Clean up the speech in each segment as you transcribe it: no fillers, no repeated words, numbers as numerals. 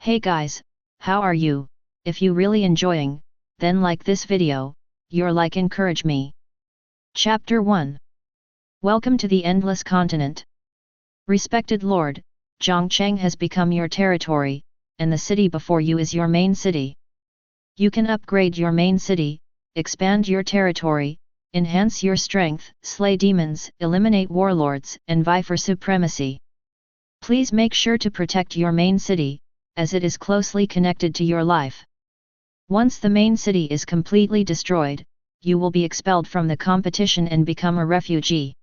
Hey guys, how are you? If you really enjoying, then like this video, your like encourage me. Chapter 1. Welcome to the Endless Continent. Respected Lord, Zhongcheng has become your territory, and the city before you is your main city. You can upgrade your main city, expand your territory, enhance your strength, slay demons, eliminate warlords, and vie for supremacy. Please make sure to protect your main city, as it is closely connected to your life. Once the main city is completely destroyed, you will be expelled from the competition and become a refugee.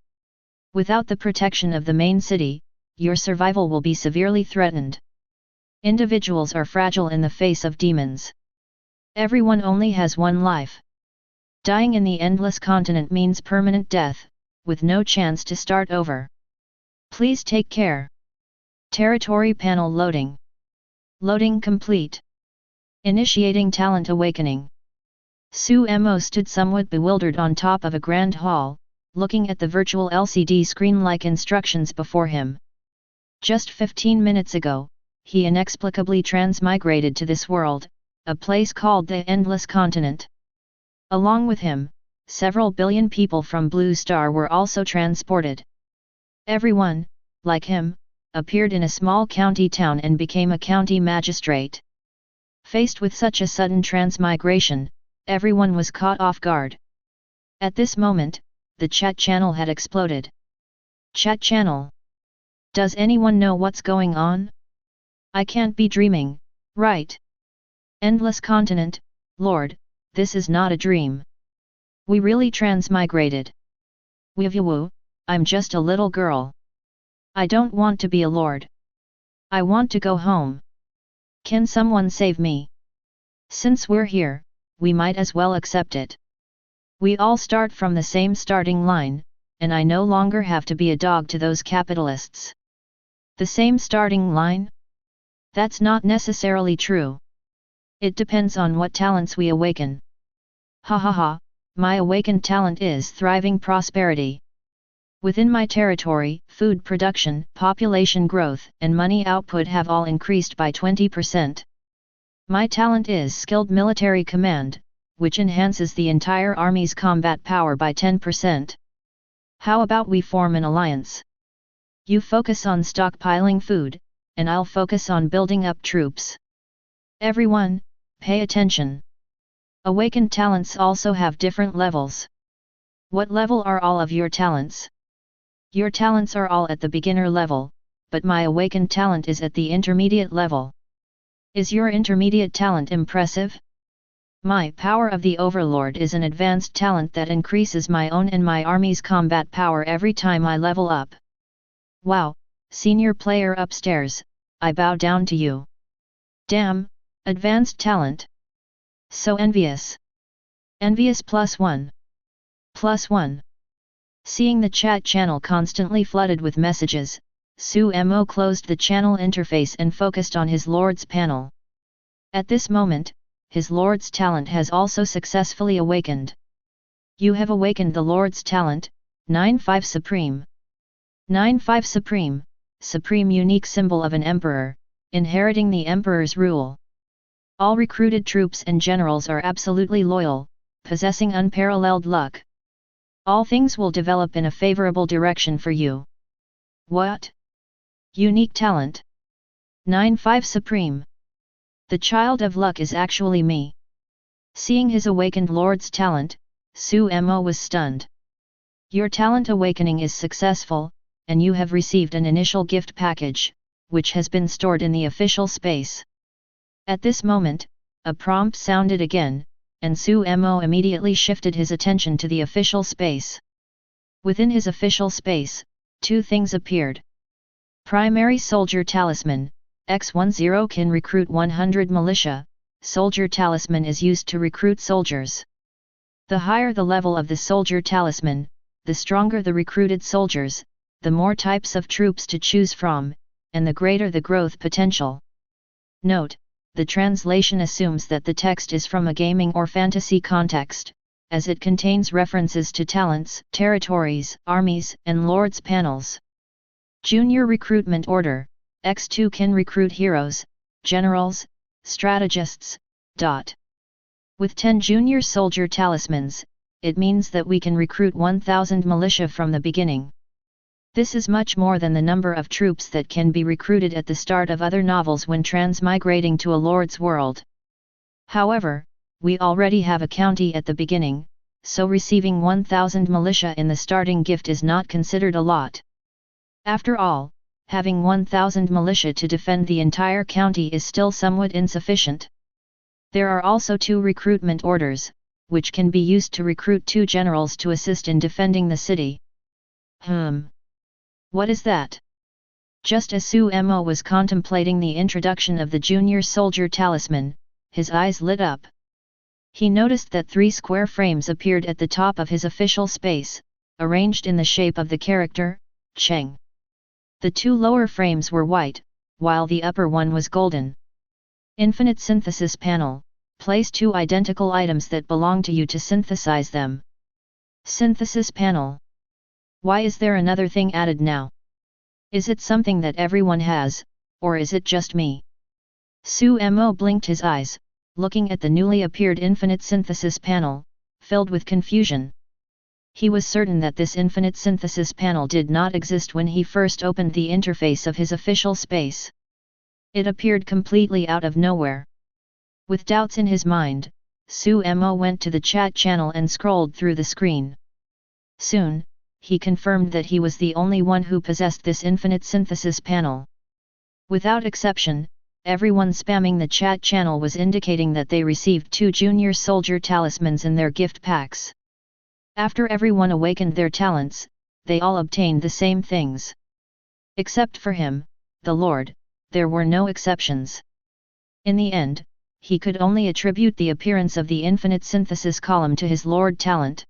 Without the protection of the main city, your survival will be severely threatened. Individuals are fragile in the face of demons. Everyone only has one life. Dying in the Endless Continent means permanent death, with no chance to start over. Please take care. Territory panel loading. Loading complete. Initiating talent awakening. Su Mo stood somewhat bewildered on top of a grand hall, looking at the virtual LCD screen like instructions before him. Just 15 minutes ago, he inexplicably transmigrated to this world, a place called the Endless Continent. Along with him, several billion people from Blue Star were also transported. Everyone, like him, appeared in a small county town and became a county magistrate. Faced with such a sudden transmigration, everyone was caught off guard. At this moment, the chat channel had exploded. Chat channel. Does anyone know what's going on? I can't be dreaming, right? Endless Continent, Lord, this is not a dream. We really transmigrated. Woo, I'm just a little girl. I don't want to be a lord. I want to go home. Can someone save me? Since we're here, we might as well accept it. We all start from the same starting line, and I no longer have to be a dog to those capitalists. The same starting line? That's not necessarily true. It depends on what talents we awaken. Ha ha ha, my awakened talent is thriving prosperity. Within my territory, food production, population growth, and money output have all increased by 20%. My talent is skilled military command, which enhances the entire army's combat power by 10%. How about we form an alliance? You focus on stockpiling food, and I'll focus on building up troops. Everyone, pay attention. Awakened talents also have different levels. What level are all of your talents? Your talents are all at the beginner level, but my awakened talent is at the intermediate level. Is your intermediate talent impressive? My Power of the Overlord is an advanced talent that increases my own and my army's combat power every time I level up. Wow, senior player upstairs, I bow down to you. Damn, advanced talent. So envious. Envious +1. +1. Seeing the chat channel constantly flooded with messages, Su Mo closed the channel interface and focused on his Lord's panel. At this moment, his Lord's talent has also successfully awakened. You have awakened the Lord's talent, 9-5 Supreme. 9-5 Supreme, supreme unique symbol of an emperor, inheriting the emperor's rule. All recruited troops and generals are absolutely loyal, possessing unparalleled luck. All things will develop in a favorable direction for you. What? Unique talent. 9-5 Supreme. The child of luck is actually me. Seeing his awakened Lord's talent, Su Mo was stunned. Your talent awakening is successful, and you have received an initial gift package, which has been stored in the official space. At this moment, a prompt sounded again, and Su Mo immediately shifted his attention to the official space. Within his official space, two things appeared. Primary Soldier Talisman, X10 can recruit 100 militia, Soldier Talisman is used to recruit soldiers. The higher the level of the Soldier Talisman, the stronger the recruited soldiers, the more types of troops to choose from, and the greater the growth potential. Note: the translation assumes that the text is from a gaming or fantasy context, as it contains references to talents, territories, armies, and lords panels. Junior Recruitment Order, X2 can recruit heroes, generals, strategists. With 10 junior soldier talismans, it means that we can recruit 1,000 militia from the beginning. This is much more than the number of troops that can be recruited at the start of other novels when transmigrating to a lord's world. However, we already have a county at the beginning, so receiving 1,000 militia in the starting gift is not considered a lot. After all, having 1,000 militia to defend the entire county is still somewhat insufficient. There are also 2 recruitment orders, which can be used to recruit 2 generals to assist in defending the city. What is that? Just as Suemo was contemplating the introduction of the junior soldier talisman, his eyes lit up. He noticed that 3 square frames appeared at the top of his official space, arranged in the shape of the character, Cheng. The 2 lower frames were white, while the upper one was golden. Infinite synthesis panel. Place 2 identical items that belong to you to synthesize them. Synthesis panel. Why is there another thing added now? Is it something that everyone has, or is it just me? Suemo blinked his eyes, looking at the newly appeared infinite synthesis panel, filled with confusion. He was certain that this infinite synthesis panel did not exist when he first opened the interface of his official space. It appeared completely out of nowhere. With doubts in his mind, Suemo went to the chat channel and scrolled through the screen. Soon, he confirmed that he was the only one who possessed this infinite synthesis panel. Without exception, everyone spamming the chat channel was indicating that they received 2 junior soldier talismans in their gift packs. After everyone awakened their talents, they all obtained the same things. Except for him, the Lord, there were no exceptions. In the end, he could only attribute the appearance of the infinite synthesis column to his Lord talent.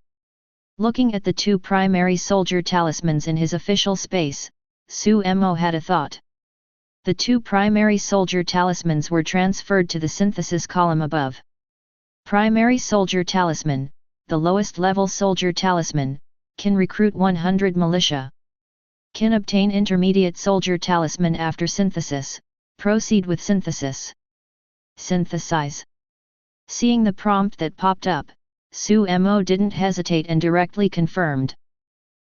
Looking at the 2 primary soldier talismans in his official space, Suemo had a thought. The 2 primary soldier talismans were transferred to the synthesis column above. Primary soldier talisman, the lowest level soldier talisman, can recruit 100 militia. Can obtain intermediate soldier talisman after synthesis, proceed with synthesis. Synthesize. Seeing the prompt that popped up, Suemo didn't hesitate and directly confirmed.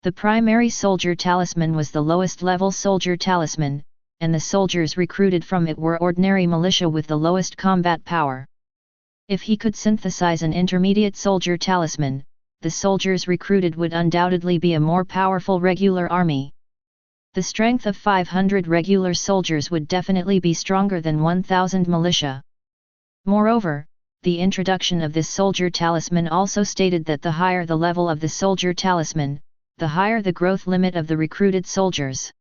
The primary soldier talisman was the lowest level soldier talisman, and the soldiers recruited from it were ordinary militia with the lowest combat power. If he could synthesize an intermediate soldier talisman, the soldiers recruited would undoubtedly be a more powerful regular army. The strength of 500 regular soldiers would definitely be stronger than 1,000 militia. Moreover, the introduction of this soldier talisman also stated that the higher the level of the soldier talisman, the higher the growth limit of the recruited soldiers.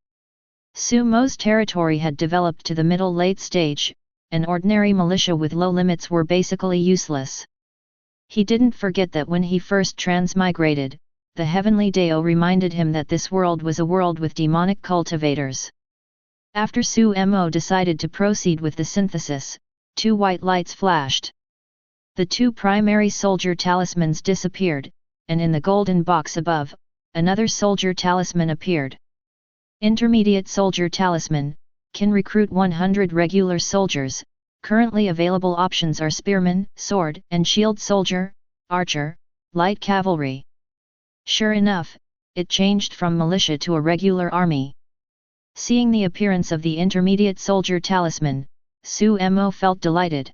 Sumo's territory had developed to the middle-late stage, and ordinary militia with low limits were basically useless. He didn't forget that when he first transmigrated, the heavenly Deo reminded him that this world was a world with demonic cultivators. After Suemo decided to proceed with the synthesis, 2 white lights flashed. The 2 primary soldier talismans disappeared, and in the golden box above, another soldier talisman appeared. Intermediate soldier talisman, can recruit 100 regular soldiers. Currently available options are spearman, sword and shield soldier, archer, light cavalry. Sure enough, it changed from militia to a regular army. Seeing the appearance of the intermediate soldier talisman, Suemo felt delighted.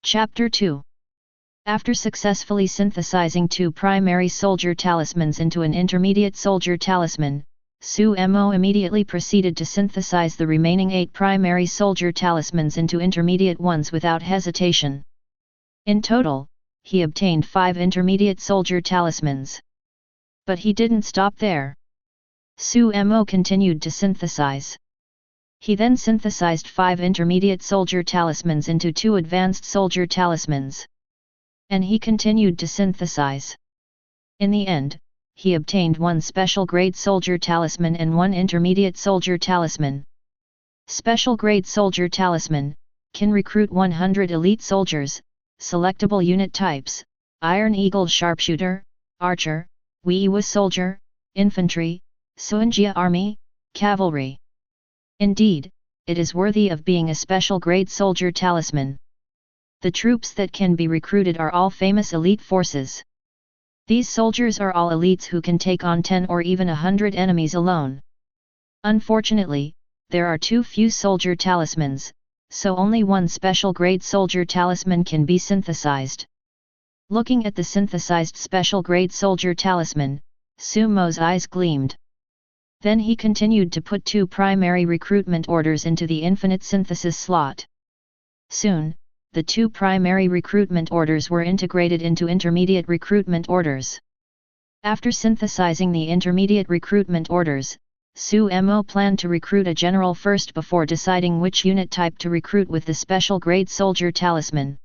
Chapter 2. After successfully synthesizing 2 primary soldier talismans into an intermediate soldier talisman, Suemo immediately proceeded to synthesize the remaining 8 primary soldier talismans into intermediate ones without hesitation. In total, he obtained 5 intermediate soldier talismans. But he didn't stop there. Suemo continued to synthesize. He then synthesized 5 intermediate soldier talismans into 2 advanced soldier talismans. And he continued to synthesize. In the end, he obtained 1 special grade soldier talisman and 1 intermediate soldier talisman. Special grade soldier talisman, can recruit 100 elite soldiers, selectable unit types, Iron Eagle sharpshooter, archer, Wiiwa soldier, infantry, Suanjia army, cavalry. Indeed, it is worthy of being a special grade soldier talisman. The troops that can be recruited are all famous elite forces. These soldiers are all elites who can take on 10 or even 100 enemies alone. Unfortunately, there are too few soldier talismans, so only one special grade soldier talisman can be synthesized. Looking at the synthesized special grade soldier talisman, Sumo's eyes gleamed. Then he continued to put 2 primary recruitment orders into the infinite synthesis slot. Soon, the 2 primary recruitment orders were integrated into intermediate recruitment orders. After synthesizing the intermediate recruitment orders, Sumo planned to recruit a general first before deciding which unit type to recruit with the special grade soldier talisman.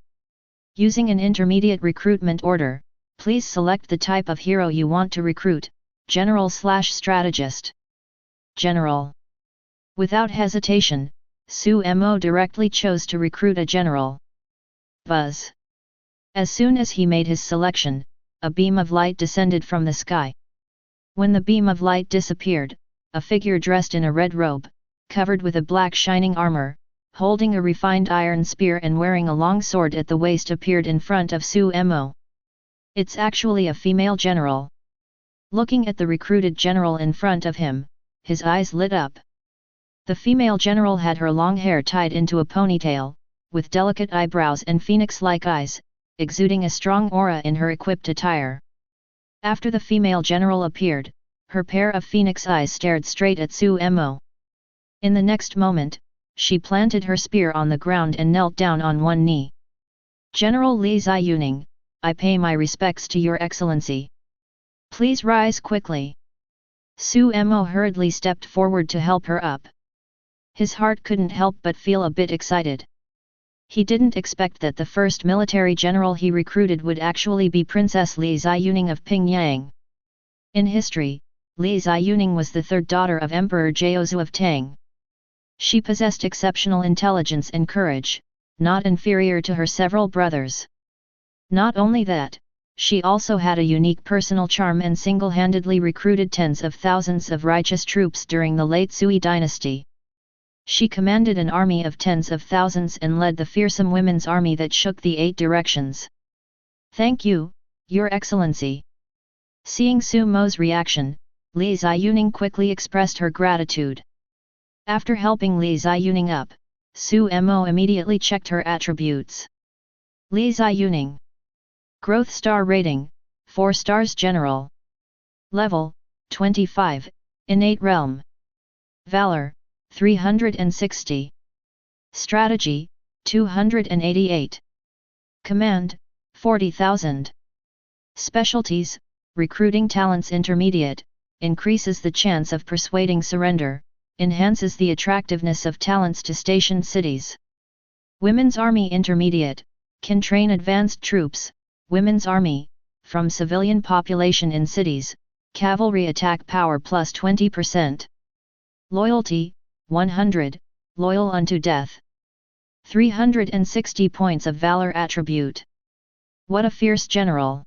Using an intermediate recruitment order, please select the type of hero you want to recruit, General/Strategist. General. Without hesitation, Sumo directly chose to recruit a general. Buzz. As soon as he made his selection, a beam of light descended from the sky. When the beam of light disappeared, a figure dressed in a red robe, covered with a black shining armor, holding a refined iron spear and wearing a long sword at the waist appeared in front of Sumo. It's actually a female general. Looking at the recruited general in front of him, his eyes lit up. The female general had her long hair tied into a ponytail, with delicate eyebrows and phoenix-like eyes, exuding a strong aura in her equipped attire. After the female general appeared, her pair of phoenix eyes stared straight at Sumo. In the next moment, she planted her spear on the ground and knelt down on one knee. General Li Ziyuning, I pay my respects to your excellency. Please rise quickly. Sumo hurriedly stepped forward to help her up. His heart couldn't help but feel a bit excited. He didn't expect that the first military general he recruited would actually be Princess Li Ziyuning of Pingyang. In history, Li Ziyuning was the third daughter of Emperor Jiaozu of Tang. She possessed exceptional intelligence and courage, not inferior to her several brothers. Not only that, she also had a unique personal charm and single-handedly recruited tens of thousands of righteous troops during the late Sui dynasty. She commanded an army of tens of thousands and led the fearsome women's army that shook the 8 directions. Thank you, Your Excellency. Seeing Sumo's reaction, Li Ziyuning quickly expressed her gratitude. After helping Li Ziyuning up, Sumo immediately checked her attributes. Li Ziyuning. Growth Star Rating, 4 stars General. Level, 25, Innate Realm. Valor, 360. Strategy, 288. Command, 40,000. Specialties, Recruiting Talents Intermediate, increases the chance of persuading surrender, enhances the attractiveness of talents to stationed cities. Women's Army Intermediate, can train advanced troops, Women's Army, from civilian population in cities, cavalry attack power plus 20%. Loyalty, 100, loyal unto death. 360 points of valor attribute. What a fierce general!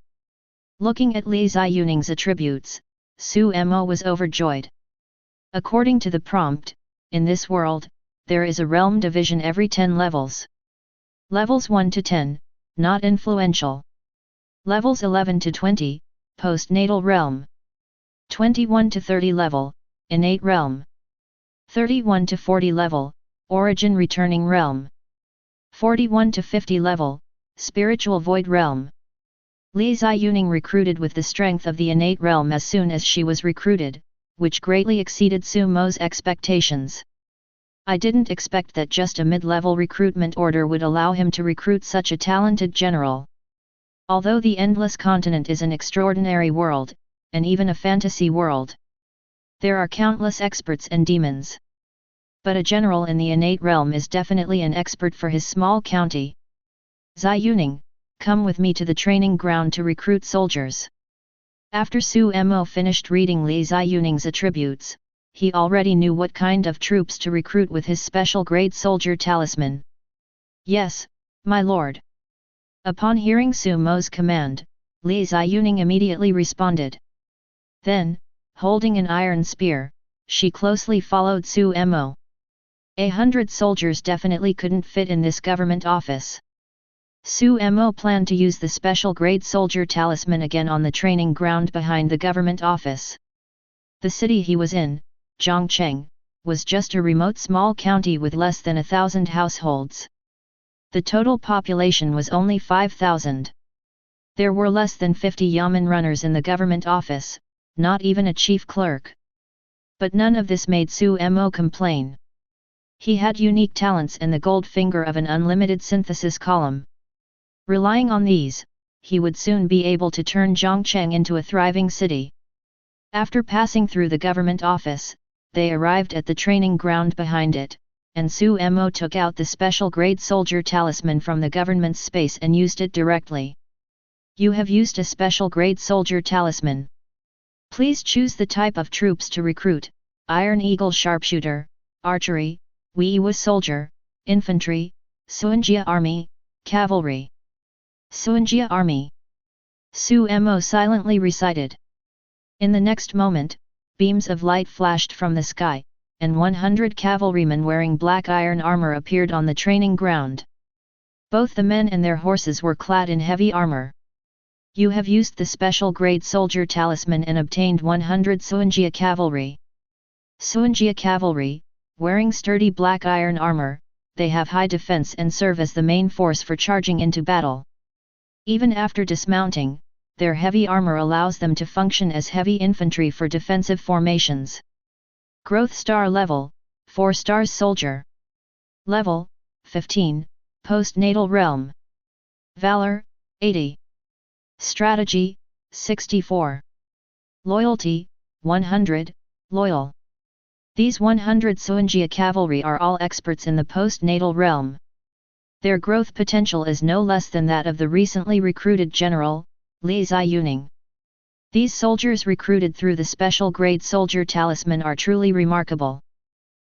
Looking at Li Ziyuning's attributes, Sumo was overjoyed. According to the prompt, in this world, there is a realm division every 10 levels. Levels 1 to 10, not influential. Levels 11 to 20, postnatal realm. 21 to 30 level, innate realm. 31 to 40 level, origin returning realm. 41 to 50 level, spiritual void realm. Li Ziyuning recruited with the strength of the innate realm as soon as she was recruited, which greatly exceeded Sumo's expectations. I didn't expect that just a mid-level recruitment order would allow him to recruit such a talented general. Although the Endless Continent is an extraordinary world, and even a fantasy world, there are countless experts and demons. But a general in the innate realm is definitely an expert for his small county. Ziyuning, come with me to the training ground to recruit soldiers. After Sumo finished reading Li Ziyuning's attributes, he already knew what kind of troops to recruit with his special grade soldier talisman. Yes, my lord. Upon hearing Sumo's command, Li Ziyuning immediately responded. Then, holding an iron spear, she closely followed Sumo. 100 soldiers definitely couldn't fit in this government office. Su Mo planned to use the special grade soldier talisman again on the training ground behind the government office. The city he was in, Zhongcheng, was just a remote small county with less than 1,000 households. The total population was only 5,000. There were less than 50 yamen runners in the government office, not even a chief clerk. But none of this made Su Mo complain. He had unique talents and the gold finger of an unlimited synthesis column. Relying on these, he would soon be able to turn Zhongcheng into a thriving city. After passing through the government office, they arrived at the training ground behind it, and Su Mo took out the special grade soldier talisman from the government's space and used it directly. You have used a special grade soldier talisman. Please choose the type of troops to recruit: Iron Eagle sharpshooter, archery, Weiwa soldier, infantry, Suanjia army, cavalry. Suanjia army. Su Mo silently recited. In the next moment, beams of light flashed from the sky, and 100 cavalrymen wearing black iron armor appeared on the training ground. Both the men and their horses were clad in heavy armor. You have used the special grade soldier talisman and obtained 100 Suanjia cavalry. Suanjia cavalry, wearing sturdy black iron armor, they have high defense and serve as the main force for charging into battle. Even after dismounting, their heavy armor allows them to function as heavy infantry for defensive formations. Growth star level, 4 stars soldier. Level, 15, postnatal realm. Valor, 80. Strategy, 64. Loyalty, 100, loyal. These 100 Suanjia cavalry are all experts in the postnatal realm. Their growth potential is no less than that of the recently recruited general, Li Ziyuning. These soldiers recruited through the special grade soldier talisman are truly remarkable.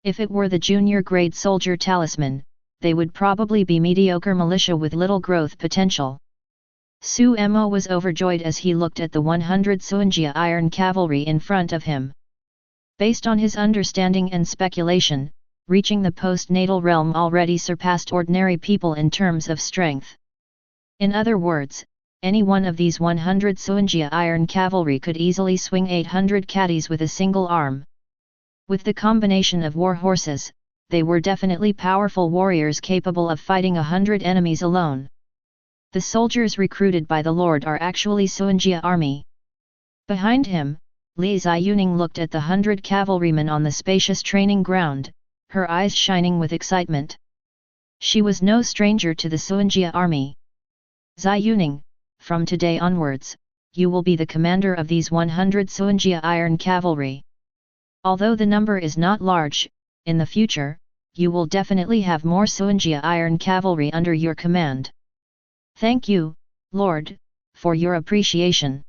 If it were the junior grade soldier talisman, they would probably be mediocre militia with little growth potential. Su Mo was overjoyed as he looked at the 100 Suanjia iron cavalry in front of him. Based on his understanding and speculation, reaching the postnatal realm already surpassed ordinary people in terms of strength. In other words, any one of these 100 Suanjia iron cavalry could easily swing 800 caddies with a single arm. With the combination of war horses, they were definitely powerful warriors capable of fighting 100 enemies alone. The soldiers recruited by the Lord are actually Suanjia army. Behind him, Li Ziyuning looked at the 100 cavalrymen on the spacious training ground, her eyes shining with excitement. She was no stranger to the Suanjia army. Ziyuning, from today onwards, you will be the commander of these 100 Suanjia iron cavalry. Although the number is not large, in the future, you will definitely have more Suanjia iron cavalry under your command. Thank you, Lord, for your appreciation.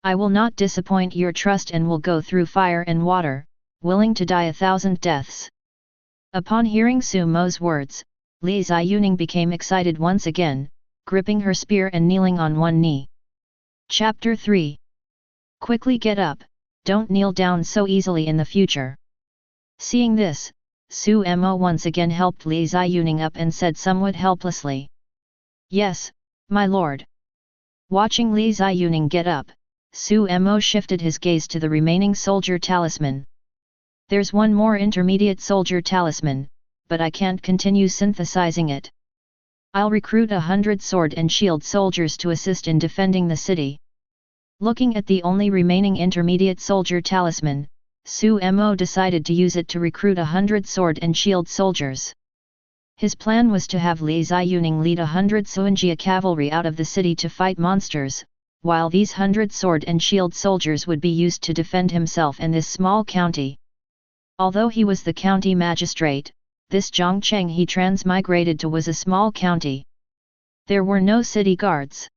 I will not disappoint your trust and will go through fire and water, willing to die 1,000 deaths. Upon hearing Su Mo's words, Li Ziyuning became excited once again, gripping her spear and kneeling on one knee. Chapter 3. Quickly get up, don't kneel down so easily in the future. Seeing this, Su Mo once again helped Li Ziyuning up and said somewhat helplessly, "Yes, my lord." Watching Li Ziyuning get up, Su Mo shifted his gaze to the remaining soldier talisman. There's one more intermediate soldier talisman, but I can't continue synthesizing it. I'll recruit 100 sword and shield soldiers to assist in defending the city. Looking at the only remaining intermediate soldier talisman, Su Mo decided to use it to recruit 100 sword and shield soldiers. His plan was to have Li Ziyuning lead 100 Suanjia cavalry out of the city to fight monsters, while these 100 sword and shield soldiers would be used to defend himself and this small county. Although he was the county magistrate, this Zhongcheng he transmigrated to was a small county. There were no city guards.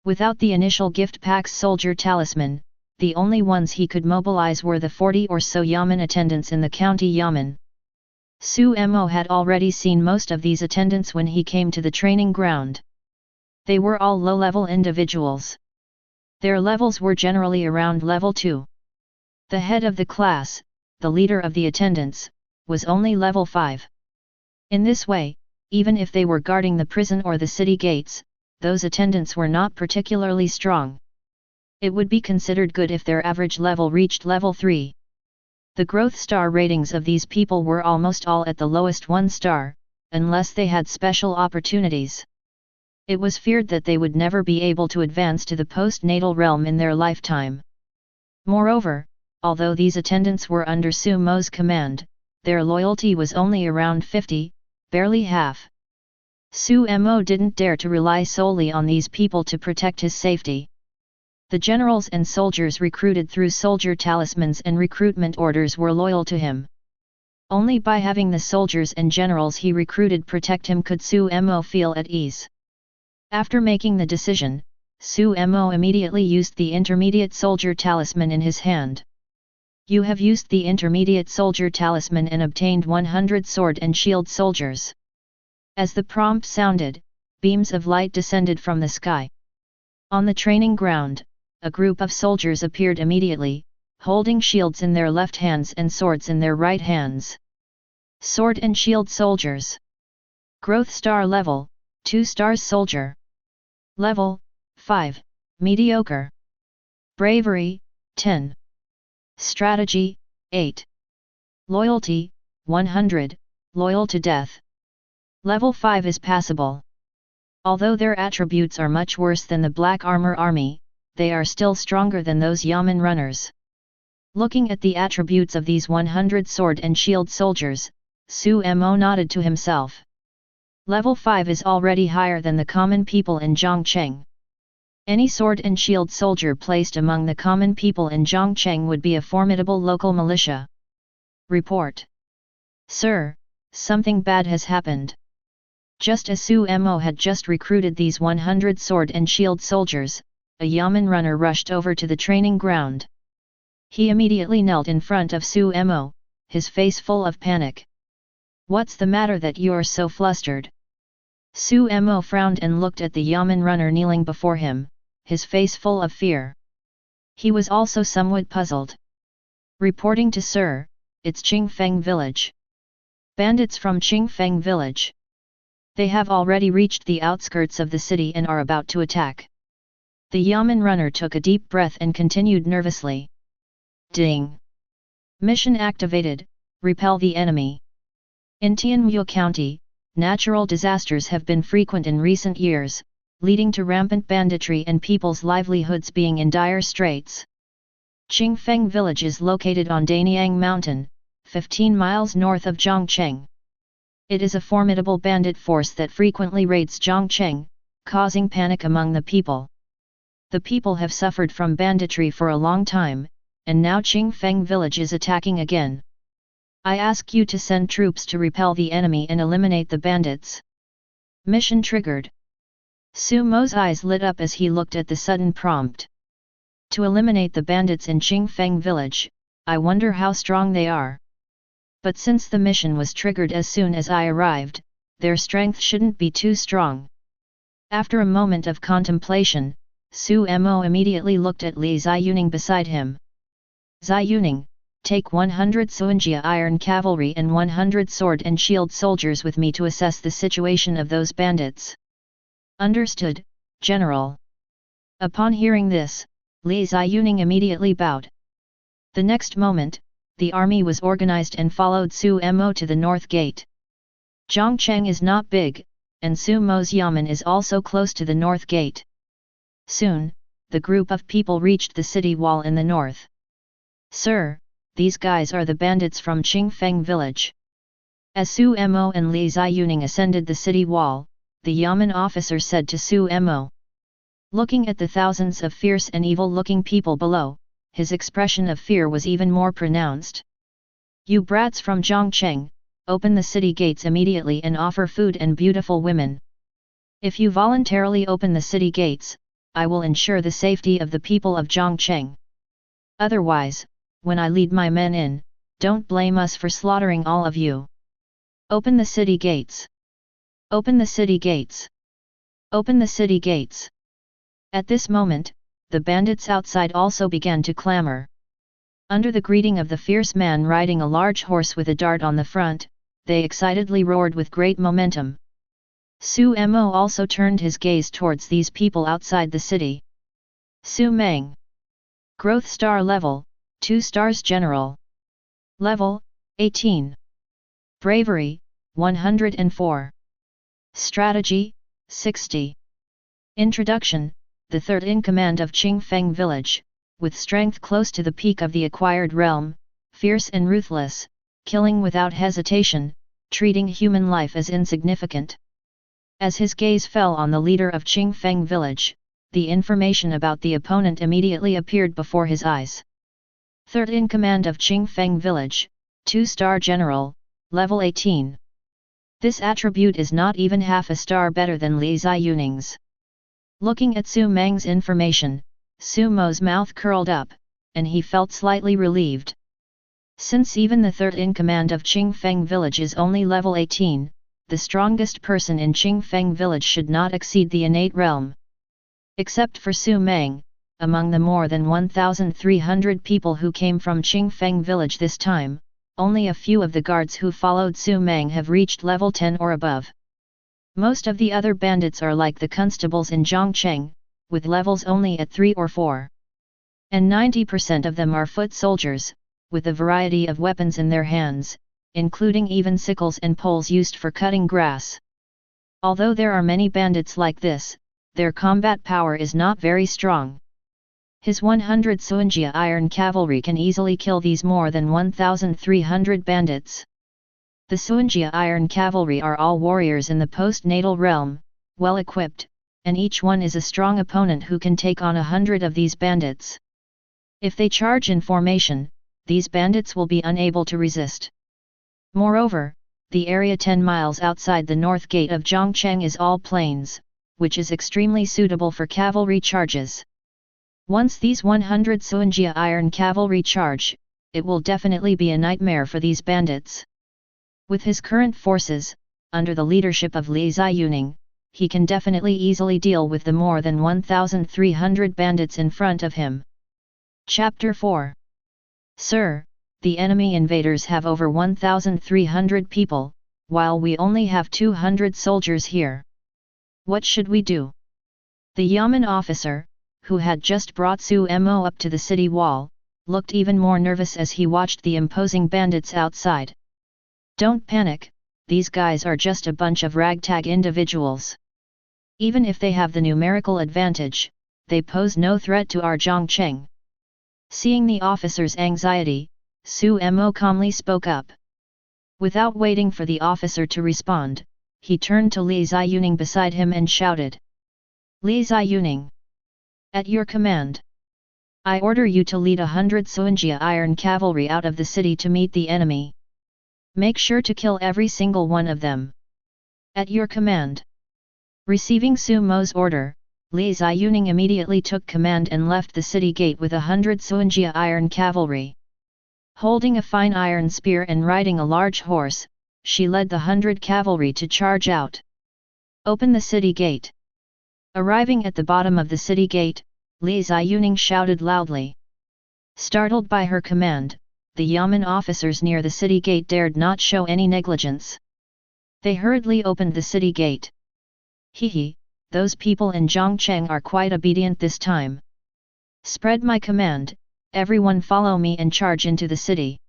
Without the initial gift pack's soldier talisman, the only ones he could mobilize were the 40 or so yamen attendants in the county yamen. Su Mo had already seen most of these attendants when he came to the training ground. They were all low-level individuals. Their levels were generally around level 2. The head of the class, the leader of the attendants, was only level 5. In this way, even if they were guarding the prison or the city gates, those attendants were not particularly strong. It would be considered good if their average level reached level 3. The growth star ratings of these people were almost all at the lowest 1 star, unless they had special opportunities. It was feared that they would never be able to advance to the postnatal realm in their lifetime. Moreover, although these attendants were under Sumo's command, their loyalty was only around 50, barely half. Sumo didn't dare to rely solely on these people to protect his safety. The generals and soldiers recruited through soldier talismans and recruitment orders were loyal to him. Only by having the soldiers and generals he recruited protect him could Sumo feel at ease. After making the decision, Sumo immediately used the intermediate soldier talisman in his hand. You have used the intermediate soldier talisman and obtained 100 sword and shield soldiers. As the prompt sounded, beams of light descended from the sky. On the training ground, a group of soldiers appeared immediately, holding shields in their left hands and swords in their right hands. Sword and shield soldiers. Growth star level, 2 stars soldier. Level, 5, mediocre. Bravery, 10. Strategy, 8. Loyalty, 100, loyal to death. Level 5 is passable. Although their attributes are much worse than the Black Armor Army, they are still stronger than those Yamen runners. Looking at the attributes of these 100 sword and shield soldiers, Sumo nodded to himself. Level 5 is already higher than the common people in Zhongcheng. Any sword and shield soldier placed among the common people in Zhongcheng would be a formidable local militia. Report. Sir, something bad has happened. Just as Sumo had just recruited these 100 sword and shield soldiers, a Yamen runner rushed over to the training ground. He immediately knelt in front of Sumo, his face full of panic. What's the matter that you're so flustered? Sumo frowned and looked at the Yamen runner kneeling before him, his face full of fear. He was also somewhat puzzled. Reporting to Sir, it's Qingfeng village. Bandits from Qingfeng village. They have already reached the outskirts of the city and are about to attack. The Yamen runner took a deep breath and continued nervously. Ding! Mission activated, repel the enemy. In Tianmu County, natural disasters have been frequent in recent years, leading to rampant banditry and people's livelihoods being in dire straits. Qingfeng village is located on Danyang Mountain, 15 miles north of Zhongcheng. It is a formidable bandit force that frequently raids Zhongcheng, causing panic among the people. The people have suffered from banditry for a long time, and now Qingfeng village is attacking again. I ask you to send troops to repel the enemy and eliminate the bandits. Mission triggered. Sumo's eyes lit up as he looked at the sudden prompt. To eliminate the bandits in Qingfeng village, I wonder how strong they are. But since the mission was triggered as soon as I arrived, their strength shouldn't be too strong. After a moment of contemplation, Sumo immediately looked at Li Ziyuning beside him. Ziyuning, take 100 Suanjia iron cavalry and 100 sword and shield soldiers with me to assess the situation of those bandits. Understood, General. Upon hearing this, Li Ziyuning immediately bowed. The next moment, the army was organized and followed Sumo to the north gate. Zhongcheng is not big, and Sumo's yamen is also close to the north gate. Soon, the group of people reached the city wall in the north. Sir, these guys are the bandits from Qingfeng village. As Sumo and Li Ziyuning ascended the city wall, the yamen officer said to Sumo. Looking at the thousands of fierce and evil-looking people below, his expression of fear was even more pronounced. You brats from Zhongcheng, open the city gates immediately and offer food and beautiful women. If you voluntarily open the city gates, I will ensure the safety of the people of Zhongcheng. Otherwise, when I lead my men in, don't blame us for slaughtering all of you. Open the city gates. Open the city gates. Open the city gates. At this moment, the bandits outside also began to clamor. Under the greeting of the fierce man riding a large horse with a dart on the front, they excitedly roared with great momentum. Su Mo also turned his gaze towards these people outside the city. Su Meng. Growth star level, 2 stars general. Level, 18. Bravery, 104. Strategy, 60. Introduction, the third in command of Qingfeng village, with strength close to the peak of the acquired realm, fierce and ruthless, killing without hesitation, treating human life as insignificant. As his gaze fell on the leader of Qingfeng village, the information about the opponent immediately appeared before his eyes. Third in command of Qingfeng village, 2-star general, level 18. This attribute is not even half a star better than Li Ziyuning's. Looking at Su Meng's information, Su Mo's mouth curled up, and he felt slightly relieved. Since even the third in command of Qingfeng village is only level 18, the strongest person in Qingfeng village should not exceed the innate realm. Except for Su Meng, among the more than 1,300 people who came from Qingfeng village this time, only a few of the guards who followed Su Meng have reached level 10 or above. Most of the other bandits are like the constables in Zhongcheng, with levels only at 3 or 4. And 90% of them are foot soldiers, with a variety of weapons in their hands, including even sickles and poles used for cutting grass. Although there are many bandits like this, their combat power is not very strong. His 100 Suanjia iron cavalry can easily kill these more than 1,300 bandits. The Suanjia iron cavalry are all warriors in the post-natal realm, well equipped, and each one is a strong opponent who can take on 100 of these bandits. If they charge in formation, these bandits will be unable to resist. Moreover, the area 10 miles outside the north gate of Zhongcheng is all plains, which is extremely suitable for cavalry charges. Once these 100 Suanjia iron cavalry charge, it will definitely be a nightmare for these bandits. With his current forces, under the leadership of Li Ziyuning, he can definitely easily deal with the more than 1,300 bandits in front of him. Chapter 4. Sir, the enemy invaders have over 1,300 people, while we only have 200 soldiers here. What should we do? The Yamen officer, who had just brought Su Mo up to the city wall, looked even more nervous as he watched the imposing bandits outside. Don't panic, these guys are just a bunch of ragtag individuals. Even if they have the numerical advantage, they pose no threat to our Zhongcheng. Seeing the officer's anxiety, Su Mo calmly spoke up. Without waiting for the officer to respond, he turned to Li Ziyuning beside him and shouted. Li Ziyuning. At your command. I order you to lead 100 Suanjia iron cavalry out of the city to meet the enemy. Make sure to kill every single one of them. At your command. Receiving Su Mo's order, Li Ziyuning immediately took command and left the city gate with 100 Suanjia iron cavalry. Holding a fine iron spear and riding a large horse, she led the 100 cavalry to charge out. Open the city gate. Arriving at the bottom of the city gate, Li Ziyuning shouted loudly. Startled by her command, the Yamen officers near the city gate dared not show any negligence. They hurriedly opened the city gate. Hehe, those people in Zhongcheng are quite obedient this time. Spread my command, everyone follow me and charge into the city.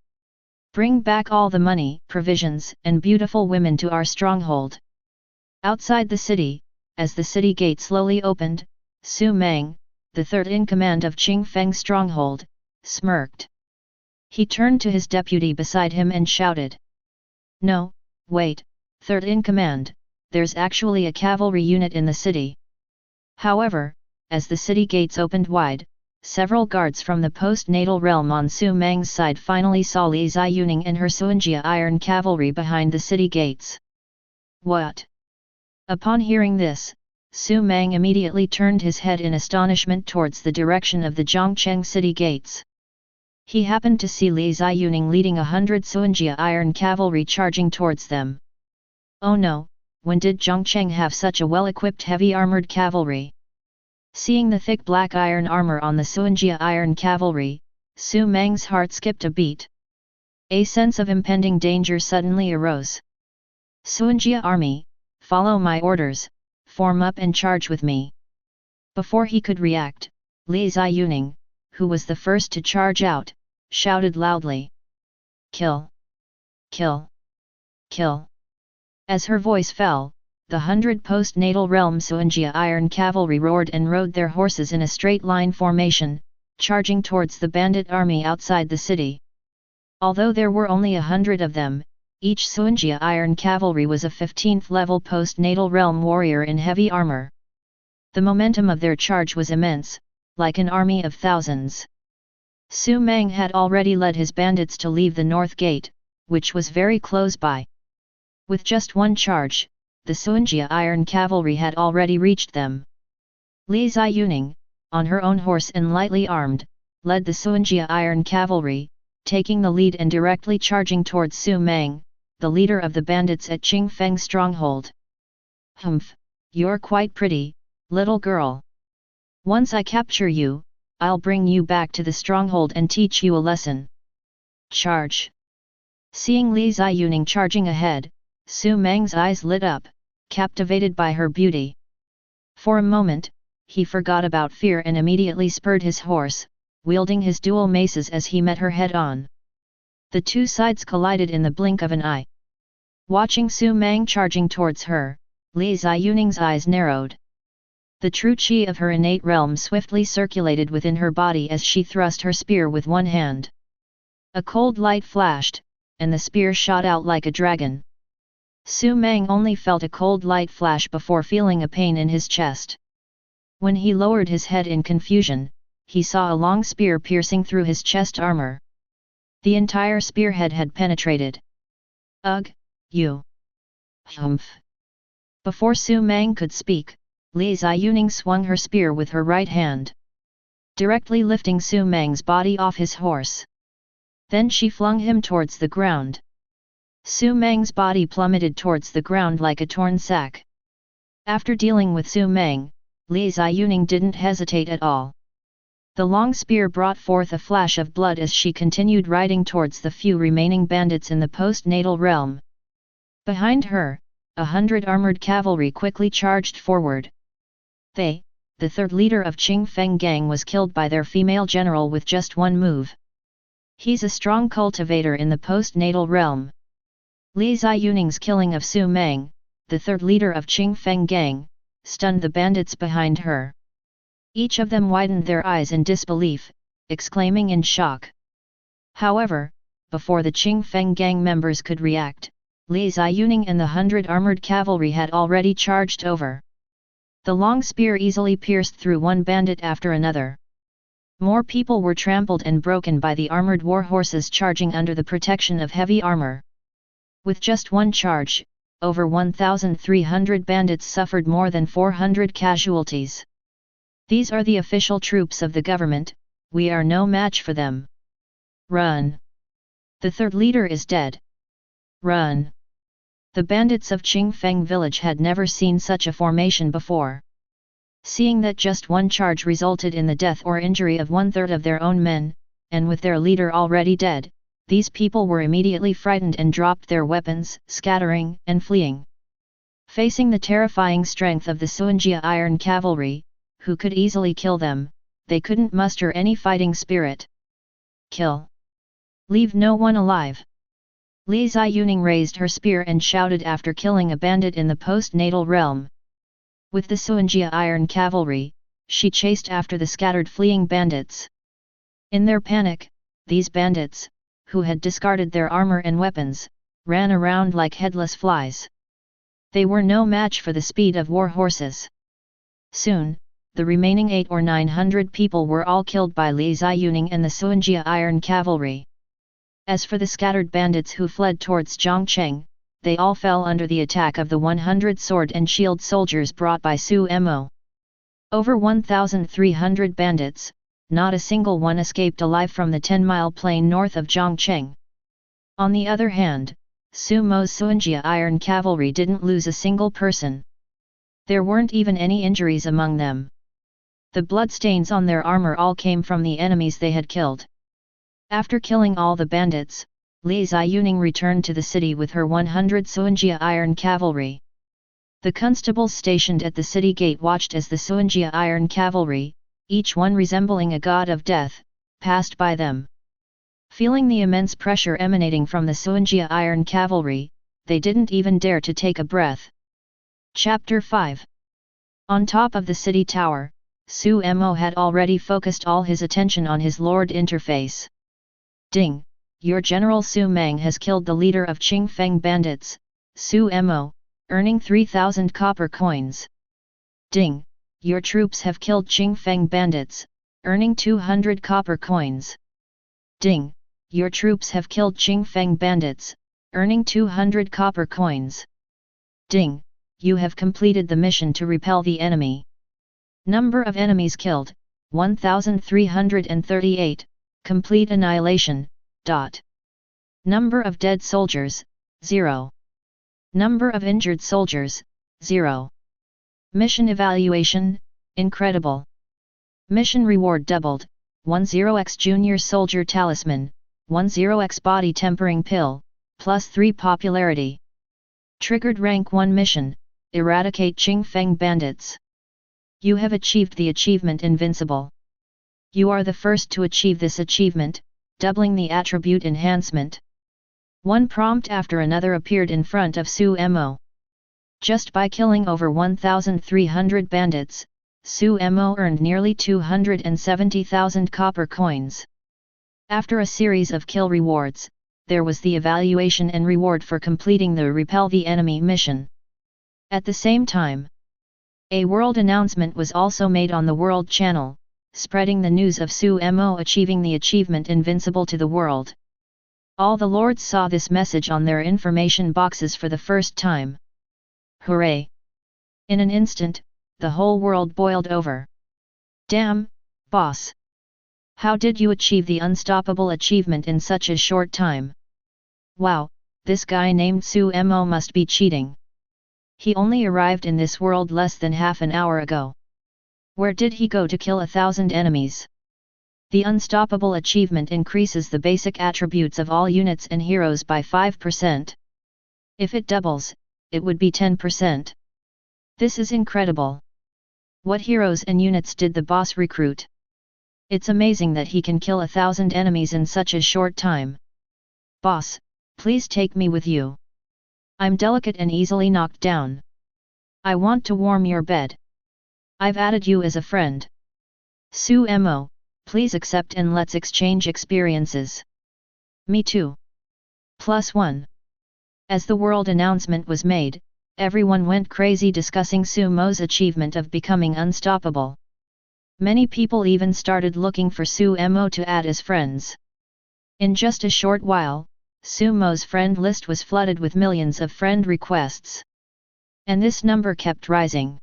Bring back all the money, provisions, and beautiful women to our stronghold. Outside the city, as the city gate slowly opened, Su Meng, the third in command of Qingfeng's stronghold, smirked. He turned to his deputy beside him and shouted. No, wait, third in command, there's actually a cavalry unit in the city. However, as the city gates opened wide, several guards from the post-natal realm on Su Meng's side finally saw Li Ziyuning and her Suanjia iron cavalry behind the city gates. What? Upon hearing this, Su Meng immediately turned his head in astonishment towards the direction of the Zhongcheng city gates. He happened to see Li Ziyuning leading 100 Suanjia iron cavalry charging towards them. Oh no, when did Zhongcheng have such a well-equipped heavy armored cavalry? Seeing the thick black iron armor on the Suanjia iron cavalry, Su Meng's heart skipped a beat. A sense of impending danger suddenly arose. Suanjia army, follow my orders, form up and charge with me. Before he could react, Li Ziyuning, who was the first to charge out, shouted loudly. Kill! Kill! Kill! As her voice fell, the 100 post-natal realm Suanjia iron cavalry roared and rode their horses in a straight line formation, charging towards the bandit army outside the city. Although there were only 100 of them, each Suanjia iron cavalry was a 15th level post-natal realm warrior in heavy armor. The momentum of their charge was immense, like an army of thousands. Su Meng had already led his bandits to leave the north gate, which was very close by. With just one charge, the Suanjia iron cavalry had already reached them. Li Ziyuning, on her own horse and lightly armed, led the Suanjia iron cavalry, taking the lead and directly charging towards Su Meng, the leader of the bandits at Qingfeng stronghold. Humph, you're quite pretty, little girl. Once I capture you, I'll bring you back to the stronghold and teach you a lesson. Charge! Seeing Li Ziyuning charging ahead, Su Meng's eyes lit up, captivated by her beauty. For a moment, he forgot about fear and immediately spurred his horse, wielding his dual maces as he met her head-on. The two sides collided in the blink of an eye. Watching Su Meng charging towards her, Li Ziyuning's eyes narrowed. The true qi of her innate realm swiftly circulated within her body as she thrust her spear with one hand. A cold light flashed, and the spear shot out like a dragon. Su Meng only felt a cold light flash before feeling a pain in his chest. When he lowered his head in confusion, he saw a long spear piercing through his chest armor. The entire spearhead had penetrated. Ugh, you! Humph! Before Su Meng could speak, Li Ziyuning swung her spear with her right hand, directly lifting Su Meng's body off his horse. Then she flung him towards the ground. Su Meng's body plummeted towards the ground like a torn sack. After dealing with Su Meng, Li Ziyuning didn't hesitate at all. The long spear brought forth a flash of blood as she continued riding towards the few remaining bandits in the post-natal realm. Behind her, 100 armored cavalry quickly charged forward. The third leader of Qingfeng gang was killed by their female general with just one move. He's a strong cultivator in the post-natal realm. Li Ziyuning's killing of Su Meng, the third leader of Qingfeng gang, stunned the bandits behind her. Each of them widened their eyes in disbelief, exclaiming in shock. However, before the Qingfeng gang members could react, Li Ziyuning and the 100 armored cavalry had already charged over. The long spear easily pierced through one bandit after another. More people were trampled and broken by the armored war horses charging under the protection of heavy armor. With just one charge, over 1,300 bandits suffered more than 400 casualties. These are the official troops of the government, we are no match for them. Run! The third leader is dead. Run! The bandits of Qingfeng village had never seen such a formation before. Seeing that just one charge resulted in the death or injury of 1/3 of their own men, and with their leader already dead, these people were immediately frightened and dropped their weapons, scattering and fleeing. Facing the terrifying strength of the Suanjia iron cavalry, who could easily kill them, they couldn't muster any fighting spirit. Kill! Leave no one alive! Li Ziyuning raised her spear and shouted after killing a bandit in the post-natal realm. With the Suanjia iron cavalry, she chased after the scattered fleeing bandits. In their panic, these bandits, who had discarded their armor and weapons, ran around like headless flies. They were no match for the speed of war horses. Soon, the remaining 800 or 900 people were all killed by Li Ziyuning and the Suanjia iron cavalry. As for the scattered bandits who fled towards Zhongcheng, they all fell under the attack of the 100 sword and shield soldiers brought by Su Mo. Over 1,300 bandits, not a single one escaped alive from the 10-mile plain north of Zhongcheng. On the other hand, Su Mo's Suanjia iron cavalry didn't lose a single person. There weren't even any injuries among them. The bloodstains on their armor all came from the enemies they had killed. After killing all the bandits, Li Ziyuning returned to the city with her 100 Suanjia iron cavalry. The constables stationed at the city gate watched as the Suanjia iron cavalry, each one resembling a god of death, passed by them. Feeling the immense pressure emanating from the Suanjia iron cavalry, they didn't even dare to take a breath. Chapter 5. On top of the city tower, Su Mo had already focused all his attention on his lord interface. Ding! Your General Su Meng has killed the leader of Qingfeng bandits, Su Mo, earning 3,000 copper coins. Ding! Your troops have killed Qingfeng bandits, earning 200 copper coins. Ding! Your troops have killed Qingfeng bandits, earning 200 copper coins. Ding! You have completed the mission to repel the enemy. Number of enemies killed, 1,338, complete annihilation, ... Number of dead soldiers, 0. Number of injured soldiers, 0. Mission evaluation, incredible. Mission reward doubled, 10x Junior Soldier Talisman, 10x Body Tempering Pill, plus 3 popularity. Triggered Rank 1 mission, eradicate Qingfeng bandits. You have achieved the achievement Invincible. You are the first to achieve this achievement, doubling the attribute enhancement. One prompt after another appeared in front of Su Mo. Just by killing over 1,300 bandits, Su Mo earned nearly 270,000 copper coins. After a series of kill rewards, there was the evaluation and reward for completing the Repel the Enemy mission. At the same time, a world announcement was also made on the World Channel, spreading the news of Su Mo achieving the achievement Invincible to the world. All the lords saw this message on their information boxes for the first time. Hooray! In an instant, the whole world boiled over. Damn, boss! How did you achieve the unstoppable achievement in such a short time? Wow, this guy named Su Mo must be cheating. He only arrived in this world less than half an hour ago. Where did he go to kill 1,000 enemies? The unstoppable achievement increases the basic attributes of all units and heroes by 5%. If it doubles, it would be 10%. This is incredible. What heroes and units did the boss recruit? It's amazing that he can kill 1,000 enemies in such a short time. Boss, please take me with you. I'm delicate and easily knocked down. I want to warm your bed. I've added you as a friend. Su Mo, please accept and let's exchange experiences. Me too. +1. As the world announcement was made, everyone went crazy discussing Su Mo's achievement of becoming unstoppable. Many people even started looking for Su Mo to add as friends. In just a short while, Su Mo's friend list was flooded with millions of friend requests. And this number kept rising.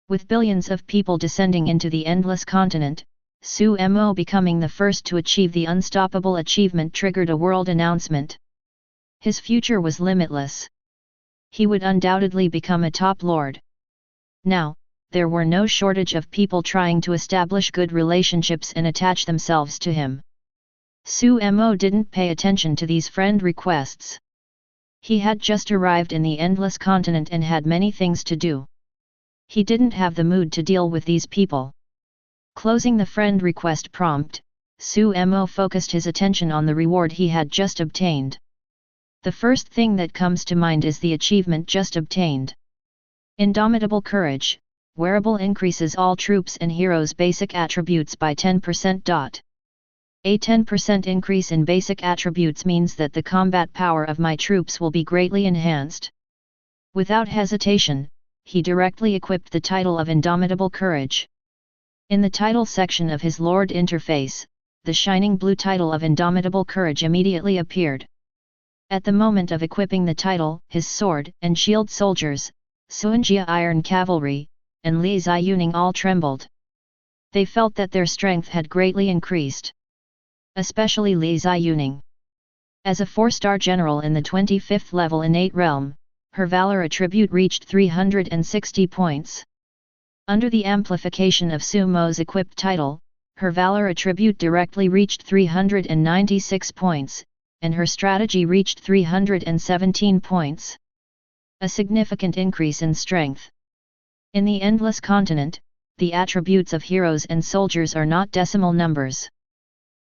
With billions of people descending into the endless continent, Su Mo becoming the first to achieve the unstoppable achievement triggered a world announcement. His future was limitless. He would undoubtedly become a top lord. Now, there were no shortage of people trying to establish good relationships and attach themselves to him. Su Mo didn't pay attention to these friend requests. He had just arrived in the endless continent and had many things to do. He didn't have the mood to deal with these people. Closing the friend request prompt, Su Mo focused his attention on the reward he had just obtained. The first thing that comes to mind is the achievement just obtained. Indomitable Courage, wearable increases all troops and heroes' basic attributes by 10%. A 10% increase in basic attributes means that the combat power of my troops will be greatly enhanced. Without hesitation, he directly equipped the title of Indomitable Courage. In the title section of his Lord interface, the shining blue title of Indomitable Courage immediately appeared. At the moment of equipping the title, his sword and shield soldiers, Suanjia Iron Cavalry, and Li Ziyuning all trembled. They felt that their strength had greatly increased. Especially Li Ziyuning. As a 4-star general in the 25th level innate realm, her valor attribute reached 360 points. Under the amplification of Su Mo's equipped title, her valor attribute directly reached 396 points, and her strategy reached 317 points. A significant increase in strength. In the Endless Continent, the attributes of heroes and soldiers are not decimal numbers.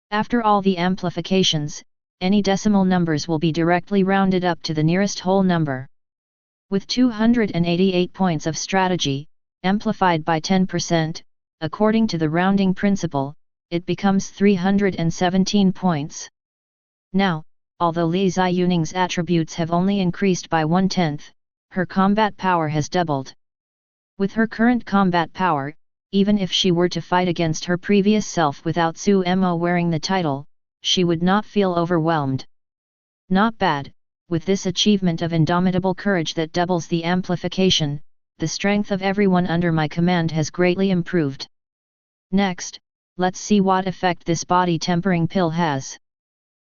After all the amplifications, any decimal numbers will be directly rounded up to the nearest whole number. With 288 points of strategy, amplified by 10%, according to the rounding principle, it becomes 317 points. Now, although Li Ziyuning's attributes have only increased by 1/10, her combat power has doubled. With her current combat power, even if she were to fight against her previous self without Su Mo wearing the title, she would not feel overwhelmed. Not bad. With this achievement of indomitable courage that doubles the amplification, the strength of everyone under my command has greatly improved. Next, let's see what effect this body tempering pill has.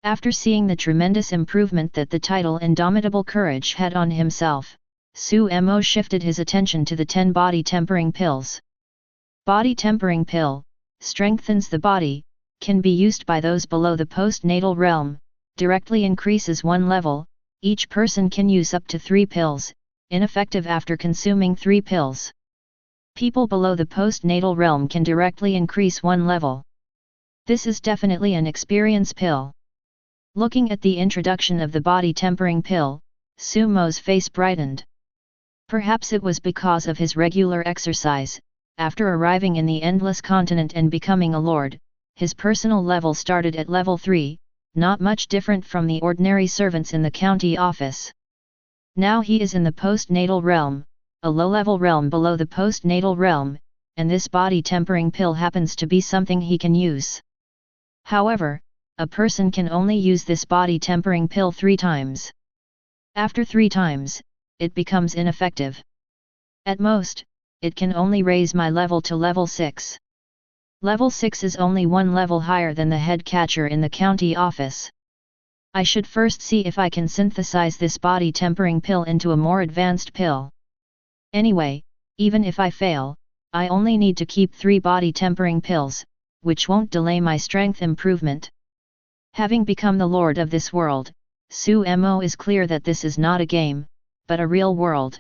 After seeing the tremendous improvement that the title Indomitable Courage had on himself, Su Mo shifted his attention to the 10 body tempering pills. Body tempering pill strengthens the body, can be used by those below the postnatal realm, directly increases 1 level. Each person can use up to 3 pills, ineffective after consuming 3 pills. People below the postnatal realm can directly increase 1 level. This is definitely an experience pill. Looking at the introduction of the body tempering pill, Su Mo's face brightened. Perhaps it was because of his regular exercise. After arriving in the Endless Continent and becoming a lord, his personal level started at level 3, not much different from the ordinary servants in the county office. Now he is in the postnatal realm, a low-level realm below the postnatal realm, and this body tempering pill happens to be something he can use. However, a person can only use this body tempering pill 3 times. After 3 times, it becomes ineffective. At most, it can only raise my level to level 6. Level 6 is only 1 level higher than the head catcher in the county office. I should first see if I can synthesize this body tempering pill into a more advanced pill. Anyway, even if I fail, I only need to keep 3 body tempering pills, which won't delay my strength improvement. Having become the lord of this world, Su Mo is clear that this is not a game, but a real world.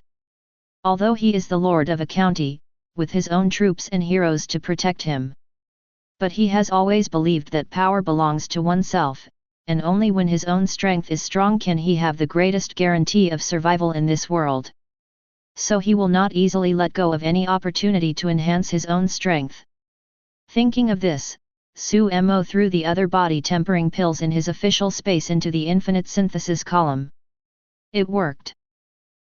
Although he is the lord of a county, with his own troops and heroes to protect him. But he has always believed that power belongs to oneself, and only when his own strength is strong can he have the greatest guarantee of survival in this world. So he will not easily let go of any opportunity to enhance his own strength. Thinking of this, Su Mo threw the other body tempering pills in his official space into the infinite synthesis column. It worked.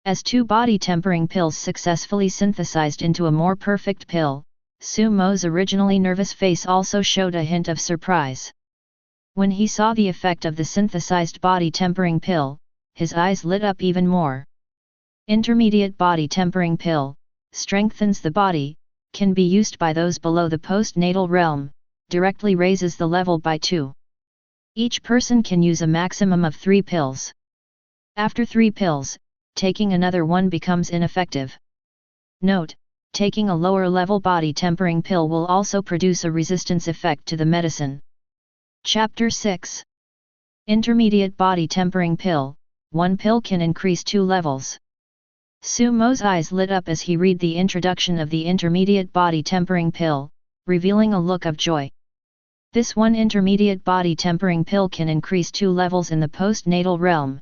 As 2 body tempering pills successfully synthesized into a more perfect pill, Su Mo's originally nervous face also showed a hint of surprise. When he saw the effect of the synthesized body tempering pill, his eyes lit up even more. Intermediate body tempering pill strengthens the body, can be used by those below the postnatal realm, directly raises the level by 2. Each person can use a maximum of 3 pills. After 3 pills, taking another one becomes ineffective. Note, taking a lower level body tempering pill will also produce a resistance effect to the medicine. Chapter 6. Intermediate body tempering pill, 1 pill can increase 2 levels. Su Mo's eyes lit up as he read the introduction of the intermediate body tempering pill, revealing a look of joy. This 1 intermediate body tempering pill can increase 2 levels in the postnatal realm.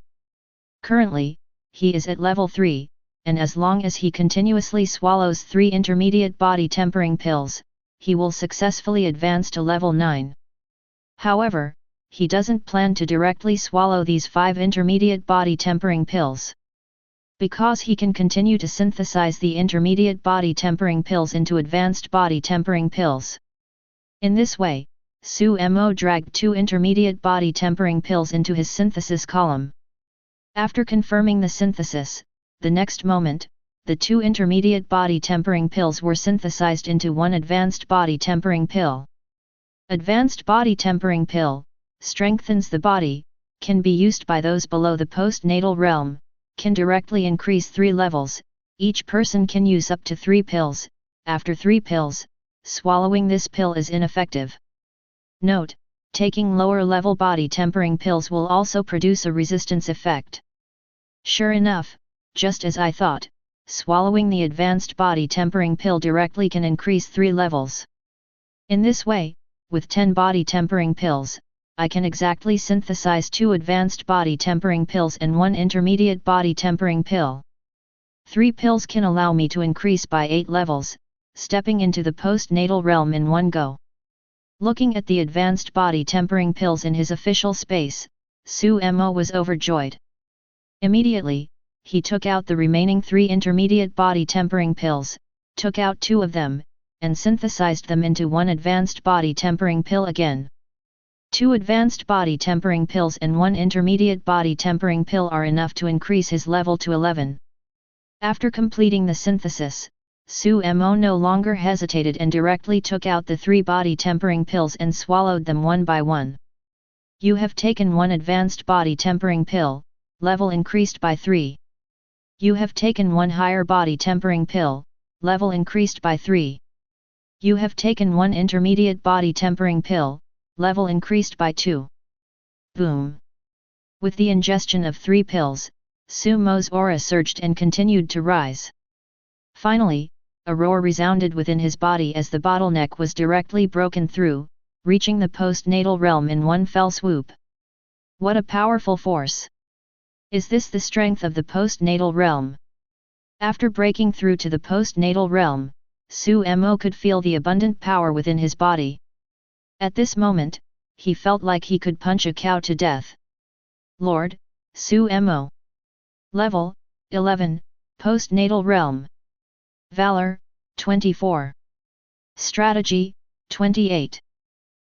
Currently, he is at level 3, and as long as he continuously swallows 3 intermediate body tempering pills, he will successfully advance to level 9. However, he doesn't plan to directly swallow these 5 intermediate body tempering pills. Because he can continue to synthesize the intermediate body tempering pills into advanced body tempering pills. In this way, Su Mo dragged 2 intermediate body tempering pills into his synthesis column. After confirming the synthesis, the next moment, the 2 intermediate body tempering pills were synthesized into 1 advanced body tempering pill. Advanced body tempering pill strengthens the body, can be used by those below the postnatal realm, can directly increase 3 levels. Each person can use up to 3 pills. After 3 pills, swallowing this pill is ineffective. Note: taking lower level body tempering pills will also produce a resistance effect. Sure enough, just as I thought, swallowing the advanced body tempering pill directly can increase 3 levels. In this way, with 10 body tempering pills, I can exactly synthesize 2 advanced body tempering pills and 1 intermediate body tempering pill. 3 pills can allow me to increase by 8 levels, stepping into the postnatal realm in one go. Looking at the advanced body tempering pills in his official space, Sumo was overjoyed. Immediately, he took out the remaining 3 intermediate body tempering pills, took out 2 of them, and synthesized them into 1 advanced body tempering pill again. 2 advanced body tempering pills and 1 intermediate body tempering pill are enough to increase his level to 11. After completing the synthesis, Sumo no longer hesitated and directly took out the 3 body tempering pills and swallowed them one by one. You have taken 1 advanced body tempering pill, level increased by 3. You have taken 1 higher body tempering pill, level increased by 3. You have taken 1 intermediate body tempering pill, level increased by 2. Boom! With the ingestion of 3 pills, Sumo's aura surged and continued to rise. Finally, a roar resounded within his body as the bottleneck was directly broken through, reaching the postnatal realm in one fell swoop. What a powerful force! Is this the strength of the postnatal realm? After breaking through to the postnatal realm, Sumo could feel the abundant power within his body. At this moment, he felt like he could punch a cow to death. Lord, Sumo. Level, 11, postnatal realm. Valor, 24. Strategy, 28.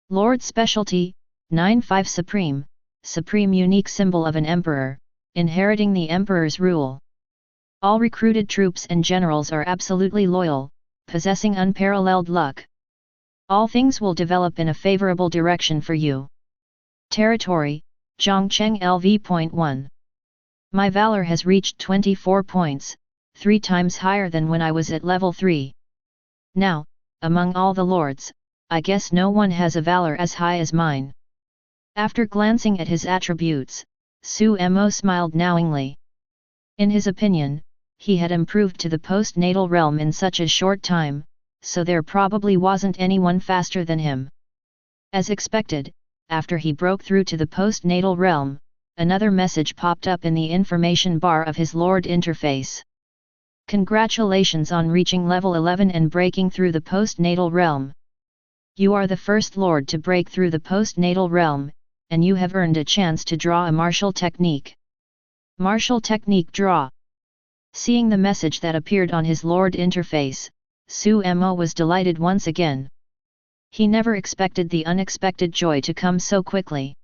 Lord Specialty, 9-5 Supreme, Supreme unique symbol of an emperor, inheriting the emperor's rule. All recruited troops and generals are absolutely loyal, possessing unparalleled luck. All things will develop in a favorable direction for you. Territory, Zhongcheng LV.1. My valor has reached 24 points, 3 times higher than when I was at level 3. Now, among all the lords, I guess no one has a valor as high as mine. After glancing at his attributes, Sumo smiled knowingly. In his opinion, he had improved to the postnatal realm in such a short time, so there probably wasn't anyone faster than him. As expected, after he broke through to the postnatal realm, another message popped up in the information bar of his Lord interface. Congratulations on reaching level 11 and breaking through the postnatal realm. You are the first Lord to break through the postnatal realm, and you have earned a chance to draw a martial technique. Martial technique draw. Seeing the message that appeared on his Lord interface, Sumo was delighted once again. He never expected the unexpected joy to come so quickly.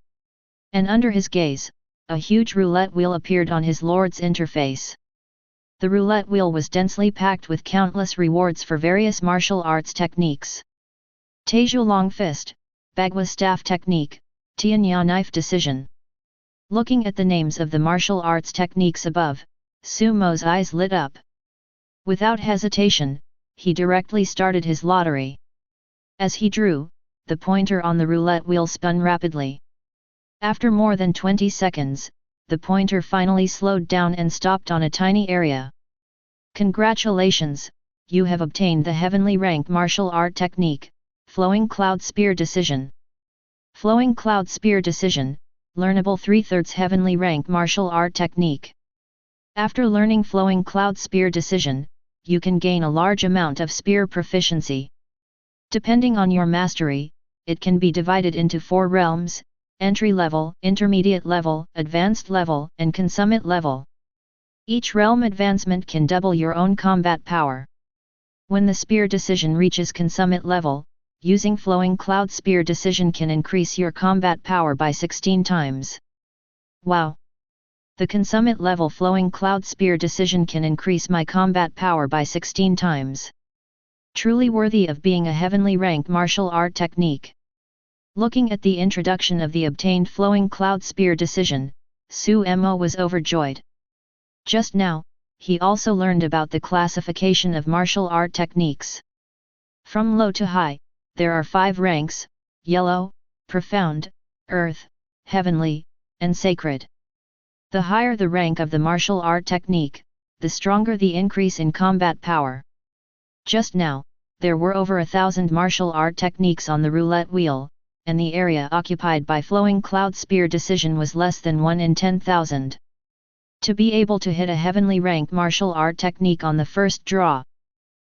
And under his gaze, a huge roulette wheel appeared on his Lord's interface. The roulette wheel was densely packed with countless rewards for various martial arts techniques. Teju Long Fist, Bagua Staff Technique, Tianya Knife Decision. Looking at the names of the martial arts techniques above, Sumo's eyes lit up. Without hesitation, he directly started his lottery. As he drew, the pointer on the roulette wheel spun rapidly. After more than 20 seconds, the pointer finally slowed down and stopped on a tiny area. Congratulations, you have obtained the heavenly rank martial art technique, Flowing Cloud Spear Decision. Flowing Cloud Spear Decision, learnable 3/3 heavenly rank martial art technique. After learning Flowing Cloud Spear Decision, you can gain a large amount of spear proficiency. Depending on your mastery, it can be divided into 4 realms: entry level, intermediate level, advanced level, and consummate level. Each realm advancement can double your own combat power. When the spear decision reaches consummate level, using Flowing Cloud Spear Decision can increase your combat power by 16 times. Wow! The consummate level Flowing Cloud Spear Decision can increase my combat power by 16 times. Truly worthy of being a heavenly rank martial art technique. Looking at the introduction of the obtained Flowing Cloud Spear Decision, Sumo was overjoyed. Just now, he also learned about the classification of martial art techniques. From low to high, there are 5 ranks: yellow, profound, earth, heavenly, and sacred. The higher the rank of the martial art technique, the stronger the increase in combat power. Just now, there were over 1,000 martial art techniques on the roulette wheel, and the area occupied by Flowing Cloud Spear Decision was less than 1 in 10,000. To be able to hit a heavenly rank martial art technique on the first draw,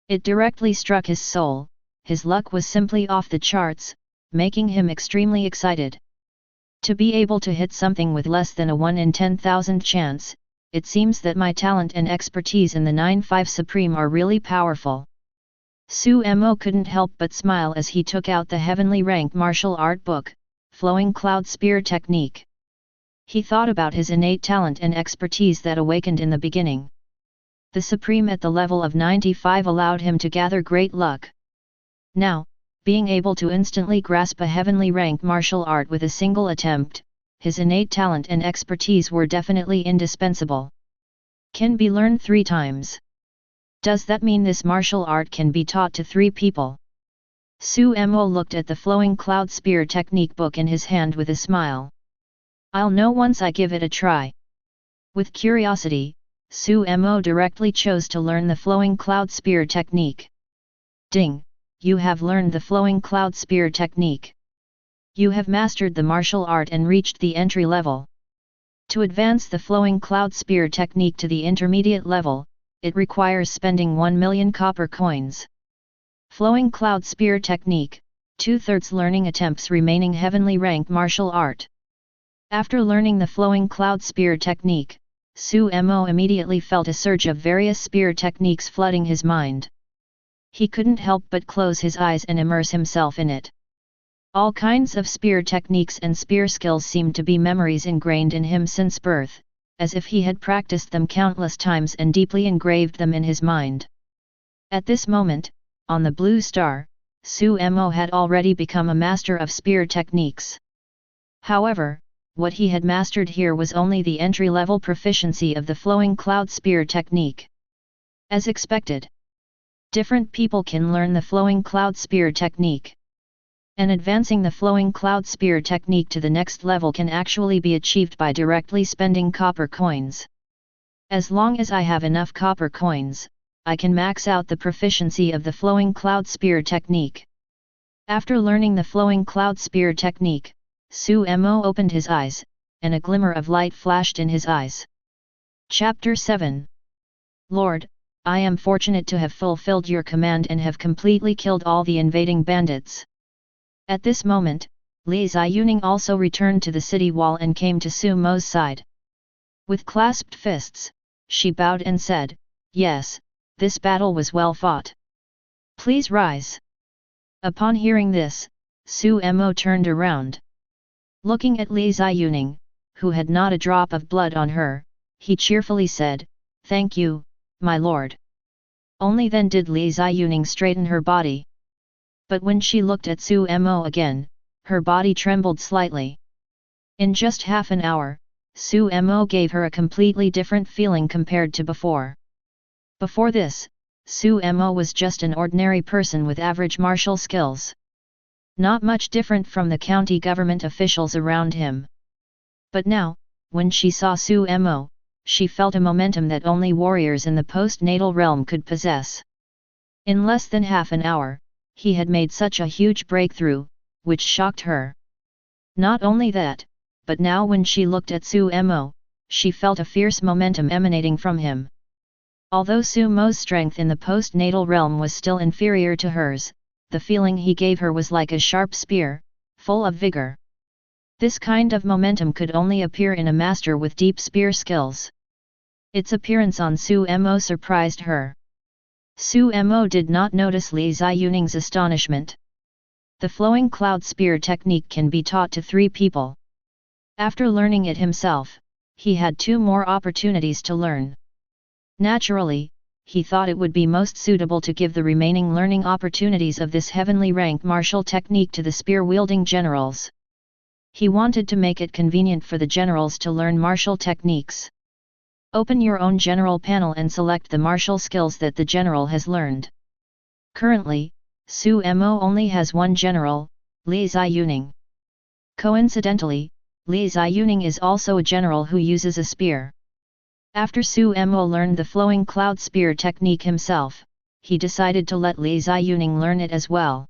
it directly struck his soul. His luck was simply off the charts, making him extremely excited. To be able to hit something with less than a 1 in 10,000 chance, it seems that my talent and expertise in the 9-5 Supreme are really powerful. Sumo couldn't help but smile as he took out the heavenly rank martial art book, Flowing Cloud Spear Technique. He thought about his innate talent and expertise that awakened in the beginning. The Supreme at the level of 95 allowed him to gather great luck. Now, being able to instantly grasp a heavenly rank martial art with a single attempt, his innate talent and expertise were definitely indispensable. Can be learned 3 times. Does that mean this martial art can be taught to 3 people? Sumo looked at the Flowing Cloud Spear Technique book in his hand with a smile. I'll know once I give it a try. With curiosity, Sumo directly chose to learn the Flowing Cloud Spear Technique. Ding! You have learned the Flowing Cloud Spear Technique. You have mastered the martial art and reached the entry level. To advance the Flowing Cloud Spear Technique to the intermediate level, it requires spending 1 million copper coins. Flowing Cloud Spear Technique, 2/3 learning attempts remaining heavenly rank martial art. After learning the Flowing Cloud Spear Technique, Sumo immediately felt a surge of various spear techniques flooding his mind. He couldn't help but close his eyes and immerse himself in it. All kinds of spear techniques and spear skills seemed to be memories ingrained in him since birth, as if he had practiced them countless times and deeply engraved them in his mind. At this moment, on the blue star, Sumo had already become a master of spear techniques. However, what he had mastered here was only the entry-level proficiency of the Flowing Cloud Spear Technique. As expected, different people can learn the Flowing Cloud Spear Technique. And advancing the Flowing Cloud Spear Technique to the next level can actually be achieved by directly spending copper coins. As long as I have enough copper coins, I can max out the proficiency of the Flowing Cloud Spear Technique. After learning the Flowing Cloud Spear Technique, Sumo opened his eyes, and a glimmer of light flashed in his eyes. Chapter 7. Lord, I am fortunate to have fulfilled your command and have completely killed all the invading bandits. At this moment, Li Ziyuning also returned to the city wall and came to Sumo's side. With clasped fists, she bowed and said, "Yes, this battle was well fought. Please rise." Upon hearing this, Sumo turned around. Looking at Li Ziyuning, who had not a drop of blood on her, he cheerfully said, "Thank you, my lord." Only then did Li Ziyuning straighten her body. But when she looked at Sumo again, her body trembled slightly. In just half an hour, Sumo gave her a completely different feeling compared to before. Before this, Sumo was just an ordinary person with average martial skills. Not much different from the county government officials around him. But now, when she saw Sumo, she felt a momentum that only warriors in the postnatal realm could possess. In less than half an hour, he had made such a huge breakthrough, which shocked her. Not only that, but now when she looked at Sumo, she felt a fierce momentum emanating from him. Although Sumo's strength in the postnatal realm was still inferior to hers, the feeling he gave her was like a sharp spear, full of vigor. This kind of momentum could only appear in a master with deep spear skills. Its appearance on Sumo surprised her. Sumo did not notice Li Ziyuning's astonishment. The Flowing Cloud Spear Technique can be taught to 3 people. After learning it himself, he had 2 more opportunities to learn. Naturally, he thought it would be most suitable to give the remaining learning opportunities of this heavenly rank martial technique to the spear-wielding generals. He wanted to make it convenient for the generals to learn martial techniques. Open your own general panel and select the martial skills that the general has learned. Currently, Su Mo only has one general, Li Ziyuning. Coincidentally, Li Ziyuning is also a general who uses a spear. After Su Mo learned the flowing cloud spear technique himself, he decided to let Li Ziyuning learn it as well.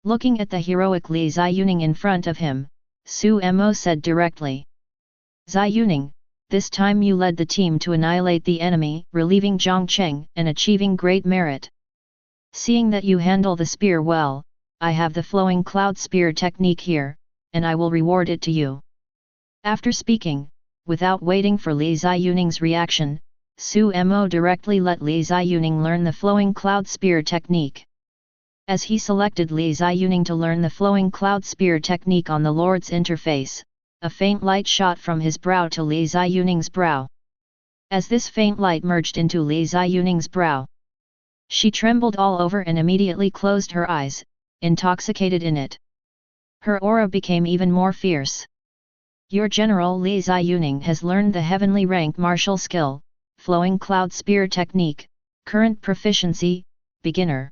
Looking at the heroic Li Ziyuning in front of him, Su Mo said directly, "Ziyuning, this time you led the team to annihilate the enemy, relieving Zhang Cheng and achieving great merit. Seeing that you handle the spear well, I have the flowing cloud spear technique here, and I will reward it to you." After speaking, without waiting for Li Ziyuning's reaction, Su Mo directly let Li Ziyuning learn the flowing cloud spear technique. As he selected Li Ziyuning to learn the flowing cloud spear technique on the Lord's interface, a faint light shot from his brow to Li Ziyuning's brow. As this faint light merged into Li Ziyuning's brow, she trembled all over and immediately closed her eyes, intoxicated in it. Her aura became even more fierce. Your general Li Ziyuning has learned the heavenly rank martial skill, flowing cloud spear technique, current proficiency, beginner.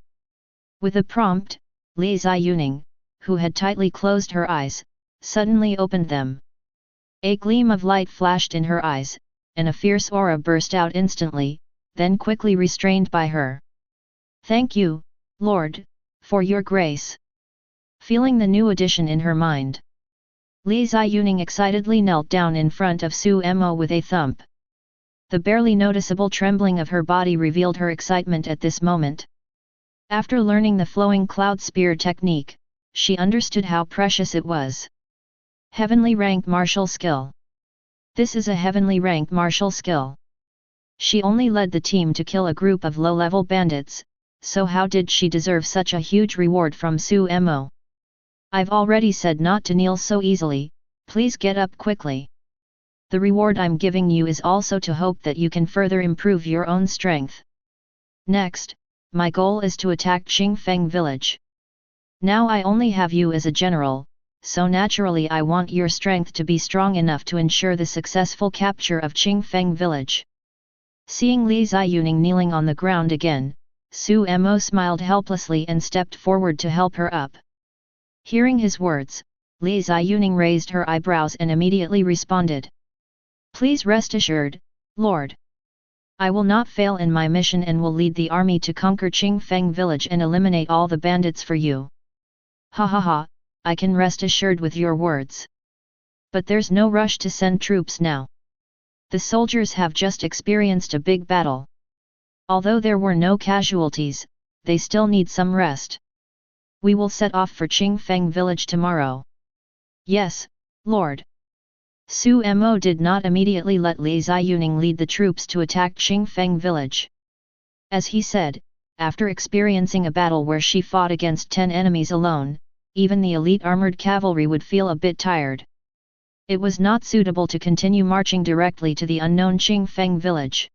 With a prompt, Li Ziyuning, who had tightly closed her eyes, suddenly opened them. A gleam of light flashed in her eyes, and a fierce aura burst out instantly, then quickly restrained by her. "Thank you, Lord, for your grace." Feeling the new addition in her mind, Li Ziyuning excitedly knelt down in front of Su Mo with a thump. The barely noticeable trembling of her body revealed her excitement at this moment. After learning the flowing cloud spear technique, she understood how precious it was. Heavenly rank martial skill. This is a heavenly rank martial skill. She only led the team to kill a group of low-level bandits, so how did she deserve such a huge reward from Su Mo? "I've already said not to kneel so easily, please get up quickly. The reward I'm giving you is also to hope that you can further improve your own strength. Next, my goal is to attack Qingfeng village. Now I only have you as a general, so naturally I want your strength to be strong enough to ensure the successful capture of Qingfeng village." Seeing Li Ziyuning kneeling on the ground again, Su Mo smiled helplessly and stepped forward to help her up. Hearing his words, Li Ziyuning raised her eyebrows and immediately responded, "Please rest assured, Lord. I will not fail in my mission and will lead the army to conquer Qingfeng village and eliminate all the bandits for you." "Ha ha ha, I can rest assured with your words. But there's no rush to send troops now. The soldiers have just experienced a big battle. Although there were no casualties, they still need some rest. We will set off for Qingfeng village tomorrow." "Yes, Lord." Su Mo did not immediately let Li Ziyuning lead the troops to attack Qingfeng village. As he said, after experiencing a battle where she fought against 10 enemies alone, even the elite armored cavalry would feel a bit tired. It was not suitable to continue marching directly to the unknown Qingfeng village.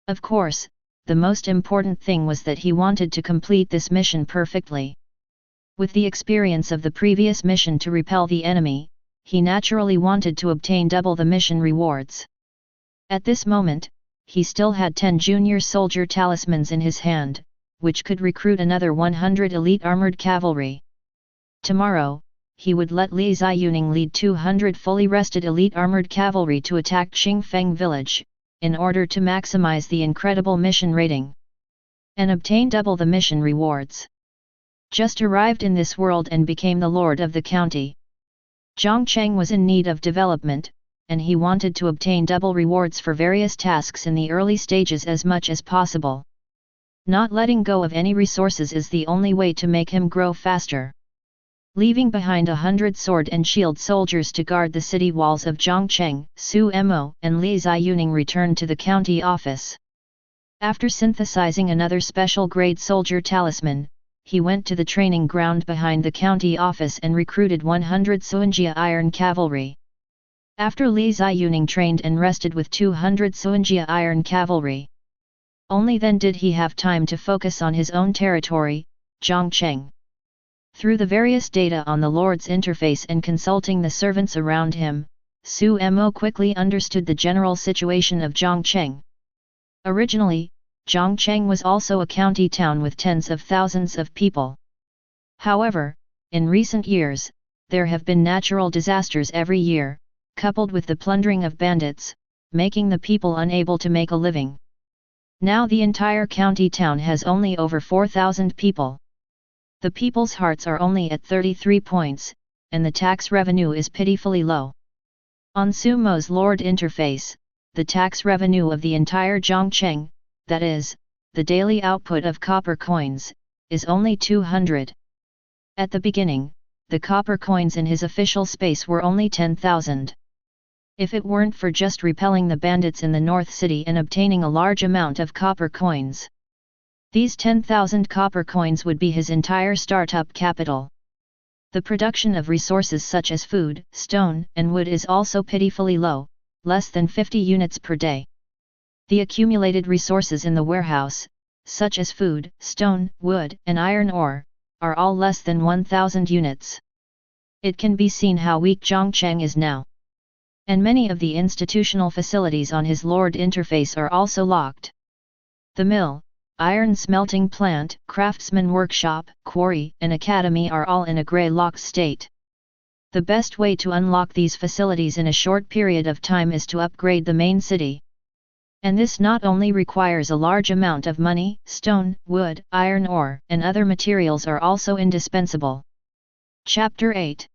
Of course, the most important thing was that he wanted to complete this mission perfectly. With the experience of the previous mission to repel the enemy, he naturally wanted to obtain double the mission rewards. At this moment, he still had 10 junior soldier talismans in his hand, which could recruit another 100 elite armored cavalry. Tomorrow, he would let Li Ziyuning lead 200 fully rested elite armored cavalry to attack Qingfeng village, in order to maximize the incredible mission rating and obtain double the mission rewards. Just arrived in this world and became the lord of the county. Zhang Cheng was in need of development, and he wanted to obtain double rewards for various tasks in the early stages as much as possible. Not letting go of any resources is the only way to make him grow faster. Leaving behind 100 sword and shield soldiers to guard the city walls of Zhangcheng, Su Mo and Li Ziyuning returned to the county office. After synthesizing another special grade soldier talisman, he went to the training ground behind the county office and recruited 100 Suanjia iron cavalry. After Li Ziyuning trained and rested with 200 Suanjia iron cavalry, only then did he have time to focus on his own territory, Zhangcheng. Through the various data on the Lord's interface and consulting the servants around him, Su Mo quickly understood the general situation of Zhangcheng. Originally, Zhongcheng was also a county town with tens of thousands of people. However, in recent years, there have been natural disasters every year, coupled with the plundering of bandits, making the people unable to make a living. Now the entire county town has only over 4,000 people. The people's hearts are only at 33 points, and the tax revenue is pitifully low. On Sumo's Lord interface, the tax revenue of the entire Zhongcheng, that is, the daily output of copper coins, is only 200. At the beginning, the copper coins in his official space were only 10,000. If it weren't for just repelling the bandits in the North City and obtaining a large amount of copper coins, these 10,000 copper coins would be his entire startup capital. The production of resources such as food, stone, and wood is also pitifully low, less than 50 units per day. The accumulated resources in the warehouse, such as food, stone, wood, and iron ore, are all less than 1,000 units. It can be seen how weak Zhongcheng is now. And many of the institutional facilities on his Lord interface are also locked. The mill, iron smelting plant, craftsman workshop, quarry, and academy are all in a grey locked state. The best way to unlock these facilities in a short period of time is to upgrade the main city. And this not only requires a large amount of money, stone, wood, iron ore, and other materials are also indispensable. Chapter 8.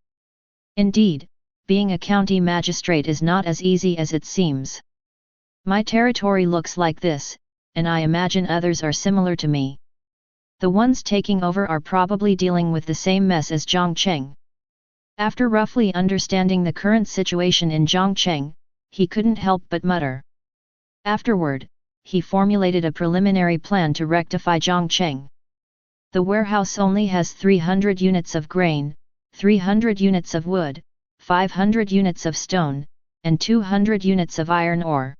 Indeed, being a county magistrate is not as easy as it seems. My territory looks like this, and I imagine others are similar to me. The ones taking over are probably dealing with the same mess as Zhongcheng. After roughly understanding the current situation in Zhongcheng, he couldn't help but mutter. Afterward, he formulated a preliminary plan to rectify Zhongcheng. The warehouse only has 300 units of grain, 300 units of wood, 500 units of stone, and 200 units of iron ore.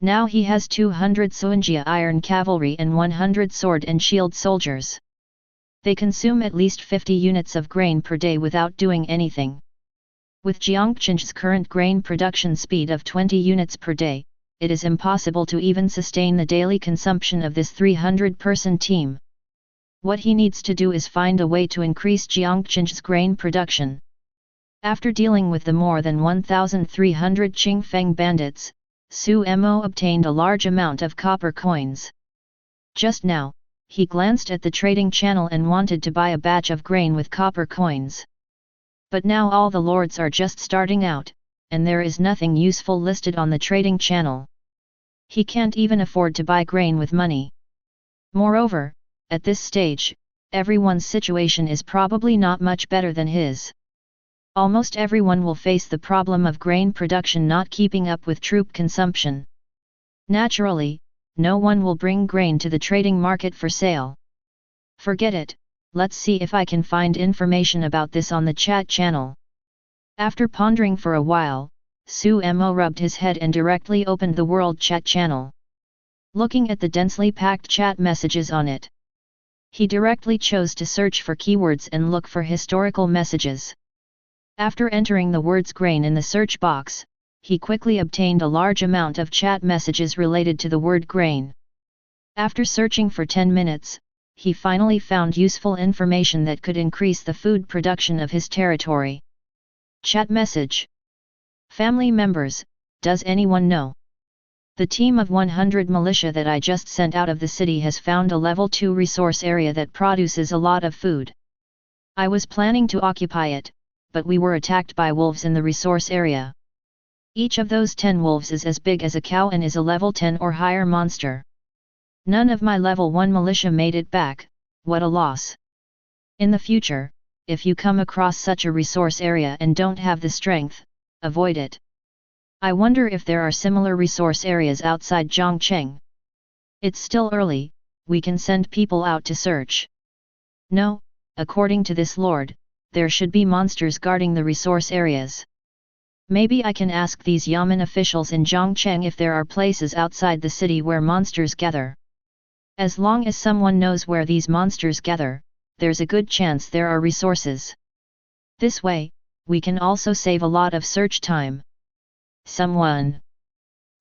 Now he has 200 Suanjia iron cavalry and 100 sword and shield soldiers. They consume at least 50 units of grain per day without doing anything. With Jiangcheng's current grain production speed of 20 units per day, it is impossible to even sustain the daily consumption of this 300-person team. What he needs to do is find a way to increase Jiangcheng's grain production. After dealing with the more than 1,300 Qingfeng bandits, Su Mo obtained a large amount of copper coins. Just now, he glanced at the trading channel and wanted to buy a batch of grain with copper coins. But now all the lords are just starting out, and there is nothing useful listed on the trading channel. He can't even afford to buy grain with money. Moreover, at this stage, everyone's situation is probably not much better than his. Almost everyone will face the problem of grain production not keeping up with troop consumption. Naturally, no one will bring grain to the trading market for sale. Forget it, let's see if I can find information about this on the chat channel. After pondering for a while, Su Mo rubbed his head and directly opened the world chat channel. Looking at the densely packed chat messages on it, he directly chose to search for keywords and look for historical messages. After entering the words grain in the search box, he quickly obtained a large amount of chat messages related to the word grain. After searching for 10 minutes, he finally found useful information that could increase the food production of his territory. Chat message. Family members, does anyone know? The team of 100 militia that I just sent out of the city has found a level 2 resource area that produces a lot of food. I was planning to occupy it, but we were attacked by wolves in the resource area. Each of those 10 wolves is as big as a cow and is a level 10 or higher monster. None of my level 1 militia made it back. What a loss. In the future, if you come across such a resource area and don't have the strength, avoid it. I wonder if there are similar resource areas outside Zhongcheng. It's still early, we can send people out to search. No, according to this lord, there should be monsters guarding the resource areas. Maybe I can ask these yamen officials in Zhongcheng if there are places outside the city where monsters gather. As long as someone knows where these monsters gather, there's a good chance there are resources. This way, we can also save a lot of search time. Someone!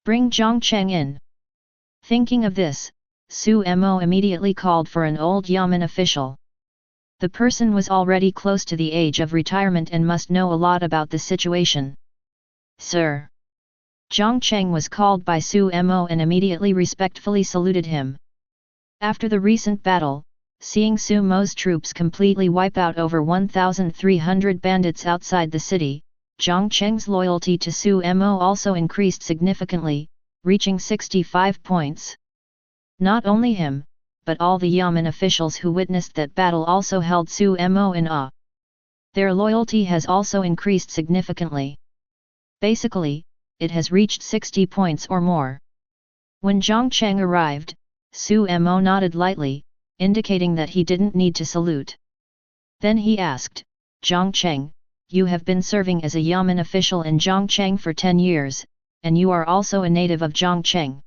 Bring Zhongcheng in. Thinking of this, Su Mo immediately called for an old yamen official. The person was already close to the age of retirement and must know a lot about the situation. Sir. Zhang Cheng was called by Su Mo and immediately respectfully saluted him. After the recent battle, seeing Su Mo's troops completely wipe out over 1,300 bandits outside the city, Zhang Cheng's loyalty to Su Mo also increased significantly, reaching 65 points. Not only him, but all the yamen officials who witnessed that battle also held Su Mo in awe. Their loyalty has also increased significantly. Basically, it has reached 60 points or more. When Zhang Cheng arrived, Su Mo nodded lightly, indicating that he didn't need to salute. Then he asked, Zhang Cheng, you have been serving as a yamen official in Zhangcheng for 10 years, and you are also a native of Zhangcheng.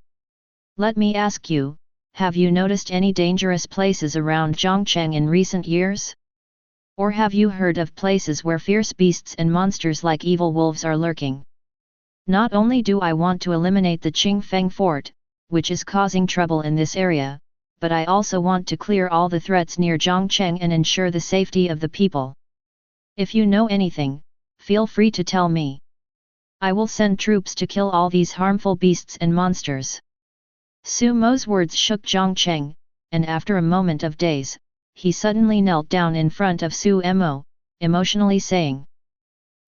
Let me ask you, have you noticed any dangerous places around Zhangcheng in recent years? Or have you heard of places where fierce beasts and monsters like evil wolves are lurking? Not only do I want to eliminate the Qingfeng fort, which is causing trouble in this area, but I also want to clear all the threats near Zhangcheng and ensure the safety of the people. If you know anything, feel free to tell me. I will send troops to kill all these harmful beasts and monsters. Su Mo's words shook Zhang Cheng, and after a moment of daze, he suddenly knelt down in front of Su Mo, emotionally saying,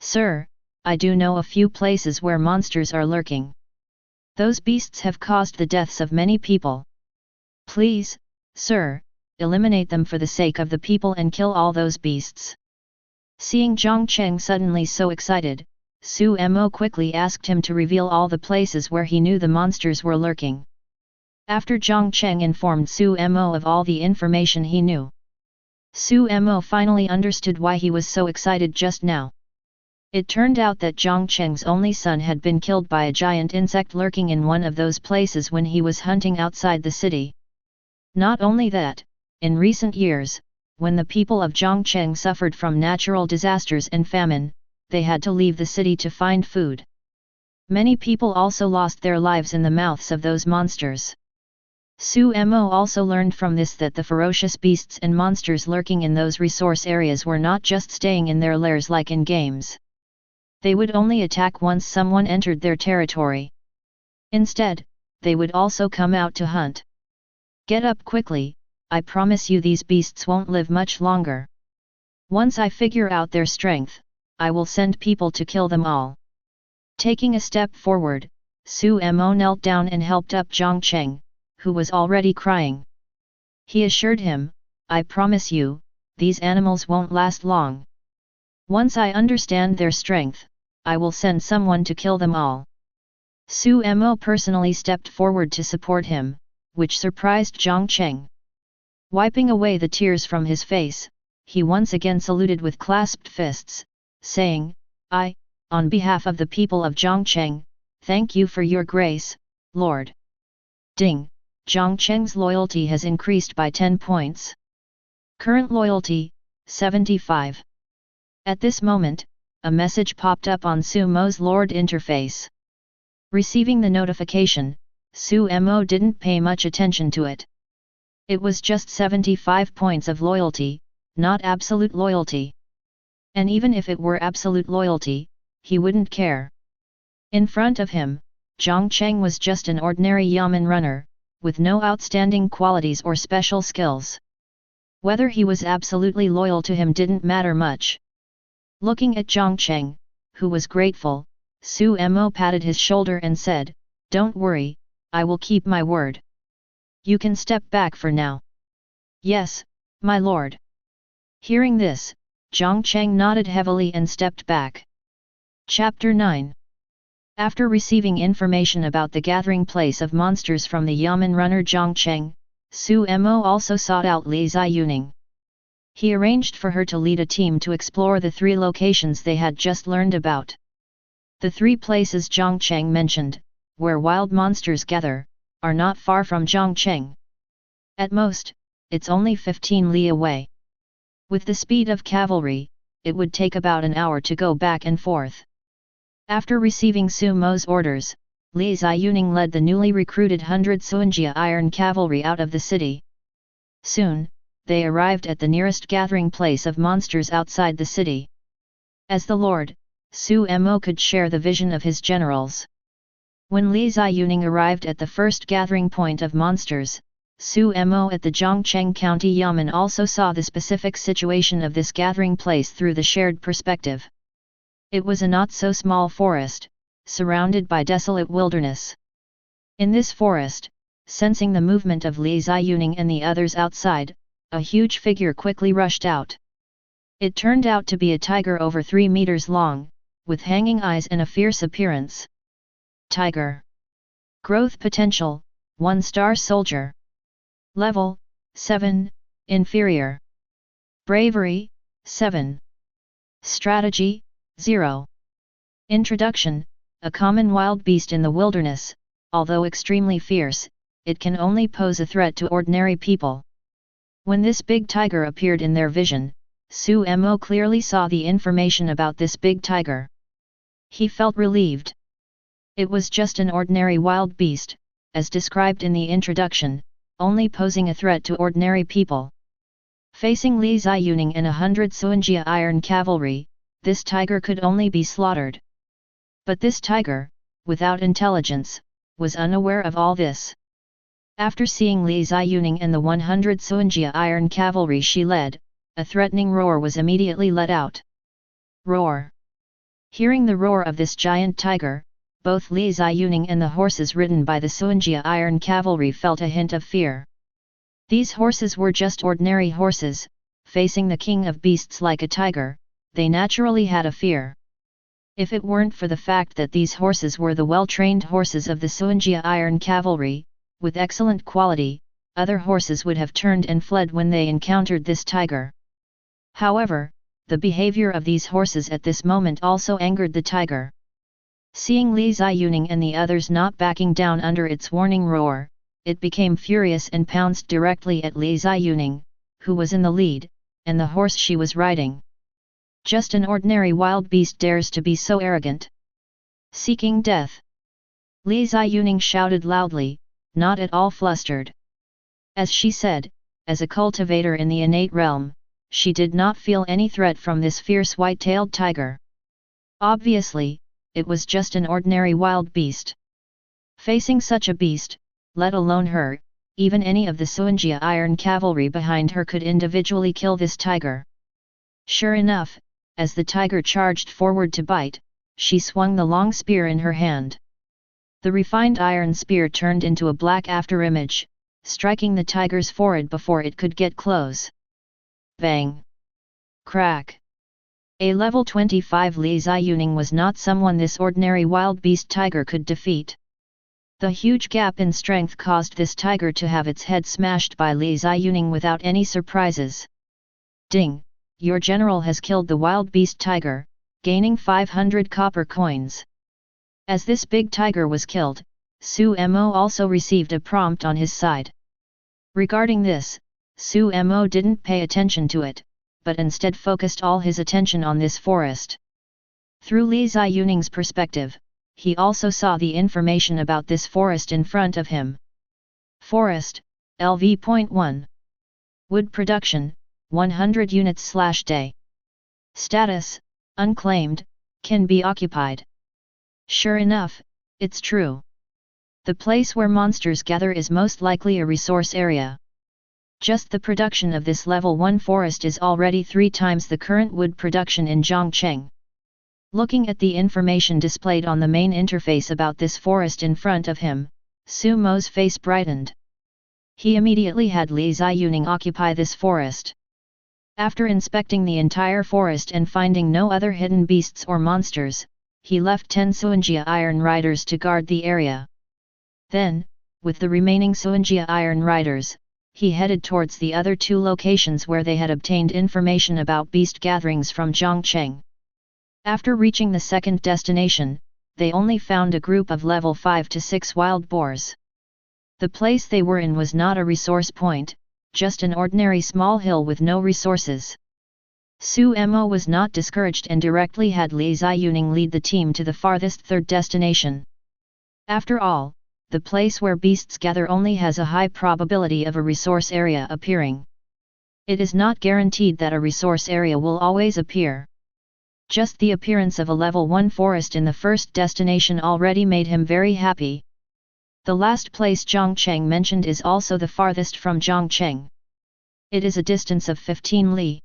Sir, I do know a few places where monsters are lurking. Those beasts have caused the deaths of many people. Please, sir, eliminate them for the sake of the people and kill all those beasts. Seeing Zhang Cheng suddenly so excited, Su Mo quickly asked him to reveal all the places where he knew the monsters were lurking. After Zhang Cheng informed Su Mo of all the information he knew, Su Mo finally understood why he was so excited just now. It turned out that Zhang Cheng's only son had been killed by a giant insect lurking in one of those places when he was hunting outside the city. Not only that, in recent years, when the people of Zhangcheng suffered from natural disasters and famine, they had to leave the city to find food. Many people also lost their lives in the mouths of those monsters. Su Mo also learned from this that the ferocious beasts and monsters lurking in those resource areas were not just staying in their lairs like in games. They would only attack once someone entered their territory. Instead, they would also come out to hunt. Get up quickly, I promise you these beasts won't live much longer. Once I figure out their strength, I will send people to kill them all. Taking a step forward, Su Mo knelt down and helped up Zhang Cheng, who was already crying. He assured him, I promise you, these animals won't last long. Once I understand their strength, I will send someone to kill them all. Su Mo personally stepped forward to support him, which surprised Zhang Cheng. Wiping away the tears from his face, he once again saluted with clasped fists, saying, on behalf of the people of Zhangcheng, thank you for your grace, Lord. Ding, Zhang Cheng's loyalty has increased by 10 points. Current loyalty, 75. At this moment, a message popped up on Su Mo's Lord interface. Receiving the notification, Su Mo didn't pay much attention to it. It was just 75 points of loyalty, not absolute loyalty. And even if it were absolute loyalty, he wouldn't care. In front of him, Zhang Cheng was just an ordinary yamen runner, with no outstanding qualities or special skills. Whether he was absolutely loyal to him didn't matter much. Looking at Zhang Cheng, who was grateful, Su Mo patted his shoulder and said, Don't worry, I will keep my word. You can step back for now. Yes, my lord. Hearing this, Zhang Cheng nodded heavily and stepped back. Chapter 9. After receiving information about the gathering place of monsters from the yamen runner Zhang Cheng, Su Mo also sought out Li Ziyuning. He arranged for her to lead a team to explore the 3 locations they had just learned about. The 3 places Zhang Cheng mentioned, where wild monsters gather, are not far from Zhangcheng. At most, it's only 15 li away. With the speed of cavalry, it would take about an hour to go back and forth. After receiving Su Mo's orders, Li Ziyuning led the newly recruited 100 Suanjia iron cavalry out of the city. Soon, they arrived at the nearest gathering place of monsters outside the city. As the Lord, Su Mo could share the vision of his generals. When Li Ziyuning arrived at the first gathering point of monsters, Su Mo at the Zhongcheng County Yamen also saw the specific situation of this gathering place through the shared perspective. It was a not-so-small forest, surrounded by desolate wilderness. In this forest, sensing the movement of Li Ziyuning and the others outside, a huge figure quickly rushed out. It turned out to be a tiger over 3 meters long, with hanging eyes and a fierce appearance. Tiger. Growth potential, 1-star soldier. Level, 7, inferior. Bravery, 7. Strategy, 0. Introduction: a common wild beast in the wilderness, although extremely fierce, it can only pose a threat to ordinary people. When this big tiger appeared in their vision, Su Mo clearly saw the information about this big tiger. He felt relieved. It was just an ordinary wild beast, as described in the introduction, only posing a threat to ordinary people. Facing Li Ziyuning and 100 Suanjia iron cavalry, this tiger could only be slaughtered. But this tiger, without intelligence, was unaware of all this. After seeing Li Ziyuning and the 100 Suanjia iron cavalry she led, a threatening roar was immediately let out. Roar! Hearing the roar of this giant tiger, both Li Ziyuning and the horses ridden by the Suanjia iron cavalry felt a hint of fear. These horses were just ordinary horses, facing the king of beasts like a tiger, they naturally had a fear. If it weren't for the fact that these horses were the well-trained horses of the Suanjia iron cavalry, with excellent quality, other horses would have turned and fled when they encountered this tiger. However, the behavior of these horses at this moment also angered the tiger. Seeing Li Ziyuning and the others not backing down under its warning roar, it became furious and pounced directly at Li Ziyuning, who was in the lead, and the horse she was riding. Just an ordinary wild beast dares to be so arrogant. Seeking death. Li Ziyuning shouted loudly, not at all flustered. As she said, as a cultivator in the innate realm, she did not feel any threat from this fierce white-tailed tiger. Obviously, it was just an ordinary wild beast. Facing such a beast, let alone her, even any of the Suanjia iron cavalry behind her could individually kill this tiger. Sure enough, as the tiger charged forward to bite, she swung the long spear in her hand. The refined iron spear turned into a black afterimage, striking the tiger's forehead before it could get close. Bang! Crack! A level 25 Li Ziyuning was not someone this ordinary wild beast tiger could defeat. The huge gap in strength caused this tiger to have its head smashed by Li Ziyuning without any surprises. Ding! Your general has killed the wild beast tiger, gaining 500 copper coins. As this big tiger was killed, Su Mo also received a prompt on his side. Regarding this, Su Mo didn't pay attention to it, but instead focused all his attention on this forest. Through Li Ziyuning's perspective, he also saw the information about this forest in front of him. Forest, LV.1. Wood production, 100 units/day. Status, unclaimed, can be occupied. Sure enough, it's true. The place where monsters gather is most likely a resource area. Just the production of this level 1 forest is already 3 times the current wood production in Zhongcheng. Looking at the information displayed on the main interface about this forest in front of him, Su Mo's face brightened. He immediately had Li Ziyuning occupy this forest. After inspecting the entire forest and finding no other hidden beasts or monsters, he left 10 Suanjia iron riders to guard the area. Then, with the remaining Suanjia iron riders, he headed towards the other 2 locations where they had obtained information about beast gatherings from Zhongcheng. After reaching the second destination, they only found a group of level 5 to 6 wild boars. The place they were in was not a resource point, just an ordinary small hill with no resources. Su Mo was not discouraged and directly had Li Ziyuning lead the team to the farthest third destination. After all, the place where beasts gather only has a high probability of a resource area appearing. It is not guaranteed that a resource area will always appear. Just the appearance of a level 1 forest in the first destination already made him very happy. The last place Zhongcheng mentioned is also the farthest from Zhongcheng. It is a distance of 15 li.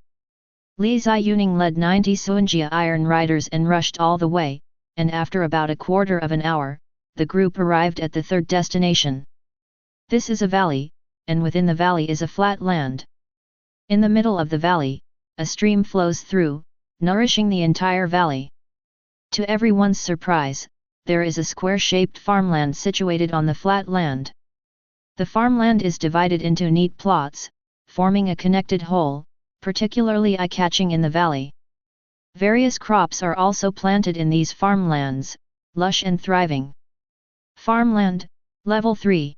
Li Ziyuning led 90 Suanjia iron riders and rushed all the way, and after about a quarter of an hour, the group arrived at the third destination. This is a valley, and within the valley is a flat land. In the middle of the valley, a stream flows through, nourishing the entire valley. To everyone's surprise, there is a square-shaped farmland situated on the flat land. The farmland is divided into neat plots, forming a connected whole, particularly eye-catching in the valley. Various crops are also planted in these farmlands, lush and thriving. Farmland, Level 3.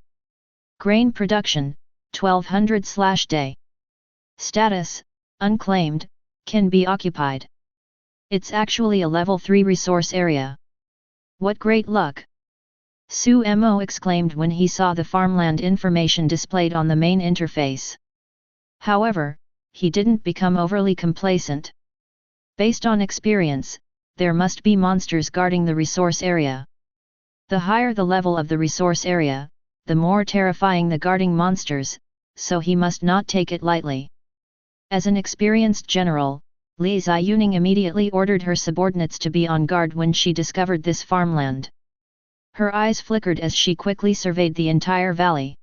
Grain production, 1200/day. Status, unclaimed, can be occupied. It's actually a level 3 resource area. What great luck! Su Mo exclaimed when he saw the farmland information displayed on the main interface. However, he didn't become overly complacent. Based on experience, there must be monsters guarding the resource area. The higher the level of the resource area, the more terrifying the guarding monsters, so he must not take it lightly. As an experienced general, Li Ziyuning immediately ordered her subordinates to be on guard when she discovered this farmland. Her eyes flickered as she quickly surveyed the entire valley.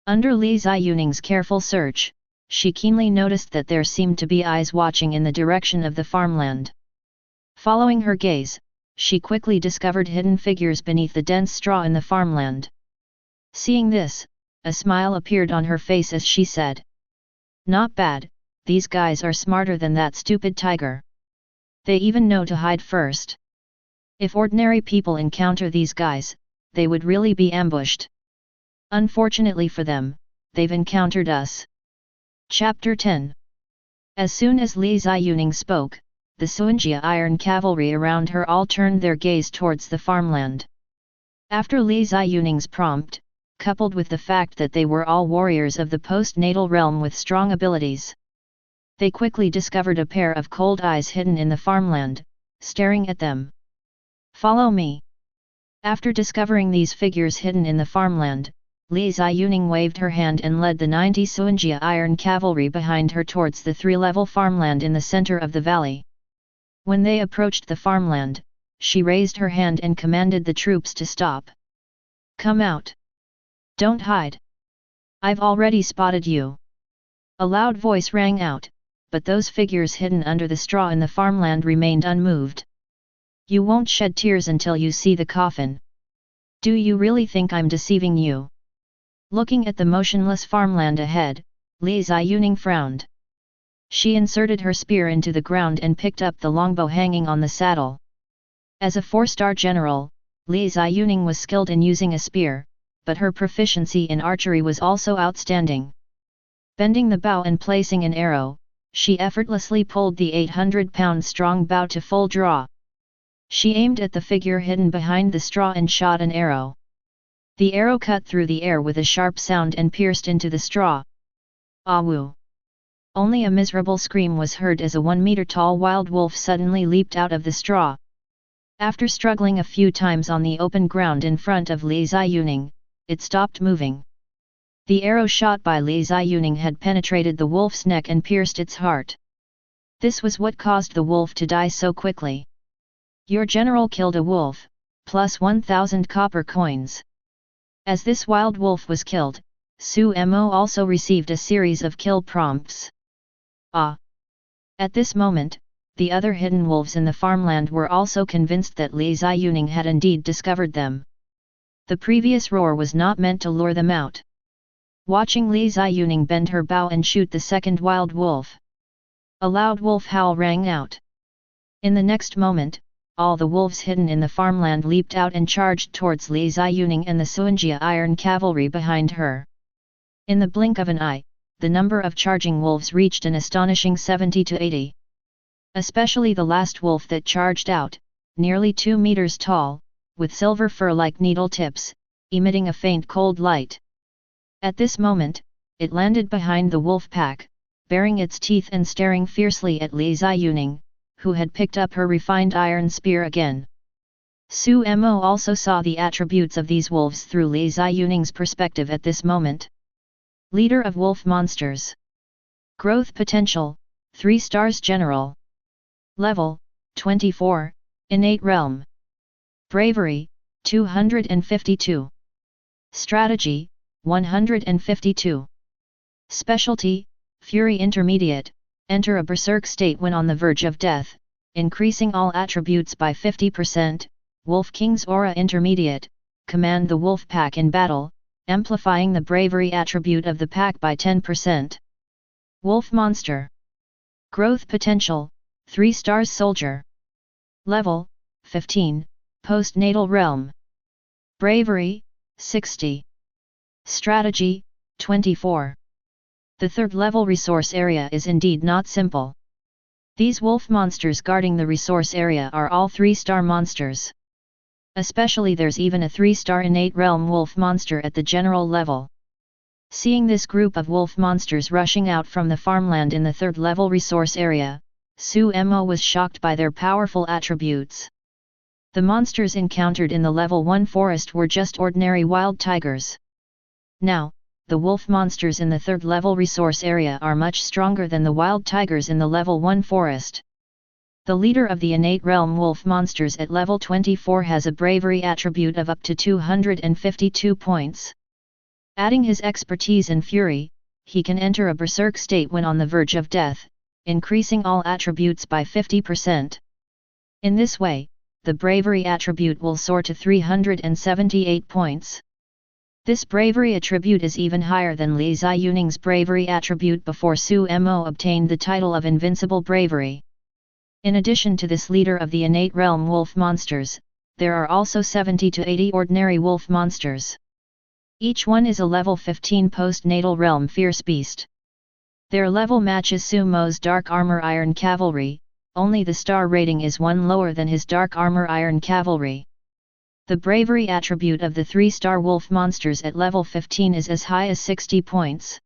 Under Li Ziyuning's careful search, she keenly noticed that there seemed to be eyes watching in the direction of the farmland. Following her gaze, she quickly discovered hidden figures beneath the dense straw in the farmland. Seeing this, a smile appeared on her face as she said, "Not bad. These guys are smarter than that stupid tiger. They even know to hide first. If ordinary people encounter these guys, they would really be ambushed. Unfortunately for them, they've encountered us." Chapter 10. As soon as Li Ziyuning spoke, the Suanjia iron cavalry around her all turned their gaze towards the farmland. After Li Ziyuning's prompt, coupled with the fact that they were all warriors of the post-natal realm with strong abilities, they quickly discovered a pair of cold eyes hidden in the farmland, staring at them. "Follow me." After discovering these figures hidden in the farmland, Li Ziyuning waved her hand and led the 90 Suanjia iron cavalry behind her towards the 3-level farmland in the center of the valley. When they approached the farmland, she raised her hand and commanded the troops to stop. "Come out. Don't hide. I've already spotted you." A loud voice rang out, but those figures hidden under the straw in the farmland remained unmoved. "You won't shed tears until you see the coffin. Do you really think I'm deceiving you?" Looking at the motionless farmland ahead, Li Ziyuning frowned. She inserted her spear into the ground and picked up the longbow hanging on the saddle. As a 4-star general, Li Ziyuning was skilled in using a spear, but her proficiency in archery was also outstanding. Bending the bow and placing an arrow, she effortlessly pulled the 800-pound-strong bow to full draw. She aimed at the figure hidden behind the straw and shot an arrow. The arrow cut through the air with a sharp sound and pierced into the straw. "Awoo!" Only a miserable scream was heard as a 1-meter-tall wild wolf suddenly leaped out of the straw. After struggling a few times on the open ground in front of Li Ziyuning, it stopped moving. The arrow shot by Li Ziyuning had penetrated the wolf's neck and pierced its heart. This was what caused the wolf to die so quickly. "Your general killed a wolf, plus 1,000 copper coins." As this wild wolf was killed, Su Mo also received a series of kill prompts. Ah! At this moment, the other hidden wolves in the farmland were also convinced that Li Ziyuning had indeed discovered them. The previous roar was not meant to lure them out. Watching Li Ziyuning bend her bow and shoot the second wild wolf, a loud wolf howl rang out. In the next moment, all the wolves hidden in the farmland leaped out and charged towards Li Ziyuning and the Suanjia iron cavalry behind her. In the blink of an eye, the number of charging wolves reached an astonishing 70 to 80. Especially the last wolf that charged out, nearly 2 meters tall, with silver fur-like needle tips, emitting a faint cold light. At this moment, it landed behind the wolf pack, baring its teeth and staring fiercely at Li Ziyuning, who had picked up her refined iron spear again. Su Mo also saw the attributes of these wolves through Li Ziyuning's perspective at this moment. Leader of Wolf Monsters. Growth Potential, 3 stars General. Level, 24, Innate Realm. Bravery, 252. Strategy, 152. Specialty, Fury Intermediate, enter a berserk state when on the verge of death, increasing all attributes by 50%, Wolf King's Aura Intermediate, command the wolf pack in battle, amplifying the bravery attribute of the pack by 10%. Wolf Monster. Growth Potential, 3 stars Soldier. Level, 15, Postnatal Realm. Bravery, 60. Strategy, 24. The third level resource area is indeed not simple. These wolf monsters guarding the resource area are all 3-star monsters. Especially there's even a 3-star innate realm wolf monster at the general level. Seeing this group of wolf monsters rushing out from the farmland in the third level resource area, Su Mo was shocked by their powerful attributes. The monsters encountered in the level 1 forest were just ordinary wild tigers. Now, the wolf monsters in the third level resource area are much stronger than the wild tigers in the level 1 forest. The leader of the innate realm wolf monsters at level 24 has a bravery attribute of up to 252 points. Adding his expertise in fury, he can enter a berserk state when on the verge of death, increasing all attributes by 50%. In this way, the bravery attribute will soar to 378 points. This bravery attribute is even higher than Li Ziyuning's bravery attribute before Su Mo obtained the title of Invincible Bravery. In addition to this leader of the innate realm wolf monsters, there are also 70 to 80 ordinary wolf monsters. Each one is a level 15 postnatal realm fierce beast. Their level matches Su Mo's Dark Armor Iron Cavalry, only the star rating is 1 lower than his Dark Armor Iron Cavalry. The bravery attribute of the 3-star wolf monsters at level 15 is as high as 60 points.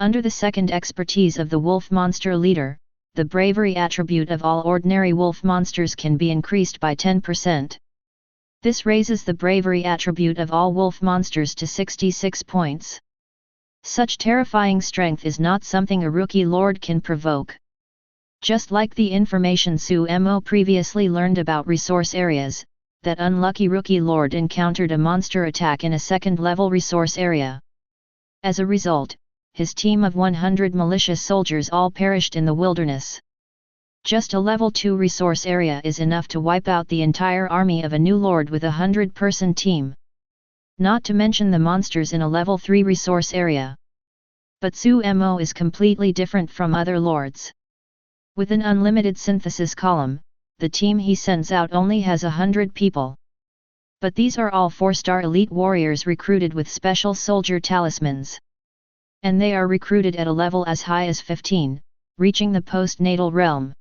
Under the second expertise of the wolf monster leader, the bravery attribute of all ordinary wolf monsters can be increased by 10%. This raises the bravery attribute of all wolf monsters to 66 points. Such terrifying strength is not something a rookie lord can provoke. Just like the information Su Mo previously learned about resource areas, that unlucky rookie lord encountered a monster attack in a second-level resource area. As a result, his team of 100 militia soldiers all perished in the wilderness. Just a level 2 resource area is enough to wipe out the entire army of a new lord with a 100-person team. Not to mention the monsters in a level 3 resource area. But Su Mo is completely different from other lords. With an unlimited synthesis column, the team he sends out only has 100 people. But these are all 4-star elite warriors recruited with special soldier talismans. And they are recruited at a level as high as 15, reaching the postnatal realm.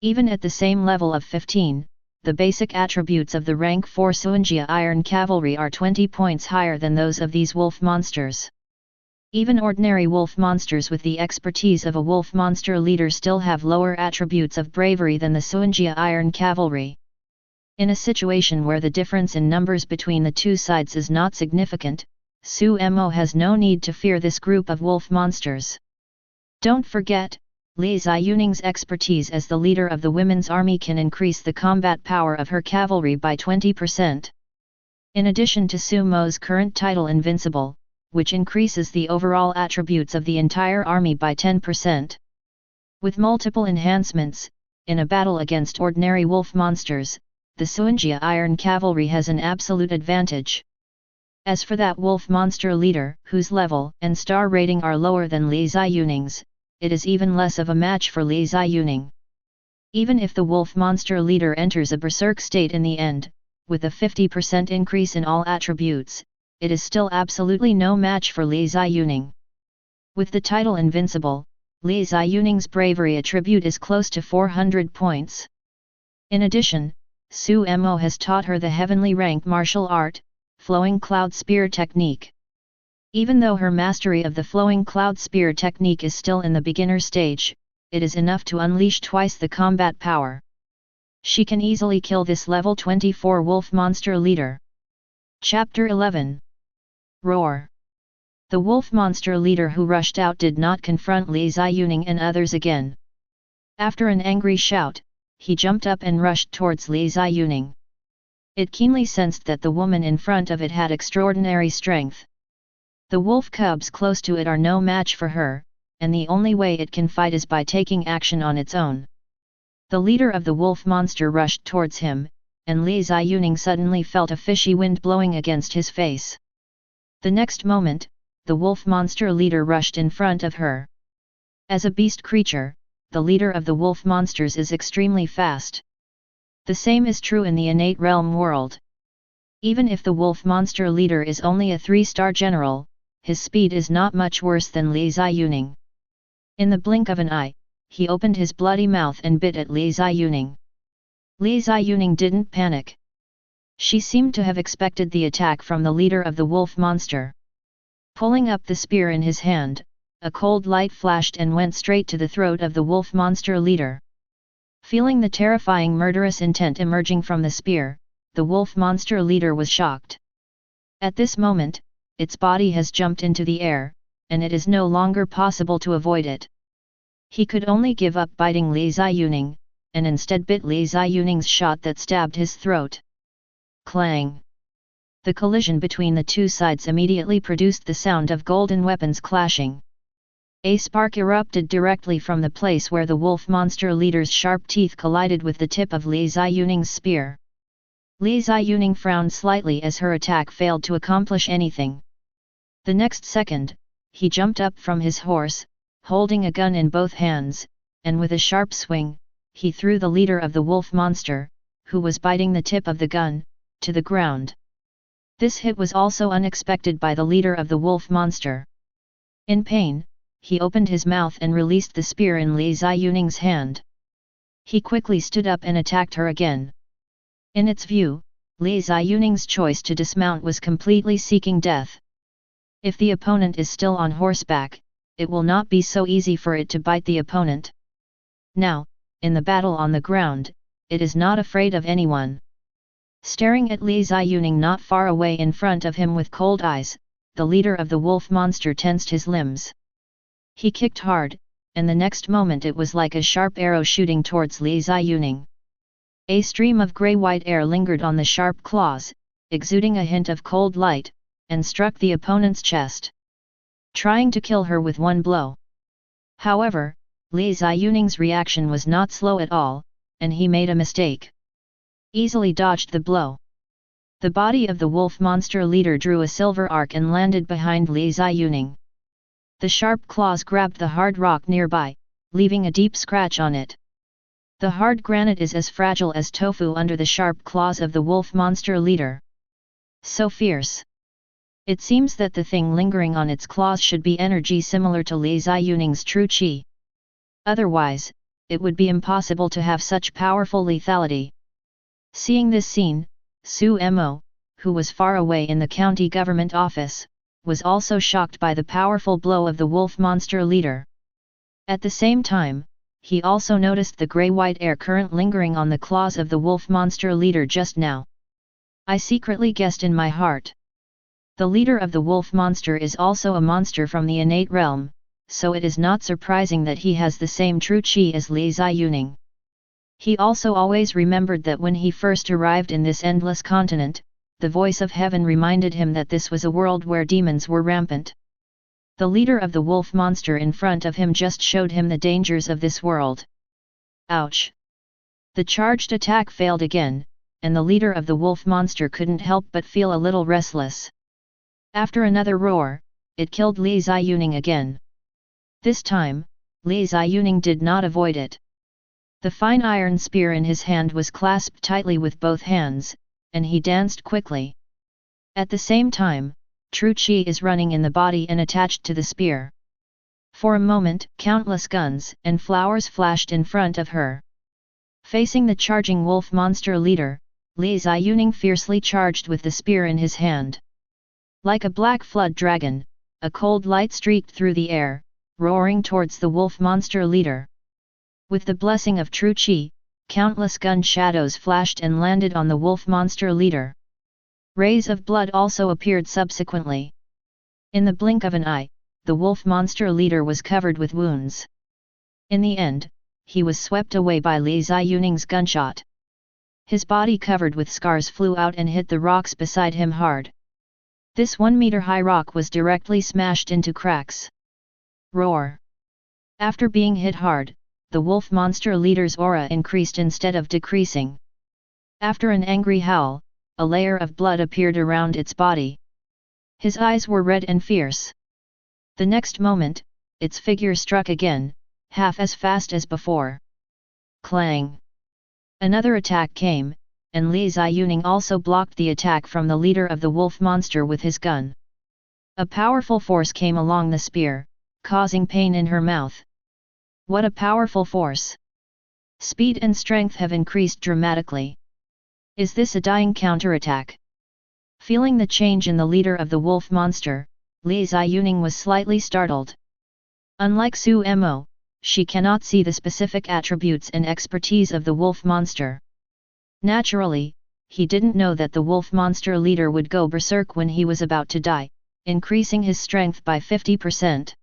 Even at the same level of 15, the basic attributes of the rank 4 Suanjia Iron Cavalry are 20 points higher than those of these wolf monsters. Even ordinary wolf monsters with the expertise of a wolf monster leader still have lower attributes of bravery than the Suanjia Iron Cavalry. In a situation where the difference in numbers between the two sides is not significant, Su Mo has no need to fear this group of wolf monsters. Don't forget, Li Ziyuning's expertise as the leader of the women's army can increase the combat power of her cavalry by 20%. In addition to Su Mo's current title Invincible, which increases the overall attributes of the entire army by 10%. With multiple enhancements, in a battle against ordinary wolf monsters, the Suanjia Iron Cavalry has an absolute advantage. As for that wolf monster leader, whose level and star rating are lower than Li Ziyuning's, it is even less of a match for Li Ziyuning. Even if the wolf monster leader enters a berserk state in the end, with a 50% increase in all attributes, it is still absolutely no match for Li Ziyuning. With the title Invincible, Li Ziyuning's bravery attribute is close to 400 points. In addition, Su Mo has taught her the heavenly rank martial art, flowing cloud spear technique. Even though her mastery of the flowing cloud spear technique is still in the beginner stage, it is enough to unleash twice the combat power. She can easily kill this level 24 wolf monster leader. Chapter 11. Roar. The wolf monster leader who rushed out did not confront Li Ziyuning and others again. After an angry shout, he jumped up and rushed towards Li Ziyuning. It keenly sensed that the woman in front of it had extraordinary strength. The wolf cubs close to it are no match for her, and the only way it can fight is by taking action on its own. The leader of the wolf monster rushed towards him, and Li Ziyuning suddenly felt a fishy wind blowing against his face. The next moment, the wolf monster leader rushed in front of her. As a beast creature, the leader of the wolf monsters is extremely fast. The same is true in the innate realm world. Even if the wolf monster leader is only a 3-star general, his speed is not much worse than Li Ziyuning. In the blink of an eye, he opened his bloody mouth and bit at Li Ziyuning. Li Ziyuning didn't panic. She seemed to have expected the attack from the leader of the wolf monster. Pulling up the spear in his hand, a cold light flashed and went straight to the throat of the wolf monster leader. Feeling the terrifying murderous intent emerging from the spear, the wolf monster leader was shocked. At this moment, its body has jumped into the air, and it is no longer possible to avoid it. He could only give up biting Li Ziyuning, and instead bit Li Ziyuning's shot that stabbed his throat. Clang! The collision between the two sides immediately produced the sound of golden weapons clashing. A spark erupted directly from the place where the wolf monster leader's sharp teeth collided with the tip of Li Ziyuning's spear. Li Ziyuning frowned slightly as her attack failed to accomplish anything. The next second, he jumped up from his horse, holding a gun in both hands, and with a sharp swing, he threw the leader of the wolf monster, who was biting the tip of the gun, to the ground. This hit was also unexpected by the leader of the wolf monster. In pain, he opened his mouth and released the spear in Li Ziyuning's hand. He quickly stood up and attacked her again. In its view, Li Ziyuning's choice to dismount was completely seeking death. If the opponent is still on horseback, it will not be so easy for it to bite the opponent. Now, in the battle on the ground, it is not afraid of anyone. Staring at Li Ziyuning not far away in front of him with cold eyes, the leader of the wolf monster tensed his limbs. He kicked hard, and the next moment it was like a sharp arrow shooting towards Li Ziyuning. A stream of grey-white air lingered on the sharp claws, exuding a hint of cold light, and struck the opponent's chest, trying to kill her with one blow. However, Li Ziyuning's reaction was not slow at all, and he made a mistake. Easily dodged the blow. The body of the wolf monster leader drew a silver arc and landed behind Li Ziyuning. The sharp claws grabbed the hard rock nearby, leaving a deep scratch on it. The hard granite is as fragile as tofu under the sharp claws of the wolf monster leader. So fierce. It seems that the thing lingering on its claws should be energy similar to Li Ziyuning's true qi. Otherwise, it would be impossible to have such powerful lethality. Seeing this scene, Su Mo, who was far away in the county government office, was also shocked by the powerful blow of the wolf monster leader. At the same time, he also noticed the grey-white air current lingering on the claws of the wolf monster leader just now. I secretly guessed in my heart. The leader of the wolf monster is also a monster from the innate realm, so it is not surprising that he has the same true qi as Li Ziyuning. He also always remembered that when he first arrived in this endless continent, the voice of heaven reminded him that this was a world where demons were rampant. The leader of the wolf monster in front of him just showed him the dangers of this world. Ouch! The charged attack failed again, and the leader of the wolf monster couldn't help but feel a little restless. After another roar, it killed Li Ziyuning again. This time, Li Ziyuning did not avoid it. The fine iron spear in his hand was clasped tightly with both hands, and he danced quickly. At the same time, true qi is running in the body and attached to the spear. For a moment, countless guns and flowers flashed in front of her. Facing the charging wolf monster leader, Li Ziyuning fiercely charged with the spear in his hand. Like a black flood dragon, a cold light streaked through the air, roaring towards the wolf monster leader. With the blessing of true Qi, countless gun shadows flashed and landed on the wolf monster leader. Rays of blood also appeared subsequently. In the blink of an eye, the wolf monster leader was covered with wounds. In the end, he was swept away by Li Ziyuning's gunshot. His body covered with scars flew out and hit the rocks beside him hard. This 1-meter-high rock was directly smashed into cracks. Roar! After being hit hard, the wolf monster leader's aura increased instead of decreasing. After an angry howl, a layer of blood appeared around its body. His eyes were red and fierce. The next moment, its figure struck again, half as fast as before. Clang! Another attack came, and Li Ziyuning also blocked the attack from the leader of the wolf monster with his gun. A powerful force came along the spear, causing pain in her mouth. What a powerful force! Speed and strength have increased dramatically. Is this a dying counterattack? Feeling the change in the leader of the wolf monster, Li Ziyuning was slightly startled. Unlike Su Mo, she cannot see the specific attributes and expertise of the wolf monster. Naturally, he didn't know that the wolf monster leader would go berserk when he was about to die, increasing his strength by 50%.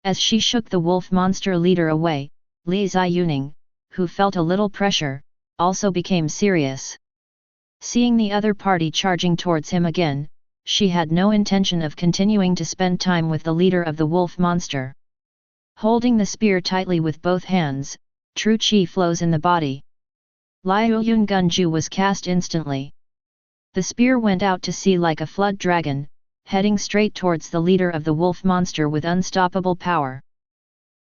As she shook the wolf monster leader away, Li Ziyuning, who felt a little pressure, also became serious. Seeing the other party charging towards him again, she had no intention of continuing to spend time with the leader of the wolf monster. Holding the spear tightly with both hands, true qi flows in the body. Liuyun Gunju was cast instantly. The spear went out to sea like a flood dragon, heading straight towards the leader of the wolf monster with unstoppable power.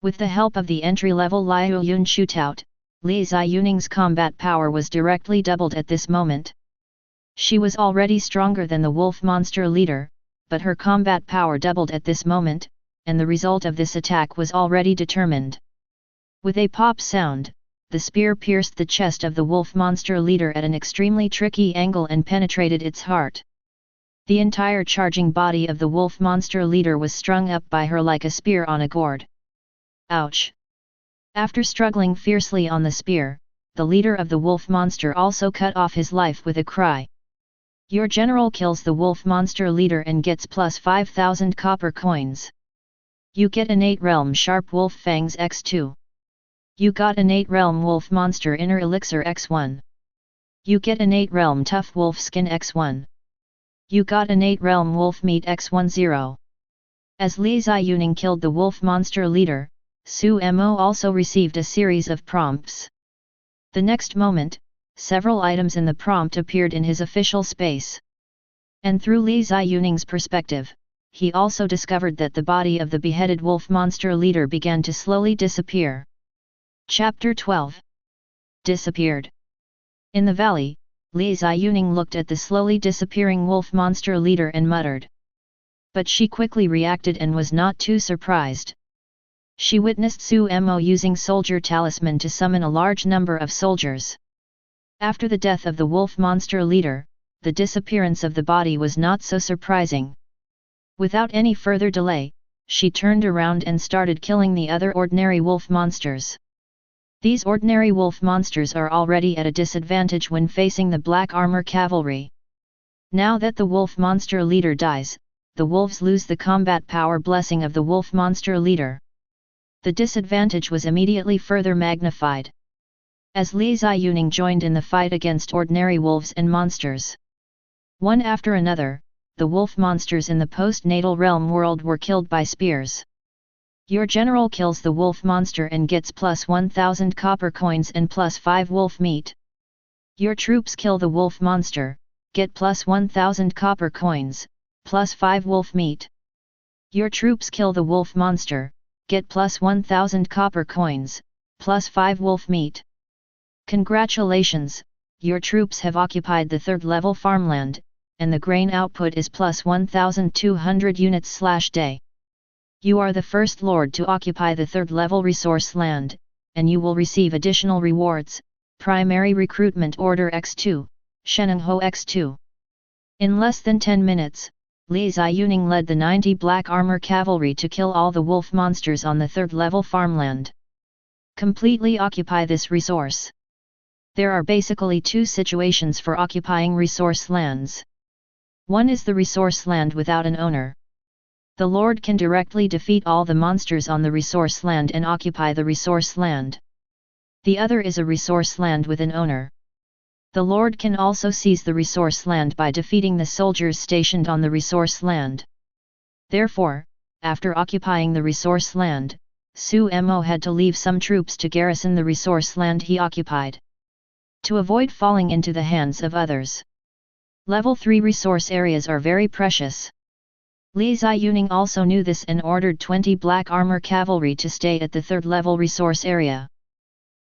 With the help of the entry-level Liuyun shootout, Li Ziyuning's combat power was directly doubled at this moment. She was already stronger than the wolf monster leader, but her combat power doubled at this moment, and the result of this attack was already determined. With a pop sound, the spear pierced the chest of the wolf monster leader at an extremely tricky angle and penetrated its heart. The entire charging body of the wolf monster leader was strung up by her like a spear on a gourd. Ouch! After struggling fiercely on the spear, the leader of the wolf monster also cut off his life with a cry. Your general kills the wolf monster leader and gets plus 5,000 copper coins. You get innate realm sharp wolf fangs x2. You got innate realm wolf monster inner elixir x1. You get innate realm tough wolf skin x1. You got innate realm wolf meat x10. As Li Ziyuning killed the wolf monster leader, Su Mo also received a series of prompts. The next moment, several items in the prompt appeared in his official space. And through Li Ziyuning's perspective, he also discovered that the body of the beheaded wolf monster leader began to slowly disappear. Chapter 12. Disappeared. In the valley, Li Ziyuning looked at the slowly disappearing wolf monster leader and muttered. But she quickly reacted and was not too surprised. She witnessed Su Mo using soldier talisman to summon a large number of soldiers. After the death of the wolf monster leader, the disappearance of the body was not so surprising. Without any further delay, she turned around and started killing the other ordinary wolf monsters. These ordinary wolf monsters are already at a disadvantage when facing the black armor cavalry. Now that the wolf monster leader dies, the wolves lose the combat power blessing of the wolf monster leader. The disadvantage was immediately further magnified. As Li Ziyuning joined in the fight against ordinary wolves and monsters. One after another, the wolf monsters in the post-natal realm world were killed by spears. Your general kills the wolf monster and gets plus 1,000 copper coins and plus 5 wolf meat. Your troops kill the wolf monster, get plus 1,000 copper coins, plus 5 wolf meat. Your troops kill the wolf monster, get plus 1,000 copper coins, plus 5 wolf meat. Congratulations, your troops have occupied the 3rd level farmland, and the grain output is plus 1,200 units/day. You are the first lord to occupy the 3rd level resource land, and you will receive additional rewards, Primary Recruitment Order X2, Shenengho X2. In less than 10 minutes, Li Ziyuning led the 90 black armor cavalry to kill all the wolf monsters on the 3rd level farmland. Completely occupy this resource. There are basically two situations for occupying resource lands. One is the resource land without an owner. The Lord can directly defeat all the monsters on the resource land and occupy the resource land. The other is a resource land with an owner. The Lord can also seize the resource land by defeating the soldiers stationed on the resource land. Therefore, after occupying the resource land, Su Mo had to leave some troops to garrison the resource land he occupied, to avoid falling into the hands of others. Level 3 resource areas are very precious. Li Ziyuning also knew this and ordered 20 black armor cavalry to stay at the 3rd level resource area.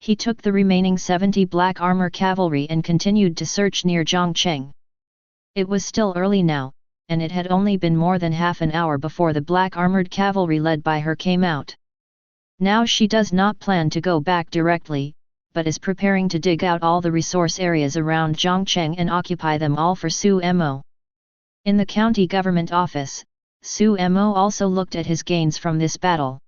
He took the remaining 70 black armor cavalry and continued to search near Zhongcheng. It was still early now, and it had only been more than half an hour before the black armored cavalry led by her came out. Now she does not plan to go back directly, but is preparing to dig out all the resource areas around Zhongcheng and occupy them all for Su Mo. In the county government office, Su Mo also looked at his gains from this battle.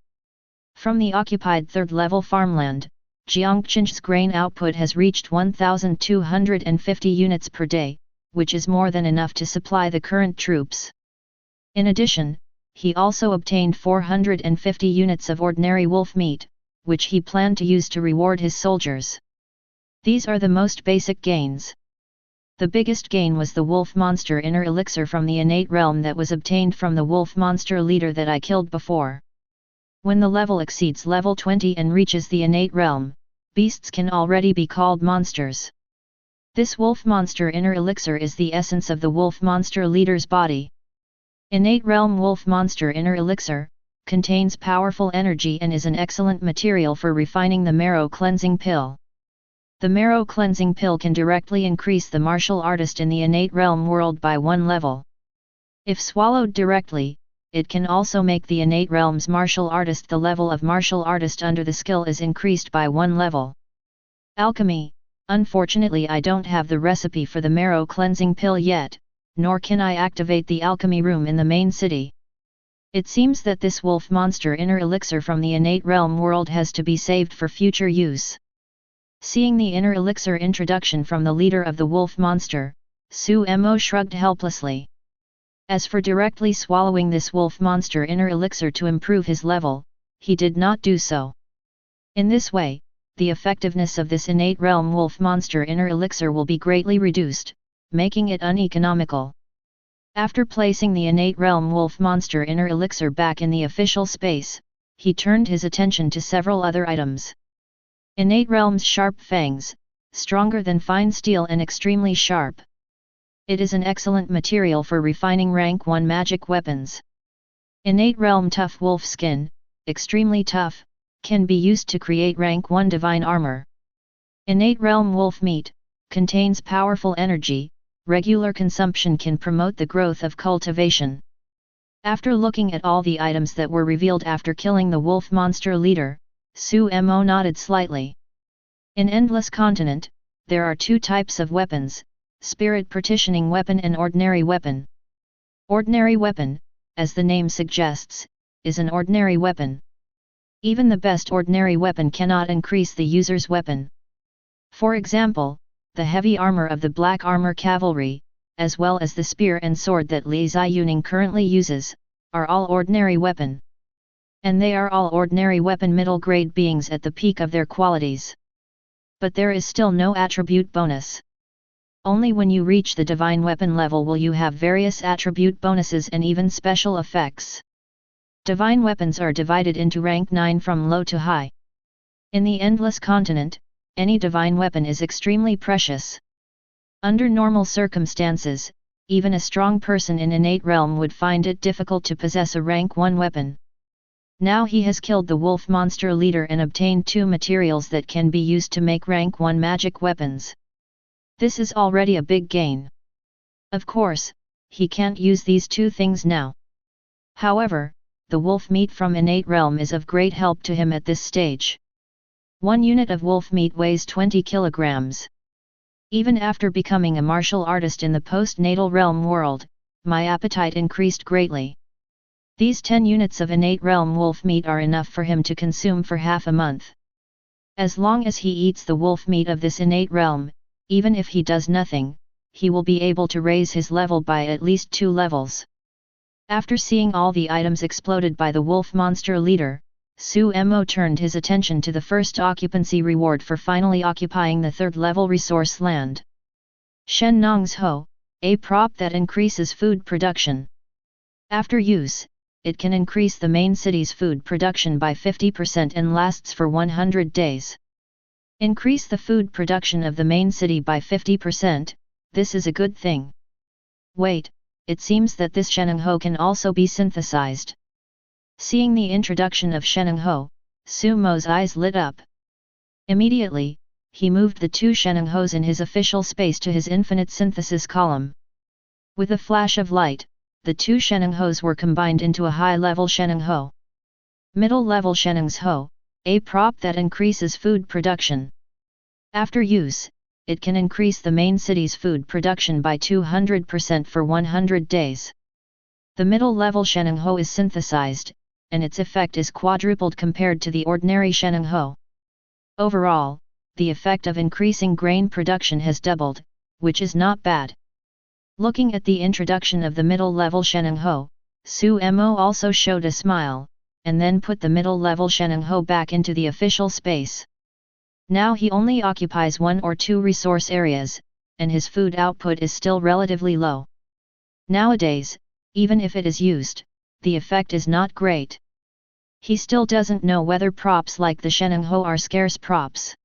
From the occupied 3rd level farmland, Jiangqing's grain output has reached 1,250 units per day, which is more than enough to supply the current troops. In addition, he also obtained 450 units of ordinary wolf meat, which he planned to use to reward his soldiers. These are the most basic gains. The biggest gain was the wolf monster inner elixir from the innate realm that was obtained from the wolf monster leader that I killed before. When the level exceeds level 20 and reaches the innate realm, beasts can already be called monsters. This wolf monster inner elixir is the essence of the wolf monster leader's body. Innate realm wolf monster inner elixir contains powerful energy and is an excellent material for refining the marrow cleansing pill. The marrow cleansing pill can directly increase the martial artist in the innate realm world by 1 level. If swallowed directly, it can also make the innate realm's martial artist. The level of martial artist under the skill is increased by 1 level. Alchemy. Unfortunately, I don't have the recipe for the marrow cleansing pill yet, nor can I activate the alchemy room in the main city. It seems that this wolf monster inner elixir from the innate realm world has to be saved for future use. Seeing the inner elixir introduction from the leader of the wolf monster, Su Mo shrugged helplessly. As for directly swallowing this wolf monster inner elixir to improve his level, he did not do so. In this way, the effectiveness of this innate realm wolf monster inner elixir will be greatly reduced, making it uneconomical. After placing the innate realm wolf monster inner elixir back in the official space, he turned his attention to several other items. Innate realm's sharp fangs, stronger than fine steel and extremely sharp. It is an excellent material for refining rank 1 magic weapons. Innate realm tough wolf skin, extremely tough, can be used to create rank 1 divine armor. Innate realm wolf meat, contains powerful energy, regular consumption can promote the growth of cultivation. After looking at all the items that were revealed after killing the wolf monster leader, Su Mo nodded slightly. In Endless Continent, there are 2 types of weapons, Spirit Partitioning Weapon and Ordinary Weapon. Ordinary weapon, as the name suggests, is an ordinary weapon. Even the best ordinary weapon cannot increase the user's weapon. For example, the heavy armor of the black armor cavalry, as well as the spear and sword that Li Ziyuning currently uses, are all ordinary weapon. And they are all ordinary weapon middle grade beings at the peak of their qualities. But there is still no attribute bonus. Only when you reach the divine weapon level will you have various attribute bonuses and even special effects. Divine weapons are divided into rank 9 from low to high. In the Endless Continent, any divine weapon is extremely precious. Under normal circumstances, even a strong person in innate realm would find it difficult to possess a rank 1 weapon. Now he has killed the wolf monster leader and obtained 2 materials that can be used to make rank 1 magic weapons. This is already a big gain. Of course, he can't use these 2 things now. However, the wolf meat from innate realm is of great help to him at this stage. 1 unit of wolf meat weighs 20 kilograms. Even after becoming a martial artist in the post-natal realm world, my appetite increased greatly. These 10 units of innate realm wolf meat are enough for him to consume for half a month. As long as he eats the wolf meat of this innate realm, even if he does nothing, he will be able to raise his level by at least 2 levels. After seeing all the items exploded by the wolf monster leader, Su Mo turned his attention to the first occupancy reward for finally occupying the 3rd level resource land. Shen Nong's Ho, a prop that increases food production. After use, it can increase the main city's food production by 50% and lasts for 100 days. Increase the food production of the main city by 50%, this is a good thing. Wait, it seems that this Sheneng Ho can also be synthesized. Seeing the introduction of Sheneng Ho, Su Mo's eyes lit up. Immediately, he moved the 2 Sheneng Hos in his official space to his infinite synthesis column. With a flash of light, the 2 Sheneng Hos were combined into a high-level Sheneng Ho. Middle-level Sheneng's Ho, a prop that increases food production. After use, it can increase the main city's food production by 200% for 100 days. The middle-level Sheneng Ho is synthesized, and its effect is quadrupled compared to the ordinary Sheneng Ho. Overall, the effect of increasing grain production has doubled, which is not bad. Looking at the introduction of the middle-level Sheneng Ho, Su Mo also showed a smile, and then put the middle-level Sheneng Ho back into the official space. Now he only occupies 1 or 2 resource areas, and his food output is still relatively low. Nowadays, even if it is used, the effect is not great. He still doesn't know whether props like the Sheneng Ho are scarce props.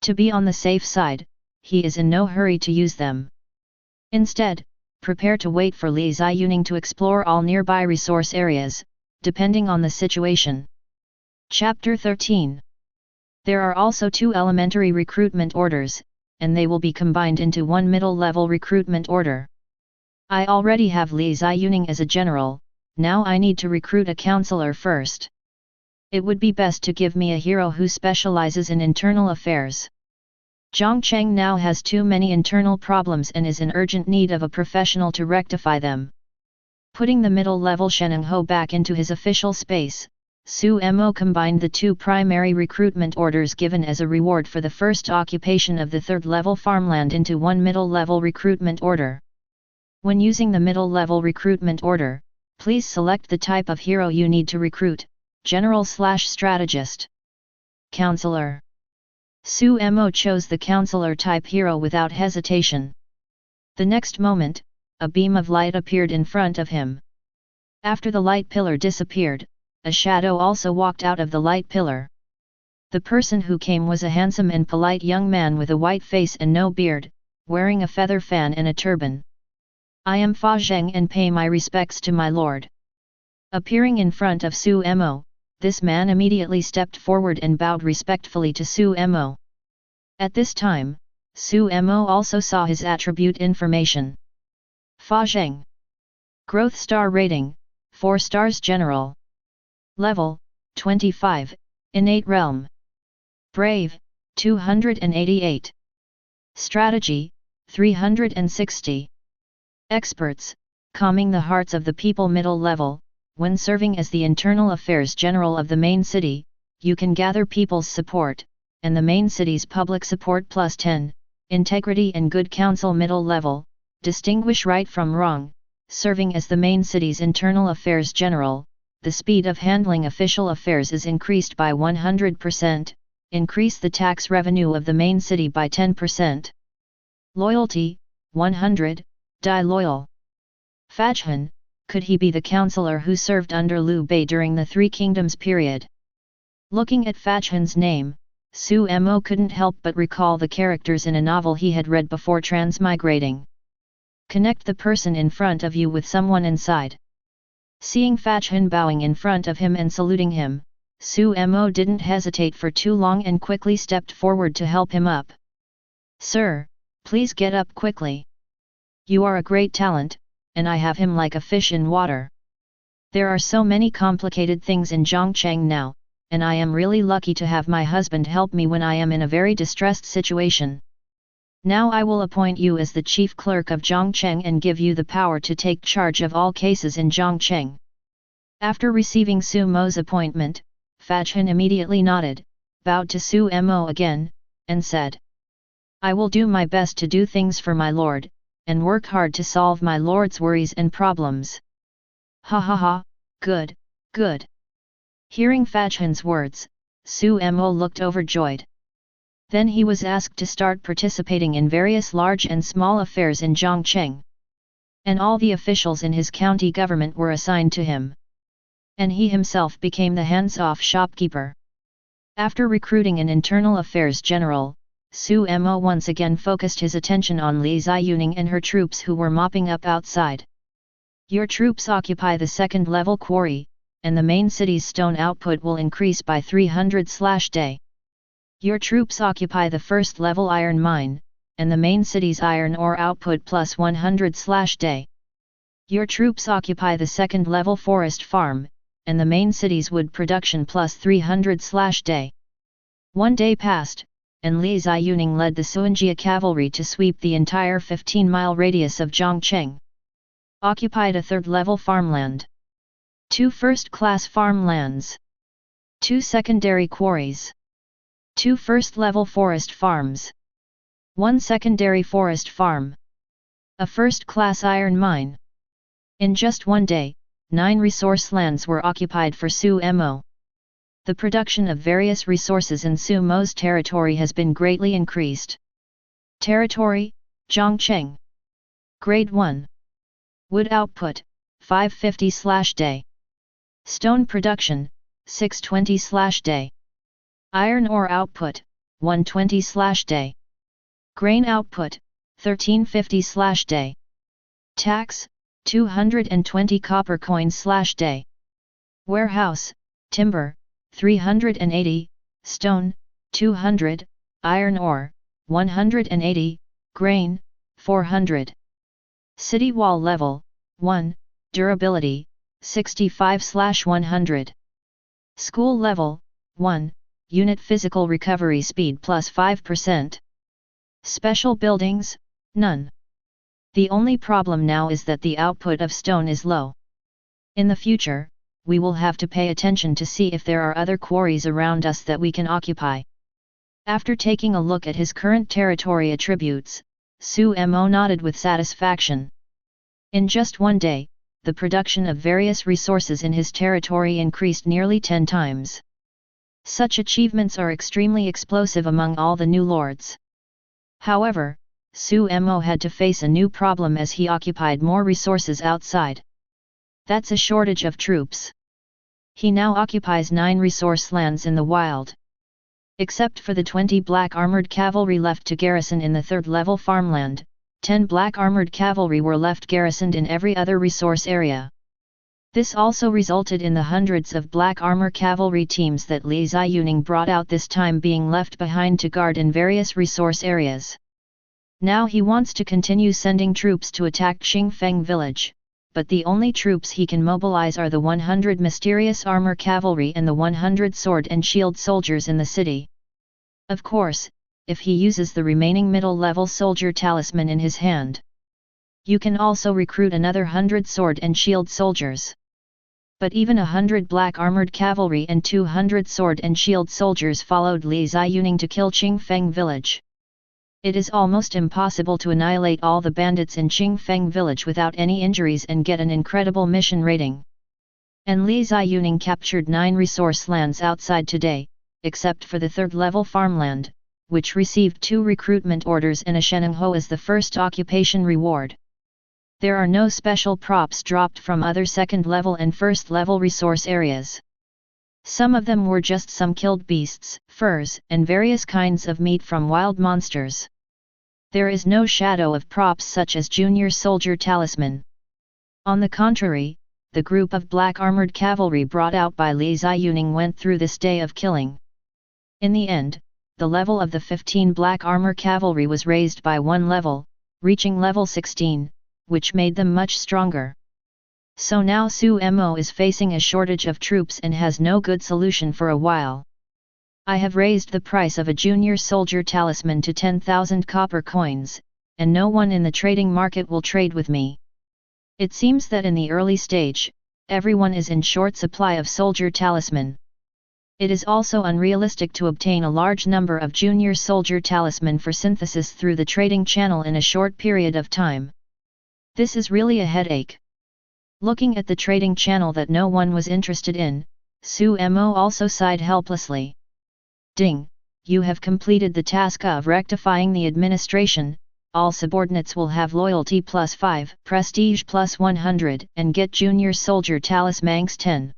To be on the safe side, he is in no hurry to use them. Instead, prepare to wait for Li Ziyuning to explore all nearby resource areas, depending on the situation. Chapter 13. There are also 2 elementary recruitment orders, and they will be combined into 1 middle-level recruitment order. I already have Li Ziyuning as a general, now I need to recruit a counselor first. It would be best to give me a hero who specializes in internal affairs. Zhang Cheng now has too many internal problems and is in urgent need of a professional to rectify them. Putting the middle-level Sheneng Ho back into his official space, Su Mo combined the 2 primary recruitment orders given as a reward for the first occupation of the 3rd-level farmland into 1 middle-level recruitment order. When using the middle-level recruitment order, please select the type of hero you need to recruit, General/Strategist. Counselor. Su Mo chose the Counselor type hero without hesitation. The next moment, a beam of light appeared in front of him. After the light pillar disappeared, a shadow also walked out of the light pillar. The person who came was a handsome and polite young man with a white face and no beard, wearing a feather fan and a turban. I am Fa Zheng and pay my respects to my lord. Appearing in front of Su Mo, this man immediately stepped forward and bowed respectfully to Su Mo. At this time, Su Mo also saw his attribute information. Fa Zheng. Growth star rating, 4 stars general. Level, 25, innate realm. Brave, 288. Strategy, 360. Experts, calming the hearts of the people middle level. When serving as the internal affairs general of the main city, you can gather people's support, and the main city's public support plus 10, integrity and good counsel middle level, distinguish right from wrong, serving as the main city's internal affairs general, the speed of handling official affairs is increased by 100%, increase the tax revenue of the main city by 10%. Loyalty, 100, die loyal. Fajhan, could he be the counselor who served under Liu Bei during the 3 Kingdoms period? Looking at Fajhan's name, Su Mo couldn't help but recall the characters in a novel he had read before transmigrating. Connect the person in front of you with someone inside. Seeing Fajhan bowing in front of him and saluting him, Su Mo didn't hesitate for too long and quickly stepped forward to help him up. Sir, please get up quickly. You are a great talent, and I have him like a fish in water. There are so many complicated things in Zhongcheng now, and I am really lucky to have my husband help me when I am in a very distressed situation. Now I will appoint you as the chief clerk of Zhongcheng and give you the power to take charge of all cases in Zhongcheng." After receiving Su Mo's appointment, Fajhan immediately nodded, bowed to Su Mo again, and said, "I will do my best to do things for my lord, and work hard to solve my lord's worries and problems." "Ha ha ha, good, good." Hearing Fajhan's words, Su Mo looked overjoyed. Then he was asked to start participating in various large and small affairs in Zhongcheng. And all the officials in his county government were assigned to him. And he himself became the hands-off shopkeeper. After recruiting an internal affairs general, Su Mo once again focused his attention on Li Ziyuning and her troops who were mopping up outside. "Your troops occupy the second-level quarry, and the main city's stone output will increase by 300/day. Your troops occupy the first-level iron mine, and the main city's iron ore output plus 100/day. Your troops occupy the second-level forest farm, and the main city's wood production plus 300/day." One day passed, and Li Ziyuning led the Suanjia cavalry to sweep the entire 15-mile radius of Zhongcheng. Occupied a third-level farmland. 2 first-class farmlands. 2 secondary quarries. 2 first-level forest farms. 1 secondary forest farm. A first-class iron mine. In just one day, 9 resource lands were occupied for Su Mo. The production of various resources in Su Mo's territory has been greatly increased. Territory, Zhongcheng. Grade 1. Wood output, 550/day. Stone production, 620/day. Iron ore output, 120/day. Grain output, 1350/day. Tax, 220 copper coins/day. Warehouse, timber, 380, stone, 200, iron ore, 180, grain, 400. City wall level, 1, durability, 65/100. School level, 1, unit physical recovery speed plus 5%. Special buildings, none. The only problem now is that the output of stone is low. In the future, we will have to pay attention to see if there are other quarries around us that we can occupy. After taking a look at his current territory attributes, Su Mo nodded with satisfaction. In just one day, the production of various resources in his territory increased nearly 10 times. Such achievements are extremely explosive among all the new lords. However, Su Mo had to face a new problem as he occupied more resources outside. That's a shortage of troops. He now occupies 9 resource lands in the wild. Except for the 20 black armored cavalry left to garrison in the third-level farmland, 10 black armored cavalry were left garrisoned in every other resource area. This also resulted in the hundreds of black armor cavalry teams that Li Ziyuning brought out this time being left behind to guard in various resource areas. Now he wants to continue sending troops to attack Qingfeng village, but the only troops he can mobilize are the 100 mysterious armor cavalry and the 100 sword and shield soldiers in the city. Of course, if he uses the remaining middle-level soldier talisman in his hand. You can also recruit another 100 sword and shield soldiers. But even 100 black armored cavalry and 200 sword and shield soldiers followed Li Ziyuning to kill Qingfeng village. It is almost impossible to annihilate all the bandits in Qingfeng village without any injuries and get an incredible mission rating. And Li Ziyuning captured 9 resource lands outside today, except for the third-level farmland, which received 2 recruitment orders and a Shenengho as the first occupation reward. There are no special props dropped from other second-level and first-level resource areas. Some of them were just some killed beasts, furs, and various kinds of meat from wild monsters. There is no shadow of props such as Junior Soldier Talisman. On the contrary, the group of black armored cavalry brought out by Li Ziyuning went through this day of killing. In the end, the level of the 15 black armor cavalry was raised by 1 level, reaching level 16, which made them much stronger. So now Su Mo is facing a shortage of troops and has no good solution for a while. I have raised the price of a junior soldier talisman to 10,000 copper coins, and no one in the trading market will trade with me. It seems that in the early stage, everyone is in short supply of soldier talisman. It is also unrealistic to obtain a large number of junior soldier talisman for synthesis through the trading channel in a short period of time. This is really a headache. Looking at the trading channel that no one was interested in, Su Mo also sighed helplessly. Ding! You have completed the task of rectifying the administration. All subordinates will have loyalty +5, prestige +100, and get junior soldier talismanx 10.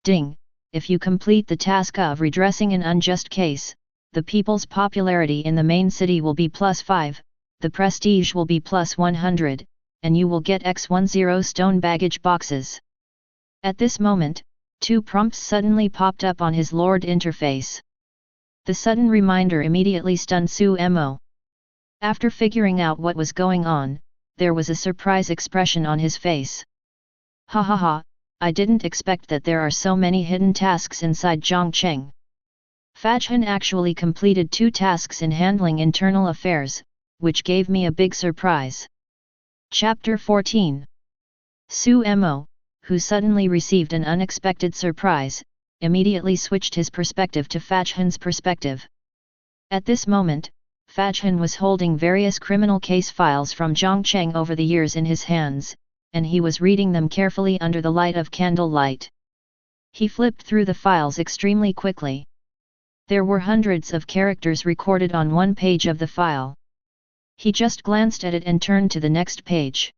Ding! If you complete the task of redressing an unjust case, the people's popularity in the main city will be +5, the prestige will be +100, and you will get X10 stone baggage boxes. At this moment, 2 prompts suddenly popped up on his Lord interface. The sudden reminder immediately stunned Su Mo. After figuring out what was going on, there was a surprise expression on his face. Ha ha ha, I didn't expect that there are so many hidden tasks inside Zhongcheng. Fajhan actually completed 2 tasks in handling internal affairs, which gave me a big surprise. Chapter 14. Su Mo, who suddenly received an unexpected surprise, immediately switched his perspective to Fajhan's perspective. At this moment, Fajhan was holding various criminal case files from Zhongcheng over the years in his hands, and he was reading them carefully under the light of candlelight. He flipped through the files extremely quickly. There were hundreds of characters recorded on one page of the file. He just glanced at it and turned to the next page.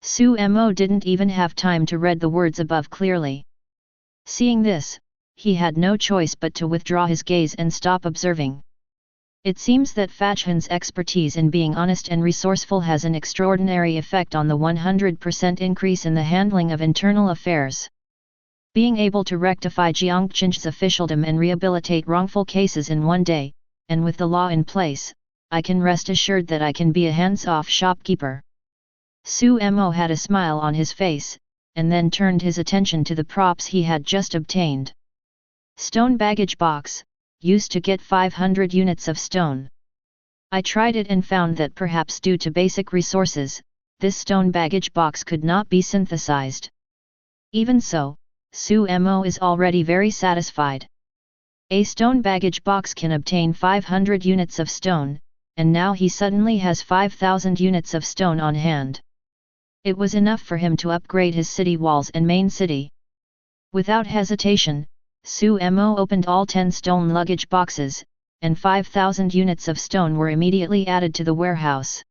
Su Mo didn't even have time to read the words above clearly. Seeing this, he had no choice but to withdraw his gaze and stop observing. It seems that Fajhan's expertise in being honest and resourceful has an extraordinary effect on the 100% increase in the handling of internal affairs. Being able to rectify Jiangqing's officialdom and rehabilitate wrongful cases in one day, and with the law in place, I can rest assured that I can be a hands-off shopkeeper. Su Mo had a smile on his face, and then turned his attention to the props he had just obtained. Stone baggage box, used to get 500 units of stone. I tried it and found that perhaps due to basic resources, this stone baggage box could not be synthesized. Even so, Su Mo is already very satisfied. A stone baggage box can obtain 500 units of stone, and now he suddenly has 5,000 units of stone on hand. It was enough for him to upgrade his city walls and main city. Without hesitation, Su Mo opened all 10 stone luggage boxes, and 5,000 units of stone were immediately added to the warehouse.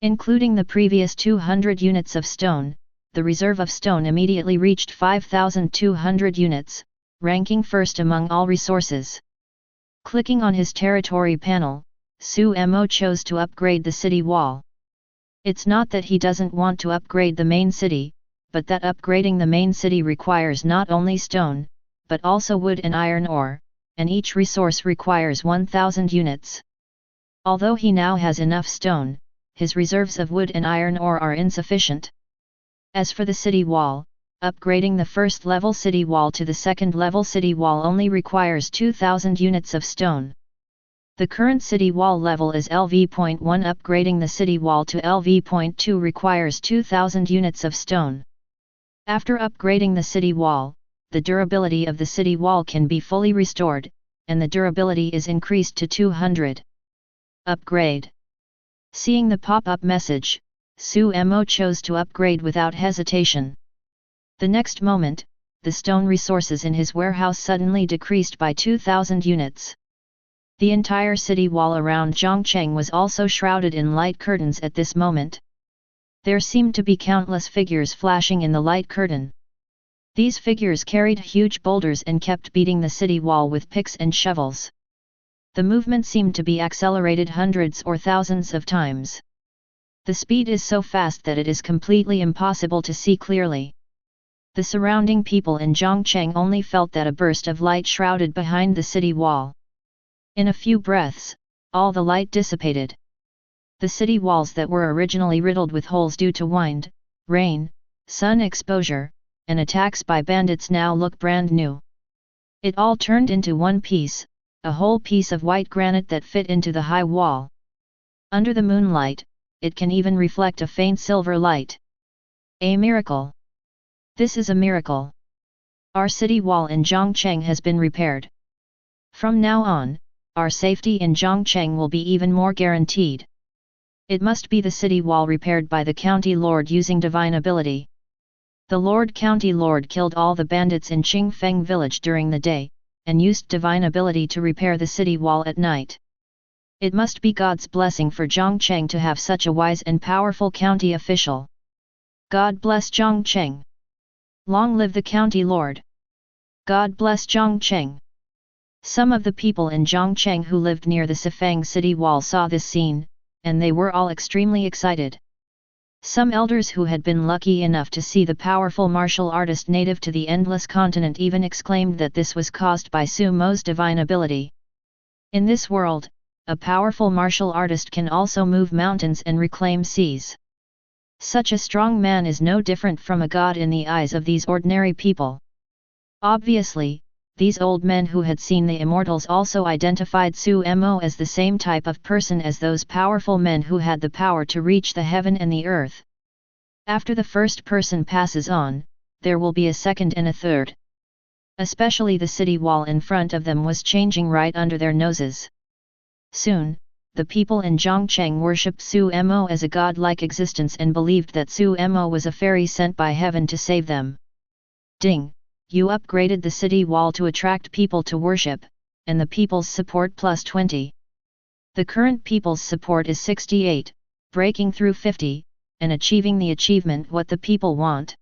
Including the previous 200 units of stone, the reserve of stone immediately reached 5,200 units, ranking first among all resources. Clicking on his territory panel, Su Mo chose to upgrade the city wall. It's not that he doesn't want to upgrade the main city, but that upgrading the main city requires not only stone, but also wood and iron ore, and each resource requires 1,000 units. Although he now has enough stone, his reserves of wood and iron ore are insufficient. As for the city wall, upgrading the first level city wall to the second level city wall only requires 2,000 units of stone. The current city wall level is LV.1. Upgrading the city wall to LV.2 requires 2,000 units of stone. After upgrading the city wall, the durability of the city wall can be fully restored, and the durability is increased to 200. Upgrade. Seeing the pop-up message, Su Mo chose to upgrade without hesitation. The next moment, the stone resources in his warehouse suddenly decreased by 2,000 units. The entire city wall around Zhongcheng was also shrouded in light curtains at this moment. There seemed to be countless figures flashing in the light curtain. These figures carried huge boulders and kept beating the city wall with picks and shovels. The movement seemed to be accelerated hundreds or thousands of times. The speed is so fast that it is completely impossible to see clearly. The surrounding people in Zhongcheng only felt that a burst of light shrouded behind the city wall. In a few breaths, all the light dissipated. The city walls that were originally riddled with holes due to wind, rain, sun exposure, and attacks by bandits now look brand new. It all turned into one piece, a whole piece of white granite that fit into the high wall. Under the moonlight, it can even reflect a faint silver light. A miracle! This is a miracle! Our city wall in Zhongcheng has been repaired. From now on, our safety in Zhongcheng will be even more guaranteed. It must be the city wall repaired by the county lord using divine ability. The county lord killed all the bandits in Qingfeng village during the day, and used divine ability to repair the city wall at night. It must be God's blessing for Zhongcheng to have such a wise and powerful county official. God bless Zhongcheng. Long live the county lord. God bless Zhongcheng. Some of the people in Zhongcheng who lived near the Sifang city wall saw this scene, and they were all extremely excited. Some elders who had been lucky enough to see the powerful martial artist native to the Endless Continent even exclaimed that this was caused by Su Mo's divine ability. In this world, a powerful martial artist can also move mountains and reclaim seas. Such a strong man is no different from a god in the eyes of these ordinary people. Obviously, these old men who had seen the immortals also identified Su Mo as the same type of person as those powerful men who had the power to reach the heaven and the earth. After the first person passes on, there will be a second and a third. Especially the city wall in front of them was changing right under their noses. Soon, the people in Zhongcheng worshipped Su Mo as a god-like existence and believed that Su Mo was a fairy sent by heaven to save them. Ding! You upgraded the city wall to attract people to worship, and the people's support plus 20. The current people's support is 68, breaking through 50, and achieving the achievement what the people want.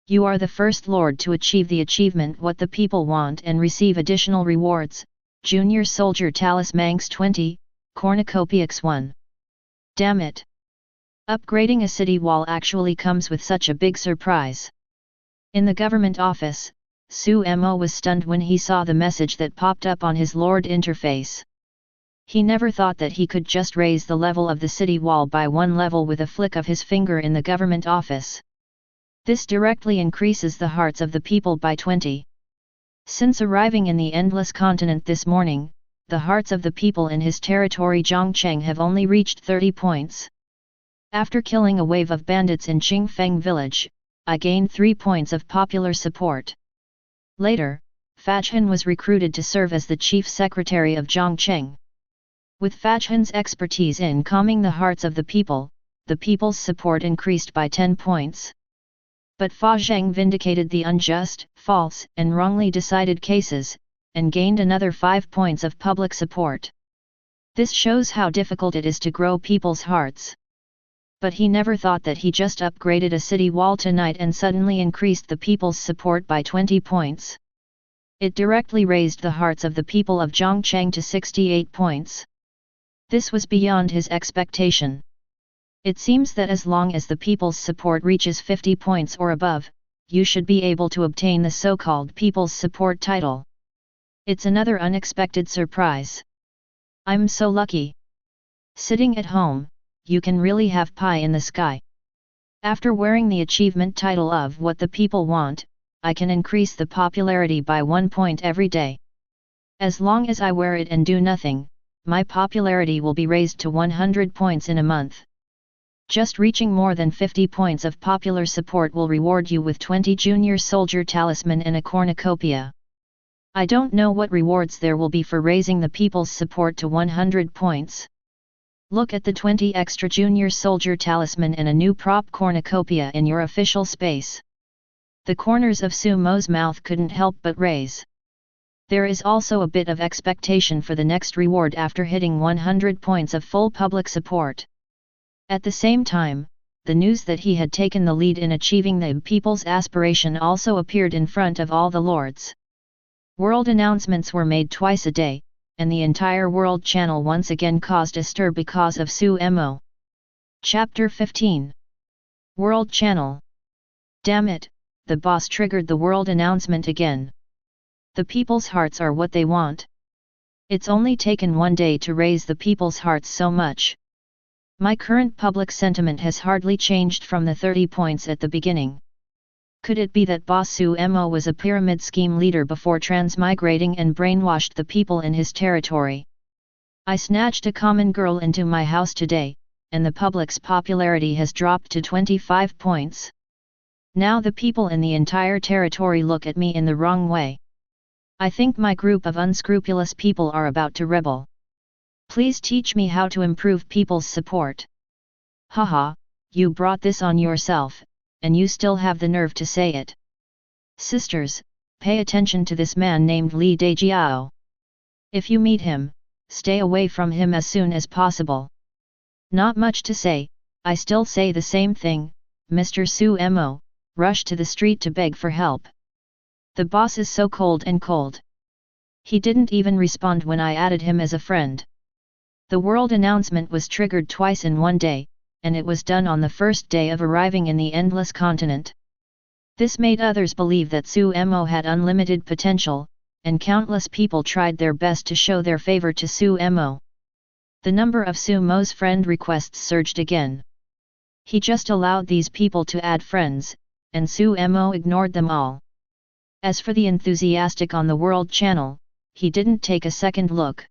You are the first lord to achieve the achievement what the people want and receive additional rewards. Junior Soldier Talisman 20, Cornucopia X1. Damn it! Upgrading a city wall actually comes with such a big surprise. In the government office, Su Mo was stunned when he saw the message that popped up on his Lord interface. He never thought that he could just raise the level of the city wall by one level with a flick of his finger in the government office. This directly increases the hearts of the people by 20. Since arriving in the Endless Continent this morning, the hearts of the people in his territory Zhongcheng have only reached 30 points. After killing a wave of bandits in Qingfeng village, I gained 3 points of popular support. Later, Fajhan was recruited to serve as the chief secretary of Zhongcheng. With Fajhan's expertise in calming the hearts of the people's support increased by 10 points. But Fajhan vindicated the unjust, false, and wrongly decided cases, and gained another 5 points of public support. This shows how difficult it is to grow people's hearts. But he never thought that he just upgraded a city wall tonight and suddenly increased the people's support by 20 points. It directly raised the hearts of the people of Zhongcheng to 68 points. This was beyond his expectation. It seems that as long as the people's support reaches 50 points or above, you should be able to obtain the so-called People's Support title. It's another unexpected surprise. I'm so lucky. Sitting at home, you can really have pie in the sky. After wearing the achievement title of What the People Want, I can increase the popularity by 1 point every day. As long as I wear it and do nothing, my popularity will be raised to 100 points in a month. Just reaching more than 50 points of popular support will reward you with 20 Junior Soldier Talisman and a Cornucopia. I don't know what rewards there will be for raising the people's support to 100 points. Look at the 20 extra Junior Soldier Talisman and a new prop Cornucopia in your official space. The corners of Su Mo's mouth couldn't help but raise. There is also a bit of expectation for the next reward after hitting 100 points of full public support. At the same time, the news that he had taken the lead in achieving the people's aspiration also appeared in front of all the lords. World announcements were made twice a day, and the entire world channel once again caused a stir because of Su Mo. Chapter 15. World Channel. Damn it, the boss triggered the world announcement again. The people's hearts are what they want. It's only taken one day to raise the people's hearts so much. My current public sentiment has hardly changed from the 30 points at the beginning. Could it be that Boss Sumo was a pyramid scheme leader before transmigrating and brainwashed the people in his territory? I snatched a common girl into my house today, and the public's popularity has dropped to 25 points. Now the people in the entire territory look at me in the wrong way. I think my group of unscrupulous people are about to rebel. Please teach me how to improve people's support. Haha, you brought this on yourself, and you still have the nerve to say it. Sisters, pay attention to this man named Li Dejiao. If you meet him, stay away from him as soon as possible. Not much to say, I still say the same thing, Mr. Sumo, rush to the street to beg for help. The boss is so cold and cold. He didn't even respond when I added him as a friend. The world announcement was triggered twice in one day, and it was done on the first day of arriving in the Endless Continent. This made others believe that Sumo had unlimited potential, and countless people tried their best to show their favor to Sumo. The number of Sumo's friend requests surged again. He just allowed these people to add friends, and Sumo ignored them all. As for the enthusiastic on the World Channel, he didn't take a second look.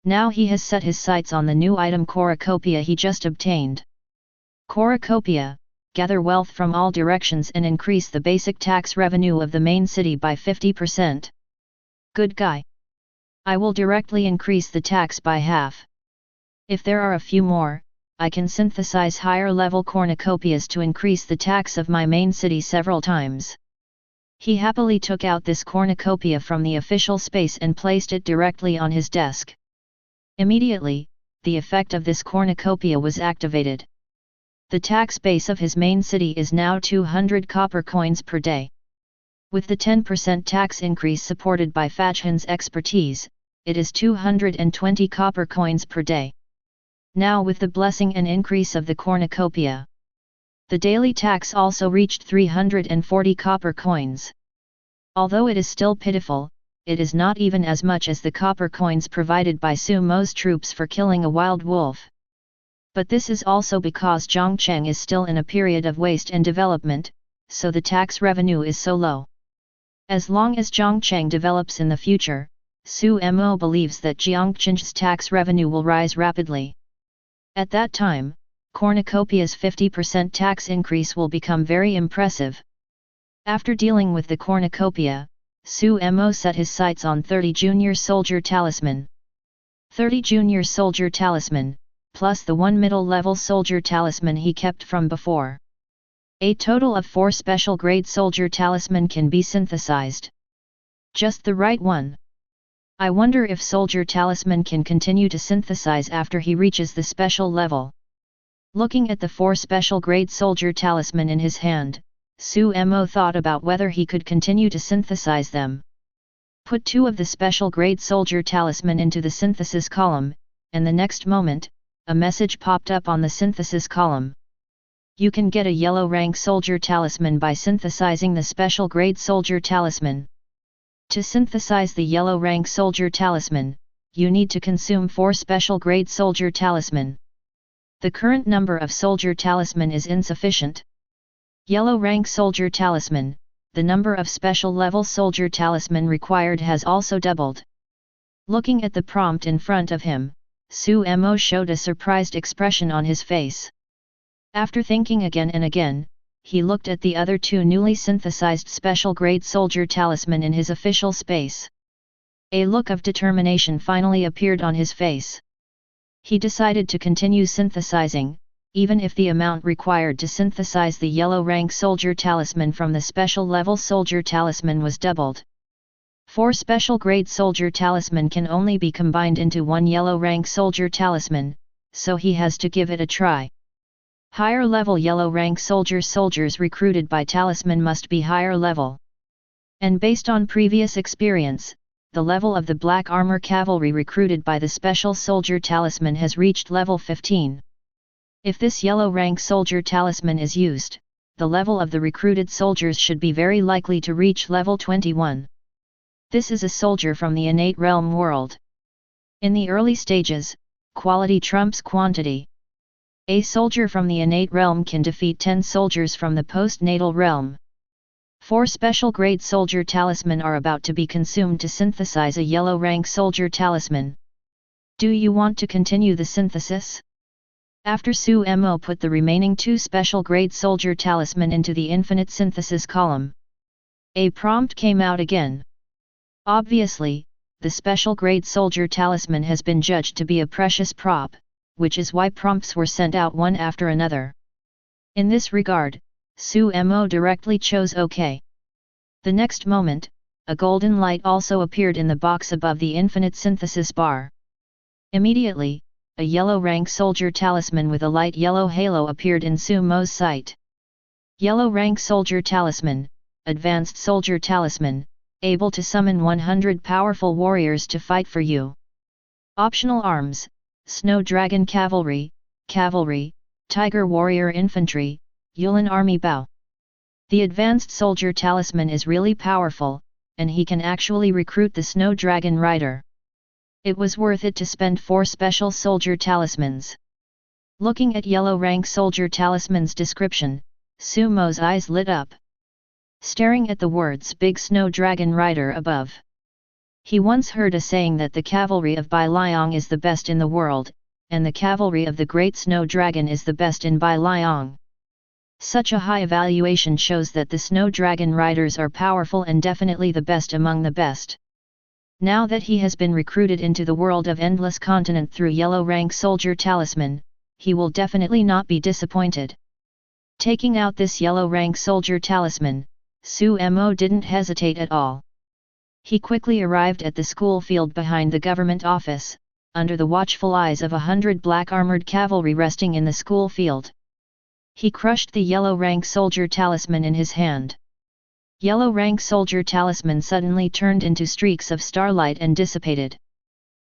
Now he has set his sights on the new item cornucopia he just obtained. Cornucopia, gather wealth from all directions and increase the basic tax revenue of the main city by 50%. Good guy. I will directly increase the tax by half. If there are a few more, I can synthesize higher level cornucopias to increase the tax of my main city several times. He happily took out this cornucopia from the official space and placed it directly on his desk. Immediately, the effect of this cornucopia was activated. The tax base of his main city is now 200 copper coins per day. With the 10% tax increase supported by Fajhan's expertise, it is 220 copper coins per day. Now with the blessing and increase of the cornucopia, the daily tax also reached 340 copper coins. Although it is still pitiful, it is not even as much as the copper coins provided by Sumo's troops for killing a wild wolf. But this is also because Zhongcheng is still in a period of waste and development, so the tax revenue is so low. As long as Zhongcheng develops in the future, Sumo believes that Zhongcheng's tax revenue will rise rapidly. At that time, cornucopia's 50% tax increase will become very impressive. After dealing with the cornucopia, Sumo set his sights on 30 Junior Soldier Talisman. 30 Junior Soldier Talisman, plus the 1 middle-level Soldier Talisman he kept from before. A total of 4 special grade Soldier Talisman can be synthesized. Just the right one. I wonder if Soldier Talisman can continue to synthesize after he reaches the special level. Looking at the 4 special grade Soldier Talisman in his hand, Sumo thought about whether he could continue to synthesize them. Put 2 of the special grade Soldier Talisman into the synthesis column, and the next moment, a message popped up on the synthesis column. You can get a yellow rank Soldier Talisman by synthesizing the special grade Soldier Talisman. To synthesize the yellow rank Soldier Talisman, you need to consume 4 special grade Soldier Talisman. The current number of Soldier Talisman is insufficient. Yellow rank Soldier Talisman, the number of special level Soldier Talisman required has also doubled. Looking at the prompt in front of him, Sumo showed a surprised expression on his face. After thinking again and again, he looked at the other 2 newly synthesized special grade Soldier Talisman in his official space. A look of determination finally appeared on his face. He decided to continue synthesizing, even if the amount required to synthesize the yellow rank Soldier Talisman from the special level Soldier Talisman was doubled. 4 special grade Soldier Talisman can only be combined into 1 yellow rank Soldier Talisman, so he has to give it a try. Higher level yellow rank soldiers recruited by Talisman must be higher level. And based on previous experience, the level of the black armor cavalry recruited by the special Soldier Talisman has reached level 15. If this yellow rank Soldier Talisman is used, the level of the recruited soldiers should be very likely to reach level 21. This is a soldier from the innate realm world. In the early stages, quality trumps quantity. A soldier from the innate realm can defeat 10 soldiers from the postnatal realm. 4 special grade soldier talisman are about to be consumed to synthesize a yellow rank soldier talisman. Do you want to continue the synthesis? After Su Mo put the remaining 2 special grade soldier talisman into the infinite synthesis column, a prompt came out again. Obviously, the special grade soldier talisman has been judged to be a precious prop, which is why prompts were sent out one after another. In this regard, Su Mo directly chose OK. The next moment, a golden light also appeared in the box above the infinite synthesis bar. Immediately, a yellow rank soldier talisman with a light yellow halo appeared in Su Mo's sight. Yellow rank soldier talisman, advanced soldier talisman, able to summon 100 powerful warriors to fight for you. Optional arms: Snow Dragon Cavalry, Tiger Warrior Infantry, Yulin Army Bow. The advanced soldier talisman is really powerful, and he can actually recruit the Snow Dragon Rider. It was worth it to spend 4 special soldier talismans. Looking at yellow rank soldier talisman's description, Su Mo's eyes lit up. Staring at the words Big Snow Dragon Rider above. He once heard a saying that the cavalry of Bai Liang is the best in the world, and the cavalry of the Great Snow Dragon is the best in Bai Liang. Such a high evaluation shows that the Snow Dragon Riders are powerful and definitely the best among the best. Now that he has been recruited into the world of Endless Continent through yellow rank soldier talisman, he will definitely not be disappointed. Taking out this yellow rank soldier talisman, Su Mo didn't hesitate at all. He quickly arrived at the school field behind the government office, under the watchful eyes of 100 black armored cavalry resting in the school field. He crushed the yellow rank soldier talisman in his hand. Yellow rank soldier talisman suddenly turned into streaks of starlight and dissipated.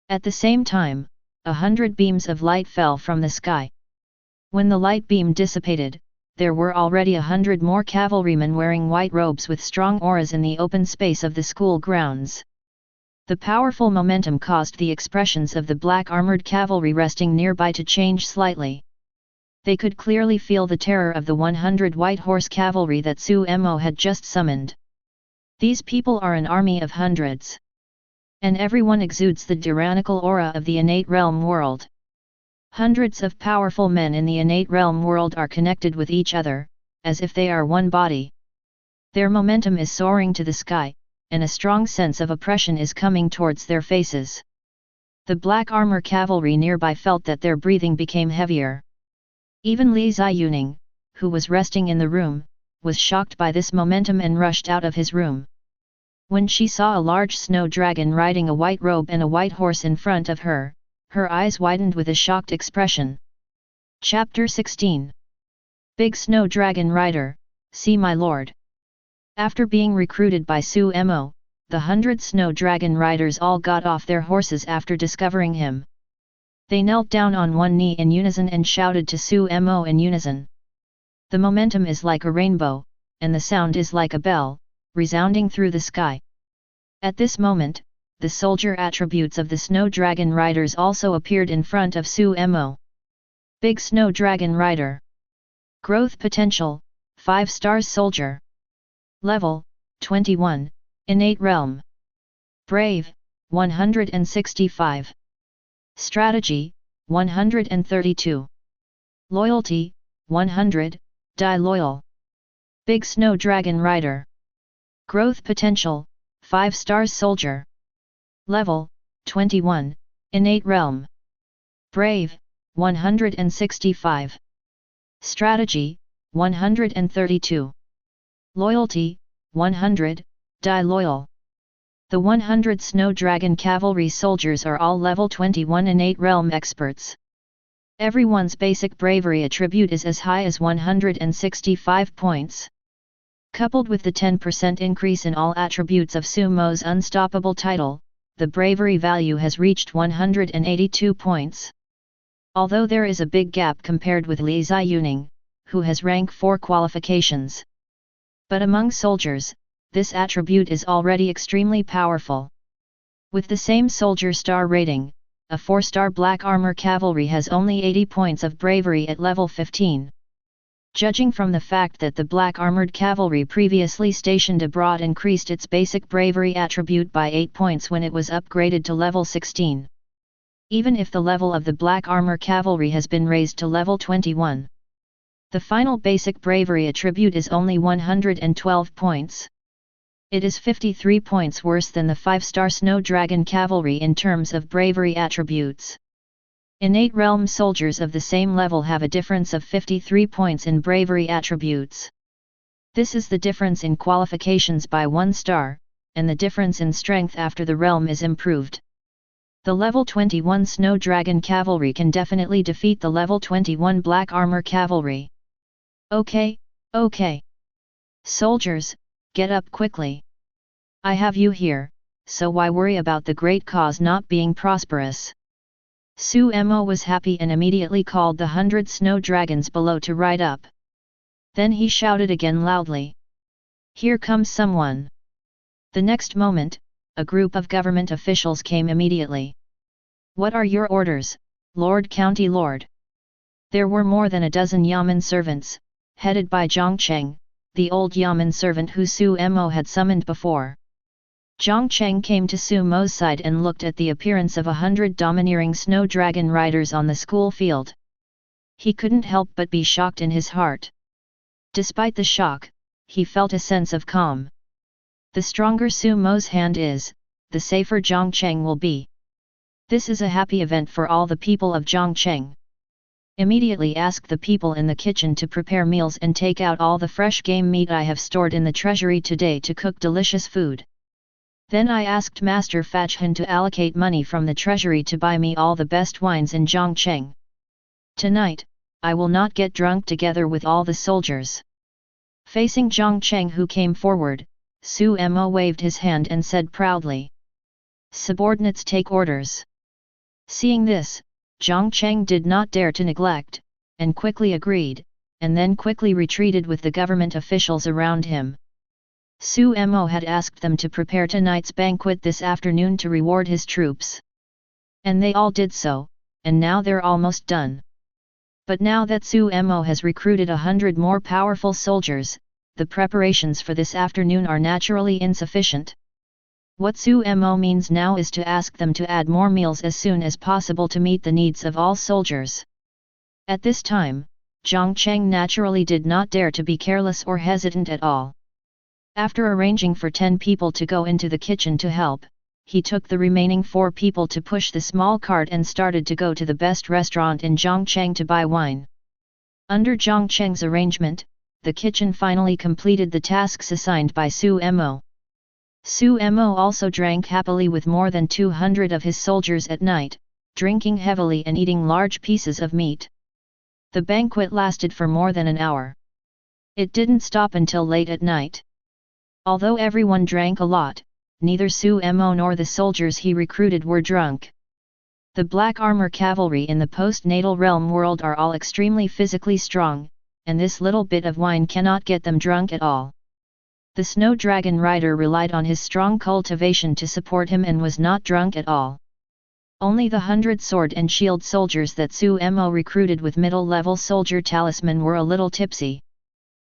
At the same time, 100 beams of light fell from the sky. When the light beam dissipated, there were already 100 more cavalrymen wearing white robes with strong auras in the open space of the school grounds. The powerful momentum caused the expressions of the black armored cavalry resting nearby to change slightly. They could clearly feel the terror of the 100 white horse cavalry that Su Mo had just summoned. These people are an army of hundreds. And everyone exudes the tyrannical aura of the innate realm world. Hundreds of powerful men in the innate realm world are connected with each other, as if they are one body. Their momentum is soaring to the sky, and a strong sense of oppression is coming towards their faces. The black armor cavalry nearby felt that their breathing became heavier. Even Li Ziyuning, who was resting in the room, was shocked by this momentum and rushed out of his room. When she saw a large snow dragon riding a white robe and a white horse in front of her, her eyes widened with a shocked expression. Chapter 16. Big Snow Dragon Rider, see my lord. After being recruited by Su Mo, the 100 snow dragon riders all got off their horses after discovering him. They knelt down on one knee in unison and shouted to Su Mo in unison. The momentum is like a rainbow, and the sound is like a bell, resounding through the sky. At this moment, the soldier attributes of the Snow Dragon Riders also appeared in front of Su Mo. Big Snow Dragon Rider. Growth Potential, 5 stars Soldier. Level, 21, Innate Realm. Brave, 165. Strategy, 132. Loyalty, 100, Die Loyal. Big Snow Dragon Rider. Growth Potential, 5 stars Soldier. Level, 21, Innate Realm. Brave, 165. Strategy, 132. Loyalty, 100, Die Loyal. The 100 Snow Dragon Cavalry soldiers are all level 21 Innate Realm experts. Everyone's basic bravery attribute is as high as 165 points. Coupled with the 10% increase in all attributes of Su Mo's unstoppable title, the bravery value has reached 182 points. Although there is a big gap compared with Li Ziyuning, who has rank 4 qualifications. But among soldiers, this attribute is already extremely powerful. With the same soldier star rating, a 4-star black armor cavalry has only 80 points of bravery at level 15. Judging from the fact that the black armored cavalry previously stationed abroad increased its basic bravery attribute by 8 points when it was upgraded to level 16. Even if the level of the black armor cavalry has been raised to level 21. The final basic bravery attribute is only 112 points. It is 53 points worse than the 5-star Snow Dragon cavalry in terms of bravery attributes. Innate realm soldiers of the same level have a difference of 53 points in bravery attributes. This is the difference in qualifications by 1 star, and the difference in strength after the realm is improved. The level 21 Snow Dragon cavalry can definitely defeat the level 21 Black Armor cavalry. Okay. Soldiers, get up quickly. I have you here, so why worry about the great cause not being prosperous? Suemo was happy and immediately called the 100 snow dragons below to ride up. Then he shouted again loudly. Here comes someone. The next moment, a group of government officials came immediately. What are your orders, Lord County Lord? There were more than a dozen Yamen servants, headed by Zhongcheng, the old Yamen servant who Suemo had summoned before. Zhongcheng came to Sumo's side and looked at the appearance of 100 domineering snow dragon riders on the school field. He couldn't help but be shocked in his heart. Despite the shock, he felt a sense of calm. The stronger Sumo's hand is, the safer Zhongcheng will be. This is a happy event for all the people of Zhongcheng. Immediately ask the people in the kitchen to prepare meals and take out all the fresh game meat I have stored in the treasury today to cook delicious food. Then I asked Master Fachhan to allocate money from the treasury to buy me all the best wines in Zhongcheng. Tonight, I will not get drunk together with all the soldiers. Facing Zhongcheng who came forward, Suemo waved his hand and said proudly. Subordinates take orders. Seeing this, Zhongcheng did not dare to neglect, and quickly agreed, and then quickly retreated with the government officials around him. Suemo had asked them to prepare tonight's banquet this afternoon to reward his troops. And they all did so, and now they're almost done. But now that Suemo has recruited 100 more powerful soldiers, the preparations for this afternoon are naturally insufficient. What Suemo means now is to ask them to add more meals as soon as possible to meet the needs of all soldiers. At this time, Zhongcheng naturally did not dare to be careless or hesitant at all. After arranging for 10 people to go into the kitchen to help, he took the remaining 4 people to push the small cart and started to go to the best restaurant in Zhongcheng to buy wine. Under Zhongcheng's arrangement, the kitchen finally completed the tasks assigned by Suemo. Suemo also drank happily with more than 200 of his soldiers at night, drinking heavily and eating large pieces of meat. The banquet lasted for more than an hour. It didn't stop until late at night. Although everyone drank a lot, neither Suemo nor the soldiers he recruited were drunk. The Black Armor cavalry in the post-natal realm world are all extremely physically strong, and this little bit of wine cannot get them drunk at all. The Snow Dragon rider relied on his strong cultivation to support him and was not drunk at all. Only the 100 sword and shield soldiers that Suemo recruited with middle-level soldier Talisman were a little tipsy.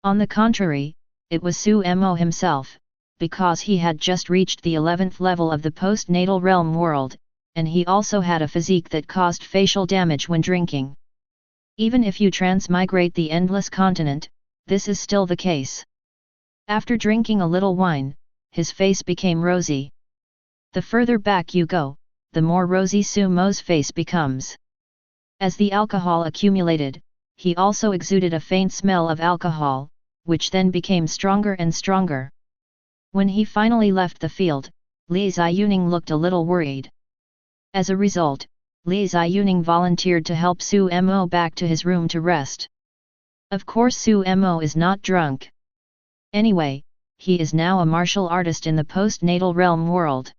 On the contrary, it was Suemo himself, because he had just reached the 11th level of the post-natal realm world, and he also had a physique that caused facial damage when drinking. Even if you transmigrate the endless continent, this is still the case. After drinking a little wine, his face became rosy. The further back you go, the more rosy Sumo's face becomes. As the alcohol accumulated, he also exuded a faint smell of alcohol, which then became stronger and stronger. When he finally left the field, Li Ziyuning looked a little worried. As a result, Li Ziyuning volunteered to help Suemo back to his room to rest. Of course Suemo is not drunk. Anyway, he is now a martial artist in the post-natal realm world.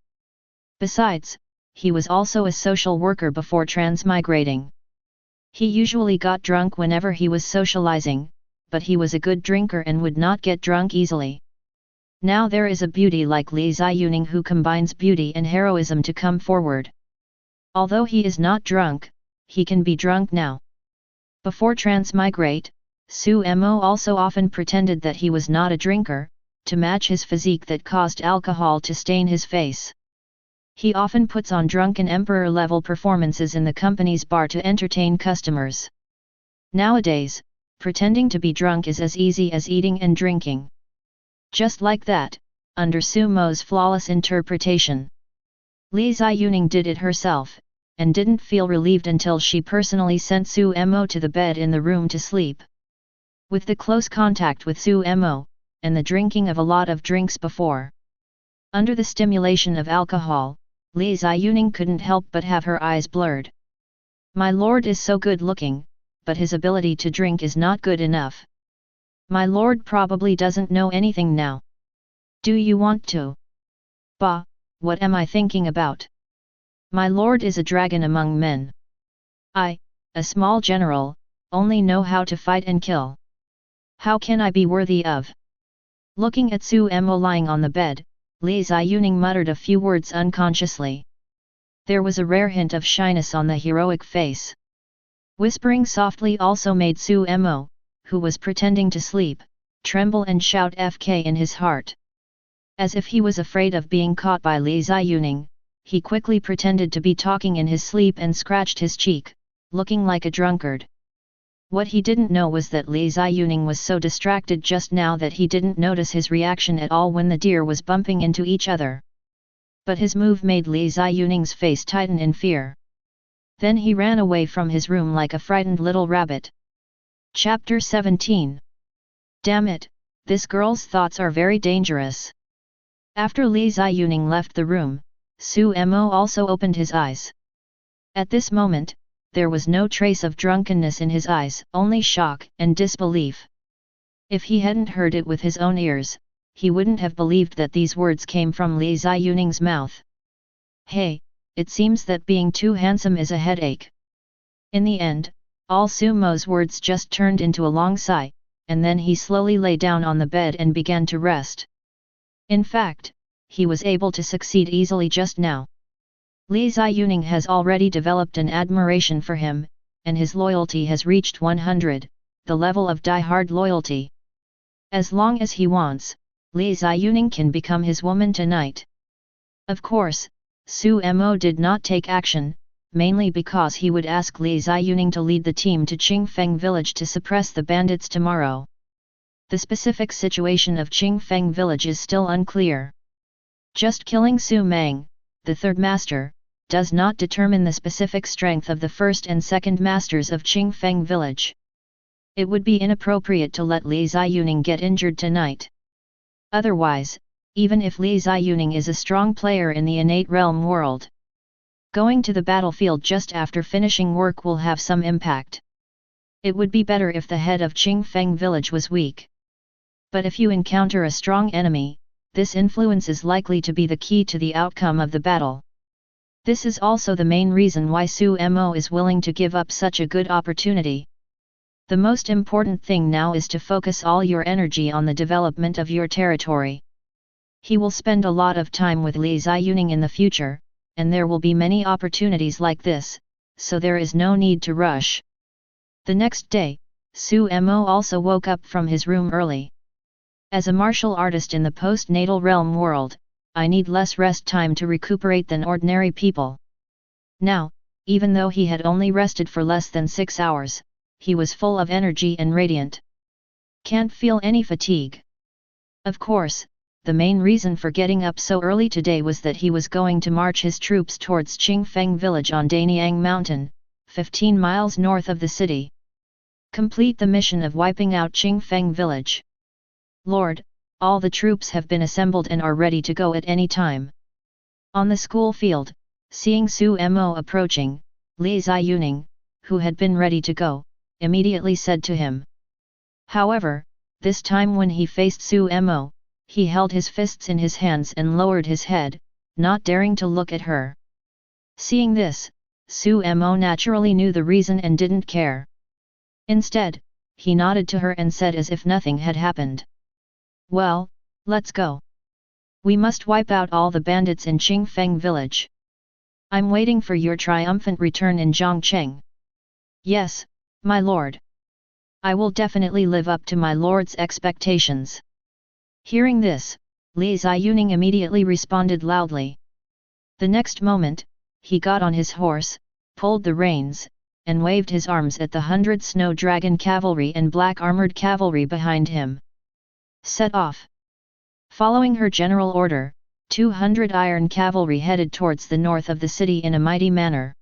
Besides, he was also a social worker before transmigrating. He usually got drunk whenever he was socializing, but he was a good drinker and would not get drunk easily. Now there is a beauty like Li Ziyuning who combines beauty and heroism to come forward. Although he is not drunk, he can be drunk now. Before transmigrate, Su Mo also often pretended that he was not a drinker, to match his physique that caused alcohol to stain his face. He often puts on drunken emperor-level performances in the company's bar to entertain customers. Nowadays, pretending to be drunk is as easy as eating and drinking. Just like that, under Su Mo's flawless interpretation. Li Ziyuning did it herself, and didn't feel relieved until she personally sent Su Mo to the bed in the room to sleep. With the close contact with Su Mo, and the drinking of a lot of drinks before. Under the stimulation of alcohol, Li Ziyuning couldn't help but have her eyes blurred. My lord is so good looking, but his ability to drink is not good enough. My lord probably doesn't know anything now. Do you want to? Bah, what am I thinking about? My lord is a dragon among men. I, a small general, only know how to fight and kill. How can I be worthy of? Looking at Su Mo lying on the bed, Li Ziyuning muttered a few words unconsciously. There was a rare hint of shyness on the heroic face. Whispering softly also made Su Mo, who was pretending to sleep, tremble and shout FK in his heart. As if he was afraid of being caught by Li Ziyuning, he quickly pretended to be talking in his sleep and scratched his cheek, looking like a drunkard. What he didn't know was that Li Ziyuning was so distracted just now that he didn't notice his reaction at all when the deer was bumping into each other. But his move made Li Ziyuning's face tighten in fear. Then he ran away from his room like a frightened little rabbit. Chapter 17. Damn it, this girl's thoughts are very dangerous. After Li Ziyuning left the room, Su Mo also opened his eyes. At this moment, there was no trace of drunkenness in his eyes, only shock and disbelief. If he hadn't heard it with his own ears, he wouldn't have believed that these words came from Li Ziyuning's mouth. Hey, it seems that being too handsome is a headache. In the end, all Su Mo's words just turned into a long sigh, and then he slowly lay down on the bed and began to rest. In fact, he was able to succeed easily just now. Li Ziyuning has already developed an admiration for him, and his loyalty has reached 100, the level of die-hard loyalty. As long as he wants, Li Ziyuning can become his woman tonight. Of course, Su Mo did not take action, mainly because he would ask Li Ziyuning to lead the team to Qingfeng village to suppress the bandits tomorrow. The specific situation of Qingfeng village is still unclear. Just killing Su Mang, the third master, does not determine the specific strength of the first and second masters of Qingfeng village. It would be inappropriate to let Li Ziyuning get injured tonight. Otherwise, even if Li Ziyuning is a strong player in the innate realm world, going to the battlefield just after finishing work will have some impact. It would be better if the head of Qingfeng village was weak. But if you encounter a strong enemy, this influence is likely to be the key to the outcome of the battle. This is also the main reason why Su Mo is willing to give up such a good opportunity. The most important thing now is to focus all your energy on the development of your territory. He will spend a lot of time with Li Ziyuning in the future, and there will be many opportunities like this, so there is no need to rush. The next day, Su Mo also woke up from his room early. As a martial artist in the post-natal realm world, I need less rest time to recuperate than ordinary people. Now, even though he had only rested for less than 6 hours, he was full of energy and radiant. Can't feel any fatigue. Of course, the main reason for getting up so early today was that he was going to march his troops towards Qingfeng village on Danyang Mountain, 15 miles north of the city. Complete the mission of wiping out Qingfeng village. Lord, all the troops have been assembled and are ready to go at any time. On the school field, seeing Su Mo approaching, Li Ziyuning, who had been ready to go, immediately said to him. However, this time when he faced Su Mo, he held his fists in his hands and lowered his head, not daring to look at her. Seeing this, Su Mo naturally knew the reason and didn't care. Instead, he nodded to her and said as if nothing had happened. Well, let's go. We must wipe out all the bandits in Qingfeng village. I'm waiting for your triumphant return in Zhongcheng. Yes, my lord. I will definitely live up to my lord's expectations. Hearing this, Li Ziyuning immediately responded loudly. The next moment, he got on his horse, pulled the reins, and waved his arms at the 100 snow dragon cavalry and black armored cavalry behind him. Set off! Following her general order, 200 iron cavalry headed towards the north of the city in a mighty manner.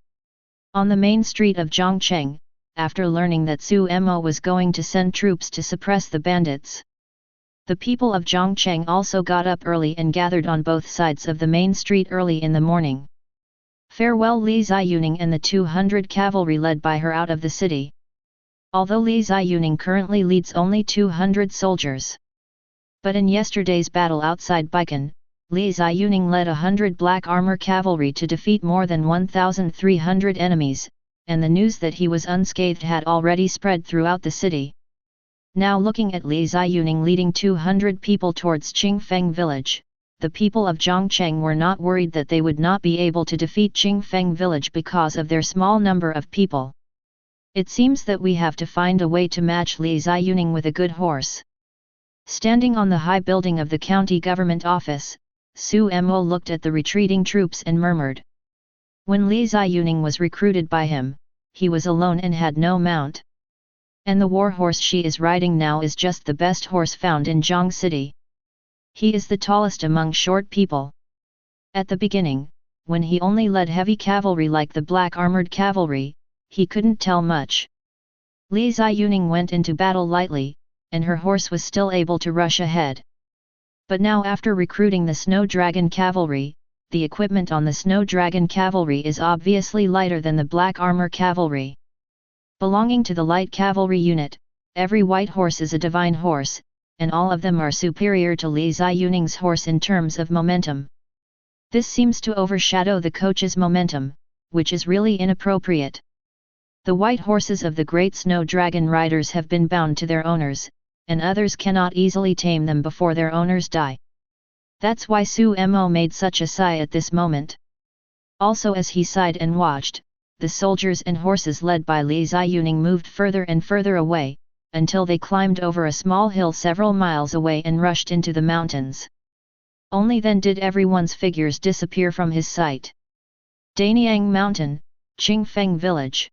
On the main street of Zhongcheng, after learning that Su Mo was going to send troops to suppress the bandits, the people of Zhongcheng also got up early and gathered on both sides of the main street early in the morning. Farewell Li Ziyuning and the 200 cavalry led by her out of the city. Although Li Ziyuning currently leads only 200 soldiers, but in yesterday's battle outside Baikan, Li Ziyuning led 100 black armor cavalry to defeat more than 1,300 enemies, and the news that he was unscathed had already spread throughout the city. Now looking at Li Ziyuning leading 200 people towards Qingfeng village, the people of Zhongcheng were not worried that they would not be able to defeat Qingfeng village because of their small number of people. It seems that we have to find a way to match Li Ziyuning with a good horse. Standing on the high building of the county government office, Su Mo looked at the retreating troops and murmured. When Li Ziyuning was recruited by him, he was alone and had no mount. And the war horse she is riding now is just the best horse found in Zhong City. He is the tallest among short people. At the beginning, when he only led heavy cavalry like the black armored cavalry, he couldn't tell much. Li Ziyuning went into battle lightly, and her horse was still able to rush ahead. But now after recruiting the Snow Dragon cavalry, the equipment on the Snow Dragon cavalry is obviously lighter than the black armor cavalry. Belonging to the light cavalry unit, every white horse is a divine horse, and all of them are superior to Li Ziyuning's horse in terms of momentum. This seems to overshadow the coach's momentum, which is really inappropriate. The white horses of the great snow dragon riders have been bound to their owners, and others cannot easily tame them before their owners die. That's why Su Mo made such a sigh at this moment. Also as he sighed and watched, the soldiers and horses led by Li Ziyuning moved further and further away, until they climbed over a small hill several miles away and rushed into the mountains. Only then did everyone's figures disappear from his sight. Danyang Mountain, Qingfeng Village.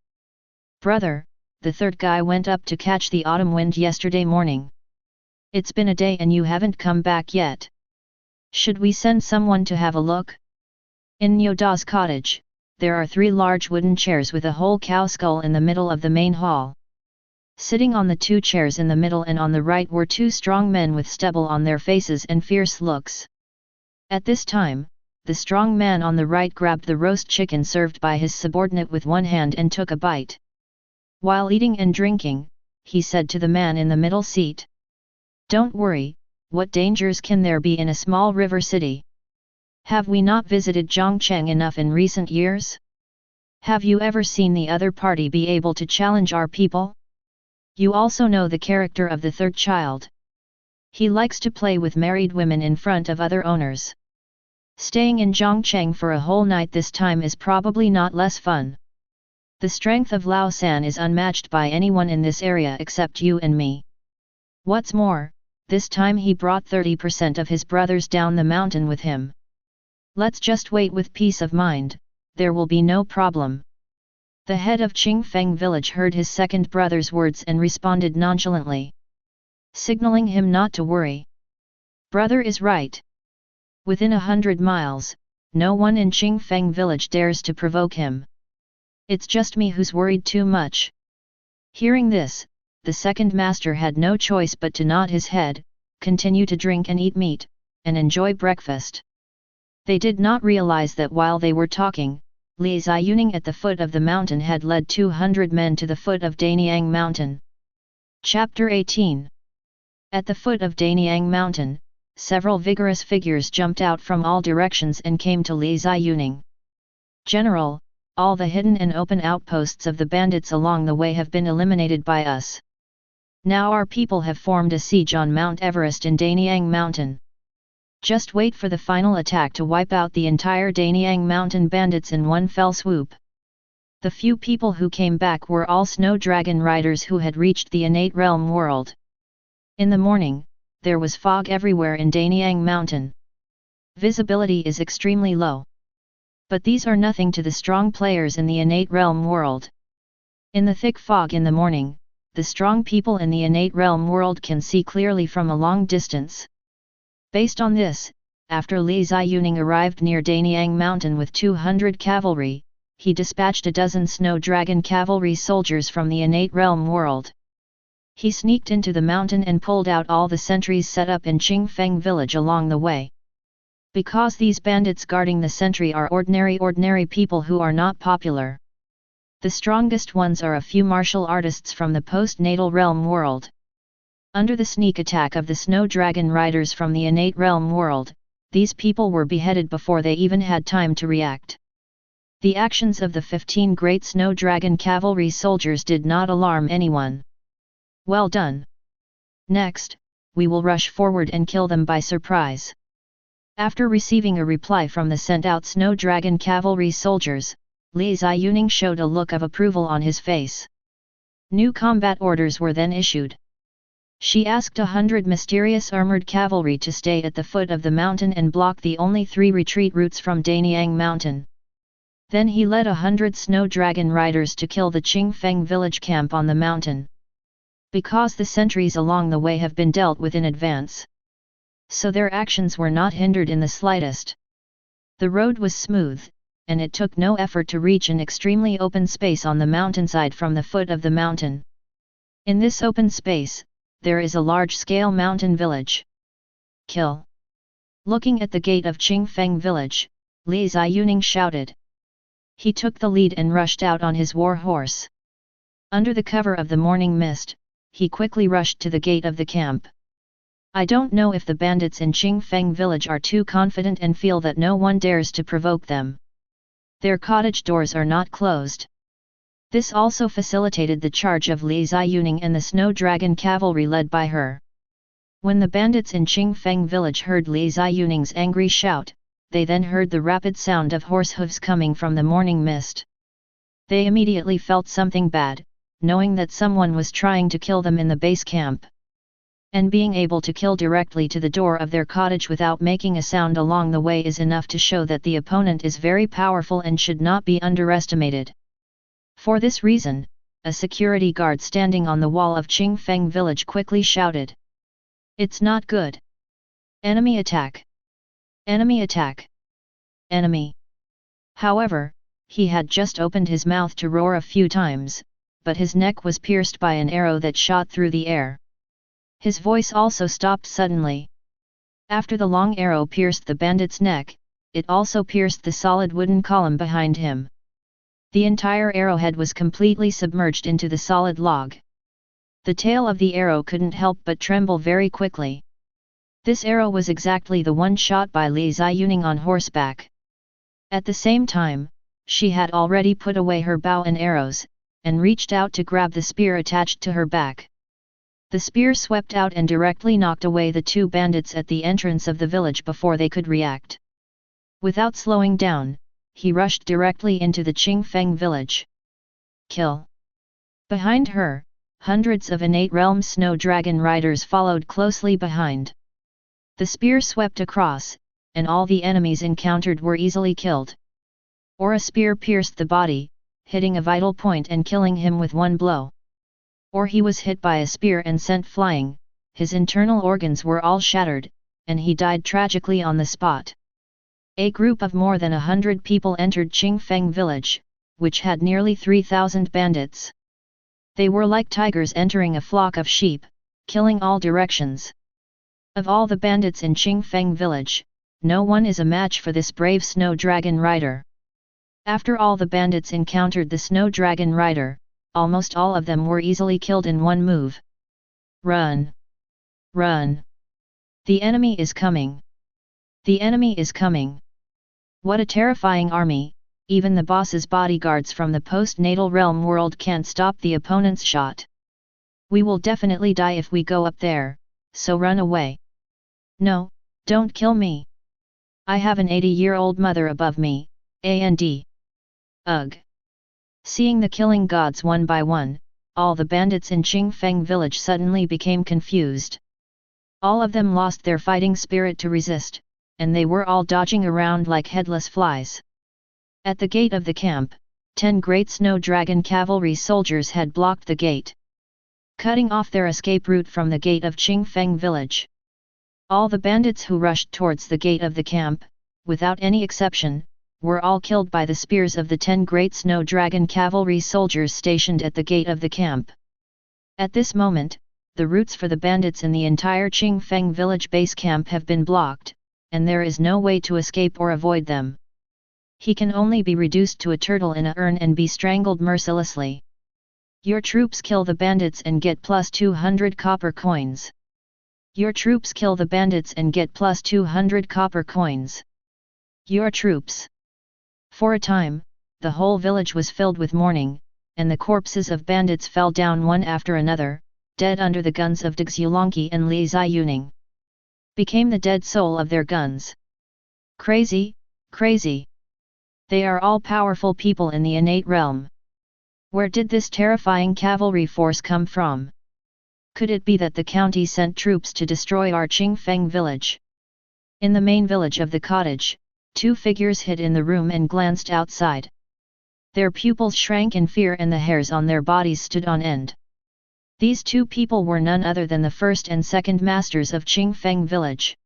Brother, the third guy went up to catch the autumn wind yesterday morning. It's been a day and you haven't come back yet. Should we send someone to have a look? In Nyoda's cottage, there are 3 large wooden chairs with a whole cow skull in the middle of the main hall. Sitting on the 2 chairs in the middle and on the right were 2 strong men with stubble on their faces and fierce looks. At this time, the strong man on the right grabbed the roast chicken served by his subordinate with one hand and took a bite. While eating and drinking, he said to the man in the middle seat. Don't worry, what dangers can there be in a small river city? Have we not visited Zhongcheng enough in recent years? Have you ever seen the other party be able to challenge our people? You also know the character of the third child. He likes to play with married women in front of other owners. Staying in Zhongcheng for a whole night this time is probably not less fun. The strength of Lao San is unmatched by anyone in this area except you and me. What's more, this time he brought 30% of his brothers down the mountain with him. Let's just wait with peace of mind, there will be no problem. The head of Qingfeng village heard his second brother's words and responded nonchalantly, signaling him not to worry. Brother is right. Within 100 miles, no one in Qingfeng village dares to provoke him. It's just me who's worried too much. Hearing this, the second master had no choice but to nod his head, continue to drink and eat meat, and enjoy breakfast. They did not realize that while they were talking, Li Ziyuning at the foot of the mountain had led 200 men to the foot of Danyang Mountain. Chapter 18. At the foot of Danyang Mountain, several vigorous figures jumped out from all directions and came to Li Ziyuning. General, all the hidden and open outposts of the bandits along the way have been eliminated by us. Now our people have formed a siege on Mount Everest in Danyang Mountain. Just wait for the final attack to wipe out the entire Danyang Mountain bandits in one fell swoop. The few people who came back were all snow dragon riders who had reached the innate realm world. In the morning, there was fog everywhere in Danyang Mountain. Visibility is extremely low. But these are nothing to the strong players in the innate realm world. In the thick fog in the morning, the strong people in the innate realm world can see clearly from a long distance. Based on this, after Li Ziyuning arrived near Danyang Mountain with 200 cavalry, he dispatched a dozen snow dragon cavalry soldiers from the innate realm world. He sneaked into the mountain and pulled out all the sentries set up in Qingfeng village along the way. Because these bandits guarding the sentry are ordinary people who are not popular. The strongest ones are a few martial artists from the post-natal realm world. Under the sneak attack of the snow dragon riders from the innate realm world, these people were beheaded before they even had time to react. The actions of the 15 great snow dragon cavalry soldiers did not alarm anyone. Well done. Next, we will rush forward and kill them by surprise. After receiving a reply from the sent-out snow dragon cavalry soldiers, Li Ziyuning showed a look of approval on his face. New combat orders were then issued. She asked 100 mysterious armored cavalry to stay at the foot of the mountain and block the only 3 retreat routes from Danyang Mountain. Then he led 100 snow dragon riders to kill the Qingfeng village camp on the mountain. Because the sentries along the way have been dealt with in advance, so their actions were not hindered in the slightest. The road was smooth, and it took no effort to reach an extremely open space on the mountainside from the foot of the mountain. In this open space, there is a large-scale mountain village. Kill! Looking at the gate of Qingfeng village, Li Ziyuning shouted. He took the lead and rushed out on his war horse. Under the cover of the morning mist, he quickly rushed to the gate of the camp. I don't know if the bandits in Qingfeng village are too confident and feel that no one dares to provoke them. Their cottage doors are not closed. This also facilitated the charge of Li Ziyuning and the snow dragon cavalry led by her. When the bandits in Qingfeng village heard Li Ziyuning's angry shout, they then heard the rapid sound of horse hooves coming from the morning mist. They immediately felt something bad, knowing that someone was trying to kill them in the base camp. And being able to kill directly to the door of their cottage without making a sound along the way is enough to show that the opponent is very powerful and should not be underestimated. For this reason, a security guard standing on the wall of Qingfeng village quickly shouted. It's not good. Enemy attack! Enemy attack! Enemy! However, he had just opened his mouth to roar a few times, but his neck was pierced by an arrow that shot through the air. His voice also stopped suddenly. After the long arrow pierced the bandit's neck, it also pierced the solid wooden column behind him. The entire arrowhead was completely submerged into the solid log. The tail of the arrow couldn't help but tremble very quickly. This arrow was exactly the one shot by Li Ziyuning on horseback. At the same time, she had already put away her bow and arrows, and reached out to grab the spear attached to her back. The spear swept out and directly knocked away the 2 bandits at the entrance of the village before they could react. Without slowing down, he rushed directly into the Qingfeng village. Kill! Behind her, hundreds of innate realm snow dragon riders followed closely behind. The spear swept across, and all the enemies encountered were easily killed. Or a spear pierced the body, hitting a vital point and killing him with one blow. Or he was hit by a spear and sent flying, his internal organs were all shattered, and he died tragically on the spot. A group of more than 100 people entered Qingfeng village, which had nearly 3,000 bandits. They were like tigers entering a flock of sheep, killing all directions. Of all the bandits in Qingfeng village, no one is a match for this brave snow dragon rider. After all the bandits encountered the snow dragon rider, almost all of them were easily killed in one move. Run! Run! The enemy is coming! The enemy is coming! What a terrifying army, even the boss's bodyguards from the post-natal realm world can't stop the opponent's shot. We will definitely die if we go up there, so run away. No, Don't kill me. I have an 80-year-old mother above me, and ugh. Seeing the killing gods one by one, all the bandits in Qingfeng village suddenly became confused. All of them lost their fighting spirit to resist, and they were all dodging around like headless flies. At the gate of the camp, 10 great snow dragon cavalry soldiers had blocked the gate, cutting off their escape route from the gate of Qingfeng village. All the bandits who rushed towards the gate of the camp, without any exception, were all killed by the spears of the 10 great snow dragon cavalry soldiers stationed at the gate of the camp. At this moment, the routes for the bandits in the entire Qingfeng village base camp have been blocked, and there is no way to escape or avoid them. He can only be reduced to a turtle in a urn and be strangled mercilessly. Your troops kill the bandits and get plus 200 copper coins. Your troops kill the bandits and get plus 200 copper coins. Your troops. For a time, the whole village was filled with mourning, and the corpses of bandits fell down one after another, dead under the guns of Dixulongqi and Li Ziyuning. Became the dead soul of their guns. Crazy, crazy. They are all powerful people in the innate realm. Where did this terrifying cavalry force come from? Could it be that the county sent troops to destroy our Qingfeng village? In the main village of the cottage, 2 figures hid in the room and glanced outside. Their pupils shrank in fear and the hairs on their bodies stood on end. These 2 people were none other than the first and second masters of Qingfeng village.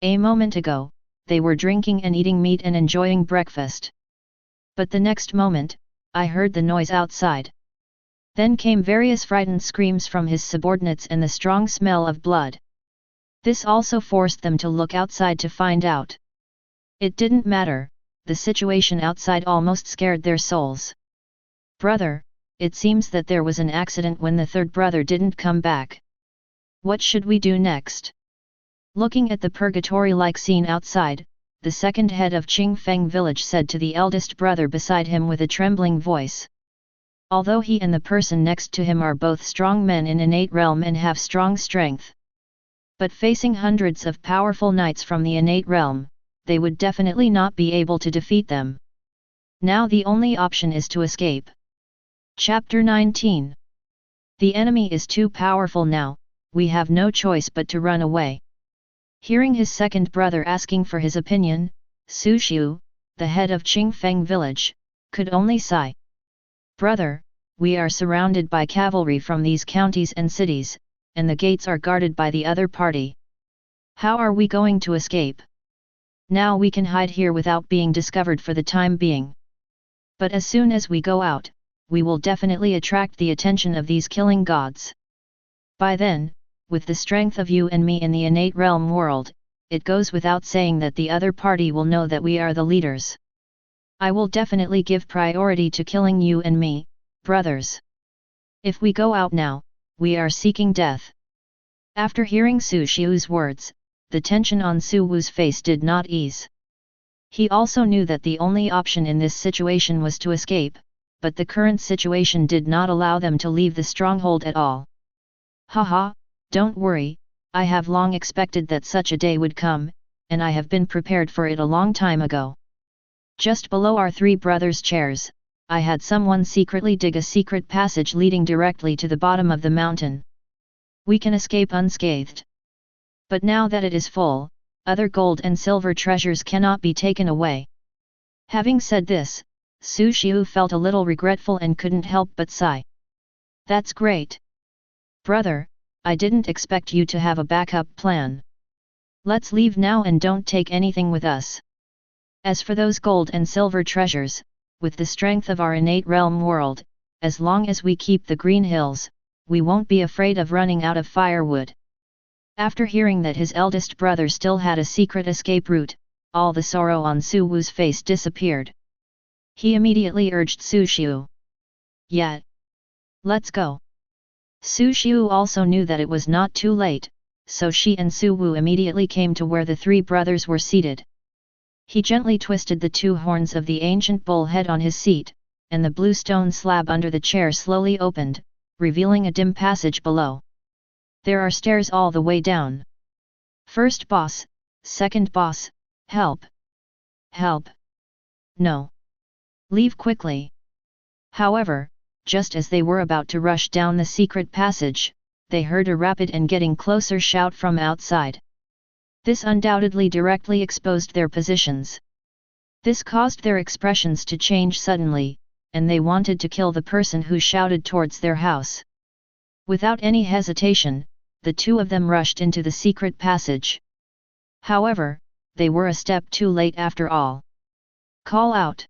A moment ago, they were drinking and eating meat and enjoying breakfast. But the next moment, I heard the noise outside. Then came various frightened screams from his subordinates and the strong smell of blood. This also forced them to look outside to find out. It didn't matter, the situation outside almost scared their souls. Brother, it seems that there was an accident when the 3rd brother didn't come back. What should we do next? Looking at the purgatory-like scene outside, the 2nd head of Qingfeng village said to the eldest brother beside him with a trembling voice. Although he and the person next to him are both strong men in innate realm and have strong strength, but facing hundreds of powerful knights from the innate realm, they would definitely not be able to defeat them. Now the only option is to escape. Chapter 19. The enemy is too powerful now, we have no choice but to run away. Hearing his 2nd brother asking for his opinion, Su Xiu, the head of Qingfeng village, could only sigh. Brother, we are surrounded by cavalry from these counties and cities, and the gates are guarded by the other party. How are we going to escape? Now we can hide here without being discovered for the time being. But as soon as we go out, we will definitely attract the attention of these killing gods. By then, with the strength of you and me in the innate realm world, it goes without saying that the other party will know that we are the leaders. I will definitely give priority to killing you and me, brothers. If we go out now, we are seeking death. After hearing Su Xiu's words, the tension on Su Wu's face did not ease. He also knew that the only option in this situation was to escape, but the current situation did not allow them to leave the stronghold at all. Haha, don't worry, I have long expected that such a day would come, and I have been prepared for it a long time ago. Just below our 3 brothers' chairs, I had someone secretly dig a secret passage leading directly to the bottom of the mountain. We can escape unscathed. But now that it is full, other gold and silver treasures cannot be taken away. Having said this, Su Xiu felt a little regretful and couldn't help but sigh. That's great. Brother, I didn't expect you to have a backup plan. Let's leave now and don't take anything with us. As for those gold and silver treasures, with the strength of our innate realm world, as long as we keep the green hills, we won't be afraid of running out of firewood. After hearing that his eldest brother still had a secret escape route, all the sorrow on Su Wu's face disappeared. He immediately urged Su Xiu. Yeah. Let's go. Su Xiu also knew that it was not too late, so she and Su Wu immediately came to where the 3 brothers were seated. He gently twisted the 2 horns of the ancient bull head on his seat, and the blue stone slab under the chair slowly opened, revealing a dim passage below. There are stairs all the way down. First boss, second boss, help! Help! No! Leave quickly! However, just as they were about to rush down the secret passage, they heard a rapid and getting closer shout from outside. This undoubtedly directly exposed their positions. This caused their expressions to change suddenly, and they wanted to kill the person who shouted towards their house. Without any hesitation, the two of them rushed into the secret passage. However, they were a step too late after all. Call out!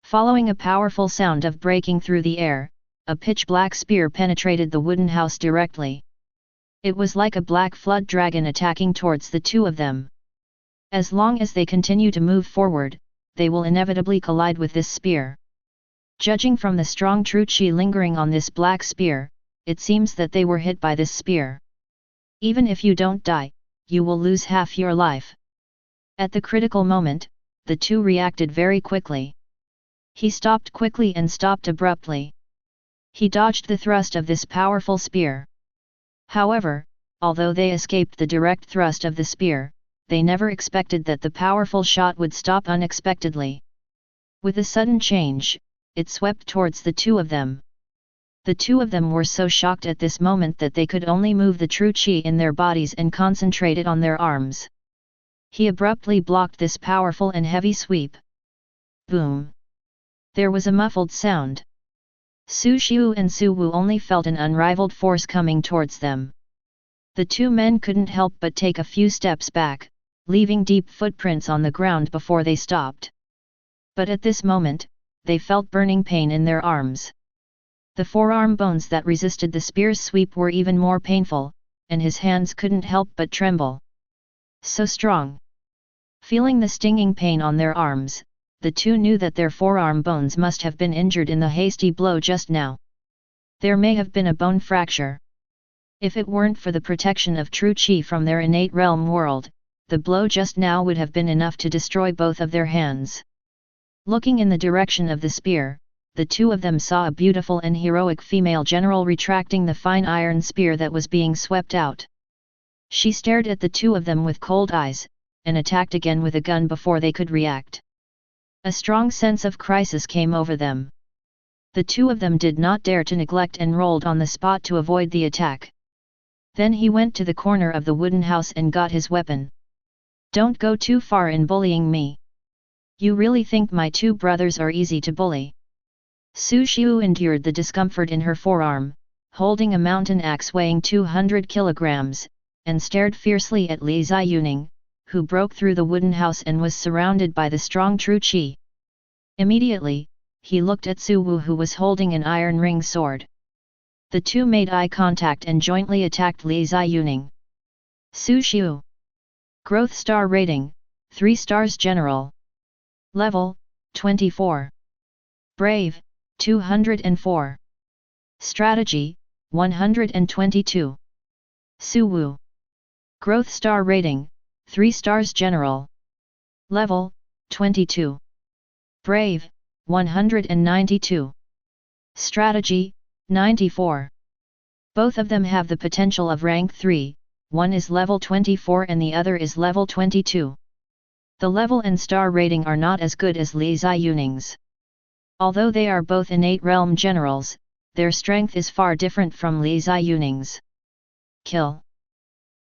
Following a powerful sound of breaking through the air, a pitch-black spear penetrated the wooden house directly. It was like a black flood dragon attacking towards the two of them. As long as they continue to move forward, they will inevitably collide with this spear. Judging from the strong true chi lingering on this black spear, it seems that they were hit by this spear. Even if you don't die, you will lose half your life. At the critical moment, the two reacted very quickly. He stopped quickly and stopped abruptly. He dodged the thrust of this powerful spear. However, although they escaped the direct thrust of the spear, they never expected that the powerful shot would stop unexpectedly. With a sudden change, it swept towards the two of them. The two of them were so shocked at this moment that they could only move the true chi in their bodies and concentrate it on their arms. He abruptly blocked this powerful and heavy sweep. Boom! There was a muffled sound. Su Xiu and Su Wu only felt an unrivaled force coming towards them. The two men couldn't help but take a few steps back, leaving deep footprints on the ground before they stopped. But at this moment, they felt burning pain in their arms. The forearm bones that resisted the spear's sweep were even more painful, and his hands couldn't help but tremble. So strong! Feeling the stinging pain on their arms, the two knew that their forearm bones must have been injured in the hasty blow just now. There may have been a bone fracture. If it weren't for the protection of true chi from their innate realm world, the blow just now would have been enough to destroy both of their hands. Looking in the direction of the spear, the two of them saw a beautiful and heroic female general retracting the fine iron spear that was being swept out. She stared at the two of them with cold eyes, and attacked again with a gun before they could react. A strong sense of crisis came over them. The two of them did not dare to neglect and rolled on the spot to avoid the attack. Then he went to the corner of the wooden house and got his weapon. Don't go too far in bullying me. You really think my two brothers are easy to bully? Su Xiu endured the discomfort in her forearm, holding a mountain axe weighing 200 kilograms, and stared fiercely at Li Ziyuning, who broke through the wooden house and was surrounded by the strong true chi. Immediately, he looked at Su Wu who was holding an iron ring sword. The two made eye contact and jointly attacked Li Ziyuning. Su Xiu. Growth Star Rating, 3 stars General. Level, 24. Brave, 204. Strategy, 122. Su Wu. Growth Star Rating, 3 stars General. Level, 22. Brave, 192. Strategy, 94. Both of them have the potential of rank 3, one is level 24 and the other is level 22. The level and star rating are not as good as Li Ziyuning's. Although they are both innate realm generals, their strength is far different from Li Ziyuning's. Kill.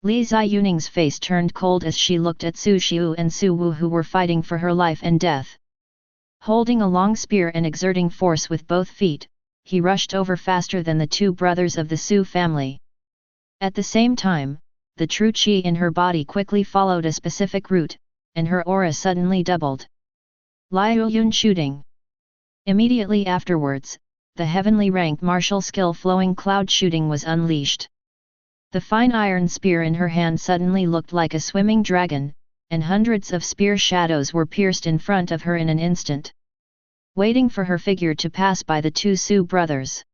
Li Ziyuning's face turned cold as she looked at Su Xiu and Su Wu who were fighting for her life and death. Holding a long spear and exerting force with both feet, he rushed over faster than the two brothers of the Su family. At the same time, the true chi in her body quickly followed a specific route, and her aura suddenly doubled. Liu Yun shooting. Immediately afterwards, the heavenly rank martial skill flowing cloud shooting was unleashed. The fine iron spear in her hand suddenly looked like a swimming dragon, and hundreds of spear shadows were pierced in front of her in an instant. Waiting for her figure to pass by the two Su brothers.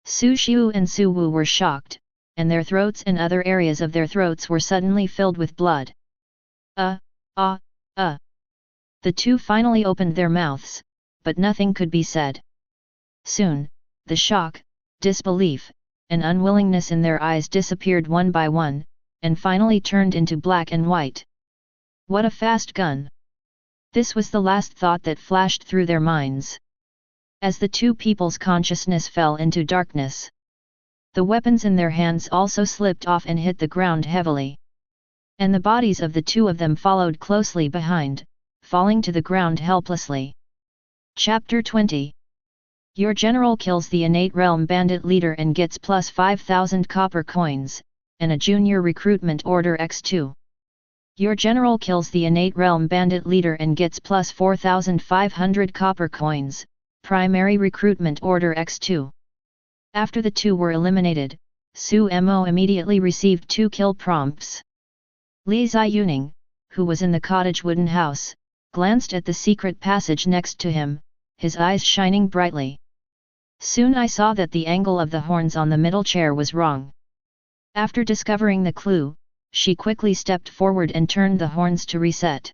Su Xiu and Su Wu were shocked, and their throats and other areas of their throats were suddenly filled with blood. The two finally opened their mouths, but nothing could be said. Soon, the shock, disbelief, and unwillingness in their eyes disappeared one by one, and finally turned into black and white. What a fast gun! This was the last thought that flashed through their minds. As the two people's consciousness fell into darkness, the weapons in their hands also slipped off and hit the ground heavily. And the bodies of the two of them followed closely behind, falling to the ground helplessly. Chapter 20. Your general kills the innate realm bandit leader and gets plus 5,000 copper coins, and a junior recruitment order x2. Your general kills the innate realm bandit leader and gets plus 4,500 copper coins, primary recruitment order x2. After the two were eliminated, Su Mo immediately received 2 kill prompts. Li Ziyuning, who was in the cottage wooden house, glanced at the secret passage next to him, his eyes shining brightly. Soon I saw that the angle of the horns on the middle chair was wrong. After discovering the clue, she quickly stepped forward and turned the horns to reset.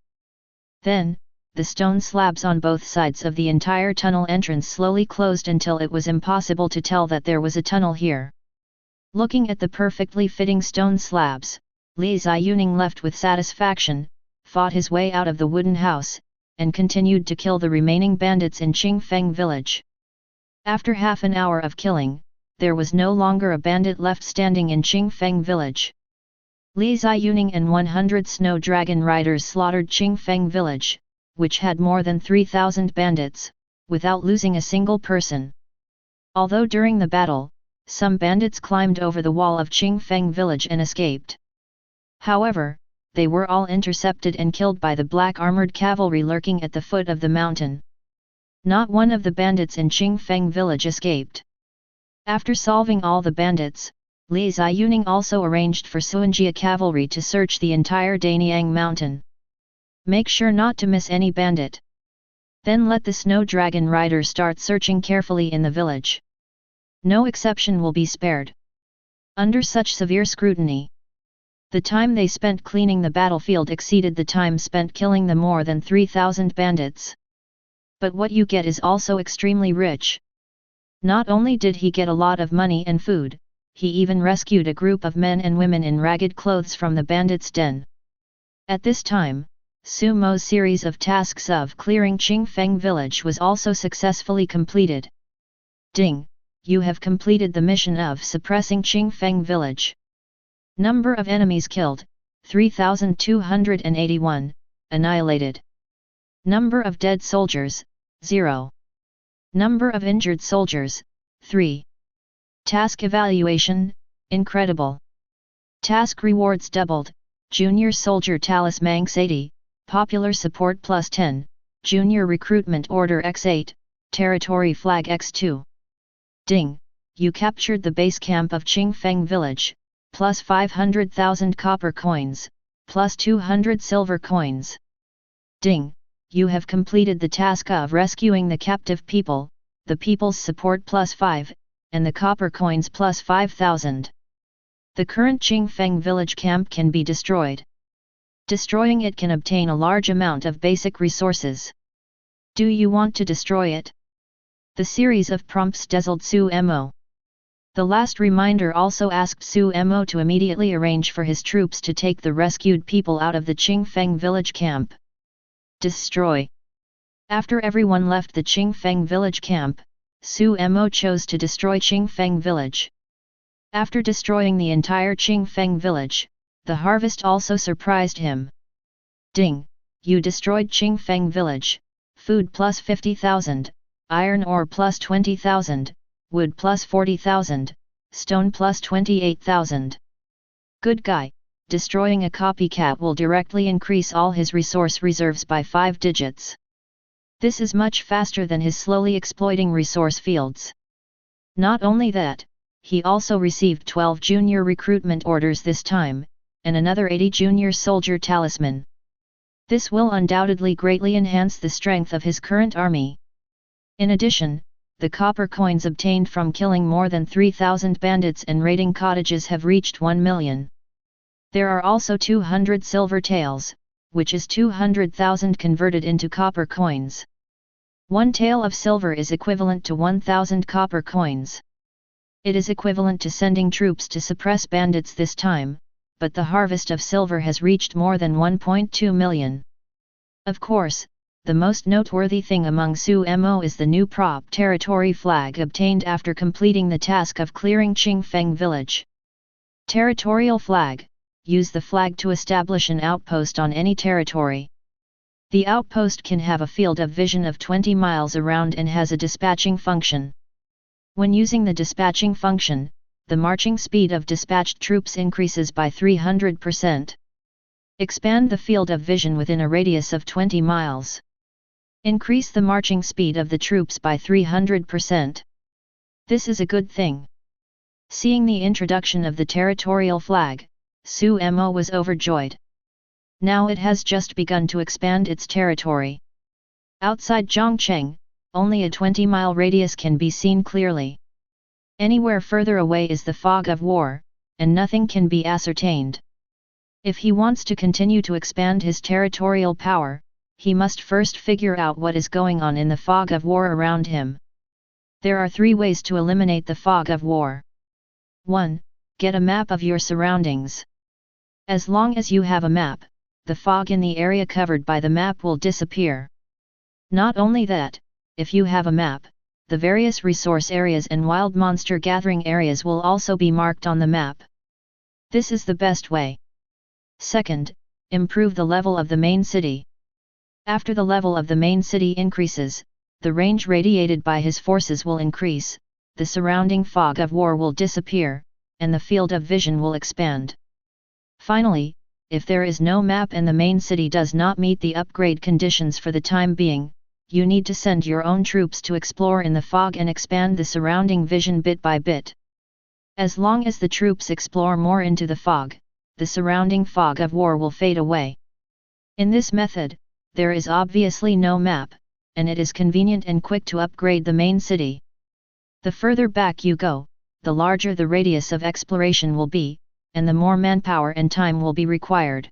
Then, the stone slabs on both sides of the entire tunnel entrance slowly closed until it was impossible to tell that there was a tunnel here. Looking at the perfectly fitting stone slabs, Li Ziyuning left with satisfaction, fought his way out of the wooden house, and continued to kill the remaining bandits in Qingfeng village. After half an hour of killing, there was no longer a bandit left standing in Qingfeng village. Li Ziyuning and 100 snow dragon riders slaughtered Qingfeng village, which had more than 3,000 bandits, without losing a single person. Although during the battle, some bandits climbed over the wall of Qingfeng village and escaped. However, they were all intercepted and killed by the black armored cavalry lurking at the foot of the mountain. Not one of the bandits in Qingfeng village escaped. After solving all the bandits, Li Ziyuning also arranged for Suanjia cavalry to search the entire Danyang mountain. Make sure not to miss any bandit. Then let the snow dragon riders start searching carefully in the village. No exception will be spared. Under such severe scrutiny, the time they spent cleaning the battlefield exceeded the time spent killing the more than 3,000 bandits. But what you get is also extremely rich. Not only did he get a lot of money and food, he even rescued a group of men and women in ragged clothes from the bandits' den. At this time, Su Mo's series of tasks of clearing Qingfeng village was also successfully completed. Ding! You have completed the mission of suppressing Qingfeng village. Number of enemies killed, 3,281, annihilated. Number of dead soldiers, 0. Number of injured soldiers, 3. Task evaluation, incredible. Task rewards doubled, Junior Soldier Talisman x80, Popular Support plus 10, Junior Recruitment Order x8, Territory Flag x2. Ding! You captured the base camp of Qingfeng village, plus 500,000 copper coins, plus 200 silver coins. Ding! You have completed the task of rescuing the captive people, the people's support plus 5, and the copper coins plus 5,000. The current Qingfeng village camp can be destroyed. Destroying it can obtain a large amount of basic resources. Do you want to destroy it? The series of prompts dazzled Su Mo. The last reminder also asked Su Mo to immediately arrange for his troops to take the rescued people out of the Qingfeng village camp. Destroy. After everyone left the Qingfeng village camp, Su Mo chose to destroy Qingfeng village. After destroying the entire Qingfeng village, the harvest also surprised him. Ding! You destroyed Qingfeng village, food plus 50,000, iron ore plus 20,000, wood plus 40,000, stone plus 28,000. Good guy. Destroying a copycat will directly increase all his resource reserves by 5 digits. This is much faster than his slowly exploiting resource fields. Not only that, he also received 12 junior recruitment orders this time, and another 80 junior soldier talisman. This will undoubtedly greatly enhance the strength of his current army. In addition, the copper coins obtained from killing more than 3,000 bandits and raiding cottages have reached 1 million. There are also 200 silver taels, which is 200,000 converted into copper coins. 1 tael of silver is equivalent to 1,000 copper coins. It is equivalent to sending troops to suppress bandits this time, but the harvest of silver has reached more than 1.2 million. Of course, the most noteworthy thing among Su-mo is the new prop territory flag obtained after completing the task of clearing Qingfeng village. Territorial flag: use the flag to establish an outpost on any territory. The outpost can have a field of vision of 20 miles around and has a dispatching function. When using the dispatching function, the marching speed of dispatched troops increases by 300%. Expand the field of vision within a radius of 20 miles. Increase the marching speed of the troops by 300%. This is a good thing. Seeing the introduction of the territorial flag, Su-mo was overjoyed. Now it has just begun to expand its territory. Outside Zhongcheng, only a 20-mile radius can be seen clearly. Anywhere further away is the fog of war, and nothing can be ascertained. If he wants to continue to expand his territorial power, he must first figure out what is going on in the fog of war around him. There are 3 ways to eliminate the fog of war. 1. Get a map of your surroundings. As long as you have a map, the fog in the area covered by the map will disappear. Not only that, if you have a map, the various resource areas and wild monster gathering areas will also be marked on the map. This is the best way. Second, improve the level of the main city. After the level of the main city increases, the range radiated by his forces will increase, the surrounding fog of war will disappear, and the field of vision will expand. Finally, if there is no map and the main city does not meet the upgrade conditions for the time being, you need to send your own troops to explore in the fog and expand the surrounding vision bit by bit. As long as the troops explore more into the fog, the surrounding fog of war will fade away. In this method, there is obviously no map, and it is convenient and quick to upgrade the main city. The further back you go, the larger the radius of exploration will be, and the more manpower and time will be required.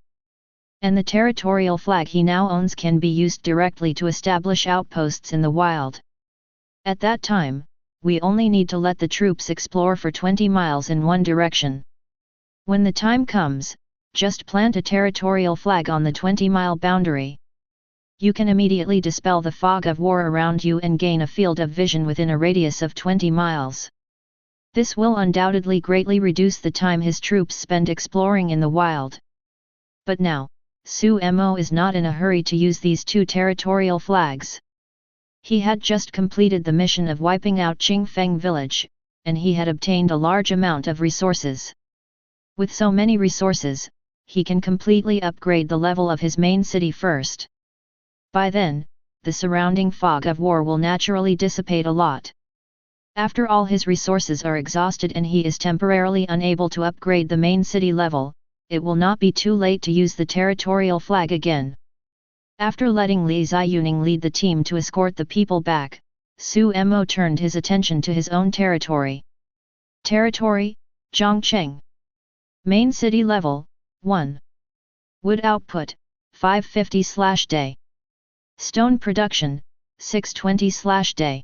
And the territorial flag he now owns can be used directly to establish outposts in the wild. At that time, we only need to let the troops explore for 20 miles in one direction. When the time comes, just plant a territorial flag on the 20-mile boundary. You can immediately dispel the fog of war around you and gain a field of vision within a radius of 20 miles. This will undoubtedly greatly reduce the time his troops spend exploring in the wild. But now, Su-mo is not in a hurry to use these 2 territorial flags. He had just completed the mission of wiping out Qingfeng village, and he had obtained a large amount of resources. With so many resources, he can completely upgrade the level of his main city first. By then, the surrounding fog of war will naturally dissipate a lot. After all his resources are exhausted and he is temporarily unable to upgrade the main city level, it will not be too late to use the territorial flag again. After letting Li Ziyuning lead the team to escort the people back, Su-mo turned his attention to his own territory. Territory: Zhongcheng. Main city level: 1. Wood output: 550/day. Stone production: 620/day.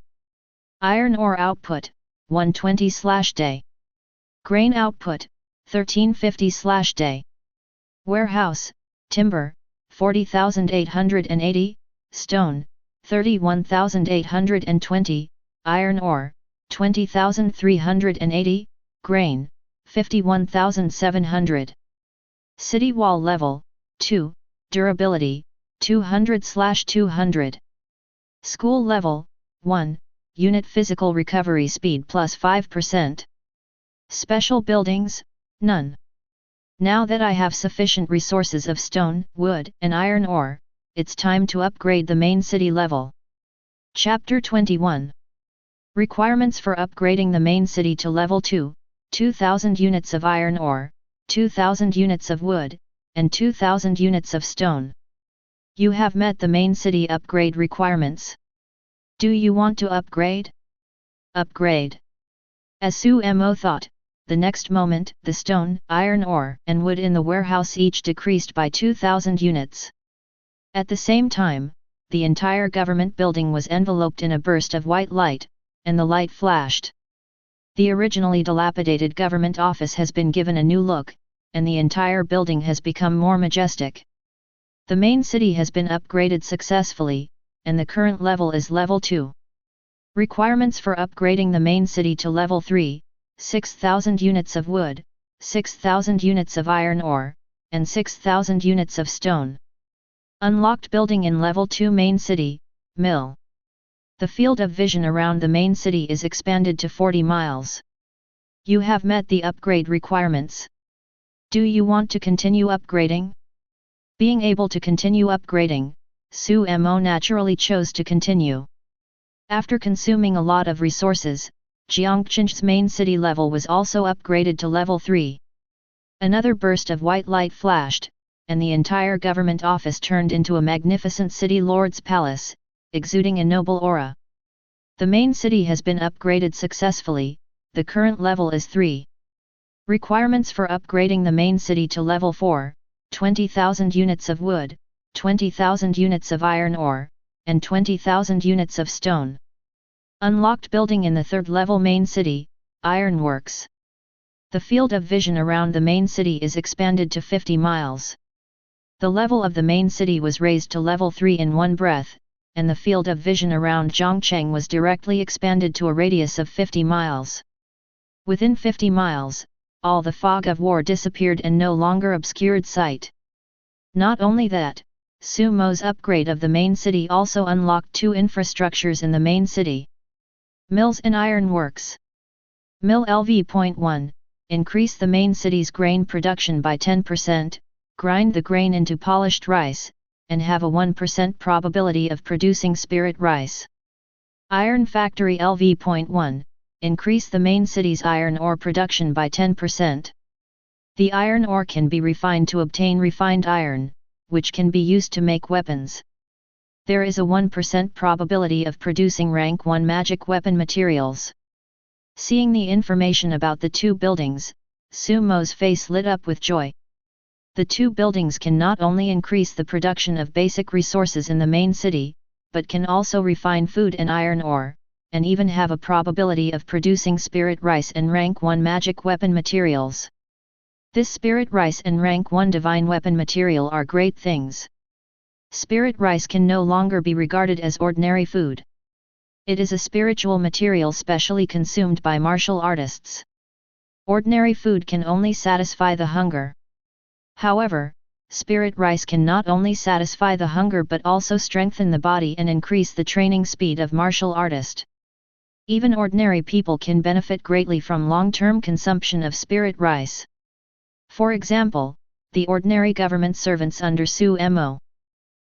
Iron ore output: 120/day. Grain output: 1350/day. Warehouse: timber: 40,880, stone: 31,820, iron ore: 20,380, grain: 51,700. City wall level: 2, durability: 200/200. School level: 1, unit physical recovery speed plus 5%. Special buildings: none. Now that I have sufficient resources of stone, wood, and iron ore, it's time to upgrade the main city level. Chapter 21. Requirements for upgrading the main city to level 2, 2,000 units of iron ore, 2,000 units of wood, and 2,000 units of stone. You have met the main city upgrade requirements. Do you want to upgrade? Upgrade. As Su-mo thought, the next moment, the stone, iron ore, and wood in the warehouse each decreased by 2,000 units. At the same time, the entire government building was enveloped in a burst of white light, and the light flashed. The originally dilapidated government office has been given a new look, and the entire building has become more majestic. The main city has been upgraded successfully, and the current level is level 2. Requirements for upgrading the main city to level 3, 6,000 units of wood, 6,000 units of iron ore, and 6,000 units of stone. Unlocked building in level 2 main city, mill. The field of vision around the main city is expanded to 40 miles. You have met the upgrade requirements. Do you want to continue upgrading? Being able to continue upgrading, Su Mo naturally chose to continue. After consuming a lot of resources, Jiangqing's main city level was also upgraded to level 3. Another burst of white light flashed, and the entire government office turned into a magnificent city lord's palace, exuding a noble aura. The main city has been upgraded successfully, the current level is 3. Requirements for upgrading the main city to level 4, 20,000 units of wood, 20,000 units of iron ore, and 20,000 units of stone. Unlocked building in the third level main city, ironworks. The field of vision around the main city is expanded to 50 miles. The level of the main city was raised to level 3 in one breath, and the field of vision around Zhongcheng was directly expanded to a radius of 50 miles. Within 50 miles, all the fog of war disappeared and no longer obscured sight. Not only that, Su Mo's upgrade of the main city also unlocked 2 infrastructures in the main city. Mills and ironworks. Mill LV.1, increase the main city's grain production by 10%, grind the grain into polished rice, and have a 1% probability of producing spirit rice. Iron factory LV.1, increase the main city's iron ore production by 10%. The iron ore can be refined to obtain refined iron, which can be used to make weapons. There is a 1% probability of producing rank 1 magic weapon materials. Seeing the information about the 2 buildings, Su Mo's face lit up with joy. The 2 buildings can not only increase the production of basic resources in the main city, but can also refine food and iron ore, and even have a probability of producing spirit rice and rank 1 magic weapon materials. This spirit rice and rank 1 divine weapon material are great things. Spirit rice can no longer be regarded as ordinary food. It is a spiritual material specially consumed by martial artists. Ordinary food can only satisfy the hunger. However, spirit rice can not only satisfy the hunger but also strengthen the body and increase the training speed of martial artist. Even ordinary people can benefit greatly from long-term consumption of spirit rice. For example, the ordinary government servants under Su Mo.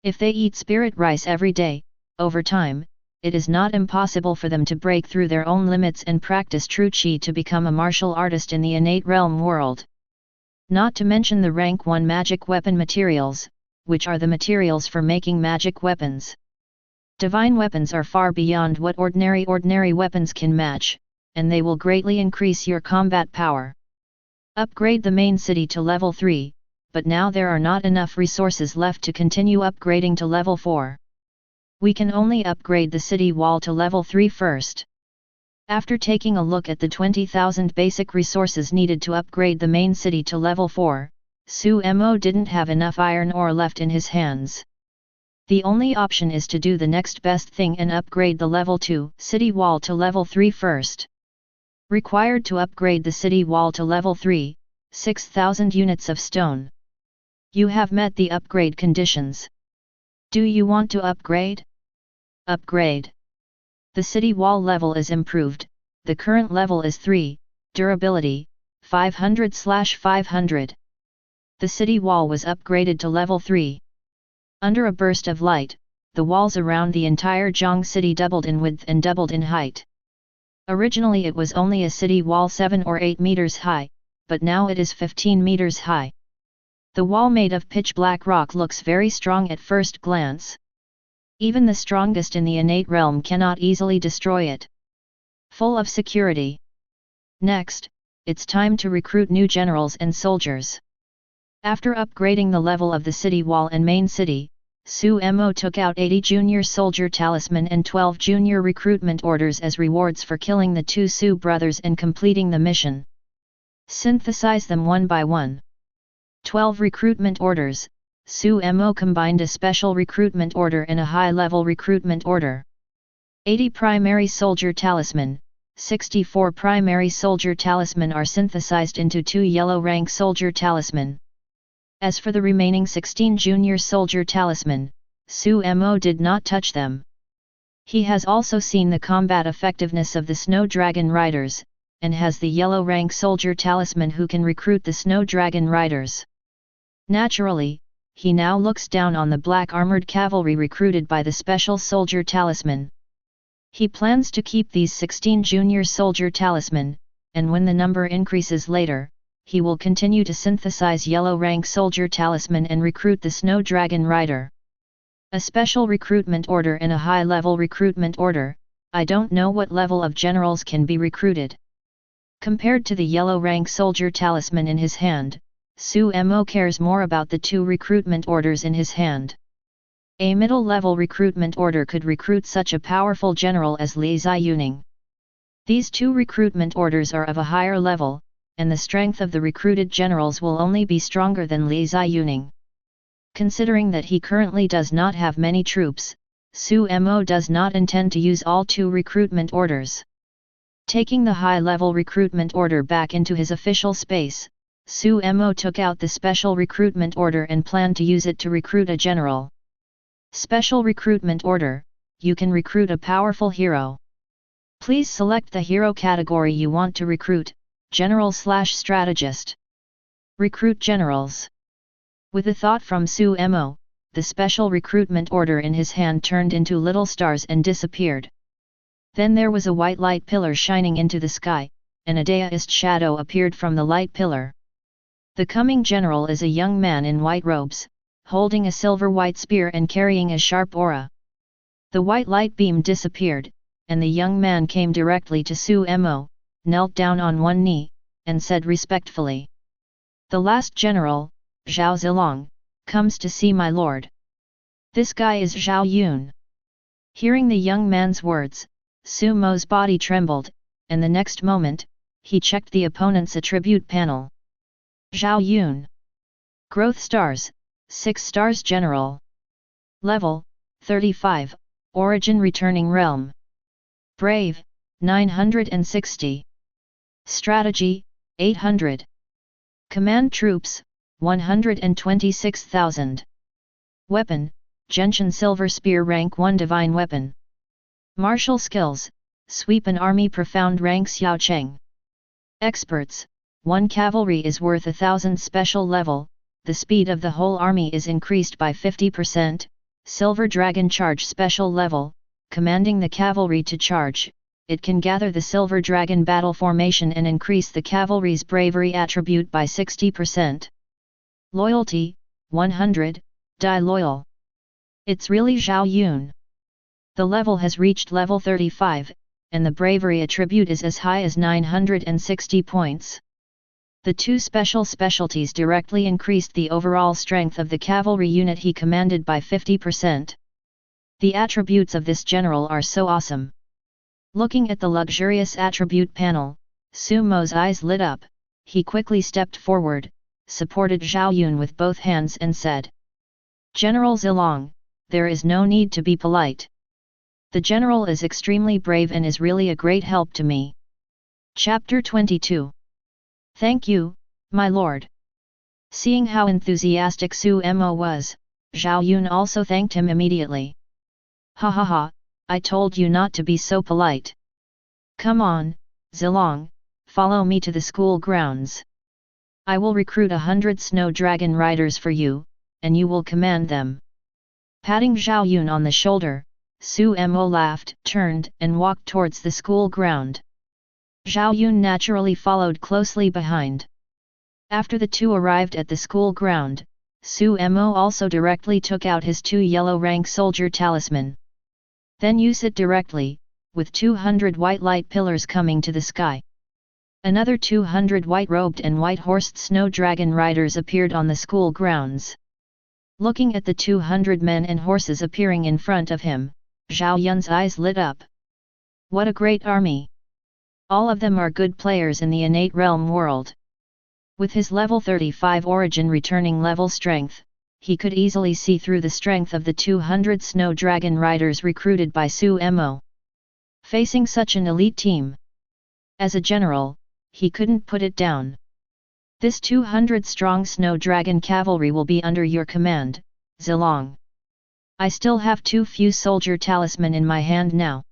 If they eat spirit rice every day, over time, it is not impossible for them to break through their own limits and practice true Qi to become a martial artist in the innate realm world. Not to mention the rank 1 magic weapon materials, which are the materials for making magic weapons. Divine weapons are far beyond what ordinary weapons can match, and they will greatly increase your combat power. Upgrade the main city to level 3, but now there are not enough resources left to continue upgrading to level 4. We can only upgrade the city wall to level 3 first. After taking a look at the 20,000 basic resources needed to upgrade the main city to level 4, Su Mo didn't have enough iron ore left in his hands. The only option is to do the next best thing and upgrade the level 2 city wall to level 3 first. Required to upgrade the city wall to level 3, 6,000 units of stone. You have met the upgrade conditions. Do you want to upgrade? Upgrade. The city wall level is improved, the current level is 3, durability, 500/500. The city wall was upgraded to level 3. Under a burst of light, the walls around the entire Zhong city doubled in width and doubled in height. Originally it was only a city wall 7 or 8 meters high, but now it is 15 meters high. The wall made of pitch black rock looks very strong at first glance. Even the strongest in the innate realm cannot easily destroy it. Full of security. Next, it's time to recruit new generals and soldiers. After upgrading the level of the city wall and main city, Su Mo took out 80 junior soldier talisman and 12 junior recruitment orders as rewards for killing the 2 Su brothers and completing the mission. Synthesize them one by one. 12 recruitment orders. Su Mo combined a special recruitment order and a high-level recruitment order. 80 primary soldier talisman. 64 primary soldier talisman are synthesized into 2 yellow rank soldier talisman. As for the remaining 16 junior soldier talisman, Su Mo did not touch them. He has also seen the combat effectiveness of the Snow Dragon Riders, and has the yellow rank soldier talisman who can recruit the Snow Dragon Riders. Naturally, he now looks down on the black armored cavalry recruited by the special soldier talisman. He plans to keep these 16 junior soldier talisman, and when the number increases later, he will continue to synthesize yellow rank soldier talisman and recruit the Snow Dragon Rider. A special recruitment order and a high-level recruitment order. I don't know what level of generals can be recruited. Compared to the yellow rank soldier talisman in his hand, Su Mo cares more about the 2 recruitment orders in his hand. A middle-level recruitment order could recruit such a powerful general as Li Ziyuning. These 2 recruitment orders are of a higher level, and the strength of the recruited generals will only be stronger than Li Ziyuning. Considering that he currently does not have many troops, Su Mo does not intend to use all 2 recruitment orders. Taking the high-level recruitment order back into his official space, Su Mo took out the special recruitment order and planned to use it to recruit a general. Special recruitment order, you can recruit a powerful hero. Please select the hero category you want to recruit, General/Strategist. Recruit generals. With a thought from Su Mo, the special recruitment order in his hand turned into little stars and disappeared. Then there was a white light pillar shining into the sky, and a daoist shadow appeared from the light pillar. The coming general is a young man in white robes, holding a silver-white spear and carrying a sharp aura. The white light beam disappeared, and the young man came directly to Su Mo, knelt down on one knee, and said respectfully, "The last general, Zhao Zilong, comes to see my lord. This guy is Zhao Yun." Hearing the young man's words, Su Mo's body trembled, and the next moment, he checked the opponent's attribute panel. Zhao Yun. Growth stars, 6 stars general. Level, 35, origin returning realm. Brave, 960. Strategy, 800. Command troops, 126,000. Weapon, Gentian Silver Spear rank 1 divine weapon. Martial skills, sweep an army profound rank Xiao Cheng. Experts, 1 cavalry is worth 1,000 special level, the speed of the whole army is increased by 50%, Silver Dragon charge special level, commanding the cavalry to charge, it can gather the Silver Dragon battle formation and increase the cavalry's bravery attribute by 60%. Loyalty, 100, die loyal. It's really Zhao Yun. The level has reached level 35, and the bravery attribute is as high as 960 points. The 2 specialties directly increased the overall strength of the cavalry unit he commanded by 50%. The attributes of this general are so awesome. Looking at the luxurious attribute panel, Su Mo's eyes lit up, he quickly stepped forward, supported Zhao Yun with both hands and said, "General Zilong, there is no need to be polite. The general is extremely brave and is really a great help to me." Chapter 22. Thank you, my lord. Seeing how enthusiastic Su Mo was, Zhao Yun also thanked him immediately. "Ha ha ha, I told you not to be so polite. Come on, Zilong, follow me to the school grounds. I will recruit 100 Snow Dragon Riders for you, and you will command them." Patting Zhao Yun on the shoulder, Su Mo laughed, turned, and walked towards the school ground. Zhao Yun naturally followed closely behind. After the 2 arrived at the school ground, Su Mo also directly took out his 2 yellow rank soldier talisman. Then use it directly, with 200 white light pillars coming to the sky. Another 200 white-robed and white-horsed Snow Dragon Riders appeared on the school grounds. Looking at the 200 men and horses appearing in front of him, Zhao Yun's eyes lit up. What a great army! All of them are good players in the innate realm world. With his level 35 origin returning level strength, he could easily see through the strength of the 200 Snow Dragon Riders recruited by Su Mo. Facing such an elite team, as a general, he couldn't put it down. This 200-strong Snow Dragon cavalry will be under your command, Zilong. I still have too few soldier talisman in my hand now.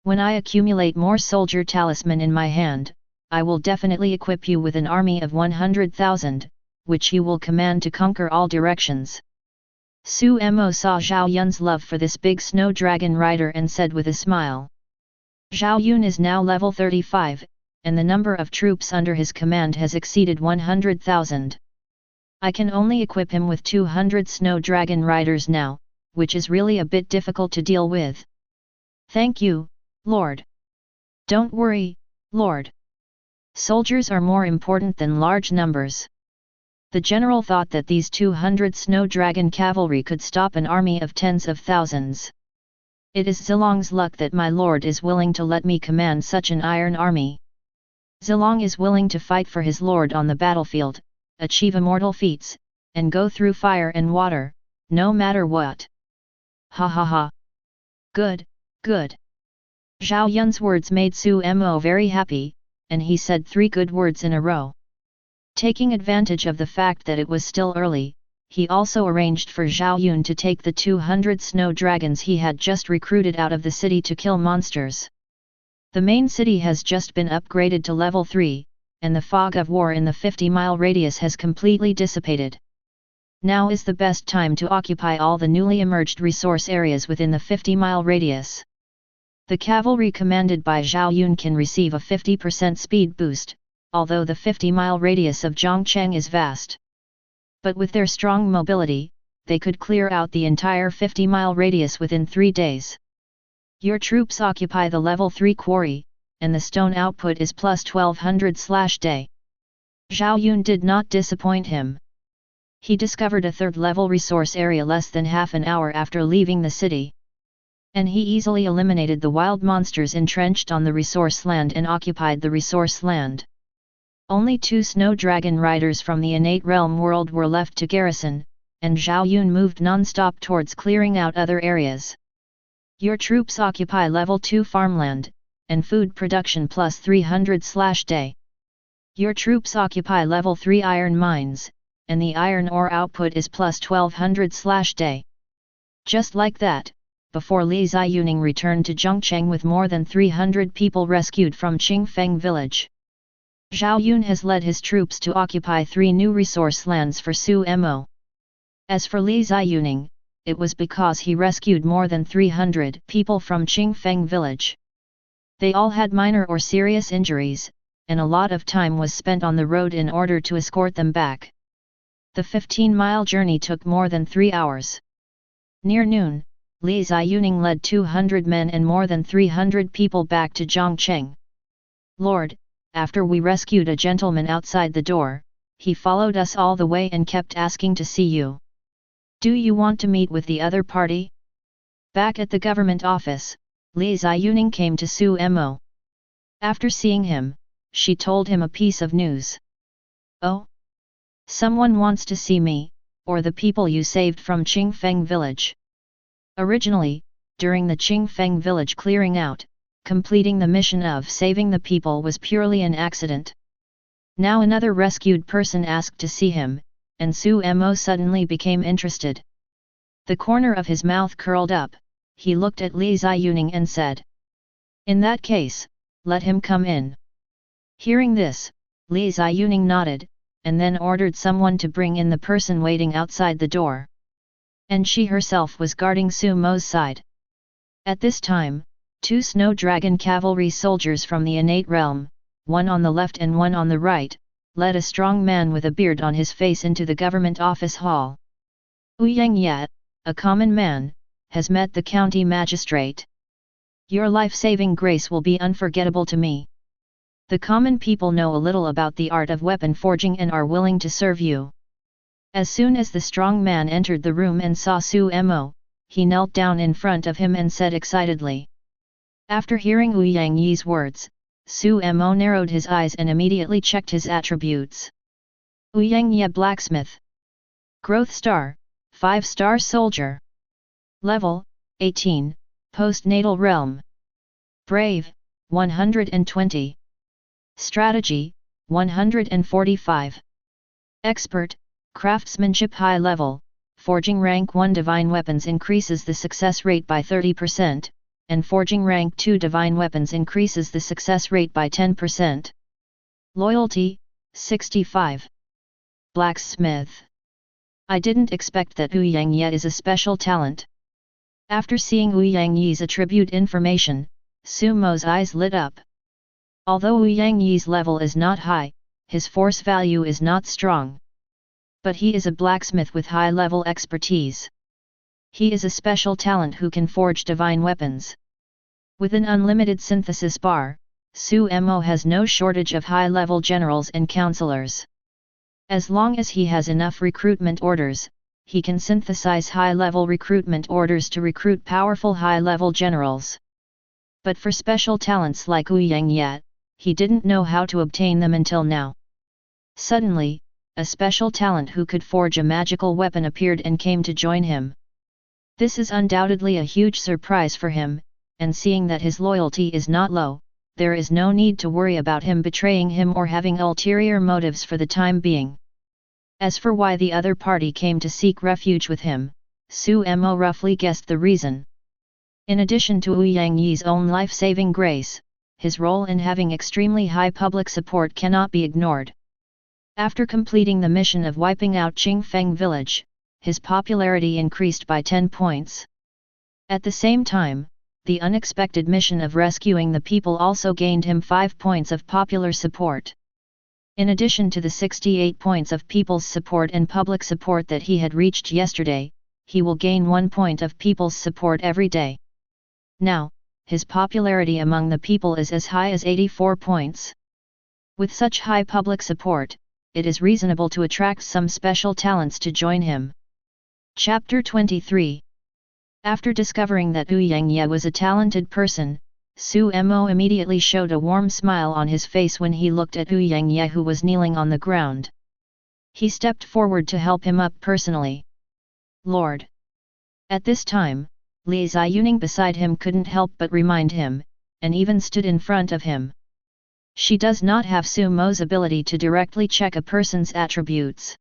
When I accumulate more soldier talisman in my hand, I will definitely equip you with an army of 100,000, which you will command to conquer all directions. Su Mo saw Zhao Yun's love for this big Snow Dragon rider and said with a smile. Zhao Yun is now level 35, and the number of troops under his command has exceeded 100,000. I can only equip him with 200 Snow Dragon Riders now, which is really a bit difficult to deal with. Thank you, Lord. Don't worry, Lord. Soldiers are more important than large numbers. The general thought that these 200 Snow Dragon cavalry could stop an army of tens of thousands. It is Zilong's luck that my lord is willing to let me command such an iron army. Zilong is willing to fight for his lord on the battlefield, achieve immortal feats, and go through fire and water, no matter what. Ha ha ha. Good, good. Zhao Yun's words made Su Mo very happy, and he said 3 good words in a row. Taking advantage of the fact that it was still early, he also arranged for Zhao Yun to take the 200 snow dragons he had just recruited out of the city to kill monsters. The main city has just been upgraded to level 3, and the fog of war in the 50-mile radius has completely dissipated. Now is the best time to occupy all the newly emerged resource areas within the 50-mile radius. The cavalry commanded by Zhao Yun can receive a 50% speed boost, although the 50-mile radius of Zhongcheng is vast. But with their strong mobility, they could clear out the entire 50-mile radius within 3 days. Your troops occupy the level 3 quarry, and the stone output is plus 1200/day. Zhao Yun did not disappoint him. He discovered a third-level resource area less than half an hour after leaving the city. And he easily eliminated the wild monsters entrenched on the resource land and occupied the resource land. Only 2 snow dragon riders from the innate realm world were left to garrison, and Zhao Yun moved non-stop towards clearing out other areas. Your troops occupy level 2 farmland, and food production plus 300/day. Your troops occupy level 3 iron mines, and the iron ore output is plus 1200/day. Just like that, before Li Ziyuning returned to Zhongcheng with more than 300 people rescued from Qingfeng village. Zhao Yun has led his troops to occupy 3 new resource lands for Su Mo. As for Li Ziyuning, it was because he rescued more than 300 people from Qingfeng village. They all had minor or serious injuries, and a lot of time was spent on the road in order to escort them back. The 15-mile journey took more than 3 hours. Near noon, Li Ziyuning led 200 men and more than 300 people back to Zhongcheng. Lord, after we rescued a gentleman outside the door, he followed us all the way and kept asking to see you. Do you want to meet with the other party? Back at the government office, Li Ziyuning came to Su Mo. After seeing him, she told him a piece of news. Oh? Someone wants to see me, or the people you saved from Qingfeng village. Originally, during the Qingfeng village clearing out, completing the mission of saving the people was purely an accident. Now another rescued person asked to see him, and Su Mo suddenly became interested. The corner of his mouth curled up, he looked at Li Ziyuning and said. In that case, let him come in. Hearing this, Li Ziyuning nodded, and then ordered someone to bring in the person waiting outside the door. And she herself was guarding Su Mo's side. At this time, 2 snow dragon cavalry soldiers from the innate realm, one on the left and one on the right, led a strong man with a beard on his face into the government office hall. Ouyang Yat, a common man, has met the county magistrate. Your life-saving grace will be unforgettable to me. The common people know a little about the art of weapon forging and are willing to serve you. As soon as the strong man entered the room and saw Su Mo, he knelt down in front of him and said excitedly. After hearing Ouyang Yi's words, Su Mo narrowed his eyes and immediately checked his attributes. Ouyangye Blacksmith. Growth Star, 5-star Soldier. Level, 18, Postnatal Realm. Brave, 120. Strategy, 145. Expert, Craftsmanship High Level, Forging Rank 1 Divine Weapons increases the success rate by 30%, and Forging Rank 2 Divine Weapons increases the success rate by 10%. Loyalty, 65. Blacksmith. I didn't expect that Ouyangye is a special talent. After seeing Ouyangye's attribute information, Sumo's eyes lit up. Although Ouyangye's level is not high, his force value is not strong. But he is a blacksmith with high-level expertise. He is a special talent who can forge divine weapons. With an unlimited synthesis bar, Sumo has no shortage of high-level generals and counselors. As long as he has enough recruitment orders, he can synthesize high-level recruitment orders to recruit powerful high-level generals. But for special talents like Ouyangye, he didn't know how to obtain them until now. Suddenly, a special talent who could forge a magical weapon appeared and came to join him. This is undoubtedly a huge surprise for him, and seeing that his loyalty is not low, there is no need to worry about him betraying him or having ulterior motives for the time being. As for why the other party came to seek refuge with him, Sumo roughly guessed the reason. In addition to Ouyangye's own life-saving grace, his role in having extremely high public support cannot be ignored. After completing the mission of wiping out Qingfeng village, his popularity increased by 10 points. At the same time, the unexpected mission of rescuing the people also gained him 5 points of popular support. In addition to the 68 points of people's support and public support that he had reached yesterday, he will gain 1 point of people's support every day. Now, his popularity among the people is as high as 84 points. With such high public support, it is reasonable to attract some special talents to join him. Chapter 23. After discovering that Ouyangye was a talented person, Sumo immediately showed a warm smile on his face when he looked at Ouyangye, who was kneeling on the ground. He stepped forward to help him up personally. Lord. At this time, Li Ziyuning beside him couldn't help but remind him, and even stood in front of him. She does not have Sumo's ability to directly check a person's attributes.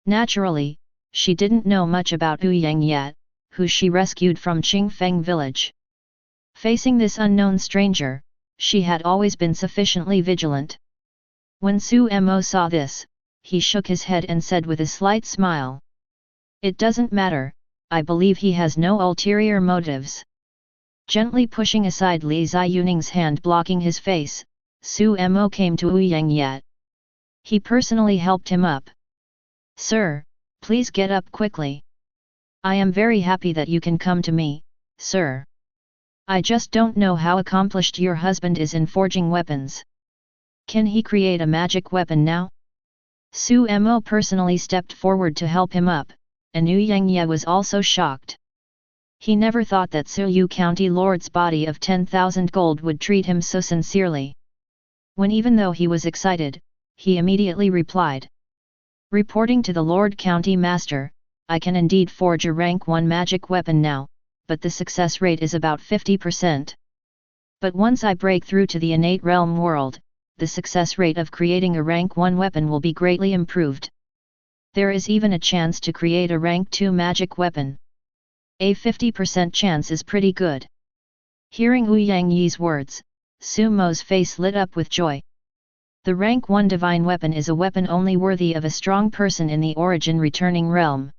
Naturally, she didn't know much about Ouyangye, who she rescued from Qingfeng village. Facing this unknown stranger, she had always been sufficiently vigilant. When Sumo saw this, he shook his head and said with a slight smile, "It doesn't matter, I believe he has no ulterior motives." Gently pushing aside Li Ziyuning's hand blocking his face, Sumo came to Ouyangye. He personally helped him up. "Sir, please get up quickly. I am very happy that you can come to me, sir. I just don't know how accomplished your husband is in forging weapons. Can he create a magic weapon now?" Sumo personally stepped forward to help him up, and Ouyangye was also shocked. He never thought that Suyu County Lord's body of 10,000 gold would treat him so sincerely. When even though he was excited, he immediately replied. "Reporting to the Lord County Master, I can indeed forge a rank 1 magic weapon now, but the success rate is about 50%. But once I break through to the innate realm world, the success rate of creating a rank 1 weapon will be greatly improved. There is even a chance to create a rank 2 magic weapon. A 50% chance is pretty good." Hearing Ouyangye's words, Sumo's face lit up with joy. The rank 1 divine weapon is a weapon only worthy of a strong person in the origin returning realm.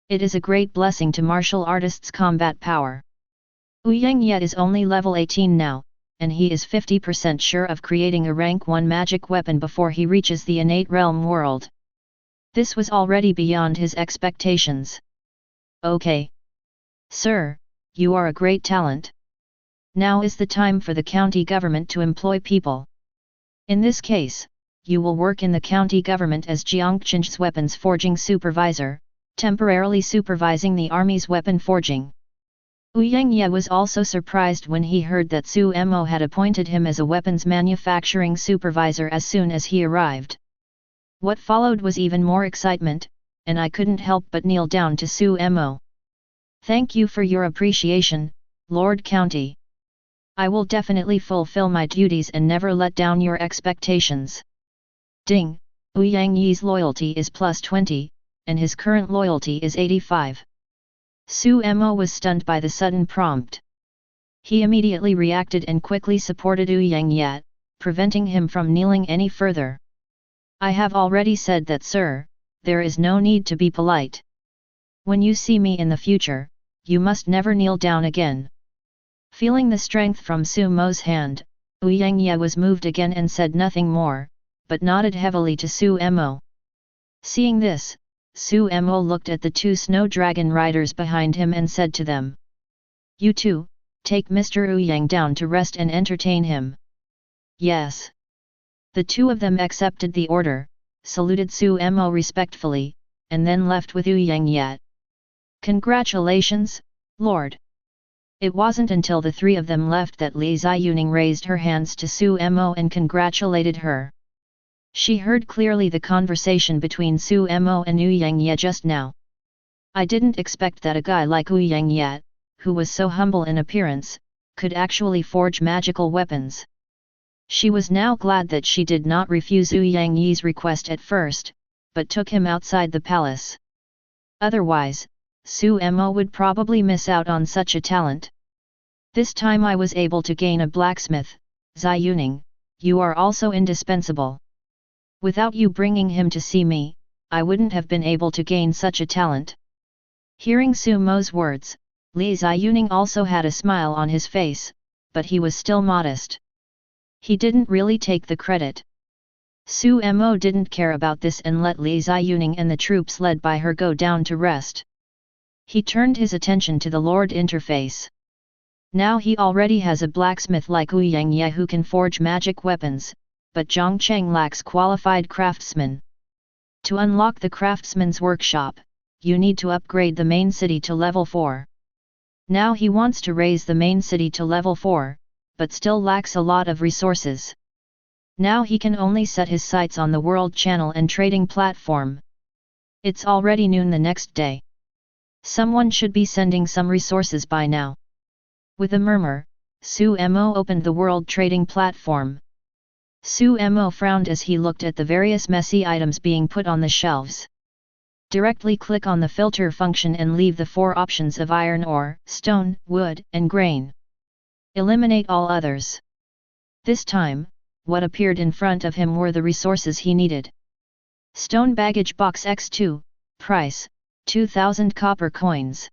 It is a great blessing to martial artists' combat power. Ouyangye is only level 18 now, and he is 50% sure of creating a rank 1 magic weapon before he reaches the innate realm world. This was already beyond his expectations. "Okay. Sir, you are a great talent. Now is the time for the county government to employ people. In this case, you will work in the county government as Jiangqing's weapons forging supervisor, temporarily supervising the army's weapon forging." Ouyangye was also surprised when he heard that Sumo had appointed him as a weapons manufacturing supervisor as soon as he arrived. What followed was even more excitement, and I couldn't help but kneel down to Sumo. Thank you for your appreciation, Lord County. I will definitely fulfill my duties and never let down your expectations. Ding, Ouyang Yi's loyalty is plus 20, and his current loyalty is 85. Sumo was stunned by the sudden prompt. He immediately reacted and quickly supported Ouyang Yi, preventing him from kneeling any further. I have already said that, sir, there is no need to be polite. When you see me in the future, you must never kneel down again. Feeling the strength from Sumo's hand, Ouyang Yi was moved again and said nothing more, but nodded heavily to Sumo. Seeing this, Sumo looked at the two snow dragon riders behind him and said to them, "You two, take Mr. Ouyang down to rest and entertain him." Yes. The two of them accepted the order, saluted Sumo respectfully, and then left with Ouyang Yi. Congratulations, Lord. It wasn't until the three of them left that Li Ziyuning raised her hands to Sumo and congratulated her. She heard clearly the conversation between Sumo and Ouyang Yi just now. I didn't expect that a guy like Ouyang Yi, who was so humble in appearance, could actually forge magical weapons. She was now glad that she did not refuse Ouyang Yi's request at first, but took him outside the palace. Otherwise, Sumo would probably miss out on such a talent. This time I was able to gain a blacksmith. Ziyuning, you are also indispensable. Without you bringing him to see me, I wouldn't have been able to gain such a talent. Hearing Sumo's words, Li Ziyuning also had a smile on his face, but he was still modest. He didn't really take the credit. Sumo didn't care about this and let Li Ziyuning and the troops led by her go down to rest. He turned his attention to the Lord interface. Now he already has a blacksmith like Ouyang Yi who can forge magic weapons, but Zhongcheng lacks qualified craftsmen. To unlock the craftsman's workshop, you need to upgrade the main city to level 4. Now he wants to raise the main city to level 4, but still lacks a lot of resources. Now he can only set his sights on the world channel and trading platform. It's already noon the next day. Someone should be sending some resources by now. With a murmur, Sumo opened the world trading platform. Sumo frowned as he looked at the various messy items being put on the shelves. Directly click on the filter function and leave the 4 options of iron ore, stone, wood, and grain. Eliminate all others. This time, what appeared in front of him were the resources he needed. Stone baggage box X2, price, 2000 copper coins.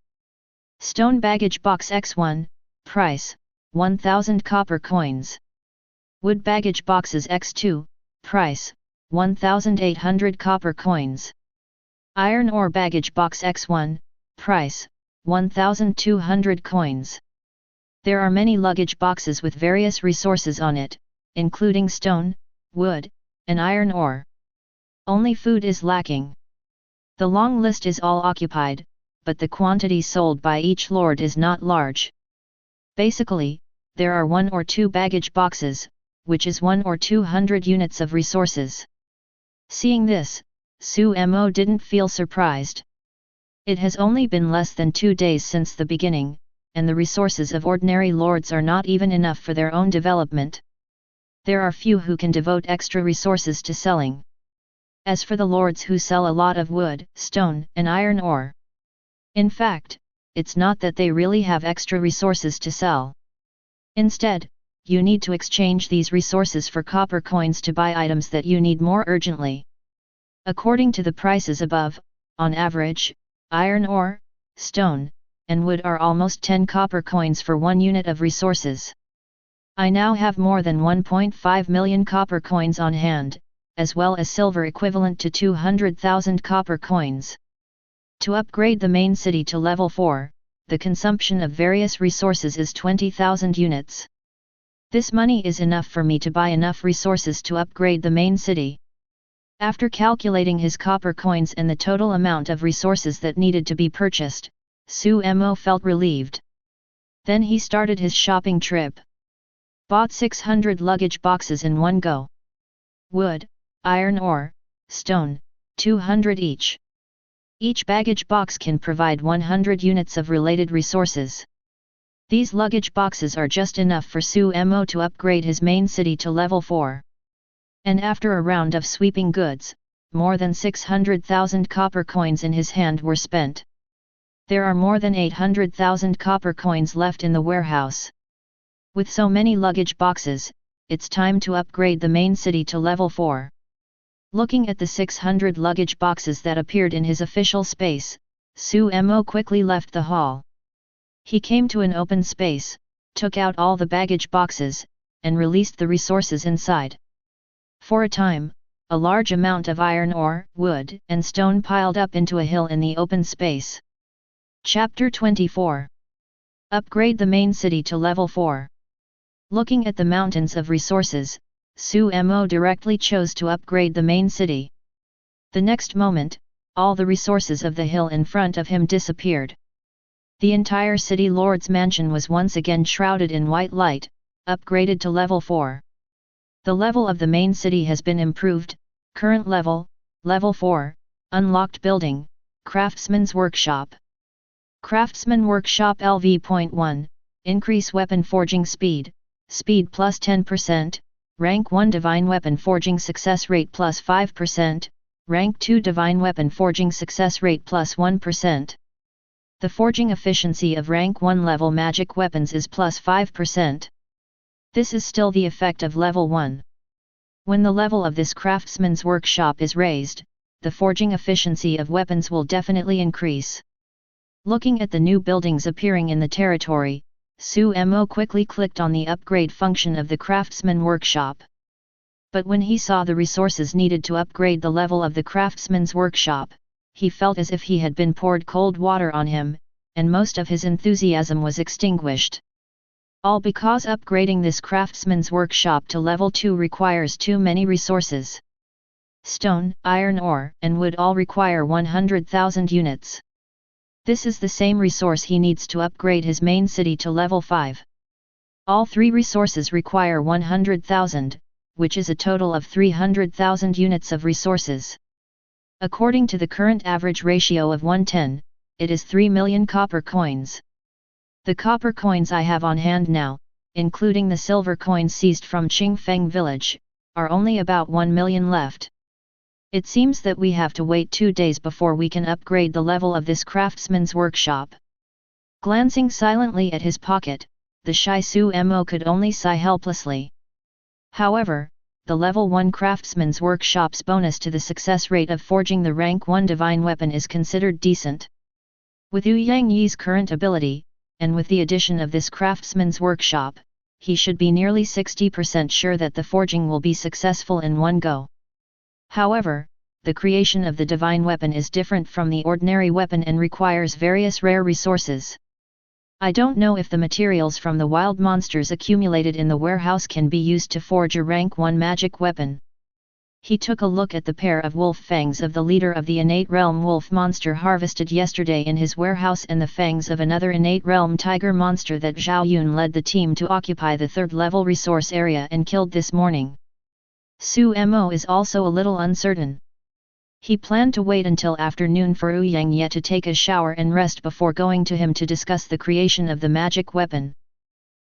Stone baggage box X1, price, 1000 copper coins. Wood baggage boxes X2, price, 1800 copper coins. Iron ore baggage box X1, price, 1200 coins. There are many luggage boxes with various resources on it, including stone, wood, and iron ore. Only food is lacking. The long list is all occupied, but the quantity sold by each lord is not large. Basically, there are 1 or 2 baggage boxes, which is 1 or 200 units of resources. Seeing this, Sumo didn't feel surprised. It has only been less than 2 days since the beginning, and the resources of ordinary lords are not even enough for their own development. There are few who can devote extra resources to selling. As for the lords who sell a lot of wood, stone, and iron ore. In fact, it's not that they really have extra resources to sell. Instead, you need to exchange these resources for copper coins to buy items that you need more urgently. According to the prices above, on average, iron ore, stone, and wood are almost 10 copper coins for 1 unit of resources. I now have more than 1.5 million copper coins on hand, as well as silver equivalent to 200,000 copper coins. To upgrade the main city to level 4, the consumption of various resources is 20,000 units. This money is enough for me to buy enough resources to upgrade the main city. After calculating his copper coins and the total amount of resources that needed to be purchased, Sumo felt relieved. Then he started his shopping trip. Bought 600 luggage boxes in one go. Wood, iron ore, stone, 200 each. Each baggage box can provide 100 units of related resources. These luggage boxes are just enough for Su Mo to upgrade his main city to level 4. And after a round of sweeping goods, more than 600,000 copper coins in his hand were spent. There are more than 800,000 copper coins left in the warehouse. With so many luggage boxes, it's time to upgrade the main city to level 4. Looking at the 600 luggage boxes that appeared in his official space, Su Mo quickly left the hall. He came to an open space, took out all the baggage boxes, and released the resources inside. For a time, a large amount of iron ore, wood, and stone piled up into a hill in the open space. Chapter 24. Upgrade the main city to level 4. Looking at the mountains of resources, Su Mo directly chose to upgrade the main city. The next moment, all the resources of the hill in front of him disappeared. The entire city lord's mansion was once again shrouded in white light, upgraded to level 4. The level of the main city has been improved. Current level, level 4, unlocked building, Craftsman's Workshop. Craftsman Workshop LV.1, increase weapon forging speed, speed plus 10%, rank 1 divine weapon forging success rate plus 5%, rank 2 divine weapon forging success rate plus 1%. The forging efficiency of rank 1 level magic weapons is plus 5%. This is still the effect of level 1. When the level of this craftsman's workshop is raised, the forging efficiency of weapons will definitely increase. Looking at the new buildings appearing in the territory, Su Mo quickly clicked on the upgrade function of the craftsman workshop. But when he saw the resources needed to upgrade the level of the craftsman's workshop, he felt as if he had been poured cold water on him, and most of his enthusiasm was extinguished. All because upgrading this craftsman's workshop to level 2 requires too many resources. Stone, iron ore, and wood all require 100,000 units. This is the same resource he needs to upgrade his main city to level 5. All three resources require 100,000, which is a total of 300,000 units of resources. According to the current average ratio of 1:10, it is 3 million copper coins. The copper coins I have on hand now, including the silver coins seized from Qingfeng village, are only about 1 million left. It seems that we have to wait 2 days before we can upgrade the level of this craftsman's workshop. Glancing silently at his pocket, the shy Su Mo could only sigh helplessly. However, the level 1 craftsman's workshop's bonus to the success rate of forging the rank 1 divine weapon is considered decent. With Yu Yangyi's current ability, and with the addition of this craftsman's workshop, he should be nearly 60% sure that the forging will be successful in one go. However, the creation of the divine weapon is different from the ordinary weapon and requires various rare resources. I don't know if the materials from the wild monsters accumulated in the warehouse can be used to forge a rank 1 magic weapon. He took a look at the pair of wolf fangs of the leader of the innate realm wolf monster harvested yesterday in his warehouse and the fangs of another innate realm tiger monster that Zhao Yun led the team to occupy the 3rd level resource area and killed this morning. Su Mo is also a little uncertain. He planned to wait until afternoon for Yu Yangye to take a shower and rest before going to him to discuss the creation of the magic weapon.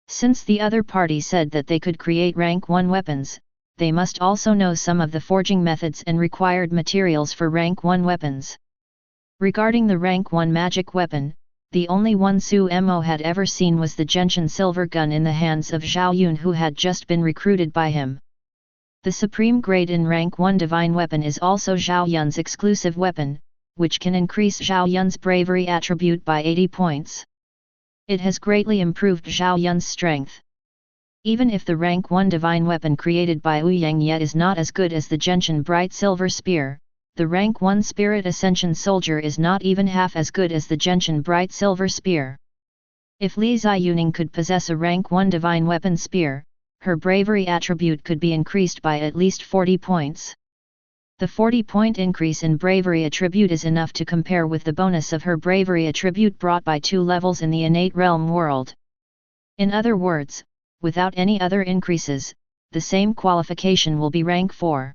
Since the other party said that they could create rank 1 weapons, they must also know some of the forging methods and required materials for rank 1 weapons. Regarding the rank 1 magic weapon, the only one Su Mo had ever seen was the gentian silver gun in the hands of Zhao Yun, who had just been recruited by him. The supreme grade in rank 1 divine weapon is also Zhao Yun's exclusive weapon, which can increase Zhao Yun's bravery attribute by 80 points. It has greatly improved Zhao Yun's strength. Even if the rank 1 divine weapon created by Yu Yangye is not as good as the gentian bright silver spear, the rank 1 spirit ascension soldier is not even half as good as the gentian bright silver spear. If Li Ziyuning could possess a rank 1 divine weapon spear, her bravery attribute could be increased by at least 40 points. The 40-point increase in bravery attribute is enough to compare with the bonus of her bravery attribute brought by 2 levels in the innate realm world. In other words, without any other increases, the same qualification will be rank 4.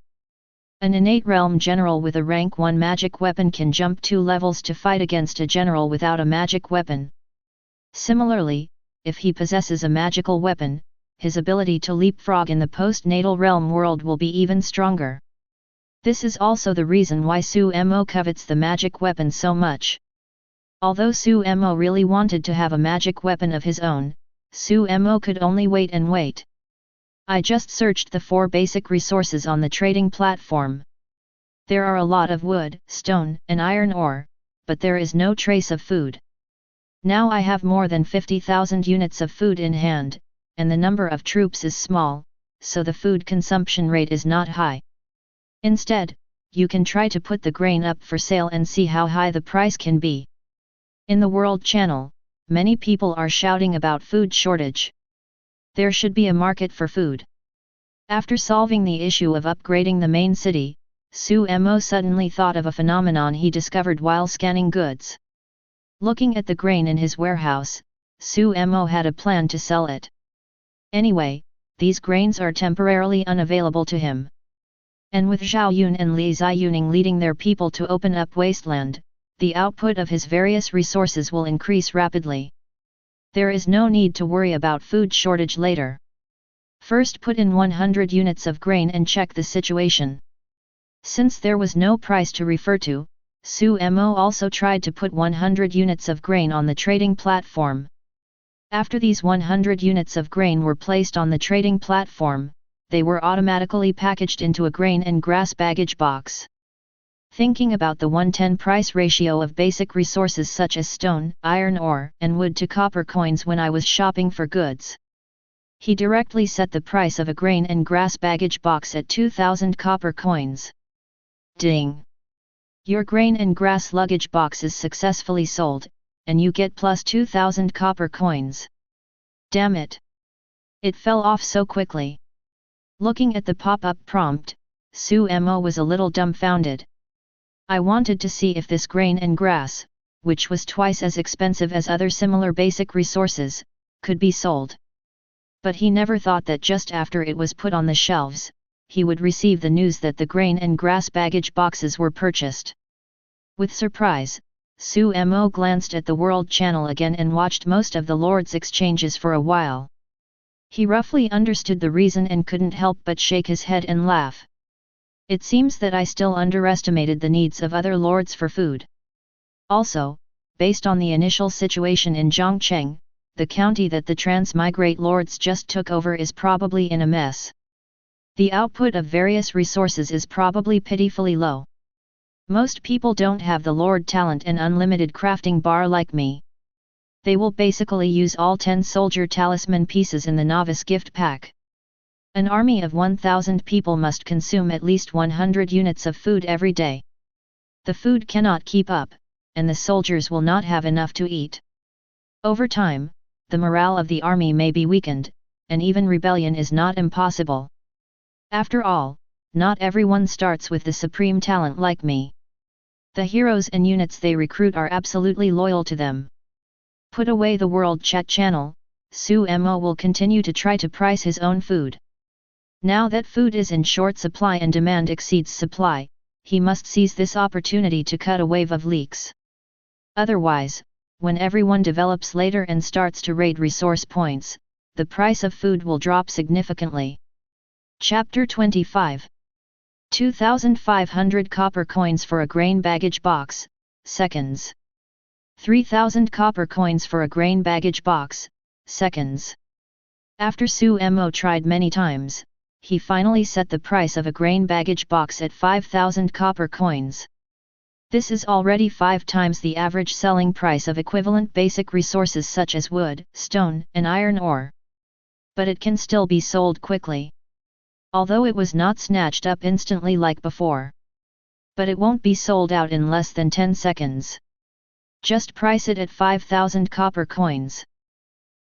An innate realm general with a rank 1 magic weapon can jump 2 levels to fight against a general without a magic weapon. Similarly, if he possesses a magical weapon, his ability to leapfrog in the post-natal realm world will be even stronger. This is also the reason why Su-Mo covets the magic weapon so much. Although Su-Mo really wanted to have a magic weapon of his own, Su-Mo could only wait and wait. I just searched the 4 basic resources on the trading platform. There are a lot of wood, stone, and iron ore, but there is no trace of food. Now I have more than 50,000 units of food in hand, and the number of troops is small, so the food consumption rate is not high. Instead, you can try to put the grain up for sale and see how high the price can be. In the World Channel, many people are shouting about food shortage. There should be a market for food. After solving the issue of upgrading the main city, Su-Mo suddenly thought of a phenomenon he discovered while scanning goods. Looking at the grain in his warehouse, Su-Mo had a plan to sell it. Anyway, these grains are temporarily unavailable to him. And with Zhao Yun and Li Ziyuning leading their people to open up wasteland, the output of his various resources will increase rapidly. There is no need to worry about food shortage later. First put in 100 units of grain and check the situation. Since there was no price to refer to, Su-Mo also tried to put 100 units of grain on the trading platform. After these 100 units of grain were placed on the trading platform, they were automatically packaged into a grain and grass baggage box. Thinking about the 1:10 price ratio of basic resources such as stone, iron ore, and wood to copper coins when I was shopping for goods, he directly set the price of a grain and grass baggage box at 2,000 copper coins. Ding! Your grain and grass luggage box is successfully sold, and you get plus 2,000 copper coins. Damn it! It fell off so quickly. Looking at the pop-up prompt, Su-Mo was a little dumbfounded. I wanted to see if this grain and grass, which was twice as expensive as other similar basic resources, could be sold. But he never thought that just after it was put on the shelves, he would receive the news that the grain and grass baggage boxes were purchased. With surprise, Su-Mo glanced at the World Channel again and watched most of the Lord's exchanges for a while. He roughly understood the reason and couldn't help but shake his head and laugh. It seems that I still underestimated the needs of other lords for food. Also, based on the initial situation in Zhongcheng, the county that the transmigrate lords just took over is probably in a mess. The output of various resources is probably pitifully low. Most people don't have the lord talent and unlimited crafting bar like me. They will basically use all 10 soldier talisman pieces in the novice gift pack. An army of 1,000 people must consume at least 100 units of food every day. The food cannot keep up, and the soldiers will not have enough to eat. Over time, the morale of the army may be weakened, and even rebellion is not impossible. After all, not everyone starts with the supreme talent like me. The heroes and units they recruit are absolutely loyal to them. Put away the World Chat channel, Su-Mo will continue to try to price his own food. Now that food is in short supply and demand exceeds supply, he must seize this opportunity to cut a wave of leaks. Otherwise, when everyone develops later and starts to raid resource points, the price of food will drop significantly. Chapter 25. 2,500 copper coins for a grain baggage box, seconds. 3,000 copper coins for a grain baggage box, seconds. After Su-Mo tried many times, he finally set the price of a grain baggage box at 5,000 copper coins. This is already 5 times the average selling price of equivalent basic resources such as wood, stone, and iron ore. But it can still be sold quickly. Although it was not snatched up instantly like before. But it won't be sold out in less than 10 seconds. Just price it at 5,000 copper coins.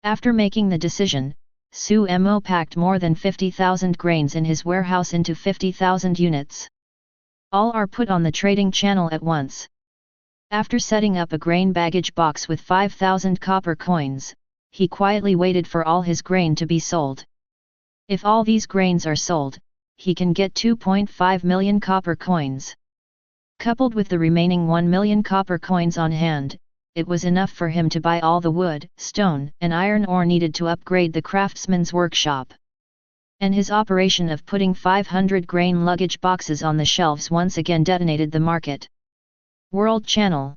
After making the decision, Su-Mo packed more than 50,000 grains in his warehouse into 50,000 units. All are put on the trading channel at once. After setting up a grain baggage box with 5,000 copper coins, he quietly waited for all his grain to be sold. If all these grains are sold, he can get 2.5 million copper coins. Coupled with the remaining 1 million copper coins on hand, it was enough for him to buy all the wood, stone, and iron ore needed to upgrade the craftsman's workshop. And his operation of putting 500 grain luggage boxes on the shelves once again detonated the market. World Channel.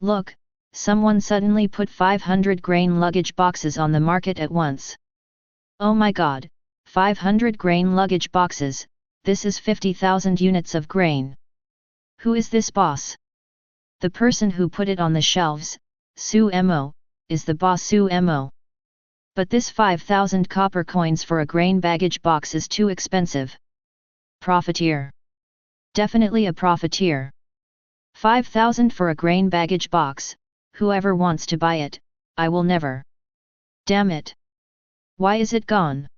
Look, someone suddenly put 500 grain luggage boxes on the market at once. Oh my god, 500 grain luggage boxes, this is 50,000 units of grain. Who is this boss? The person who put it on the shelves, Su Mo, is the boss Su Mo. But this 5,000 copper coins for a grain baggage box is too expensive. Profiteer. Definitely a profiteer. 5,000 for a grain baggage box, whoever wants to buy it, I will never. Damn it. Why is it gone?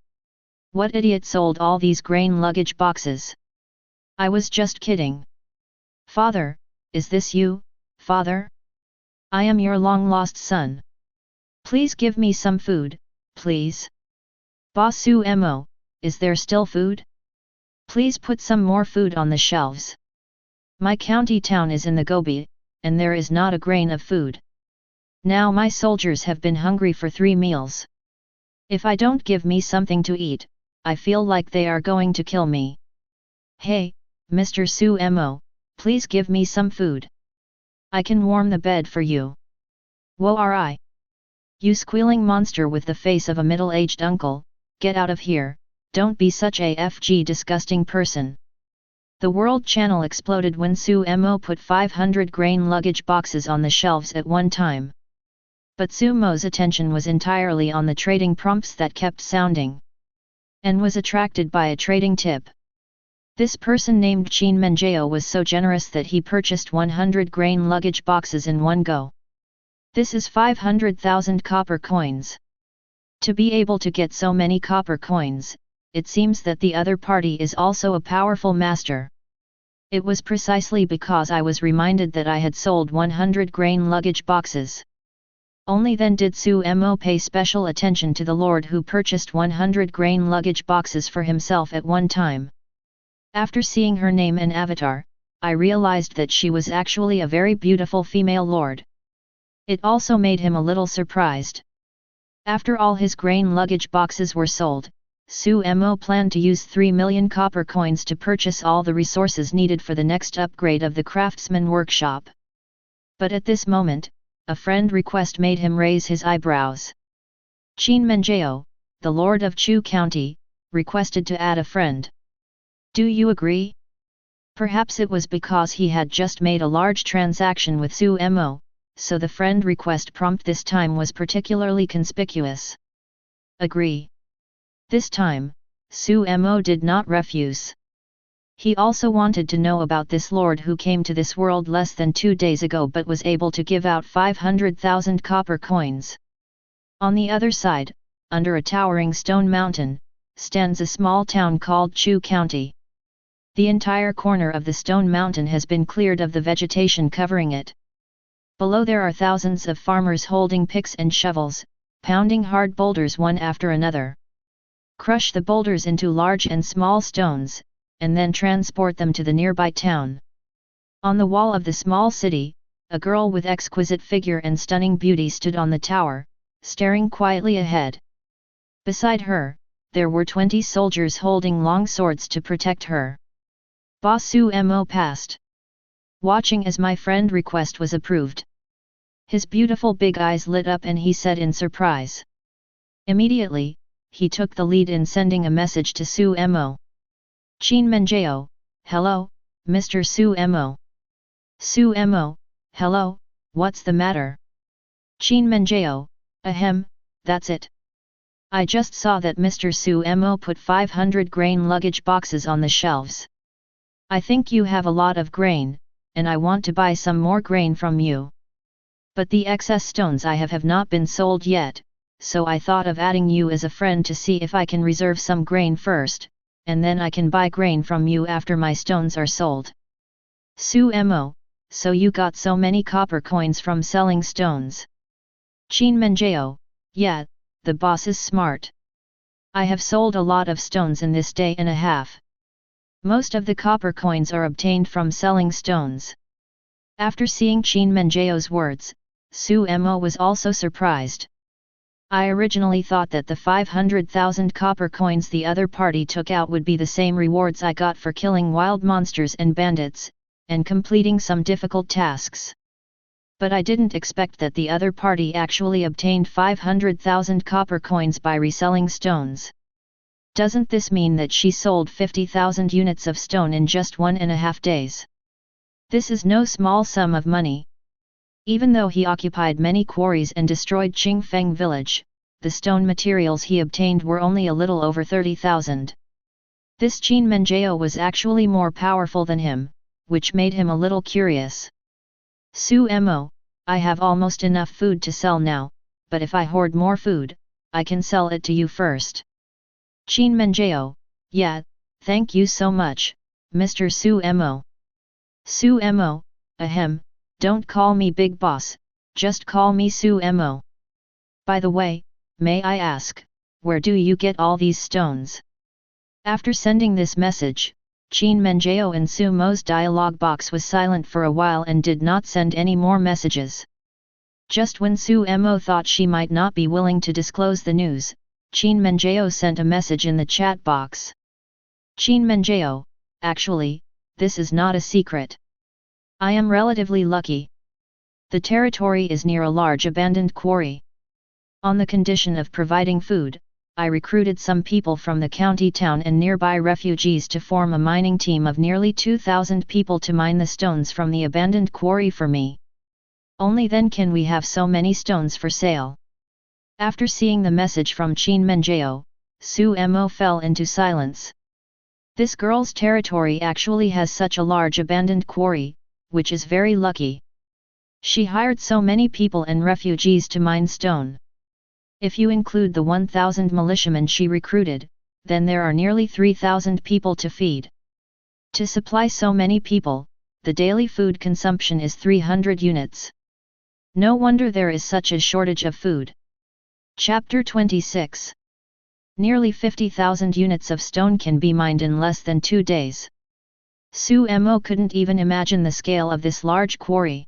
What idiot sold all these grain luggage boxes? I was just kidding. Father, is this you, father? I am your long-lost son. Please give me some food, please. Boss Su Mo, is there still food? Please put some more food on the shelves. My county town is in the Gobi, and there is not a grain of food. Now my soldiers have been hungry for 3 meals. If I don't give me something to eat, I feel like they are going to kill me. Hey, Mr. Su Mo, please give me some food. I can warm the bed for you. Woe are I. You squealing monster with the face of a middle-aged uncle, get out of here, don't be such a FG disgusting person. The World Channel exploded when Su Mo put 500 grain luggage boxes on the shelves at one time. But Su Mo's attention was entirely on the trading prompts that kept sounding. And was attracted by a trading tip. This person named Chin Menjao was so generous that he purchased 100 grain luggage boxes in one go. This is 500,000 copper coins. To be able to get so many copper coins, it seems that the other party is also a powerful master. It was precisely because I was reminded that I had sold 100 grain luggage boxes. Only then did Su Mo pay special attention to the lord who purchased 100 grain luggage boxes for himself at one time. After seeing her name and avatar, I realized that she was actually a very beautiful female lord. It also made him a little surprised. After all his grain luggage boxes were sold, Su Mo planned to use 3 million copper coins to purchase all the resources needed for the next upgrade of the craftsman workshop. But at this moment, a friend request made him raise his eyebrows. Chin Menjao, the Lord of Chu County, requested to add a friend. Do you agree? Perhaps it was because he had just made a large transaction with Su Mo, so the friend request prompt this time was particularly conspicuous. Agree. This time, Su Mo did not refuse. He also wanted to know about this lord who came to this world less than 2 days ago but was able to give out 500,000 copper coins. On the other side, under a towering stone mountain, stands a small town called Chu County. The entire corner of the stone mountain has been cleared of the vegetation covering it. Below there are thousands of farmers holding picks and shovels, pounding hard boulders one after another. Crush the boulders into large and small stones, and then transport them to the nearby town. On the wall of the small city, a girl with exquisite figure and stunning beauty stood on the tower, staring quietly ahead. Beside her, there were 20 soldiers holding long swords to protect her. Boss Su Mo passed. Watching as my friend request was approved. His beautiful big eyes lit up and he said in surprise. Immediately, he took the lead in sending a message to Su Mo. Chin Menjao, hello, Mr. Su Mo. Su Mo, hello, what's the matter? Chin Menjao, ahem, that's it. I just saw that Mr. Su Mo put 500 grain luggage boxes on the shelves. I think you have a lot of grain, and I want to buy some more grain from you. But the excess stones I have not been sold yet, so I thought of adding you as a friend to see if I can reserve some grain first, and then I can buy grain from you after my stones are sold. Su Mo, so you got so many copper coins from selling stones. Chin Menjao, yeah, the boss is smart. I have sold a lot of stones in this day and a half, Most of the copper coins are obtained from selling stones. After seeing Qin Mengeo's words, Su Mo was also surprised. I originally thought that the 500,000 copper coins the other party took out would be the same rewards I got for killing wild monsters and bandits, and completing some difficult tasks. But I didn't expect that the other party actually obtained 500,000 copper coins by reselling stones. Doesn't this mean that she sold 50,000 units of stone in just 1.5 days? This is no small sum of money. Even though he occupied many quarries and destroyed Qingfeng village, the stone materials he obtained were only a little over 30,000. This Qin Mengeo was actually more powerful than him, which made him a little curious. Su Mo, I have almost enough food to sell now, but if I hoard more food, I can sell it to you first. Qin Mengeo, yeah, thank you so much, Mr. Su Mo. Su Mo, ahem, don't call me Big Boss, just call me Su Mo. By the way, may I ask, where do you get all these stones? After sending this message, Qin Mengeo and Su Mo's dialogue box was silent for a while and did not send any more messages. Just when Su Mo thought she might not be willing to disclose the news, Qin Mengeo sent a message in the chat box. Qin Mengeo, actually, this is not a secret. I am relatively lucky. The territory is near a large abandoned quarry. On the condition of providing food, I recruited some people from the county town and nearby refugees to form a mining team of nearly 2,000 people to mine the stones from the abandoned quarry for me. Only then can we have so many stones for sale. After seeing the message from Qin Mengeo, Su Mo fell into silence. This girl's territory actually has such a large abandoned quarry, which is very lucky. She hired so many people and refugees to mine stone. If you include the 1,000 militiamen she recruited, then there are nearly 3,000 people to feed. To supply so many people, the daily food consumption is 300 units. No wonder there is such a shortage of food. Chapter 26. Nearly 50,000 units of stone can be mined in less than 2 days. Su Mo couldn't even imagine the scale of this large quarry.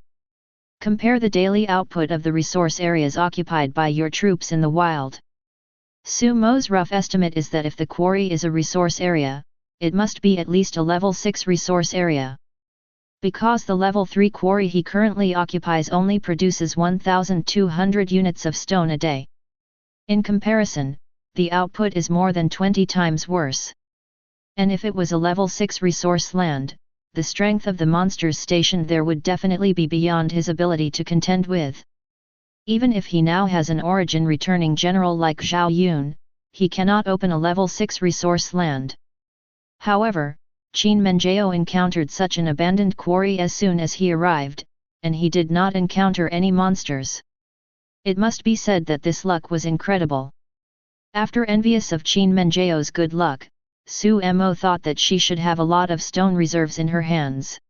Compare the daily output of the resource areas occupied by your troops in the wild. Su Mo's rough estimate is that if the quarry is a resource area, it must be at least a level 6 resource area. Because the level 3 quarry he currently occupies only produces 1,200 units of stone a day. In comparison, the output is more than 20 times worse. And if it was a level 6 resource land, the strength of the monsters stationed there would definitely be beyond his ability to contend with. Even if he now has an origin returning general like Zhao Yun, he cannot open a level 6 resource land. However, Qin Mengeo encountered such an abandoned quarry as soon as he arrived, and he did not encounter any monsters. It must be said that this luck was incredible. After envious of Qin Mengeo's good luck, Su Mo thought that she should have a lot of stone reserves in her hands.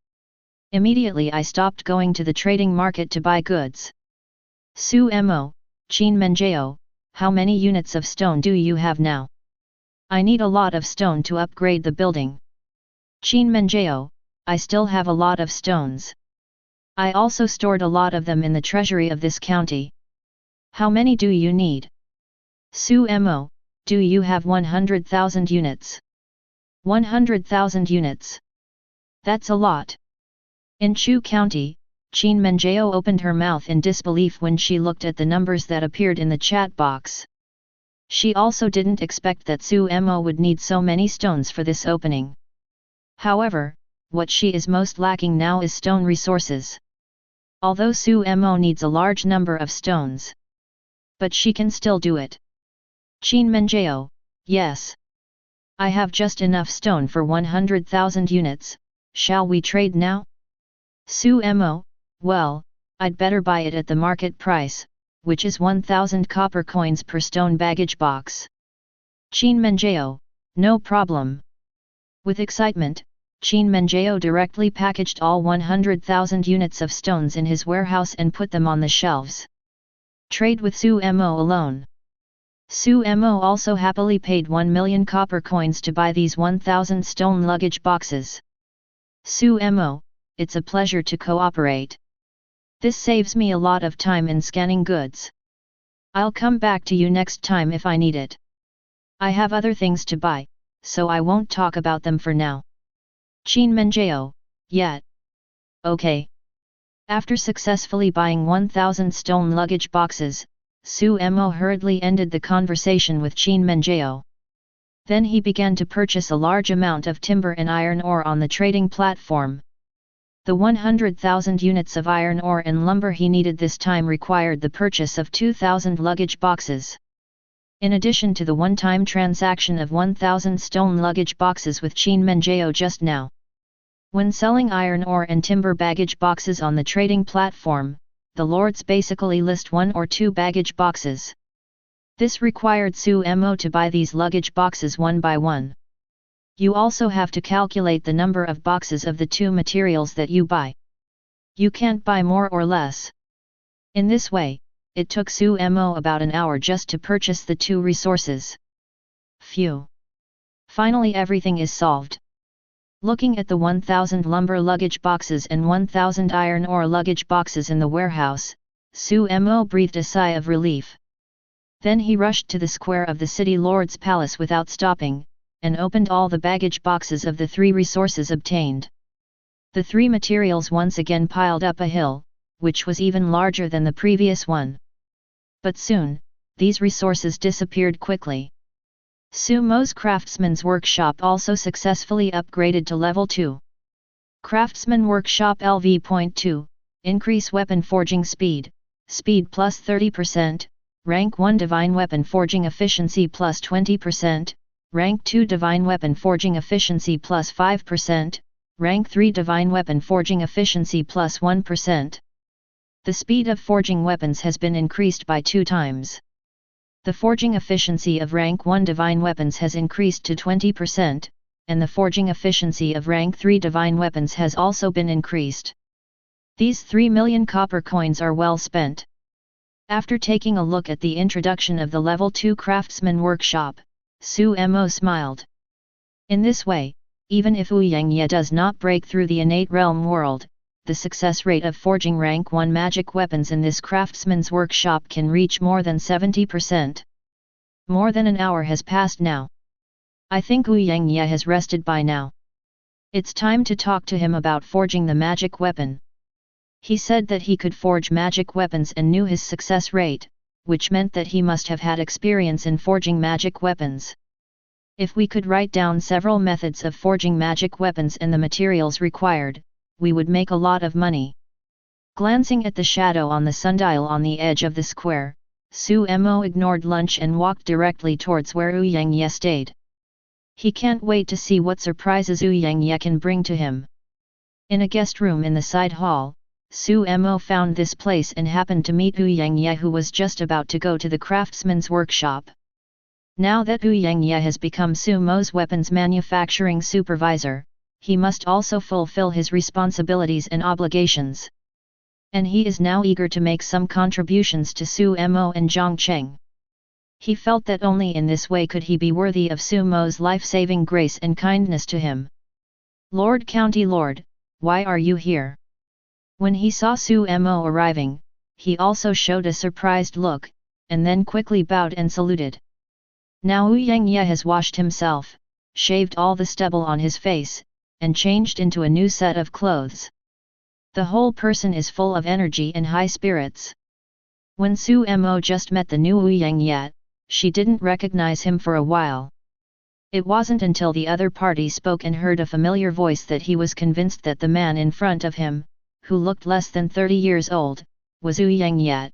Immediately I stopped going to the trading market to buy goods. Su Mo, Qin Mengeo, how many units of stone do you have now? I need a lot of stone to upgrade the building. Qin Mengeo, I still have a lot of stones. I also stored a lot of them in the treasury of this county. How many do you need? Su Mo, do you have 100,000 units? 100,000 units. That's a lot. In Chu County, Qin Mengeo opened her mouth in disbelief when she looked at the numbers that appeared in the chat box. She also didn't expect that Su Mo would need so many stones for this opening. However, what she is most lacking now is stone resources. Although Su Mo needs a large number of stones, but she can still do it. Qin Mengeo, yes. I have just enough stone for 100,000 units, shall we trade now? Su Mo, well, I'd better buy it at the market price, which is 1,000 copper coins per stone baggage box. Qin Mengeo, no problem. With excitement, Qin Mengeo directly packaged all 100,000 units of stones in his warehouse and put them on the shelves. Trade with Su Mo alone. Su Mo also happily paid 1 million copper coins to buy these 1,000 stone luggage boxes. Su Mo, it's a pleasure to cooperate. This saves me a lot of time in scanning goods. I'll come back to you next time if I need it. I have other things to buy, so I won't talk about them for now. Chin Menjao, yet. Okay. After successfully buying 1,000 stone luggage boxes, Su Mo hurriedly ended the conversation with Chin Menjao. Then he began to purchase a large amount of timber and iron ore on the trading platform. The 100,000 units of iron ore and lumber he needed this time required the purchase of 2,000 luggage boxes. In addition to the one-time transaction of 1,000 stone luggage boxes with Chin Menjao just now. When selling iron ore and timber baggage boxes on the trading platform, the lords basically list 1 or 2 baggage boxes. This required Su Mo to buy these luggage boxes one by one. You also have to calculate the number of boxes of the 2 materials that you buy. You can't buy more or less. In this way, it took Su Mo about an hour just to purchase the 2 resources. Phew! Finally everything is solved. Looking at the 1,000 lumber luggage boxes and 1,000 iron ore luggage boxes in the warehouse, Su Mo breathed a sigh of relief. Then he rushed to the square of the city lord's palace without stopping, and opened all the baggage boxes of the 3 resources obtained. The 3 materials once again piled up a hill, which was even larger than the previous one. But soon, these resources disappeared quickly. Su Mo's Craftsman's Workshop also successfully upgraded to level 2. Craftsman Workshop LV.2, increase weapon forging speed, speed plus 30%, rank 1 divine weapon forging efficiency plus 20%, rank 2 divine weapon forging efficiency plus 5%, rank 3 divine weapon forging efficiency plus 1%. The speed of forging weapons has been increased by 2 times. The forging efficiency of rank 1 divine weapons has increased to 20%, and the forging efficiency of rank 3 divine weapons has also been increased. These 3 million copper coins are well spent. After taking a look at the introduction of the level 2 Craftsman Workshop, Su Mo smiled. In this way, even if Wu Yangye does not break through the innate realm world, the success rate of forging rank 1 magic weapons in this craftsman's workshop can reach more than 70%. More than an hour has passed now. I think Wu Yangye has rested by now. It's time to talk to him about forging the magic weapon. He said that he could forge magic weapons and knew his success rate, which meant that he must have had experience in forging magic weapons. If we could write down several methods of forging magic weapons and the materials required, we would make a lot of money. Glancing at the shadow on the sundial on the edge of the square, Su Mo ignored lunch and walked directly towards where Wu Yangye stayed. He can't wait to see what surprises Wu Yangye can bring to him. In a guest room in the side hall, Su Mo found this place and happened to meet Wu Yangye, who was just about to go to the craftsman's workshop. Now that Wu Yangye has become Su Mo's weapons manufacturing supervisor, he must also fulfill his responsibilities and obligations. And he is now eager to make some contributions to Su Mo and Zhang Cheng. He felt that only in this way could he be worthy of Su Mo's life-saving grace and kindness to him. Lord County Lord, why are you here? When he saw Su Mo arriving, he also showed a surprised look, and then quickly bowed and saluted. Now Wu Yangye has washed himself, shaved all the stubble on his face, and changed into a new set of clothes. The whole person is full of energy and high spirits. When Su Mo just met the new Wu Yangye, she didn't recognize him for a while. It wasn't until the other party spoke and heard a familiar voice that he was convinced that the man in front of him, who looked less than 30 years old, was Wu Yangye.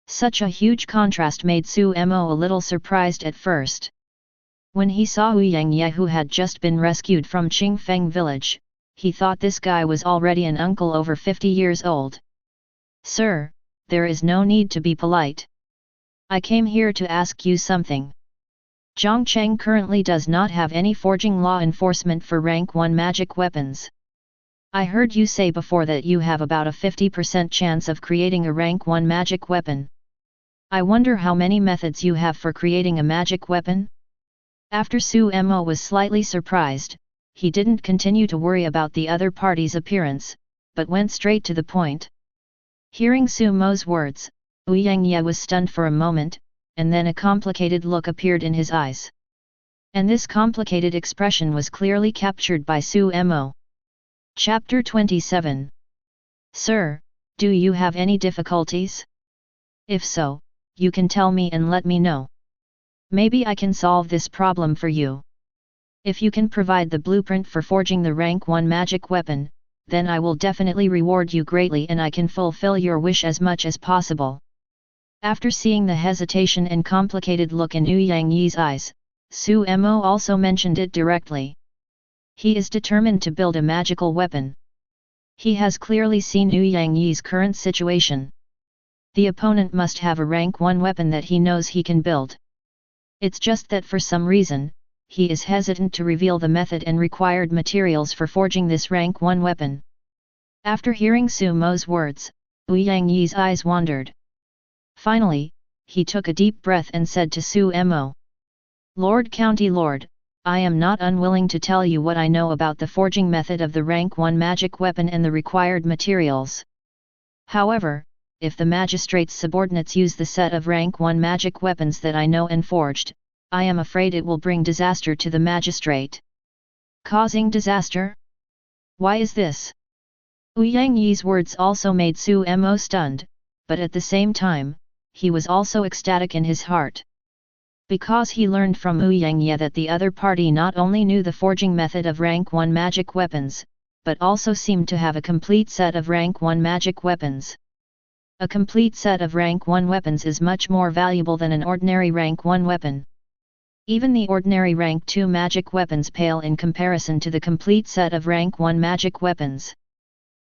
Such a huge contrast made Su Mo a little surprised at first. When he saw Wu Yangye, who had just been rescued from Qingfeng village, he thought this guy was already an uncle over 50 years old. Sir, there is no need to be polite. I came here to ask you something. Zhang Cheng currently does not have any forging law enforcement for rank 1 magic weapons. I heard you say before that you have about a 50% chance of creating a rank 1 magic weapon. I wonder how many methods you have for creating a magic weapon? After Su Mo was slightly surprised, he didn't continue to worry about the other party's appearance, but went straight to the point. Hearing Su Mo's words, Ouyang was stunned for a moment, and then a complicated look appeared in his eyes. And this complicated expression was clearly captured by Su Mo. Chapter 27. Sir, do you have any difficulties? If so, you can tell me and let me know. Maybe I can solve this problem for you. If you can provide the blueprint for forging the rank 1 magic weapon, then I will definitely reward you greatly and I can fulfill your wish as much as possible. After seeing the hesitation and complicated look in Ouyang Yi's eyes, Su Mo also mentioned it directly. He is determined to build a magical weapon. He has clearly seen Ouyang Yi's current situation. The opponent must have a rank 1 weapon that he knows he can build. It's just that for some reason, he is hesitant to reveal the method and required materials for forging this rank 1 weapon. After hearing Su Mo's words, Ouyang Yi's eyes wandered. Finally, he took a deep breath and said to Su Mo, Lord County Lord, I am not unwilling to tell you what I know about the forging method of the rank 1 magic weapon and the required materials. However, if the magistrate's subordinates use the set of rank 1 magic weapons that I know and forged, I am afraid it will bring disaster to the magistrate. Causing disaster? Why is this? Ouyang Yi's words also made Su Mo stunned, but at the same time, he was also ecstatic in his heart. Because he learned from Ouyang Yi that the other party not only knew the forging method of rank 1 magic weapons, but also seemed to have a complete set of rank 1 magic weapons. A complete set of rank 1 weapons is much more valuable than an ordinary rank 1 weapon. Even the ordinary rank 2 magic weapons pale in comparison to the complete set of rank 1 magic weapons.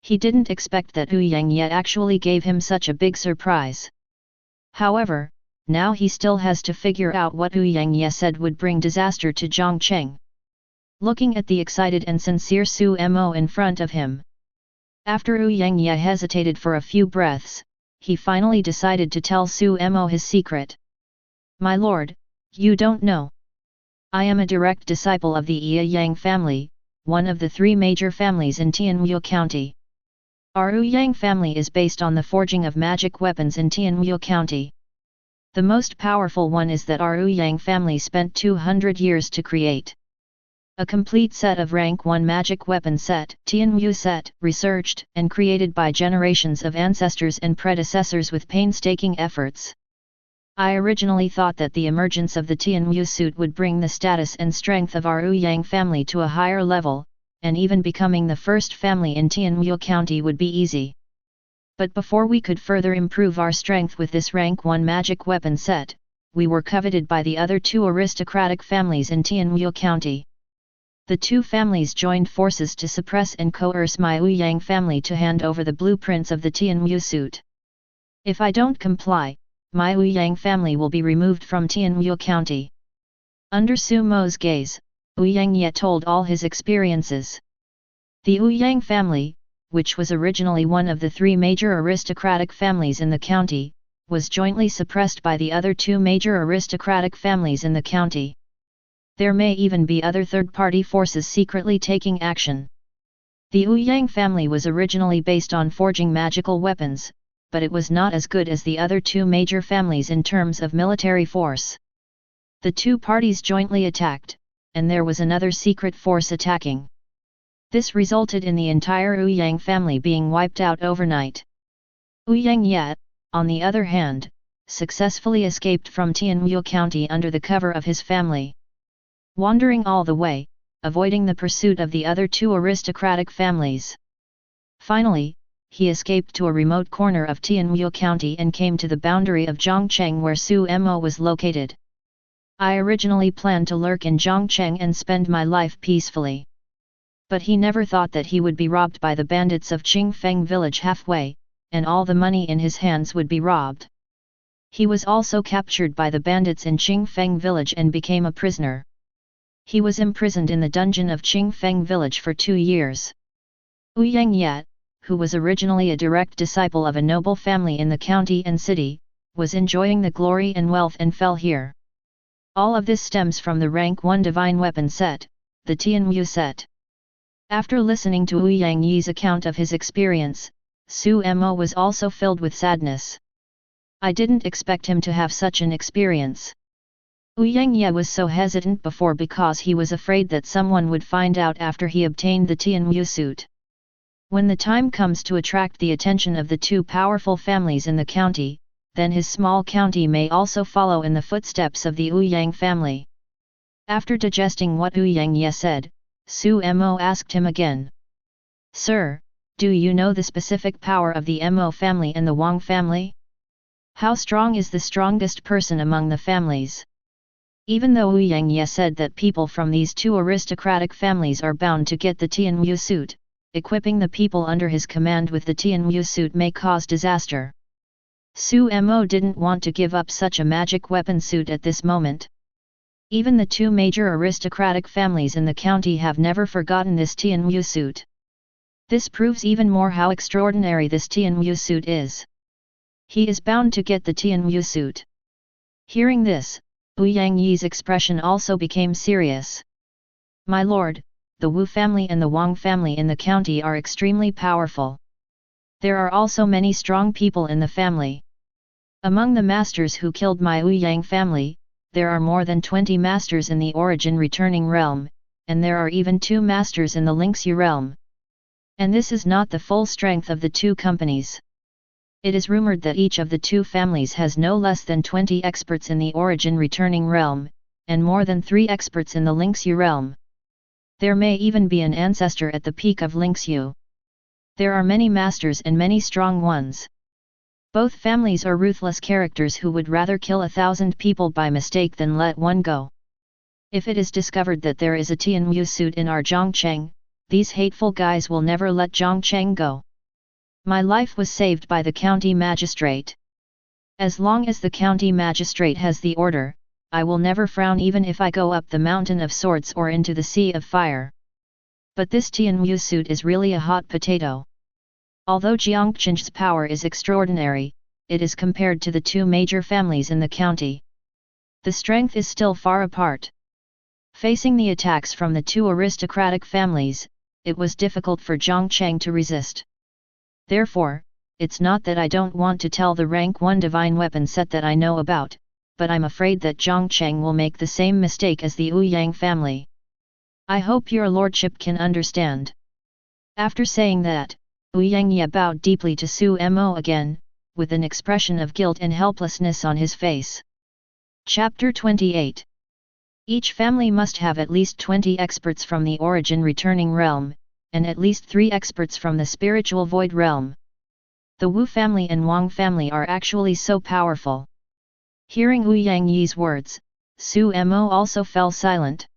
He didn't expect that Ouyang Yi actually gave him such a big surprise. However, now he still has to figure out what Ouyang Yi said would bring disaster to Zhongcheng. Looking at the excited and sincere Su Mo in front of him. After Ouyang Yi hesitated for a few breaths, he finally decided to tell Su Mo his secret. My lord, you don't know. I am a direct disciple of the Yang family, one of the 3 major families in Tianwu County. Our Ouyang family is based on the forging of magic weapons in Tianwu County. The most powerful one is that our Ouyang family spent 200 years to create. A complete set of rank 1 magic weapon set, Tianwu set, researched and created by generations of ancestors and predecessors with painstaking efforts. I originally thought that the emergence of the Tianwu suit would bring the status and strength of our Ouyang family to a higher level, and even becoming the first family in Tianwu County would be easy. But before we could further improve our strength with this rank 1 magic weapon set, we were coveted by the other 2 aristocratic families in Tianwu County. The 2 families joined forces to suppress and coerce my Ouyang family to hand over the blueprints of the Tianwu suit. If I don't comply, my Ouyang family will be removed from Tianwu County. Under Su Mo's gaze, Ouyang Yi told all his experiences. The Ouyang family, which was originally one of the 3 major aristocratic families in the county, was jointly suppressed by the other 2 major aristocratic families in the county. There may even be other third-party forces secretly taking action. The Ouyang family was originally based on forging magical weapons, but it was not as good as the other 2 major families in terms of military force. The 2 parties jointly attacked, and there was another secret force attacking. This resulted in the entire Ouyang family being wiped out overnight. Ouyang Yi, on the other hand, successfully escaped from Tianwu County under the cover of his family. Wandering all the way, avoiding the pursuit of the other 2 aristocratic families. Finally, he escaped to a remote corner of Tianwu County and came to the boundary of Zhongcheng where Su Mo was located. I originally planned to lurk in Zhongcheng and spend my life peacefully. But he never thought that he would be robbed by the bandits of Qingfeng village halfway, and all the money in his hands would be robbed. He was also captured by the bandits in Qingfeng village and became a prisoner. He was imprisoned in the dungeon of Qingfeng village for 2 years. Ouyang Yi, who was originally a direct disciple of a noble family in the county and city, was enjoying the glory and wealth and fell here. All of this stems from the rank 1 divine weapon set, the Tianwu set. After listening to Ouyang Yi's account of his experience, Su Mo was also filled with sadness. I didn't expect him to have such an experience. Ouyang Yi was so hesitant before because he was afraid that someone would find out after he obtained the Tianwu suit. When the time comes to attract the attention of the two powerful families in the county, then his small county may also follow in the footsteps of the Ouyang family. After digesting what Ouyang Yi said, Su Mo asked him again. Sir, do you know the specific power of the Mo family and the Wang family? How strong is the strongest person among the families? Even though Ouyang Yi said that people from these two aristocratic families are bound to get the Tianwu suit, equipping the people under his command with the Tianwu suit may cause disaster. Su Mo didn't want to give up such a magic weapon suit at this moment. Even the two major aristocratic families in the county have never forgotten this Tianwu suit. This proves even more how extraordinary this Tianwu suit is. He is bound to get the Tianwu suit. Hearing this, Ouyang Yi's expression also became serious. My lord, the Wu family and the Wang family in the county are extremely powerful. There are also many strong people in the family. Among the masters who killed my Ouyang family, there are more than 20 masters in the origin returning realm, and there are even 2 masters in the Lingxu realm. And this is not the full strength of the two companies. It is rumored that each of the two families has no less than 20 experts in the origin returning realm, and more than 3 experts in the Lingxu realm. There may even be an ancestor at the peak of Lingxu. There are many masters and many strong ones. Both families are ruthless characters who would rather kill 1,000 people by mistake than let one go. If it is discovered that there is a Tianwu suit in our Zhongcheng, these hateful guys will never let Zhongcheng go. My life was saved by the county magistrate. As long as the county magistrate has the order, I will never frown even if I go up the mountain of swords or into the sea of fire. But this Tianwu suit is really a hot potato. Although Jiangqing's power is extraordinary, it is compared to the two major families in the county. The strength is still far apart. Facing the attacks from the two aristocratic families, it was difficult for Zhongcheng to resist. Therefore, it's not that I don't want to tell the rank 1 divine weapon set that I know about, but I'm afraid that Zhongcheng will make the same mistake as the Ouyang family. I hope your lordship can understand. After saying that, Ouyang Yi bowed deeply to Su Mo again, with an expression of guilt and helplessness on his face. Chapter 28. Each family must have at least 20 experts from the origin returning realm, and at least 3 experts from the spiritual void realm. The Wu family and Wang family are actually so powerful. Hearing Ouyang Yi's words, Su Mo also fell silent.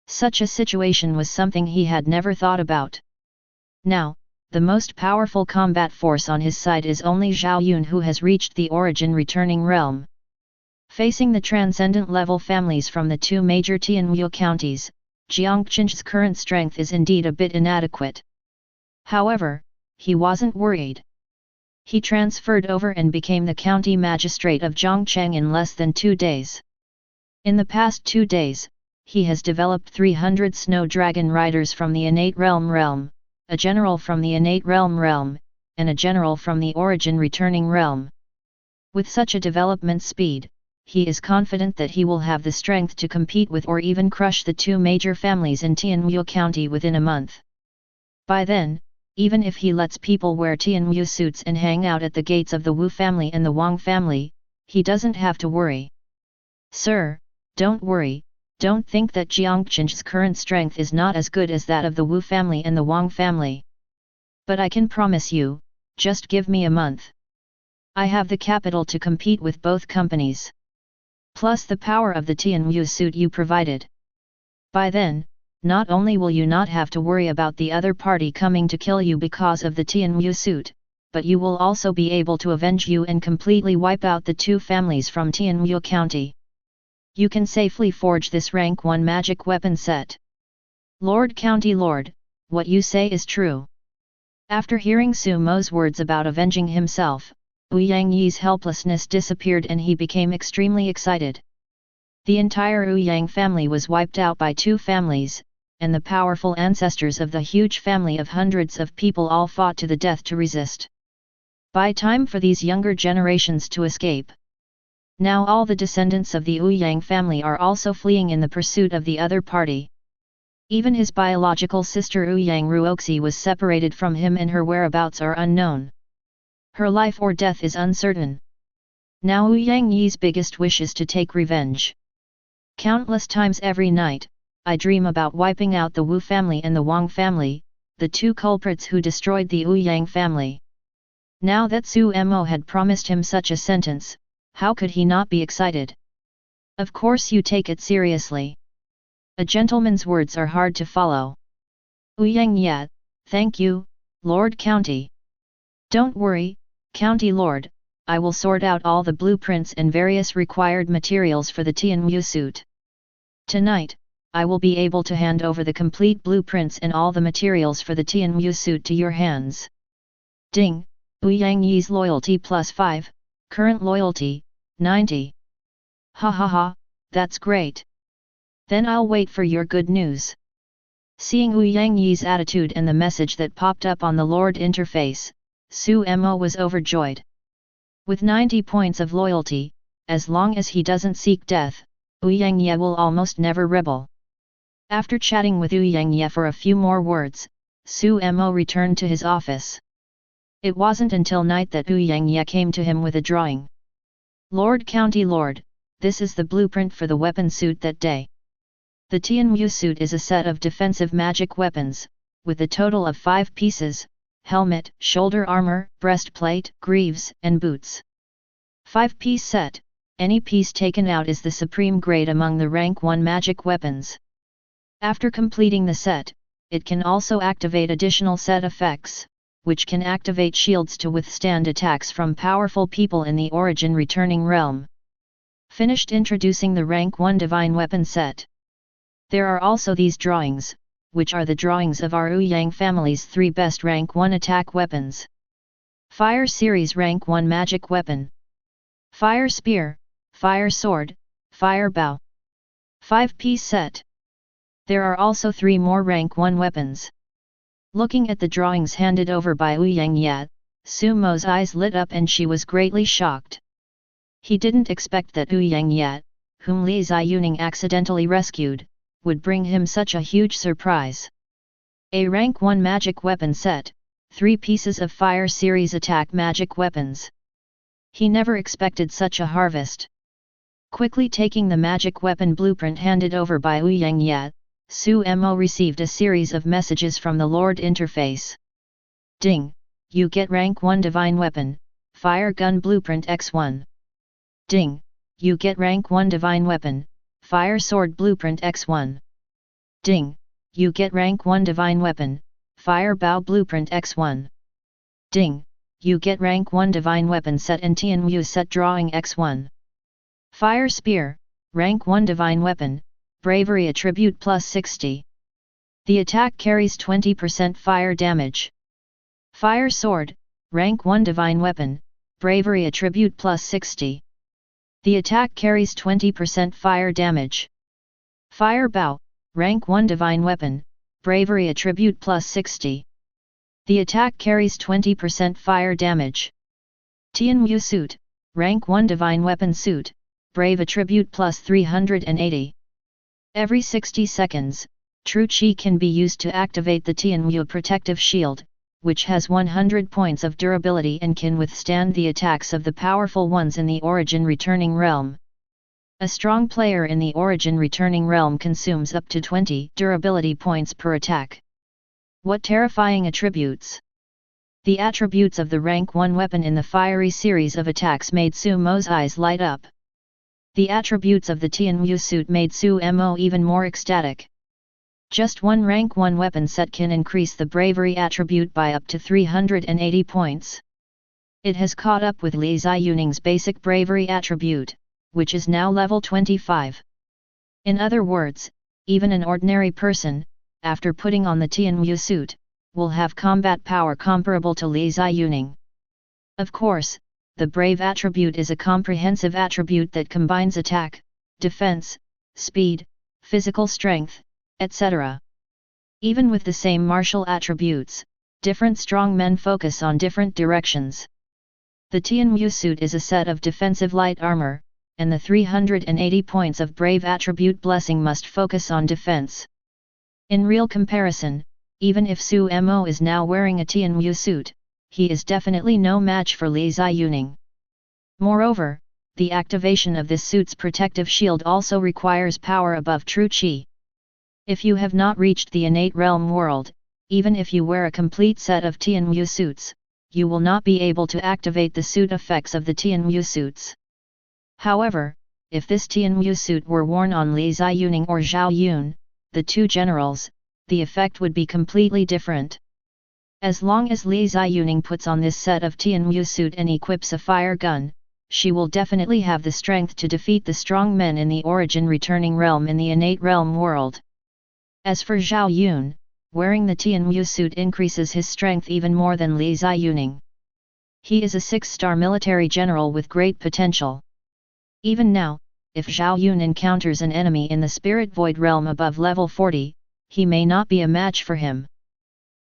Such a situation was something he had never thought about. Now, the most powerful combat force on his side is only Zhao Yun, who has reached the origin returning realm. Facing the transcendent level families from the two major Tianwu counties, Jiangqing's current strength is indeed a bit inadequate. However, he wasn't worried. He transferred over and became the county magistrate of Zhongcheng in less than 2 days. In the past 2 days, he has developed 300 snow dragon riders from the innate realm, a general from the innate realm, and a general from the origin returning realm. With such a development speed, he is confident that he will have the strength to compete with or even crush the two major families in Tianwu County within a month. By then, even if he lets people wear Tianwu suits and hang out at the gates of the Wu family and the Wang family, he doesn't have to worry. Sir, don't worry, don't think that Jiangqing's current strength is not as good as that of the Wu family and the Wang family. But I can promise you, just give me a month. I have the capital to compete with both companies. Plus the power of the Tianwu suit you provided. By then, not only will you not have to worry about the other party coming to kill you because of the Tianwu suit, but you will also be able to avenge you and completely wipe out the two families from Tianwu County. You can safely forge this rank 1 magic weapon set. Lord County Lord, what you say is true. After hearing Su Mo's words about avenging himself, Wu Yangyi's helplessness disappeared and he became extremely excited. The entire Wu Yang family was wiped out by two families, and the powerful ancestors of the huge family of hundreds of people all fought to the death to resist. Buy time for these younger generations to escape. Now all the descendants of the Wu Yang family are also fleeing in the pursuit of the other party. Even his biological sister Wu Yang Ruoxi was separated from him and her whereabouts are unknown. Her life or death is uncertain. Now Wu Yangyi's biggest wish is to take revenge. Countless times every night, I dream about wiping out the Wu family and the Wang family, the two culprits who destroyed the Wu Yang family. Now that Su Mo had promised him such a sentence, how could he not be excited? Of course you take it seriously. A gentleman's words are hard to follow. Wu Yangyi, thank you, Lord County. Don't worry, County Lord, I will sort out all the blueprints and various required materials for the Tianwu suit. Tonight, I will be able to hand over the complete blueprints and all the materials for the Tianwu suit to your hands. Ding, Wu Yangyi's loyalty +5, current loyalty, 90. Ha ha ha, that's great. Then I'll wait for your good news. Seeing Wu Yangyi's attitude and the message that popped up on the Lord interface, Su Mo was overjoyed. With 90 points of loyalty, as long as he doesn't seek death, Wu Yangyi will almost never rebel. After chatting with Wu Yangyi for a few more words, Su Mo returned to his office. It wasn't until night that Wu Yangyi came to him with a drawing. Lord County Lord, this is the blueprint for the weapon suit that day. The Tianwu suit is a set of defensive magic weapons, with a total of 5 pieces: helmet, shoulder armor, breastplate, greaves, and boots. 5-piece set, any piece taken out is the supreme grade among the rank 1 magic weapons. After completing the set, it can also activate additional set effects, which can activate shields to withstand attacks from powerful people in the origin returning realm. Finished introducing the rank 1 divine weapon set. There are also these drawings, which are the drawings of our Wu Yang family's 3 best rank 1 attack weapons. Fire Series rank 1 magic weapon. Fire Spear, Fire Sword, Fire Bow. 5-piece set. There are also 3 more rank 1 weapons. Looking at the drawings handed over by Wu Yangyi, Su Mo's eyes lit up and she was greatly shocked. He didn't expect that Wu Yangyi, whom Li Ziyuning accidentally rescued, would bring him such a huge surprise. A rank 1 magic weapon set, 3 pieces of Fire Series attack magic weapons. He never expected such a harvest. Quickly taking the magic weapon blueprint handed over by Wu Yangyi, Su Mo received a series of messages from the Lord interface. Ding, you get rank 1 divine weapon, Fire Gun Blueprint X1. Ding, you get rank 1 divine weapon, Fire Sword Blueprint X1. Ding, you get rank 1 divine weapon, Fire Bow Blueprint X1. Ding, you get rank 1 divine weapon set and Tianwu set drawing X1. Fire Spear, rank 1 divine weapon, Bravery attribute +60. The attack carries 20% fire damage. Fire Sword, rank 1 divine weapon, Bravery attribute +60. The attack carries 20% fire damage. Fire Bow, rank 1 divine weapon, Bravery attribute +60. The attack carries 20% fire damage. Tianwu suit, rank 1 divine weapon suit, Brave attribute +380. Every 60 seconds, True Qi can be used to activate the Tianwu protective shield, which has 100 points of durability and can withstand the attacks of the powerful ones in the origin returning realm. A strong player in the origin returning realm consumes up to 20 durability points per attack. What terrifying attributes! The attributes of the rank 1 weapon in the fiery series of attacks made Su Mo's eyes light up. The attributes of the Tianwu suit made Su Mo even more ecstatic. Just one rank 1 weapon set can increase the bravery attribute by up to 380 points. It has caught up with Li Ziyuning's basic bravery attribute, which is now level 25. In other words, even an ordinary person, after putting on the Tianwu suit, will have combat power comparable to Li Ziyuning. Of course, the brave attribute is a comprehensive attribute that combines attack, defense, speed, physical strength, etc. Even with the same martial attributes, different strong men focus on different directions. The Tianmu suit is a set of defensive light armor, and the 380 points of brave attribute blessing must focus on defense. In real comparison, even if Su Mo is now wearing a Tianmu suit, he is definitely no match for Li Ziyuning. Moreover, the activation of this suit's protective shield also requires power above true Qi. If you have not reached the innate realm world, even if you wear a complete set of Tianmu suits, you will not be able to activate the suit effects of the Tianmu suits. However, if this Tianmu suit were worn on Li Ziyuning or Zhao Yun, the two generals, the effect would be completely different. As long as Li Ziyuning puts on this set of Tianmu suit and equips a fire gun, she will definitely have the strength to defeat the strong men in the origin returning realm in the innate realm world. As for Zhao Yun, wearing the Tianmu suit increases his strength even more than Li Ziyuning. He is a 6-star military general with great potential. Even now, if Zhao Yun encounters an enemy in the spirit void realm above level 40, he may not be a match for him.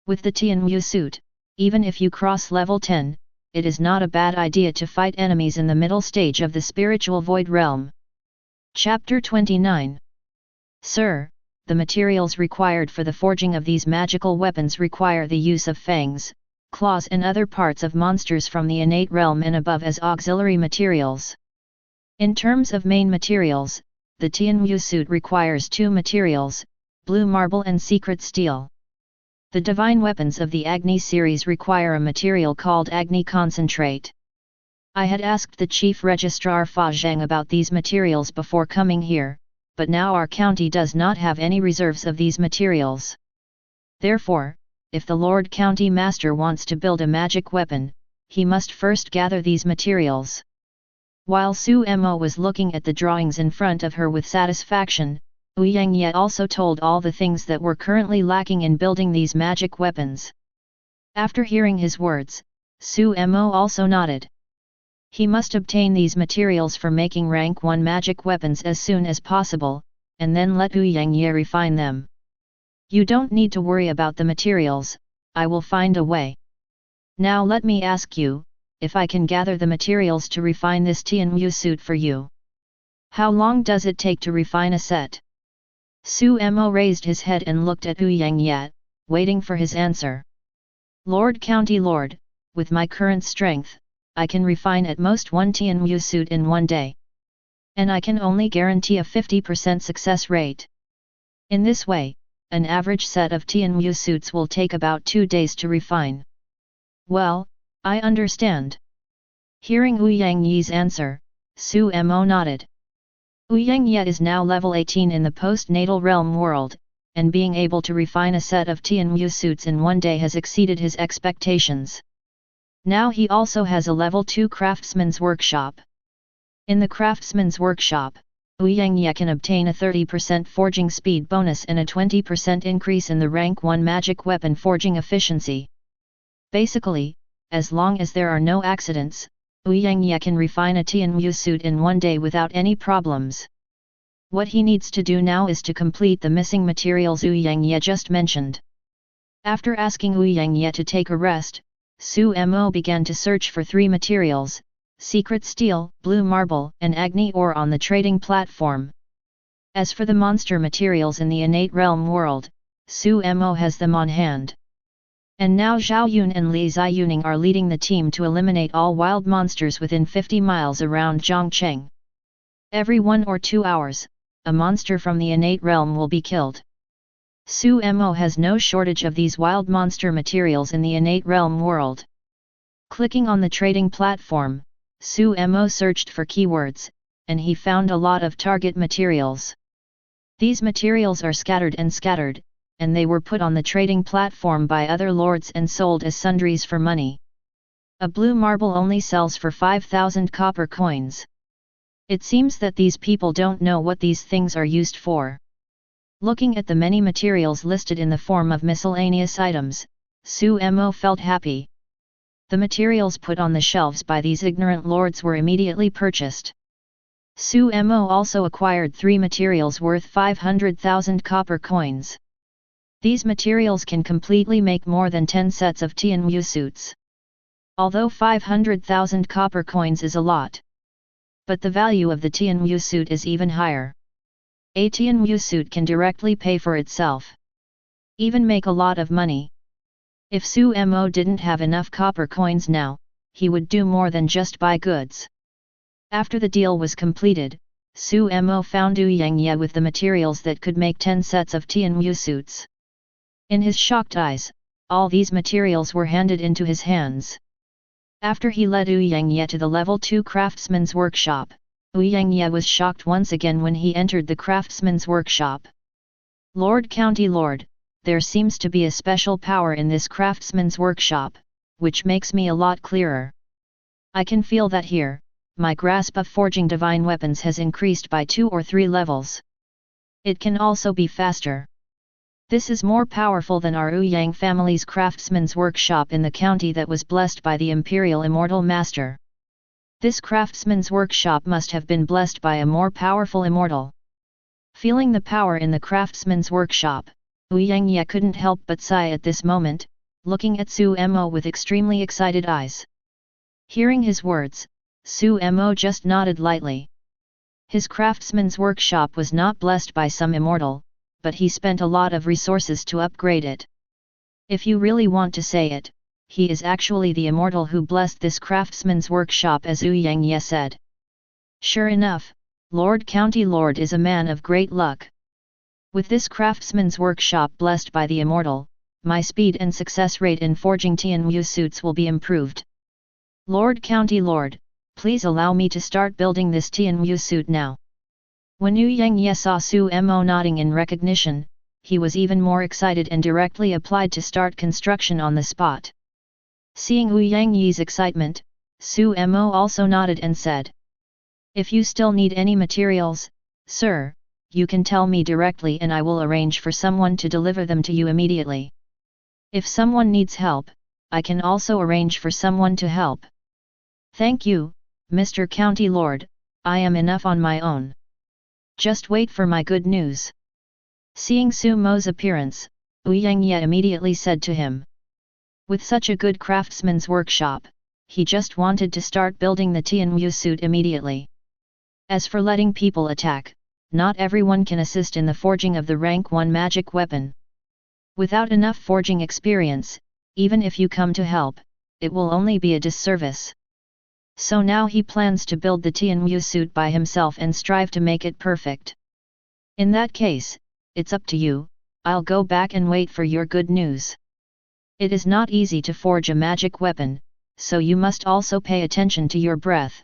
With the Tianmu suit, even if you cross level 10, it is not a bad idea to fight enemies in the middle stage of the spiritual void realm. Chapter 29. Sir, the materials required for the forging of these magical weapons require the use of fangs, claws and other parts of monsters from the innate realm and above as auxiliary materials. In terms of main materials, the Tianmu suit requires 2 materials, blue marble and secret steel. The divine weapons of the Agni series require a material called Agni concentrate. I had asked the Chief Registrar Fa Zheng about these materials before coming here, but now our county does not have any reserves of these materials. Therefore, if the Lord County Master wants to build a magic weapon, he must first gather these materials. While Su Mo was looking at the drawings in front of her with satisfaction, Wu Yangye also told all the things that were currently lacking in building these magic weapons. After hearing his words, Su Mo also nodded. He must obtain these materials for making rank 1 magic weapons as soon as possible, and then let Wu Yangye refine them. You don't need to worry about the materials, I will find a way. Now let me ask you, if I can gather the materials to refine this Tianmu suit for you. How long does it take to refine a set? Su Mo raised his head and looked at Wu Yangye, waiting for his answer. Lord County Lord, with my current strength, I can refine at most 1 Tianmu suit in 1 day. And I can only guarantee a 50% success rate. In this way, an average set of Tianmu suits will take about 2 days to refine. Well, I understand. Hearing Wu Yangye's answer, Su Mo nodded. Wu Yangye is now level 18 in the postnatal realm world, and being able to refine a set of Tianmu suits in 1 day has exceeded his expectations. Now he also has a level 2 craftsman's workshop. In the craftsman's workshop, Wu Yangye can obtain a 30% forging speed bonus and a 20% increase in the rank 1 magic weapon forging efficiency. Basically, as long as there are no accidents, Wu Yangye can refine a Tianmu suit in 1 day without any problems. What he needs to do now is to complete the missing materials Wu Yangye just mentioned. After asking Wu Yangye to take a rest, Su Mo began to search for 3 materials, secret steel, blue marble and Agni ore on the trading platform. As for the monster materials in the innate realm world, Su Mo has them on hand. And now Zhao Yun and Li Ziyuning are leading the team to eliminate all wild monsters within 50 miles around Zhongcheng. Every 1 or 2 hours, a monster from the innate realm will be killed. Su Mo has no shortage of these wild monster materials in the innate realm world. Clicking on the trading platform, Su Mo searched for keywords, and he found a lot of target materials. These materials are scattered, and they were put on the trading platform by other lords and sold as sundries for money. A blue marble only sells for 5,000 copper coins. It seems that these people don't know what these things are used for. Looking at the many materials listed in the form of miscellaneous items, Su Mo felt happy. The materials put on the shelves by these ignorant lords were immediately purchased. Su Mo also acquired 3 materials worth 500,000 copper coins. These materials can completely make more than 10 sets of Tianwu suits. Although 500,000 copper coins is a lot, but the value of the Tianwu suit is even higher. A Tianwu suit can directly pay for itself, even make a lot of money. If Su Mo didn't have enough copper coins now, he would do more than just buy goods. After the deal was completed, Su Mo found Wu Yangye with the materials that could make 10 sets of Tianwu suits. In his shocked eyes, all these materials were handed into his hands. After he led Wu Yangye to the level 2 craftsman's workshop, Wu Yangye was shocked once again when he entered the craftsman's workshop. Lord County Lord, there seems to be a special power in this craftsman's workshop, which makes me a lot clearer. I can feel that here, my grasp of forging divine weapons has increased by 2 or 3 levels. It can also be faster. This is more powerful than our Ouyang family's craftsman's workshop in the county that was blessed by the Imperial Immortal Master. This craftsman's workshop must have been blessed by a more powerful immortal. Feeling the power in the craftsman's workshop, Wu Yangye couldn't help but sigh at this moment, looking at Su Mo with extremely excited eyes. Hearing his words, Su Mo just nodded lightly. His craftsman's workshop was not blessed by some immortal, but he spent a lot of resources to upgrade it. If you really want to say it, he is actually the immortal who blessed this craftsman's workshop, as Wu Yangye said. Sure enough, Lord County Lord is a man of great luck. With this craftsman's workshop blessed by the immortal, my speed and success rate in forging Tianwu suits will be improved. Lord County Lord, please allow me to start building this Tianwu suit now. When Wu Yangye saw Su Mo nodding in recognition, he was even more excited and directly applied to start construction on the spot. Seeing Wu Yangye's excitement, Su Mo also nodded and said, "If you still need any materials, sir, you can tell me directly and I will arrange for someone to deliver them to you immediately. If someone needs help, I can also arrange for someone to help." "Thank you, Mr. County Lord, I am enough on my own. Just wait for my good news." Seeing Su Mo's appearance, Wu Yangye immediately said to him. With such a good craftsman's workshop, he just wanted to start building the Tianwu suit immediately. As for letting people attack, not everyone can assist in the forging of the rank 1 magic weapon. Without enough forging experience, even if you come to help, it will only be a disservice. So now he plans to build the Tianwu suit by himself and strive to make it perfect. In that case, it's up to you, I'll go back and wait for your good news. It is not easy to forge a magic weapon, so you must also pay attention to your breath.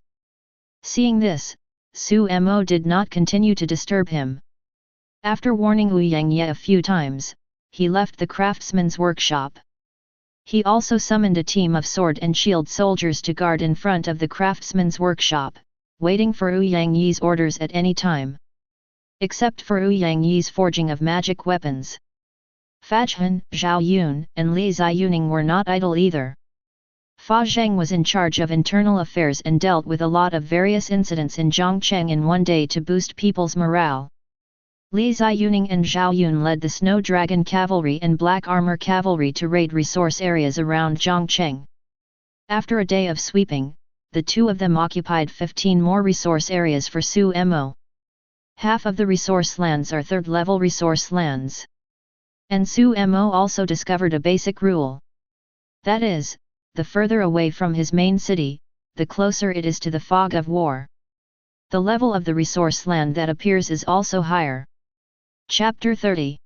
Seeing this, Su Mo did not continue to disturb him. After warning Wu Yangye a few times, he left the craftsman's workshop. He also summoned a team of sword and shield soldiers to guard in front of the craftsman's workshop, waiting for Wu Yangye's orders at any time. Except for Wu Yangye's forging of magic weapons, Fazhen, Zhao Yun, and Li Ziyuning were not idle either. Fa Zheng was in charge of internal affairs and dealt with a lot of various incidents in Zhongcheng in one day to boost people's morale. Li Ziyuning and Zhao Yun led the Snow Dragon Cavalry and Black Armor Cavalry to raid resource areas around Zhongcheng. After a day of sweeping, the two of them occupied 15 more resource areas for Su Mo. Half of the resource lands are 3rd level resource lands. And Su Mo also discovered a basic rule. That is, the further away from his main city, the closer it is to the fog of war. The level of the resource land that appears is also higher. Chapter 30.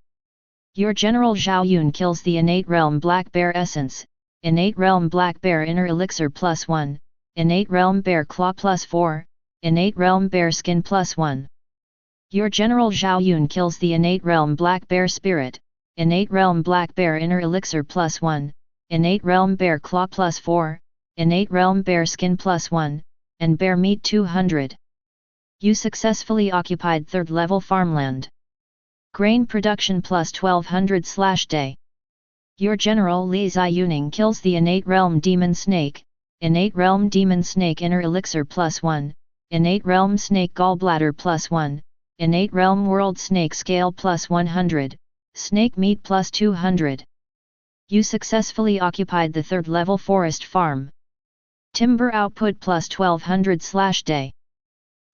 Your General Zhao Yun kills the Innate Realm Black Bear Essence, Innate Realm Black Bear Inner Elixir +1, Innate Realm Bear Claw +4, Innate Realm Bear Skin +1. Your General Zhao Yun kills the Innate Realm Black Bear Spirit, Innate Realm Black Bear Inner Elixir +1, Innate Realm Bear Claw +4, Innate Realm Bear Skin +1, and Bear Meat 200. You successfully occupied 3rd level farmland. Grain production +1200/day. Your general Li Ziyuning kills the innate realm demon snake, innate realm demon snake inner elixir +1, innate realm snake gallbladder +1, innate realm world snake scale +100, snake meat +200. You successfully occupied the 3rd level forest farm. Timber output +1200/day.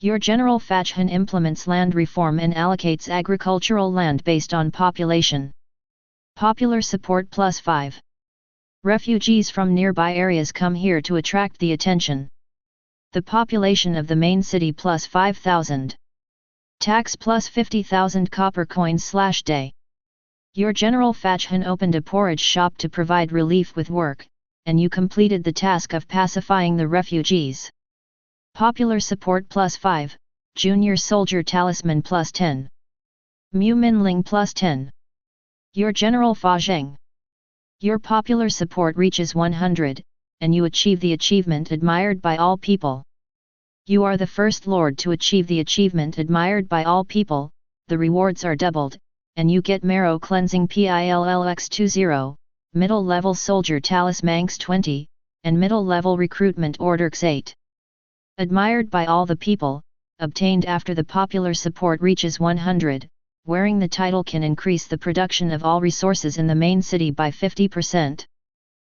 Your General Fachhan implements land reform and allocates agricultural land based on population. Popular support +5. Refugees from nearby areas come here to attract the attention. The population of the main city +5,000. Tax +50,000 copper coins/day. Your General Fachhan opened a porridge shop to provide relief with work, and you completed the task of pacifying the refugees. Popular support +5, Junior Soldier Talisman +10. Mu Minling +10. Your General Fa Zheng. Your popular support reaches 100, and you achieve the achievement admired by all people. You are the first lord to achieve the achievement admired by all people, the rewards are doubled, and you get Marrow Cleansing PILLX20, Middle Level Soldier Talisman X20, and Middle Level Recruitment Order X8. Admired by all the people, obtained after the popular support reaches 100, wearing the title can increase the production of all resources in the main city by 50%.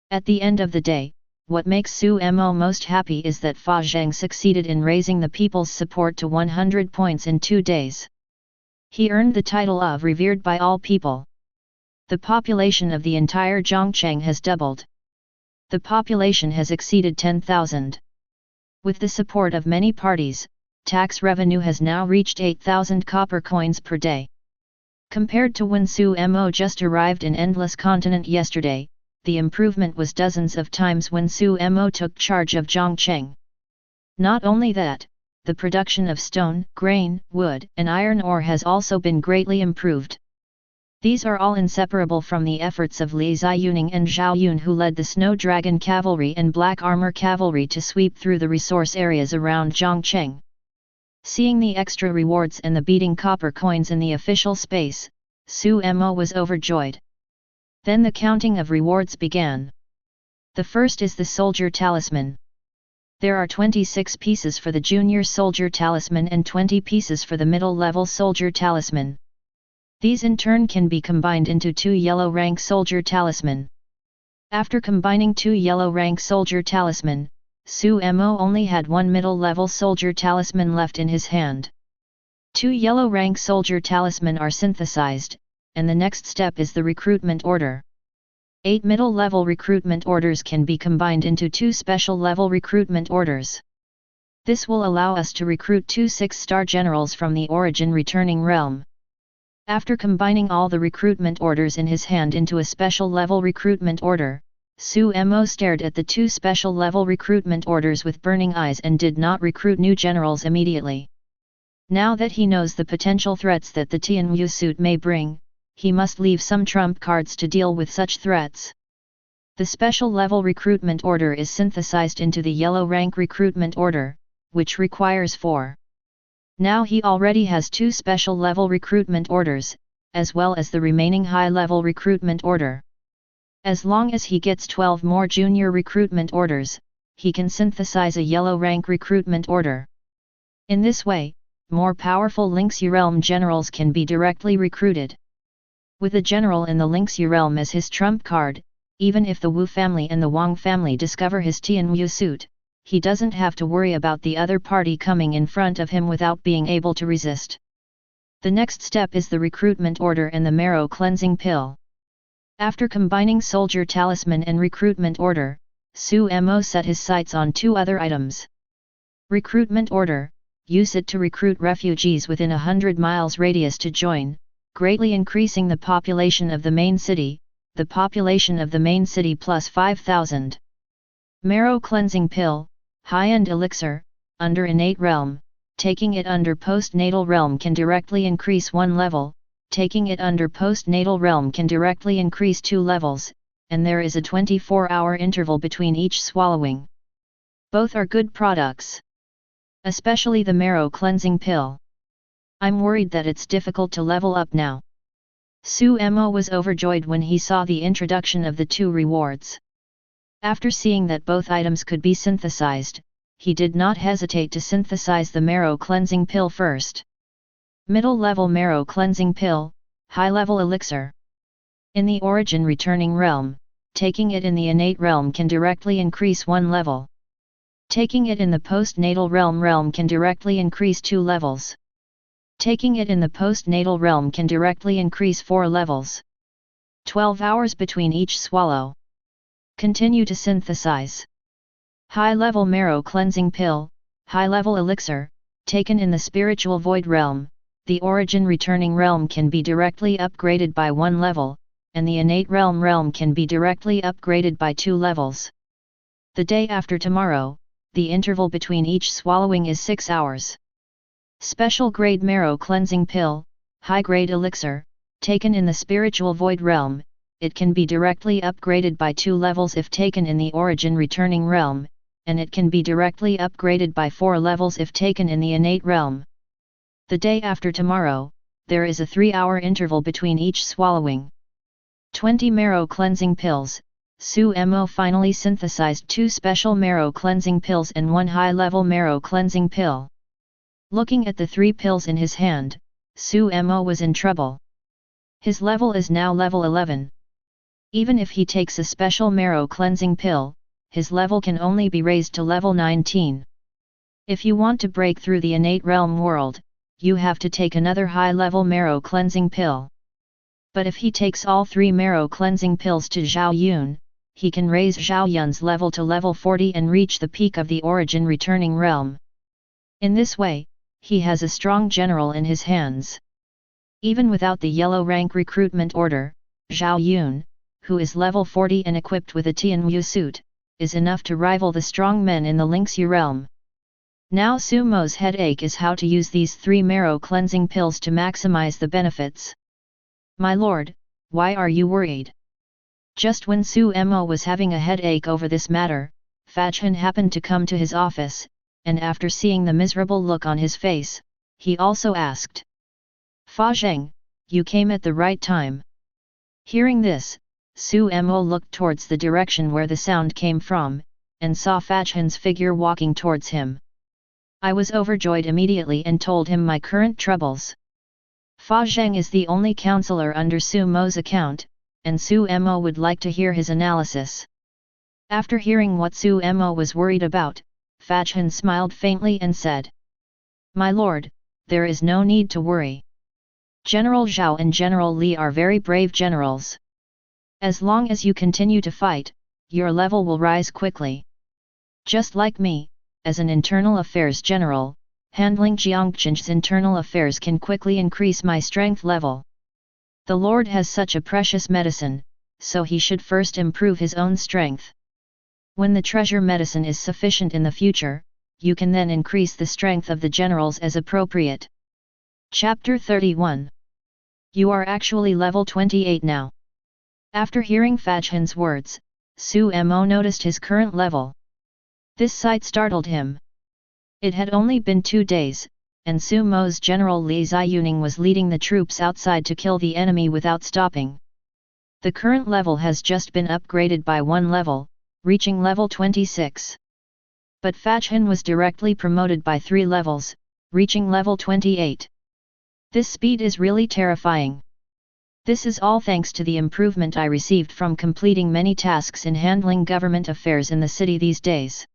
At the end of the day, what makes Su Mo most happy is that Fa Zheng succeeded in raising the people's support to 100 points in 2 days. He earned the title of revered by all people. The population of the entire Zhongcheng has doubled. The population has exceeded 10,000. With the support of many parties, tax revenue has now reached 8,000 copper coins per day. Compared to when Su Mo just arrived in Endless Continent yesterday, the improvement was dozens of times when Su Mo took charge of Zhongcheng. Not only that, the production of stone, grain, wood, and iron ore has also been greatly improved. These are all inseparable from the efforts of Li Ziyuning and Zhao Yun, who led the Snow Dragon Cavalry and Black Armor Cavalry to sweep through the resource areas around Zhongcheng. Seeing the extra rewards and the beating copper coins in the official space, Su Mo was overjoyed. Then the counting of rewards began. The first is the Soldier Talisman. There are 26 pieces for the Junior Soldier Talisman and 20 pieces for the Middle Level Soldier Talisman. These in turn can be combined into 2 Yellow Rank Soldier Talisman. After combining 2 Yellow Rank Soldier Talisman, Su Mo only had 1 Middle Level Soldier Talisman left in his hand. 2 Yellow Rank Soldier Talisman are synthesized, and the next step is the recruitment order. 8 Middle Level Recruitment Orders can be combined into 2 Special Level Recruitment Orders. This will allow us to recruit 2 6-star generals from the Origin Returning Realm. After combining all the recruitment orders in his hand into a Special Level Recruitment Order, Su Mo stared at the 2 Special Level Recruitment Orders with burning eyes and did not recruit new generals immediately. Now that he knows the potential threats that the Tianwu suit may bring, he must leave some trump cards to deal with such threats. The Special Level Recruitment Order is synthesized into the Yellow Rank Recruitment Order, which requires 4. Now he already has 2 Special Level Recruitment Orders, as well as the remaining High Level Recruitment Order. As long as he gets 12 more Junior Recruitment Orders, he can synthesize a Yellow Rank Recruitment Order. In this way, more powerful Lingxi Realm generals can be directly recruited. With a general in the Lingxi Realm as his trump card, even if the Wu family and the Wang family discover his Tianwu suit, he doesn't have to worry about the other party coming in front of him without being able to resist. The next step is the recruitment order and the Marrow cleansing pill. After combining Soldier Talisman and recruitment order, Su Mo set his sights on 2 other items. Recruitment order, use it to recruit refugees within 100 miles radius to join, greatly increasing the population of the main city, the population of the main city plus 5,000. Marrow cleansing pill, high-end elixir, under innate realm, taking it under postnatal realm can directly increase 1 level, taking it under postnatal realm can directly increase 2 levels, and there is a 24-hour interval between each swallowing. Both are good products. Especially the marrow cleansing pill. I'm worried that it's difficult to level up now. Sumo was overjoyed when he saw the introduction of the two rewards. After seeing that both items could be synthesized, he did not hesitate to synthesize the Marrow cleansing pill first. Middle level Marrow cleansing pill, high level elixir. In the origin returning realm, taking it in the innate realm can directly increase 1 level. Taking it in the postnatal realm can directly increase 2 levels. Taking it in the postnatal realm can directly increase 4 levels. 12 hours between each swallow. Continue to synthesize. High-level Marrow cleansing pill, high-level elixir, taken in the spiritual void realm, the origin returning realm can be directly upgraded by 1 level, and the innate realm can be directly upgraded by 2 levels. The day after tomorrow, the interval between each swallowing is 6 hours. Special grade Marrow cleansing pill, high grade elixir, taken in the spiritual void realm, it can be directly upgraded by 2 levels if taken in the origin returning realm, and it can be directly upgraded by 4 levels if taken in the innate realm. The day after tomorrow, there is a 3-hour interval between each swallowing. 20 Marrow cleansing pills. Sumo finally synthesized 2 special Marrow cleansing pills and 1 high-level Marrow cleansing pill. Looking at the 3 pills in his hand, Sumo was in trouble. His level is now level 11. Even if he takes a special Marrow cleansing pill, his level can only be raised to level 19. If you want to break through the innate realm world, you have to take another high-level Marrow cleansing pill. But if he takes all 3 Marrow cleansing pills to Zhao Yun, he can raise Zhao Yun's level to level 40 and reach the peak of the origin returning realm. In this way, he has a strong general in his hands. Even without the yellow rank recruitment order, Zhao Yun, who is level 40 and equipped with a Tianyu suit, is enough to rival the strong men in the Lingxu realm. Now Sumo's headache is how to use these 3 Marrow cleansing pills to maximize the benefits. My lord, why are you worried? Just when Sumo was having a headache over this matter, Fajhan happened to come to his office, and after seeing the miserable look on his face, he also asked. Fa Zheng, you came at the right time. Hearing this, Sumo looked towards the direction where the sound came from, and saw Fajhan's figure walking towards him. I was overjoyed immediately and told him my current troubles. Fa Zheng is the only counselor under Sumo's account, and Sumo would like to hear his analysis. After hearing what Sumo was worried about, Fajhan smiled faintly and said. My lord, there is no need to worry. General Zhao and General Li are very brave generals. As long as you continue to fight, your level will rise quickly. Just like me, as an internal affairs general, handling Jiangqing's internal affairs can quickly increase my strength level. The Lord has such a precious medicine, so he should first improve his own strength. When the treasure medicine is sufficient in the future, you can then increase the strength of the generals as appropriate. Chapter 31. You are actually level 28 now. After hearing Fajhan's words, Sumo noticed his current level. This sight startled him. It had only been 2 days, and Sumo's general Li Ziyuning was leading the troops outside to kill the enemy without stopping. The current level has just been upgraded by 1 level, reaching level 26. But Fajhan was directly promoted by 3 levels, reaching level 28. This speed is really terrifying. This is all thanks to the improvement I received from completing many tasks in handling government affairs in the city these days.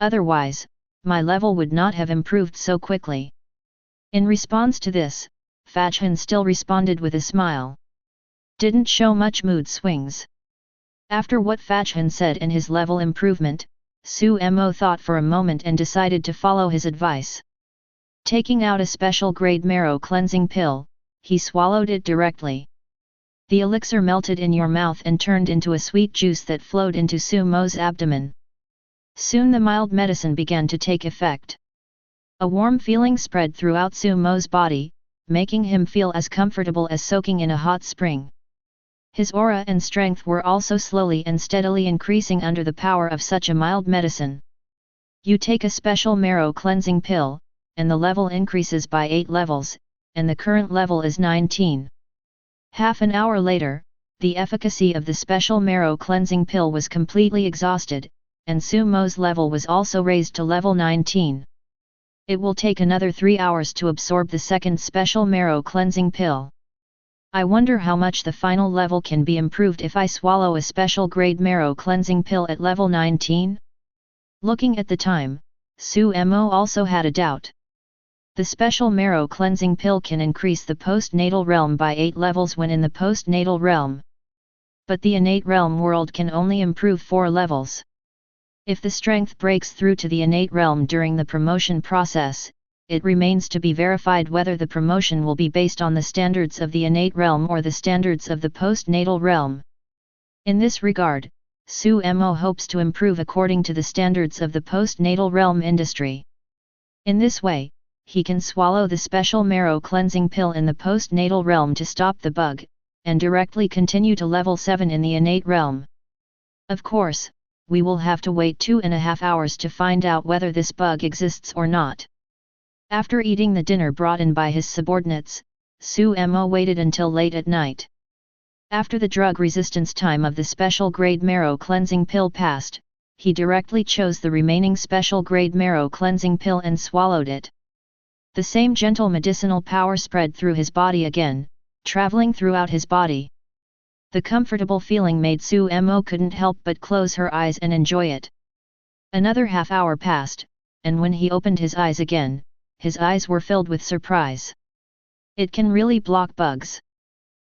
Otherwise, my level would not have improved so quickly. In response to this, Fajhan still responded with a smile. Didn't show much mood swings. After what Fajhan said and his level improvement, Sumo thought for a moment and decided to follow his advice. Taking out a special grade Marrow cleansing pill, he swallowed it directly. The elixir melted in your mouth and turned into a sweet juice that flowed into Sumo's abdomen. Soon the mild medicine began to take effect. A warm feeling spread throughout Sumo's body, making him feel as comfortable as soaking in a hot spring. His aura and strength were also slowly and steadily increasing under the power of such a mild medicine. You take a special Marrow cleansing pill, and the level increases by 8 levels, and the current level is 19. Half an hour later, the efficacy of the special marrow cleansing pill was completely exhausted, and Su Mo's level was also raised to level 19. It will take another 3 hours to absorb the second special marrow cleansing pill. I wonder how much the final level can be improved if I swallow a special grade marrow cleansing pill at level 19? Looking at the time, Su Mo also had a doubt. The special marrow cleansing pill can increase the postnatal realm by 8 levels when in the postnatal realm. But the innate realm world can only improve 4 levels. If the strength breaks through to the innate realm during the promotion process, it remains to be verified whether the promotion will be based on the standards of the innate realm or the standards of the postnatal realm. In this regard, Su Mo hopes to improve according to the standards of the postnatal realm industry. In this way, he can swallow the special marrow cleansing pill in the postnatal realm to stop the bug, and directly continue to level 7 in the innate realm. Of course, we will have to wait 2.5 hours to find out whether this bug exists or not. After eating the dinner brought in by his subordinates, Su Mo waited until late at night. After the drug resistance time of the special grade marrow cleansing pill passed, he directly chose the remaining special grade marrow cleansing pill and swallowed it. The same gentle medicinal power spread through his body again, traveling throughout his body. The comfortable feeling made Su Mo couldn't help but close her eyes and enjoy it. Another half hour passed, and when he opened his eyes again, his eyes were filled with surprise. It can really block bugs.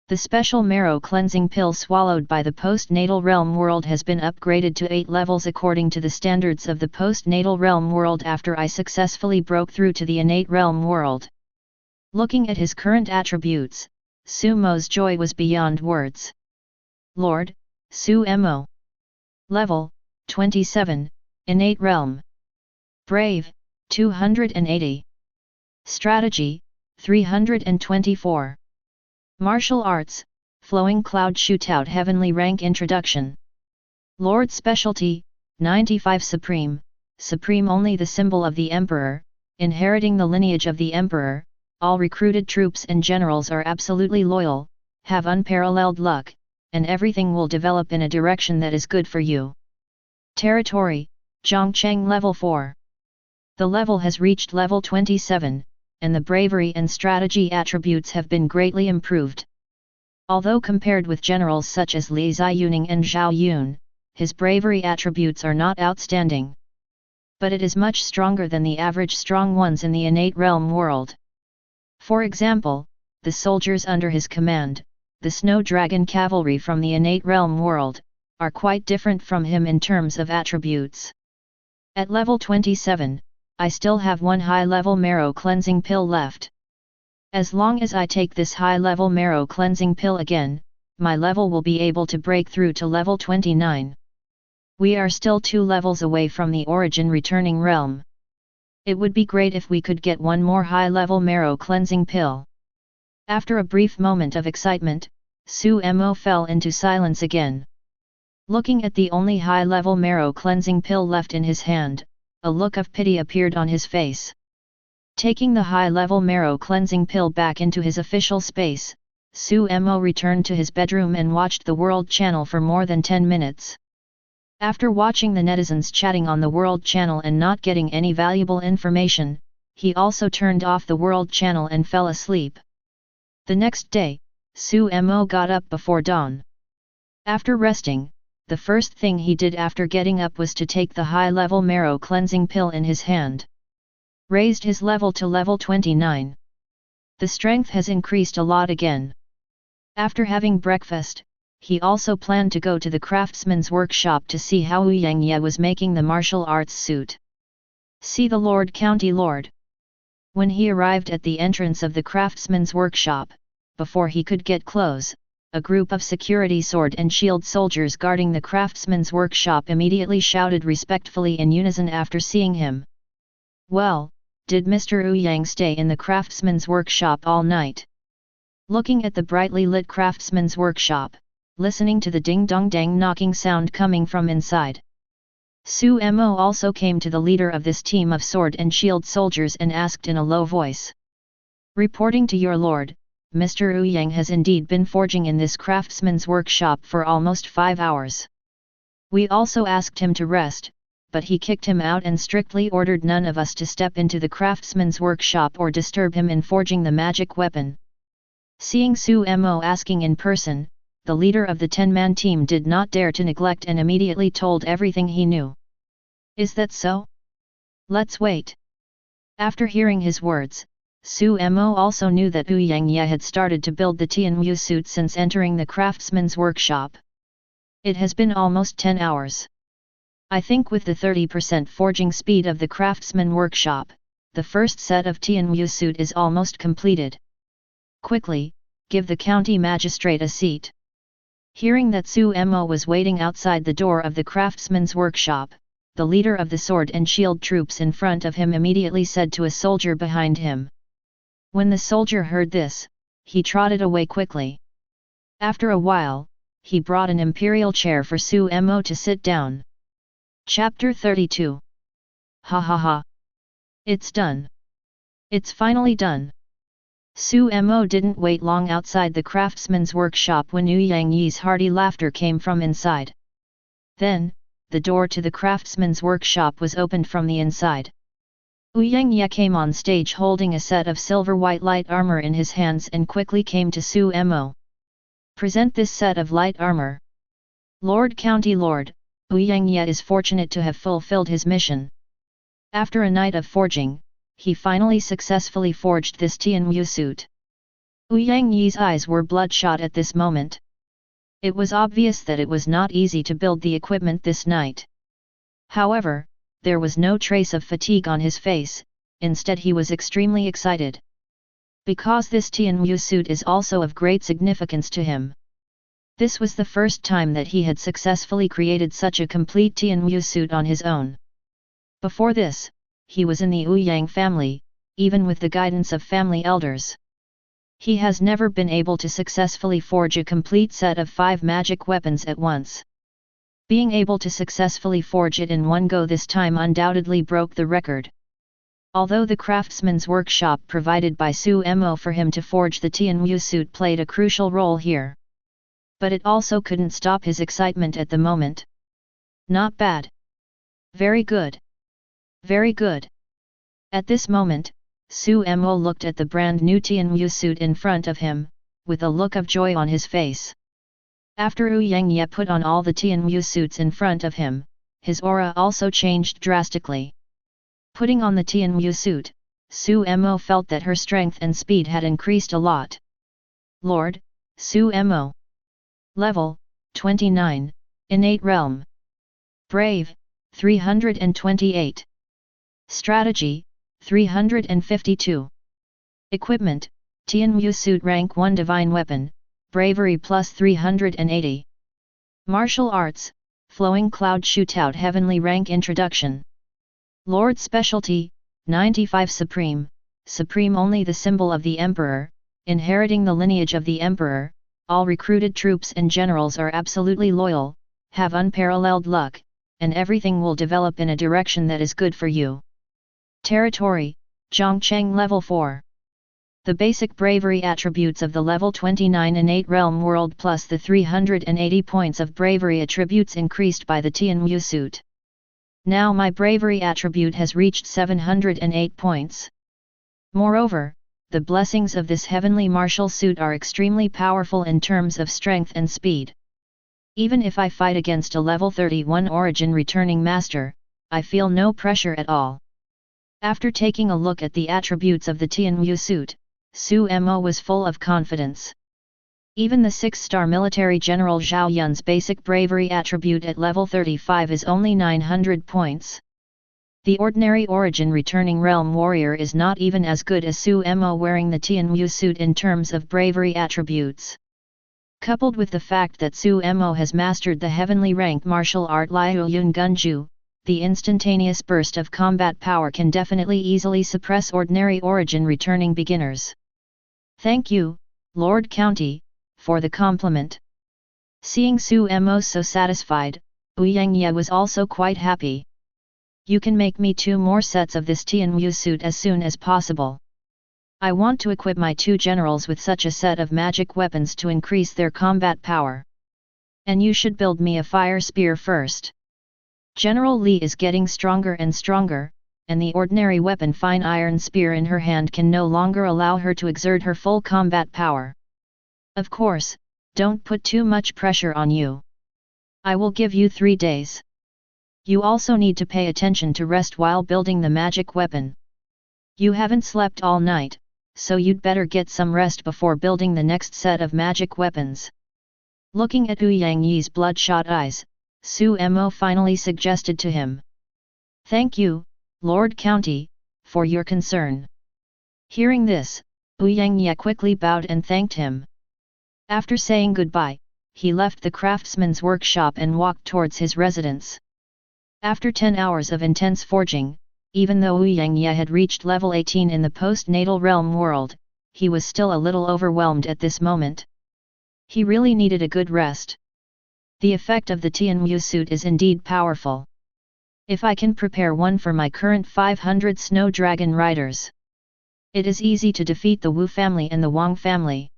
The special marrow cleansing pill swallowed by the postnatal realm world has been upgraded to 8 levels according to the standards of the postnatal realm world after I successfully broke through to the innate realm world. Looking at his current attributes, Su Mo's joy was beyond words. Lord, Su Mo. Level, 27, Innate Realm. Brave, 280. Strategy, 324. Martial Arts, Flowing Cloud Shootout Heavenly Rank Introduction. Lord Specialty, 95 Supreme, Supreme only the symbol of the Emperor, inheriting the lineage of the Emperor, all recruited troops and generals are absolutely loyal, have unparalleled luck, and everything will develop in a direction that is good for you. Territory, Zhongcheng Level 4. The level has reached level 27, and the bravery and strategy attributes have been greatly improved. Although compared with generals such as Li Ziyuning and Zhao Yun, his bravery attributes are not outstanding. But it is much stronger than the average strong ones in the innate realm world. For example, the soldiers under his command, the Snow Dragon cavalry from the innate realm world, are quite different from him in terms of attributes. At level 27, I still have one high-level marrow cleansing pill left. As long as I take this high-level marrow cleansing pill again, my level will be able to break through to level 29. We are still 2 levels away from the origin returning realm. It would be great if we could get one more high-level marrow cleansing pill. After a brief moment of excitement, Su Mo fell into silence again. Looking at the only high-level marrow cleansing pill left in his hand, a look of pity appeared on his face. Taking the high-level marrow cleansing pill back into his official space, Su Mo returned to his bedroom and watched the World Channel for more than 10 minutes. After watching the netizens chatting on the World Channel and not getting any valuable information, he also turned off the World Channel and fell asleep. The next day, Su Mo got up before dawn. After resting, the first thing he did after getting up was to take the high-level marrow cleansing pill in his hand. Raised his level to level 29. The strength has increased a lot again. After having breakfast, he also planned to go to the craftsman's workshop to see how Wu Yangye was making the martial arts suit. See the Lord County Lord. When he arrived at the entrance of the craftsman's workshop, before he could get close, a group of security sword and shield soldiers guarding the craftsman's workshop immediately shouted respectfully in unison after seeing him. Well, did Mr. Ouyang stay in the craftsman's workshop all night? Looking at the brightly lit craftsman's workshop, listening to the ding-dong-dang knocking sound coming from inside, Su Mo also came to the leader of this team of sword and shield soldiers and asked in a low voice. Reporting to your lord, Mr. Wu Yang has indeed been forging in this craftsman's workshop for almost 5 hours. We also asked him to rest, but he kicked him out and strictly ordered none of us to step into the craftsman's workshop or disturb him in forging the magic weapon. Seeing Su Mo asking in person, the leader of the 10-man team did not dare to neglect and immediately told everything he knew. Is that so? Let's wait. After hearing his words, Su Mo also knew that Wu Yang had started to build the Tianwu suit since entering the craftsman's workshop. It has been almost 10 hours. I think with the 30% forging speed of the craftsman workshop, the first set of Tianwu suit is almost completed. Quickly, give the county magistrate a seat. Hearing that Su Mo was waiting outside the door of the craftsman's workshop, the leader of the sword and shield troops in front of him immediately said to a soldier behind him. When the soldier heard this, he trotted away quickly. After a while, he brought an imperial chair for Su Mo to sit down. Chapter 32. Ha ha ha. It's done. It's finally done. Su Mo didn't wait long outside the craftsman's workshop when Wu Yang's hearty laughter came from inside. Then, the door to the craftsman's workshop was opened from the inside. Wu Yang came on stage holding a set of silver-white light armor in his hands and quickly came to Su Mo. Present this set of light armor. Lord County Lord, Wu Yang is fortunate to have fulfilled his mission. After a night of forging, he finally successfully forged this Tianwu suit. Wu Yang's eyes were bloodshot at this moment. It was obvious that it was not easy to build the equipment this night. However, there was no trace of fatigue on his face, instead he was extremely excited. Because this Tianwu suit is also of great significance to him. This was the first time that he had successfully created such a complete Tianwu suit on his own. Before this, he was in the Wu Yang family, even with the guidance of family elders. He has never been able to successfully forge a complete set of 5 magic weapons at once. Being able to successfully forge it in one go this time undoubtedly broke the record. Although the craftsman's workshop provided by Su Mo for him to forge the Tianwu suit played a crucial role here. But it also couldn't stop his excitement at the moment. Not bad. Very good. Very good. At this moment, Su Mo looked at the brand new Tianwu suit in front of him, with a look of joy on his face. After Wu Yang put on all the Tianwu suits in front of him, his aura also changed drastically. Putting on the Tianwu suit, Su Mo felt that her strength and speed had increased a lot. Lord, Su Mo. Level, 29, Innate Realm. Brave, 328. Strategy, 352. Equipment, Tianwu suit rank 1 Divine Weapon, Bravery plus 380. Martial Arts, Flowing Cloud Shootout Heavenly Rank Introduction. Lord Specialty, 95 Supreme, Supreme only the symbol of the Emperor, inheriting the lineage of the Emperor, all recruited troops and generals are absolutely loyal, have unparalleled luck, and everything will develop in a direction that is good for you. Territory, Zhongcheng Level 4. The basic bravery attributes of the level 29 innate realm world plus the 380 points of bravery attributes increased by the Tianwu suit. Now my bravery attribute has reached 708 points. Moreover, the blessings of this heavenly martial suit are extremely powerful in terms of strength and speed. Even if I fight against a level 31 origin returning master, I feel no pressure at all. After taking a look at the attributes of the Tianwu suit, Su Mo was full of confidence. Even the 6-star military general Zhao Yun's basic bravery attribute at level 35 is only 900 points. The ordinary origin returning realm warrior is not even as good as Su Mo wearing the Tianwu suit in terms of bravery attributes. Coupled with the fact that Su Mo has mastered the heavenly rank martial art Liu Yun Gunju, the instantaneous burst of combat power can definitely easily suppress ordinary origin returning beginners. Thank you, Lord County, for the compliment. Seeing Su Mo so satisfied, Wu Yang was also quite happy. You can make me 2 more sets of this Tianwu suit as soon as possible. I want to equip my 2 generals with such a set of magic weapons to increase their combat power. And you should build me a fire spear first. General Li is getting stronger and stronger, and the ordinary weapon fine iron spear in her hand can no longer allow her to exert her full combat power. Of course, don't put too much pressure on you. I will give you 3 days. You also need to pay attention to rest while building the magic weapon. You haven't slept all night, so you'd better get some rest before building the next set of magic weapons. Looking at Yang Yi's bloodshot eyes, Su Mo finally suggested to him. Thank you, Lord County, for your concern. Hearing this, Yang Yi quickly bowed and thanked him. After saying goodbye, he left the craftsman's workshop and walked towards his residence. After 10 hours of intense forging, even though Yang Yi had reached level 18 in the post-natal realm world, he was still a little overwhelmed at this moment. He really needed a good rest. The effect of the Tianwu suit is indeed powerful. If I can prepare one for my current 500 Snow Dragon Riders, it is easy to defeat the Wu family and the Wang family.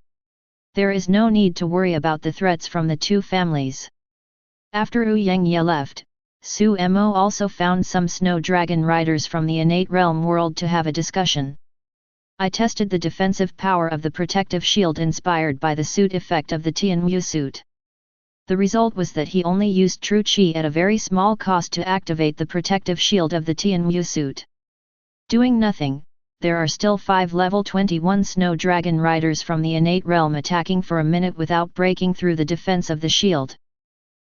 There is no need to worry about the threats from the 2 families. After Yang Yi left, Su Mo also found some Snow Dragon Riders from the innate realm world to have a discussion. I tested the defensive power of the protective shield inspired by the suit effect of the Tianwu suit. The result was that he only used true Qi at a very small cost to activate the protective shield of the Tianwu suit. Doing nothing, there are still 5 level 21 Snow Dragon Riders from the innate realm attacking for a minute without breaking through the defense of the shield.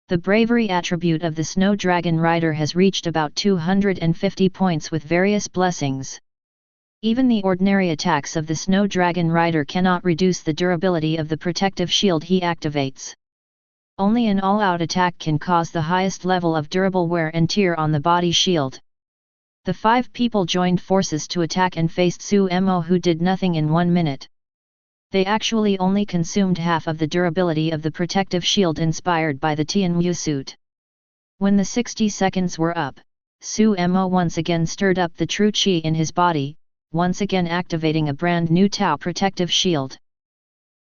The bravery attribute of the Snow Dragon Rider has reached about 250 points with various blessings. Even the ordinary attacks of the Snow Dragon Rider cannot reduce the durability of the protective shield he activates. Only an all-out attack can cause the highest level of durable wear and tear on the body shield. The 5 people joined forces to attack and faced Su Mo, who did nothing in 1 minute. They actually only consumed half of the durability of the protective shield inspired by the Tianwu suit. When the 60 seconds were up, Su Mo once again stirred up the true Qi in his body, once again activating a brand new Tao protective shield.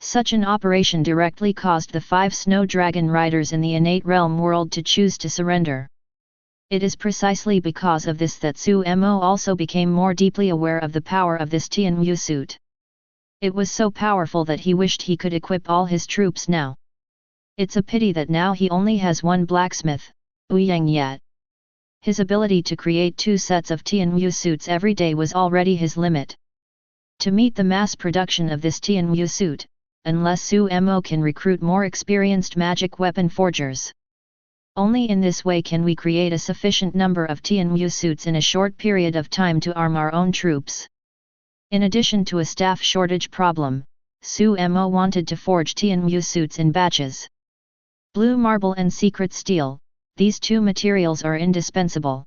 Such an operation directly caused the 5 Snow Dragon Riders in the innate realm world to choose to surrender. It is precisely because of this that Su Mo also became more deeply aware of the power of this Tianwu suit. It was so powerful that he wished he could equip all his troops now. It's a pity that now he only has 1 blacksmith, Yang Yi. His ability to create 2 sets of Tianwu suits every day was already his limit. To meet the mass production of this Tianwu suit, unless Su Mo can recruit more experienced magic weapon forgers. Only in this way can we create a sufficient number of Tianwu suits in a short period of time to arm our own troops. In addition to a staff shortage problem, Su Mo wanted to forge Tianwu suits in batches. Blue marble and secret steel, these 2 materials are indispensable.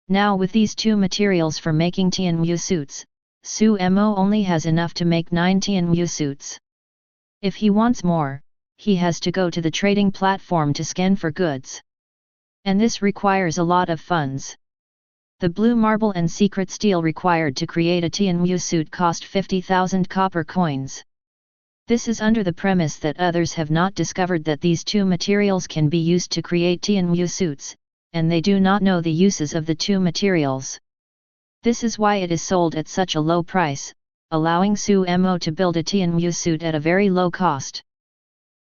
Now with these 2 materials for making Tianwu suits, Su Mo only has enough to make 9 Tianwu suits. If he wants more, he has to go to the trading platform to scan for goods. And this requires a lot of funds. The blue marble and secret steel required to create a Tianwu suit cost 50,000 copper coins. This is under the premise that others have not discovered that these 2 materials can be used to create Tianwu suits, and they do not know the uses of the 2 materials. This is why it is sold at such a low price, allowing Su Mo to build a Tianwu suit at a very low cost.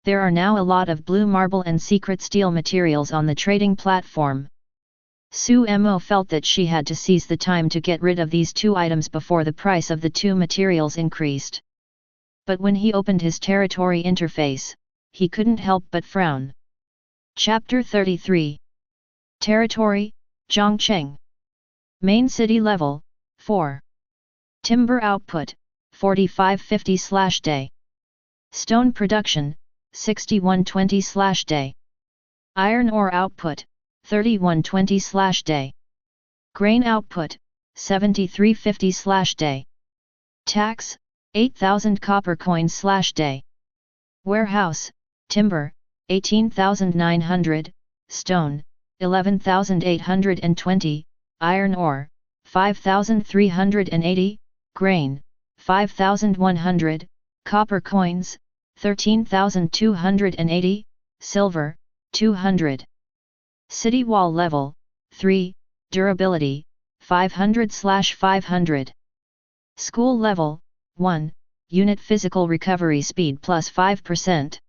There are now a lot of blue marble and secret steel materials on the trading platform. Su Mo felt that she had to seize the time to get rid of these 2 items before the price of the 2 materials increased. But when he opened his territory interface, he couldn't help but frown. Chapter 33. Territory, Zhongcheng. Main city level, 4. Timber output, 4550/day. Stone production, 6120/day. Iron ore output, 3120/day. Grain output, 7350/day. Tax, 8000 copper coins/day. Warehouse, timber, 18,900, stone, 11,820, iron ore, 5,380, grain, 5,100, copper coins, 13,280, silver, 200. City wall level, 3, durability, 500/500. School level, 1, unit physical recovery speed plus 5%.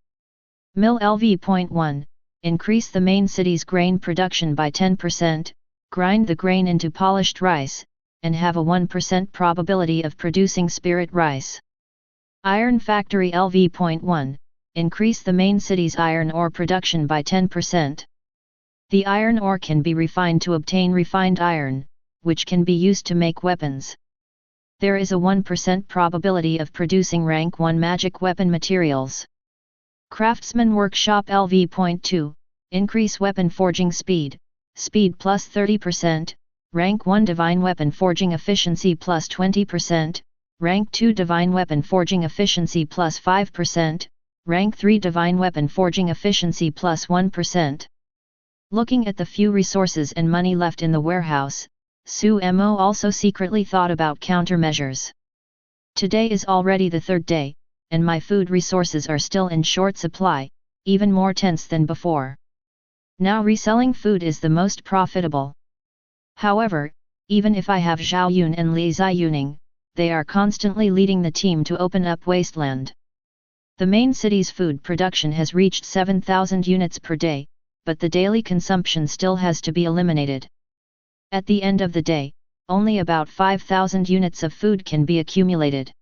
Mill LV.1, increase the main city's grain production by 10%, grind the grain into polished rice, and have a 1% probability of producing spirit rice. Iron factory LV.1, increase the main city's iron ore production by 10%. The iron ore can be refined to obtain refined iron, which can be used to make weapons. There is a 1% probability of producing rank 1 magic weapon materials. Craftsman Workshop LV.2, increase weapon forging speed, speed plus 30%, rank 1 divine weapon forging efficiency plus 20%, rank 2 divine weapon forging efficiency plus 5%, rank 3 divine weapon forging efficiency plus 1%. Looking at the few resources and money left in the warehouse, Su-Mo also secretly thought about countermeasures. Today is already the third day, and my food resources are still in short supply, even more tense than before. Now reselling food is the most profitable. However, even if I have Zhao Yun and Li Ziyuning, they are constantly leading the team to open up wasteland. The main city's food production has reached 7,000 units per day, but the daily consumption still has to be eliminated. At the end of the day, only about 5,000 units of food can be accumulated.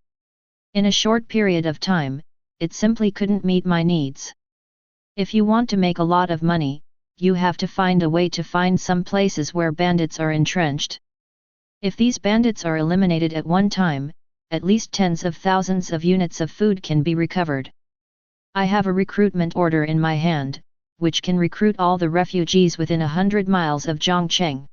In a short period of time, it simply couldn't meet my needs. If you want to make a lot of money, you have to find a way to find some places where bandits are entrenched. If these bandits are eliminated at one time, at least tens of thousands of units of food can be recovered. I have a recruitment order in my hand, which can recruit all the refugees within 100 miles of Zhongcheng.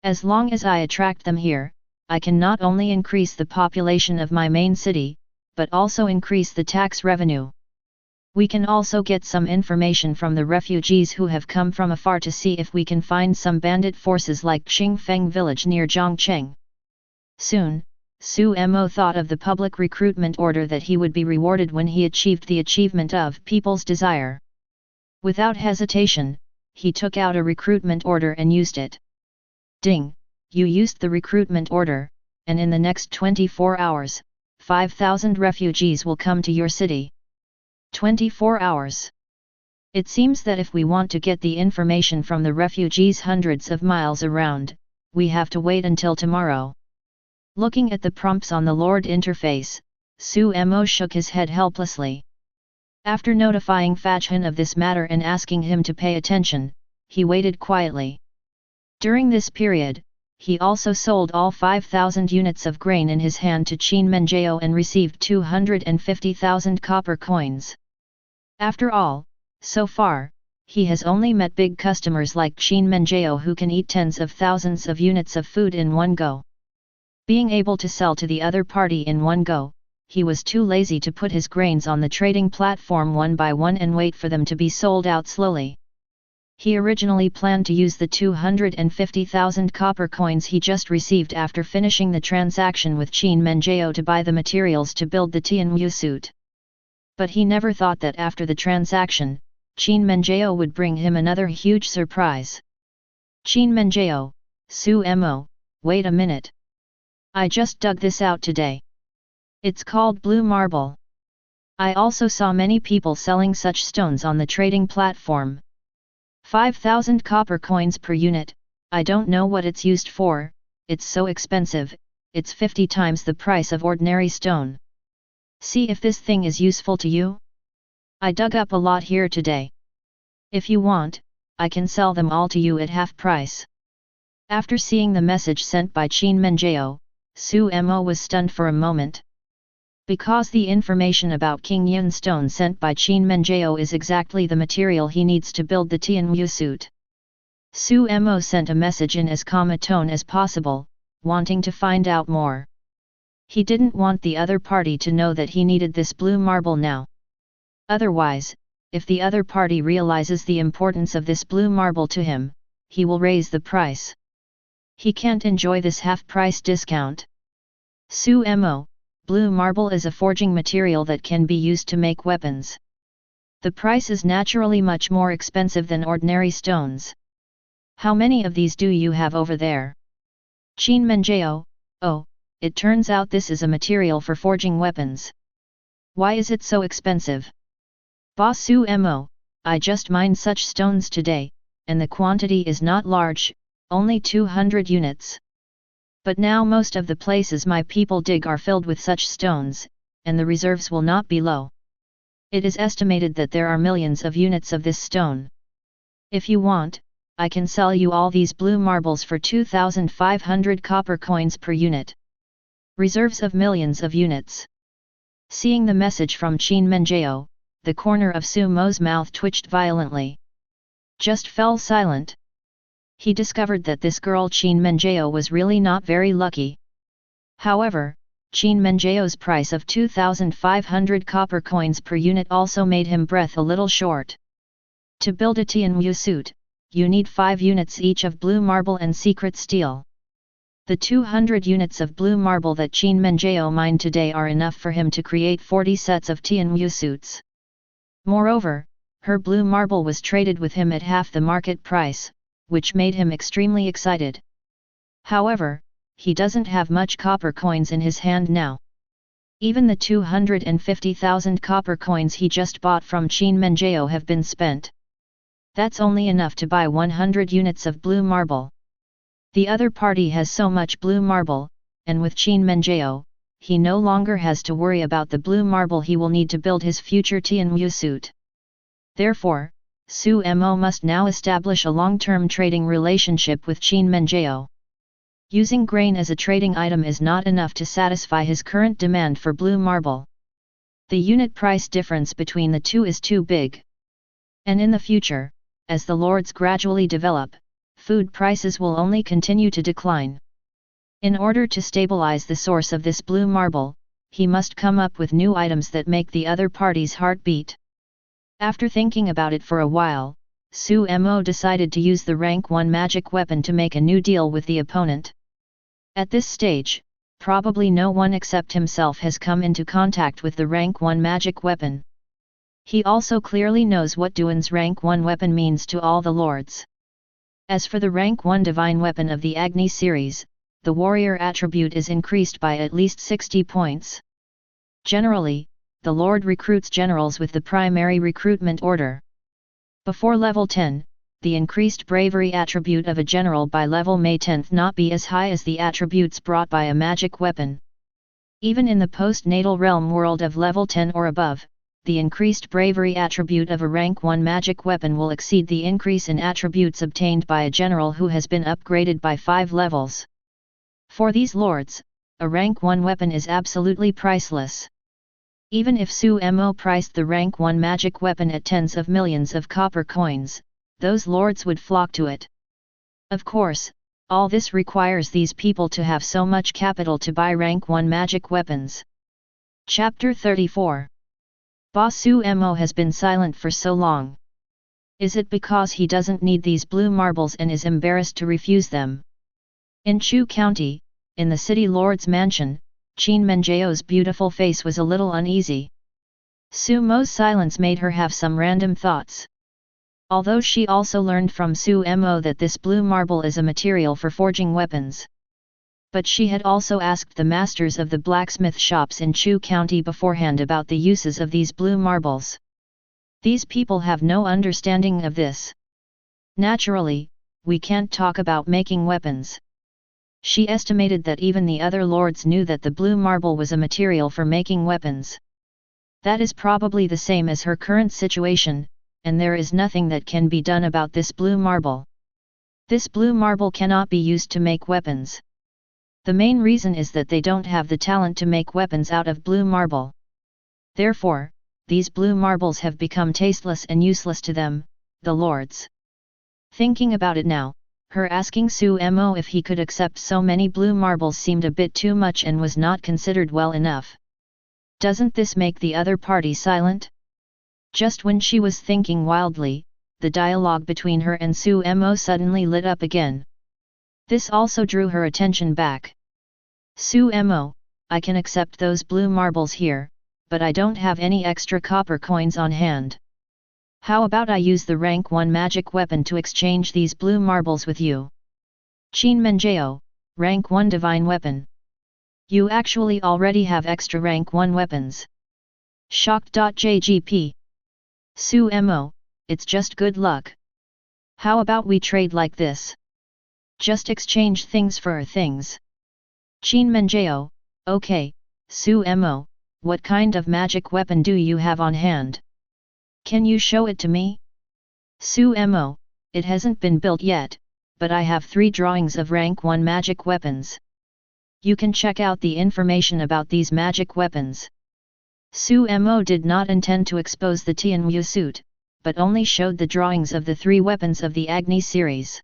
As long as I attract them here, I can not only increase the population of my main city, but also increase the tax revenue. We can also get some information from the refugees who have come from afar to see if we can find some bandit forces like Qingfeng village near Zhongcheng. Soon, Su-Mo thought of the public recruitment order that he would be rewarded when he achieved the achievement of people's desire. Without hesitation, he took out a recruitment order and used it. Ding! You used the recruitment order, and in the next 24 hours, 5,000 refugees will come to your city. 24 hours. It seems that if we want to get the information from the refugees hundreds of miles around, we have to wait until tomorrow. Looking at the prompts on the Lord interface, Su-Mo shook his head helplessly. After notifying Fajhan of this matter and asking him to pay attention, he waited quietly. During this period, he also sold all 5,000 units of grain in his hand to Qin Menjao and received 250,000 copper coins. After all, so far, he has only met big customers like Qin Menjao who can eat tens of thousands of units of food in one go. Being able to sell to the other party in one go, he was too lazy to put his grains on the trading platform one by one and wait for them to be sold out slowly. He originally planned to use the 250,000 copper coins he just received after finishing the transaction with Qin Menjao to buy the materials to build the Tianwu suit. But he never thought that after the transaction, Qin Menjao would bring him another huge surprise. Qin Menjao, Su-Mo, wait a minute. I just dug this out today. It's called blue marble. I also saw many people selling such stones on the trading platform. 5,000 copper coins per unit, I don't know what it's used for, it's so expensive, it's 50 times the price of ordinary stone. See if this thing is useful to you? I dug up a lot here today. If you want, I can sell them all to you at half price. After seeing the message sent by Qin Menjao, Su-Mo was stunned for a moment. Because the information about King Yun stone sent by Qin Menjao is exactly the material he needs to build the Tianwu suit. Su-Mo sent a message in as calm a tone as possible, wanting to find out more. He didn't want the other party to know that he needed this blue marble now. Otherwise, if the other party realizes the importance of this blue marble to him, he will raise the price. He can't enjoy this half-price discount. Su-Mo, blue marble is a forging material that can be used to make weapons. The price is naturally much more expensive than ordinary stones. How many of these do you have over there? Chin Menjao, oh, it turns out this is a material for forging weapons. Why is it so expensive? Boss Su Mo, I just mined such stones today, and the quantity is not large, only 200 units. But now most of the places my people dig are filled with such stones, and the reserves will not be low. It is estimated that there are millions of units of this stone. If you want, I can sell you all these blue marbles for 2,500 copper coins per unit. Reserves of millions of units. Seeing the message from Chin Menjao, the corner of Su Mo's mouth twitched violently. Just fell silent. He discovered that this girl Chin Menjao was really not very lucky. However, Chin Menjao's price of 2,500 copper coins per unit also made him breath a little short. To build a Tianwu suit, you need 5 units each of blue marble and secret steel. The 200 units of blue marble that Chin Menjao mined today are enough for him to create 40 sets of Tianwu suits. Moreover, her blue marble was traded with him at half the market price, which made him extremely excited. However, he doesn't have much copper coins in his hand now. Even the 250,000 copper coins he just bought from Chin Menjao have been spent. That's only enough to buy 100 units of blue marble. The other party has so much blue marble, and with Chin Menjao, he no longer has to worry about the blue marble he will need to build his future Tianwu suit. Therefore, Su Mo must now establish a long-term trading relationship with Chin Menjao. Using grain as a trading item is not enough to satisfy his current demand for blue marble. The unit price difference between the two is too big. And in the future, as the lords gradually develop, food prices will only continue to decline. In order to stabilize the source of this blue marble, he must come up with new items that make the other party's heart beat. After thinking about it for a while, Su Mo decided to use the rank 1 magic weapon to make a new deal with the opponent. At this stage, probably no one except himself has come into contact with the rank 1 magic weapon. He also clearly knows what Duan's rank 1 weapon means to all the lords. As for the rank 1 divine weapon of the Agni series, the warrior attribute is increased by at least 60 points. Generally, the Lord recruits generals with the primary recruitment order. Before level 10, the increased bravery attribute of a general by level may 10th not be as high as the attributes brought by a magic weapon. Even in the post-natal realm world of level 10 or above, the increased bravery attribute of a rank 1 magic weapon will exceed the increase in attributes obtained by a general who has been upgraded by 5 levels. For these lords, a rank 1 weapon is absolutely priceless. Even if Su Mo priced the rank 1 magic weapon at tens of millions of copper coins, those lords would flock to it. Of course, all this requires these people to have so much capital to buy rank 1 magic weapons. Chapter 34. Boss Su Mo has been silent for so long. Is it because he doesn't need these blue marbles and is embarrassed to refuse them? In Chu County, in the city lord's mansion, Chin Menjao's beautiful face was a little uneasy. Su Mo's silence made her have some random thoughts. Although she also learned from Su Mo that this blue marble is a material for forging weapons. But she had also asked the masters of the blacksmith shops in Chu County beforehand about the uses of these blue marbles. These people have no understanding of this. Naturally, we can't talk about making weapons. She estimated that even the other lords knew that the blue marble was a material for making weapons. That is probably the same as her current situation, and there is nothing that can be done about this blue marble. This blue marble cannot be used to make weapons. The main reason is that they don't have the talent to make weapons out of blue marble. Therefore, these blue marbles have become tasteless and useless to them, the lords. Thinking about it now, her asking Su Mo if he could accept so many blue marbles seemed a bit too much and was not considered well enough. Doesn't this make the other party silent? Just when she was thinking wildly, the dialogue between her and Su Mo suddenly lit up again. This also drew her attention back. Su Mo, I can accept those blue marbles here, but I don't have any extra copper coins on hand. How about I use the rank 1 magic weapon to exchange these blue marbles with you? Qin Menjao, rank 1 divine weapon. You actually already have extra rank 1 weapons. Shocked.jgp. Su Mo, it's just good luck. How about we trade like this? Just exchange things for things. Qin Menjao, okay, Su Mo, what kind of magic weapon do you have on hand? Can you show it to me? Su Mo, it hasn't been built yet, but I have 3 drawings of rank 1 magic weapons. You can check out the information about these magic weapons. Su Mo did not intend to expose the Tianwu suit, but only showed the drawings of the 3 weapons of the Agni series.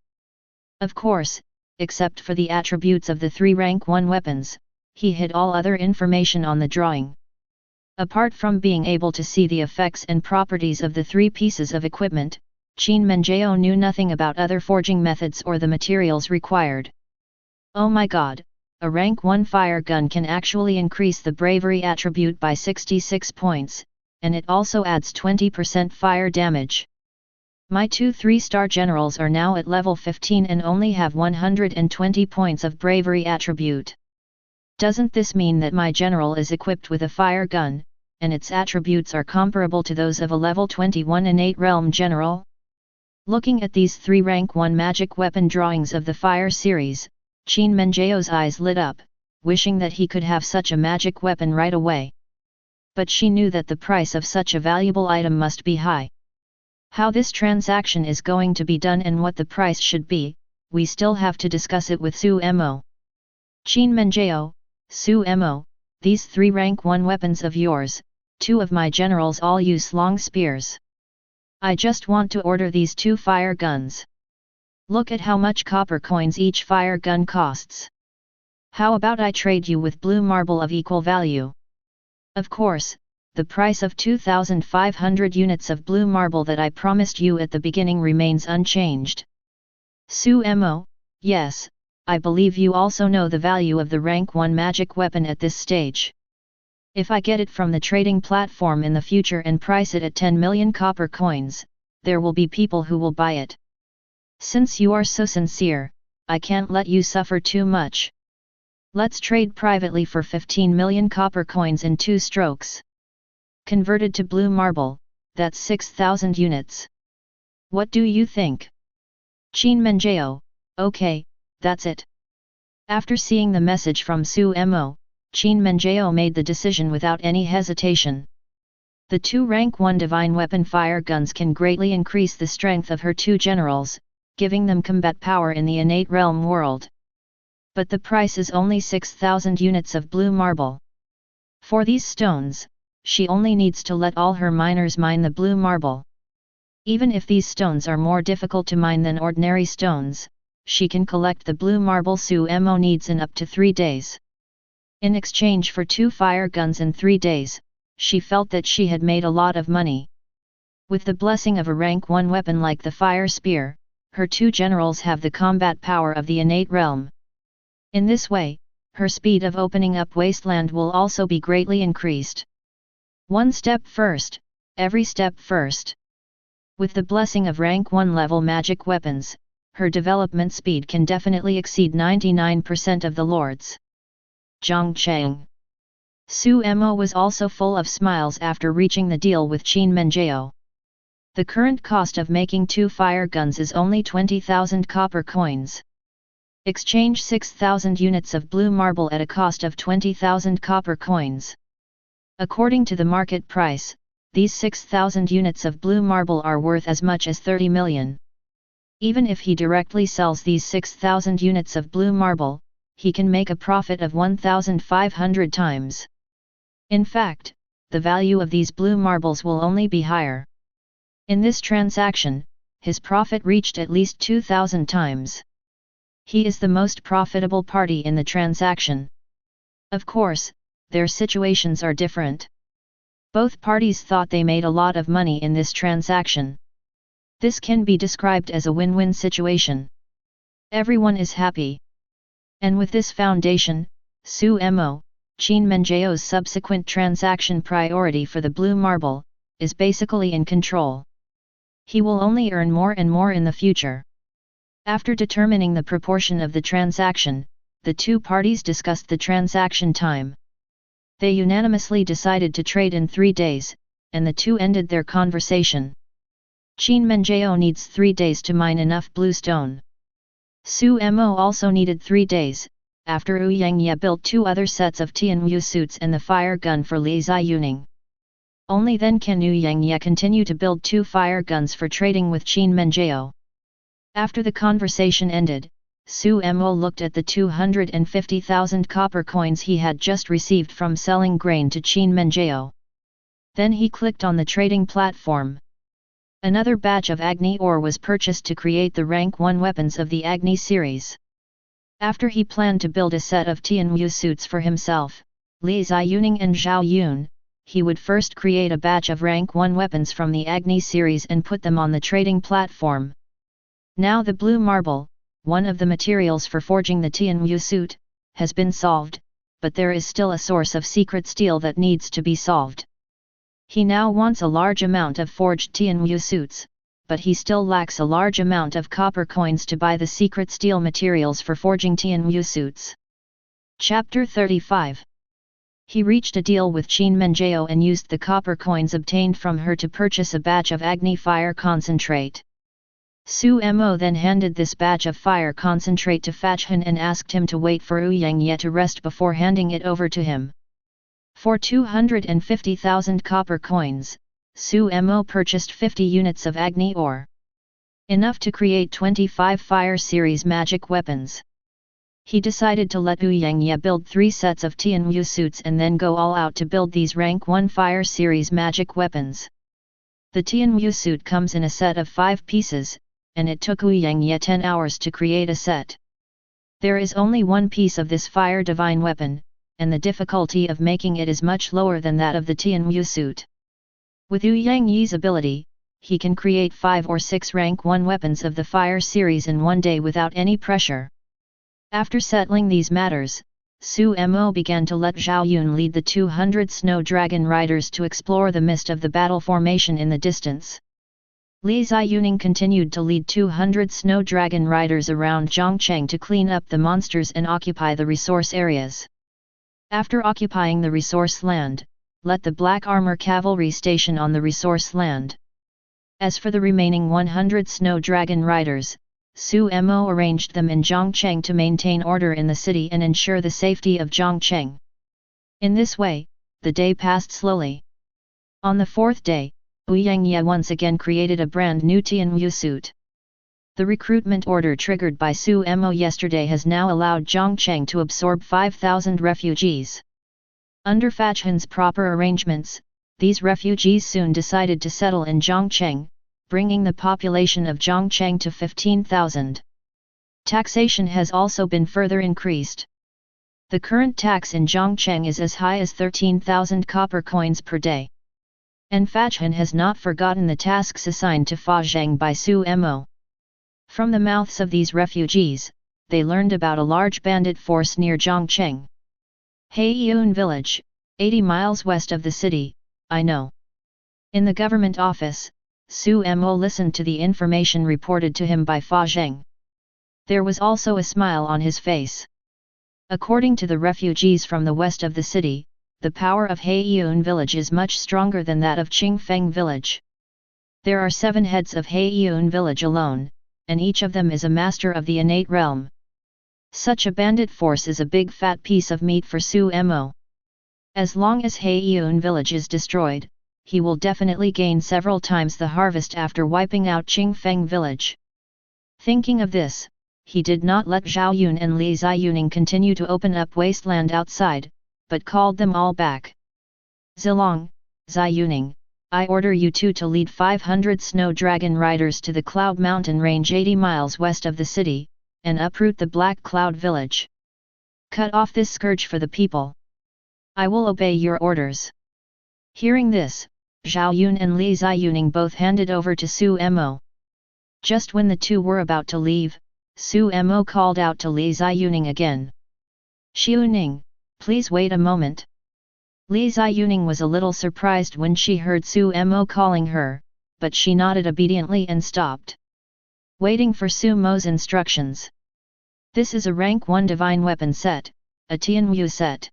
Of course, except for the attributes of the 3 rank 1 weapons, he hid all other information on the drawing. Apart from being able to see the effects and properties of the 3 pieces of equipment, Qin Menjao knew nothing about other forging methods or the materials required. Oh my god, a rank 1 fire gun can actually increase the bravery attribute by 66 points, and it also adds 20% fire damage. My 2 3-star generals are now at level 15 and only have 120 points of bravery attribute. Doesn't this mean that my general is equipped with a fire gun, and its attributes are comparable to those of a level 21 innate realm general? Looking at these 3 rank 1 magic weapon drawings of the fire series, Qin Menjao's eyes lit up, wishing that he could have such a magic weapon right away. But she knew that the price of such a valuable item must be high. How this transaction is going to be done and what the price should be, we still have to discuss it with Su Mo. Qin Menjao, Su Mo, these 3 rank 1 weapons of yours, 2 of my generals all use long spears. I just want to order these 2 fire guns. Look at how much copper coins each fire gun costs. How about I trade you with blue marble of equal value? Of course, the price of 2,500 units of blue marble that I promised you at the beginning remains unchanged. Su Mo, yes, I believe you also know the value of the rank 1 magic weapon at this stage. If I get it from the trading platform in the future and price it at 10 million copper coins, there will be people who will buy it. Since you are so sincere, I can't let you suffer too much. Let's trade privately for 15 million copper coins in 2 strokes. Converted to blue marble, that's 6,000 units. What do you think? Qin Menjao, okay, that's it. After seeing the message from Su Mo, Qin Menjao made the decision without any hesitation. The 2 rank 1 divine weapon fire guns can greatly increase the strength of her 2 generals, giving them combat power in the innate realm world. But the price is only 6,000 units of blue marble. For these stones, she only needs to let all her miners mine the blue marble. Even if these stones are more difficult to mine than ordinary stones, she can collect the blue marble Su Mo needs in up to 3 days. In exchange for 2 fire guns in 3 days, she felt that she had made a lot of money. With the blessing of a rank 1 weapon like the fire spear, her 2 generals have the combat power of the innate realm. In this way, her speed of opening up wasteland will also be greatly increased. One step first, every step first. With the blessing of rank 1 level magic weapons, her development speed can definitely exceed 99% of the lords. Zhongcheng. Su Mo was also full of smiles after reaching the deal with Qin Menjao. The current cost of making 2 fire guns is only 20,000 copper coins. Exchange 6,000 units of blue marble at a cost of 20,000 copper coins. According to the market price, these 6,000 units of blue marble are worth as much as 30 million. Even if he directly sells these 6,000 units of blue marble, he can make a profit of 1,500 times. In fact, the value of these blue marbles will only be higher. In this transaction, his profit reached at least 2,000 times. He is the most profitable party in the transaction. Of course, their situations are different. Both parties thought they made a lot of money in this transaction. This can be described as a win-win situation. Everyone is happy. And with this foundation, Su Mo, Qin Menjiao's subsequent transaction priority for the blue marble, is basically in control. He will only earn more and more in the future. After determining the proportion of the transaction, the two parties discussed the transaction time. They unanimously decided to trade in 3 days, and the two ended their conversation. Qin Menjiao needs 3 days to mine enough bluestone. Su Mo also needed 3 days, after Wu Yangye built 2 other sets of Tianwu suits and the fire gun for Li Ziyuning. Only then can Wu Yangye continue to build 2 fire guns for trading with Qin Menjiao. After the conversation ended, Su Mo looked at the 250,000 copper coins he had just received from selling grain to Qin Menjiao. Then he clicked on the trading platform. Another batch of Agni ore was purchased to create the rank 1 weapons of the Agni series. After he planned to build a set of Tianwu suits for himself, Li Ziyuning and Zhao Yun, he would first create a batch of rank 1 weapons from the Agni series and put them on the trading platform. Now the blue marble, one of the materials for forging the Tianwu suit, has been solved, but there is still a source of secret steel that needs to be solved. He now wants a large amount of forged Tianwu suits, but he still lacks a large amount of copper coins to buy the secret steel materials for forging Tianwu suits. Chapter 35. He reached a deal with Qin Menjiao and used the copper coins obtained from her to purchase a batch of Agni fire concentrate. Su Mo then handed this batch of fire concentrate to Fachhan and asked him to wait for Wu Yangye to rest before handing it over to him. For 250,000 copper coins, Su Mo purchased 50 units of Agni ore. Enough to create 25 Fire Series magic weapons. He decided to let Wu Yangye build 3 sets of Tianwu suits and then go all out to build these rank 1 Fire Series magic weapons. The Tianwu suit comes in a set of 5 pieces, and it took Wu Yangye 10 hours to create a set. There is only one piece of this fire divine weapon, and the difficulty of making it is much lower than that of the Tianwu suit. With Wu Yangye's ability, he can create 5 or 6 rank 1 weapons of the fire series in one day without any pressure. After settling these matters, Su Mo began to let Zhao Yun lead the 200 snow dragon riders to explore the mist of the battle formation in the distance. Li Ziyuning continued to lead 200 snow dragon riders around Zhongcheng to clean up the monsters and occupy the resource areas. After occupying the resource land, let the black armor cavalry station on the resource land. As for the remaining 100 snow dragon riders, Su Mo arranged them in Zhongcheng to maintain order in the city and ensure the safety of Zhongcheng. In this way, the day passed slowly. On the 4th day, Wu Yangye once again created a brand new Tianwu suit. The recruitment order triggered by Su Mo yesterday has now allowed Zhongcheng to absorb 5,000 refugees. Under Fachhan's proper arrangements, these refugees soon decided to settle in Zhongcheng, bringing the population of Zhongcheng to 15,000. Taxation has also been further increased. The current tax in Zhongcheng is as high as 13,000 copper coins per day. And Fachhan has not forgotten the tasks assigned to Fa Zheng by Su Mo. From the mouths of these refugees, they learned about a large bandit force near Zhongcheng. Heiyun village, 80 miles west of the city, I know. In the government office, Su Mo listened to the information reported to him by Fa Zheng. There was also a smile on his face. According to the refugees from the west of the city, the power of Heiyun village is much stronger than that of Qingfeng village. There are 7 heads of Heiyun village alone, and each of them is a master of the innate realm. Such a bandit force is a big fat piece of meat for Su Mo. As long as Heiyun village is destroyed, he will definitely gain several times the harvest after wiping out Qingfeng village. Thinking of this, he did not let Zhao Yun and Li Ziyuning continue to open up wasteland outside, but called them all back. Zilong, Ziyuning, I order you two to lead 500 snow dragon riders to the Cloud Mountain range 80 miles west of the city, and uproot the Black Cloud village. Cut off this scourge for the people. I will obey your orders. Hearing this, Zhao Yun and Li Ziyuning both handed over to Su Mo. Just when the two were about to leave, Su Mo called out to Li Ziyuning again. Xiuning, Please wait a moment. Li Ziyuning was a little surprised when she heard Su Mo calling her, but she nodded obediently and stopped. Waiting for Su Mo's instructions. This is a rank 1 divine weapon set, a Tianwu set.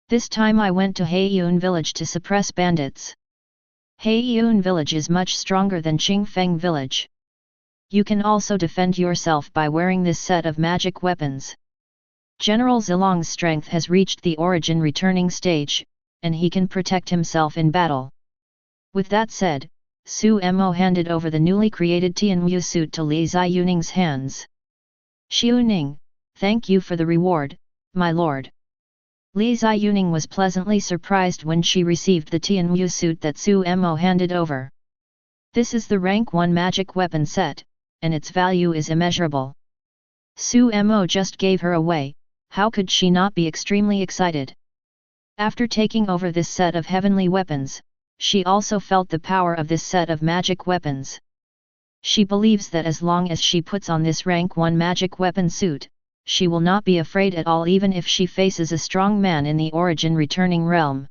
This time I went to Heiyun village to suppress bandits. Heiyun village is much stronger than Qingfeng village. You can also defend yourself by wearing this set of magic weapons. General Zilong's strength has reached the origin returning stage, and he can protect himself in battle. With that said, Su Mo handed over the newly created Tianwu suit to Li Ziyuning's hands. Xiuning, thank you for the reward, my lord. Li Ziyuning was pleasantly surprised when she received the Tianwu suit that Su Mo handed over. This is the rank 1 magic weapon set, and its value is immeasurable. Su Mo just gave her away, how could she not be extremely excited? After taking over this set of heavenly weapons, she also felt the power of this set of magic weapons. She believes that as long as she puts on this rank 1 magic weapon suit, she will not be afraid at all even if she faces a strong man in the origin returning realm.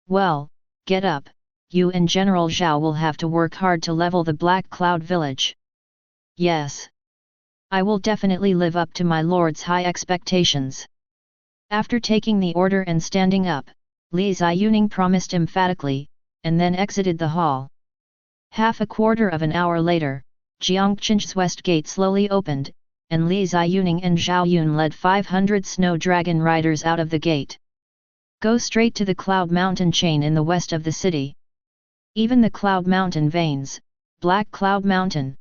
Well, get up, you and General Zhao will have to work hard to level the Black Cloud village. Yes. I will definitely live up to my lord's high expectations. After taking the order and standing up, Li Ziyuning promised emphatically, and then exited the hall. Half a quarter of an hour later, Jiangqing's west gate slowly opened, and Li Ziyuning and Zhao Yun led 500 snow dragon riders out of the gate. Go straight to the Cloud Mountain chain in the west of the city. Even the Cloud Mountain veins, Black Cloud Mountain.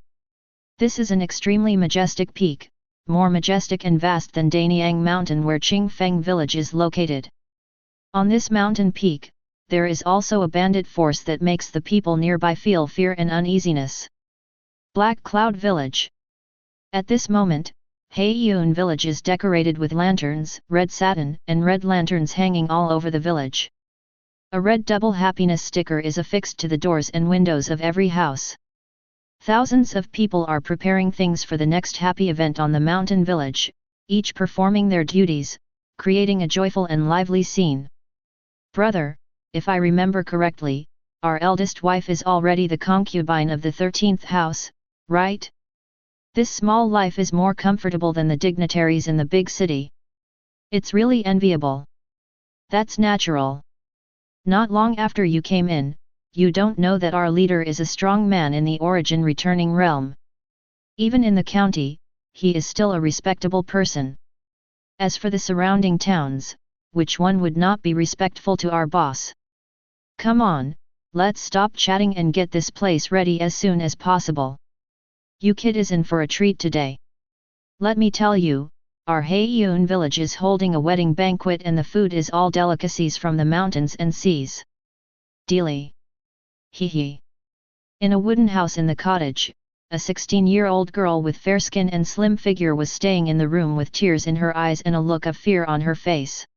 This is an extremely majestic peak, more majestic and vast than Danyang Mountain where Qingfeng village is located. On this mountain peak, there is also a bandit force that makes the people nearby feel fear and uneasiness. Black Cloud Village. At this moment, Heiyun village is decorated with lanterns, red satin and red lanterns hanging all over the village. A red double happiness sticker is affixed to the doors and windows of every house. Thousands of people are preparing things for the next happy event on the mountain village, each performing their duties, creating a joyful and lively scene. Brother, if I remember correctly, our eldest wife is already the concubine of the 13th house, right? This small life is more comfortable than the dignitaries in the big city. It's really enviable. That's natural. Not long after you came in, you don't know that our leader is a strong man in the origin returning realm. Even in the county, he is still a respectable person. As for the surrounding towns, which one would not be respectful to our boss? Come on, let's stop chatting and get this place ready as soon as possible. You kid is in for a treat today. Let me tell you, our Heiyun village is holding a wedding banquet and the food is all delicacies from the mountains and seas. Dealy. Hee hee. In a wooden house in the cottage, a 16-year-old girl with fair skin and slim figure was staying in the room with tears in her eyes and a look of fear on her face.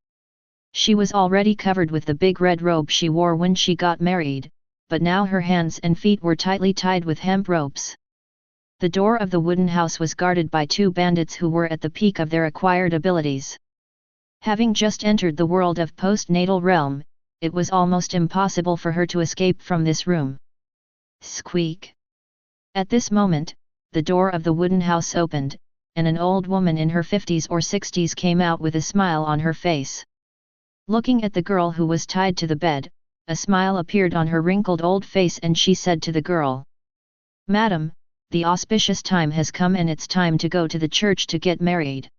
She was already covered with the big red robe she wore when she got married, but now her hands and feet were tightly tied with hemp ropes. The door of the wooden house was guarded by 2 bandits who were at the peak of their acquired abilities. Having just entered the world of postnatal realm, it was almost impossible for her to escape from this room. Squeak! At this moment, the door of the wooden house opened, and an old woman in her 50s or 60s came out with a smile on her face. Looking at the girl who was tied to the bed, a smile appeared on her wrinkled old face and she said to the girl, "Madam, the auspicious time has come and it's time to go to the church to get married.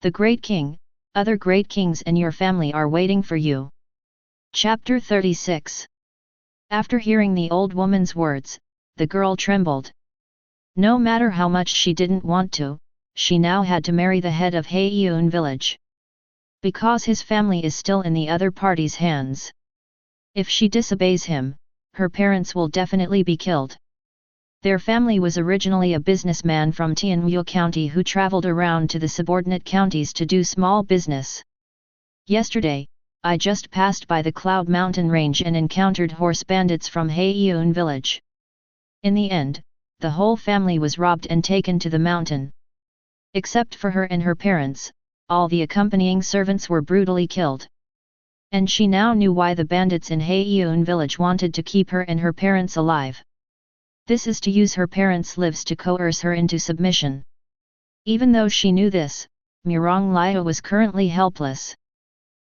The great king, other great kings and your family are waiting for you." Chapter 36. After hearing the old woman's words, the girl trembled. No matter how much she didn't want to, she now had to marry the head of Heiyun village. Because his family is still in the other party's hands. If she disobeys him, her parents will definitely be killed. Their family was originally a businessman from Tianwu County who traveled around to the subordinate counties to do small business. Yesterday, I just passed by the Cloud Mountain range and encountered horse bandits from Heiyun village. In the end, the whole family was robbed and taken to the mountain. Except for her and her parents, all the accompanying servants were brutally killed. And she now knew why the bandits in Haeun village wanted to keep her and her parents alive. This is to use her parents' lives to coerce her into submission. Even though she knew this, Murong Liu was currently helpless.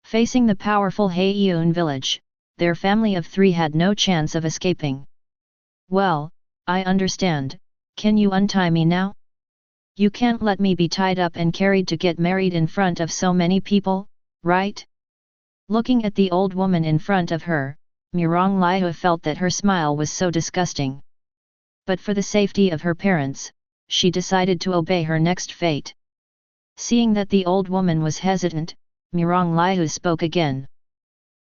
Facing the powerful Haeun village, their family of 3 had no chance of escaping. Well, I understand, can you untie me now? You can't let me be tied up and carried to get married in front of so many people, right? Looking at the old woman in front of her, Murong Liu felt that her smile was so disgusting. But for the safety of her parents, she decided to obey her next fate. Seeing that the old woman was hesitant, Murong Liu spoke again.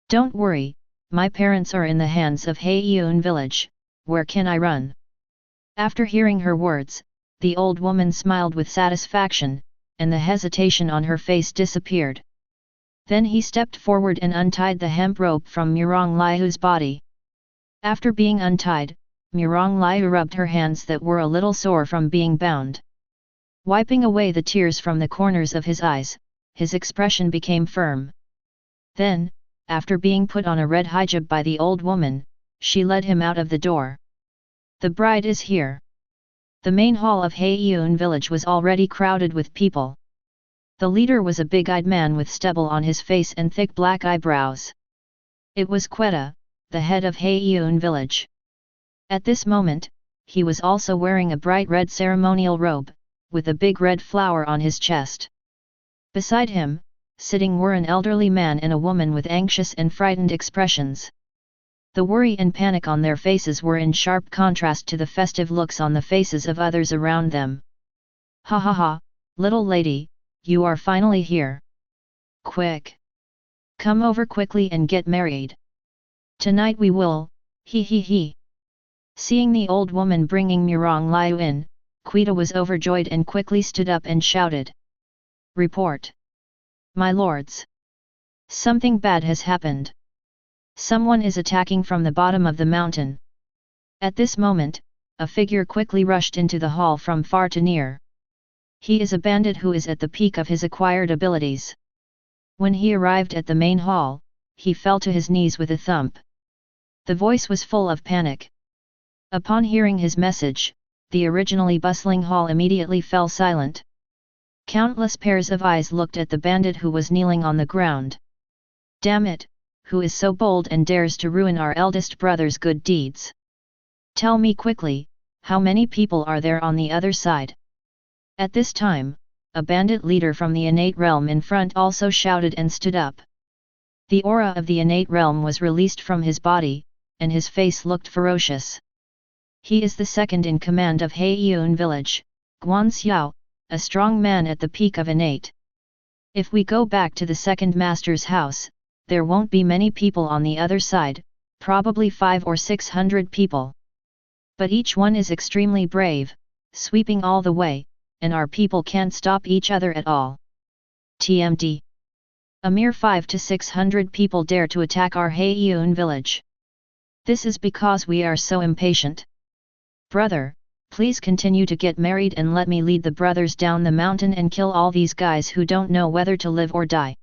Don't worry, my parents are in the hands of Haeun village, where can I run? After hearing her words, the old woman smiled with satisfaction, and the hesitation on her face disappeared. Then he stepped forward and untied the hemp rope from Murong Liu's body. After being untied, Murong Liu rubbed her hands that were a little sore from being bound. Wiping away the tears from the corners of his eyes, his expression became firm. Then, after being put on a red hijab by the old woman, she led him out of the door. The bride is here. The main hall of Haeun village was already crowded with people. The leader was a big-eyed man with stubble on his face and thick black eyebrows. It was Quetta, the head of Haeun village. At this moment, he was also wearing a bright red ceremonial robe, with a big red flower on his chest. Beside him, sitting were an elderly man and a woman with anxious and frightened expressions. The worry and panic on their faces were in sharp contrast to the festive looks on the faces of others around them. Ha ha ha, little lady, you are finally here. Quick! Come over quickly and get married. Tonight we will, he he he. Seeing the old woman bringing Murong Liu in, Quetta was overjoyed and quickly stood up and shouted. Report! My lords! Something bad has happened. Someone is attacking from the bottom of the mountain. At this moment, a figure quickly rushed into the hall from far to near. He is a bandit who is at the peak of his acquired abilities. When he arrived at the main hall, he fell to his knees with a thump. The voice was full of panic. Upon hearing his message, the originally bustling hall immediately fell silent. Countless pairs of eyes looked at the bandit who was kneeling on the ground. Damn it! Who is so bold and dares to ruin our eldest brother's good deeds? Tell me quickly, how many people are there on the other side? At this time, a bandit leader from the innate realm in front also shouted and stood up. The aura of the innate realm was released from his body, and his face looked ferocious. He is the second in command of Haeun village, Guan Xiao, a strong man at the peak of innate. If we go back to the second master's house, there won't be many people on the other side, probably 500 or 600 people. But each one is extremely brave, sweeping all the way, and our people can't stop each other at all. TMD. A mere 500 to 600 people dare to attack our Haeun village. This is because we are so impatient. Brother, please continue to get married and let me lead the brothers down the mountain and kill all these guys who don't know whether to live or die.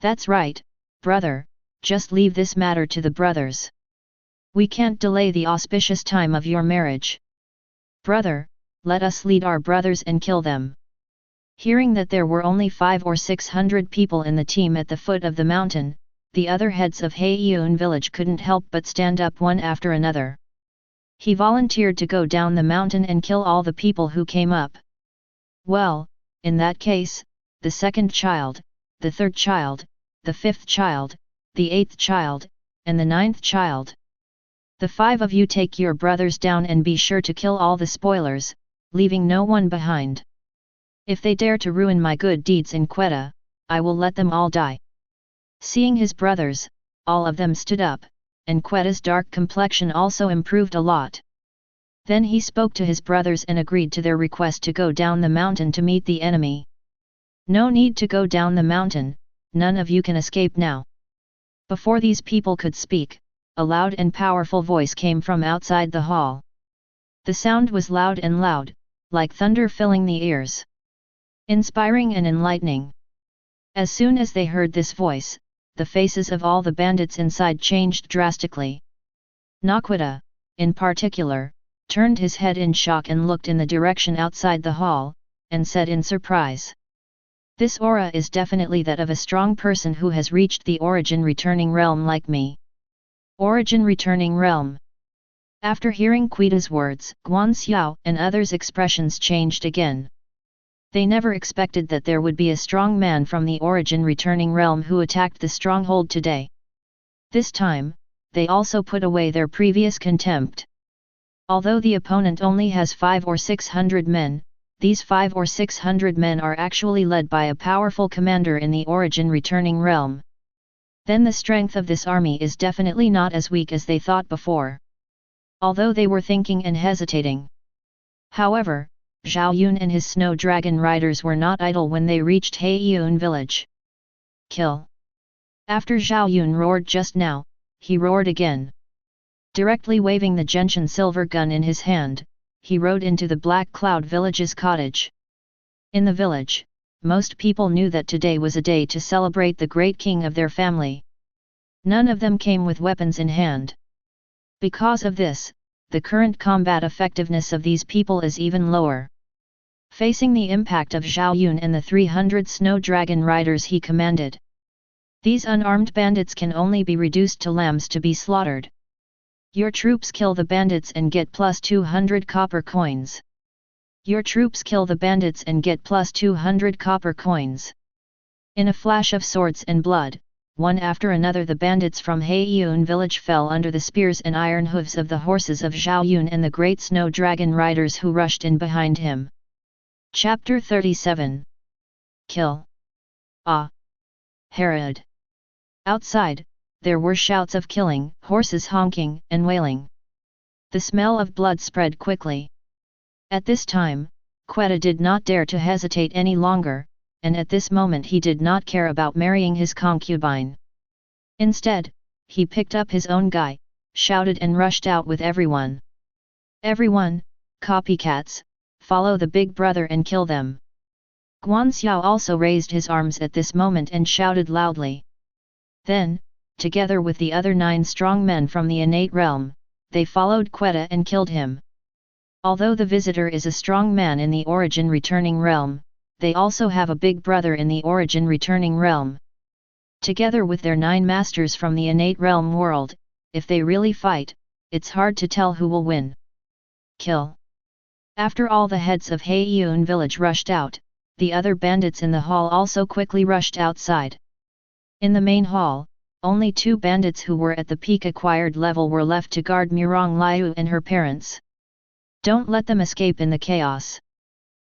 That's right, brother, just leave this matter to the brothers. We can't delay the auspicious time of your marriage. Brother, let us lead our brothers and kill them. Hearing that there were only 500 or 600 people in the team at the foot of the mountain, the other heads of Haeun village couldn't help but stand up one after another. He volunteered to go down the mountain and kill all the people who came up. Well, in that case, the second child, the third child, the fifth child, the eighth child, and the ninth child. The 5 of you take your brothers down and be sure to kill all the spoilers, leaving no one behind. If they dare to ruin my good deeds in Quetta, I will let them all die. Seeing his brothers, all of them stood up, and Quetta's dark complexion also improved a lot. Then he spoke to his brothers and agreed to their request to go down the mountain to meet the enemy. No need to go down the mountain, none of you can escape now. Before these people could speak, a loud and powerful voice came from outside the hall. The sound was loud and loud, like thunder filling the ears. Inspiring and enlightening. As soon as they heard this voice, the faces of all the bandits inside changed drastically. Naquita, in particular, turned his head in shock and looked in the direction outside the hall, and said in surprise, "This aura is definitely that of a strong person who has reached the origin returning realm like me." Origin returning realm. After hearing Quita's words, Guan Xiao and others' expressions changed again. They never expected that there would be a strong man from the origin returning realm who attacked the stronghold today. This time, they also put away their previous contempt. Although the opponent only has 500 or 600 men, these 500 or 600 men are actually led by a powerful commander in the origin returning realm. Then the strength of this army is definitely not as weak as they thought before. Although they were thinking and hesitating. However, Zhao Yun and his snow dragon riders were not idle when they reached Heiyun village. Kill! After Zhao Yun roared just now, he roared again. Directly waving the gentian silver gun in his hand, he rode into the Black Cloud village's cottage. In the village, most people knew that today was a day to celebrate the great king of their family. None of them came with weapons in hand. Because of this, the current combat effectiveness of these people is even lower. Facing the impact of Zhao Yun and the 300 snow dragon riders he commanded, these unarmed bandits can only be reduced to lambs to be slaughtered. Your troops kill the bandits and get plus 200 copper coins. Your troops kill the bandits and get plus 200 copper coins. In a flash of swords and blood, one after another the bandits from Heiyun village fell under the spears and iron hooves of the horses of Zhao Yun and the great snow dragon riders who rushed in behind him. Chapter 37. Kill! Ah! Herod! Outside, there were shouts of killing, horses honking and wailing. The smell of blood spread quickly. At this time, Quetta did not dare to hesitate any longer, and at this moment he did not care about marrying his concubine. Instead, he picked up his own guy, shouted and rushed out with everyone. "Everyone, copycats, follow the big brother and kill them." Guan Xiao also raised his arms at this moment and shouted loudly. Then, together with the other 9 strong men from the innate realm, they followed Quetta and killed him. Although the visitor is a strong man in the origin returning realm, they also have a big brother in the origin returning realm. Together with their 9 masters from the innate realm world, if they really fight, it's hard to tell who will win. Kill! After all the heads of Heiyun village rushed out, the other bandits in the hall also quickly rushed outside. In the main hall, only 2 bandits who were at the peak acquired level were left to guard Murong Liu and her parents. Don't let them escape in the chaos.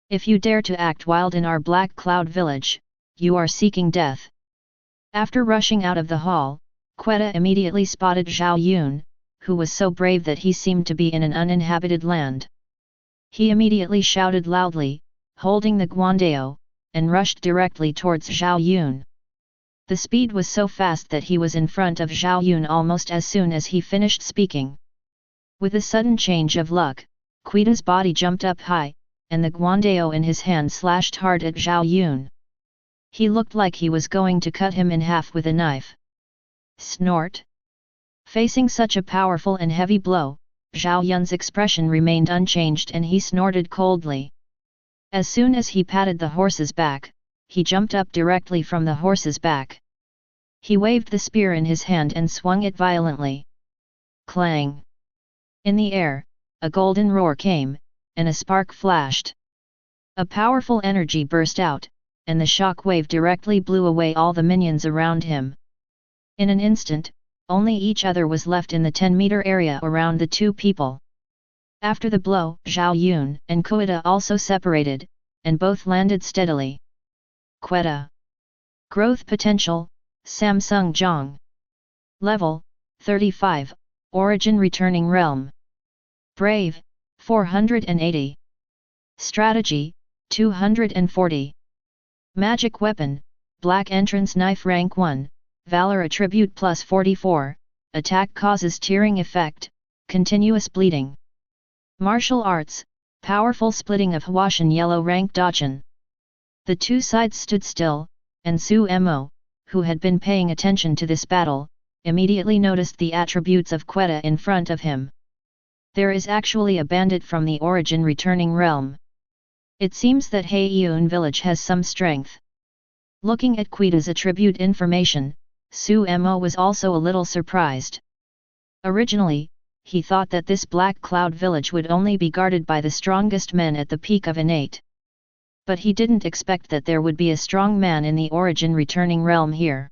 If you dare to act wild in our Black Cloud village, you are seeking death. After rushing out of the hall, Quetta immediately spotted Zhao Yun, who was so brave that he seemed to be in an uninhabited land. He immediately shouted loudly, holding the guandao, and rushed directly towards Zhao Yun. The speed was so fast that he was in front of Zhao Yun almost as soon as he finished speaking. With a sudden change of luck, Quita's body jumped up high, and the guandao in his hand slashed hard at Zhao Yun. He looked like he was going to cut him in half with a knife. Snort! Facing such a powerful and heavy blow, Zhao Yun's expression remained unchanged and he snorted coldly. As soon as he patted the horse's back, he jumped up directly from the horse's back. He waved the spear in his hand and swung it violently. Clang! In the air, a golden roar came, and a spark flashed. A powerful energy burst out, and the shock wave directly blew away all the minions around him. In an instant, only each other was left in the 10-meter area around the 2 people. After the blow, Zhao Yun and Quetta also separated, and both landed steadily. Quetta. Growth potential, Samsung Zhang. Level, 35, Origin returning realm. Brave, 480. Strategy, 240. Magic weapon, Black Entrance Knife rank 1, Valor attribute plus 44, attack causes tearing effect, continuous bleeding. Martial arts, powerful splitting of Hwashan yellow rank Dachan. The 2 sides stood still, and Su Mo, who had been paying attention to this battle, immediately noticed the attributes of Quetta in front of him. There is actually a bandit from the origin returning realm. It seems that Haiyun village has some strength. Looking at Quetta's attribute information, Su Mo was also a little surprised. Originally, he thought that this Black Cloud village would only be guarded by the strongest men at the peak of innate. But he didn't expect that there would be a strong man in the origin returning realm here.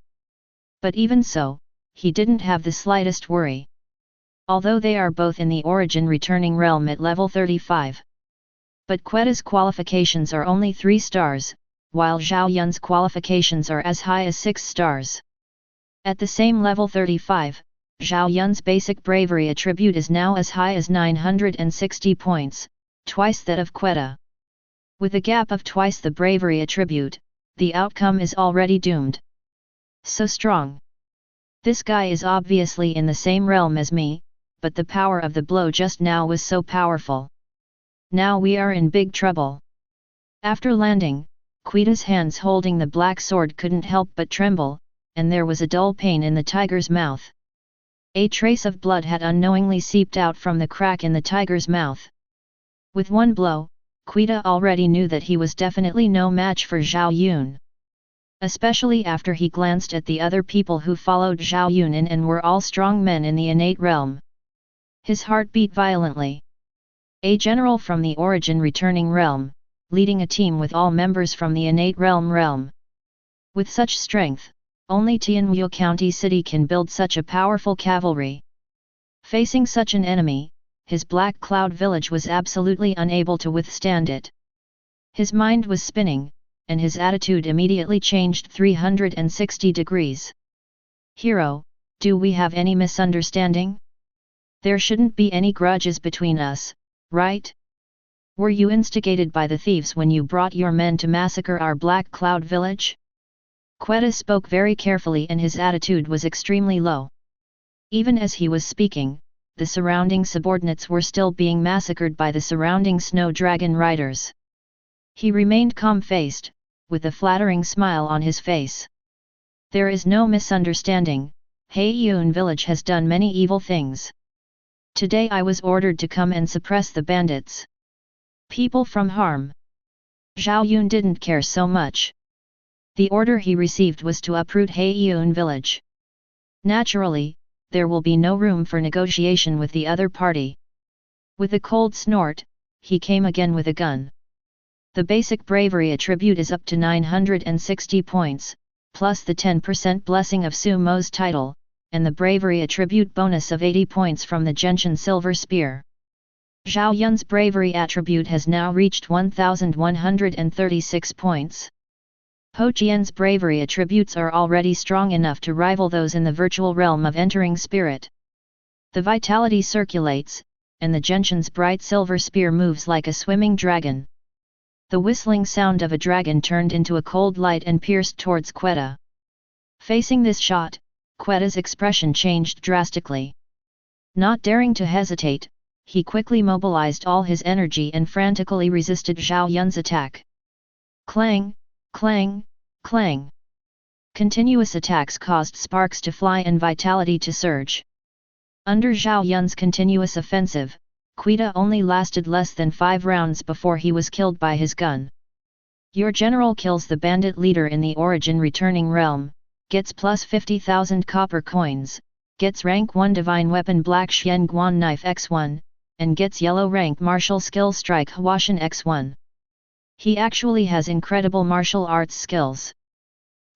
But even so, he didn't have the slightest worry. Although they are both in the origin returning realm at level 35. But Quetta's qualifications are only 3 stars, while Zhao Yun's qualifications are as high as 6 stars. At the same level 35, Zhao Yun's basic bravery attribute is now as high as 960 points, twice that of Quetta. With a gap of twice the bravery attribute, the outcome is already doomed. So strong. This guy is obviously in the same realm as me, but the power of the blow just now was so powerful. Now we are in big trouble. After landing, Quetta's hands holding the black sword couldn't help but tremble, and there was a dull pain in the tiger's mouth. A trace of blood had unknowingly seeped out from the crack in the tiger's mouth. With one blow, Quetta already knew that he was definitely no match for Zhao Yun. Especially after he glanced at the other people who followed Zhao Yun in and were all strong men in the innate realm. His heart beat violently. A general from the origin returning realm, leading a team with all members from the innate realm. With such strength, only Tianwu County City can build such a powerful cavalry. Facing such an enemy, his Black Cloud village was absolutely unable to withstand it. His mind was spinning, and his attitude immediately changed 360 degrees. Hero, do we have any misunderstanding? There shouldn't be any grudges between us, right? Were you instigated by the thieves when you brought your men to massacre our Black Cloud village? Quetta spoke very carefully and his attitude was extremely low. Even as he was speaking, the surrounding subordinates were still being massacred by the surrounding snow dragon riders. He remained calm-faced, with a flattering smile on his face. There is no misunderstanding, Haiyun village has done many evil things. Today I was ordered to come and suppress the bandits. People from harm. Zhao Yun didn't care so much. The order he received was to uproot Haiyun village. Naturally, there will be no room for negotiation with the other party. With a cold snort, he came again with a gun. The basic bravery attribute is up to 960 points, plus the 10% blessing of Su Mo's title, and the bravery attribute bonus of 80 points from the Gentian Silver Spear. Zhao Yun's bravery attribute has now reached 1136 points. Ho Qian's bravery attributes are already strong enough to rival those in the virtual realm of entering spirit. The vitality circulates, and the Gentian's bright silver spear moves like a swimming dragon. The whistling sound of a dragon turned into a cold light and pierced towards Quetta. Facing this shot, Quetta's expression changed drastically. Not daring to hesitate, he quickly mobilized all his energy and frantically resisted Zhao Yun's attack. Clang! Clang, clang. Continuous attacks caused sparks to fly and vitality to surge. Under Zhao Yun's continuous offensive, Quetta only lasted less than 5 rounds before he was killed by his gun. Your general kills the bandit leader in the origin returning realm, gets plus 50,000 copper coins, gets rank 1 divine weapon Black Xian Guan knife x1, and gets yellow rank martial skill strike Huashan x1. He actually has incredible martial arts skills.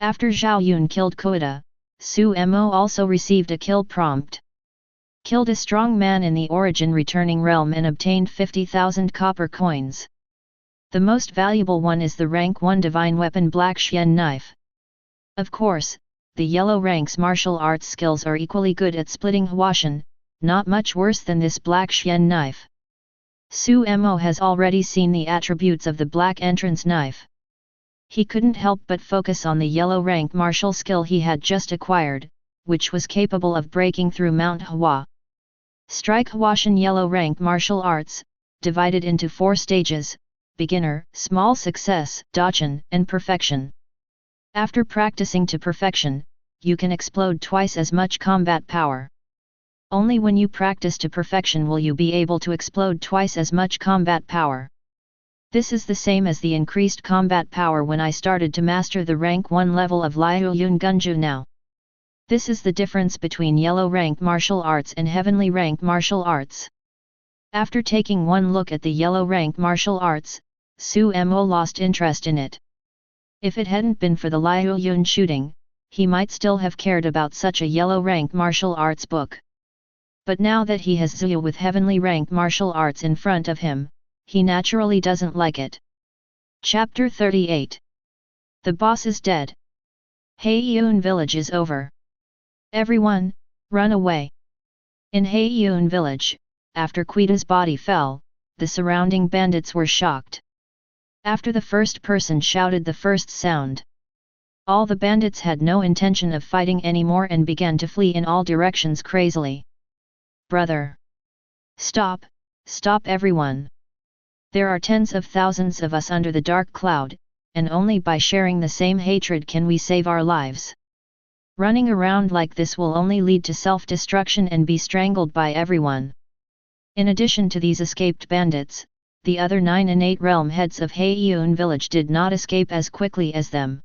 After Zhao Yun killed Quetta, Su Mo also received a kill prompt. Killed a strong man in the origin returning realm and obtained 50,000 copper coins. The most valuable one is the rank 1 divine weapon Black Xian knife. Of course, the yellow rank's martial arts skills are equally good at splitting Huashan, not much worse than this Black Xian knife. Su Mo has already seen the attributes of the Black Entrance knife. He couldn't help but focus on the yellow rank martial skill he had just acquired, which was capable of breaking through Mount Hua. Strike Huashan yellow rank martial arts, divided into 4 stages: beginner, small success, Dachan, and perfection. After practicing to perfection, you can explode twice as much combat power. Only when you practice to perfection will you be able to explode twice as much combat power. This is the same as the increased combat power when I started to master the rank 1 level of Liu Yun Gunju now. This is the difference between yellow rank martial arts and heavenly rank martial arts. After taking one look at the yellow rank martial arts, Su Mo lost interest in it. If it hadn't been for the Liu Yun shooting, he might still have cared about such a yellow rank martial arts book. But now that he has Zhu with heavenly rank martial arts in front of him, he naturally doesn't like it. Chapter 38. The boss is dead. Heiyun village is over. Everyone, run away. In Heiyun village, after Quita's body fell, the surrounding bandits were shocked. After the first person shouted the first sound, all the bandits had no intention of fighting anymore and began to flee in all directions crazily. Brother! Stop, stop everyone! There are tens of thousands of us under the dark cloud, and only by sharing the same hatred can we save our lives. Running around like this will only lead to self-destruction and be strangled by everyone. In addition to these escaped bandits, the other 9 innate realm heads of Heiyun village did not escape as quickly as them.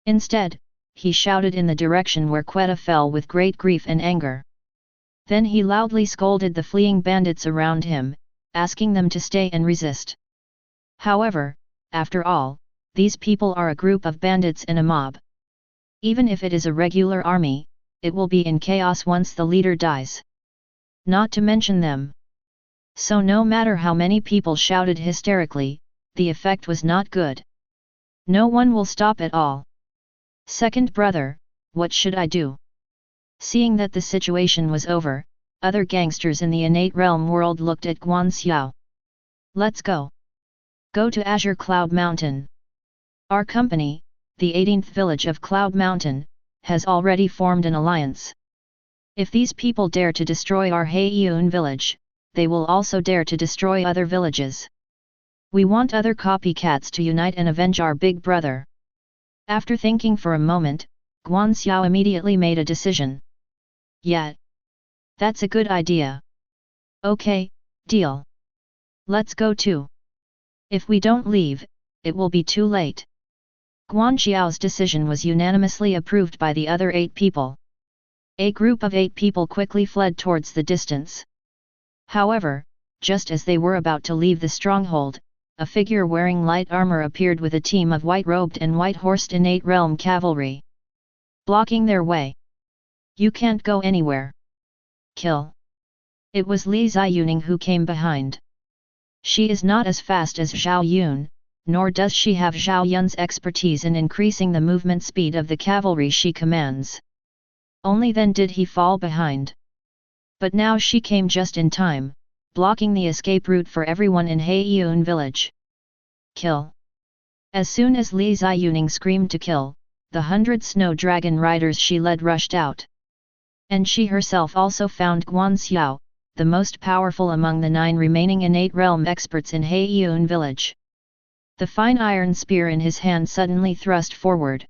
Instead, he shouted in the direction where Quetta fell with great grief and anger. Then he loudly scolded the fleeing bandits around him, asking them to stay and resist. However, after all, these people are a group of bandits and a mob. Even if it is a regular army, it will be in chaos once the leader dies. Not to mention them. So no matter how many people shouted hysterically, the effect was not good. No one will stop at all. Second brother, what should I do? Seeing that the situation was over, other gangsters in the innate realm world looked at Guan Xiao. Let's go. Go to Azure Cloud Mountain. Our company, the 18th village of Cloud Mountain, has already formed an alliance. If these people dare to destroy our Heiyun village, they will also dare to destroy other villages. We want other copycats to unite and avenge our big brother. After thinking for a moment, Guan Xiao immediately made a decision. Yeah. That's a good idea. Okay, deal. Let's go too. If we don't leave, it will be too late. Guan Xiao's decision was unanimously approved by the other 8 people. A group of 8 people quickly fled towards the distance. However, just as they were about to leave the stronghold, a figure wearing light armor appeared with a team of white-robed and white-horsed innate realm cavalry, blocking their way. You can't go anywhere. Kill. It was Li Ziyuning who came behind. She is not as fast as Zhao Yun, nor does she have Zhao Yun's expertise in increasing the movement speed of the cavalry she commands. Only then did he fall behind. But now she came just in time, blocking the escape route for everyone in Heiyun village. Kill. As soon as Li Ziyuning screamed to kill, the 100 snow dragon riders she led rushed out. And she herself also found Guan Xiao, the most powerful among the 9 remaining innate realm experts in Heiyun village. The fine iron spear in his hand suddenly thrust forward.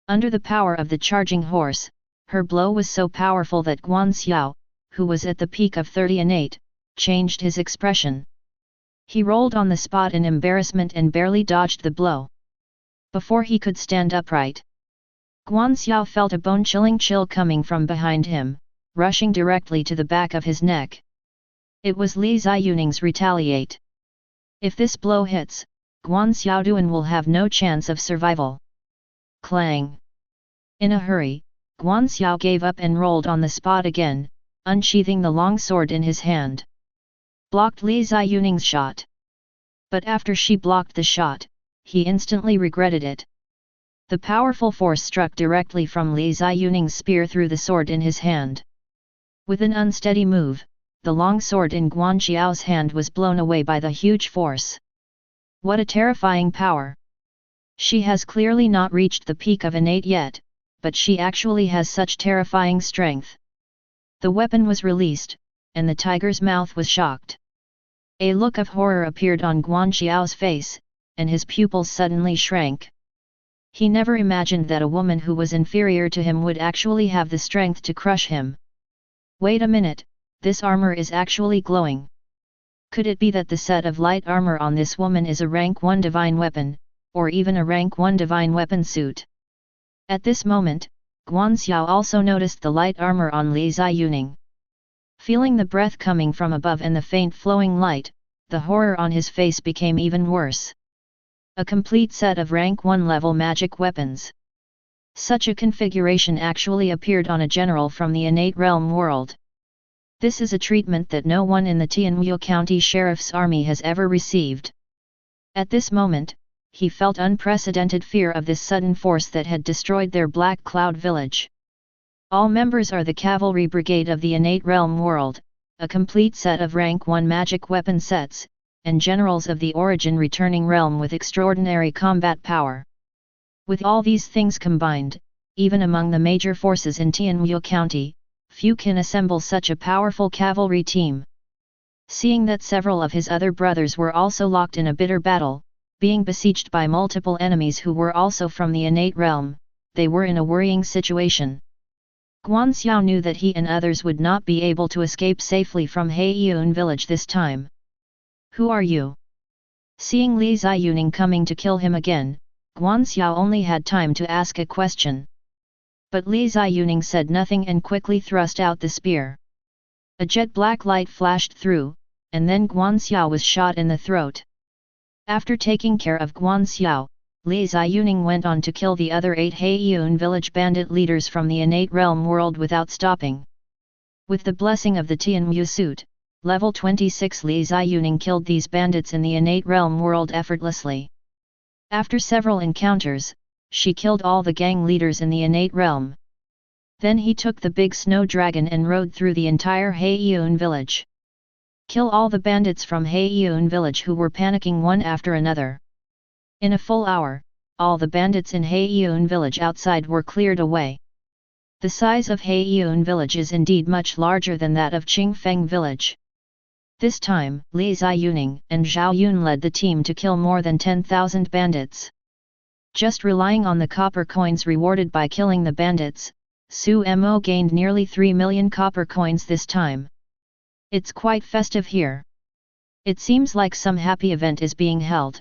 Under the power of the charging horse, her blow was so powerful that Guan Xiao, who was at the peak of 30 innate, changed his expression. He rolled on the spot in embarrassment and barely dodged the blow. Before he could stand upright, Guan Xiao felt a bone-chilling chill coming from behind him, rushing directly to the back of his neck. It was Li Ziyuning's retaliate. If this blow hits, Guan Xiaoduan will have no chance of survival. Clang! In a hurry, Guan Xiao gave up and rolled on the spot again, unsheathing the long sword in his hand. Blocked Li Ziyuning's shot. But after she blocked the shot, he instantly regretted it. The powerful force struck directly from Li Ziyuning's spear through the sword in his hand. With an unsteady move, the long sword in Guan Xiao's hand was blown away by the huge force. What a terrifying power! She has clearly not reached the peak of innate yet, but she actually has such terrifying strength. The weapon was released, and the tiger's mouth was shocked. A look of horror appeared on Guan Xiao's face, and his pupils suddenly shrank. He never imagined that a woman who was inferior to him would actually have the strength to crush him. Wait a minute, this armor is actually glowing. Could it be that the set of light armor on this woman is a rank 1 divine weapon, or even a rank 1 divine weapon suit? At this moment, Guanxiao also noticed the light armor on Li Ziyuning. Feeling the breath coming from above and the faint flowing light, the horror on his face became even worse. A complete set of rank 1 level magic weapons. Such a configuration actually appeared on a general from the innate realm world. This is a treatment that no one in the Tianmu County Sheriff's Army has ever received. At this moment, he felt unprecedented fear of this sudden force that had destroyed their Black Cloud village. All members are the cavalry brigade of the innate realm world, a complete set of rank 1 magic weapon sets, and generals of the origin returning realm with extraordinary combat power. With all these things combined, even among the major forces in Tianmu County, few can assemble such a powerful cavalry team. Seeing that several of his other brothers were also locked in a bitter battle, being besieged by multiple enemies who were also from the innate realm, they were in a worrying situation. Guanxiao knew that he and others would not be able to escape safely from Heiyun village this time. Who are you? Seeing Li Ziyuning coming to kill him again, Guanxiao only had time to ask a question. But Li Ziyuning said nothing and quickly thrust out the spear. A jet black light flashed through, and then Guanxiao was shot in the throat. After taking care of Guanxiao, Li Ziyuning went on to kill the other 8 Heiyun village bandit leaders from the innate realm world without stopping. With the blessing of the Tianmu suit, level 26 Li Ziyuning killed these bandits in the innate realm world effortlessly. After several encounters, she killed all the gang leaders in the innate realm. Then he took the big snow dragon and rode through the entire Heiyun village. Kill all the bandits from Heiyun village who were panicking one after another. In a full hour, all the bandits in Heiyun village outside were cleared away. The size of Heiyun village is indeed much larger than that of Qingfeng village. This time, Li Ziyuning and Zhao Yun led the team to kill more than 10,000 bandits. Just relying on the copper coins rewarded by killing the bandits, Su Mo gained nearly 3 million copper coins this time. It's quite festive here. It seems like some happy event is being held.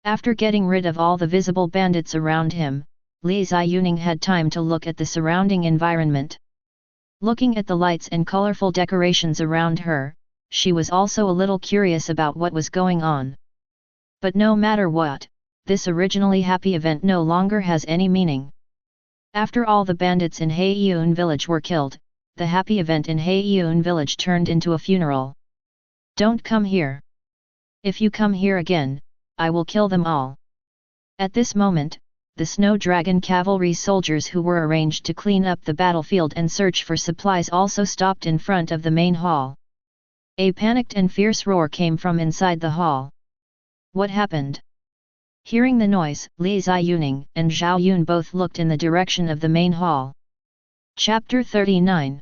After getting rid of all the visible bandits around him, Li Ziyuning had time to look at the surrounding environment. Looking at the lights and colorful decorations around her, she was also a little curious about what was going on. But no matter what, this originally happy event no longer has any meaning. After all the bandits in Heiyun village were killed, the happy event in Heiyun village turned into a funeral. Don't come here. If you come here again, I will kill them all. At this moment, the Snow Dragon cavalry soldiers who were arranged to clean up the battlefield and search for supplies also stopped in front of the main hall. A panicked and fierce roar came from inside the hall. What happened? Hearing the noise, Li Ziyuning and Zhao Yun both looked in the direction of the main hall. Chapter 39.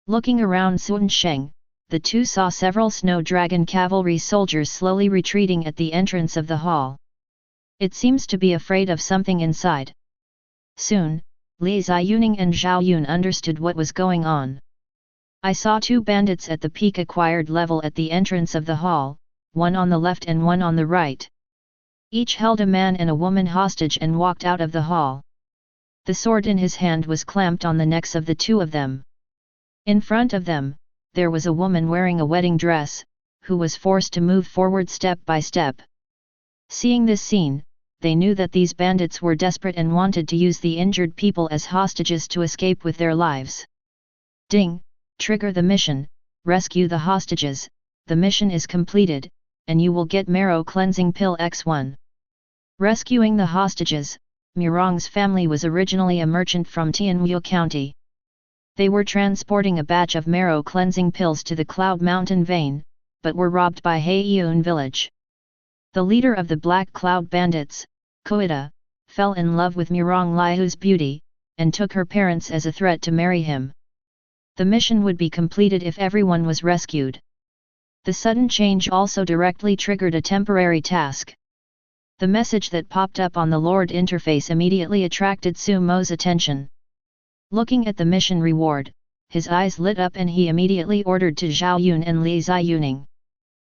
Looking around Sun Sheng, the two saw several Snow Dragon cavalry soldiers slowly retreating at the entrance of the hall. It seems to be afraid of something inside. Soon, Li Ziyuning and Zhao Yun understood what was going on. I saw 2 bandits at the peak acquired level at the entrance of the hall, one on the left and one on the right. Each held a man and a woman hostage and walked out of the hall. The sword in his hand was clamped on the necks of the 2 of them. In front of them, there was a woman wearing a wedding dress, who was forced to move forward step by step. Seeing this scene, they knew that these bandits were desperate and wanted to use the injured people as hostages to escape with their lives. Ding! Trigger the mission, rescue the hostages, the mission is completed, and you will get Marrow Cleansing Pill X1. Rescuing the hostages, Mirong's family was originally a merchant from Tianmu County. They were transporting a batch of Marrow Cleansing Pills to the Cloud Mountain Vein, but were robbed by Heiyun village. The leader of the Black Cloud Bandits, Koida, fell in love with Mirong Liu's beauty, and took her parents as a threat to marry him. The mission would be completed if everyone was rescued. The sudden change also directly triggered a temporary task. The message that popped up on the Lord interface immediately attracted Su Mo's attention. Looking at the mission reward, his eyes lit up and he immediately ordered to Zhao Yun and Li Ziyuning.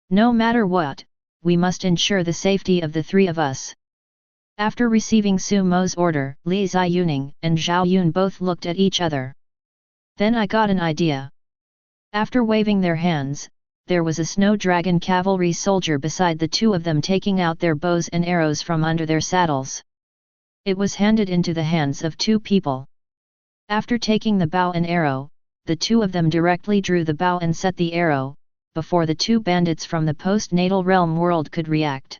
No matter what, we must ensure the safety of the three of us. After receiving Su Mo's order, Li Ziyuning and Zhao Yun both looked at each other. Then I got an idea. After waving their hands, there was a snow dragon cavalry soldier beside the two of them taking out their bows and arrows from under their saddles. It was handed into the hands of two people. After taking the bow and arrow, the two of them directly drew the bow and set the arrow, before the two bandits from the post-natal realm world could react.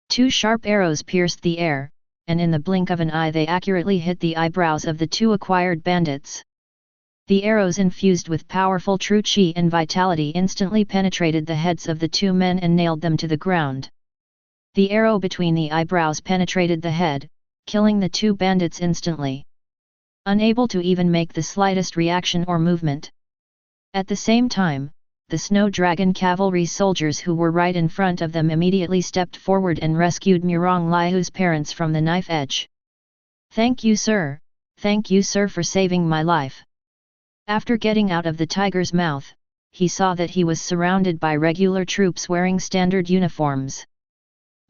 Two sharp arrows pierced the air, and in the blink of an eye they accurately hit the eyebrows of the two acquired bandits. The arrows infused with powerful true chi and vitality instantly penetrated the heads of the two men and nailed them to the ground. The arrow between the eyebrows penetrated the head, killing the two bandits instantly. Unable to even make the slightest reaction or movement. At the same time, the Snow Dragon cavalry soldiers who were right in front of them immediately stepped forward and rescued Murong Liu's parents from the knife edge. "Thank you, sir. Thank you, sir, for saving my life." After getting out of the tiger's mouth, he saw that he was surrounded by regular troops wearing standard uniforms.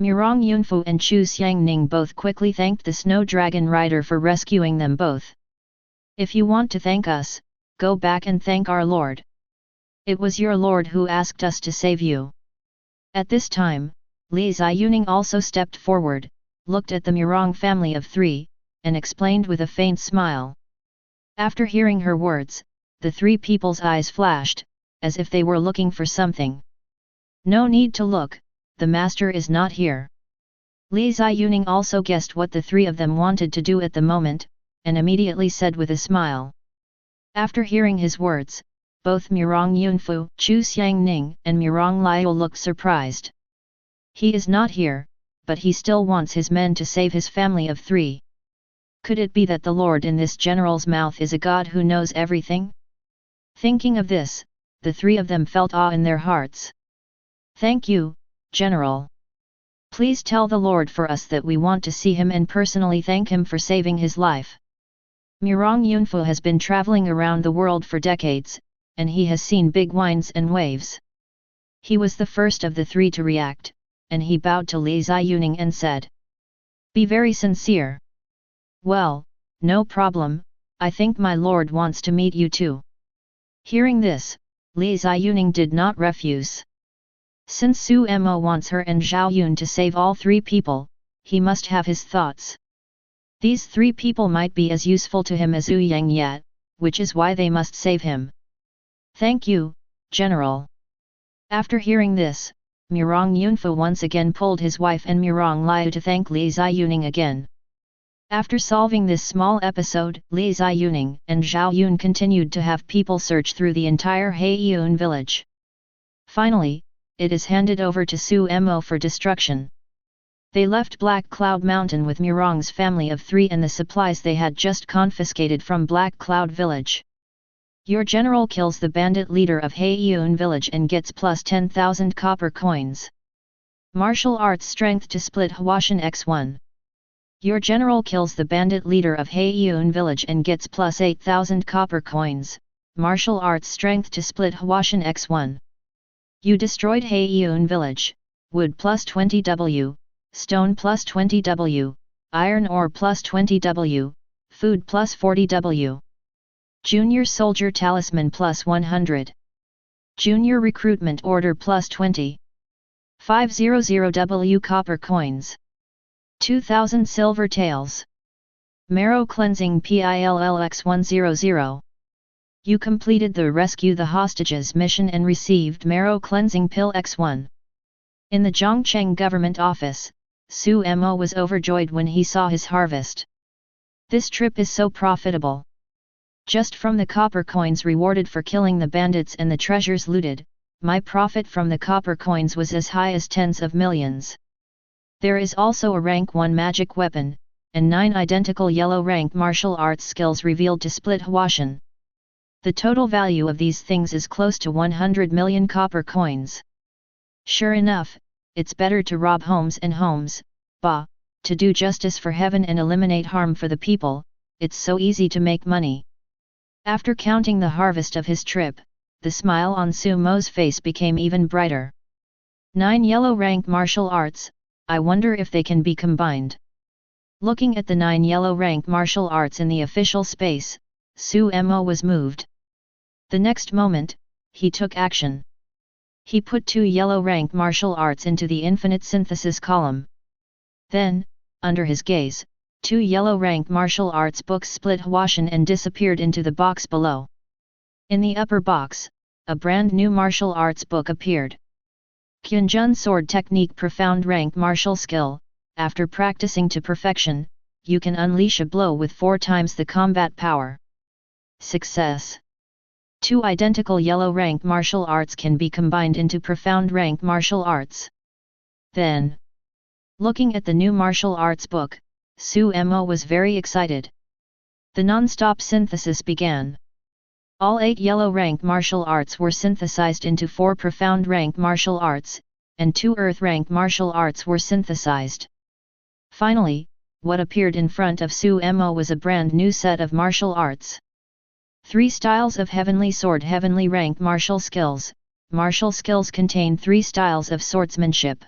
Murong Yunfu and Chu Xiangning both quickly thanked the Snow Dragon rider for rescuing them both. "If you want to thank us, go back and thank our lord. It was your lord who asked us to save you." At this time, Li Ziyuning also stepped forward, looked at the Murong family of three, and explained with a faint smile. After hearing her words, the three people's eyes flashed, as if they were looking for something. "No need to look, the master is not here." Li Ziyuning also guessed what the three of them wanted to do at the moment, and immediately said with a smile. After hearing his words, both Murong Yunfu, Chu Xiangning, and Murong Liu looked surprised. He is not here, but he still wants his men to save his family of three. Could it be that the lord in this general's mouth is a god who knows everything? Thinking of this, the three of them felt awe in their hearts. "Thank you, General. Please tell the lord for us that we want to see him and personally thank him for saving his life." Murong Yunfu has been traveling around the world for decades, and he has seen big winds and waves. He was the first of the three to react, and he bowed to Li Ziyuning and said, "Be very sincere." "Well, no problem, I think my lord wants to meet you too." Hearing this, Li Ziyuning did not refuse. Since Su Mo wants her and Zhao Yun to save all three people, he must have his thoughts. These three people might be as useful to him as Yu Yang yet, which is why they must save him. "Thank you, General." After hearing this, Murong Yunfu once again pulled his wife and Murong Liu to thank Li Ziyuning again. After solving this small episode, Li Ziyuning and Zhao Yun continued to have people search through the entire Heiyun village. Finally, it is handed over to Su Mo for destruction. They left Black Cloud Mountain with Murong's family of three and the supplies they had just confiscated from Black Cloud Village. Your general kills the bandit leader of Heiyun village and gets plus 10,000 copper coins. Martial arts strength to split Huashan x1. Your general kills the bandit leader of Heiyun village and gets plus 8,000 copper coins, martial arts strength to split Huashan x1. You destroyed Heiyun village, wood plus 20W, stone plus 20W, iron ore plus 20W, food plus 40W. Junior soldier talisman plus 100. Junior recruitment order plus 20. 500W copper coins. 2,000 silver taels. Marrow cleansing PILLX100. You completed the Rescue the Hostages mission and received Marrow cleansing pill X1. In the Zhongcheng government office, Su Mo was overjoyed when he saw his harvest. This trip is so profitable. Just from the copper coins rewarded for killing the bandits and the treasures looted, my profit from the copper coins was as high as tens of millions. There is also a rank 1 magic weapon, and 9 identical yellow rank martial arts skills revealed to split Huashan. The total value of these things is close to 100 million copper coins. Sure enough, it's better to rob homes and homes, Bah, to do justice for heaven and eliminate harm for the people, it's so easy to make money. After counting the harvest of his trip, the smile on Sumo's face became even brighter. 9 yellow rank martial arts, I wonder if they can be combined. Looking at the 9 yellow rank martial arts in the official space, Sumo was moved. The next moment, he took action. He put 2 yellow rank martial arts into the infinite synthesis column. Then, under his gaze, 2 yellow rank martial arts books split Huashan and disappeared into the box below. In the upper box, a brand new martial arts book appeared. Kyunjun Sword Technique Profound Rank Martial Skill. After practicing to perfection, you can unleash a blow with 4 times the combat power. Success! 2 identical yellow rank martial arts can be combined into profound rank martial arts. Then, looking at the new martial arts book, Sumo was very excited. The non-stop synthesis began. All 8 yellow rank martial arts were synthesized into 4 profound rank martial arts, and 2 earth rank martial arts were synthesized. Finally, what appeared in front of Sumo was a brand new set of martial arts. 3 styles of heavenly sword. Heavenly rank martial skills. Martial skills contain 3 styles of swordsmanship.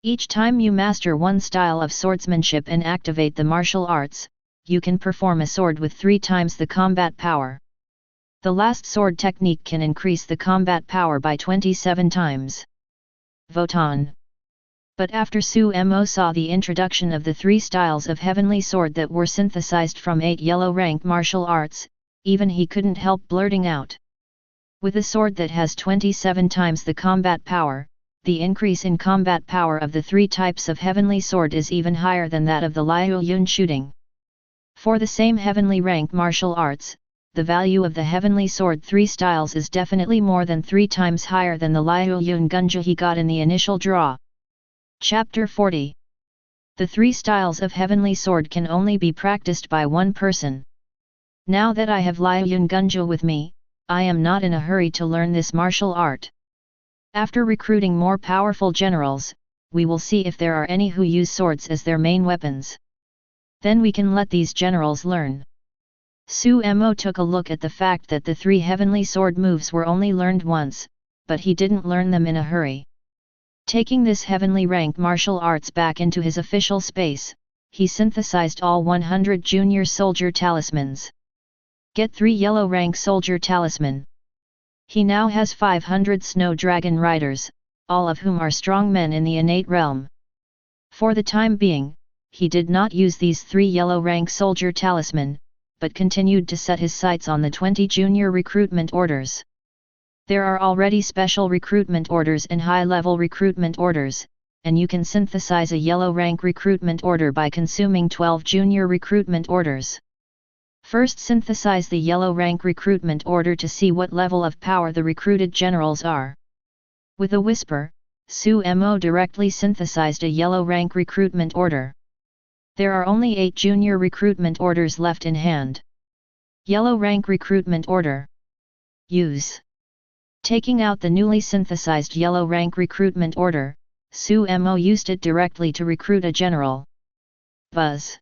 Each time you master one style of swordsmanship and activate the martial arts, you can perform a sword with 3 times the combat power. The last sword technique can increase the combat power by 27 times. Voton. But after Sumo saw the introduction of the 3 styles of heavenly sword that were synthesized from 8 yellow rank martial arts, even he couldn't help blurting out. With a sword that has 27 times the combat power, the increase in combat power of the 3 types of heavenly sword is even higher than that of the Liu Yun shooting. For the same heavenly rank martial arts, the value of the heavenly sword 3 styles is definitely more than 3 times higher than the Liu Yun gunja he got in the initial draw. Chapter 40. The 3 styles of heavenly sword can only be practiced by one person. Now that I have Liu Yun gunja with me, I am not in a hurry to learn this martial art. After recruiting more powerful generals, we will see if there are any who use swords as their main weapons. Then we can let these generals learn. Sumo took a look at the fact that the 3 heavenly sword moves were only learned once, but he didn't learn them in a hurry. Taking this heavenly rank martial arts back into his official space, he synthesized all 100 junior soldier talismans. Get 3 yellow rank soldier talisman. He now has 500 snow dragon riders, all of whom are strong men in the innate realm. For the time being, he did not use these 3 yellow rank soldier talisman, but continued to set his sights on the 20 junior recruitment orders. There are already special recruitment orders and high-level recruitment orders, and you can synthesize a yellow rank recruitment order by consuming 12 junior recruitment orders. First synthesize the yellow rank recruitment order to see what level of power the recruited generals are. With a whisper, Sumo directly synthesized a yellow rank recruitment order. There are only 8 junior recruitment orders left in hand. Yellow rank recruitment order. Use. Taking out the newly synthesized yellow rank recruitment order, Sumo used it directly to recruit a general. Buzz.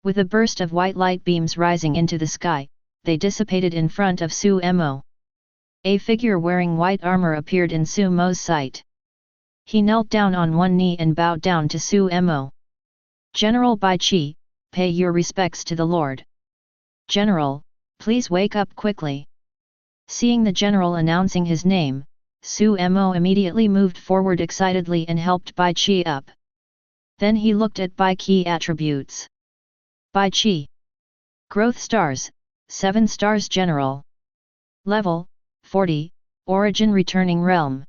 With a burst of white light beams rising into the sky, they dissipated in front of Sumo. A figure wearing white armor appeared in Sumo's sight. He knelt down on one knee and bowed down to Sumo. General Bai Qi, pay your respects to the Lord. General, please wake up quickly. Seeing the general announcing his name, Sumo immediately moved forward excitedly and helped Bai Qi up. Then he looked at Bai Qi attributes. Bai Qi. Growth stars, 7 stars general. Level, 40, origin returning realm.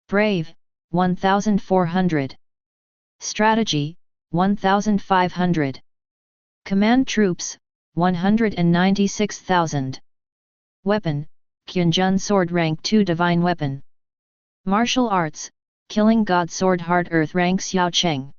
Brave, 1400. Strategy, 1500. Command troops, 196,000. Weapon, Kyunjun Sword Rank 2 Divine Weapon. Martial Arts, Killing God Sword Hard Earth Rank Xiao Cheng.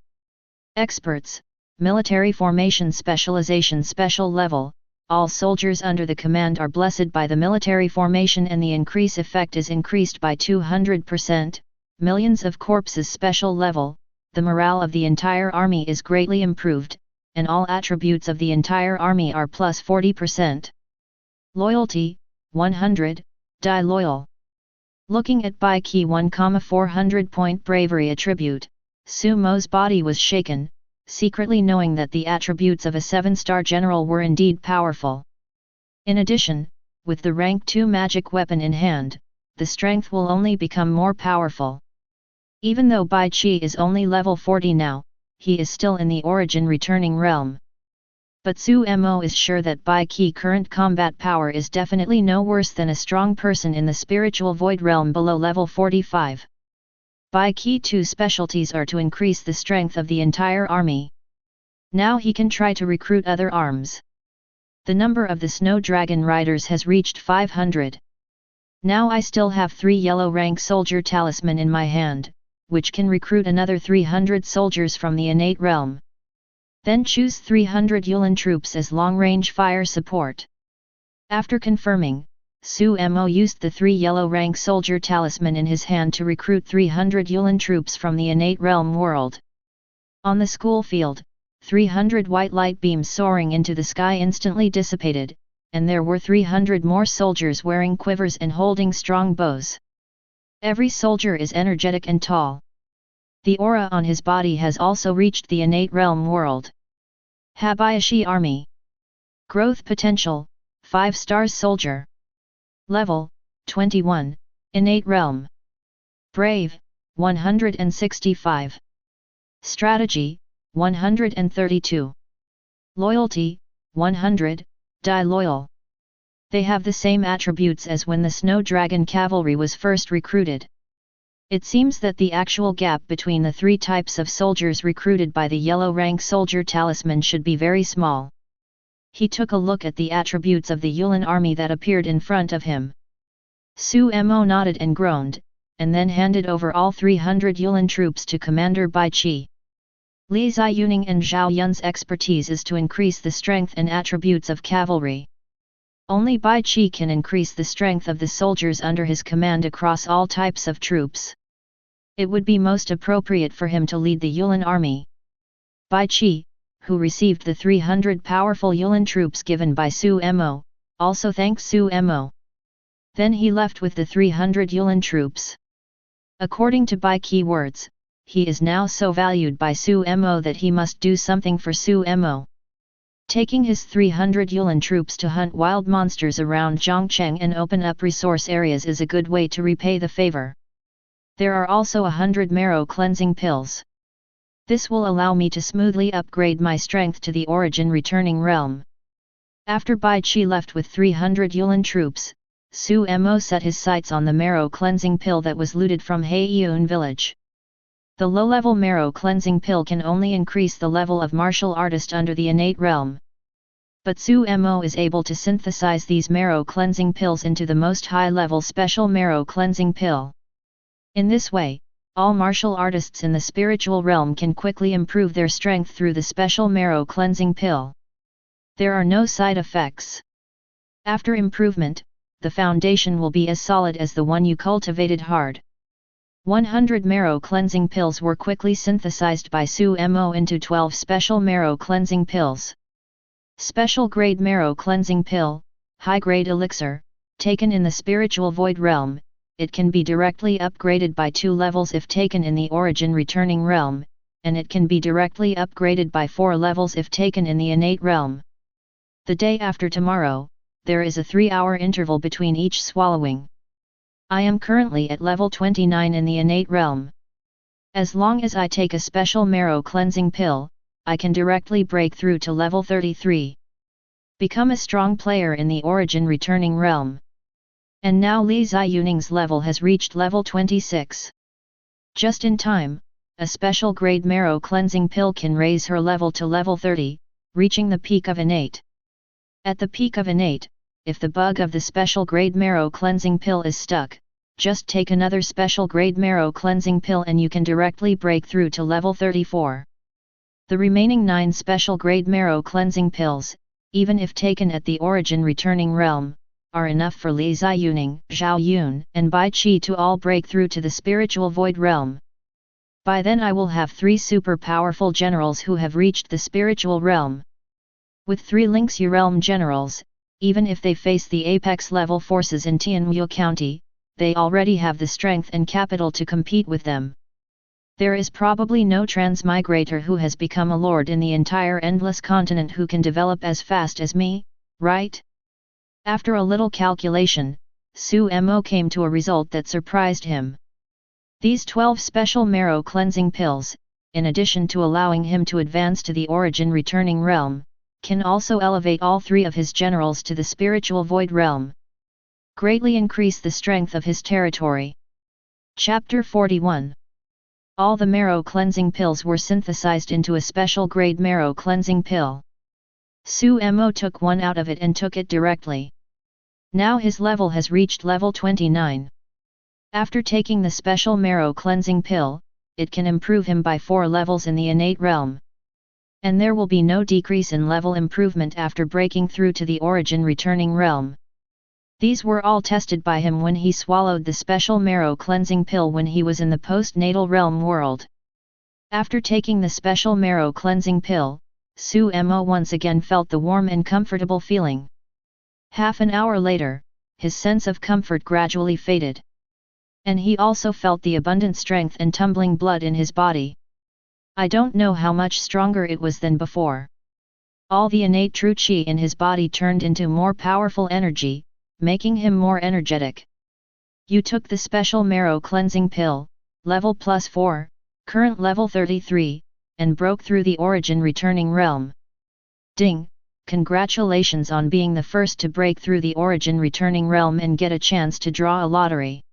Experts, Military Formation Specialization Special Level, all soldiers under the command are blessed by the military formation and the increase effect is increased by 200%, millions of corpses Special Level, the morale of the entire army is greatly improved, and all attributes of the entire army are plus 40%. Loyalty, 100, die loyal. Looking at Bai Qi 1,400-point bravery attribute, Su Mo's body was shaken, secretly knowing that the attributes of a 7-star general were indeed powerful. In addition, with the rank 2 magic weapon in hand, the strength will only become more powerful. Even though Bai Qi is only level 40 now, he is still in the origin returning realm. But Su Mo is sure that Bai Qi current combat power is definitely no worse than a strong person in the spiritual void realm below level 45. Bai Qi 2 specialties are to increase the strength of the entire army. Now he can try to recruit other arms. The number of the Snow Dragon Riders has reached 500. Now I still have 3 yellow rank soldier talisman in my hand, which can recruit another 300 soldiers from the innate realm. Then choose 300 Yulin troops as long-range fire support. After confirming, Su Mo used the 3 yellow rank soldier talisman in his hand to recruit 300 Yulin troops from the innate realm world. On the school field, 300 white light beams soaring into the sky instantly dissipated, and there were 300 more soldiers wearing quivers and holding strong bows. Every soldier is energetic and tall. The aura on his body has also reached the innate realm world. Habayashi Army. Growth potential, 5 stars soldier. Level, 21, innate realm. Brave, 165. Strategy, 132. Loyalty, 100, die loyal. They have the same attributes as when the Snow Dragon Cavalry was first recruited. It seems that the actual gap between the 3 types of soldiers recruited by the yellow rank soldier talisman should be very small. He took a look at the attributes of the Yulin army that appeared in front of him. Su Mo nodded and groaned, and then handed over all 300 Yulin troops to Commander Bai Qi. Li Ziyuning and Zhao Yun's expertise is to increase the strength and attributes of cavalry. Only Bai Qi can increase the strength of the soldiers under his command across all types of troops. It would be most appropriate for him to lead the Yulin army. Bai Qi, who received the 300 powerful Yulin troops given by Su Mo, also thanked Su Mo. Then he left with the 300 Yulin troops. According to Bai Qi words, he is now so valued by Su Mo that he must do something for Su Mo. Taking his 300 Yulin troops to hunt wild monsters around Zhongcheng and open up resource areas is a good way to repay the favor. There are also 100 marrow cleansing pills. This will allow me to smoothly upgrade my strength to the origin returning realm. After Bai Qi left with 300 Yulin troops, Su Mo set his sights on the marrow cleansing pill that was looted from Heiyun village. The low-level marrow cleansing pill can only increase the level of martial artist under the innate realm. But Su Mo is able to synthesize these marrow cleansing pills into the most high-level special marrow cleansing pill. In this way, all martial artists in the spiritual realm can quickly improve their strength through the special marrow cleansing pill. There are no side effects. After improvement, the foundation will be as solid as the one you cultivated hard. 100 marrow cleansing pills were quickly synthesized by Su Mo into 12 special marrow cleansing pills. Special grade marrow cleansing pill, high grade elixir, taken in the spiritual void realm. It can be directly upgraded by 2 levels if taken in the origin returning realm, and it can be directly upgraded by 4 levels if taken in the innate realm. The day after tomorrow, there is a 3-hour interval between each swallowing. I am currently at level 29 in the innate realm. As long as I take a special marrow cleansing pill, I can directly break through to level 33. Become a strong player in the origin returning realm. And now Li Ziyuning's level has reached level 26. Just in time, a special grade marrow cleansing pill can raise her level to level 30, reaching the peak of innate. At the peak of innate, if the bug of the special grade marrow cleansing pill is stuck, just take another special grade marrow cleansing pill and you can directly break through to level 34. The remaining 9 special grade marrow cleansing pills, even if taken at the origin returning realm, are enough for Li Ziyuning, Zhao Yun, and Bai Qi to all break through to the spiritual void realm. By then I will have 3 super powerful generals who have reached the spiritual realm. With 3 Lingxu realm generals, even if they face the apex level forces in Tianmu County, they already have the strength and capital to compete with them. There is probably no transmigrator who has become a lord in the entire endless continent who can develop as fast as me, right? After a little calculation, Su Mo came to a result that surprised him. These 12 special marrow cleansing pills, in addition to allowing him to advance to the origin returning realm, can also elevate all 3 of his generals to the spiritual void realm. Greatly increase the strength of his territory. Chapter 41. All the marrow cleansing pills were synthesized into a special grade marrow cleansing pill. Su Mo took one out of it and took it directly. Now his level has reached level 29. After taking the special marrow cleansing pill, it can improve him by 4 levels in the innate realm. And there will be no decrease in level improvement after breaking through to the origin returning realm. These were all tested by him when he swallowed the special marrow cleansing pill when he was in the postnatal realm world. After taking the special marrow cleansing pill, Su Mo once again felt the warm and comfortable feeling. Half an hour later, his sense of comfort gradually faded. And he also felt the abundant strength and tumbling blood in his body. I don't know how much stronger it was than before. All the innate true qi in his body turned into more powerful energy, making him more energetic. You took the special marrow cleansing pill, level +4, current level 33, and broke through the origin returning realm. Ding! Congratulations on being the first to break through the origin returning realm and get a chance to draw a lottery.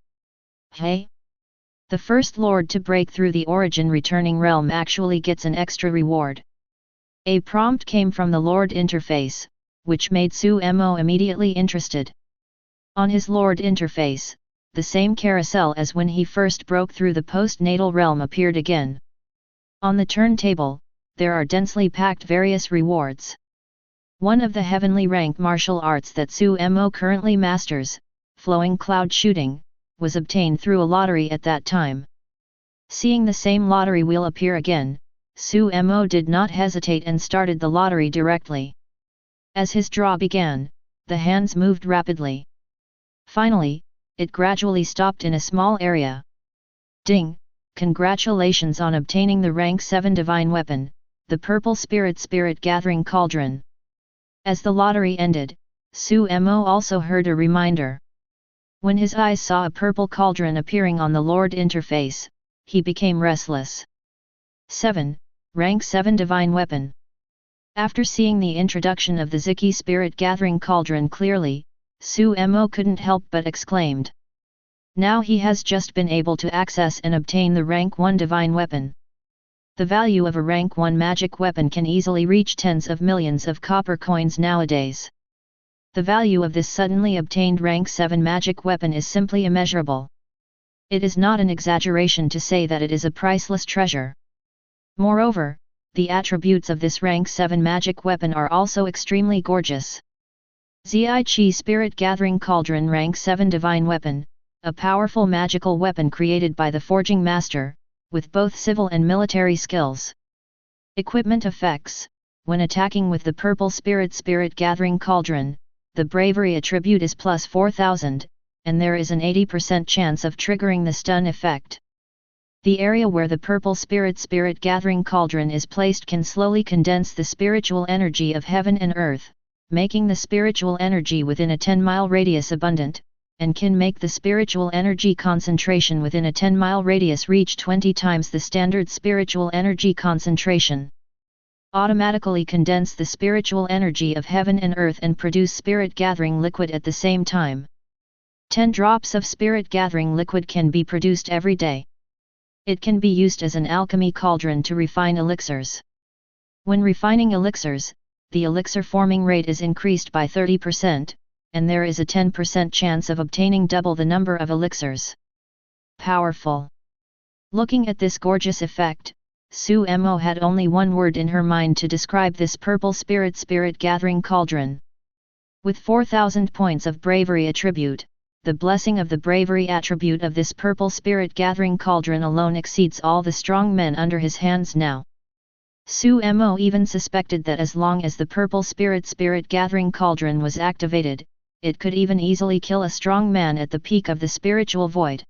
Hey! The first lord to break through the origin returning realm actually gets an extra reward. A prompt came from the Lord interface, which made Su Mo immediately interested. On his Lord interface, the same carousel as when he first broke through the postnatal realm appeared again. On the turntable, there are densely packed various rewards. One of the heavenly rank martial arts that Su Mo currently masters, flowing cloud shooting, was obtained through a lottery at that time. Seeing the same lottery wheel appear again, Su Mo did not hesitate and started the lottery directly. As his draw began, the hands moved rapidly. Finally, it gradually stopped in a small area. Ding! Congratulations on obtaining the rank 7 divine weapon, the purple spirit gathering cauldron. As the lottery ended, Su Mo also heard a reminder. When his eyes saw a purple cauldron appearing on the Lord interface, he became restless. 7. Rank 7 divine weapon. After seeing the introduction of the Ziki spirit gathering cauldron clearly, Su Mo couldn't help but exclaimed. Now he has just been able to access and obtain the rank 1 divine weapon. The value of a rank 1 magic weapon can easily reach tens of millions of copper coins nowadays. The value of this suddenly obtained rank 7 magic weapon is simply immeasurable. It is not an exaggeration to say that it is a priceless treasure. Moreover, the attributes of this rank 7 magic weapon are also extremely gorgeous. Zi Chi Spirit Gathering Cauldron Rank 7 Divine Weapon, a powerful magical weapon created by the Forging Master, with both civil and military skills. Equipment effects: when attacking with the Purple Spirit Gathering Cauldron, the Bravery attribute is plus 4000, and there is an 80% chance of triggering the stun effect. The area where the Purple Spirit Gathering Cauldron is placed can slowly condense the spiritual energy of heaven and earth, making the spiritual energy within a 10-mile radius abundant, and can make the spiritual energy concentration within a 10-mile radius reach 20 times the standard spiritual energy concentration. Automatically condense the spiritual energy of heaven and earth and produce spirit gathering liquid at the same time. 10 drops of spirit gathering liquid can be produced every day. It can be used as an alchemy cauldron to refine elixirs. When refining elixirs, the elixir forming rate is increased by 30%, and there is a 10% chance of obtaining double the number of elixirs. Powerful! Looking at this gorgeous effect, Su Mo had only one word in her mind to describe this purple spirit gathering cauldron. With 4000 points of bravery attribute, the blessing of the bravery attribute of this purple spirit gathering cauldron alone exceeds all the strong men under his hands now. Su Mo even suspected that as long as the purple spirit gathering cauldron was activated, it could even easily kill a strong man at the peak of the spiritual void.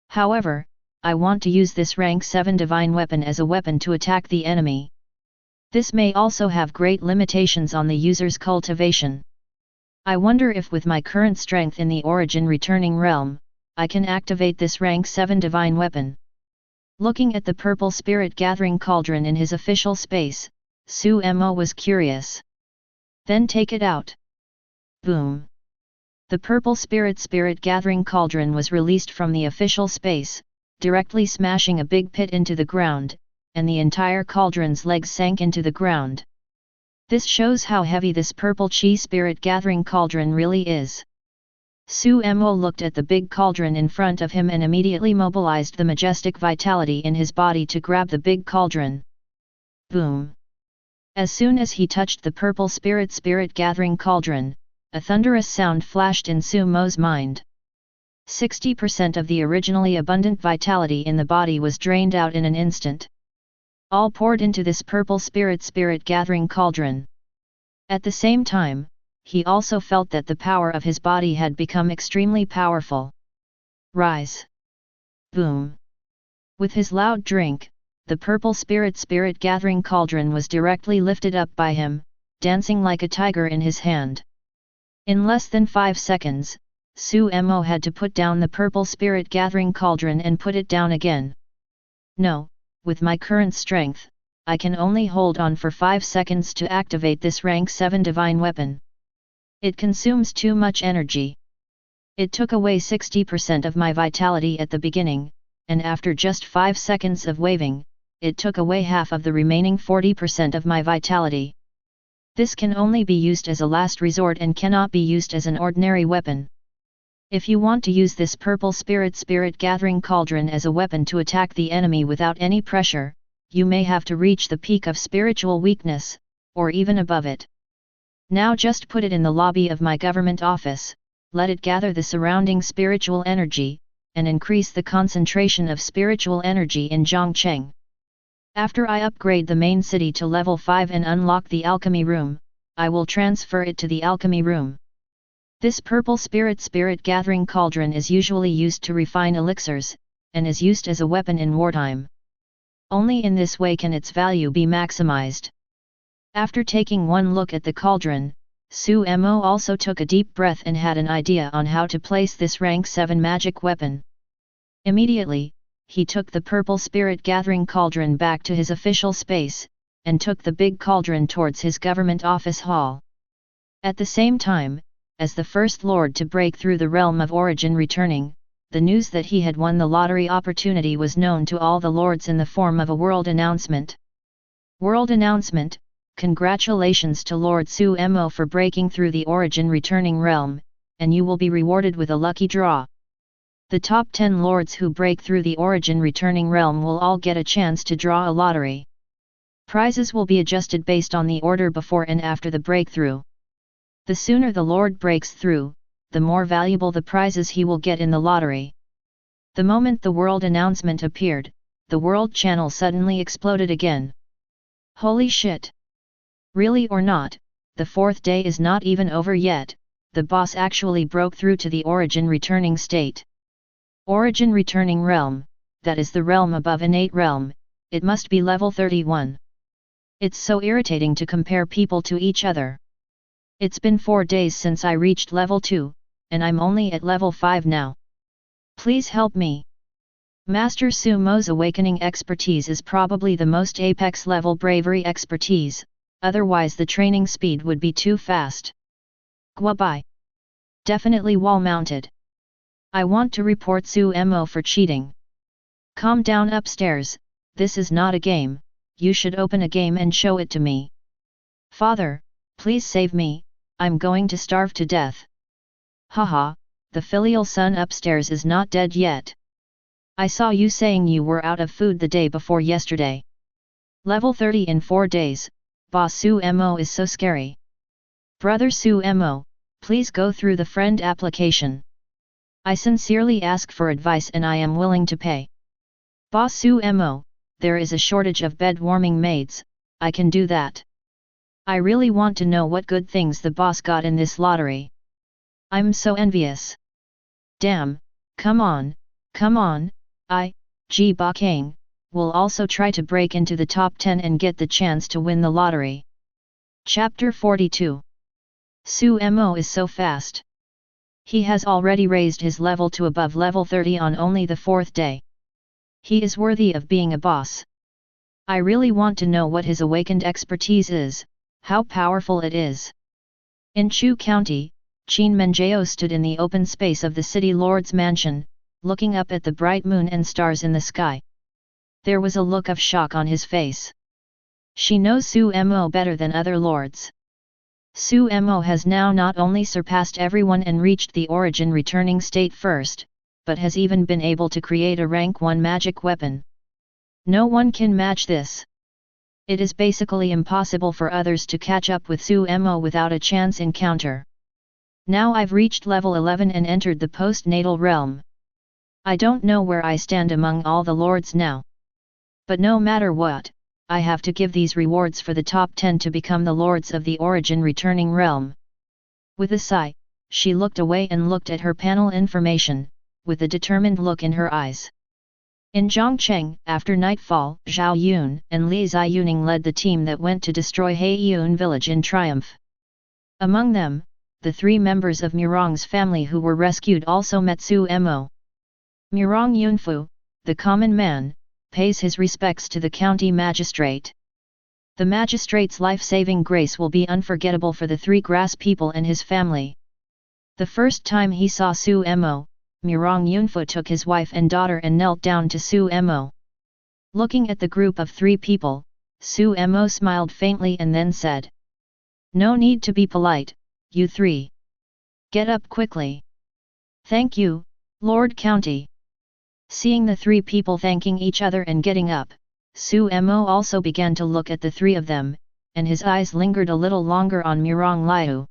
However, I want to use this rank 7 divine weapon as a weapon to attack the enemy. This may also have great limitations on the user's cultivation. I wonder if with my current strength in the origin returning realm, I can activate this rank 7 divine weapon. Looking at the purple spirit gathering cauldron in his official space, Su Mo was curious. Then take it out. Boom. The purple spirit gathering cauldron was released from the official space, directly smashing a big pit into the ground, and the entire cauldron's legs sank into the ground. This shows how heavy this purple chi spirit gathering cauldron really is. Su Mo looked at the big cauldron in front of him and immediately mobilized the majestic vitality in his body to grab the big cauldron. Boom! As soon as he touched the purple spirit gathering cauldron, a thunderous sound flashed in Su Mo's mind. 60% of the originally abundant vitality in the body was drained out in an instant. All poured into this purple spirit gathering cauldron. At the same time, he also felt that the power of his body had become extremely powerful. Rise! Boom! With his loud drink, the purple spirit gathering cauldron was directly lifted up by him, dancing like a tiger in his hand. In less than 5 seconds, Su Mo had to put down the purple spirit gathering cauldron and put it down again. No, with my current strength, I can only hold on for 5 seconds to activate this rank 7 divine weapon. It consumes too much energy. It took away 60% of my vitality at the beginning, and after just 5 seconds of waving, it took away half of the remaining 40% of my vitality. This can only be used as a last resort and cannot be used as an ordinary weapon. If you want to use this purple spirit gathering cauldron as a weapon to attack the enemy without any pressure, you may have to reach the peak of spiritual weakness, or even above it. Now just put it in the lobby of my government office, let it gather the surrounding spiritual energy, and increase the concentration of spiritual energy in Zhongcheng. After I upgrade the main city to level 5 and unlock the alchemy room, I will transfer it to the alchemy room. This purple spirit gathering cauldron is usually used to refine elixirs, and is used as a weapon in wartime. Only in this way can its value be maximized. After taking one look at the cauldron, Su Mo also took a deep breath and had an idea on how to place this rank 7 magic weapon. Immediately, he took the purple spirit gathering cauldron back to his official space, and took the big cauldron towards his government office hall. At the same time, as the first lord to break through the realm of origin returning, the news that he had won the lottery opportunity was known to all the lords in the form of a world announcement. World announcement: congratulations to Lord Su Mo for breaking through the origin returning realm, and you will be rewarded with a lucky draw. The top 10 lords who break through the origin returning realm will all get a chance to draw a lottery. Prizes will be adjusted based on the order before and after the breakthrough. The sooner the lord breaks through, the more valuable the prizes he will get in the lottery. The moment the world announcement appeared, the world channel suddenly exploded again. Holy shit! Really or not, the 4th day is not even over yet, the boss actually broke through to the origin returning state. Origin returning realm, that is the realm above innate realm, it must be level 31. It's so irritating to compare people to each other. It's been 4 days since I reached level 2, and I'm only at level 5 now. Please help me. Master Su Mo's awakening expertise is probably the most apex level bravery expertise, otherwise the training speed would be too fast. Guabai. Definitely wall mounted. I want to report Su Mo for cheating. Calm down upstairs, this is not a game, you should open a game and show it to me. Father, please save me, I'm going to starve to death. Haha, the filial son upstairs is not dead yet. I saw you saying you were out of food the day before yesterday. Level 30 in 4 days, Boss Su Mo is so scary. Brother Su Mo, please go through the friend application. I sincerely ask for advice and I am willing to pay. Boss Su Mo, there is a shortage of bed warming maids, I can do that. I really want to know what good things the boss got in this lottery. I'm so envious. Damn, come on, Ji Ba Kang, will also try to break into the top 10 and get the chance to win the lottery. Chapter 42. Su Mo is so fast. He has already raised his level to above level 30 on only the 4th day. He is worthy of being a boss. I really want to know what his awakened expertise is, how powerful it is. In Chu County, Qin Menjao stood in the open space of the city lord's mansion, looking up at the bright moon and stars in the sky. There was a look of shock on his face. She knows Su Mo better than other lords. Su Mo has now not only surpassed everyone and reached the origin returning state first, but has even been able to create a rank 1 magic weapon. No one can match this. It is basically impossible for others to catch up with Su Mo without a chance encounter. Now I've reached level 11 and entered the post-natal realm. I don't know where I stand among all the lords now. But no matter what, I have to give these rewards for the top 10 to become the lords of the origin returning realm. With a sigh, she looked away and looked at her panel information, with a determined look in her eyes. In Zhongcheng, after nightfall, Zhao Yun and Li Ziyuning led the team that went to destroy Heiyun village in triumph. Among them, the 3 members of Murong's family who were rescued also met Su Mo. Murong Yunfu, the common man, pays his respects to the county magistrate. The magistrate's life-saving grace will be unforgettable for the 3 grass people and his family. The first time he saw Su Mo, Murong Yunfu took his wife and daughter and knelt down to Su Mo. Looking at the group of 3 people, Su Mo smiled faintly and then said, "No need to be polite, you 3. Get up quickly." "Thank you, Lord County." Seeing the 3 people thanking each other and getting up, Su Mo also began to look at the 3 of them, and his eyes lingered a little longer on Murong Liu.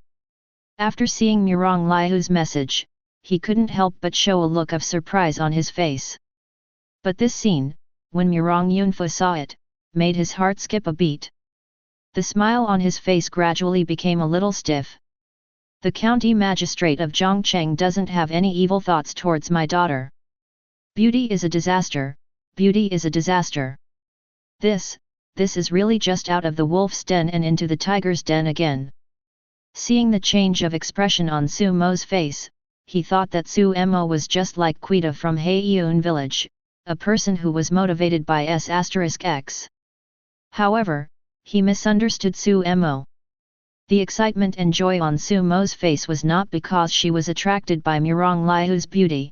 After seeing Murong Liu's message, he couldn't help but show a look of surprise on his face. But this scene, when Murong Yunfu saw it, made his heart skip a beat. The smile on his face gradually became a little stiff. "The county magistrate of Zhongcheng doesn't have any evil thoughts towards my daughter. Beauty is a disaster, beauty is a disaster. This is really just out of the wolf's den and into the tiger's den again." Seeing the change of expression on Su Mo's face, he thought that Su Mo was just like Quita from Heiyun village, a person who was motivated by S***X. However, he misunderstood Su Mo. The excitement and joy on Su Mo's face was not because she was attracted by Murong Liu's beauty.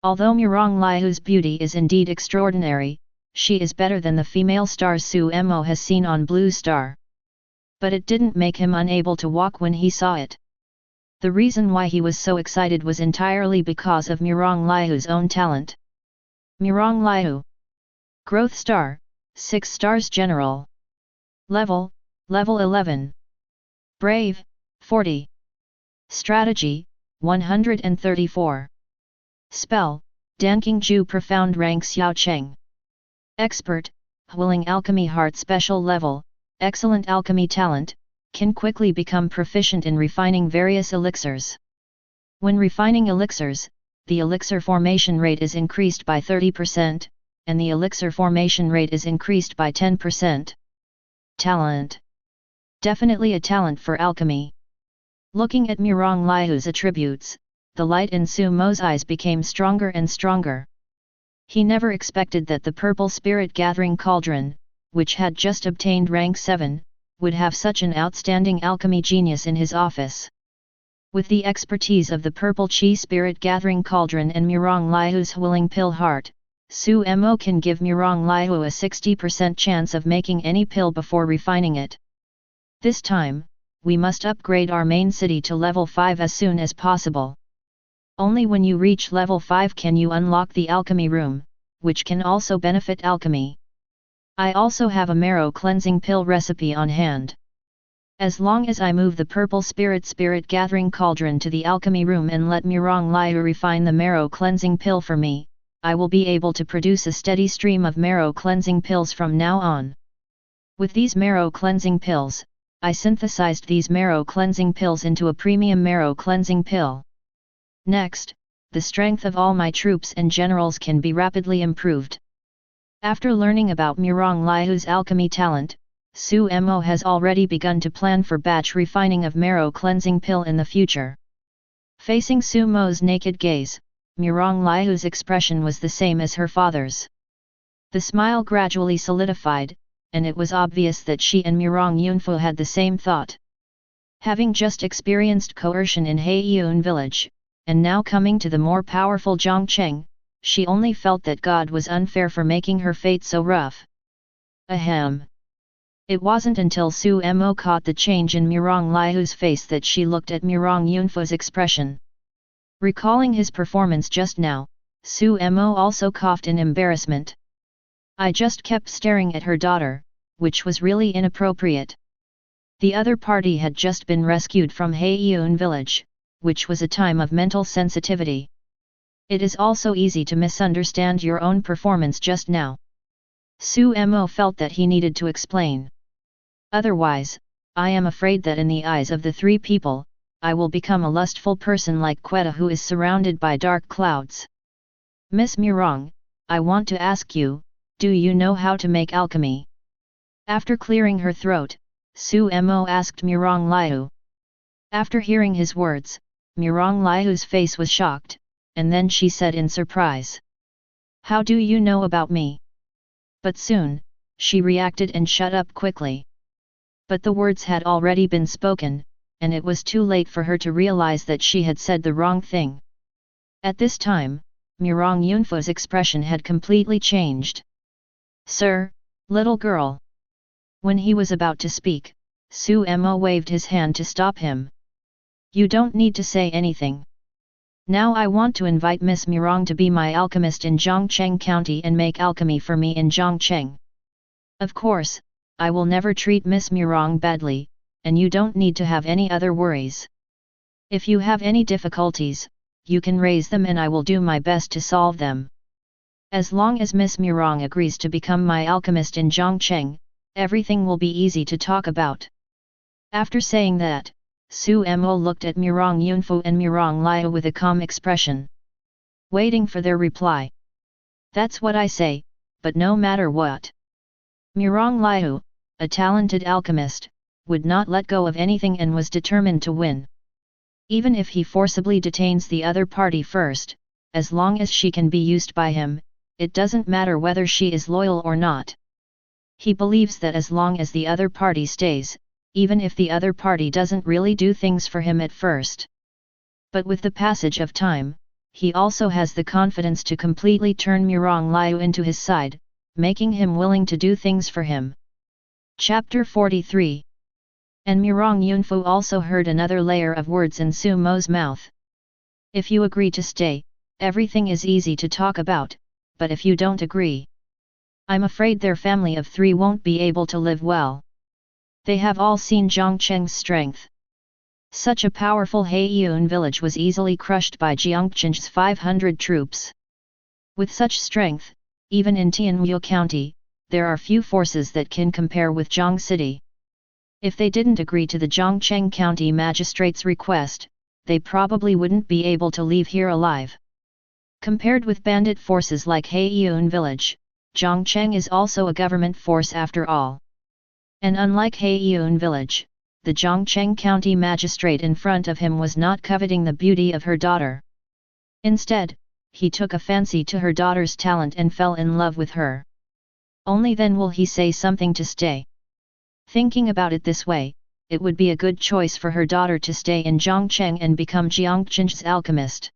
Although Murong Liu's beauty is indeed extraordinary, she is better than the female stars Su Mo has seen on Blue Star. But it didn't make him unable to walk when he saw it. The reason why he was so excited was entirely because of Murong Liu's own talent. Murong Liu. Growth Star, 6 stars General. Level 11. Brave, 40. Strategy, 134. Spell, Danking Ju Profound Rank Xiao Cheng. Expert, Willing Alchemy Heart Special Level, Excellent Alchemy Talent, can quickly become proficient in refining various elixirs. When refining elixirs, the elixir formation rate is increased by 30%, and the elixir formation rate is increased by 10%. Talent. Definitely a talent for alchemy. Looking at Murong Liu's attributes, the light in Su Mo's eyes became stronger and stronger. He never expected that the purple spirit gathering cauldron, which had just obtained rank 7, would have such an outstanding alchemy genius in his office. With the expertise of the purple chi spirit gathering cauldron and Murong Liu's willing pill heart, Su Mo can give Murong Liu a 60% chance of making any pill before refining it. This time, we must upgrade our main city to level 5 as soon as possible. Only when you reach level 5 can you unlock the alchemy room, which can also benefit alchemy. I also have a marrow cleansing pill recipe on hand. As long as I move the purple spirit gathering cauldron to the alchemy room and let Mirong Liu refine the marrow cleansing pill for me, I will be able to produce a steady stream of marrow cleansing pills from now on. With these marrow cleansing pills, I synthesized these marrow cleansing pills into a premium marrow cleansing pill. Next, the strength of all my troops and generals can be rapidly improved. After learning about Mirong Liu's alchemy talent, Su Mo has already begun to plan for batch refining of marrow cleansing pill in the future. Facing Su Mo's naked gaze, Mirong Liu's expression was the same as her father's. The smile gradually solidified, and it was obvious that she and Mirong Yunfu had the same thought. Having just experienced coercion in Heiyun village, and now coming to the more powerful Zhongcheng, she only felt that God was unfair for making her fate so rough. Ahem. It wasn't until Su Mo caught the change in Mirong Liu's face that she looked at Mirong Yunfu's expression. Recalling his performance just now, Su Mo also coughed in embarrassment. I just kept staring at her daughter, which was really inappropriate. The other party had just been rescued from Heiyun village, which was a time of mental sensitivity. It is also easy to misunderstand your own performance just now. Su Mo felt that he needed to explain. Otherwise, I am afraid that in the eyes of the three people, I will become a lustful person like Quetta who is surrounded by dark clouds. Miss Mirong, I want to ask you, do you know how to make alchemy? After clearing her throat, Su Mo asked Mirong Liu. After hearing his words, Mirong Liu's face was shocked, and then she said in surprise. How do you know about me? But soon, she reacted and shut up quickly. But the words had already been spoken, and it was too late for her to realize that she had said the wrong thing. At this time, Mirong Yunfu's expression had completely changed. Sir, little girl. When he was about to speak, Su Mo waved his hand to stop him. You don't need to say anything. Now I want to invite Miss Mirong to be my alchemist in Zhongcheng County and make alchemy for me in Zhongcheng. Of course, I will never treat Miss Mirong badly, and you don't need to have any other worries. If you have any difficulties, you can raise them and I will do my best to solve them. As long as Miss Mirong agrees to become my alchemist in Zhongcheng, everything will be easy to talk about. After saying that, Su Mo looked at Mirong Yunfu and Mirong Liu with a calm expression, waiting for their reply. That's what I say, but no matter what. Mirong Liu, a talented alchemist, would not let go of anything and was determined to win. Even if he forcibly detains the other party first, as long as she can be used by him, it doesn't matter whether she is loyal or not. He believes that as long as the other party stays, even if the other party doesn't really do things for him at first. But with the passage of time, he also has the confidence to completely turn Mirong Liu into his side, making him willing to do things for him. Chapter 43. And Mirong Yunfu also heard another layer of words in Su Mo's mouth. If you agree to stay, everything is easy to talk about, but if you don't agree, I'm afraid their family of three won't be able to live well. They have all seen Zhongcheng's strength. Such a powerful Heiyun village was easily crushed by Jiangcheng's 500 troops. With such strength, even in Tianwu County, there are few forces that can compare with Zhong City. If they didn't agree to the Zhongcheng County Magistrate's request, they probably wouldn't be able to leave here alive. Compared with bandit forces like Heiyun village, Zhongcheng is also a government force after all. And unlike Heiyun village, the Zhongcheng County Magistrate in front of him was not coveting the beauty of her daughter. Instead, he took a fancy to her daughter's talent and fell in love with her. Only then will he say something to stay. Thinking about it this way, it would be a good choice for her daughter to stay in Zhongcheng and become Jiangcheng's alchemist.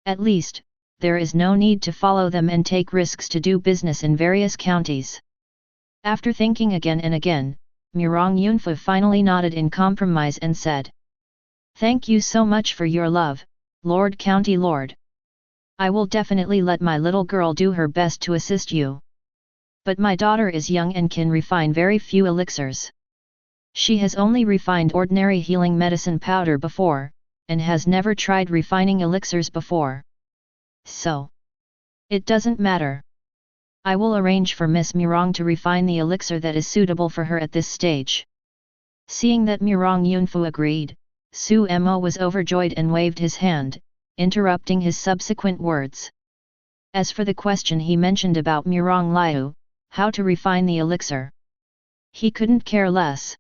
At least, there is no need to follow them and take risks to do business in various counties. After thinking again and again, Mirong Yunfu finally nodded in compromise and said, "Thank you so much for your love, Lord County Lord. I will definitely let my little girl do her best to assist you. But my daughter is young and can refine very few elixirs. She has only refined ordinary healing medicine powder before, and has never tried refining elixirs before. So, it doesn't matter. I will arrange for Miss Mirong to refine the elixir that is suitable for her at this stage. Seeing that Mirong Yunfu agreed, Su Mo was overjoyed and waved his hand, interrupting his subsequent words. As for the question he mentioned about Mirong Liu, how to refine the elixir, he couldn't care less.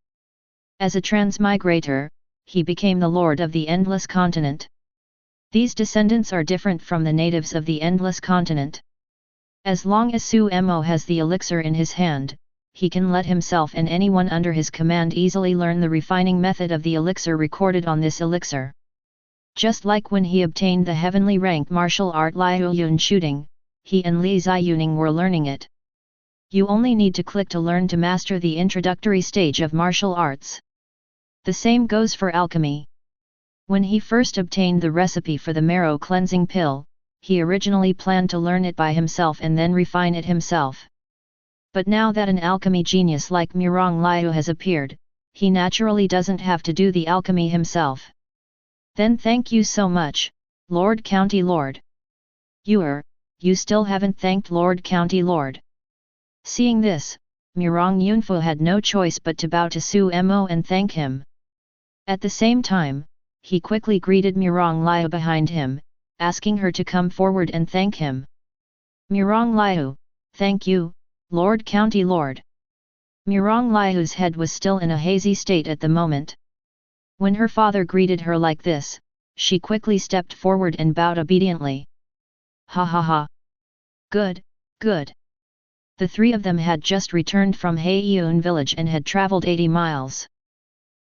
As a transmigrator, he became the lord of the Endless Continent. These descendants are different from the natives of the Endless Continent. As long as Su Mo has the elixir in his hand, he can let himself and anyone under his command easily learn the refining method of the elixir recorded on this elixir. Just like when he obtained the heavenly rank martial art Liu Yun shooting, he and Li Ziyuning were learning it. You only need to click to learn to master the introductory stage of martial arts. The same goes for alchemy. When he first obtained the recipe for the marrow cleansing pill, he originally planned to learn it by himself and then refine it himself. But now that an alchemy genius like Mirong Liu has appeared, he naturally doesn't have to do the alchemy himself. Then thank you so much, Lord County Lord. You still haven't thanked Lord County Lord. Seeing this, Mirong Yunfu had no choice but to bow to Su Mo and thank him. At the same time, he quickly greeted Mirong Liu behind him, asking her to come forward and thank him. Mirong Liu, thank you, Lord County Lord. Mirong Liu's head was still in a hazy state at the moment. When her father greeted her like this, she quickly stepped forward and bowed obediently. Ha ha ha. Good, good. The three of them had just returned from Haiyun village and had traveled 80 miles.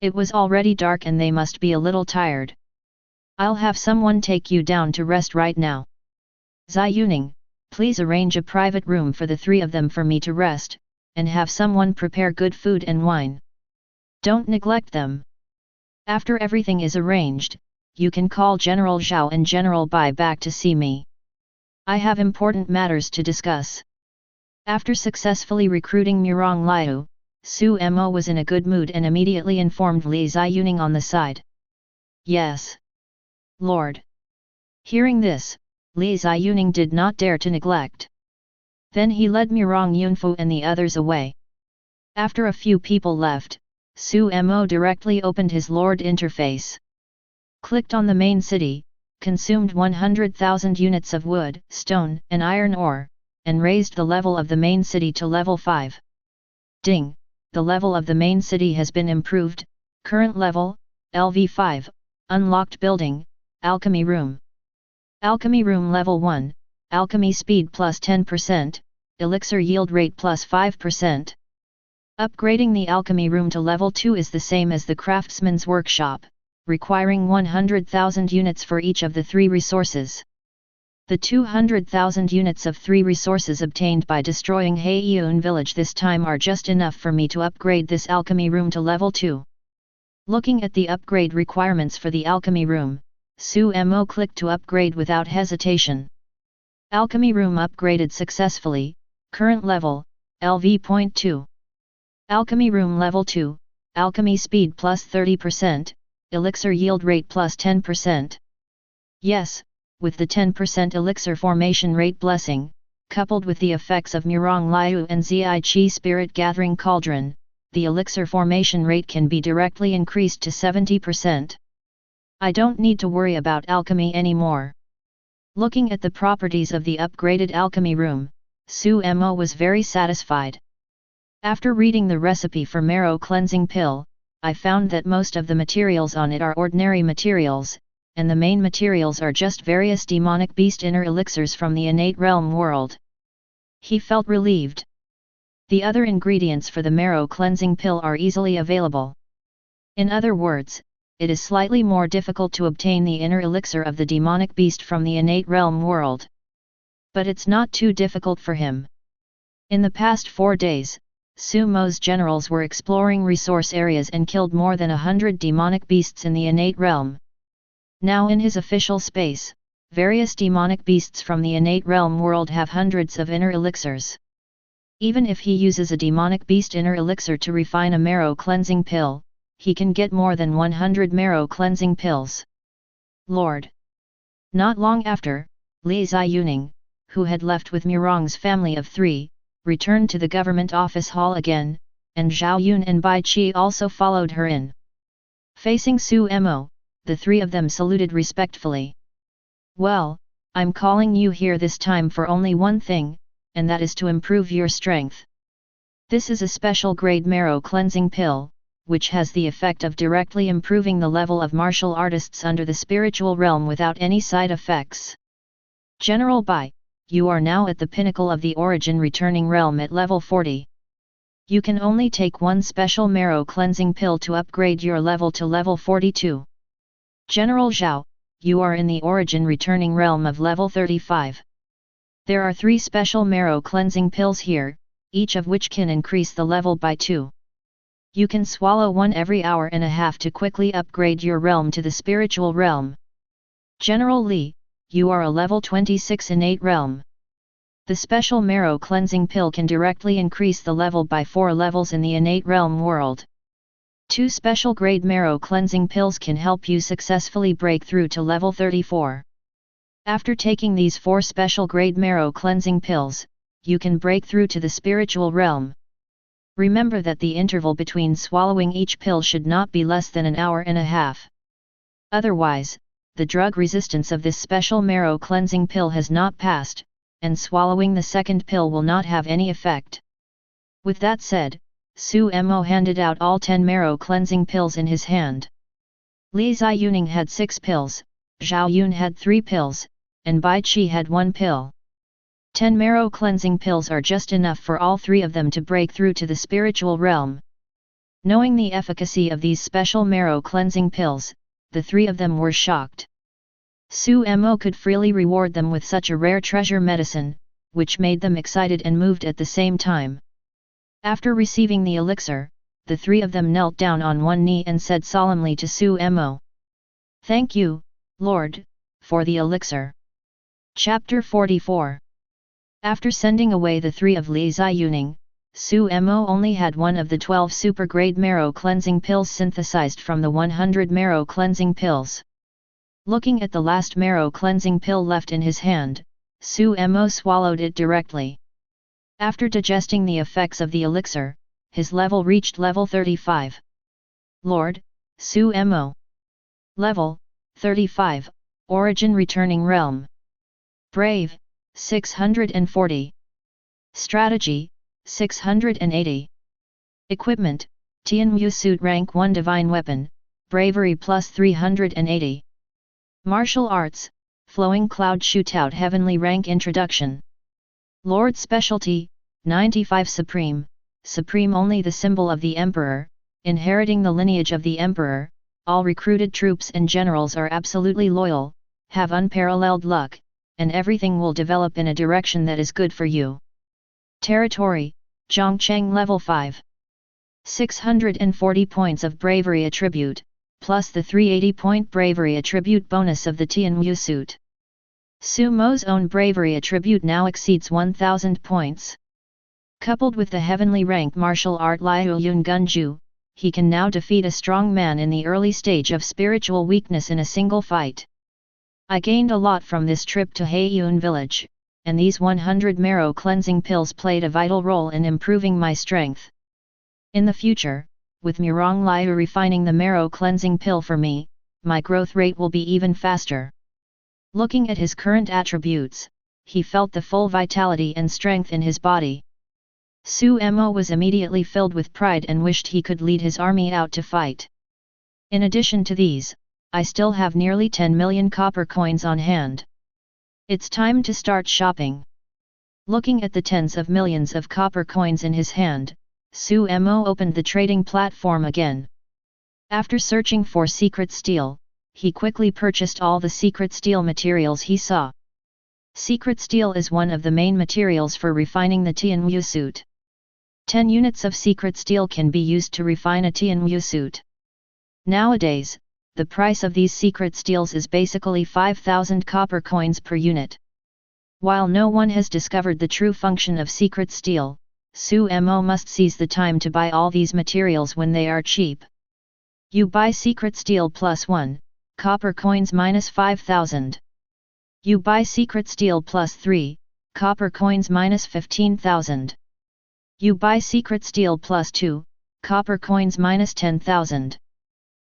It was already dark and they must be a little tired. I'll have someone take you down to rest right now. Ziyuning, please arrange a private room for the three of them for me to rest, and have someone prepare good food and wine. Don't neglect them. After everything is arranged, you can call General Zhao and General Bai back to see me. I have important matters to discuss. After successfully recruiting Mirong Liu, Su Mo was in a good mood and immediately informed Li Ziyuning on the side. Yes, Lord. Hearing this, Li Ziyuning did not dare to neglect. Then he led Mirong Yunfu and the others away. After a few people left, Su Mo directly opened his Lord interface. Clicked on the main city, consumed 100,000 units of wood, stone, and iron ore, and raised the level of the main city to level 5. Ding! The level of the main city has been improved. Current level, LV5, unlocked building, Alchemy Room. Alchemy Room Level 1, Alchemy Speed plus 10%, Elixir Yield Rate plus 5%. Upgrading the Alchemy Room to Level 2 is the same as the Craftsman's Workshop, requiring 100,000 units for each of the 3 resources. The 200,000 units of 3 resources obtained by destroying Haiyun village this time are just enough for me to upgrade this alchemy room to level 2. Looking at the upgrade requirements for the alchemy room, Su Mo clicked to upgrade without hesitation. Alchemy room upgraded successfully, current level, LV.2. Alchemy room level 2, alchemy speed plus 30%, elixir yield rate plus 10%. Yes, with the 10% elixir formation rate blessing, coupled with the effects of Mirong Liu and Zi Qi Spirit Gathering Cauldron, the elixir formation rate can be directly increased to 70%. I don't need to worry about alchemy anymore. Looking at the properties of the upgraded alchemy room, Su Mo was very satisfied. After reading the recipe for marrow cleansing pill, I found that most of the materials on it are ordinary materials, and the main materials are just various demonic beast inner elixirs from the innate realm world. He felt relieved. The other ingredients for the marrow cleansing pill are easily available. In other words, it is slightly more difficult to obtain the inner elixir of the demonic beast from the innate realm world. But it's not too difficult for him. In the past 4 days, Su Mo's generals were exploring resource areas and killed more than 100 demonic beasts in the innate realm. Now in his official space, various demonic beasts from the innate realm world have hundreds of inner elixirs. Even if he uses a demonic beast inner elixir to refine a marrow cleansing pill, he can get more than 100 marrow cleansing pills. Lord. Not long after, Li Ziyuning, who had left with Murong's family of 3, returned to the government office hall again, and Zhao Yun and Bai Qi also followed her in. Facing Su Mo, the 3 of them saluted respectfully. Well, I'm calling you here this time for only one thing, and that is to improve your strength. This is a special grade marrow cleansing pill, which has the effect of directly improving the level of martial artists under the spiritual realm without any side effects. General Bai, you are now at the pinnacle of the origin returning realm at level 40. You can only take one special marrow cleansing pill to upgrade your level to level 42. General Zhao, you are in the origin returning realm of level 35. There are 3 special marrow cleansing pills here, each of which can increase the level by 2. You can swallow one every hour and a half to quickly upgrade your realm to the spiritual realm. General Li, you are a level 26 innate realm. The special marrow cleansing pill can directly increase the level by 4 levels in the innate realm world. 2 special grade marrow cleansing pills can help you successfully break through to level 34. After taking these 4 special grade marrow cleansing pills, you can break through to the spiritual realm. Remember that the interval between swallowing each pill should not be less than an hour and a half. Otherwise, the drug resistance of this special marrow cleansing pill has not passed, and swallowing the second pill will not have any effect. With that said, Su Mo handed out all 10 marrow cleansing pills in his hand. Li Ziyuning had 6 pills, Zhao Yun had 3 pills, and Bai Qi had 1 pill. 10 marrow cleansing pills are just enough for all 3 of them to break through to the spiritual realm. Knowing the efficacy of these special marrow cleansing pills, the 3 of them were shocked. Su Mo could freely reward them with such a rare treasure medicine, which made them excited and moved at the same time. After receiving the elixir, the 3 of them knelt down on one knee and said solemnly to Su Mo, "Thank you, Lord, for the elixir." Chapter 44. After sending away the 3 of Li Ziyuning, Su Mo only had one of the 12 super-grade marrow cleansing pills synthesized from the 100 marrow cleansing pills. Looking at the last marrow cleansing pill left in his hand, Su Mo swallowed it directly. After digesting the effects of the elixir, his level reached level 35. Lord, Su Mo. Level, 35, Origin Returning Realm. Brave, 640. Strategy, 680. Equipment, Tianwu Suit Rank 1 Divine Weapon, Bravery plus 380. Martial Arts, Flowing Cloud Shootout Heavenly Rank Introduction. Lord Specialty, 95 Supreme, Supreme only the symbol of the Emperor, inheriting the lineage of the Emperor, all recruited troops and generals are absolutely loyal, have unparalleled luck, and everything will develop in a direction that is good for you. Territory, Zhongcheng Level 5. 640 points of Bravery Attribute, plus the 380-point Bravery Attribute bonus of the Tianwu suit. Su Mo's own Bravery Attribute now exceeds 1000 points. Coupled with the heavenly rank martial art Liu Yun Gunju, he can now defeat a strong man in the early stage of spiritual weakness in a single fight. I gained a lot from this trip to Heiyun village, and these 100 marrow cleansing pills played a vital role in improving my strength. In the future, with Murong Liu refining the marrow cleansing pill for me, my growth rate will be even faster. Looking at his current attributes, he felt the full vitality and strength in his body. Su Mo was immediately filled with pride and wished he could lead his army out to fight. In addition to these, I still have nearly 10 million copper coins on hand. It's time to start shopping. Looking at the tens of millions of copper coins in his hand, Su Mo opened the trading platform again. After searching for secret steel, he quickly purchased all the secret steel materials he saw. Secret steel is one of the main materials for refining the Tianwu suit. 10 units of secret steel can be used to refine a Tianwu suit. Nowadays, the price of these secret steels is basically 5,000 copper coins per unit. While no one has discovered the true function of secret steel, Sumo must seize the time to buy all these materials when they are cheap. You buy secret steel +1, copper coins -5,000. You buy secret steel +3, copper coins -15,000. You buy secret steel +2, copper coins -10,000.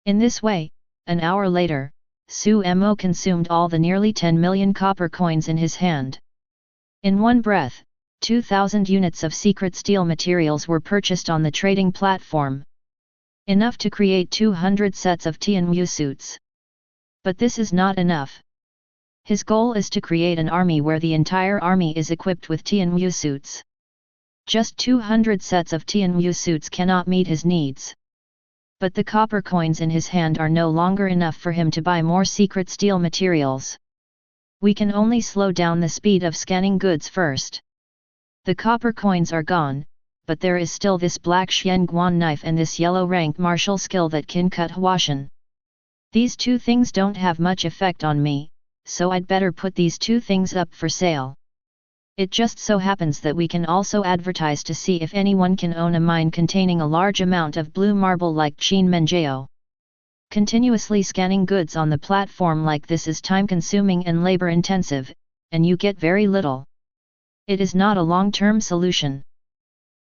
In this way, an hour later, Sumo consumed all the nearly 10 million copper coins in his hand. In one breath, 2,000 units of secret steel materials were purchased on the trading platform. Enough to create 200 sets of Tianwu suits. But this is not enough. His goal is to create an army where the entire army is equipped with Tianwu suits. Just 200 sets of Tianwu suits cannot meet his needs. But the copper coins in his hand are no longer enough for him to buy more secret steel materials. We can only slow down the speed of scanning goods first. The copper coins are gone, but there is still this black Xianguan knife and this yellow rank martial skill that can cut Huashan. These two things don't have much effect on me, so I'd better put these two things up for sale. It just so happens that we can also advertise to see if anyone can own a mine containing a large amount of blue marble like Qin Menjao. Continuously scanning goods on the platform like this is time-consuming and labor-intensive, and you get very little. It is not a long-term solution.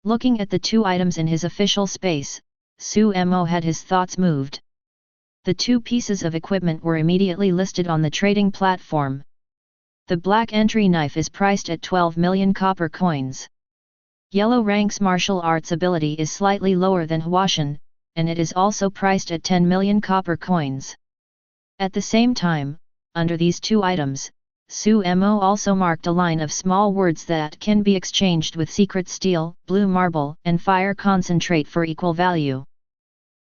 Looking at the two items in his official space, Sumo had his thoughts moved. The two pieces of equipment were immediately listed on the trading platform. The black entry knife is priced at 12 million copper coins. Yellow rank's martial arts ability is slightly lower than Huashan, and it is also priced at 10 million copper coins. At the same time, under these two items, Sumo also marked a line of small words that can be exchanged with secret steel, blue marble, and fire concentrate for equal value.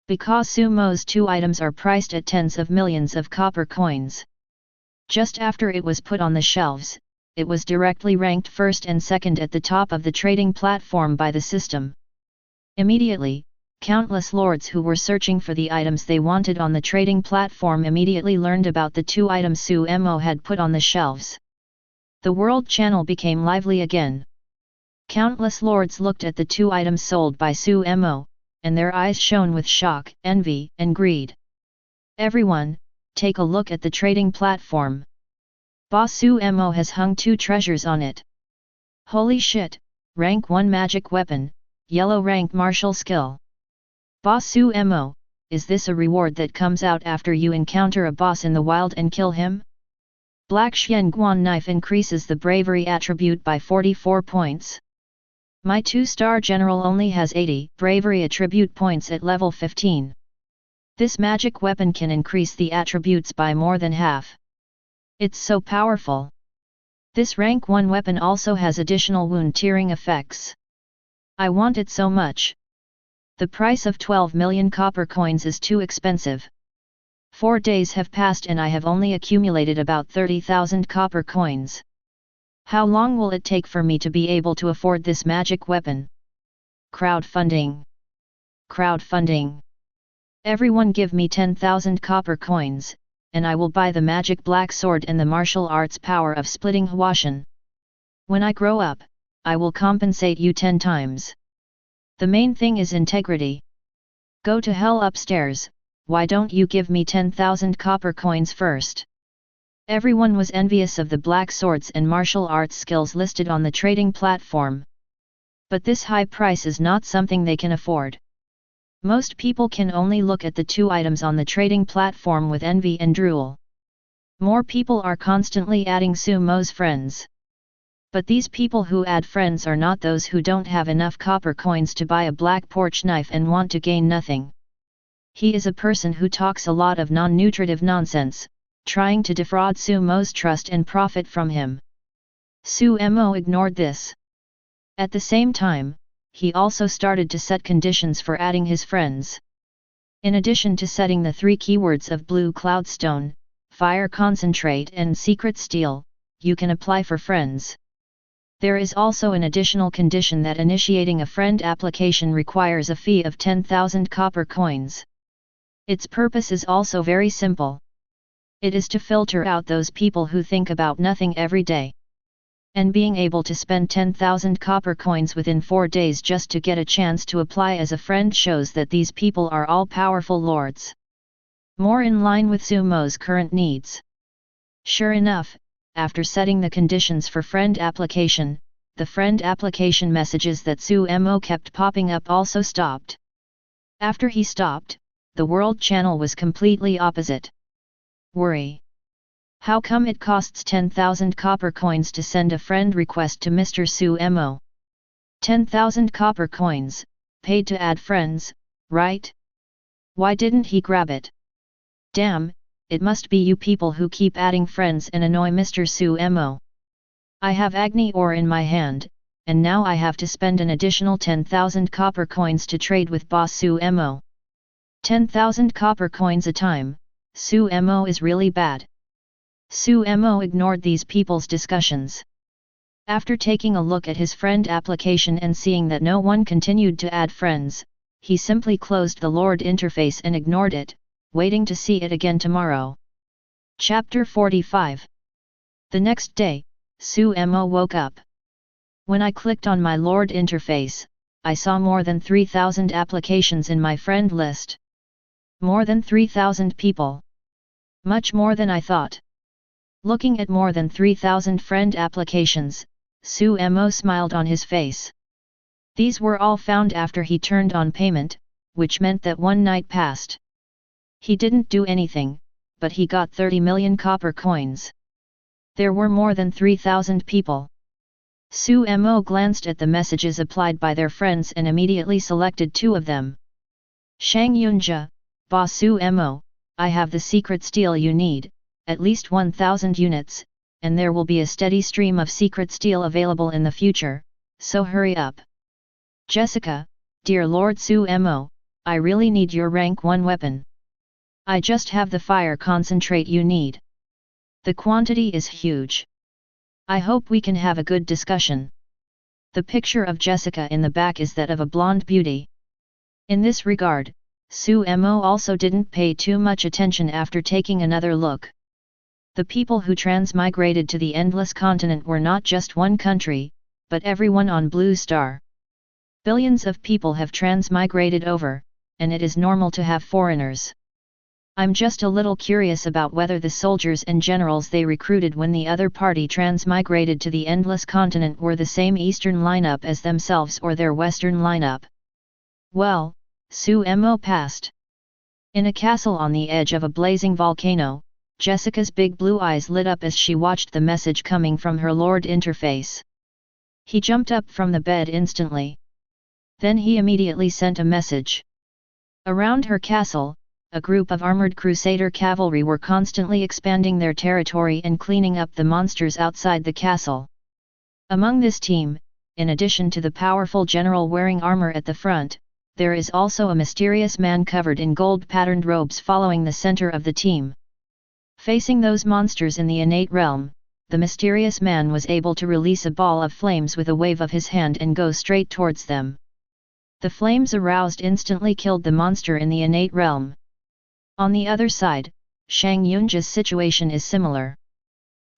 Because Sumo's two items are priced at tens of millions of copper coins. Just after it was put on the shelves, it was directly ranked first and second at the top of the trading platform by the system. Immediately, countless lords who were searching for the items they wanted on the trading platform immediately learned about the two items Sumo had put on the shelves. The world channel became lively again. Countless lords looked at the two items sold by Sumo, and their eyes shone with shock, envy, and greed. Everyone, take a look at the trading platform. Boss Sumo has hung two treasures on it. Holy shit, rank 1 magic weapon, yellow rank martial skill. Boss Sumo, is this a reward that comes out after you encounter a boss in the wild and kill him? Black Xianguan knife increases the bravery attribute by 44 points. My 2-star general only has 80 bravery attribute points at level 15. This magic weapon can increase the attributes by more than half. It's so powerful. This rank 1 weapon also has additional wound tearing effects. I want it so much. The price of 12 million copper coins is too expensive. 4 days have passed and I have only accumulated about 30,000 copper coins. How long will it take for me to be able to afford this magic weapon? Crowdfunding. Crowdfunding. Everyone give me 10,000 copper coins, and I will buy the magic black sword and the martial arts power of splitting Huashan. When I grow up, I will compensate you 10 times. The main thing is integrity. Go to hell upstairs, why don't you give me 10,000 copper coins first? Everyone was envious of the black swords and martial arts skills listed on the trading platform. But this high price is not something they can afford. Most people can only look at the two items on the trading platform with envy and drool. More people are constantly adding Sumo's friends. But these people who add friends are not those who don't have enough copper coins to buy a black porch knife and want to gain nothing. He is a person who talks a lot of non-nutritive nonsense, trying to defraud Sumo's trust and profit from him. Sumo ignored this. At the same time, he also started to set conditions for adding his friends. In addition to setting the 3 keywords of blue cloudstone, fire concentrate and secret steel, you can apply for friends. There is also an additional condition that initiating a friend application requires a fee of 10,000 copper coins. Its purpose is also very simple. It is to filter out those people who think about nothing every day. And being able to spend 10,000 copper coins within 4 days just to get a chance to apply as a friend shows that these people are all powerful lords. More in line with Su Mo's current needs. Sure enough, after setting the conditions for friend application, the friend application messages that Su Mo kept popping up also stopped. After he stopped, the world channel was completely opposite. Worry. How come it costs 10,000 copper coins to send a friend request to Mr. Su Mo? 10,000 copper coins, paid to add friends, right? Why didn't he grab it? Damn, it must be you people who keep adding friends and annoy Mr. Su Mo. I have Agni ore in my hand, and now I have to spend an additional 10,000 copper coins to trade with boss Su Mo. 10,000 copper coins a time, Su Mo is really bad. Su Mo ignored these people's discussions. After taking a look at his friend application and seeing that no one continued to add friends, he simply closed the Lord interface and ignored it, waiting to see it again tomorrow. Chapter 45. The next day, Su Mo woke up. When I clicked on my Lord interface, I saw more than 3,000 applications in my friend list. More than 3,000 people. Much more than I thought. Looking at more than 3,000 friend applications, Su Mo smiled on his face. These were all found after he turned on payment, which meant that one night passed. He didn't do anything, but he got 30 million copper coins. There were more than 3,000 people. Su Mo glanced at the messages applied by their friends and immediately selected 2 of them. Shang Yunjia, Boss Su Mo, I have the secret steel you need, at least 1,000 units, and there will be a steady stream of secret steel available in the future, so hurry up. Jessica, dear Lord Su Mo, I really need your rank 1 weapon. I just have the fire concentrate you need. The quantity is huge. I hope we can have a good discussion. The picture of Jessica in the back is that of a blonde beauty. In this regard, Su Mo also didn't pay too much attention after taking another look. The people who transmigrated to the Endless Continent were not just one country, but everyone on Blue Star. Billions of people have transmigrated over, and it is normal to have foreigners. I'm just a little curious about whether the soldiers and generals they recruited when the other party transmigrated to the Endless Continent were the same Eastern lineup as themselves or their Western lineup. Well, Su Mo passed. In a castle on the edge of a blazing volcano, Jessica's big blue eyes lit up as she watched the message coming from her Lord interface. He jumped up from the bed instantly. Then he immediately sent a message. Around her castle, a group of armored crusader cavalry were constantly expanding their territory and cleaning up the monsters outside the castle. Among this team, in addition to the powerful general wearing armor at the front, there is also a mysterious man covered in gold-patterned robes following the center of the team. Facing those monsters in the innate realm, the mysterious man was able to release a ball of flames with a wave of his hand and go straight towards them. The flames aroused instantly killed the monster in the innate realm. On the other side, Shang Yunjia's situation is similar.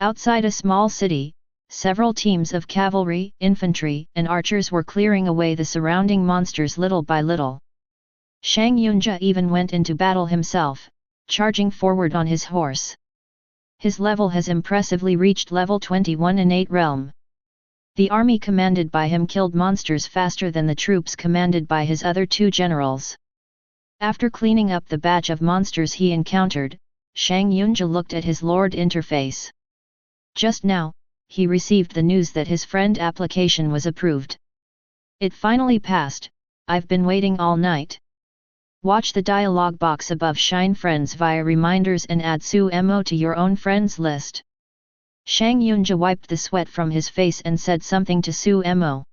Outside a small city, several teams of cavalry, infantry, and archers were clearing away the surrounding monsters little by little. Shang Yunjia even went into battle himself, charging forward on his horse. His level has impressively reached level 21 innate realm. The army commanded by him killed monsters faster than the troops commanded by his other 2 generals. After cleaning up the batch of monsters he encountered, Shang Yunjia looked at his Lord interface. Just now, he received the news that his friend application was approved. It finally passed. I've been waiting all night. Watch the dialog box above. Shine friends via reminders and add Su Mo to your own friends list. Shang Yunjia wiped the sweat from his face and said something to Su Mo.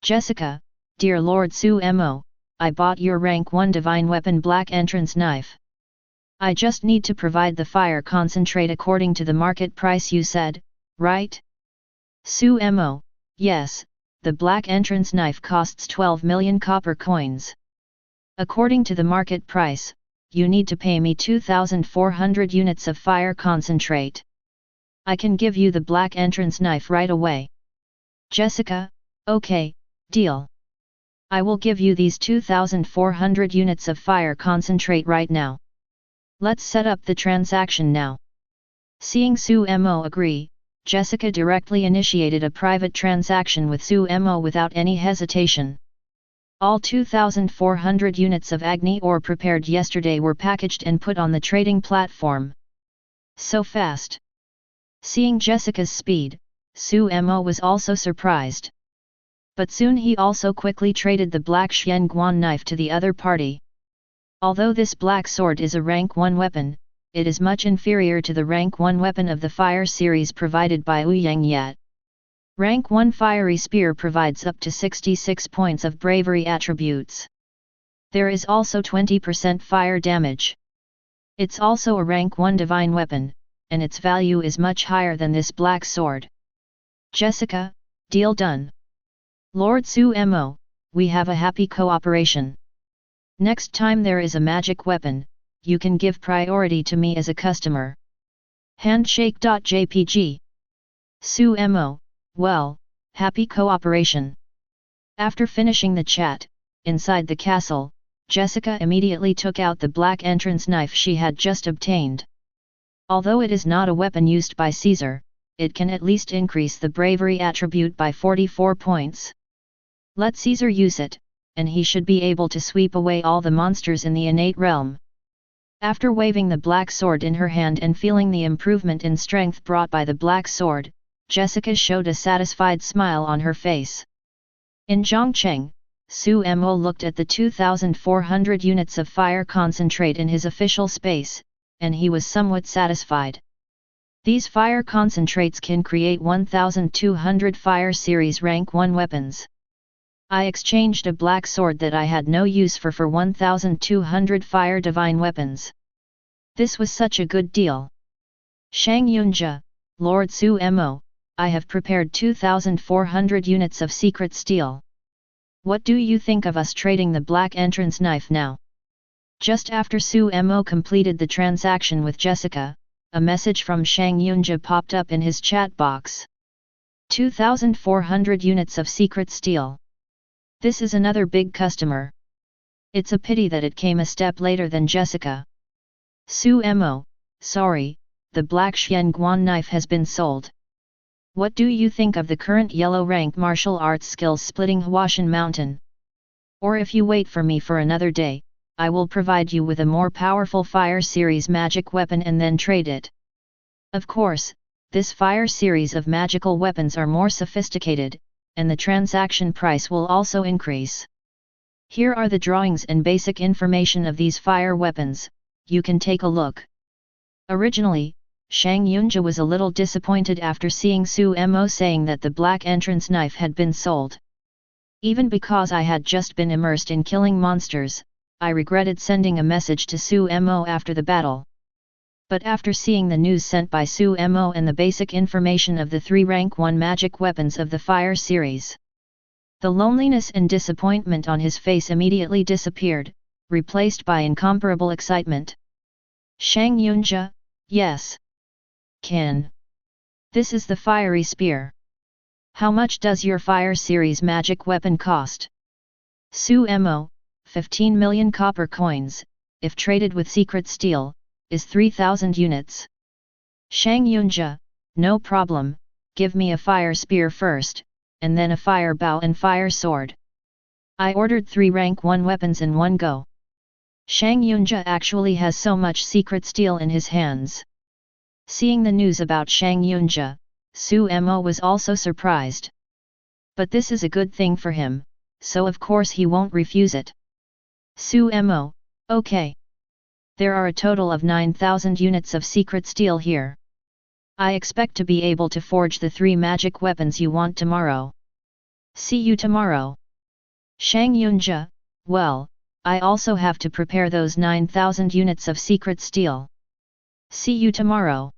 Jessica, dear Lord Su Mo, I bought your rank 1 divine weapon black entrance knife. I just need to provide the fire concentrate according to the market price you said, right? Su Mo, yes, the black entrance knife costs 12 million copper coins. According to the market price, you need to pay me 2,400 units of fire concentrate. I can give you the black entrance knife right away. Jessica, okay, deal. I will give you these 2,400 units of fire concentrate right now. Let's set up the transaction now. Seeing Su Mo agree, Jessica directly initiated a private transaction with Su Mo without any hesitation. All 2,400 units of Agni ore prepared yesterday were packaged and put on the trading platform. So fast. Seeing Jessica's speed, Su Mo was also surprised. But soon he also quickly traded the black Xianguan knife to the other party. Although this black sword is a rank 1 weapon, it is much inferior to the rank 1 weapon of the fire series provided by Ouyang Yat. Rank 1 fiery spear provides up to 66 points of bravery attributes. There is also 20% fire damage. It's also a rank 1 divine weapon, and its value is much higher than this black sword. Jessica, deal done. Lord Su Mo, we have a happy cooperation. Next time there is a magic weapon, you can give priority to me as a customer. Handshake.jpg. Su Mo, well, happy cooperation. After finishing the chat, inside the castle, Jessica immediately took out the black entrance knife she had just obtained. Although it is not a weapon used by Caesar, it can at least increase the bravery attribute by 44 points. Let Caesar use it, and he should be able to sweep away all the monsters in the innate realm. After waving the black sword in her hand and feeling the improvement in strength brought by the black sword, Jessica showed a satisfied smile on her face. In Zhongcheng, Su Mo looked at the 2,400 units of fire concentrate in his official space, and he was somewhat satisfied. These fire concentrates can create 1,200 fire series rank 1 weapons. I exchanged a black sword that I had no use for 1,200 fire divine weapons. This was such a good deal. Shang Yunjia, Lord Su Mo, I have prepared 2,400 units of secret steel. What do you think of us trading the black entrance knife now? Just after Su Mo completed the transaction with Jessica, a message from Shang Yunjia popped up in his chat box. 2,400 units of secret steel. This is another big customer. It's a pity that it came a step later than Jessica. Su Mo, sorry, the black Xianguan knife has been sold. What do you think of the current yellow rank martial arts skills splitting Huashan Mountain? Or if you wait for me for another day, I will provide you with a more powerful fire series magic weapon and then trade it. Of course, this fire series of magical weapons are more sophisticated, and the transaction price will also increase. Here are the drawings and basic information of these fire weapons, you can take a look. Originally, Shang Yunjia was a little disappointed after seeing Su Mo saying that the black entrance knife had been sold. Even because I had just been immersed in killing monsters, I regretted sending a message to Su Mo after the battle. But after seeing the news sent by Su Mo and the basic information of the 3 rank 1 magic weapons of the fire series, the loneliness and disappointment on his face immediately disappeared, replaced by incomparable excitement. Shang Yunjia, yes. Can. This is the fiery spear. How much does your fire series magic weapon cost? Su Mo, 15 million copper coins, if traded with secret steel, is 3,000 units. Shang Yunjia, no problem, give me a fire spear first, and then a fire bow and fire sword. I ordered 3 rank 1 weapons in one go. Shang Yunjia actually has so much secret steel in his hands. Seeing the news about Shang Yunjia, Su Mo was also surprised. But this is a good thing for him, so of course he won't refuse it. Su Mo, okay. There are a total of 9,000 units of secret steel here. I expect to be able to forge the 3 magic weapons you want tomorrow. See you tomorrow. Shang Yunjia, well, I also have to prepare those 9,000 units of secret steel. See you tomorrow.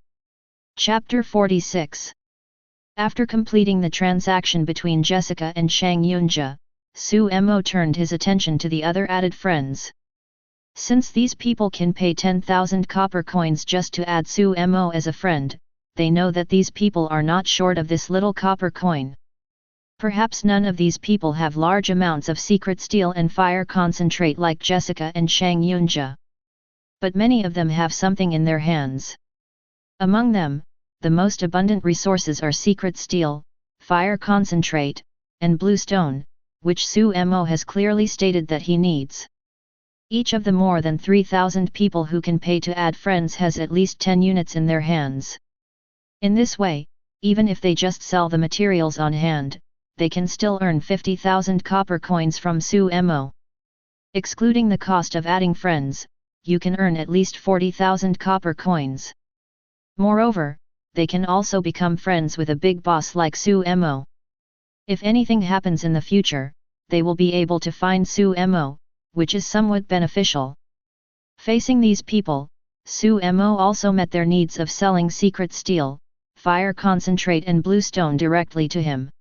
Chapter 46. After completing the transaction between Jessica and Shang Yunjia, Su Mo turned his attention to the other added friends. Since these people can pay 10,000 copper coins just to add Su Mo as a friend, they know that these people are not short of this little copper coin. Perhaps none of these people have large amounts of secret steel and fire concentrate like Jessica and Shang Yunjia. But many of them have something in their hands. Among them, the most abundant resources are secret steel, fire concentrate, and blue stone, which Su Mo has clearly stated that he needs. Each of the more than 3,000 people who can pay to add friends has at least 10 units in their hands. In this way, even if they just sell the materials on hand, they can still earn 50,000 copper coins from Su Mo. Excluding the cost of adding friends, you can earn at least 40,000 copper coins. Moreover, they can also become friends with a big boss like Su Mo. If anything happens in the future, they will be able to find Su Mo, which is somewhat beneficial. Facing these people, Su Mo also met their needs of selling secret steel, fire concentrate and blue stone directly to him.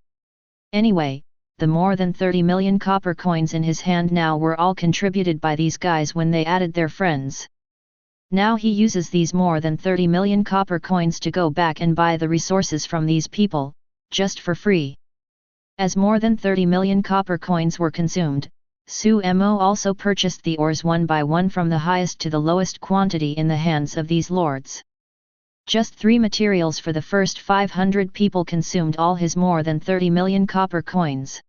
Anyway, the more than 30 million copper coins in his hand now were all contributed by these guys when they added their friends. Now he uses these more than 30 million copper coins to go back and buy the resources from these people, just for free. As more than 30 million copper coins were consumed, Su Mo also purchased the ores one by one from the highest to the lowest quantity in the hands of these lords. Just 3 materials for the first 500 people consumed all his more than 30 million copper coins.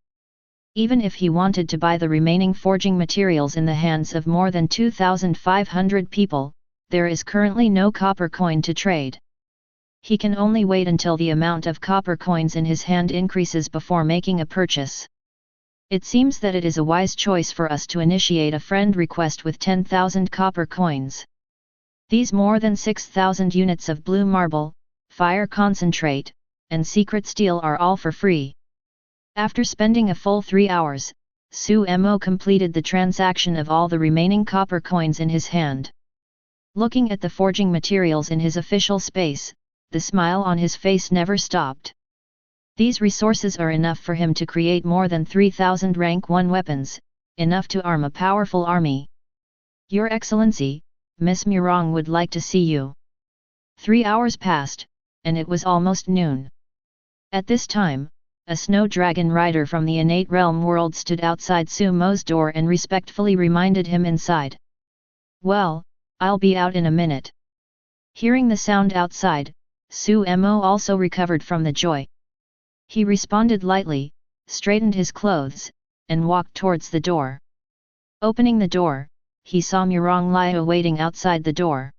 Even if he wanted to buy the remaining forging materials in the hands of more than 2,500 people, there is currently no copper coin to trade. He can only wait until the amount of copper coins in his hand increases before making a purchase. It seems that it is a wise choice for us to initiate a friend request with 10,000 copper coins. These more than 6,000 units of blue marble, fire concentrate, and secret steel are all for free. After spending a full 3 hours, Su Mo completed the transaction of all the remaining copper coins in his hand. Looking at the forging materials in his official space, the smile on his face never stopped. These resources are enough for him to create more than 3,000 rank 1 weapons, enough to arm a powerful army. Your Excellency, Miss Murong would like to see you. 3 hours passed, and it was almost noon. At this time, a snow dragon rider from the innate realm world stood outside Su Mo's door and respectfully reminded him inside. Well, I'll be out in a minute. Hearing the sound outside, Su Mo also recovered from the joy. He responded lightly, straightened his clothes, and walked towards the door. Opening the door, he saw Murong Liu waiting outside the door.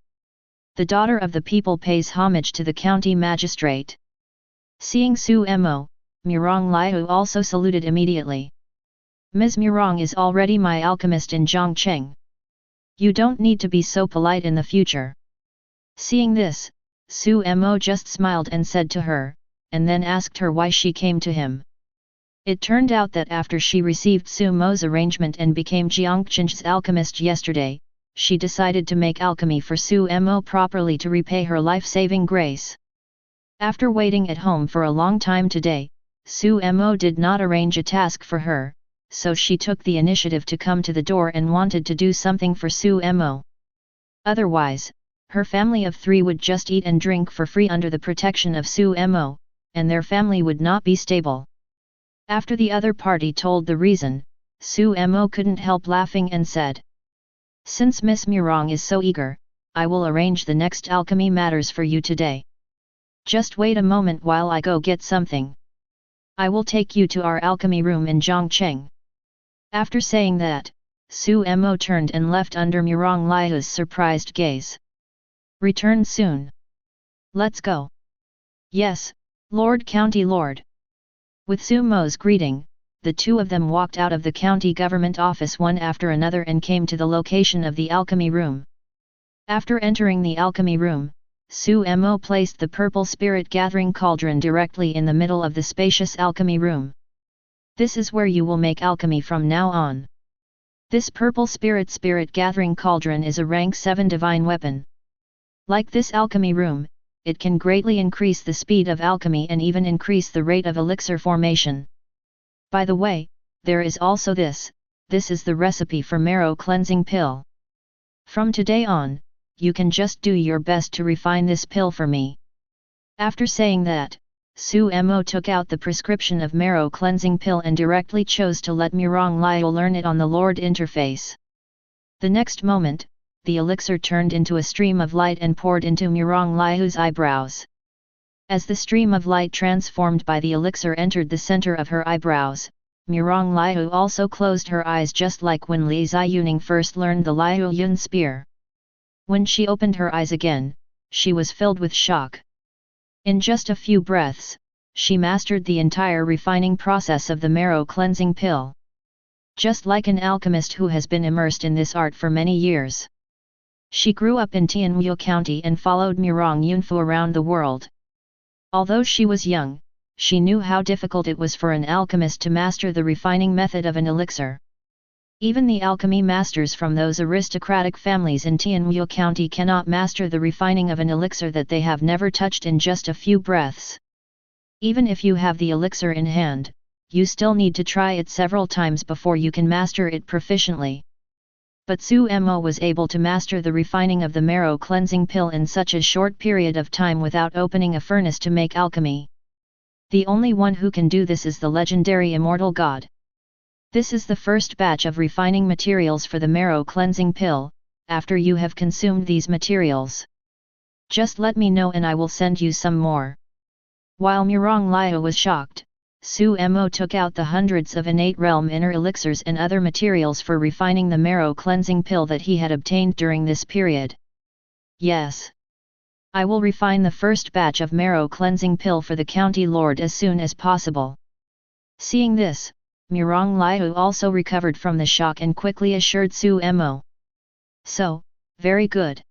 The daughter of the people pays homage to the county magistrate. Seeing Su Mo, Murong Liu also saluted immediately. Ms. Murong is already my alchemist in Zhongcheng. You don't need to be so polite in the future. Seeing this, Su Mo just smiled and said to her, and then asked her why she came to him. It turned out that after she received Su Mo's arrangement and became Jiangqing's alchemist yesterday, she decided to make alchemy for Su Mo properly to repay her life-saving grace. After waiting at home for a long time today, Su Mo did not arrange a task for her, so she took the initiative to come to the door and wanted to do something for Su Mo. Otherwise, her family of 3 would just eat and drink for free under the protection of Su Mo, and their family would not be stable. After the other party told the reason, Su Mo couldn't help laughing and said, "Since Miss Murong is so eager, I will arrange the next alchemy matters for you today. Just wait a moment while I go get something. I will take you to our alchemy room in Zhongcheng." After saying that, Su Mo turned and left under Murong Liu's surprised gaze. "Return soon. Let's go." "Yes, Lord County Lord." With Su Mo's greeting, the two of them walked out of the county government office one after another and came to the location of the alchemy room. After entering the alchemy room, Su Mo placed the purple spirit gathering cauldron directly in the middle of the spacious alchemy room. "This is where you will make alchemy from now on." This purple spirit gathering cauldron is a rank 7 divine weapon. Like this alchemy room, it can greatly increase the speed of alchemy and even increase the rate of elixir formation. By the way, there is also this is the recipe for Marrow cleansing pill. From today on, you can just do your best to refine this pill for me. After saying that, Su Mo took out the prescription of marrow cleansing pill and directly chose to let Mirong Liu learn it on the Lord interface. The next moment, the elixir turned into a stream of light and poured into Mirong Liu's eyebrows. As the stream of light transformed by the elixir entered the center of her eyebrows, Mirong Liu also closed her eyes just like when Li Ziyuning first learned the Liu Yun spear. When she opened her eyes again, she was filled with shock. In just a few breaths, she mastered the entire refining process of the marrow cleansing pill. Just like an alchemist who has been immersed in this art for many years. She grew up in Tianwu County and followed Mirong Yunfu around the world. Although she was young, she knew how difficult it was for an alchemist to master the refining method of an elixir. Even the alchemy masters from those aristocratic families in Tianwu County cannot master the refining of an elixir that they have never touched in just a few breaths. Even if you have the elixir in hand, you still need to try it several times before you can master it proficiently. But Su Mo was able to master the refining of the marrow cleansing pill in such a short period of time without opening a furnace to make alchemy. The only one who can do this is the legendary Immortal God. This is the first batch of refining materials for the marrow cleansing pill. After you have consumed these materials, just let me know and I will send you some more. While Mirong Liu was shocked, Su Mo took out the hundreds of innate realm inner elixirs and other materials for refining the marrow cleansing pill that he had obtained during this period. Yes. I will refine the first batch of marrow cleansing pill for the county lord as soon as possible. Seeing this, Mirong Liu also recovered from the shock and quickly assured Su Mo. So, very good.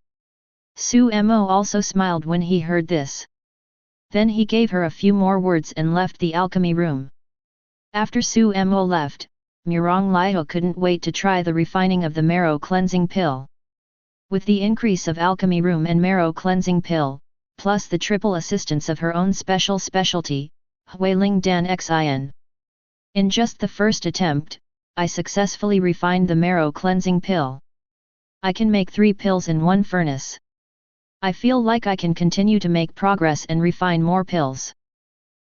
Su Mo also smiled when he heard this. Then he gave her a few more words and left the alchemy room. After Su Mo left, Mirong Liu couldn't wait to try the refining of the marrow cleansing pill. With the increase of alchemy room and marrow cleansing pill, plus the triple assistance of her own specialty, Huiling Dan Xin. In just the first attempt, I successfully refined the marrow cleansing pill. I can make 3 pills in one furnace. I feel like I can continue to make progress and refine more pills.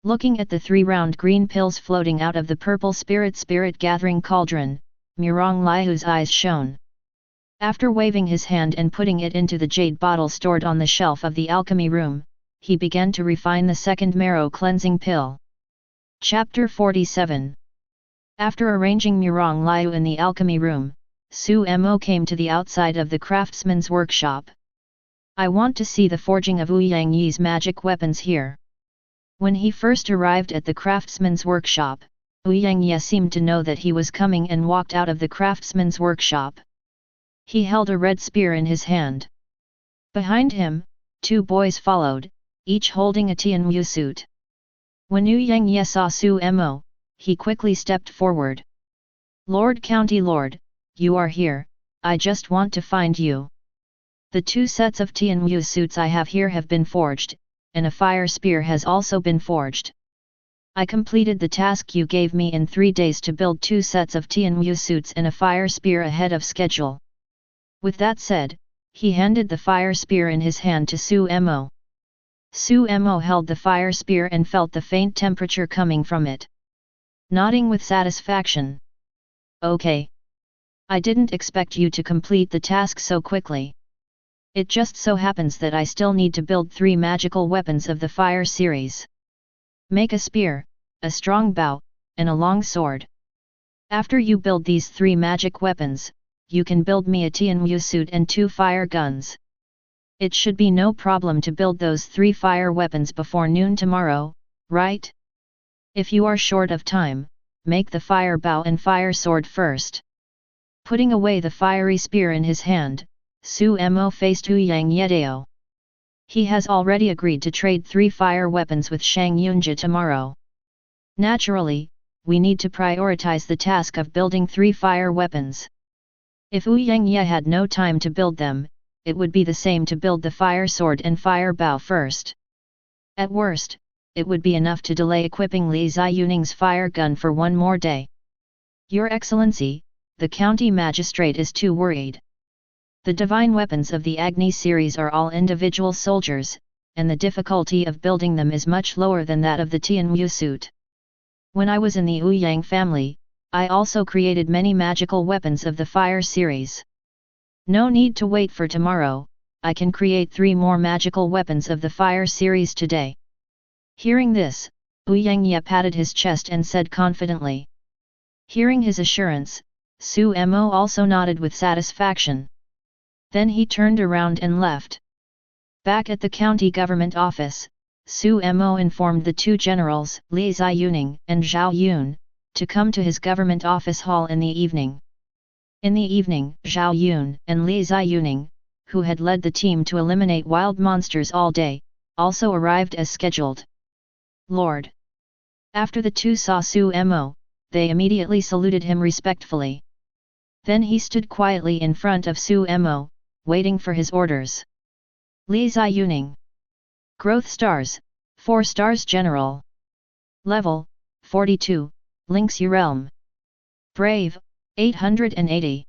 Looking at the 3 round green pills floating out of the purple spirit gathering cauldron, Mirong Liu's eyes shone. After waving his hand and putting it into the jade bottle stored on the shelf of the alchemy room, he began to refine the second marrow cleansing pill. Chapter 47. After arranging Mirong Liu in the alchemy room, Su Mo came to the outside of the craftsman's workshop. I want to see the forging of Wu Yangyi's magic weapons here. When he first arrived at the craftsman's workshop, Wu Yangyi seemed to know that he was coming and walked out of the craftsman's workshop. He held a red spear in his hand. Behind him, 2 boys followed, each holding a Tianwu suit. When Wu Yangyi saw Su Mo, he quickly stepped forward. Lord County Lord, you are here, I just want to find you. The 2 sets of Tianwu suits I have here have been forged, and a fire spear has also been forged. I completed the task you gave me in 3 days to build 2 sets of Tianwu suits and a fire spear ahead of schedule. With that said, he handed the fire spear in his hand to Su Mo. Su Mo held the fire spear and felt the faint temperature coming from it. Nodding with satisfaction. Okay. I didn't expect you to complete the task so quickly. It just so happens that I still need to build 3 magical weapons of the fire series. Make a spear, a strong bow, and a long sword. After you build these 3 magic weapons, you can build me a Tianwu suit and 2 fire guns. It should be no problem to build those 3 fire weapons before noon tomorrow, right? If you are short of time, make the fire bow and fire sword first. Putting away the fiery spear in his hand, Su Mo faced Wu Yangyi. He has already agreed to trade 3 fire weapons with Shang Yunjia tomorrow. Naturally, we need to prioritize the task of building 3 fire weapons. If Wu Yangyi had no time to build them, it would be the same to build the fire sword and fire bow first. At worst, it would be enough to delay equipping Li Ziyuning's fire gun for 1 more day. Your Excellency, the county magistrate is too worried. The divine weapons of the Agni series are all individual soldiers, and the difficulty of building them is much lower than that of the Tianwu suit. When I was in the Ouyang family, I also created many magical weapons of the fire series. No need to wait for tomorrow, I can create 3 more magical weapons of the fire series today. Hearing this, Ouyang Ye patted his chest and said confidently. Hearing his assurance, Su Mo also nodded with satisfaction. Then he turned around and left. Back at the county government office, Su Mo informed the 2 generals, Li Ziyuning and Zhao Yun, to come to his government office hall in the evening. In the evening, Zhao Yun and Li Ziyuning, who had led the team to eliminate wild monsters all day, also arrived as scheduled. Lord! After the 2 saw Su Mo, they immediately saluted him respectfully. Then he stood quietly in front of Su Mo, waiting for his orders. Li Ziyuning. Growth stars, 4 stars general. Level, 42, links your realm. Brave, 880.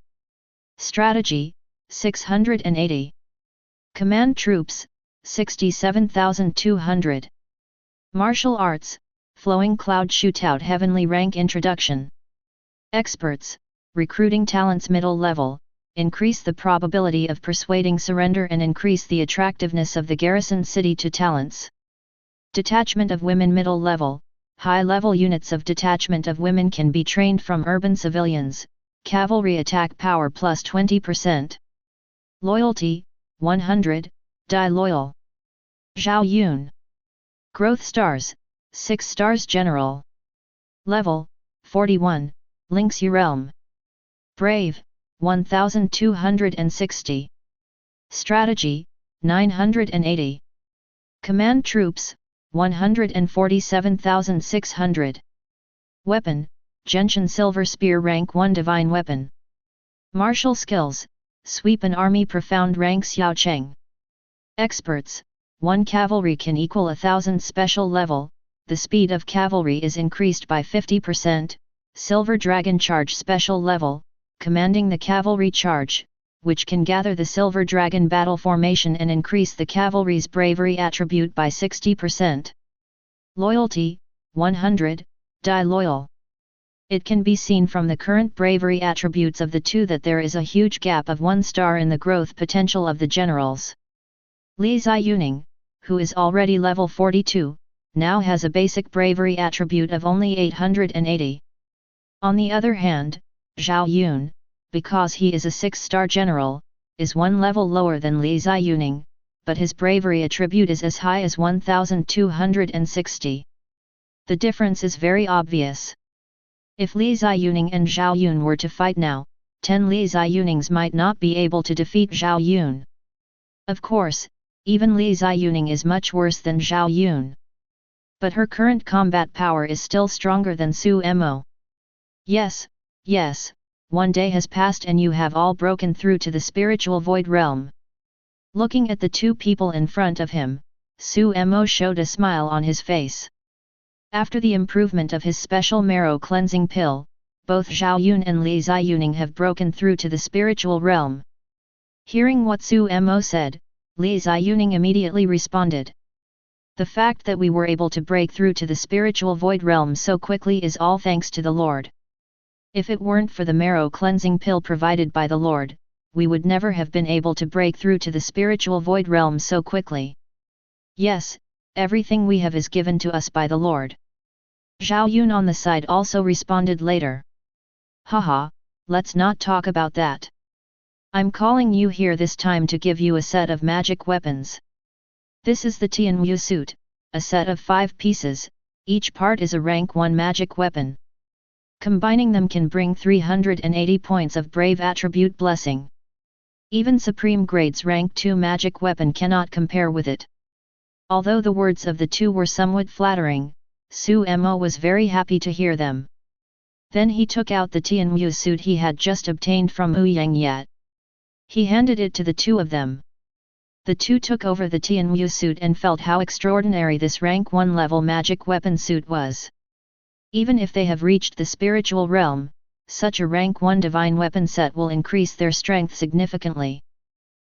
Strategy, 680. Command troops, 67,200. Martial arts, flowing cloud shootout heavenly rank introduction. Experts, recruiting talents middle level, increase the probability of persuading surrender and increase the attractiveness of the garrison city to talents. Detachment of women middle level, high-level units of detachment of women can be trained from urban civilians, cavalry attack power plus 20%. Loyalty, 100, die loyal. Zhao Yun. Growth stars, 6 stars general. Level, 41, links your realm. Brave, 1260. Strategy, 980. Command troops, 147,600. Weapon, Gentian Silver Spear rank 1 divine weapon. Martial skills, sweep an army profound rank Xiao Cheng. Experts, 1 cavalry can equal 1,000 special level, the speed of cavalry is increased by 50%, Silver Dragon charge special level, commanding the cavalry charge, which can gather the Silver Dragon battle formation and increase the cavalry's bravery attribute by 60%. Loyalty, 100, die loyal. It can be seen from the current bravery attributes of the 2 that there is a huge gap of 1 star in the growth potential of the generals. Li Ziyuning, who is already level 42, now has a basic bravery attribute of only 880. On the other hand, Zhao Yun, because he is a 6-star general, is 1 level lower than Li Ziyuning, but his bravery attribute is as high as 1260. The difference is very obvious. If Li Ziyuning and Zhao Yun were to fight now, 10 Li Ziyunings might not be able to defeat Zhao Yun. Of course, even Li Ziyuning is much worse than Zhao Yun. But her current combat power is still stronger than Su Mo. Yes, yes, 1 day has passed and you have all broken through to the spiritual void realm. Looking at the 2 people in front of him, Su Mo showed a smile on his face. After the improvement of his special marrow cleansing pill, both Zhao Yun and Li Ziyuning have broken through to the spiritual realm. Hearing what Su Mo said, Li Ziyuning immediately responded. The fact that we were able to break through to the spiritual void realm so quickly is all thanks to the Lord. If it weren't for the marrow cleansing pill provided by the Lord, we would never have been able to break through to the spiritual void realm so quickly. Yes, everything we have is given to us by the Lord. Zhao Yun on the side also responded later. Haha, let's not talk about that. I'm calling you here this time to give you a set of magic weapons. This is the Tianwu suit, a set of 5 pieces, each part is a rank 1 magic weapon. Combining them can bring 380 points of brave attribute blessing. Even Supreme Grade's rank 2 magic weapon cannot compare with it. Although the words of the 2 were somewhat flattering, Su Mo was very happy to hear them. Then he took out the Tianwu suit he had just obtained from Ouyang Ye. He handed it to the 2 of them. The 2 took over the Tianwu suit and felt how extraordinary this rank 1 level magic weapon suit was. Even if they have reached the spiritual realm, such a rank 1 divine weapon set will increase their strength significantly.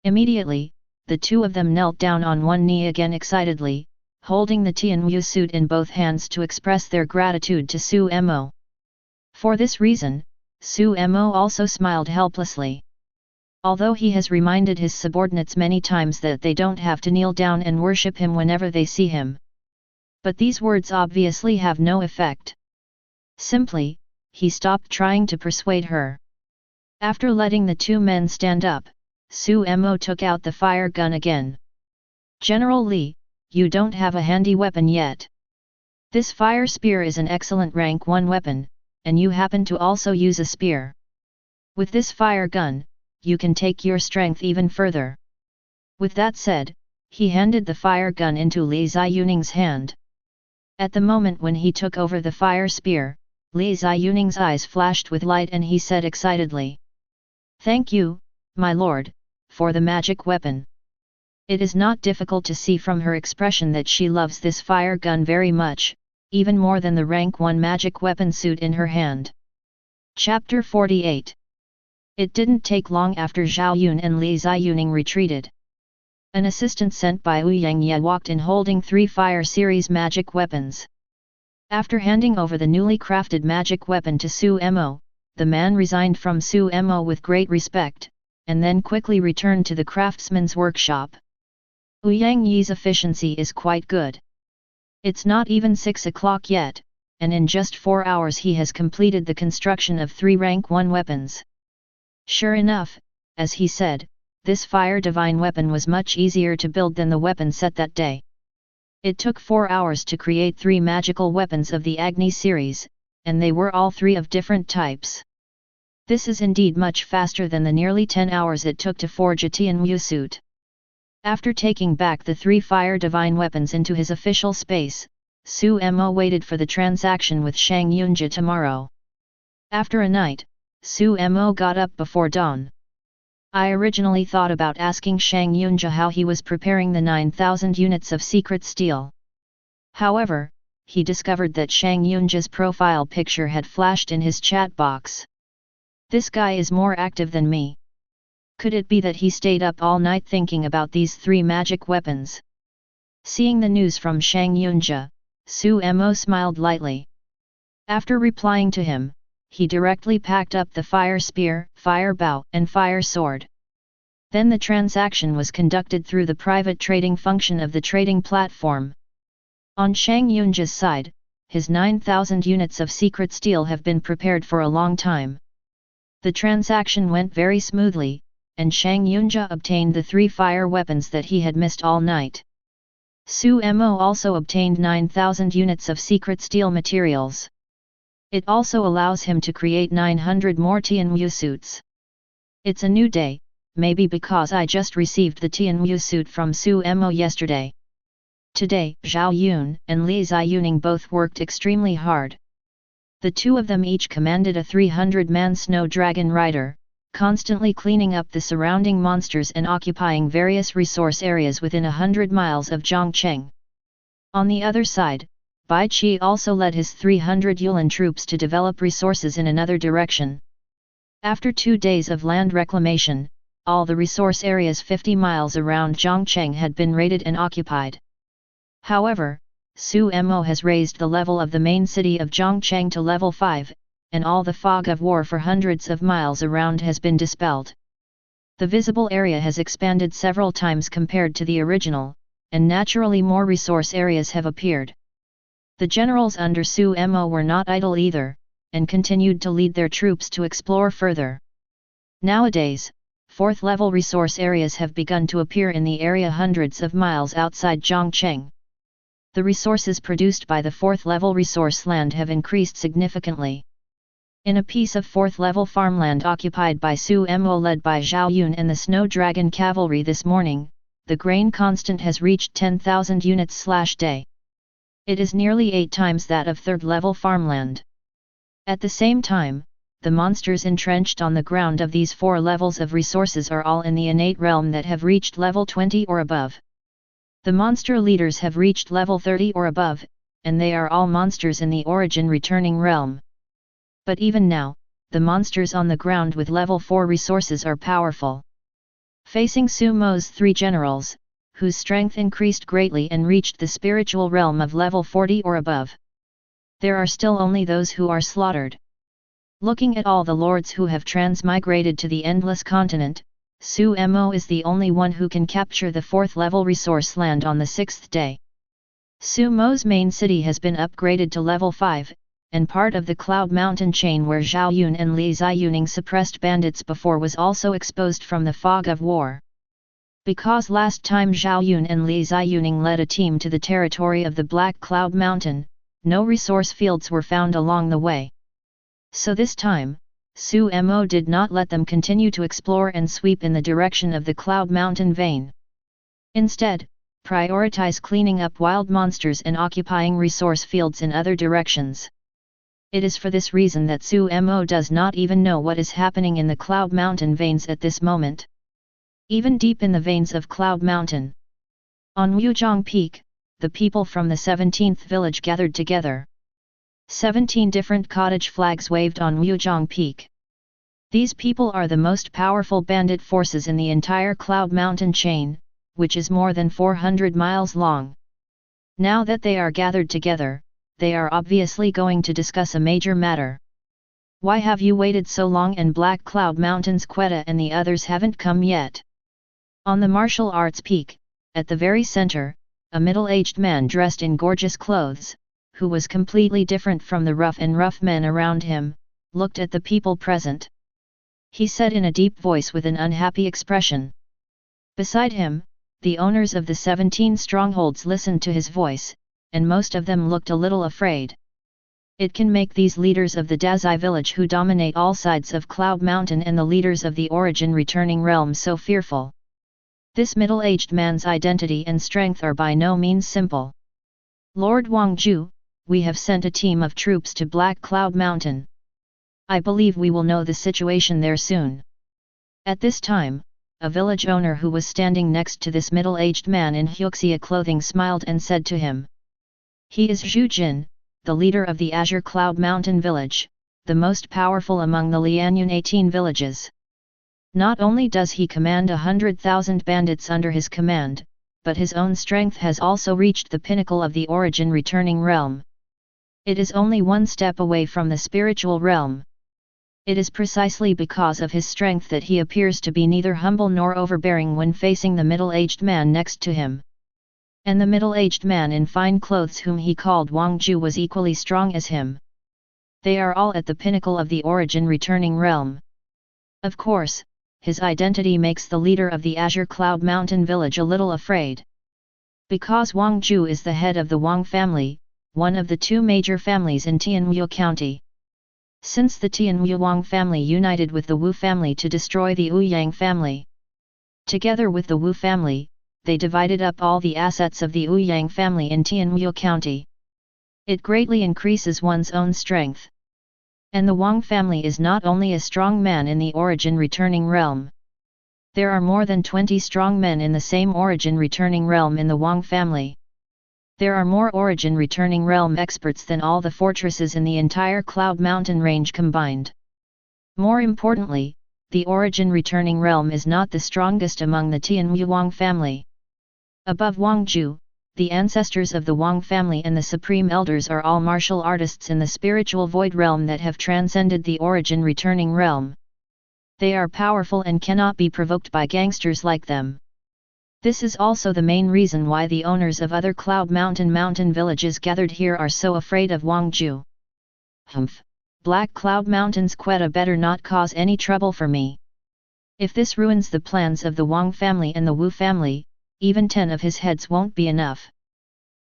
Immediately, the two of them knelt down on one knee again excitedly, holding the Tianwu suit in both hands to express their gratitude to Su Mo. For this reason, Su Mo also smiled helplessly. Although he has reminded his subordinates many times that they don't have to kneel down and worship him whenever they see him. But these words obviously have no effect. Simply, he stopped trying to persuade her. After letting the two men stand up, Su Mo took out the fire gun again. "General Li, you don't have a handy weapon yet. This fire spear is an excellent rank 1 weapon, and you happen to also use a spear. With this fire gun, you can take your strength even further." With that said, he handed the fire gun into Li Ziyuning's hand. At the moment when he took over the fire spear, Li Ziyuning's eyes flashed with light and he said excitedly, "Thank you, my lord, for the magic weapon." It is not difficult to see from her expression that she loves this fire gun very much, even more than the rank 1 magic weapon suit in her hand. Chapter 48. It didn't take long after Zhao Yun and Li Ziyuning retreated. An assistant sent by Wu Yangye walked in holding 3 fire series magic weapons. After handing over the newly crafted magic weapon to Su Mo, the man resigned from Su Mo with great respect, and then quickly returned to the craftsman's workshop. Wu Yangye's efficiency is quite good. It's not even 6 o'clock yet, and in just 4 hours he has completed the construction of 3 rank 1 weapons. Sure enough, as he said, this fire divine weapon was much easier to build than the weapon set that day. It took 4 hours to create 3 magical weapons of the Agni series, and they were all 3 of different types. This is indeed much faster than the nearly 10 hours it took to forge a Tianwu suit. After taking back the 3 fire divine weapons into his official space, Su Mo waited for the transaction with Shang Yunjia tomorrow. After a night, Su Mo got up before dawn. I originally thought about asking Shang Yunjia how he was preparing the 9,000 units of secret steel. However, he discovered that Shang Yunjia's profile picture had flashed in his chat box. This guy is more active than me. Could it be that he stayed up all night thinking about these 3 magic weapons? Seeing the news from Shang Yunjia, Su Mo smiled lightly. After replying to him, he directly packed up the fire spear, fire bow, and fire sword. Then the transaction was conducted through the private trading function of the trading platform. On Shang Yunjia's side, his 9,000 units of secret steel have been prepared for a long time. The transaction went very smoothly, and Shang Yunjia obtained the 3 fire weapons that he had missed all night. Su Mo also obtained 9,000 units of secret steel materials. It also allows him to create 900 more Tianwu suits. It's a new day, maybe because I just received the Tianwu suit from Su Mo yesterday. Today, Zhao Yun and Li Ziyuning both worked extremely hard. The two of them each commanded a 300-man snow dragon rider, constantly cleaning up the surrounding monsters and occupying various resource areas within 100 miles of Zhongcheng. On the other side, Bai Qi also led his 300 Yulan troops to develop resources in another direction. After 2 days of land reclamation, all the resource areas 50 miles around Zhongcheng had been raided and occupied. However, Su Mo has raised the level of the main city of Zhongcheng to level 5, and all the fog of war for hundreds of miles around has been dispelled. The visible area has expanded several times compared to the original, and naturally more resource areas have appeared. The generals under Su Mo were not idle either, and continued to lead their troops to explore further. Nowadays, 4th-level resource areas have begun to appear in the area hundreds of miles outside Zhongcheng. The resources produced by the 4th-level resource land have increased significantly. In a piece of 4th-level farmland occupied by Su Mo led by Zhao Yun and the Snow Dragon Cavalry this morning, the grain constant has reached 10,000 units/day. It is nearly 8 times that of 3rd-level farmland. At the same time, the monsters entrenched on the ground of these 4 levels of resources are all in the innate realm that have reached level 20 or above. The monster leaders have reached level 30 or above, and they are all monsters in the origin returning realm. But even now, the monsters on the ground with level 4 resources are powerful. Facing Su Mo's 3 generals, whose strength increased greatly and reached the spiritual realm of level 40 or above. There are still only those who are slaughtered. Looking at all the lords who have transmigrated to the Endless Continent, Su Mo is the only one who can capture the 4th level resource land on the 6th day. Su Mo's main city has been upgraded to level 5, and part of the Cloud Mountain chain where Zhao Yun and Li Ziyuning suppressed bandits before was also exposed from the fog of war. Because last time Zhao Yun and Li Ziyuning led a team to the territory of the Black Cloud Mountain, no resource fields were found along the way. So this time, Su Mo did not let them continue to explore and sweep in the direction of the Cloud Mountain vein. Instead, prioritize cleaning up wild monsters and occupying resource fields in other directions. It is for this reason that Su Mo does not even know what is happening in the Cloud Mountain veins at this moment. Even deep in the veins of Cloud Mountain. On Wuzhong Peak, the people from the 17th village gathered together. 17 different cottage flags waved on Wuzhong Peak. These people are the most powerful bandit forces in the entire Cloud Mountain chain, which is more than 400 miles long. Now that they are gathered together, they are obviously going to discuss a major matter. Why have you waited so long and Black Cloud Mountain's Quetta and the others haven't come yet? On the martial arts peak, at the very center, a middle-aged man dressed in gorgeous clothes, who was completely different from the rough men around him, looked at the people present. He said in a deep voice with an unhappy expression. Beside him, the owners of the 17 strongholds listened to his voice, and most of them looked a little afraid. It can make these leaders of the Dazai village who dominate all sides of Cloud Mountain and the leaders of the origin returning realm so fearful. This middle-aged man's identity and strength are by no means simple. Lord Wangju, we have sent a team of troops to Black Cloud Mountain. I believe we will know the situation there soon. At this time, a village owner who was standing next to this middle-aged man in Huxia clothing smiled and said to him. He is Zhu Jin, the leader of the Azure Cloud Mountain village, the most powerful among the Lianyun 18 villages. Not only does he command 100,000 bandits under his command, but his own strength has also reached the pinnacle of the origin returning realm. It is only one step away from the spiritual realm. It is precisely because of his strength that he appears to be neither humble nor overbearing when facing the middle-aged man next to him. And the middle-aged man in fine clothes whom he called Wangju was equally strong as him. They are all at the pinnacle of the origin returning realm. Of course, his identity makes the leader of the Azure Cloud Mountain village a little afraid. Because Wangju is the head of the Wang family, one of the 2 major families in Tianwu County. Since the Tianwu Wang family united with the Wu family to destroy the Ouyang family. Together with the Wu family, they divided up all the assets of the Ouyang family in Tianwu County. It greatly increases one's own strength. And the Wang family is not only a strong man in the origin returning realm. There are more than 20 strong men in the same origin returning realm in the Wang family. There are more origin returning realm experts than all the fortresses in the entire Cloud Mountain range combined. More importantly, the origin returning realm is not the strongest among the Tianwu Wang family. Above Wangju, the ancestors of the Wang family and the supreme elders are all martial artists in the spiritual void realm that have transcended the origin returning realm. They are powerful and cannot be provoked by gangsters like them. This is also the main reason why the owners of other Cloud Mountain villages gathered here are so afraid of Wangju. Humph! Black Cloud Mountain's Quetta better not cause any trouble for me. If this ruins the plans of the Wang family and the Wu family, even 10 of his heads won't be enough.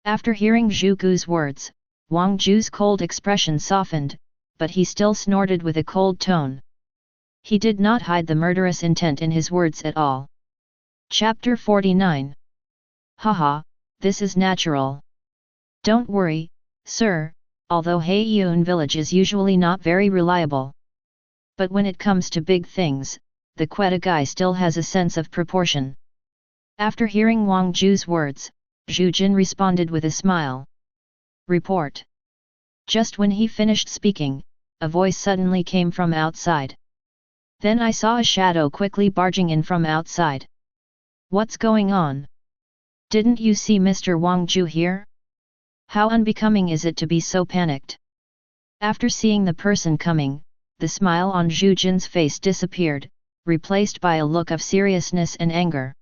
After hearing Zhu Gu's words, Wangju's cold expression softened, but he still snorted with a cold tone. He did not hide the murderous intent in his words at all. Chapter 49. Haha, this is natural. Don't worry, sir, although Heiyun village is usually not very reliable. But when it comes to big things, the Quetta guy still has a sense of proportion. After hearing Wangju's words, Zhu Jin responded with a smile. Report. Just when he finished speaking, a voice suddenly came from outside. Then I saw a shadow quickly barging in from outside. What's going on? Didn't you see Mr. Wang Ju here? How unbecoming is it to be so panicked? After seeing the person coming, the smile on Zhu Jin's face disappeared, replaced by a look of seriousness and anger.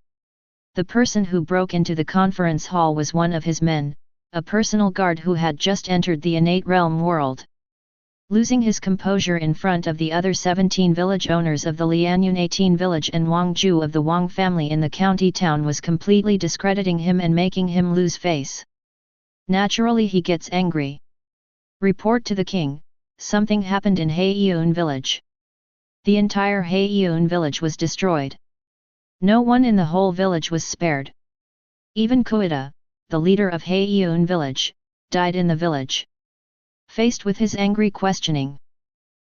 The person who broke into the conference hall was one of his men, a personal guard who had just entered the innate realm world. Losing his composure in front of the other 17 village owners of the Lianyun 18 village and Wang Ju of the Wang family in the county town was completely discrediting him and making him lose face. Naturally he gets angry. Report to the king, something happened in Haiyun village. The entire Haiyun village was destroyed. No one in the whole village was spared. Even Koida, the leader of Haiyun village, died in the village. Faced with his angry questioning,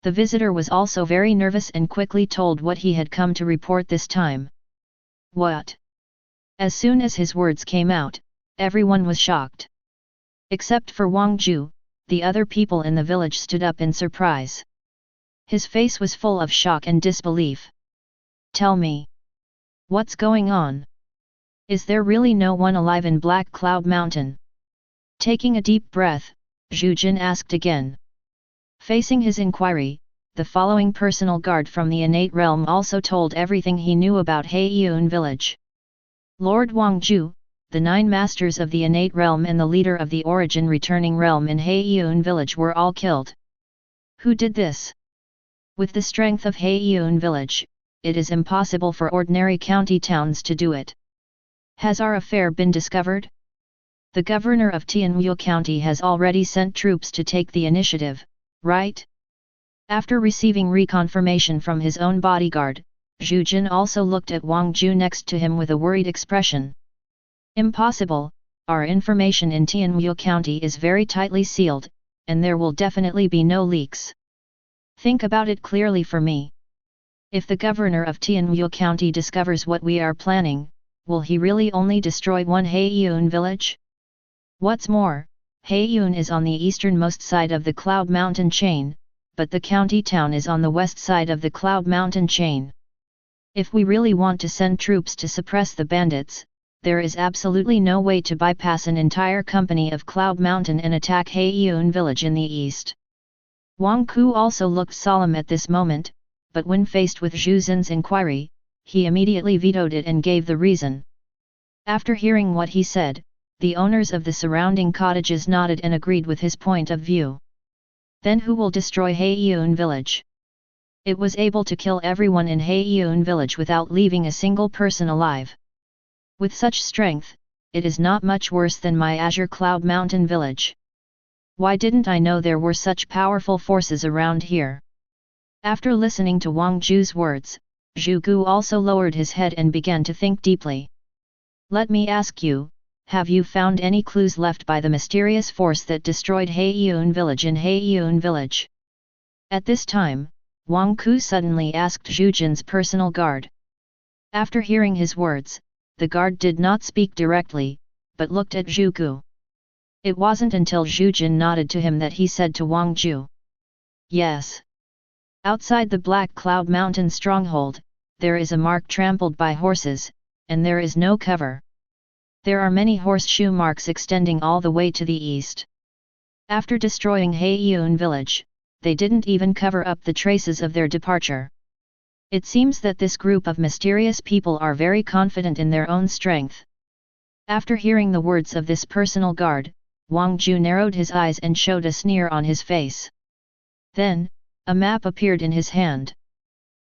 the visitor was also very nervous and quickly told what he had come to report this time. What? As soon as his words came out, everyone was shocked. Except for Wang Ju, the other people in the village stood up in surprise. His face was full of shock and disbelief. Tell me. What's going on? Is there really no one alive in Black Cloud Mountain? Taking a deep breath, Zhu Jin asked again. Facing his inquiry, the following personal guard from the innate realm also told everything he knew about Haiyun village. Lord Wang Ju, the 9 masters of the innate realm and the leader of the origin returning realm in Haiyun village were all killed. Who did this? With the strength of Haiyun village, it is impossible for ordinary county towns to do it. Has our affair been discovered? The governor of Tianwu County has already sent troops to take the initiative, right? After receiving reconfirmation from his own bodyguard, Zhu Jin also looked at Wang Ju next to him with a worried expression. Impossible, our information in Tianwu County is very tightly sealed, and there will definitely be no leaks. Think about it clearly for me. If the governor of Tianwu County discovers what we are planning, will he really only destroy one Haiyun village? What's more, Haiyun is on the easternmost side of the Cloud Mountain chain, but the county town is on the west side of the Cloud Mountain chain. If we really want to send troops to suppress the bandits, there is absolutely no way to bypass an entire company of Cloud Mountain and attack Haiyun village in the east. Wang Ku also looked solemn at this moment, but when faced with Zhu Jin's inquiry, he immediately vetoed it and gave the reason. After hearing what he said, the owners of the surrounding cottages nodded and agreed with his point of view. Then who will destroy Haiyun village? It was able to kill everyone in Haiyun village without leaving a single person alive. With such strength, it is not much worse than my Azure Cloud Mountain village. Why didn't I know there were such powerful forces around here? After listening to Wang Ju's words, Zhu Gu also lowered his head and began to think deeply. Let me ask you, have you found any clues left by the mysterious force that destroyed Haiyun village in Haiyun village? At this time, Wang Ku suddenly asked Zhu Jin's personal guard. After hearing his words, the guard did not speak directly, but looked at Zhu Gu. It wasn't until Zhu Jin nodded to him that he said to Wang Ju. Yes. Outside the Black Cloud Mountain stronghold, there is a mark trampled by horses, and there is no cover. There are many horseshoe marks extending all the way to the east. After destroying Haiyun village, they didn't even cover up the traces of their departure. It seems that this group of mysterious people are very confident in their own strength. After hearing the words of this personal guard, Wang Ju narrowed his eyes and showed a sneer on his face. Then, a map appeared in his hand.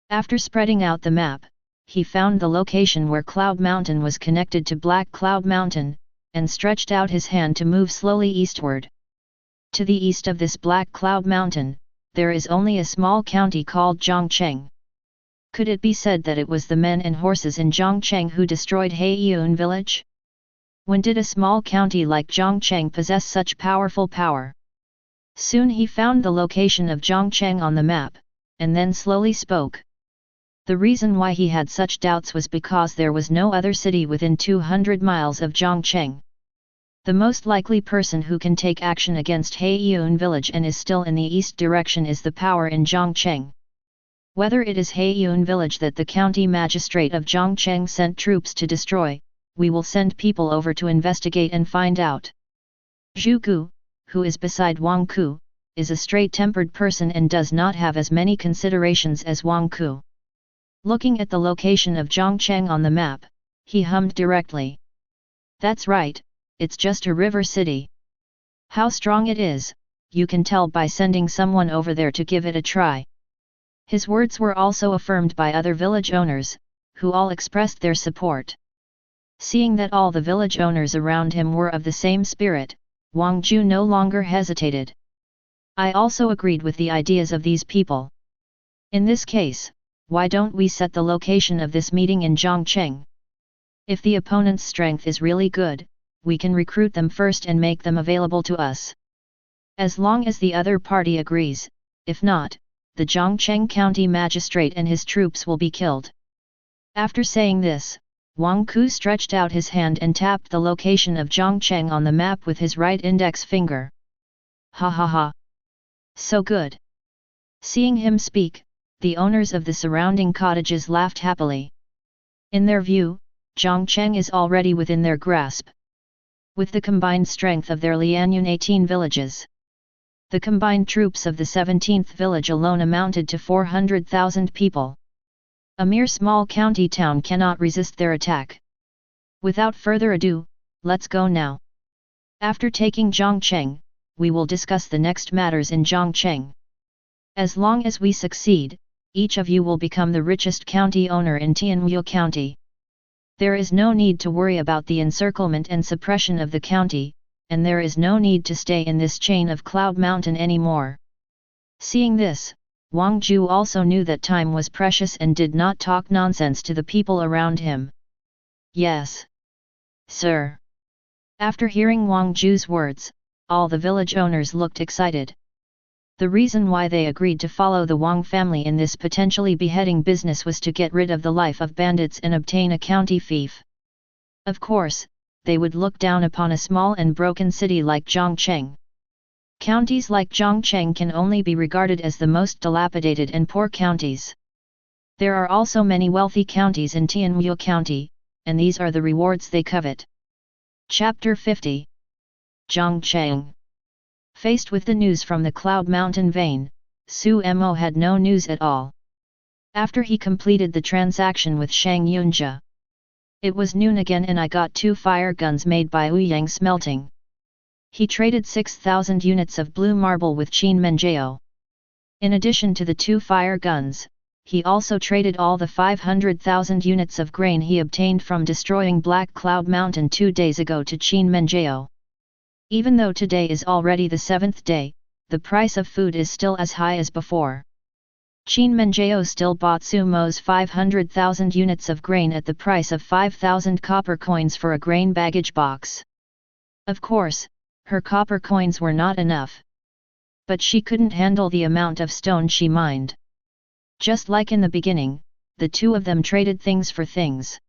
After spreading out the map, he found the location where Cloud Mountain was connected to Black Cloud Mountain, and stretched out his hand to move slowly eastward. To the east of this Black Cloud Mountain, there is only a small county called Zhongcheng. Could it be said that it was the men and horses in Zhongcheng who destroyed Haiyun village? When did a small county like Zhongcheng possess such powerful power? Soon he found the location of Zhongcheng on the map, and then slowly spoke. The reason why he had such doubts was because there was no other city within 200 miles of Zhongcheng. The most likely person who can take action against Haiyun village and is still in the east direction is the power in Zhongcheng. Whether it is Haiyun village that the county magistrate of Zhongcheng sent troops to destroy, we will send people over to investigate and find out. Zhu Gu, who is beside Wang Ku, is a straight-tempered person and does not have as many considerations as Wang Ku. Looking at the location of Zhongcheng on the map, he hummed directly. That's right, it's just a river city. How strong it is, you can tell by sending someone over there to give it a try. His words were also affirmed by other village owners, who all expressed their support. Seeing that all the village owners around him were of the same spirit, Wang Ju no longer hesitated. I also agreed with the ideas of these people. In this case, why don't we set the location of this meeting in Zhongcheng? If the opponent's strength is really good, we can recruit them first and make them available to us. As long as the other party agrees, if not, the Zhongcheng County Magistrate and his troops will be killed. After saying this, Wang Ku stretched out his hand and tapped the location of Zhongcheng on the map with his right index finger. Ha ha ha! So good! Seeing him speak, the owners of the surrounding cottages laughed happily. In their view, Zhongcheng is already within their grasp. With the combined strength of their Lianyun 18 villages, the combined troops of the 17th village alone amounted to 400,000 people. A mere small county town cannot resist their attack. Without further ado, let's go now. After taking Zhongcheng, we will discuss the next matters in Zhongcheng. As long as we succeed, each of you will become the richest county owner in Tianwu County. There is no need to worry about the encirclement and suppression of the county, and there is no need to stay in this chain of Cloud Mountain anymore. Seeing this, Wang Ju also knew that time was precious and did not talk nonsense to the people around him. Yes, sir. After hearing Wang Ju's words, all the village owners looked excited. The reason why they agreed to follow the Wang family in this potentially beheading business was to get rid of the life of bandits and obtain a county fief. Of course, they would look down upon a small and broken city like Zhongcheng. Counties like Zhongcheng can only be regarded as the most dilapidated and poor counties. There are also many wealthy counties in Tianwu County, and these are the rewards they covet. Chapter 50. Zhongcheng. Faced with the news from the Cloud Mountain vein, Su Mo had no news at all. After he completed the transaction with Shang Yunjia, it was noon again and I got 2 fire guns made by Ouyang Smelting. He traded 6,000 units of blue marble with Qin Menjiao. In addition to the 2 fire guns, he also traded all the 500,000 units of grain he obtained from destroying Black Cloud Mountain 2 days ago to Qin Menjiao. Even though today is already the 7th day, the price of food is still as high as before. Qin Menjiao still bought Su Mo's 500,000 units of grain at the price of 5,000 copper coins for a grain baggage box. Of course, her copper coins were not enough. But she couldn't handle the amount of stone she mined. Just like in the beginning, the two of them traded things for things.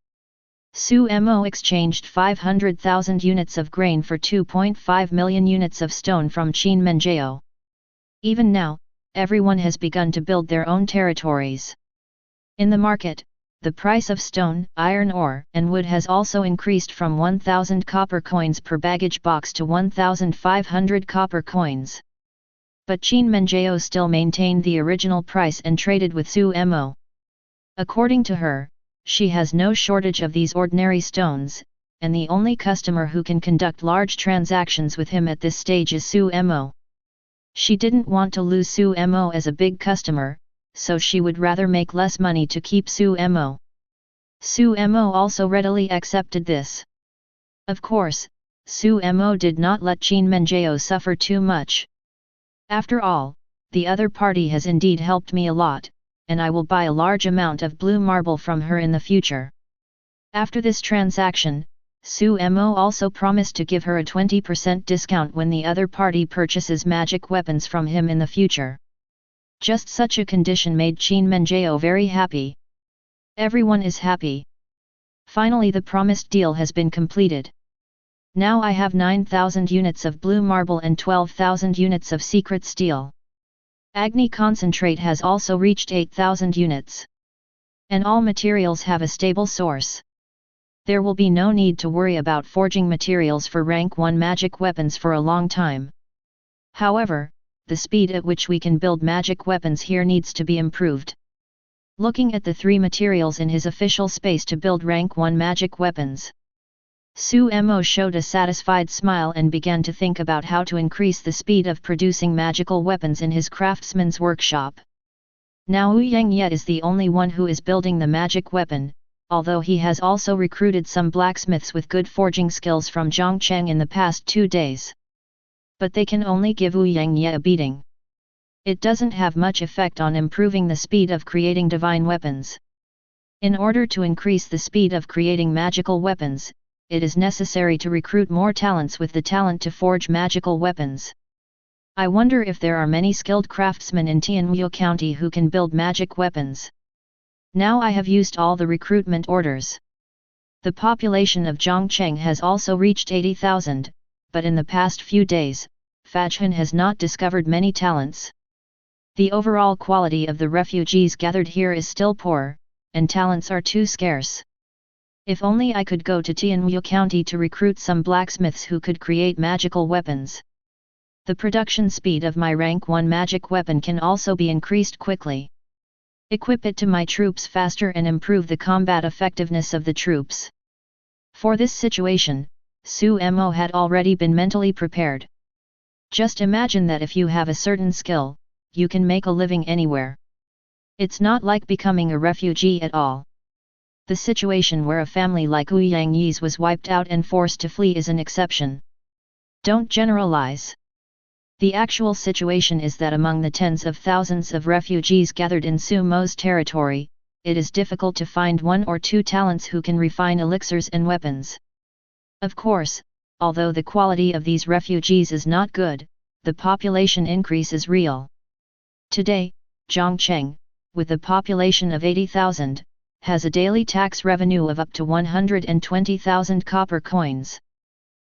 Su Mo exchanged 500,000 units of grain for 2.5 million units of stone from Qin Menjiao. Even now, everyone has begun to build their own territories. In the market, the price of stone, iron ore, and wood has also increased from 1,000 copper coins per baggage box to 1,500 copper coins. But Qin Menjiao still maintained the original price and traded with Su Mo. According to her, she has no shortage of these ordinary stones, and the only customer who can conduct large transactions with him at this stage is Su Mo. She didn't want to lose Su Mo as a big customer, so she would rather make less money to keep Su Mo. Su Mo also readily accepted this. Of course, Su Mo did not let Qin Menjiao suffer too much. After all, the other party has indeed helped me a lot, and I will buy a large amount of blue marble from her in the future. After this transaction, Su Mo also promised to give her a 20% discount when the other party purchases magic weapons from him in the future. Just such a condition made Qin Menjiao very happy. Everyone is happy. Finally, the promised deal has been completed. Now I have 9,000 units of blue marble and 12,000 units of secret steel. Agni concentrate has also reached 8,000 units. And all materials have a stable source. There will be no need to worry about forging materials for rank 1 magic weapons for a long time. However, the speed at which we can build magic weapons here needs to be improved. Looking at the 3 materials in his official space to build rank 1 magic weapons, Su Mo showed a satisfied smile and began to think about how to increase the speed of producing magical weapons in his craftsman's workshop. Now Wu Yangye is the only one who is building the magic weapon, although he has also recruited some blacksmiths with good forging skills from Zhongcheng in the past 2 days. But they can only give Wu Yangye a beating. It doesn't have much effect on improving the speed of creating divine weapons. In order to increase the speed of creating magical weapons, it is necessary to recruit more talents with the talent to forge magical weapons. I wonder if there are many skilled craftsmen in Tianwu County who can build magic weapons. Now I have used all the recruitment orders. The population of Zhongcheng has also reached 80,000, but in the past few days, Fajhan has not discovered many talents. The overall quality of the refugees gathered here is still poor, and talents are too scarce. If only I could go to Tianwu County to recruit some blacksmiths who could create magical weapons. The production speed of my rank 1 magic weapon can also be increased quickly. Equip it to my troops faster and improve the combat effectiveness of the troops. For this situation, Su Mo had already been mentally prepared. Just imagine that if you have a certain skill, you can make a living anywhere. It's not like becoming a refugee at all. The situation where a family like Wu Yangye's was wiped out and forced to flee is an exception. Don't generalize. The actual situation is that among the tens of thousands of refugees gathered in Su Mo's territory, it is difficult to find 1 or 2 talents who can refine elixirs and weapons. Of course, although the quality of these refugees is not good, the population increase is real. Today, Zhongcheng, with a population of 80,000, has a daily tax revenue of up to 120,000 copper coins.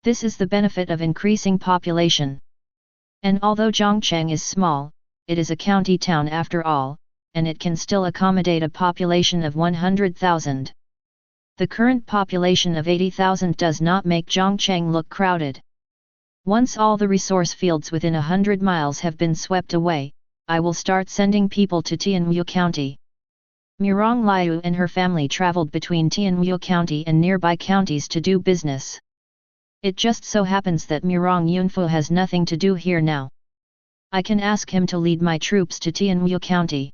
This is the benefit of increasing population. And although Zhongcheng is small, it is a county town after all, and it can still accommodate a population of 100,000. The current population of 80,000 does not make Zhongcheng look crowded. Once all the resource fields within 100 miles have been swept away, I will start sending people to Tianwu County. Murong Liu and her family traveled between Tianwu County and nearby counties to do business. It just so happens that Murong Yunfu has nothing to do here now. I can ask him to lead my troops to Tianwu County.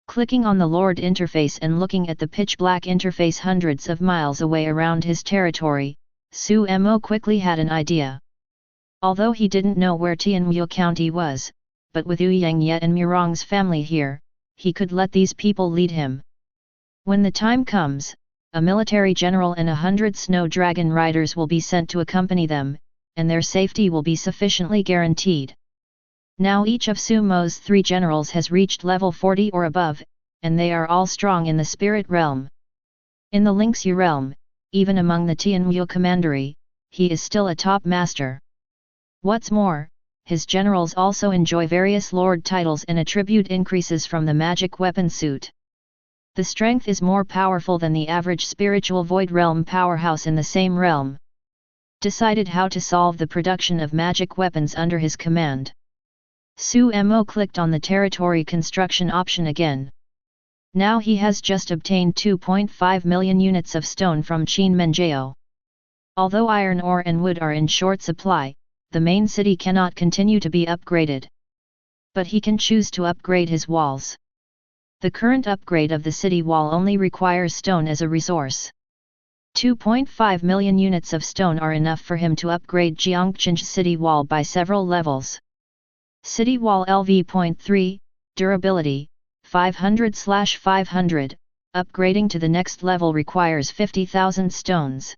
Clicking on the Lord interface and looking at the pitch-black interface hundreds of miles away around his territory, Su Mo quickly had an idea. Although he didn't know where Tianwu County was, but with Wu Yangye and Murong's family here, he could let these people lead him. When the time comes, a military general and 100 snow dragon riders will be sent to accompany them, and their safety will be sufficiently guaranteed. Now each of Su Mo's 3 generals has reached level 40 or above, and they are all strong in the spirit realm. In the Lynx realm, even among the Tianwu commandery, he is still a top master. What's more, his generals also enjoy various lord titles and attribute increases from the magic weapon suit. The strength is more powerful than the average spiritual void realm powerhouse in the same realm. Decided how to solve the production of magic weapons under his command. Su Mo clicked on the territory construction option again. Now he has just obtained 2.5 million units of stone from Qin Menjao. Although iron ore and wood are in short supply, the main city cannot continue to be upgraded. But he can choose to upgrade his walls. The current upgrade of the city wall only requires stone as a resource. 2.5 million units of stone are enough for him to upgrade Jiangcheng's city wall by several levels. City wall LV.3, durability, 500/500, upgrading to the next level requires 50,000 stones.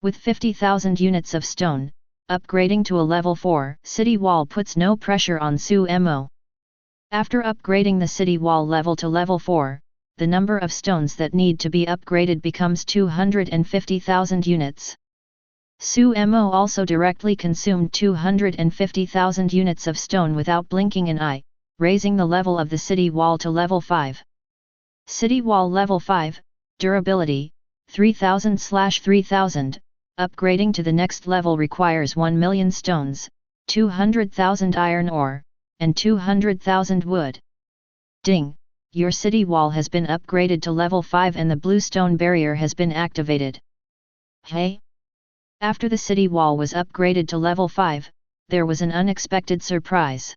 With 50,000 units of stone, upgrading to a level 4 city wall puts no pressure on Su Mo. After upgrading the city wall level to level 4, the number of stones that need to be upgraded becomes 250,000 units. Su Mo also directly consumed 250,000 units of stone without blinking an eye, raising the level of the city wall to level 5. City wall level 5, durability, 3000/3000, upgrading to the next level requires 1 million stones, 200,000 iron ore, and 200,000 wood. Ding! Your city wall has been upgraded to level 5 and the blue stone barrier has been activated. Hey! After the city wall was upgraded to level 5, there was an unexpected surprise.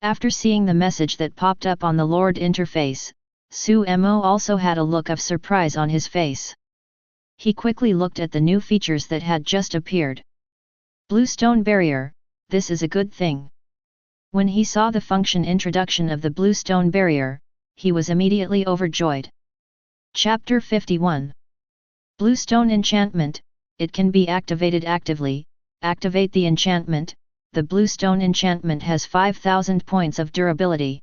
After seeing the message that popped up on the Lord interface, Suemo also had a look of surprise on his face. He quickly looked at the new features that had just appeared. Blue stone barrier, this is a good thing. When he saw the function introduction of the blue stone barrier, he was immediately overjoyed. Chapter 51. Blue stone enchantment, it can be activated actively. Activate the enchantment. The blue stone enchantment has 5,000 points of durability.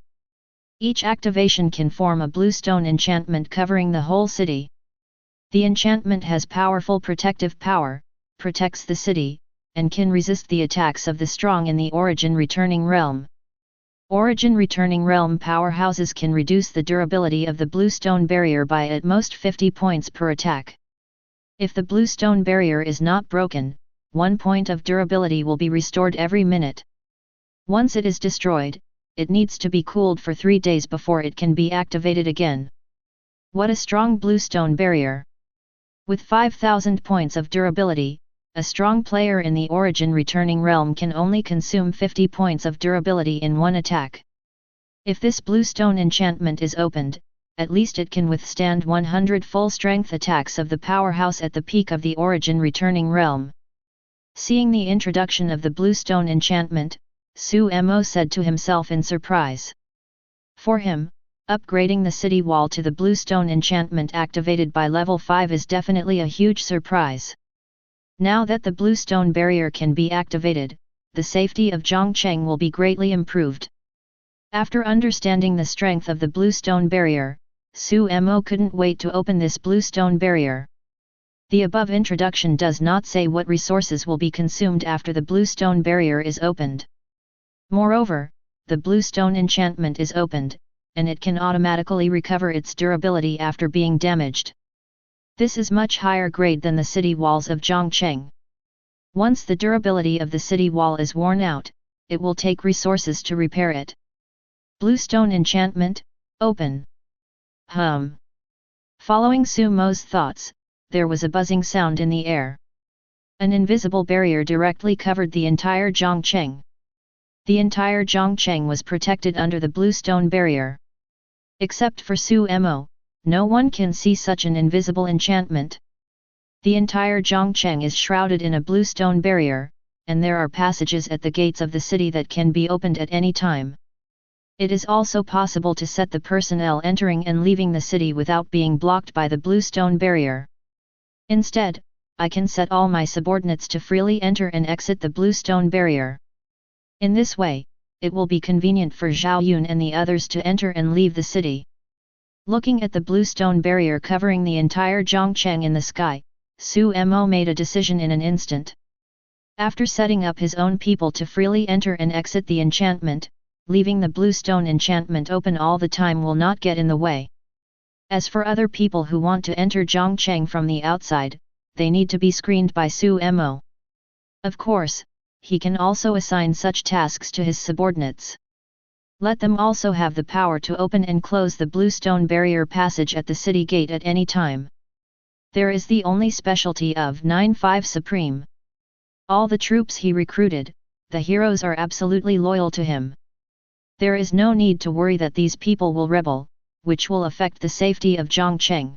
Each activation can form a blue stone enchantment covering the whole city. The enchantment has powerful protective power, protects the city, and can resist the attacks of the strong in the Origin Returning Realm. Origin Returning Realm powerhouses can reduce the durability of the blue stone barrier by at most 50 points per attack. If the blue stone barrier is not broken, 1 point of durability will be restored every minute. Once it is destroyed, it needs to be cooled for 3 days before it can be activated again. What a strong blue stone barrier! With 5,000 points of durability, a strong player in the Origin Returning Realm can only consume 50 points of durability in one attack. If this blue stone enchantment is opened, at least it can withstand 100 full-strength attacks of the powerhouse at the peak of the Origin Returning Realm. Seeing the introduction of the blue stone enchantment, Suemo said to himself in surprise. For him, upgrading the city wall to the blue stone enchantment activated by level 5 is definitely a huge surprise. Now that the blue stone barrier can be activated, the safety of Zhongcheng will be greatly improved. After understanding the strength of the blue stone barrier, Suemo couldn't wait to open this blue stone barrier. The above introduction does not say what resources will be consumed after the blue stone barrier is opened. Moreover, the blue stone enchantment is opened, and it can automatically recover its durability after being damaged. This is much higher grade than the city walls of Zhongcheng. Once the durability of the city wall is worn out, it will take resources to repair it. Blue stone enchantment, open. Following Sumo's thoughts, there was a buzzing sound in the air. An invisible barrier directly covered the entire Zhongcheng. The entire Zhongcheng was protected under the blue stone barrier. Except for Suemo, no one can see such an invisible enchantment. The entire Zhongcheng is shrouded in a blue stone barrier, and there are passages at the gates of the city that can be opened at any time. It is also possible to set the personnel entering and leaving the city without being blocked by the blue stone barrier. Instead, I can set all my subordinates to freely enter and exit the blue stone barrier. In this way, it will be convenient for Zhao Yun and the others to enter and leave the city. Looking at the blue stone barrier covering the entire Zhongcheng in the sky, Suemo made a decision in an instant. After setting up his own people to freely enter and exit the enchantment, leaving the blue stone enchantment open all the time will not get in the way. As for other people who want to enter Zhongcheng from the outside, they need to be screened by Suemo. Of course, he can also assign such tasks to his subordinates. Let them also have the power to open and close the blue stone barrier passage at the city gate at any time. There is the only specialty of 9-5 Supreme. All the troops he recruited, the heroes are absolutely loyal to him. There is no need to worry that these people will rebel, which will affect the safety of Zhongcheng.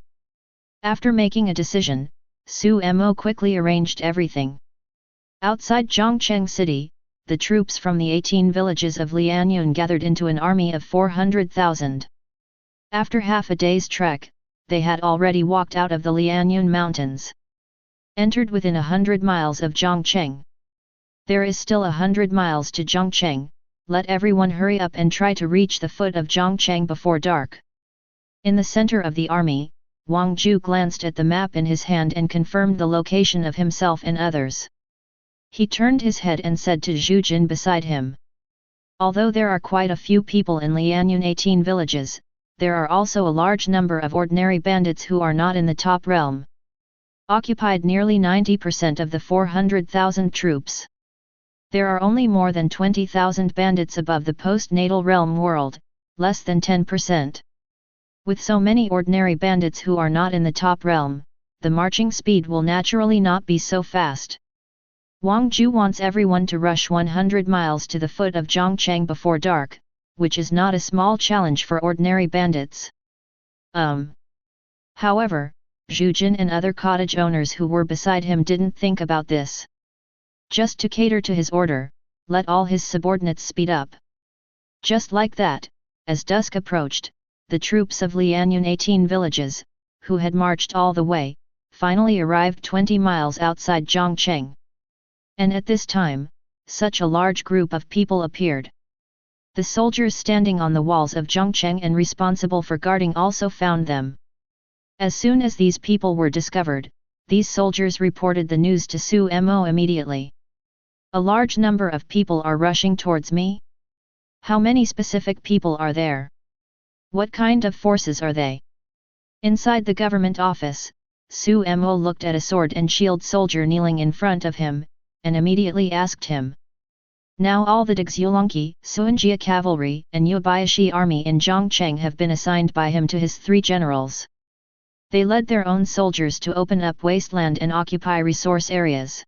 After making a decision, Suemo quickly arranged everything. Outside Zhongcheng city, the troops from the 18 villages of Lianyun gathered into an army of 400,000. After half a day's trek, they had already walked out of the Lianyun mountains. Entered within 100 miles of Zhongcheng. There is still 100 miles to Zhongcheng, let everyone hurry up and try to reach the foot of Zhongcheng before dark. In the center of the army, Wang Ju glanced at the map in his hand and confirmed the location of himself and others. He turned his head and said to Zhu Jin beside him. Although there are quite a few people in Lianyun 18 villages, there are also a large number of ordinary bandits who are not in the top realm. Occupied nearly 90% of the 400,000 troops. There are only more than 20,000 bandits above the post-natal realm world, less than 10%. With so many ordinary bandits who are not in the top realm, the marching speed will naturally not be so fast. Wang Ju wants everyone to rush 100 miles to the foot of Zhongcheng before dark, which is not a small challenge for ordinary bandits. However, Zhu Jin and other cottage owners who were beside him didn't think about this. Just to cater to his order, let all his subordinates speed up. Just like that, as dusk approached, the troops of Lianyun 18 villages, who had marched all the way, finally arrived 20 miles outside Zhongcheng. And at this time, such a large group of people appeared. The soldiers standing on the walls of Zhongcheng and responsible for guarding also found them. As soon as these people were discovered, these soldiers reported the news to Su Mo immediately. A large number of people are rushing towards me? How many specific people are there? What kind of forces are they? Inside the government office, Su Mo looked at a sword and shield soldier kneeling in front of him, and immediately asked him. Now all the Dixuelongqi, Suanjia cavalry and Yubayashi army in Zhongcheng have been assigned by him to his 3 generals. They led their own soldiers to open up wasteland and occupy resource areas.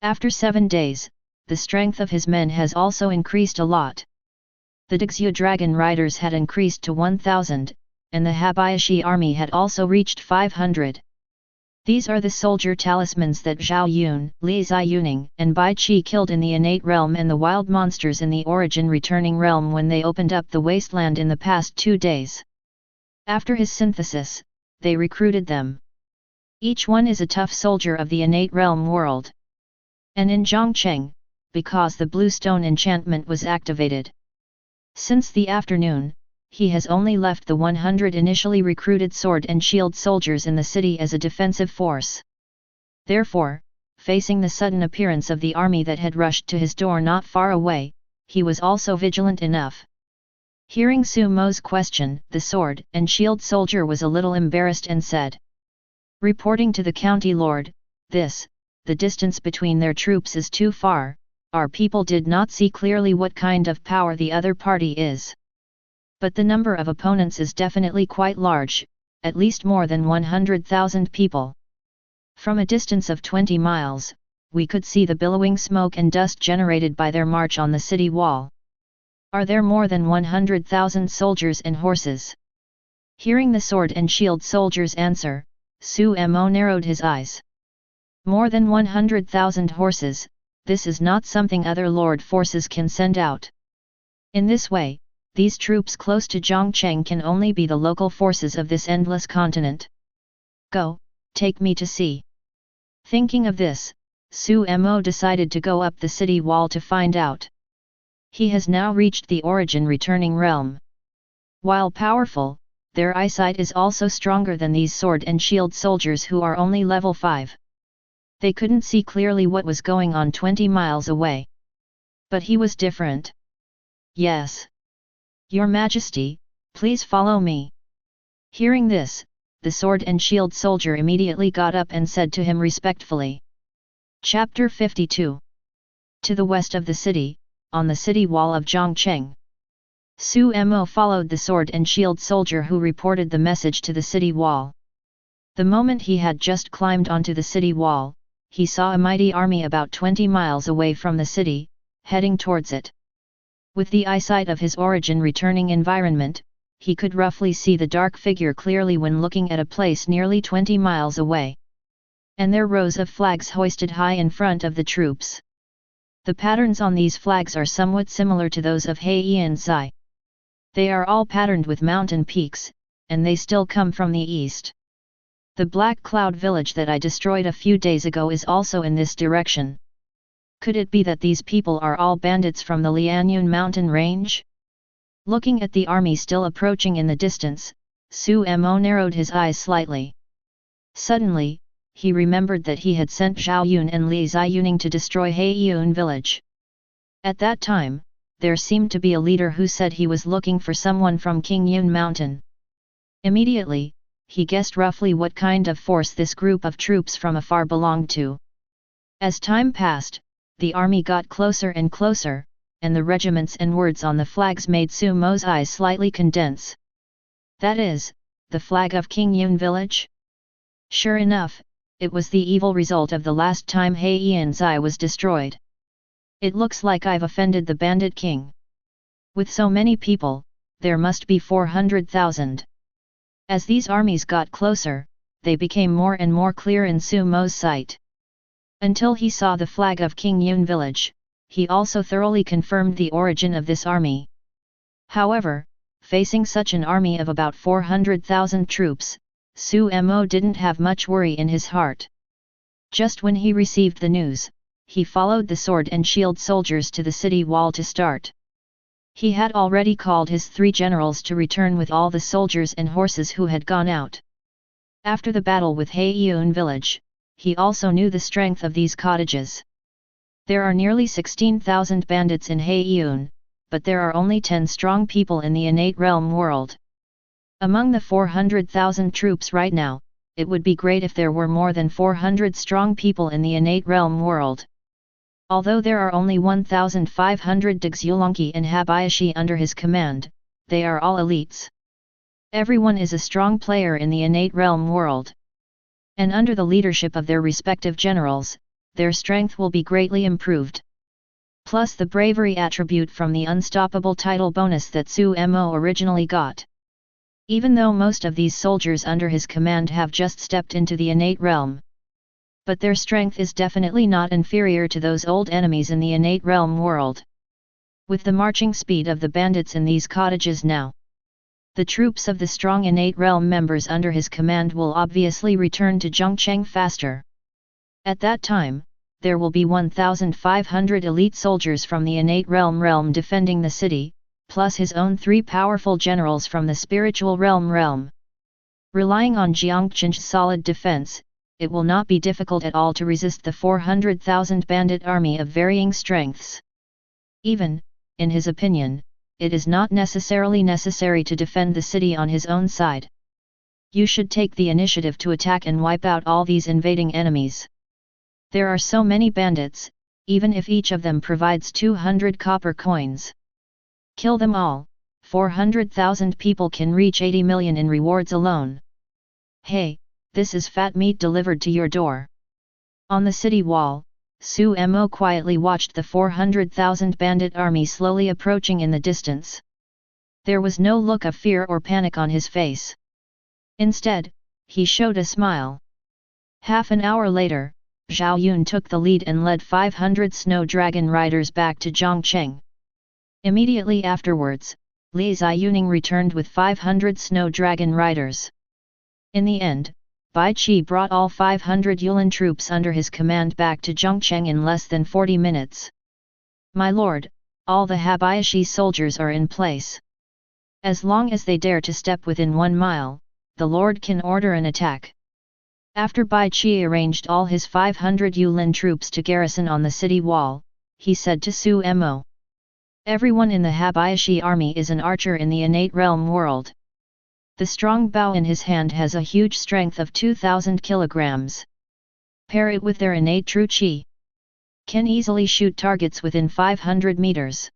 After 7 days, the strength of his men has also increased a lot. The Dixu dragon riders had increased to 1,000, and the Habayashi army had also reached 500. These are the soldier talismans that Zhao Yun, Li Ziyuning, and Bai Qi killed in the innate realm and the wild monsters in the origin returning realm when they opened up the wasteland in the past 2 days. After his synthesis, they recruited them. Each one is a tough soldier of the innate realm world. And in Zhongcheng, because the blue stone enchantment was activated. Since the afternoon, he has only left the 100 initially recruited sword and shield soldiers in the city as a defensive force. Therefore, facing the sudden appearance of the army that had rushed to his door not far away, he was also vigilant enough. Hearing Su Mo's question, the sword and shield soldier was a little embarrassed and said. Reporting to the county lord, the distance between their troops is too far, our people did not see clearly what kind of power the other party is. But the number of opponents is definitely quite large, at least more than 100,000 people. From a distance of 20 miles, we could see the billowing smoke and dust generated by their march on the city wall. Are there more than 100,000 soldiers and horses? Hearing the sword and shield soldiers' answer, Su Mo narrowed his eyes. More than 100,000 horses, this is not something other lord forces can send out. In this way, these troops close to Zhongcheng can only be the local forces of this endless continent. Go, take me to see. Thinking of this, Su Mo decided to go up the city wall to find out. He has now reached the origin returning realm. While powerful, their eyesight is also stronger than these sword and shield soldiers who are only level 5. They couldn't see clearly what was going on 20 miles away. But he was different. Yes. Your Majesty, please follow me. Hearing this, the sword and shield soldier immediately got up and said to him respectfully. Chapter 52. To the west of the city, on the city wall of Zhongcheng. Su Mo followed the sword and shield soldier who reported the message to the city wall. The moment he had just climbed onto the city wall, he saw a mighty army about 20 miles away from the city, heading towards it. With the eyesight of his origin returning environment, he could roughly see the dark figure clearly when looking at a place nearly 20 miles away. And there rows of flags hoisted high in front of the troops. The patterns on these flags are somewhat similar to those of Heian Sai. They are all patterned with mountain peaks, and they still come from the east. The Black Cloud village that I destroyed a few days ago is also in this direction. Could it be that these people are all bandits from the Lianyun mountain range? Looking at the army still approaching in the distance, Su Mo narrowed his eyes slightly. Suddenly, he remembered that he had sent Zhao Yun and Li Ziyuning to destroy Heiyun village. At that time, there seemed to be a leader who said he was looking for someone from King Yun Mountain. Immediately, he guessed roughly what kind of force this group of troops from afar belonged to. As time passed, the army got closer and closer, and the regiments and words on the flags made Su Mo's eyes slightly condense. That is, the flag of King Yun village? Sure enough, it was the evil result of the last time Heian Zai was destroyed. It looks like I've offended the bandit king. With so many people, there must be 400,000. As these armies got closer, they became more and more clear in Su Mo's sight. Until he saw the flag of King Yun village, he also thoroughly confirmed the origin of this army. However, facing such an army of about 400,000 troops, Su Mo didn't have much worry in his heart. Just when he received the news, he followed the sword and shield soldiers to the city wall to start. He had already called his 3 generals to return with all the soldiers and horses who had gone out. After the battle with Heian village, he also knew the strength of these cottages. There are nearly 16,000 bandits in Heian, but there are only 10 strong people in the innate realm world. Among the 400,000 troops right now, it would be great if there were more than 400 strong people in the innate realm world. Although there are only 1,500 Dixulanki and Habayashi under his command, they are all elites. Everyone is a strong player in the innate realm world. And under the leadership of their respective generals, their strength will be greatly improved. Plus the bravery attribute from the unstoppable title bonus that Su Mo originally got. Even though most of these soldiers under his command have just stepped into the innate realm, but their strength is definitely not inferior to those old enemies in the innate realm world. With the marching speed of the bandits in these cottages now, the troops of the strong innate realm members under his command will obviously return to Zhongcheng faster. At that time, there will be 1,500 elite soldiers from the innate realm defending the city, plus his own 3 powerful generals from the spiritual realm. Relying on Jiangchen's solid defense, it will not be difficult at all to resist the 400,000 bandit army of varying strengths. Even, in his opinion, it is not necessarily necessary to defend the city on his own side. You should take the initiative to attack and wipe out all these invading enemies. There are so many bandits, even if each of them provides 200 copper coins. Kill them all, 400,000 people can reach 80 million in rewards alone. Hey, this is fat meat delivered to your door. On the city wall, Su Mo quietly watched the 400,000 bandit army slowly approaching in the distance. There was no look of fear or panic on his face. Instead, he showed a smile. Half an hour later, Zhao Yun took the lead and led 500 snow dragon riders back to Zhongcheng. Immediately afterwards, Li Ziyuning returned with 500 snow dragon riders. In the end, Bai Qi brought all 500 Yulin troops under his command back to Zhongcheng in less than 40 minutes. My lord, all the Habayashi soldiers are in place. As long as they dare to step within 1 mile, the lord can order an attack. After Bai Qi arranged all his 500 Yulin troops to garrison on the city wall, he said to Su Mo. Everyone in the Habayashi army is an archer in the innate realm world. The strong bow in his hand has a huge strength of 2,000 kilograms. Pair it with their innate true qi. Can easily shoot targets within 500 meters.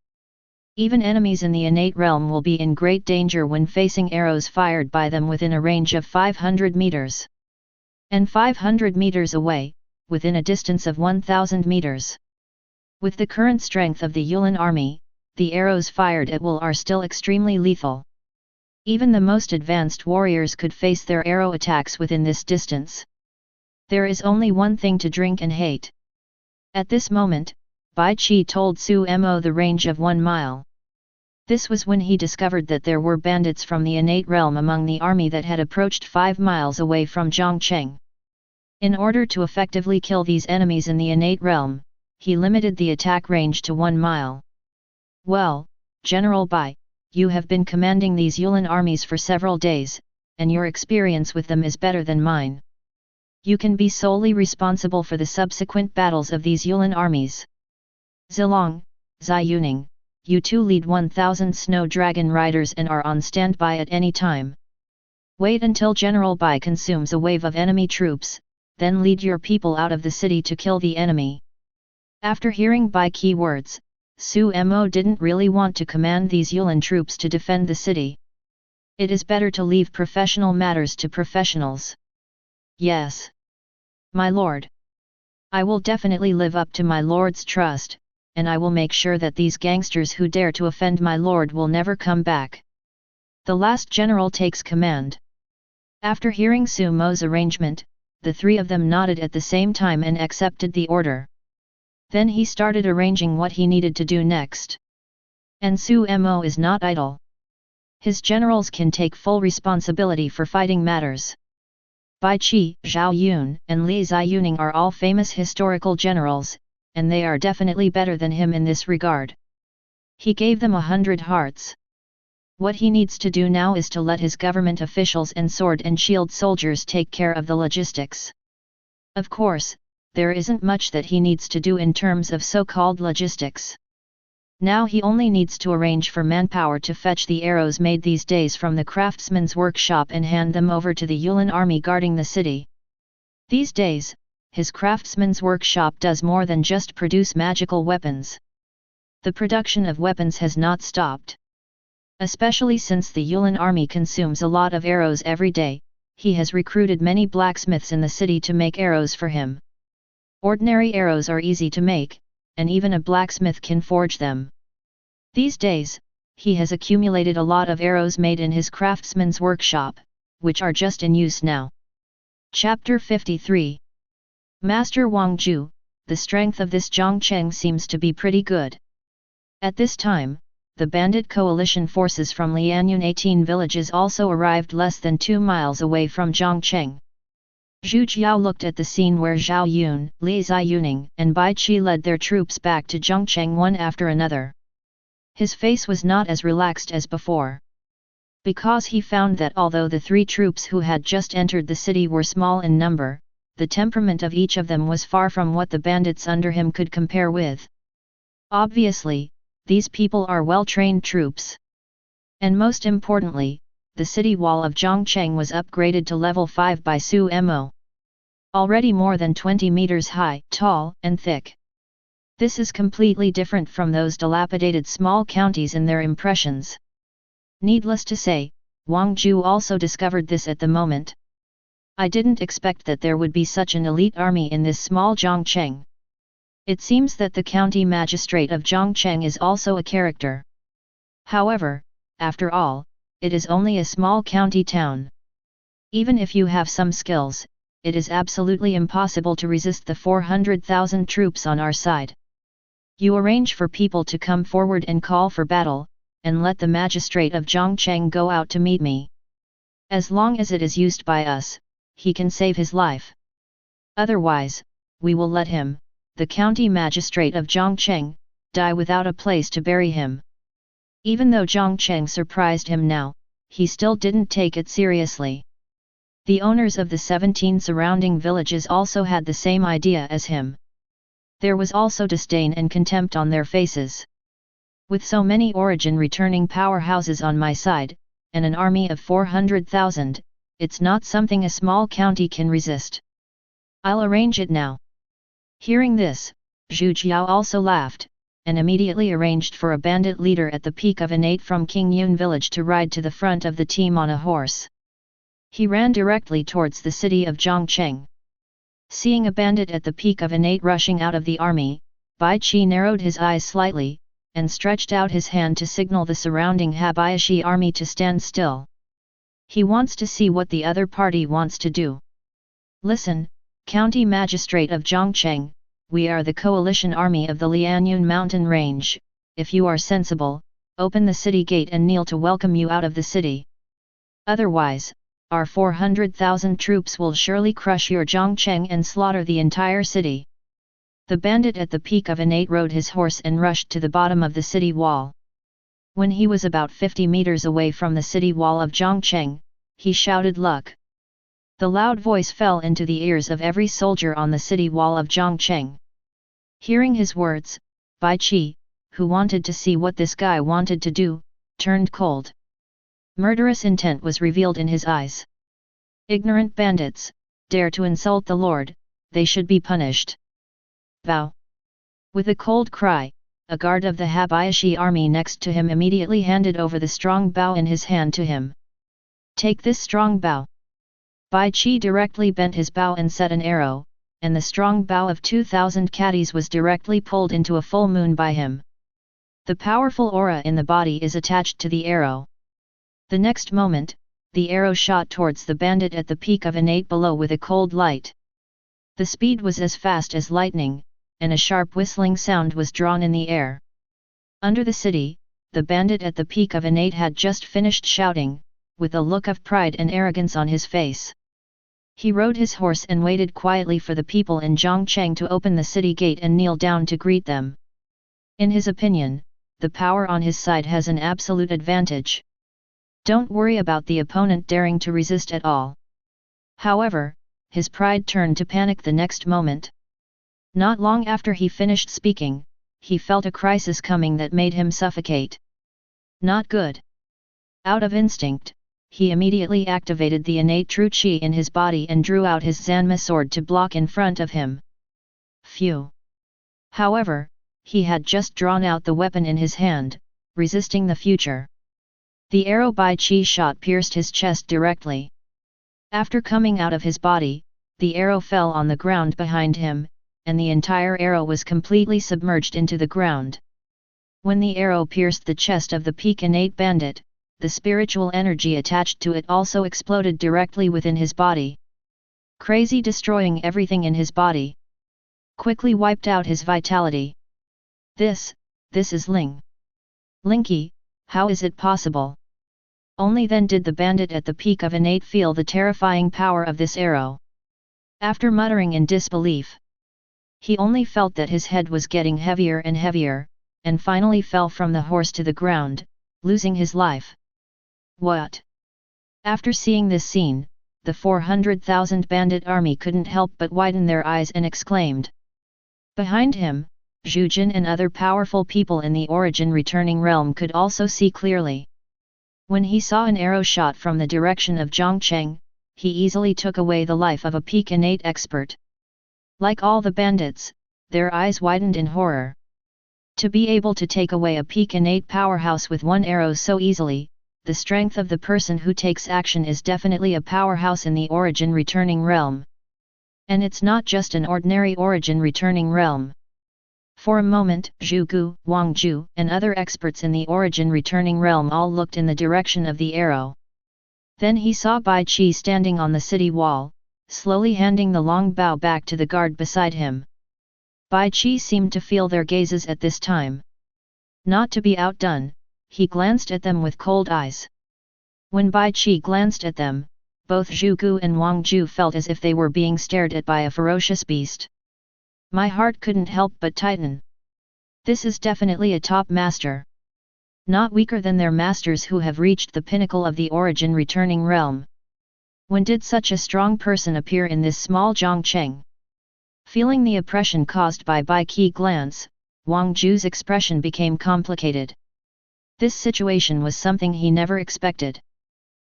Even enemies in the innate realm will be in great danger when facing arrows fired by them within a range of 500 meters. And 500 meters away, within a distance of 1,000 meters. With the current strength of the Yulin army, the arrows fired at will are still extremely lethal. Even the most advanced warriors could face their arrow attacks within this distance. There is only one thing to drink and hate. At this moment, Bai Qi told Su Mo the range of 1 mile. This was when he discovered that there were bandits from the innate realm among the army that had approached 5 miles away from Zhongcheng. In order to effectively kill these enemies in the innate realm, he limited the attack range to 1 mile. Well, General Bai, you have been commanding these Yulin armies for several days, and your experience with them is better than mine. You can be solely responsible for the subsequent battles of these Yulin armies. Zilong, Ziyuning, you two lead 1,000 snow dragon riders and are on standby at any time. Wait until General Bai consumes a wave of enemy troops, then lead your people out of the city to kill the enemy. After hearing Bai keywords, Su Mo didn't really want to command these Yulin troops to defend the city. It is better to leave professional matters to professionals. Yes. My lord. I will definitely live up to my lord's trust, and I will make sure that these gangsters who dare to offend my lord will never come back. The last general takes command. After hearing Su Mo's arrangement, the three of them nodded at the same time and accepted the order. Then he started arranging what he needed to do next. And Su Mo is not idle. His generals can take full responsibility for fighting matters. Bai Qi, Zhao Yun, and Li Ziyuning are all famous historical generals, and they are definitely better than him in this regard. He gave them 100 hearts. What he needs to do now is to let his government officials and sword and shield soldiers take care of the logistics. Of course, there isn't much that he needs to do in terms of so-called logistics. Now he only needs to arrange for manpower to fetch the arrows made these days from the craftsman's workshop and hand them over to the Yulin army guarding the city. These days, his craftsman's workshop does more than just produce magical weapons. The production of weapons has not stopped. Especially since the Yulin army consumes a lot of arrows every day, he has recruited many blacksmiths in the city to make arrows for him. Ordinary arrows are easy to make, and even a blacksmith can forge them. These days, he has accumulated a lot of arrows made in his craftsman's workshop, which are just in use now. Chapter 53. Master Wang Ju, the strength of this Zhongcheng seems to be pretty good. At this time, the bandit coalition forces from Lianyun 18 villages also arrived less than 2 miles away from Zhongcheng. Zhu Jiao looked at the scene where Zhao Yun, Li Ziyuning, and Bai Qi led their troops back to Zhongcheng one after another. His face was not as relaxed as before. Because he found that although the three troops who had just entered the city were small in number, the temperament of each of them was far from what the bandits under him could compare with. Obviously, these people are well-trained troops. And most importantly, the city wall of Zhongcheng was upgraded to level 5 by Su Mo. Already more than 20 meters high, tall, and thick. This is completely different from those dilapidated small counties in their impressions. Needless to say, Wang Ju also discovered this at the moment. I didn't expect that there would be such an elite army in this small Zhongcheng. It seems that the county magistrate of Zhongcheng is also a character. However, after all, it is only a small county town. Even if you have some skills, it is absolutely impossible to resist the 400,000 troops on our side. You arrange for people to come forward and call for battle, and let the magistrate of Zhongcheng go out to meet me. As long as it is used by us, he can save his life. Otherwise, we will let him, the county magistrate of Zhongcheng, die without a place to bury him. Even though Zhongcheng surprised him now, he still didn't take it seriously. The owners of the 17 surrounding villages also had the same idea as him. There was also disdain and contempt on their faces. With so many origin returning powerhouses on my side, and an army of 400,000, it's not something a small county can resist. I'll arrange it now. Hearing this, Zhu Jiao also laughed, and immediately arranged for a bandit leader at the peak of an 8 from King Yun village to ride to the front of the team on a horse. He ran directly towards the city of Zhongcheng. Seeing a bandit at the peak of an 8 rushing out of the army, Bai Qi narrowed his eyes slightly, and stretched out his hand to signal the surrounding Habayashi army to stand still. He wants to see what the other party wants to do. Listen, County Magistrate of Zhongcheng, we are the coalition army of the Lianyun mountain range. If you are sensible, open the city gate and kneel to welcome you out of the city. Otherwise, our 400,000 troops will surely crush your Zhongcheng and slaughter the entire city. The bandit at the peak of an 8 rode his horse and rushed to the bottom of the city wall. When he was about 50 meters away from the city wall of Zhongcheng, he shouted "Luck!" The loud voice fell into the ears of every soldier on the city wall of Zhongcheng. Hearing his words, Bai Qi, who wanted to see what this guy wanted to do, turned cold. Murderous intent was revealed in his eyes. Ignorant bandits, dare to insult the Lord, they should be punished. Bow! With a cold cry, a guard of the Habayashi army next to him immediately handed over the strong bow in his hand to him. Take this strong bow. Bai Qi directly bent his bow and set an arrow, and the strong bow of 2,000 caddies was directly pulled into a full moon by him. The powerful aura in the body is attached to the arrow. The next moment, the arrow shot towards the bandit at the peak of an 8 below with a cold light. The speed was as fast as lightning, and a sharp whistling sound was drawn in the air. Under the city, the bandit at the peak of an 8 had just finished shouting, with a look of pride and arrogance on his face. He rode his horse and waited quietly for the people in Zhongcheng to open the city gate and kneel down to greet them. In his opinion, the power on his side has an absolute advantage. Don't worry about the opponent daring to resist at all. However, his pride turned to panic the next moment. Not long after he finished speaking, he felt a crisis coming that made him suffocate. Not good. Out of instinct, he immediately activated the innate true qi in his body and drew out his Zanma sword to block in front of him. Phew! However, he had just drawn out the weapon in his hand, resisting the future. The arrow Bai Qi shot pierced his chest directly. After coming out of his body, the arrow fell on the ground behind him, and the entire arrow was completely submerged into the ground. When the arrow pierced the chest of the peak innate bandit, the spiritual energy attached to it also exploded directly within his body. Crazy, destroying everything in his body. Quickly wiped out his vitality. This is Ling. Linky, how is it possible? Only then did the bandit at the peak of an 8 feel the terrifying power of this arrow. After muttering in disbelief, he only felt that his head was getting heavier and heavier, and finally fell from the horse to the ground, losing his life. What? After seeing this scene, the 400,000 bandit army couldn't help but widen their eyes and exclaimed. Behind him, Zhu Jin and other powerful people in the origin returning realm could also see clearly. When he saw an arrow shot from the direction of Zhongcheng, he easily took away the life of a peak innate expert. Like all the bandits, their eyes widened in horror. To be able to take away a peak innate powerhouse with one arrow so easily, the strength of the person who takes action is definitely a powerhouse in the origin returning realm. And it's not just an ordinary origin returning realm. For a moment, Zhu Gu, Wang Ju, and other experts in the origin returning realm all looked in the direction of the arrow. Then he saw Bai Qi standing on the city wall, slowly handing the long bow back to the guard beside him. Bai Qi seemed to feel their gazes at this time. Not to be outdone, he glanced at them with cold eyes. When Bai Qi glanced at them, both Zhu Gu and Wang Ju felt as if they were being stared at by a ferocious beast. My heart couldn't help but tighten. This is definitely a top master. Not weaker than their masters who have reached the pinnacle of the origin returning realm. When did such a strong person appear in this small Zhongcheng? Feeling the oppression caused by Bai Qi glance, Wang Ju's expression became complicated. This situation was something he never expected.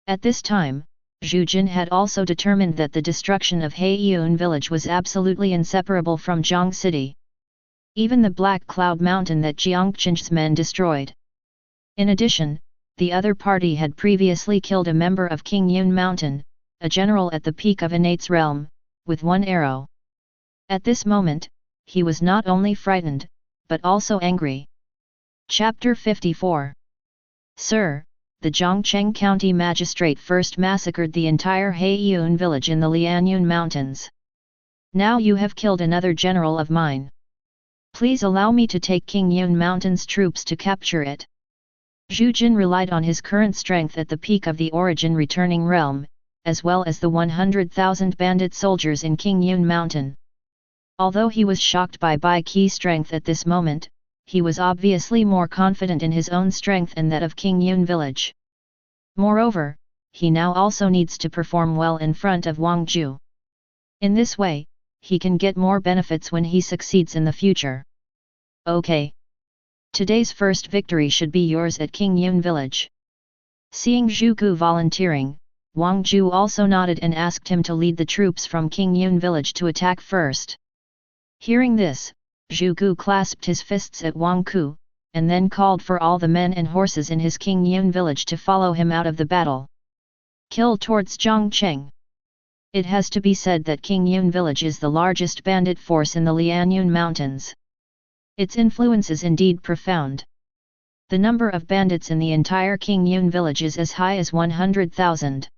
At this time, Zhu Jin had also determined that the destruction of Heiyun village was absolutely inseparable from Zhong city. Even the Black Cloud Mountain that Jiangqing's men destroyed. In addition, the other party had previously killed a member of King Yun Mountain, a general at the peak of Innate's realm, with one arrow. At this moment, he was not only frightened, but also angry. Chapter 54. Sir, the Zhongcheng County Magistrate first massacred the entire Heiyun village in the Lianyun Mountains. Now you have killed another general of mine. Please allow me to take King Yun Mountain's troops to capture it. Zhu Jin relied on his current strength at the peak of the origin returning realm, as well as the 100,000 bandit soldiers in King Yun Mountain. Although he was shocked by Bai Qi's strength at this moment, he was obviously more confident in his own strength and that of King Yun village. Moreover, he now also needs to perform well in front of Wang Ju. In this way, he can get more benefits when he succeeds in the future. Okay. Today's first victory should be yours at King Yun village. Seeing Zhu Gu volunteering, Wang Ju also nodded and asked him to lead the troops from King Yun village to attack first. Hearing this, Zhu Gu clasped his fists at Wang Ku, and then called for all the men and horses in his King Yun village to follow him out of the battle. Kill towards Zhongcheng. It has to be said that King Yun village is the largest bandit force in the Lianyun mountains. Its influence is indeed profound. The number of bandits in the entire King Yun village is as high as 100,000.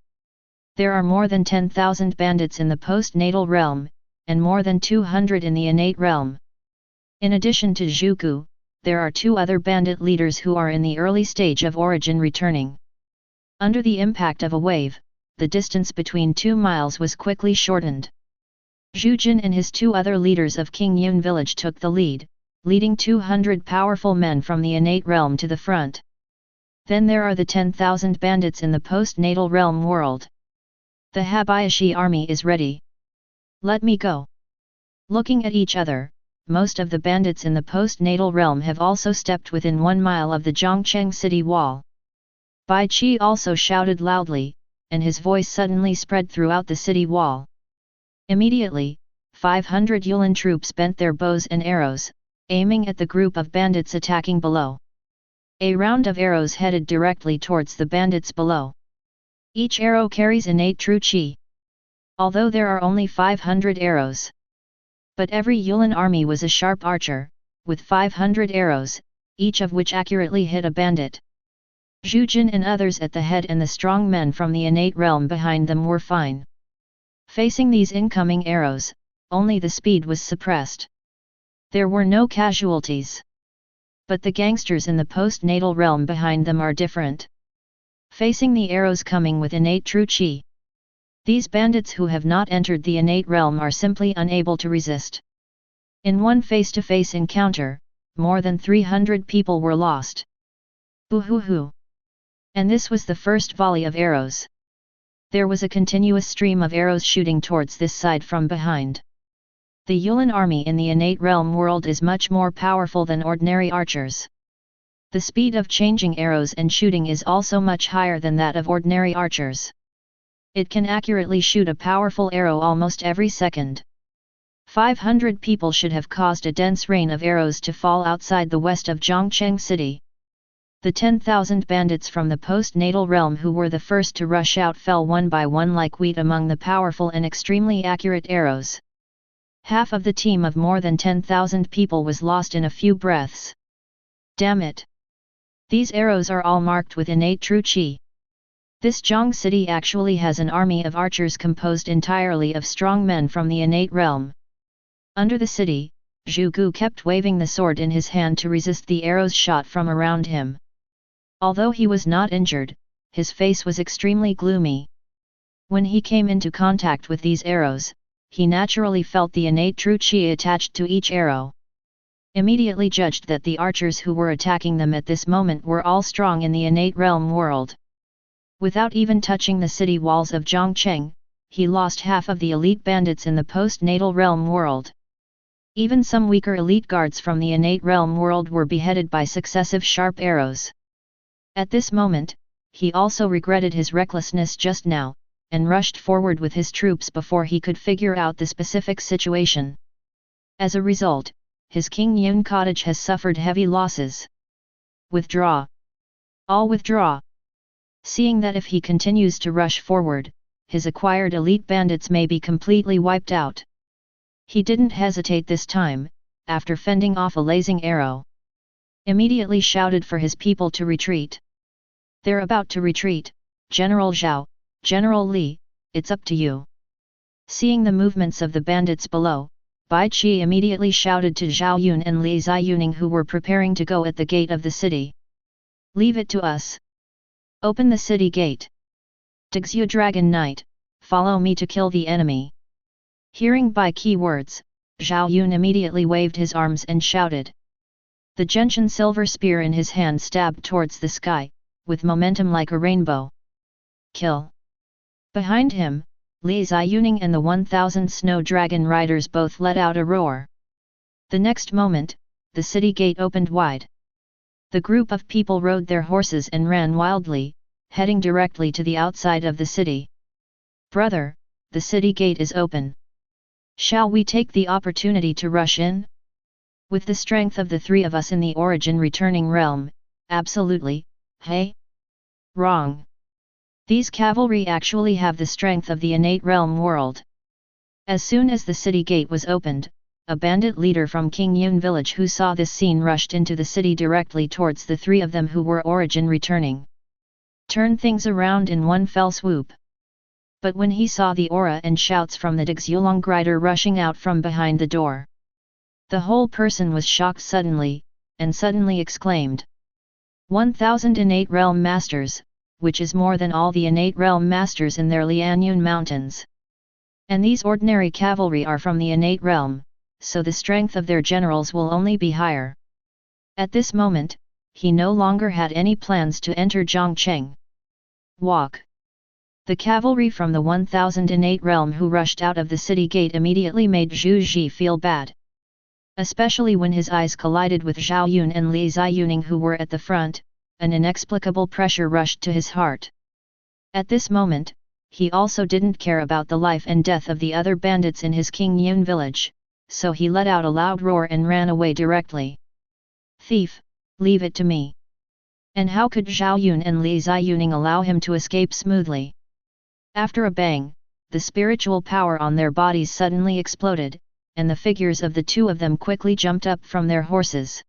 There are more than 10,000 bandits in the postnatal realm, and more than 200 in the innate realm. In addition to Zhu Gu, there are 2 other bandit leaders who are in the early stage of origin returning. Under the impact of a wave, the distance between 2 miles was quickly shortened. Zhu Jin and his 2 other leaders of King Yun village took the lead, leading 200 powerful men from the innate realm to the front. Then there are the 10,000 bandits in the postnatal realm world. The Habayashi army is ready. Let me go. Looking at each other, most of the bandits in the postnatal realm have also stepped within 1 mile of the Zhongcheng city wall. Bai Qi also shouted loudly, and his voice suddenly spread throughout the city wall. Immediately, 500 Yulin troops bent their bows and arrows, aiming at the group of bandits attacking below. A round of arrows headed directly towards the bandits below. Each arrow carries innate true qi. Although there are only 500 arrows. But every Yulin army was a sharp archer, with 500 arrows, each of which accurately hit a bandit. Zhu Jin and others at the head and the strong men from the innate realm behind them were fine. Facing these incoming arrows, only the speed was suppressed. There were no casualties. But the gangsters in the postnatal realm behind them are different. Facing the arrows coming with innate true qi. These bandits who have not entered the innate realm are simply unable to resist. In one face-to-face encounter, more than 300 people were lost. Boo-hoo-hoo! And this was the first volley of arrows. There was a continuous stream of arrows shooting towards this side from behind. The Yulin army in the innate realm world is much more powerful than ordinary archers. The speed of changing arrows and shooting is also much higher than that of ordinary archers. It can accurately shoot a powerful arrow almost every second. 500 people should have caused a dense rain of arrows to fall outside the west of Zhongcheng city. The 10,000 bandits from the postnatal realm who were the first to rush out fell one by one like wheat among the powerful and extremely accurate arrows. Half of the team of more than 10,000 people was lost in a few breaths. Damn it! These arrows are all marked with innate true qi. This Zhong city actually has an army of archers composed entirely of strong men from the innate realm. Under the city, Zhu Gu kept waving the sword in his hand to resist the arrows shot from around him. Although he was not injured, his face was extremely gloomy. When he came into contact with these arrows, he naturally felt the innate true qi attached to each arrow. Immediately judged that the archers who were attacking them at this moment were all strong in the innate realm world. Without even touching the city walls of Zhongcheng, he lost half of the elite bandits in the postnatal realm world. Even some weaker elite guards from the innate realm world were beheaded by successive sharp arrows. At this moment, he also regretted his recklessness just now, and rushed forward with his troops before he could figure out the specific situation. As a result, his King Yun cottage has suffered heavy losses. Withdraw. All withdraw. Seeing that if he continues to rush forward, his acquired elite bandits may be completely wiped out. He didn't hesitate this time, after fending off a blazing arrow. Immediately shouted for his people to retreat. They're about to retreat, General Zhao, General Li, it's up to you. Seeing the movements of the bandits below, Bai Qi immediately shouted to Zhao Yun and Li Ziyuning who were preparing to go at the gate of the city. Leave it to us. Open the city gate. Dixu Dragon Knight, follow me to kill the enemy. Hearing Bai Qi words, Zhao Yun immediately waved his arms and shouted. The gentian silver spear in his hand stabbed towards the sky, with momentum like a rainbow. Kill. Behind him, Li Ziyuning and the 1,000 snow dragon riders both let out a roar. The next moment, the city gate opened wide. The group of people rode their horses and ran wildly, heading directly to the outside of the city. "Brother, the city gate is open. Shall we take the opportunity to rush in?" "With the strength of the three of us in the origin returning realm, absolutely." "Hey? Wrong. These cavalry actually have the strength of the innate realm world." As soon as the city gate was opened, a bandit leader from King Yun village who saw this scene rushed into the city directly towards the three of them who were origin returning. Turn things around in one fell swoop. But when he saw the aura and shouts from the Dixulong rider rushing out from behind the door, the whole person was shocked suddenly, and suddenly exclaimed, 1,000 innate realm masters, which is more than all the innate realm masters in their Lianyun mountains. And these ordinary cavalry are from the innate realm, so the strength of their generals will only be higher. At this moment, he no longer had any plans to enter Zhongcheng. Walk. The cavalry from the 1,000 innate realm who rushed out of the city gate immediately made Zhu Ji feel bad. Especially when his eyes collided with Zhao Yun and Li Ziyuning who were at the front, an inexplicable pressure rushed to his heart. At this moment, he also didn't care about the life and death of the other bandits in his King Yun village, so he let out a loud roar and ran away directly. "Thief, leave it to me." And how could Zhao Yun and Li Ziyuning allow him to escape smoothly? After a bang, the spiritual power on their bodies suddenly exploded, and the figures of the two of them quickly jumped up from their horses.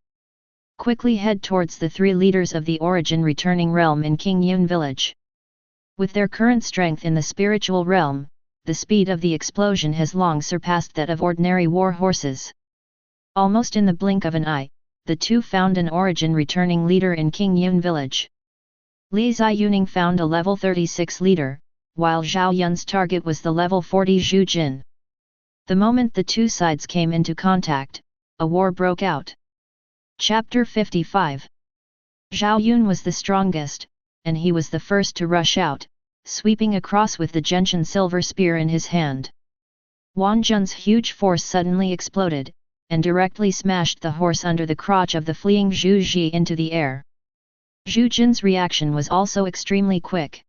Quickly head towards the three leaders of the origin returning realm in King Yun village. With their current strength in the spiritual realm, the speed of the explosion has long surpassed that of ordinary war horses. Almost in the blink of an eye, the two found an origin returning leader in King Yun village. Li Ziyuning found a level 36 leader, while Zhao Yun's target was the level 40 Zhu Jin. The moment the two sides came into contact, a war broke out. Chapter 55. Zhao Yun was the strongest, and he was the first to rush out, sweeping across with the gentian silver spear in his hand. Wang Jun's huge force suddenly exploded, and directly smashed the horse under the crotch of the fleeing Zhu Ji into the air. Zhu Jin's reaction was also extremely quick.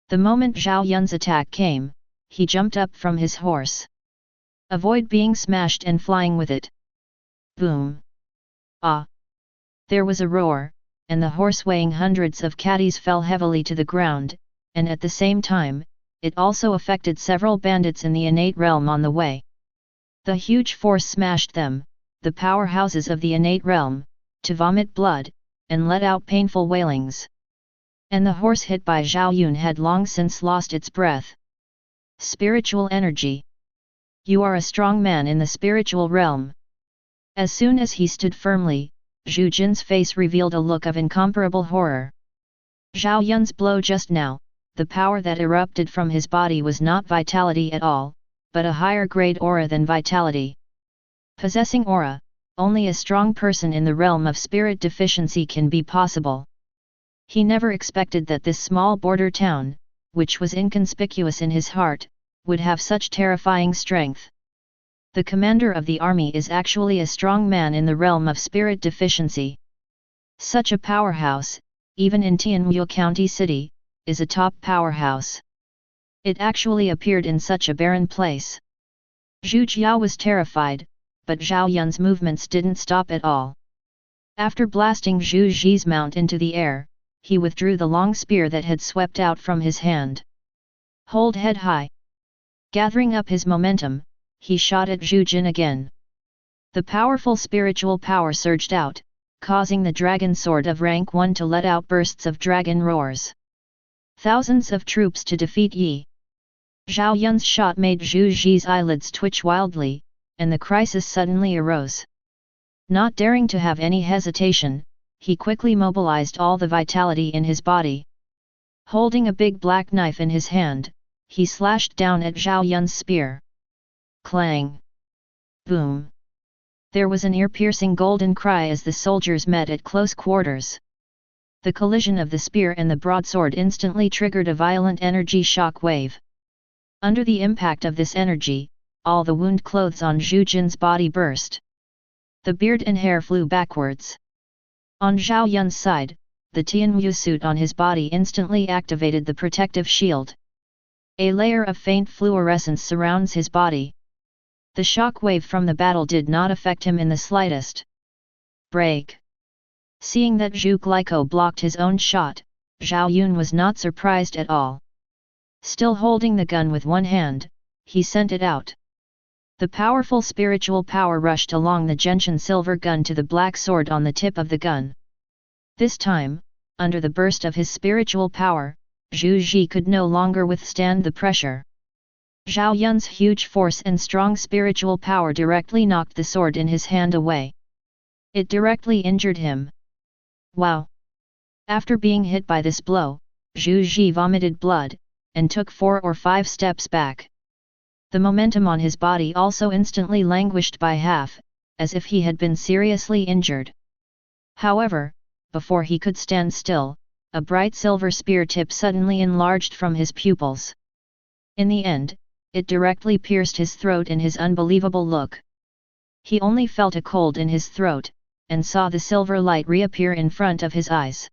The moment Zhao Yun's attack came, he jumped up from his horse. Avoid being smashed and flying with it. Boom! Ah! There was a roar, and the horse weighing hundreds of caddies fell heavily to the ground, and at the same time, it also affected several bandits in the innate realm on the way. The huge force smashed them, the powerhouses of the innate realm, to vomit blood, and let out painful wailings. And the horse hit by Zhao Yun had long since lost its breath. Spiritual energy. You are a strong man in the spiritual realm. As soon as he stood firmly, Zhu Jin's face revealed a look of incomparable horror. Zhao Yun's blow just now, the power that erupted from his body was not vitality at all, but a higher grade aura than vitality. Possessing aura, only a strong person in the realm of spirit deficiency can be possible. He never expected that this small border town, which was inconspicuous in his heart, would have such terrifying strength. The commander of the army is actually a strong man in the realm of spirit deficiency. Such a powerhouse, even in Tianwu County City, is a top powerhouse. It actually appeared in such a barren place. Zhu Jiao was terrified, but Zhao Yun's movements didn't stop at all. After blasting Zhu Ji's mount into the air, he withdrew the long spear that had swept out from his hand. Hold head high. Gathering up his momentum, he shot at Zhu Jin again. The powerful spiritual power surged out, causing the dragon sword of rank 1 to let out bursts of dragon roars. Thousands of troops to defeat Yi. Zhao Yun's shot made Zhu Ji's eyelids twitch wildly, and the crisis suddenly arose. Not daring to have any hesitation, he quickly mobilized all the vitality in his body. Holding a big black knife in his hand, he slashed down at Zhao Yun's spear. Clang! Boom! There was an ear-piercing golden cry as the soldiers met at close quarters. The collision of the spear and the broadsword instantly triggered a violent energy shock wave. Under the impact of this energy, all the wound clothes on Zhu Jin's body burst. The beard and hair flew backwards. On Zhao Yun's side, the Tianyu suit on his body instantly activated the protective shield. A layer of faint fluorescence surrounds his body. The shock wave from the battle did not affect him in the slightest. Break. Seeing that Zhu Glyco blocked his own shot, Zhao Yun was not surprised at all. Still holding the gun with one hand, he sent it out. The powerful spiritual power rushed along the gentian silver gun to the black sword on the tip of the gun. This time, under the burst of his spiritual power, Zhu Ji could no longer withstand the pressure. Zhao Yun's huge force and strong spiritual power directly knocked the sword in his hand away. It directly injured him. Wow! After being hit by this blow, Zhu Ji vomited blood, and took 4 or 5 steps back. The momentum on his body also instantly languished by half, as if he had been seriously injured. However, before he could stand still, a bright silver spear tip suddenly enlarged from his pupils. In the end, it directly pierced his throat in his unbelievable look. He only felt a cold in his throat, and saw the silver light reappear in front of his eyes.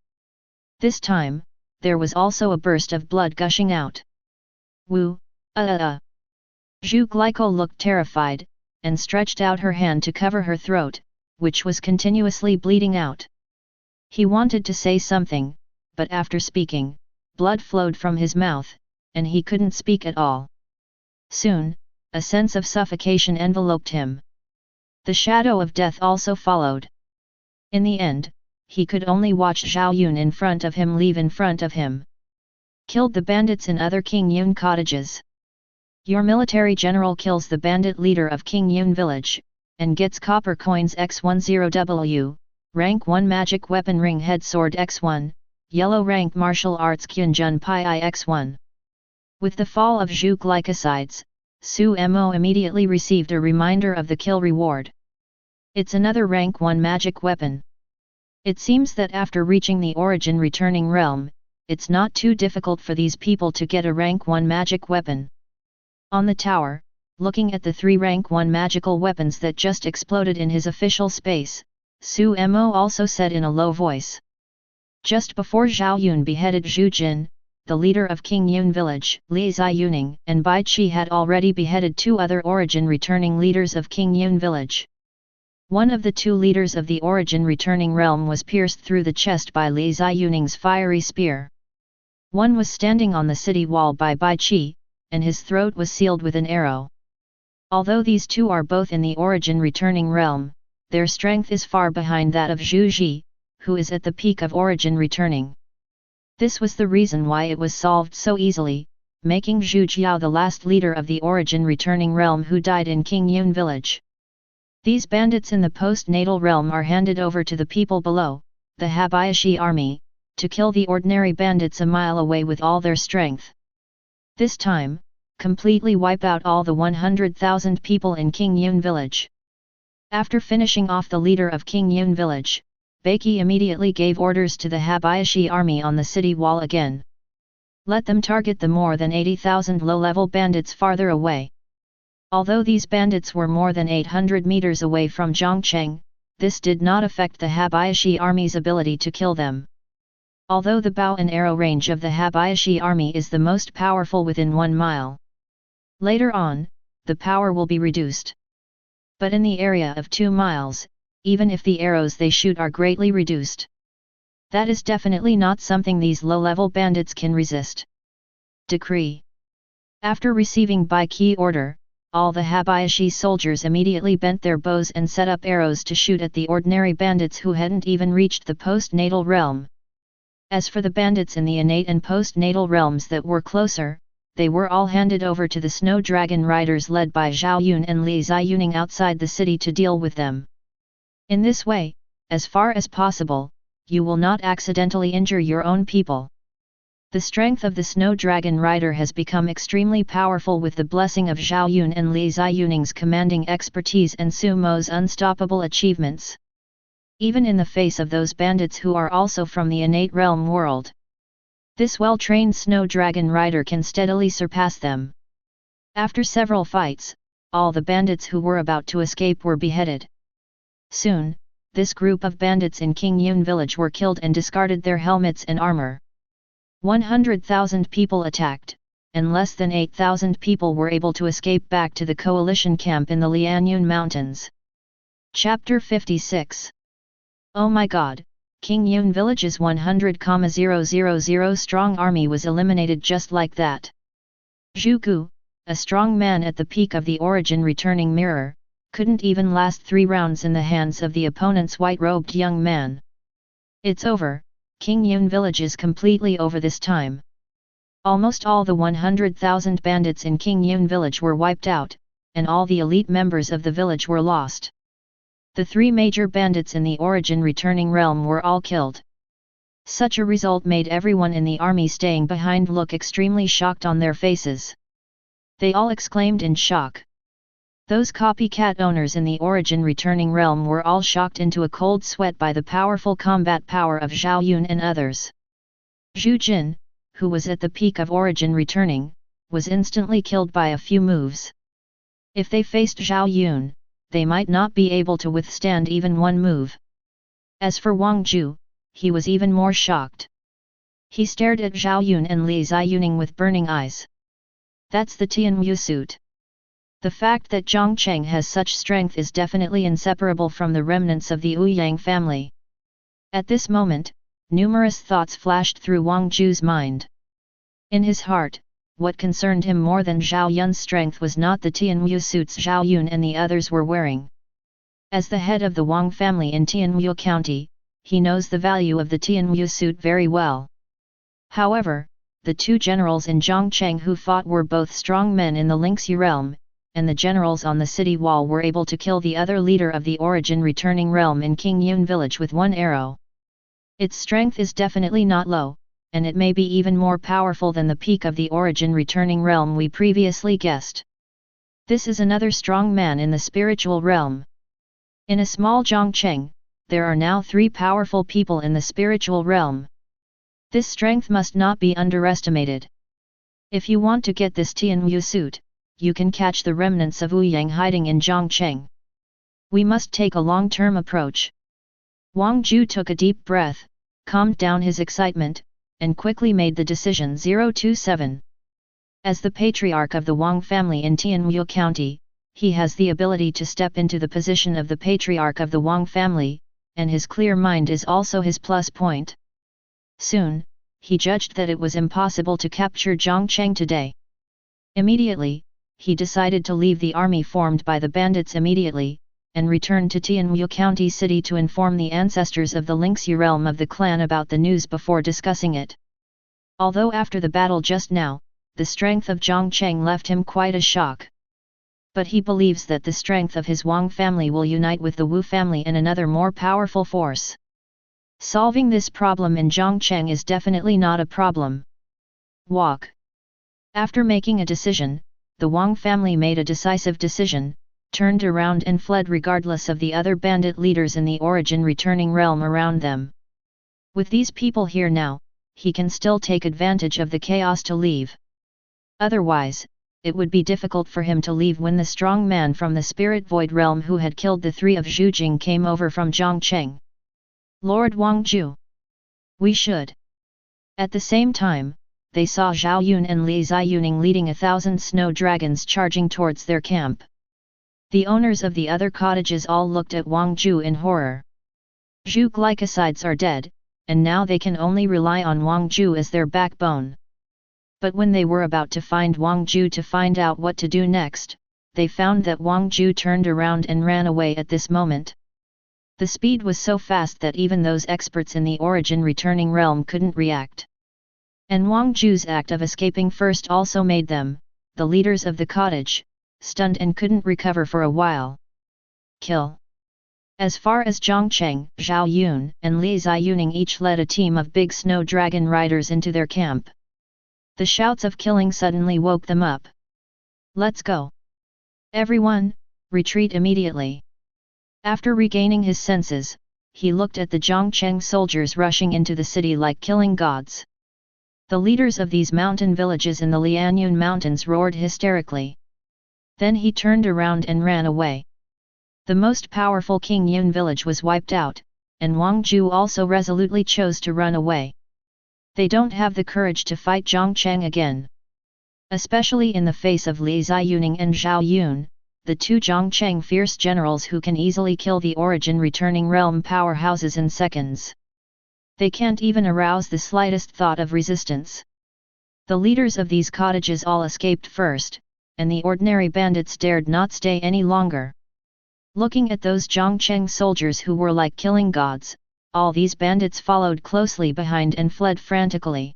This time, there was also a burst of blood gushing out. Woo! Zhu Glyco looked terrified, and stretched out her hand to cover her throat, which was continuously bleeding out. He wanted to say something, but after speaking, blood flowed from his mouth, and he couldn't speak at all. Soon, a sense of suffocation enveloped him. The shadow of death also followed. In the end, he could only watch Zhao Yun in front of him leave in front of him. Killed the bandits in other King Yun cottages. Your military general kills the bandit leader of King Yun village, and gets copper coins X10W, rank 1 magic weapon ring head sword X1, yellow rank martial arts Kyunjun Pi X1. With the fall of Zhu glycosides, Su Mo immediately received a reminder of the kill reward. It's another rank 1 magic weapon. It seems that after reaching the origin returning realm, it's not too difficult for these people to get a rank 1 magic weapon. On the tower, looking at the 3 rank 1 magical weapons that just exploded in his official space, Su Mo also said in a low voice. Just before Zhao Yun beheaded Zhu Jin, the leader of King Yun village, Li Ziyuning and Bai Qi had already beheaded 2 other origin returning leaders of King Yun village. One of the 2 leaders of the origin returning realm was pierced through the chest by Li Ziyuning's fiery spear. One was standing on the city wall by Bai Qi, and his throat was sealed with an arrow. Although these 2 are both in the origin returning realm, their strength is far behind that of Zhu Ji, who is at the peak of origin returning. This was the reason why it was solved so easily, making Zhu Jiao the last leader of the origin returning realm who died in King Yun village. These bandits in the post-natal realm are handed over to the people below, the Habayashi army, to kill the ordinary bandits a mile away with all their strength. This time, completely wipe out all the 100,000 people in King Yun village. After finishing off the leader of King Yun village, Baiki immediately gave orders to the Habayashi army on the city wall again. Let them target the more than 80,000 low-level bandits farther away. Although these bandits were more than 800 meters away from Zhongcheng, this did not affect the Habayashi army's ability to kill them. Although the bow and arrow range of the Habayashi army is the most powerful within 1 mile. Later on, the power will be reduced. But in the area of 2 miles, even if the arrows they shoot are greatly reduced, that is definitely not something these low-level bandits can resist. Decree. After receiving Bai Qi order, all the Habayashi soldiers immediately bent their bows and set up arrows to shoot at the ordinary bandits who hadn't even reached the post-natal realm. As for the bandits in the innate and post-natal realms that were closer, they were all handed over to the Snow Dragon riders led by Zhao Yun and Li Ziyuning outside the city to deal with them. In this way, as far as possible, you will not accidentally injure your own people. The strength of the Snow Dragon rider has become extremely powerful with the blessing of Zhao Yun and Li Ziyuning's commanding expertise and Su Mo's unstoppable achievements. Even in the face of those bandits who are also from the innate realm world, this well-trained Snow Dragon rider can steadily surpass them. After several fights, all the bandits who were about to escape were beheaded. Soon, this group of bandits in King Yun village were killed and discarded their helmets and armor. 100,000 people attacked, and less than 8,000 people were able to escape back to the coalition camp in the Lianyun Mountains. Chapter 56. Oh my god, King Yun village's 100,000 strong army was eliminated just like that. Zhu Gu, a strong man at the peak of the origin returning mirror, couldn't even last 3 rounds in the hands of the opponent's white-robed young man. It's over, King Yun village is completely over this time. Almost all the 100,000 bandits in King Yun village were wiped out, and all the elite members of the village were lost. The 3 major bandits in the origin returning realm were all killed. Such a result made everyone in the army staying behind look extremely shocked on their faces. They all exclaimed in shock. Those copycat owners in the origin returning realm were all shocked into a cold sweat by the powerful combat power of Zhao Yun and others. Zhu Jin, who was at the peak of origin returning, was instantly killed by a few moves. If they faced Zhao Yun, they might not be able to withstand even one move. As for Wang Ju, he was even more shocked. He stared at Zhao Yun and Li Ziyuning with burning eyes. That's the Tianwu suit. The fact that Zhang Cheng has such strength is definitely inseparable from the remnants of the Ouyang family. At this moment, numerous thoughts flashed through Wang Ju's mind. In his heart, what concerned him more than Zhao Yun's strength was not the Tianwu suits Zhao Yun and the others were wearing. As the head of the Wang family in Tianwu County, he knows the value of the Tianwu suit very well. However, the 2 generals in Zhangcheng who fought were both strong men in the Lingxi realm, and the generals on the city wall were able to kill the other leader of the origin returning realm in King Yun village with 1 arrow. Its strength is definitely not low, and it may be even more powerful than the peak of the origin returning realm we previously guessed. This is another strong man in the spiritual realm. In a small Zhangcheng, there are now 3 powerful people in the spiritual realm. This strength must not be underestimated. If you want to get this Tianwu suit, you can catch the remnants of Ouyang hiding in Zhangcheng. We must take a long-term approach. Wang Ju took a deep breath, calmed down his excitement, and quickly made the decision 027. As the patriarch of the Wang family in Tianwu County, he has the ability to step into the position of the patriarch of the Wang family, and his clear mind is also his plus point. Soon, he judged that it was impossible to capture Zhangcheng today. Immediately, he decided to leave the army formed by the bandits immediately, and return to Tianwu County City to inform the ancestors of the Lingxi realm of the clan about the news before discussing it. Although after the battle just now, the strength of Zhangcheng left him quite a shock. But he believes that the strength of his Wang family will unite with the Wu family in another more powerful force. Solving this problem in Zhangcheng is definitely not a problem. Walk. After making a decision, the Wang family made a decisive decision, turned around and fled regardless of the other bandit leaders in the origin returning realm around them. With these people here now, he can still take advantage of the chaos to leave. Otherwise, it would be difficult for him to leave when the strong man from the spirit void realm who had killed the 3 of Zhujing came over from Zhangcheng. Lord Wang Ju. We should. At the same time, they saw Zhao Yun and Li Ziyuning leading 1,000 snow dragons charging towards their camp. The owners of the other cottages all looked at Wang Ju in horror. Zhu glycosides are dead, and now they can only rely on Wang Ju as their backbone. But when they were about to find Wang Ju to find out what to do next, they found that Wang Ju turned around and ran away at this moment. The speed was so fast that even those experts in the origin returning realm couldn't react. And Wang Ju's act of escaping first also made them, the leaders of the cottage, stunned and couldn't recover for a while. Kill. As far as Zhangcheng, Zhao Yun and Li Ziyuning each led a team of big snow dragon riders into their camp. The shouts of killing suddenly woke them up. Let's go. Everyone, retreat immediately. After regaining his senses, he looked at the Zhangcheng soldiers rushing into the city like killing gods. The leaders of these mountain villages in the Lianyun Mountains roared hysterically. Then he turned around and ran away. The most powerful King Yun village was wiped out, and Wang Ju also resolutely chose to run away. They don't have the courage to fight Zhang Cheng again. Especially in the face of Li Ziyuning and Zhao Yun, the two Zhang Cheng fierce generals who can easily kill the origin returning realm powerhouses in seconds. They can't even arouse the slightest thought of resistance. The leaders of these cottages all escaped first, and the ordinary bandits dared not stay any longer. Looking at those Zhang Cheng soldiers who were like killing gods, all these bandits followed closely behind and fled frantically.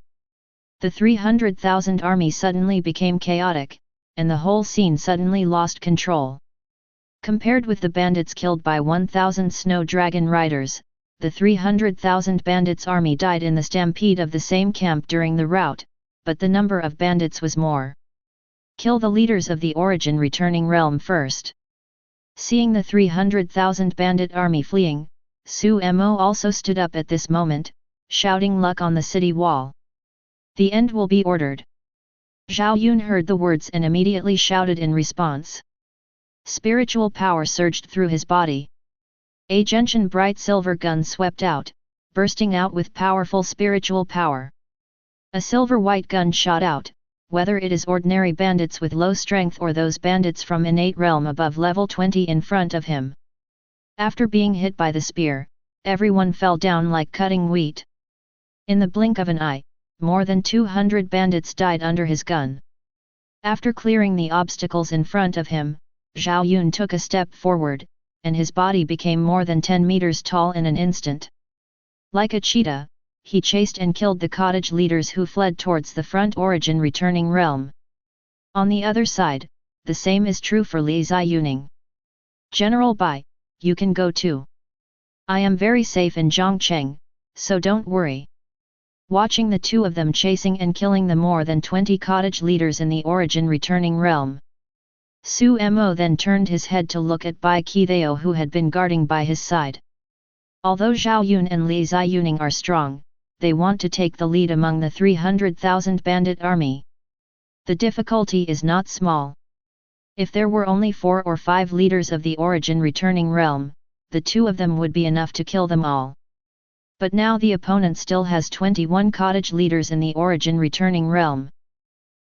The 300,000 army suddenly became chaotic, and the whole scene suddenly lost control. Compared with the bandits killed by 1,000 snow dragon riders, the 300,000 bandits' army died in the stampede of the same camp during the rout, but the number of bandits was more. Kill the leaders of the origin returning realm first. Seeing the 300,000 bandit army fleeing, Su Mo also stood up at this moment, shouting luck on the city wall. The end will be ordered. Zhao Yun heard the words and immediately shouted in response. Spiritual power surged through his body. A gentian bright silver gun swept out, bursting out with powerful spiritual power. A silver-white gun shot out, whether it is ordinary bandits with low strength or those bandits from innate realm above level 20 in front of him. After being hit by the spear, everyone fell down like cutting wheat. In the blink of an eye, more than 200 bandits died under his gun. After clearing the obstacles in front of him, Zhao Yun took a step forward, and his body became more than 10 meters tall in an instant. Like a cheetah, he chased and killed the cottage leaders who fled towards the front origin returning realm. On the other side, the same is true for Li Ziyuning. General Bai, you can go too. I am very safe in Zhangcheng, so don't worry. Watching the two of them chasing and killing the more than 20 cottage leaders in the origin returning realm, Su Mo then turned his head to look at Bai Qithao who had been guarding by his side. Although Zhao Yun and Li Ziyuning are strong, they want to take the lead among the 300,000 bandit army. The difficulty is not small. If there were only 4 or 5 leaders of the origin returning realm, the two of them would be enough to kill them all. But now the opponent still has 21 cottage leaders in the origin returning realm.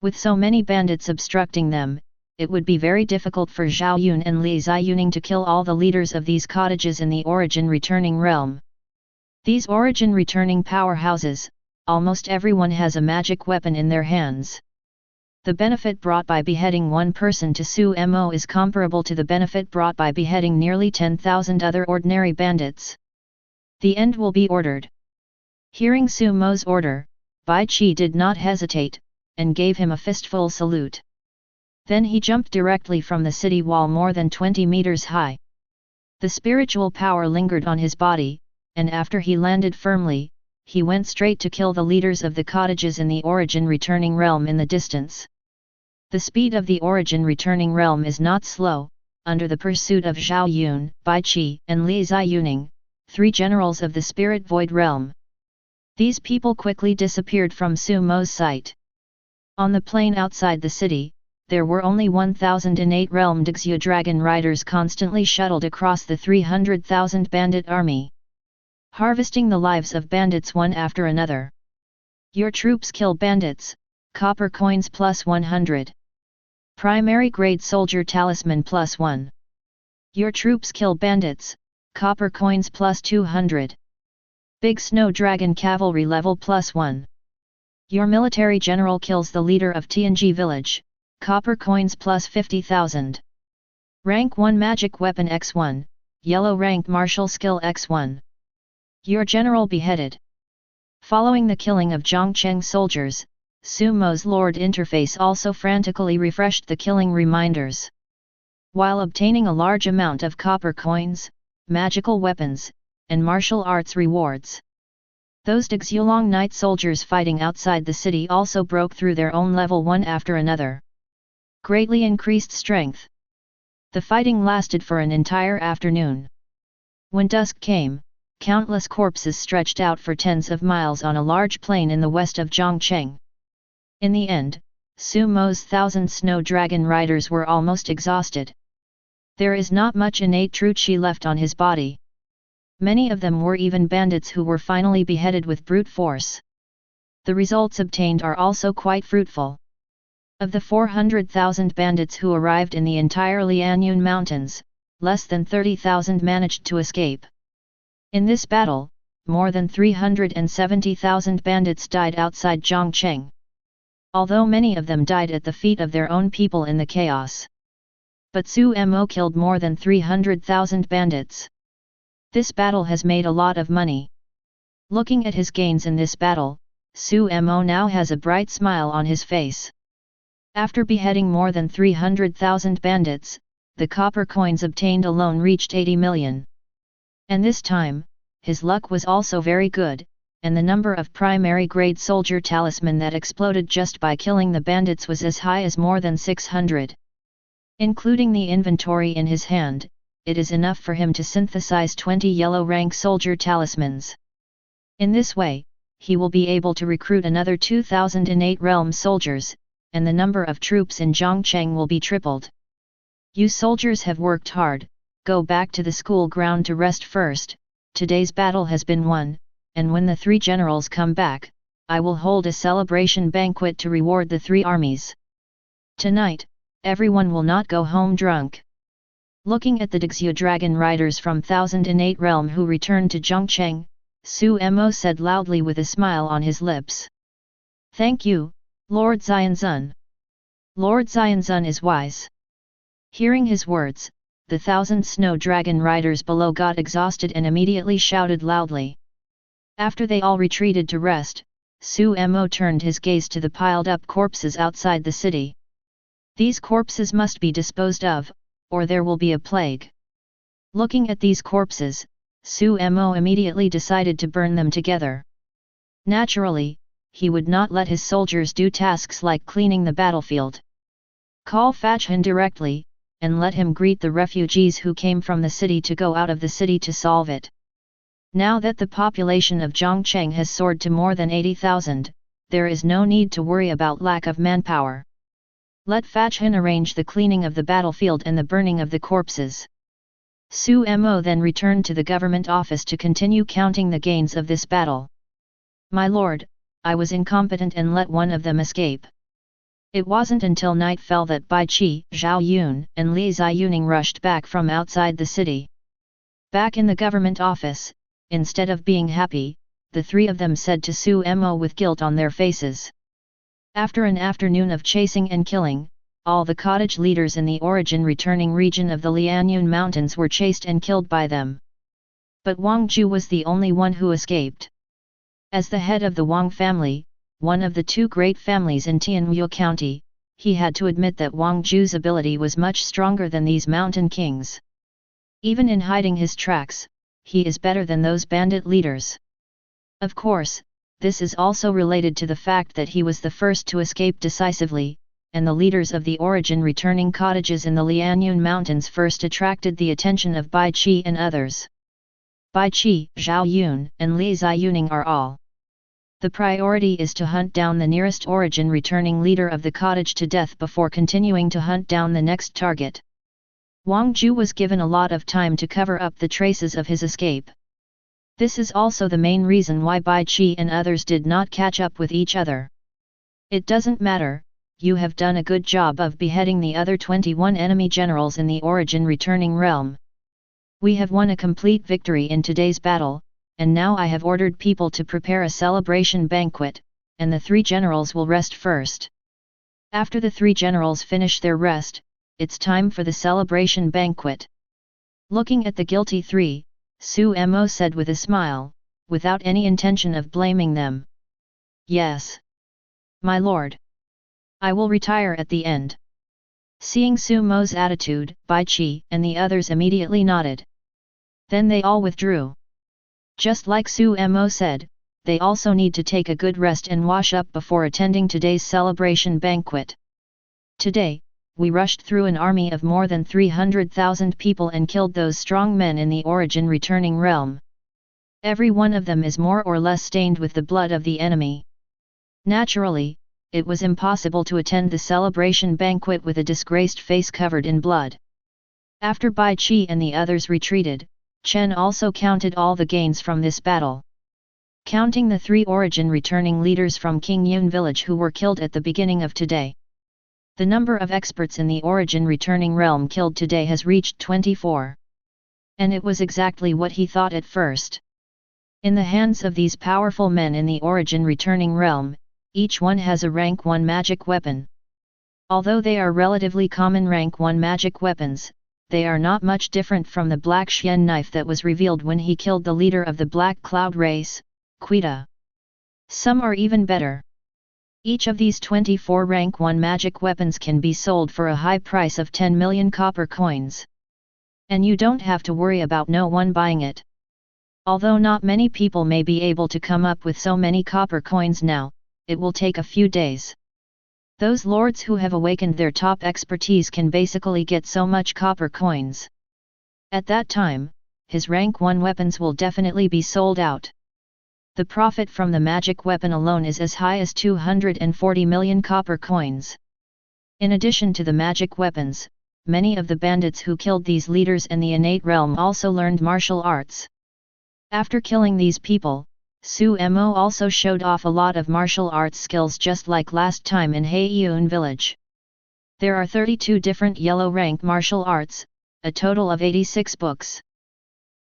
With so many bandits obstructing them, it would be very difficult for Zhao Yun and Li Ziyuning to kill all the leaders of these cottages in the origin returning realm. These origin returning powerhouses, almost everyone has a magic weapon in their hands. The benefit brought by beheading one person to Su Mo is comparable to the benefit brought by beheading nearly 10,000 other ordinary bandits. The end will be ordered. Hearing Su Mo's order, Bai Qi did not hesitate, and gave him a fistful salute. Then he jumped directly from the city wall more than 20 meters high. The spiritual power lingered on his body, and after he landed firmly, he went straight to kill the leaders of the cottages in the origin returning realm in the distance. The speed of the origin returning realm is not slow. Under the pursuit of Zhao Yun, Bai Qi, and Li Ziyuning, 3 generals of the spirit void realm. These people quickly disappeared from Su Mo's sight. On the plain outside the city, there were only 1,000 innate realm Dixia dragon riders constantly shuttled across the 300,000 bandit army, harvesting the lives of bandits one after another. Your troops kill bandits, copper coins plus 100. Primary grade soldier talisman plus 1. Your troops kill bandits, copper coins plus 200. Big snow dragon cavalry level plus 1. Your military general kills the leader of TNG village, copper coins plus 50,000. Rank 1 magic weapon x1, yellow rank martial skill x1. Your general beheaded. Following the killing of Zhangcheng soldiers, Su Mo's Lord interface also frantically refreshed the killing reminders. While obtaining a large amount of copper coins, magical weapons, and martial arts rewards. Those Dixulong Knight soldiers fighting outside the city also broke through their own level one after another. Greatly increased strength. The fighting lasted for an entire afternoon. When dusk came, countless corpses stretched out for tens of miles on a large plain in the west of Zhangcheng. In the end, Su Mo's 1,000 snow dragon riders were almost exhausted. There is not much innate true chi left on his body. Many of them were even bandits who were finally beheaded with brute force. The results obtained are also quite fruitful. Of the 400,000 bandits who arrived in the entire Lianyun Mountains, less than 30,000 managed to escape. In this battle, more than 370,000 bandits died outside Zhongcheng. Although many of them died at the feet of their own people in the chaos. But Su Mo killed more than 300,000 bandits. This battle has made a lot of money. Looking at his gains in this battle, Su Mo now has a bright smile on his face. After beheading more than 300,000 bandits, the copper coins obtained alone reached 80 million. And this time, his luck was also very good, and the number of primary grade soldier talisman that exploded just by killing the bandits was as high as more than 600. Including the inventory in his hand, it is enough for him to synthesize 20 yellow rank soldier talismans. In this way, he will be able to recruit another 2,000 innate realm soldiers, and the number of troops in Zhongcheng will be tripled. You soldiers have worked hard, go back to the school ground to rest first. Today's battle has been won, and when the 3 generals come back, I will hold a celebration banquet to reward the 3 armies. Tonight, everyone will not go home drunk. Looking at the Dixia dragon riders from 1000 innate realm who returned to Zhongcheng, Su Mo said loudly with a smile on his lips. Thank you, Lord Xianzun. Lord Xianzun is wise. Hearing his words, the 1000 snow dragon riders below got exhausted and immediately shouted loudly. After they all retreated to rest, Su Mo turned his gaze to the piled up corpses outside the city. These corpses must be disposed of, or there will be a plague. Looking at these corpses, Su Mo immediately decided to burn them together. Naturally, he would not let his soldiers do tasks like cleaning the battlefield. Call Fachhan directly, and let him greet the refugees who came from the city to go out of the city to solve it. Now that the population of Zhongcheng has soared to more than 80,000, there is no need to worry about lack of manpower. Let Fachhan arrange the cleaning of the battlefield and the burning of the corpses. Su Mo then returned to the government office to continue counting the gains of this battle. My lord, I was incompetent and let one of them escape. It wasn't until night fell that Bai Qi, Zhao Yun, and Li Ziyuning rushed back from outside the city. Back in the government office, instead of being happy, the 3 of them said to Su Mo with guilt on their faces. After an afternoon of chasing and killing, all the cottage leaders in the origin returning region of the Lianyun Mountains were chased and killed by them. But Wang Ju was the only one who escaped. As the head of the Wang family, one of the 2 great families in Tianyu County, he had to admit that Wang Ju's ability was much stronger than these mountain kings. Even in hiding his tracks, he is better than those bandit leaders. Of course, this is also related to the fact that he was the first to escape decisively, and the leaders of the origin returning cottages in the Lianyun Mountains first attracted the attention of Bai Qi and others. Bai Qi, Zhao Yun, and Li Ziyuning are all. The priority is to hunt down the nearest origin returning leader of the cottage to death before continuing to hunt down the next target. Wang Ju was given a lot of time to cover up the traces of his escape. This is also the main reason why Bai Qi and others did not catch up with each other. It doesn't matter, you have done a good job of beheading the other 21 enemy generals in the origin returning realm. We have won a complete victory in today's battle, and now I have ordered people to prepare a celebration banquet, and the 3 generals will rest first. After the 3 generals finish their rest, it's time for the celebration banquet. Looking at the guilty 3, Su Mo said with a smile, without any intention of blaming them. Yes. My lord. I will retire at the end. Seeing Su Mo's attitude, Bai Qi and the others immediately nodded. Then they all withdrew. Just like Su Mo said, they also need to take a good rest and wash up before attending today's celebration banquet. Today, we rushed through an army of more than 300,000 people and killed those strong men in the origin returning realm. Every one of them is more or less stained with the blood of the enemy. Naturally, it was impossible to attend the celebration banquet with a disgraced face covered in blood. After Bai Qi and the others retreated, Chen also counted all the gains from this battle. Counting the 3 origin returning leaders from King Yun village who were killed at the beginning of today. The number of experts in the origin returning realm killed today has reached 24. And it was exactly what he thought at first. In the hands of these powerful men in the origin returning realm, each one has a rank 1 magic weapon. Although they are relatively common rank 1 magic weapons, they are not much different from the Black Xian knife that was revealed when he killed the leader of the Black Cloud race, Quita. Some are even better. Each of these 24 rank 1 magic weapons can be sold for a high price of 10 million copper coins. And you don't have to worry about no one buying it. Although not many people may be able to come up with so many copper coins now, it will take a few days. Those lords who have awakened their top expertise can basically get so much copper coins. At that time, his rank 1 weapons will definitely be sold out. The profit from the magic weapon alone is as high as 240 million copper coins. In addition to the magic weapons, many of the bandits who killed these leaders in the innate realm also learned martial arts. After killing these people, Su Mo also showed off a lot of martial arts skills just like last time in Heiyun village. There are 32 different yellow rank martial arts, a total of 86 books.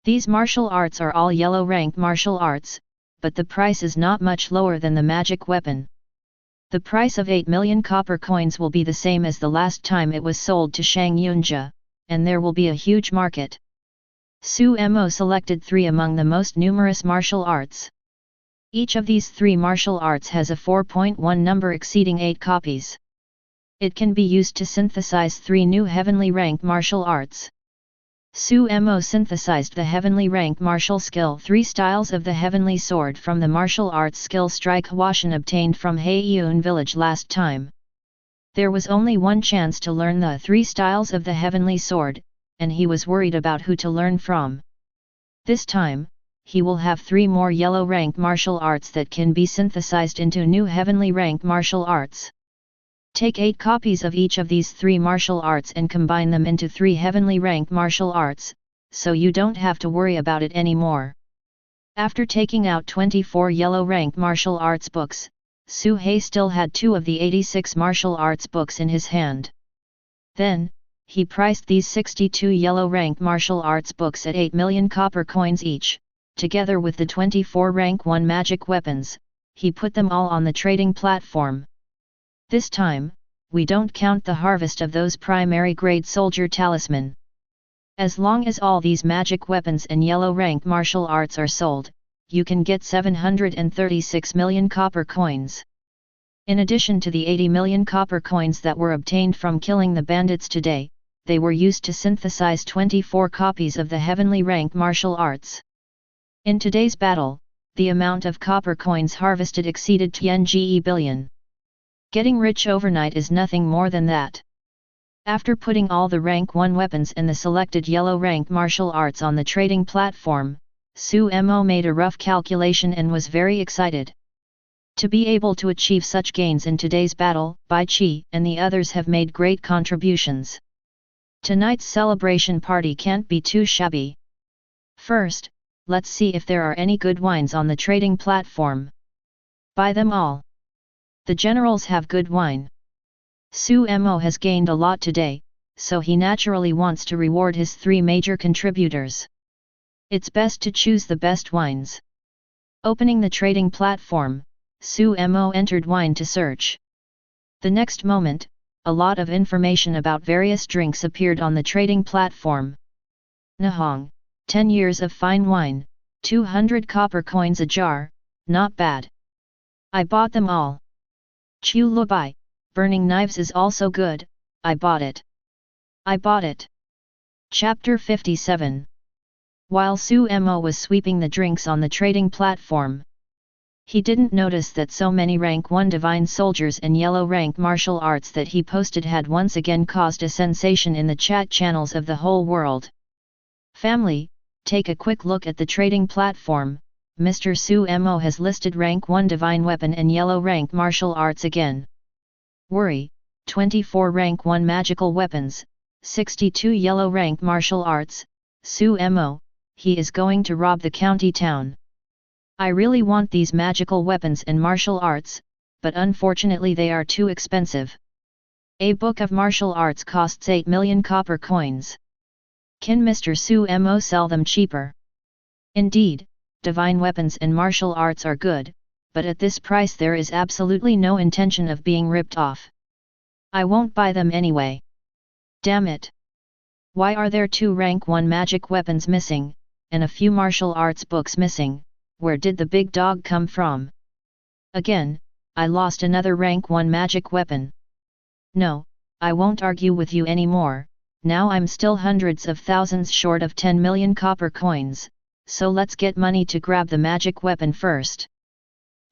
These martial arts are all yellow rank martial arts, but the price is not much lower than the magic weapon. The price of 8 million copper coins will be the same as the last time it was sold to Shang Yunjia, and there will be a huge market. Su Mo selected 3 among the most numerous martial arts. Each of these 3 martial arts has a 4.1 number exceeding 8 copies. It can be used to synthesize 3 new heavenly rank martial arts. Su Mo synthesized the heavenly rank martial skill 3 styles of the heavenly sword from the martial arts skill strike Huashan obtained from Heiyun village last time. There was only one chance to learn the 3 styles of the heavenly sword, and he was worried about who to learn from. This time, he will have 3 more yellow rank martial arts that can be synthesized into new heavenly rank martial arts. Take 8 copies of each of these 3 martial arts and combine them into 3 heavenly rank martial arts, so you don't have to worry about it anymore. After taking out 24 yellow rank martial arts books, Su He still had 2 of the 86 martial arts books in his hand. Then, he priced these 62 yellow rank martial arts books at 8 million copper coins each. Together with the 24 rank 1 magic weapons, he put them all on the trading platform. This time, we don't count the harvest of those primary grade soldier talisman. As long as all these magic weapons and yellow rank martial arts are sold, you can get 736 million copper coins. In addition to the 80 million copper coins that were obtained from killing the bandits today, they were used to synthesize 24 copies of the heavenly rank martial arts. In today's battle, the amount of copper coins harvested exceeded 10 billion. Getting rich overnight is nothing more than that. After putting all the rank 1 weapons and the selected yellow rank martial arts on the trading platform, Su Mo made a rough calculation and was very excited. To be able to achieve such gains in today's battle, Bai Qi and the others have made great contributions. Tonight's celebration party can't be too shabby. First, let's see if there are any good wines on the trading platform. Buy them all. The generals have good wine. Su Mo has gained a lot today, so he naturally wants to reward his 3 major contributors. It's best to choose the best wines. Opening the trading platform, Su Mo entered wine to search. The next moment, a lot of information about various drinks appeared on the trading platform. Nahong, 10 years of fine wine, 200 copper coins a jar, not bad. I bought them all. Chu Lubai, burning knives is also good, I bought it. I bought it. Chapter 57. While Su Mo was sweeping the drinks on the trading platform, he didn't notice that so many rank 1 divine soldiers and yellow rank martial arts that he posted had once again caused a sensation in the chat channels of the whole world. Family, take a quick look at the trading platform. Mr. Su Mo has listed rank 1 divine weapon and yellow rank martial arts again. Worry, 24 rank 1 magical weapons, 62 yellow rank martial arts, Su Mo, he is going to rob the county town. I really want these magical weapons and martial arts, but unfortunately they are too expensive. A book of martial arts costs 8 million copper coins. Can Mr. Su Mo sell them cheaper? Indeed, divine weapons and martial arts are good, but at this price there is absolutely no intention of being ripped off. I won't buy them anyway. Damn it! Why are there 2 rank 1 magic weapons missing, and a few martial arts books missing? Where did the big dog come from? Again, I lost another rank 1 magic weapon. No, I won't argue with you anymore. Now I'm still hundreds of thousands short of 10 million copper coins, so let's get money to grab the magic weapon first.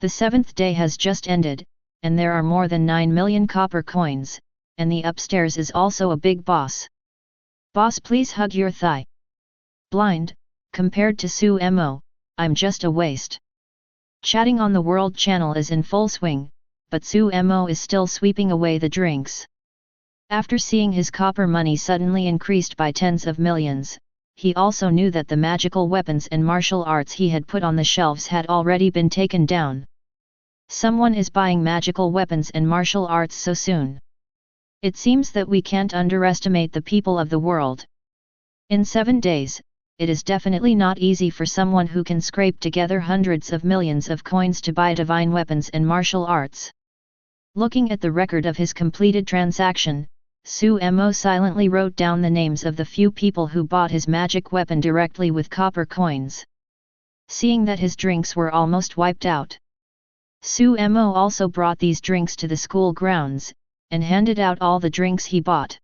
The 7th day has just ended, and there are more than 9 million copper coins, and the upstairs is also a big boss. Boss, please hug your thigh. Blind, compared to Su Mo, I'm just a waste. Chatting on the World Channel is in full swing, but Su Mo is still sweeping away the drinks. After seeing his copper money suddenly increased by tens of millions, he also knew that the magical weapons and martial arts he had put on the shelves had already been taken down. Someone is buying magical weapons and martial arts so soon. It seems that we can't underestimate the people of the world. In 7 days, it is definitely not easy for someone who can scrape together hundreds of millions of coins to buy divine weapons and martial arts. Looking at the record of his completed transaction, Su Mo silently wrote down the names of the few people who bought his magic weapon directly with copper coins. Seeing that his drinks were almost wiped out, Su Mo also brought these drinks to the school grounds, and handed out all the drinks he bought.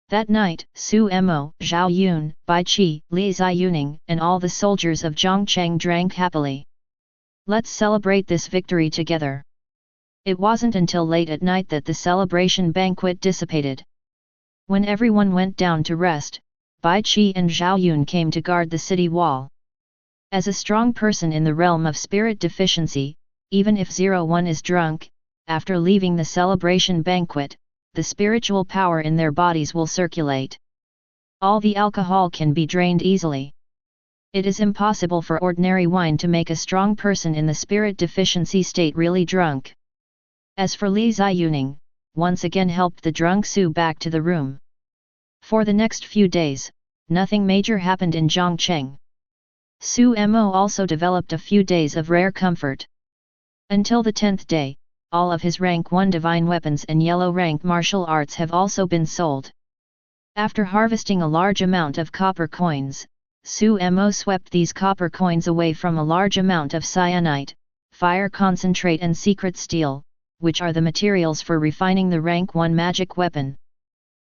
That night, Su Mo, Zhao Yun, Bai Qi, Li Ziyuning, and all the soldiers of Zhongcheng drank happily. Let's celebrate this victory together. It wasn't until late at night that the celebration banquet dissipated. When everyone went down to rest, Bai Qi and Zhao Yun came to guard the city wall. As a strong person in the realm of spirit deficiency, even if 01 is drunk, after leaving the celebration banquet, the spiritual power in their bodies will circulate. All the alcohol can be drained easily. It is impossible for ordinary wine to make a strong person in the spirit deficiency state really drunk. As for Li Ziyuning, once again helped the drunk Su back to the room. For the next few days, nothing major happened in Zhongcheng. Su Mo also developed a few days of rare comfort. Until the 10th day, all of his rank 1 divine weapons and yellow rank martial arts have also been sold. After harvesting a large amount of copper coins, Su Mo swept these copper coins away from a large amount of cyanite, fire concentrate and secret steel, which are the materials for refining the rank 1 magic weapon.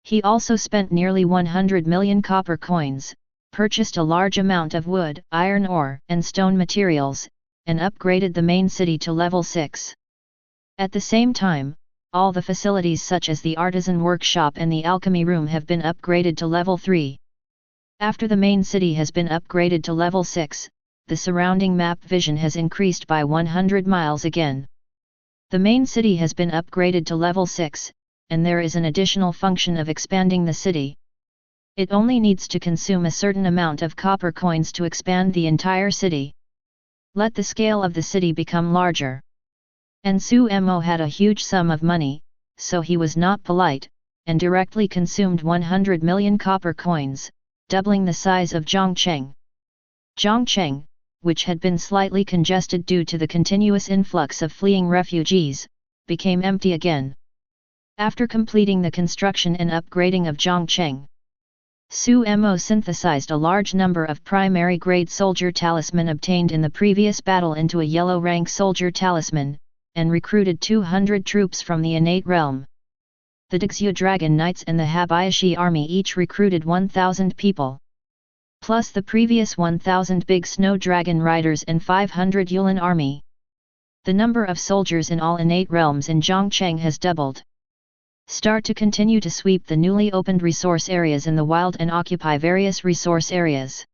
He also spent nearly 100 million copper coins, purchased a large amount of wood, iron ore, and stone materials, and upgraded the main city to level 6. At the same time, all the facilities such as the artisan workshop and the alchemy room have been upgraded to level 3. After the main city has been upgraded to level 6, the surrounding map vision has increased by 100 miles again. The main city has been upgraded to level 6, and there is an additional function of expanding the city. It only needs to consume a certain amount of copper coins to expand the entire city. Let the scale of the city become larger. And Su Mo had a huge sum of money, so he was not polite, and directly consumed 100 million copper coins, doubling the size of Zhongcheng. Zhongcheng, which had been slightly congested due to the continuous influx of fleeing refugees, became empty again. After completing the construction and upgrading of Zhongcheng, Su Mo synthesized a large number of primary grade soldier talisman obtained in the previous battle into a yellow rank soldier talisman, and recruited 200 troops from the innate realm. The Dixia Dragon Knights and the Habayashi army each recruited 1,000 people. Plus the previous 1,000 big snow dragon riders and 500 Yulin army. The number of soldiers in all innate realms in Zhongcheng has doubled. Start to continue to sweep the newly opened resource areas in the wild and occupy various resource areas.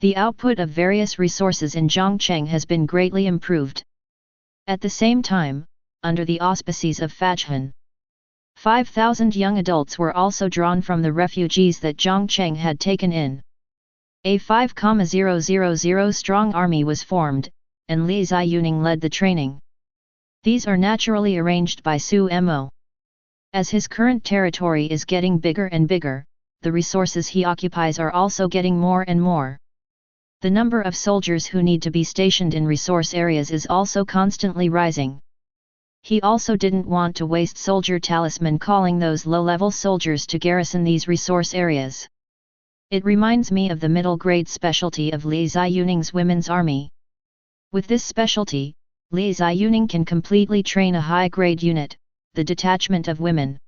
The output of various resources in Zhongcheng has been greatly improved. At the same time, under the auspices of Fajhan, 5,000 young adults were also drawn from the refugees that Zhang Cheng had taken in. A 5,000 strong army was formed, and Li Ziyuning led the training. These are naturally arranged by Su Mo. As his current territory is getting bigger and bigger, the resources he occupies are also getting more and more. The number of soldiers who need to be stationed in resource areas is also constantly rising. He also didn't want to waste soldier Talisman calling those low-level soldiers to garrison these resource areas. It reminds me of the middle-grade specialty of Li Ziyuning's women's army. With this specialty, Li Ziyuning can completely train a high-grade unit, the detachment of women.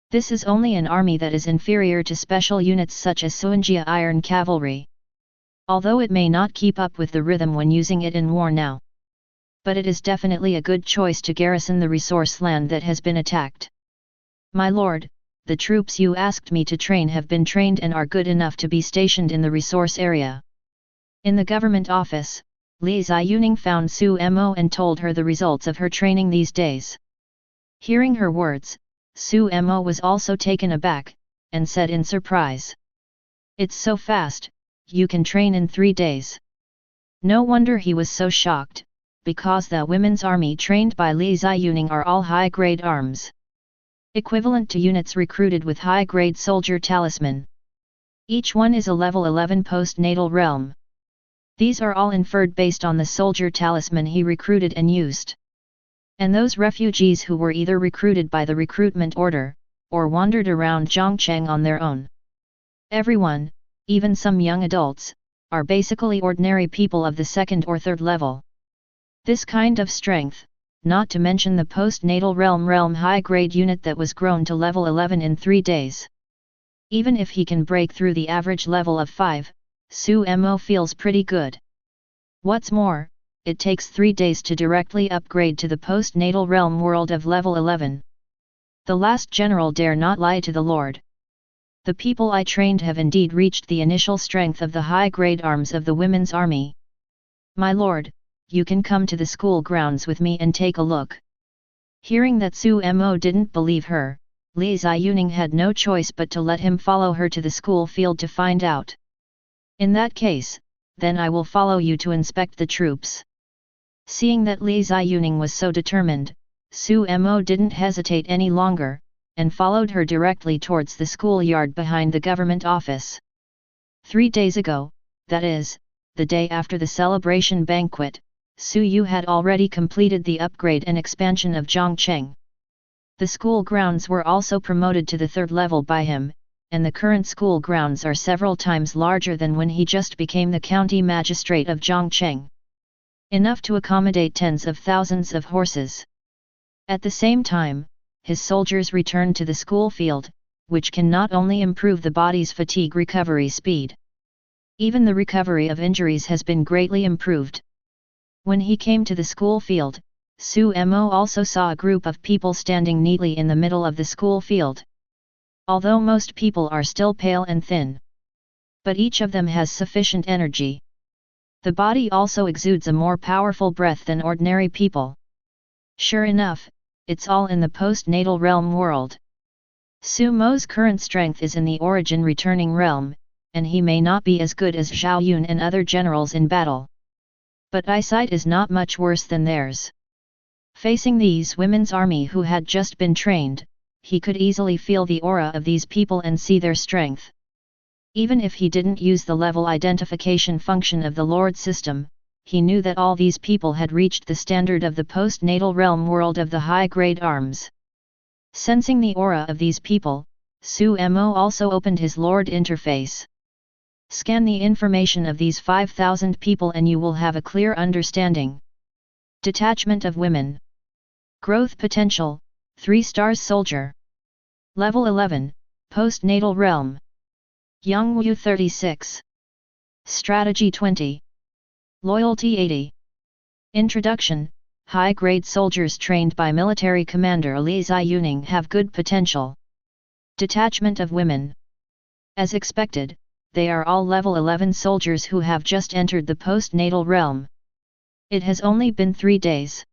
This is only an army that is inferior to special units such as Suanjia Iron Cavalry. Although it may not keep up with the rhythm when using it in war now. But it is definitely a good choice to garrison the resource land that has been attacked. My lord, the troops you asked me to train have been trained and are good enough to be stationed in the resource area. In the government office, Li Ziyuning found Su Mo and told her the results of her training these days. Hearing her words, Su Mo was also taken aback, and said in surprise. It's so fast, you can train in 3 days. No wonder he was so shocked, because the women's army trained by Li Ziyuning are all high-grade arms. Equivalent to units recruited with high-grade soldier Talisman. Each one is a level 11 post-natal realm. These are all inferred based on the soldier Talisman he recruited and used. And those refugees who were either recruited by the recruitment order, or wandered around Zhongcheng on their own. Everyone, even some young adults, are basically ordinary people of the 2nd or 3rd level. This kind of strength, not to mention the post-natal realm high-grade unit that was grown to level 11 in 3 days. Even if he can break through the average level of 5, Su Mo feels pretty good. What's more, it takes 3 days to directly upgrade to the post-natal realm world of level 11. The last general dare not lie to the Lord. The people I trained have indeed reached the initial strength of the high-grade arms of the women's army. My lord, you can come to the school grounds with me and take a look. Hearing that Su Mo didn't believe her, Li Ziyuning had no choice but to let him follow her to the school field to find out. In that case, then I will follow you to inspect the troops. Seeing that Li Ziyuning was so determined, Su Mo didn't hesitate any longer, and followed her directly towards the schoolyard behind the government office. 3 days ago, that is, the day after the celebration banquet, Su Yu had already completed the upgrade and expansion of Zhongcheng. The school grounds were also promoted to the 3rd level by him, and the current school grounds are several times larger than when he just became the county magistrate of Zhongcheng. Enough to accommodate tens of thousands of horses. At the same time, his soldiers returned to the school field, which can not only improve the body's fatigue recovery speed. Even the recovery of injuries has been greatly improved. When he came to the school field, Su Mo also saw a group of people standing neatly in the middle of the school field. Although most people are still pale and thin. But each of them has sufficient energy. The body also exudes a more powerful breath than ordinary people. Sure enough, it's all in the post-natal realm world. Su Mo's current strength is in the origin returning realm, and he may not be as good as Zhao Yun and other generals in battle. But eyesight is not much worse than theirs. Facing these women's army who had just been trained, he could easily feel the aura of these people and see their strength. Even if he didn't use the level identification function of the Lord system, he knew that all these people had reached the standard of the post-natal realm world of the high-grade arms. Sensing the aura of these people, Su Mo also opened his Lord interface. Scan the information of these 5,000 people and you will have a clear understanding. Detachment of women. Growth potential, 3 stars soldier. Level 11, post-natal realm. Yongwu 36. Strategy 20. Loyalty 80. Introduction. High-grade soldiers trained by military commander Li Ziyuning have good potential. Detachment of women. As expected, they are all level 11 soldiers who have just entered the post-natal realm. It has only been 3 days.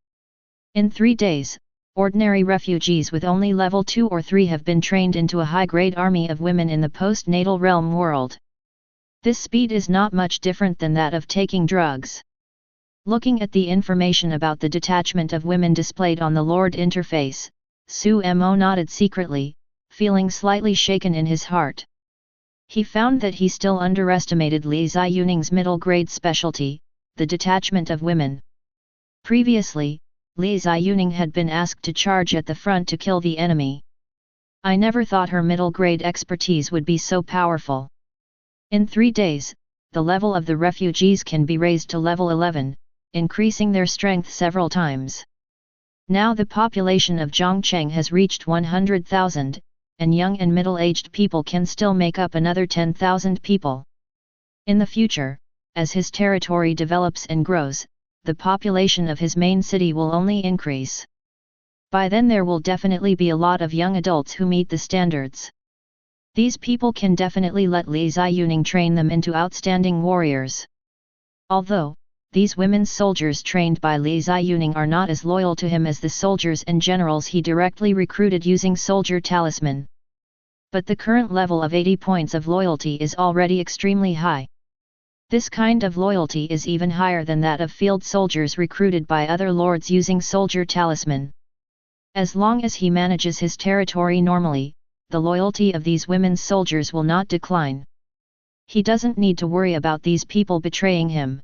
In 3 days, Ordinary refugees with only level 2 or 3 have been trained into a high-grade army of women in the post-natal realm world. This speed is not much different than that of taking drugs. Looking at the information about the detachment of women displayed on the Lord interface, Su Mo nodded secretly, feeling slightly shaken in his heart. He found that he still underestimated Li Ziyuning's middle-grade specialty, the detachment of women. Previously, Li Ziyuning had been asked to charge at the front to kill the enemy. I never thought her middle-grade expertise would be so powerful. In 3 days, the level of the refugees can be raised to level 11, increasing their strength several times. Now the population of Zhongcheng has reached 100,000, and young and middle-aged people can still make up another 10,000 people. In the future, as his territory develops and grows, the population of his main city will only increase. By then there will definitely be a lot of young adults who meet the standards. These people can definitely let Li Ziyuning train them into outstanding warriors. Although, these women's soldiers trained by Li Ziyuning are not as loyal to him as the soldiers and generals he directly recruited using Soldier Talisman. But the current level of 80 points of loyalty is already extremely high. This kind of loyalty is even higher than that of field soldiers recruited by other lords using Soldier Talisman. As long as he manages his territory normally, the loyalty of these women's soldiers will not decline. He doesn't need to worry about these people betraying him.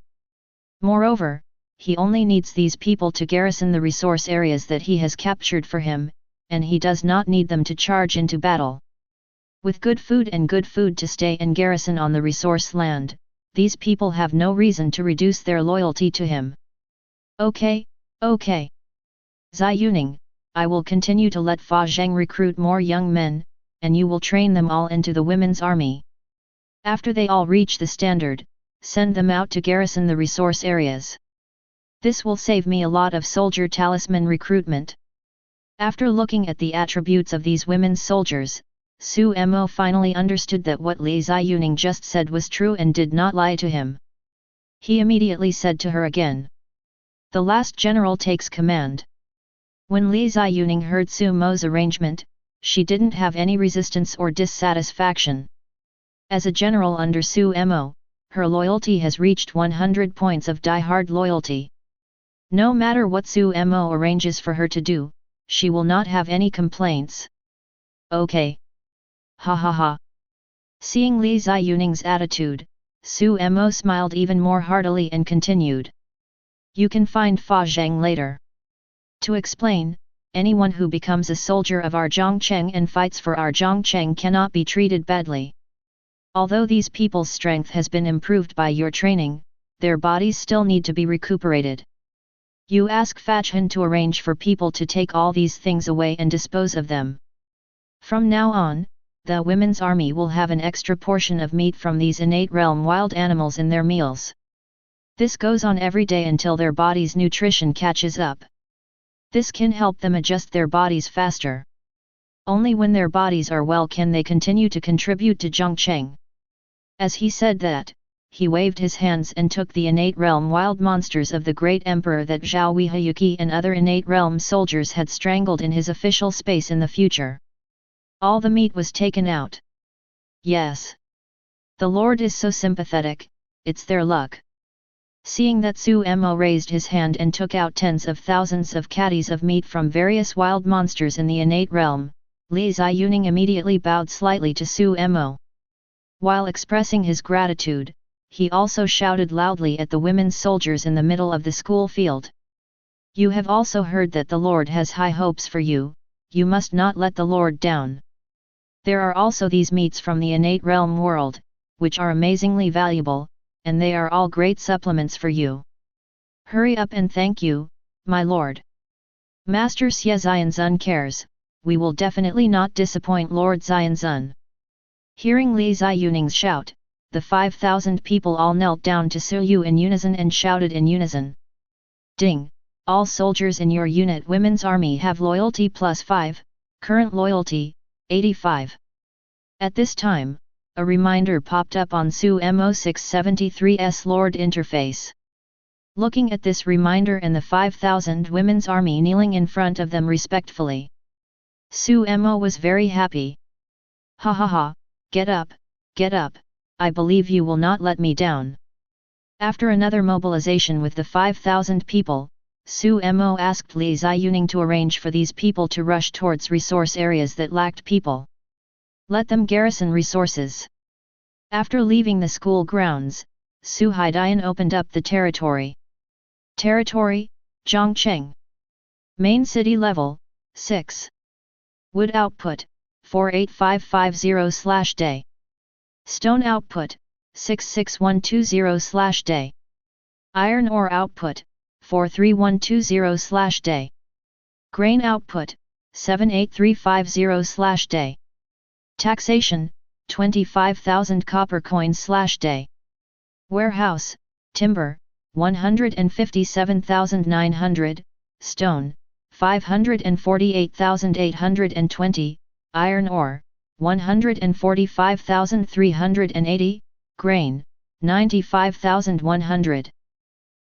Moreover, he only needs these people to garrison the resource areas that he has captured for him, and he does not need them to charge into battle. With good food to stay and garrison on the resource land, these people have no reason to reduce their loyalty to him. Okay. Ziyuning, I will continue to let Fa Zheng recruit more young men, and you will train them all into the women's army. After they all reach the standard, send them out to garrison the resource areas. This will save me a lot of soldier talisman recruitment. After looking at the attributes of these women's soldiers, Su Mo finally understood that what Li Ziyuning just said was true and did not lie to him. He immediately said to her again. The last general takes command. When Li Ziyuning heard Su Mo's arrangement, she didn't have any resistance or dissatisfaction. As a general under Su Mo, her loyalty has reached 100 points of die-hard loyalty. No matter what Su Mo arranges for her to do, she will not have any complaints. Okay. Ha ha ha. Seeing Li Ziyuning's attitude, Su Mo smiled even more heartily and continued. You can find Fa Zheng later. To explain, anyone who becomes a soldier of our Zhongcheng and fights for our Zhongcheng cannot be treated badly. Although these people's strength has been improved by your training, their bodies still need to be recuperated. You ask Fachhan to arrange for people to take all these things away and dispose of them. From now on, the women's army will have an extra portion of meat from these innate realm wild animals in their meals. This goes on every day until their body's nutrition catches up. This can help them adjust their bodies faster. Only when their bodies are well can they continue to contribute to Zhongcheng. As he said that, he waved his hands and took the innate realm wild monsters of the great emperor that Zhao Weihayuki and other innate realm soldiers had strangled in his official space in the future. All the meat was taken out. Yes. The Lord is so sympathetic, it's their luck. Seeing that Su Mo raised his hand and took out tens of thousands of caddies of meat from various wild monsters in the innate realm, Li Ziyuning immediately bowed slightly to Su Mo. While expressing his gratitude, he also shouted loudly at the women's soldiers in the middle of the school field. You have also heard that the Lord has high hopes for you, you must not let the Lord down. There are also these meats from the innate realm world, which are amazingly valuable, and they are all great supplements for you. Hurry up and thank you, my lord. Master Xie Xianzun cares, we will definitely not disappoint Lord Xianzun. Hearing Li Ziyuning's shout, the 5,000 people all knelt down to Su Yu in unison and shouted in unison. Ding! All soldiers in your unit women's army have loyalty +5, current loyalty, 85. At this time, a reminder popped up on Su Mo 673's Lord interface. looking at this reminder and the 5,000 women's army kneeling in front of them respectfully. Su Mo was very happy. Ha ha ha, get up, I believe you will not let me down. After another mobilization with the 5,000 people, Su Mo asked Li Ziyuning to arrange for these people to rush towards resource areas that lacked people. Let them garrison resources. After leaving the school grounds, Su Haidian opened up the territory. Territory, Zhongcheng. Main city level, 6. Wood output, 48550/day. Stone output, 66120/day. Iron ore output, 43120/day. Grain output, 78350/day. Taxation, 25,000 copper coins/day. Warehouse, timber, 157,900, stone, 548,820, iron ore, 145,380, grain, 95,100.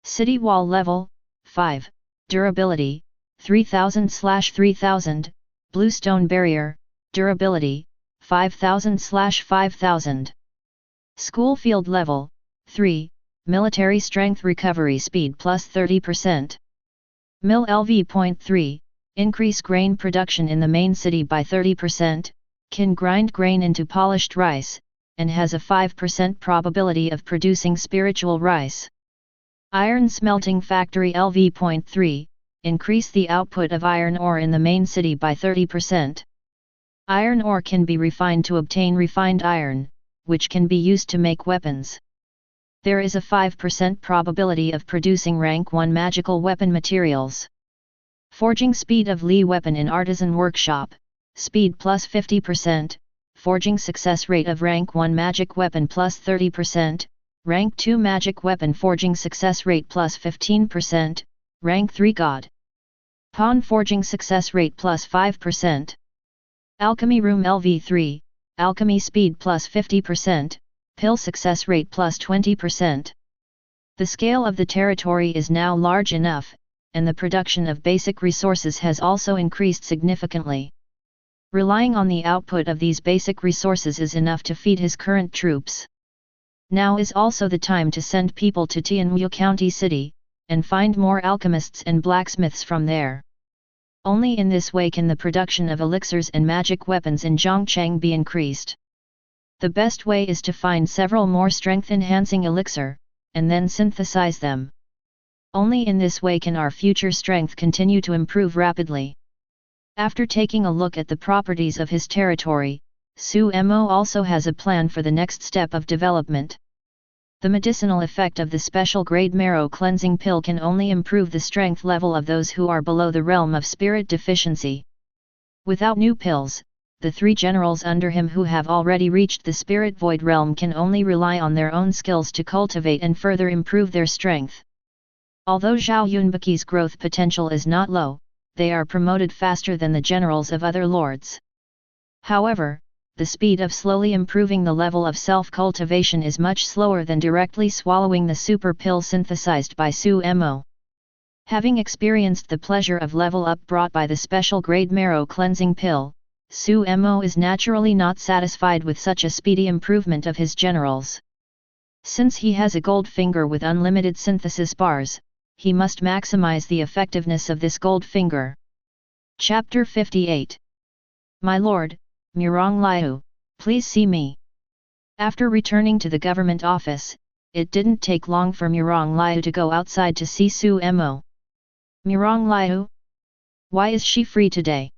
City wall level, 5, durability, 3000/3000, bluestone barrier, durability, 5000/5000. School field level, 3, military strength recovery speed plus 30%. Mill LV.3, increase grain production in the main city by 30%, can grind grain into polished rice, and has a 5% probability of producing spiritual rice. Iron smelting factory LV.3, increase the output of iron ore in the main city by 30%. Iron ore can be refined to obtain refined iron, which can be used to make weapons. There is a 5% probability of producing rank 1 magical weapon materials. Forging speed of Li weapon in artisan workshop, speed plus 50%, forging success rate of rank 1 magic weapon plus 30%, rank 2 magic weapon forging success rate plus 15%, rank 3 god. Pawn forging success rate plus 5%. Alchemy room LV3, alchemy speed plus 50%, pill success rate plus 20%. The scale of the territory is now large enough, and the production of basic resources has also increased significantly. Relying on the output of these basic resources is enough to feed his current troops. Now is also the time to send people to Tianwu County City, and find more alchemists and blacksmiths from there. Only in this way can the production of elixirs and magic weapons in Zhongcheng be increased. The best way is to find several more strength-enhancing elixir, and then synthesize them. Only in this way can our future strength continue to improve rapidly. After taking a look at the properties of his territory, Su Mo also has a plan for the next step of development. The medicinal effect of the special grade marrow cleansing pill can only improve the strength level of those who are below the realm of spirit deficiency. Without new pills, the 3 generals under him who have already reached the spirit void realm can only rely on their own skills to cultivate and further improve their strength. Although Zhao Yunbaqi's growth potential is not low, they are promoted faster than the generals of other lords. However, the speed of slowly improving the level of self-cultivation is much slower than directly swallowing the super pill synthesized by Su Mo. Having experienced the pleasure of level up brought by the special grade marrow cleansing pill, Su Mo is naturally not satisfied with such a speedy improvement of his generals. Since he has a gold finger with unlimited synthesis bars, he must maximize the effectiveness of this gold finger. Chapter 58. My lord, Murong Liu, please see me. After returning to the government office, it didn't take long for Murong Liu to go outside to see Su Mo. Murong Liu? Why is she free today?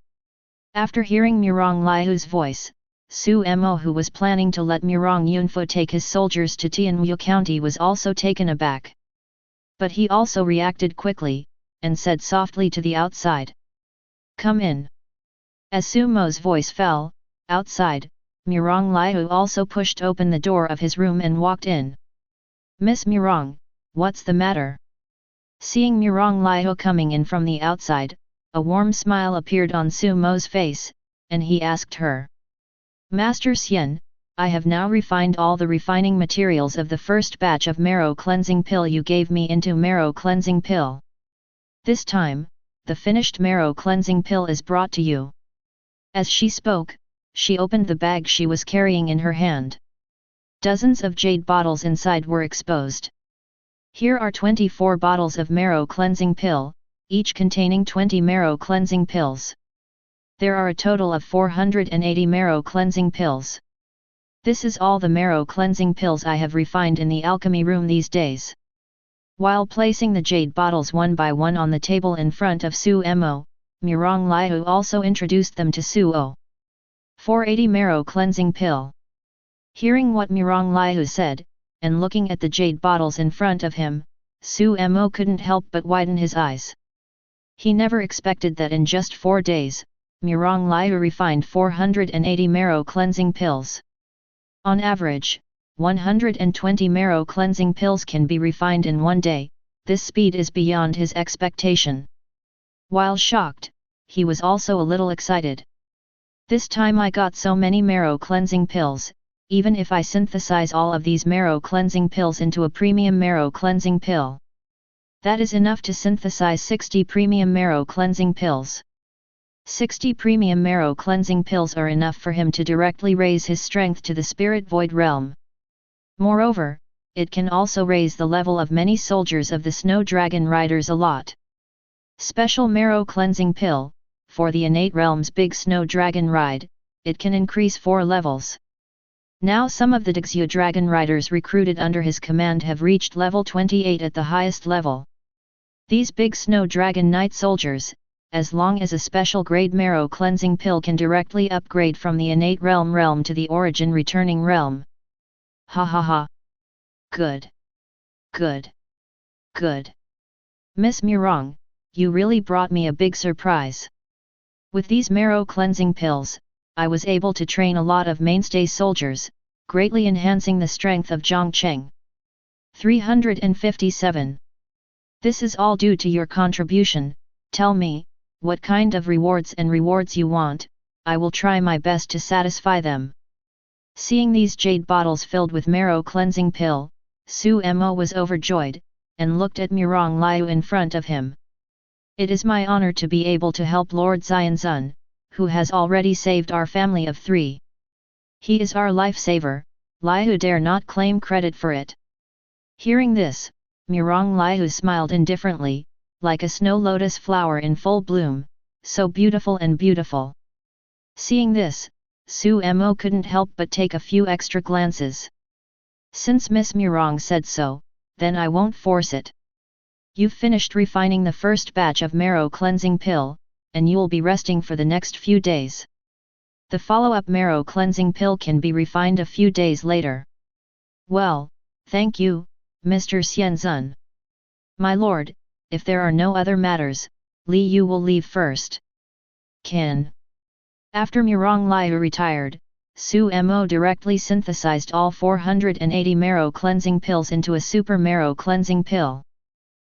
After hearing Murong Liu's voice, Su Mo, who was planning to let Murong Yunfu take his soldiers to Tianwu County, was also taken aback. But he also reacted quickly, and said softly to the outside, "Come in." As Su Mo's voice fell, outside, Murong Liu also pushed open the door of his room and walked in. "Miss Murong, what's the matter?" Seeing Murong Liu coming in from the outside, a warm smile appeared on Su Mo's face, and he asked her. "Master Xian, I have now refined all the refining materials of the first batch of marrow cleansing pill you gave me into marrow cleansing pill. This time, the finished marrow cleansing pill is brought to you." As she spoke, she opened the bag she was carrying in her hand. Dozens of jade bottles inside were exposed. Here are 24 bottles of marrow cleansing pill, each containing 20 marrow cleansing pills. There are a total of 480 marrow cleansing pills. This is all the marrow cleansing pills I have refined in the alchemy room these days. While placing the jade bottles one by one on the table in front of Su Mo, Mirong Liu also introduced them to Su O. 480 marrow cleansing pill. Hearing what Mirong Liu said, and looking at the jade bottles in front of him, Su Mo couldn't help but widen his eyes. He never expected that in just 4 days, Mirong Liu refined 480 marrow cleansing pills. On average, 120 marrow cleansing pills can be refined in 1 day. This speed is beyond his expectation. While shocked, he was also a little excited. "This time I got so many marrow cleansing pills. Even if I synthesize all of these marrow cleansing pills into a premium marrow cleansing pill, that is enough to synthesize 60 premium marrow cleansing pills. 60 premium marrow cleansing pills are enough for him to directly raise his strength to the spirit void realm. Moreover, it can also raise the level of many soldiers of the Snow Dragon Riders a lot. Special marrow cleansing pill, for the innate realm's big Snow Dragon Ride, it can increase 4 levels. Now some of the Dixia Dragon Riders recruited under his command have reached level 28 at the highest level. These big Snow Dragon Knight soldiers, as long as a special grade marrow cleansing pill can directly upgrade from the innate realm to the origin returning realm. Ha ha ha. Good. Good. Good. Miss Mirong, you really brought me a big surprise. With these marrow cleansing pills, I was able to train a lot of mainstay soldiers, greatly enhancing the strength of Zhongcheng. 357. This is all due to your contribution. Tell me, what kind of rewards you want, I will try my best to satisfy them. Seeing these jade bottles filled with marrow cleansing pill, Su Mo was overjoyed, and looked at Mirong Liu in front of him. It is my honor to be able to help Lord Xianzun, who has already saved our family of 3. He is our lifesaver. Liu dare not claim credit for it. Hearing this, Mirong Liu smiled indifferently, like a snow lotus flower in full bloom, so beautiful and beautiful. Seeing this, Su Mo couldn't help but take a few extra glances. Since Miss Mirong said so, then I won't force it. You've finished refining the first batch of marrow cleansing pill, and you'll be resting for the next few days. The follow-up marrow cleansing pill can be refined a few days later. Well, thank you, Mr. Xianzun. My lord, if there are no other matters, Li Yu will leave first. Can. After Mirong Liu retired, Su Mo directly synthesized all 480 marrow cleansing pills into a super marrow cleansing pill.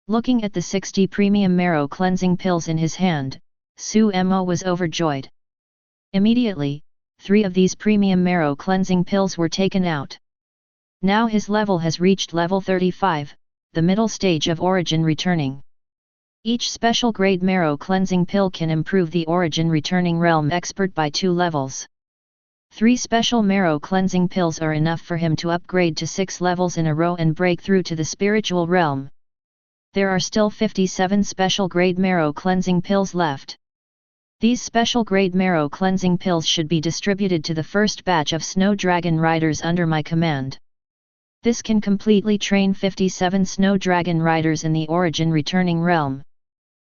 Looking at the 60 premium marrow cleansing pills in his hand, Su Mo was overjoyed. Immediately, 3 of these premium marrow cleansing pills were taken out. Now his level has reached level 35, the middle stage of origin returning. Each special grade marrow cleansing pill can improve the origin returning realm expert by 2 levels. 3 special marrow cleansing pills are enough for him to upgrade to 6 levels in a row and break through to the spiritual realm. There are still 57 special grade marrow cleansing pills left. These special grade marrow cleansing pills should be distributed to the first batch of Snow Dragon Riders under my command. This can completely train 57 Snow Dragon Riders in the origin returning realm.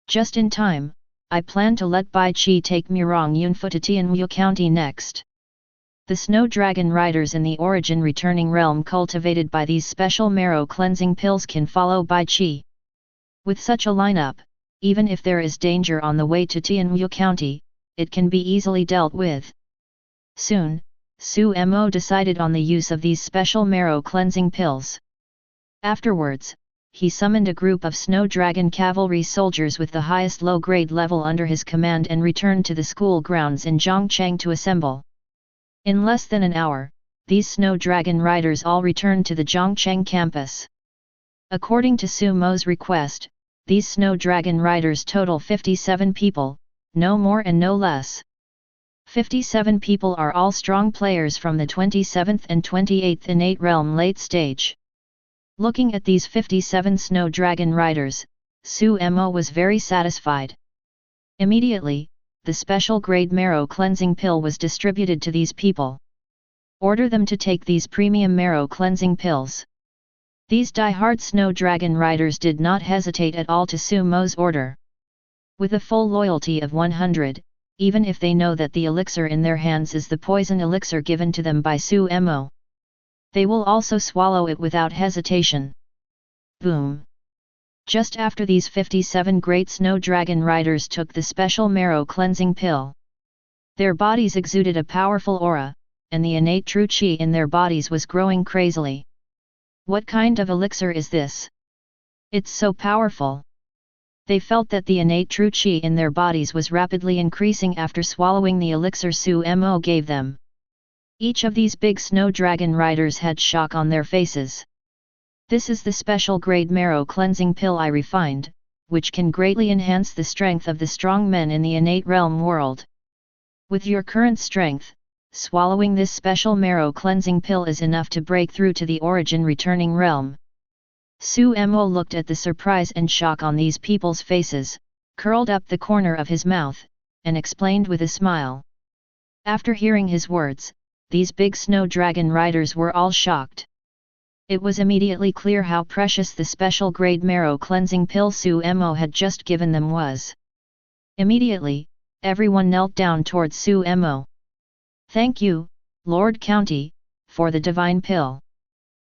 Just in time, I plan to let Bai Qi take Mirong Yunfu to Tianwu County next. The Snow Dragon Riders in the origin returning realm cultivated by these special marrow cleansing pills can follow Bai Qi. With such a lineup, even if there is danger on the way to Tianwu County, it can be easily dealt with. Soon, Su Mo decided on the use of these special marrow cleansing pills. Afterwards, he summoned a group of Snow Dragon cavalry soldiers with the highest low-grade level under his command and returned to the school grounds in Zhongcheng to assemble. In less than an hour, these snow dragon riders all returned to the Zhongcheng campus. According to Su Mo's request, these snow dragon riders total 57 people, no more and no less. 57 people are all strong players from the 27th and 28th innate realm late stage. Looking at these 57 snow dragon riders, Su Mo was very satisfied. Immediately, the special grade marrow cleansing pill was distributed to these people. Order them to take these premium marrow cleansing pills. These die-hard snow dragon riders did not hesitate at all to Su Mo's order. With a full loyalty of 100, even if they know that the elixir in their hands is the poison elixir given to them by Su Mo, they will also swallow it without hesitation. Boom! Just after these 57 great snow dragon riders took the special marrow cleansing pill, their bodies exuded a powerful aura, and the innate true qi in their bodies was growing crazily. What kind of elixir is this? It's so powerful. They felt that the innate true qi in their bodies was rapidly increasing after swallowing the elixir Su Mo gave them. Each of these big snow dragon riders had shock on their faces. This is the special grade marrow cleansing pill I refined, which can greatly enhance the strength of the strong men in the innate realm world. With your current strength, swallowing this special marrow cleansing pill is enough to break through to the origin returning realm. Su Mo looked at the surprise and shock on these people's faces, curled up the corner of his mouth, and explained with a smile. After hearing his words, these big snow dragon riders were all shocked. It was immediately clear how precious the special grade marrow cleansing pill Su Mo had just given them was. Immediately, everyone knelt down towards Su Mo. Thank you, Lord County, for the divine pill.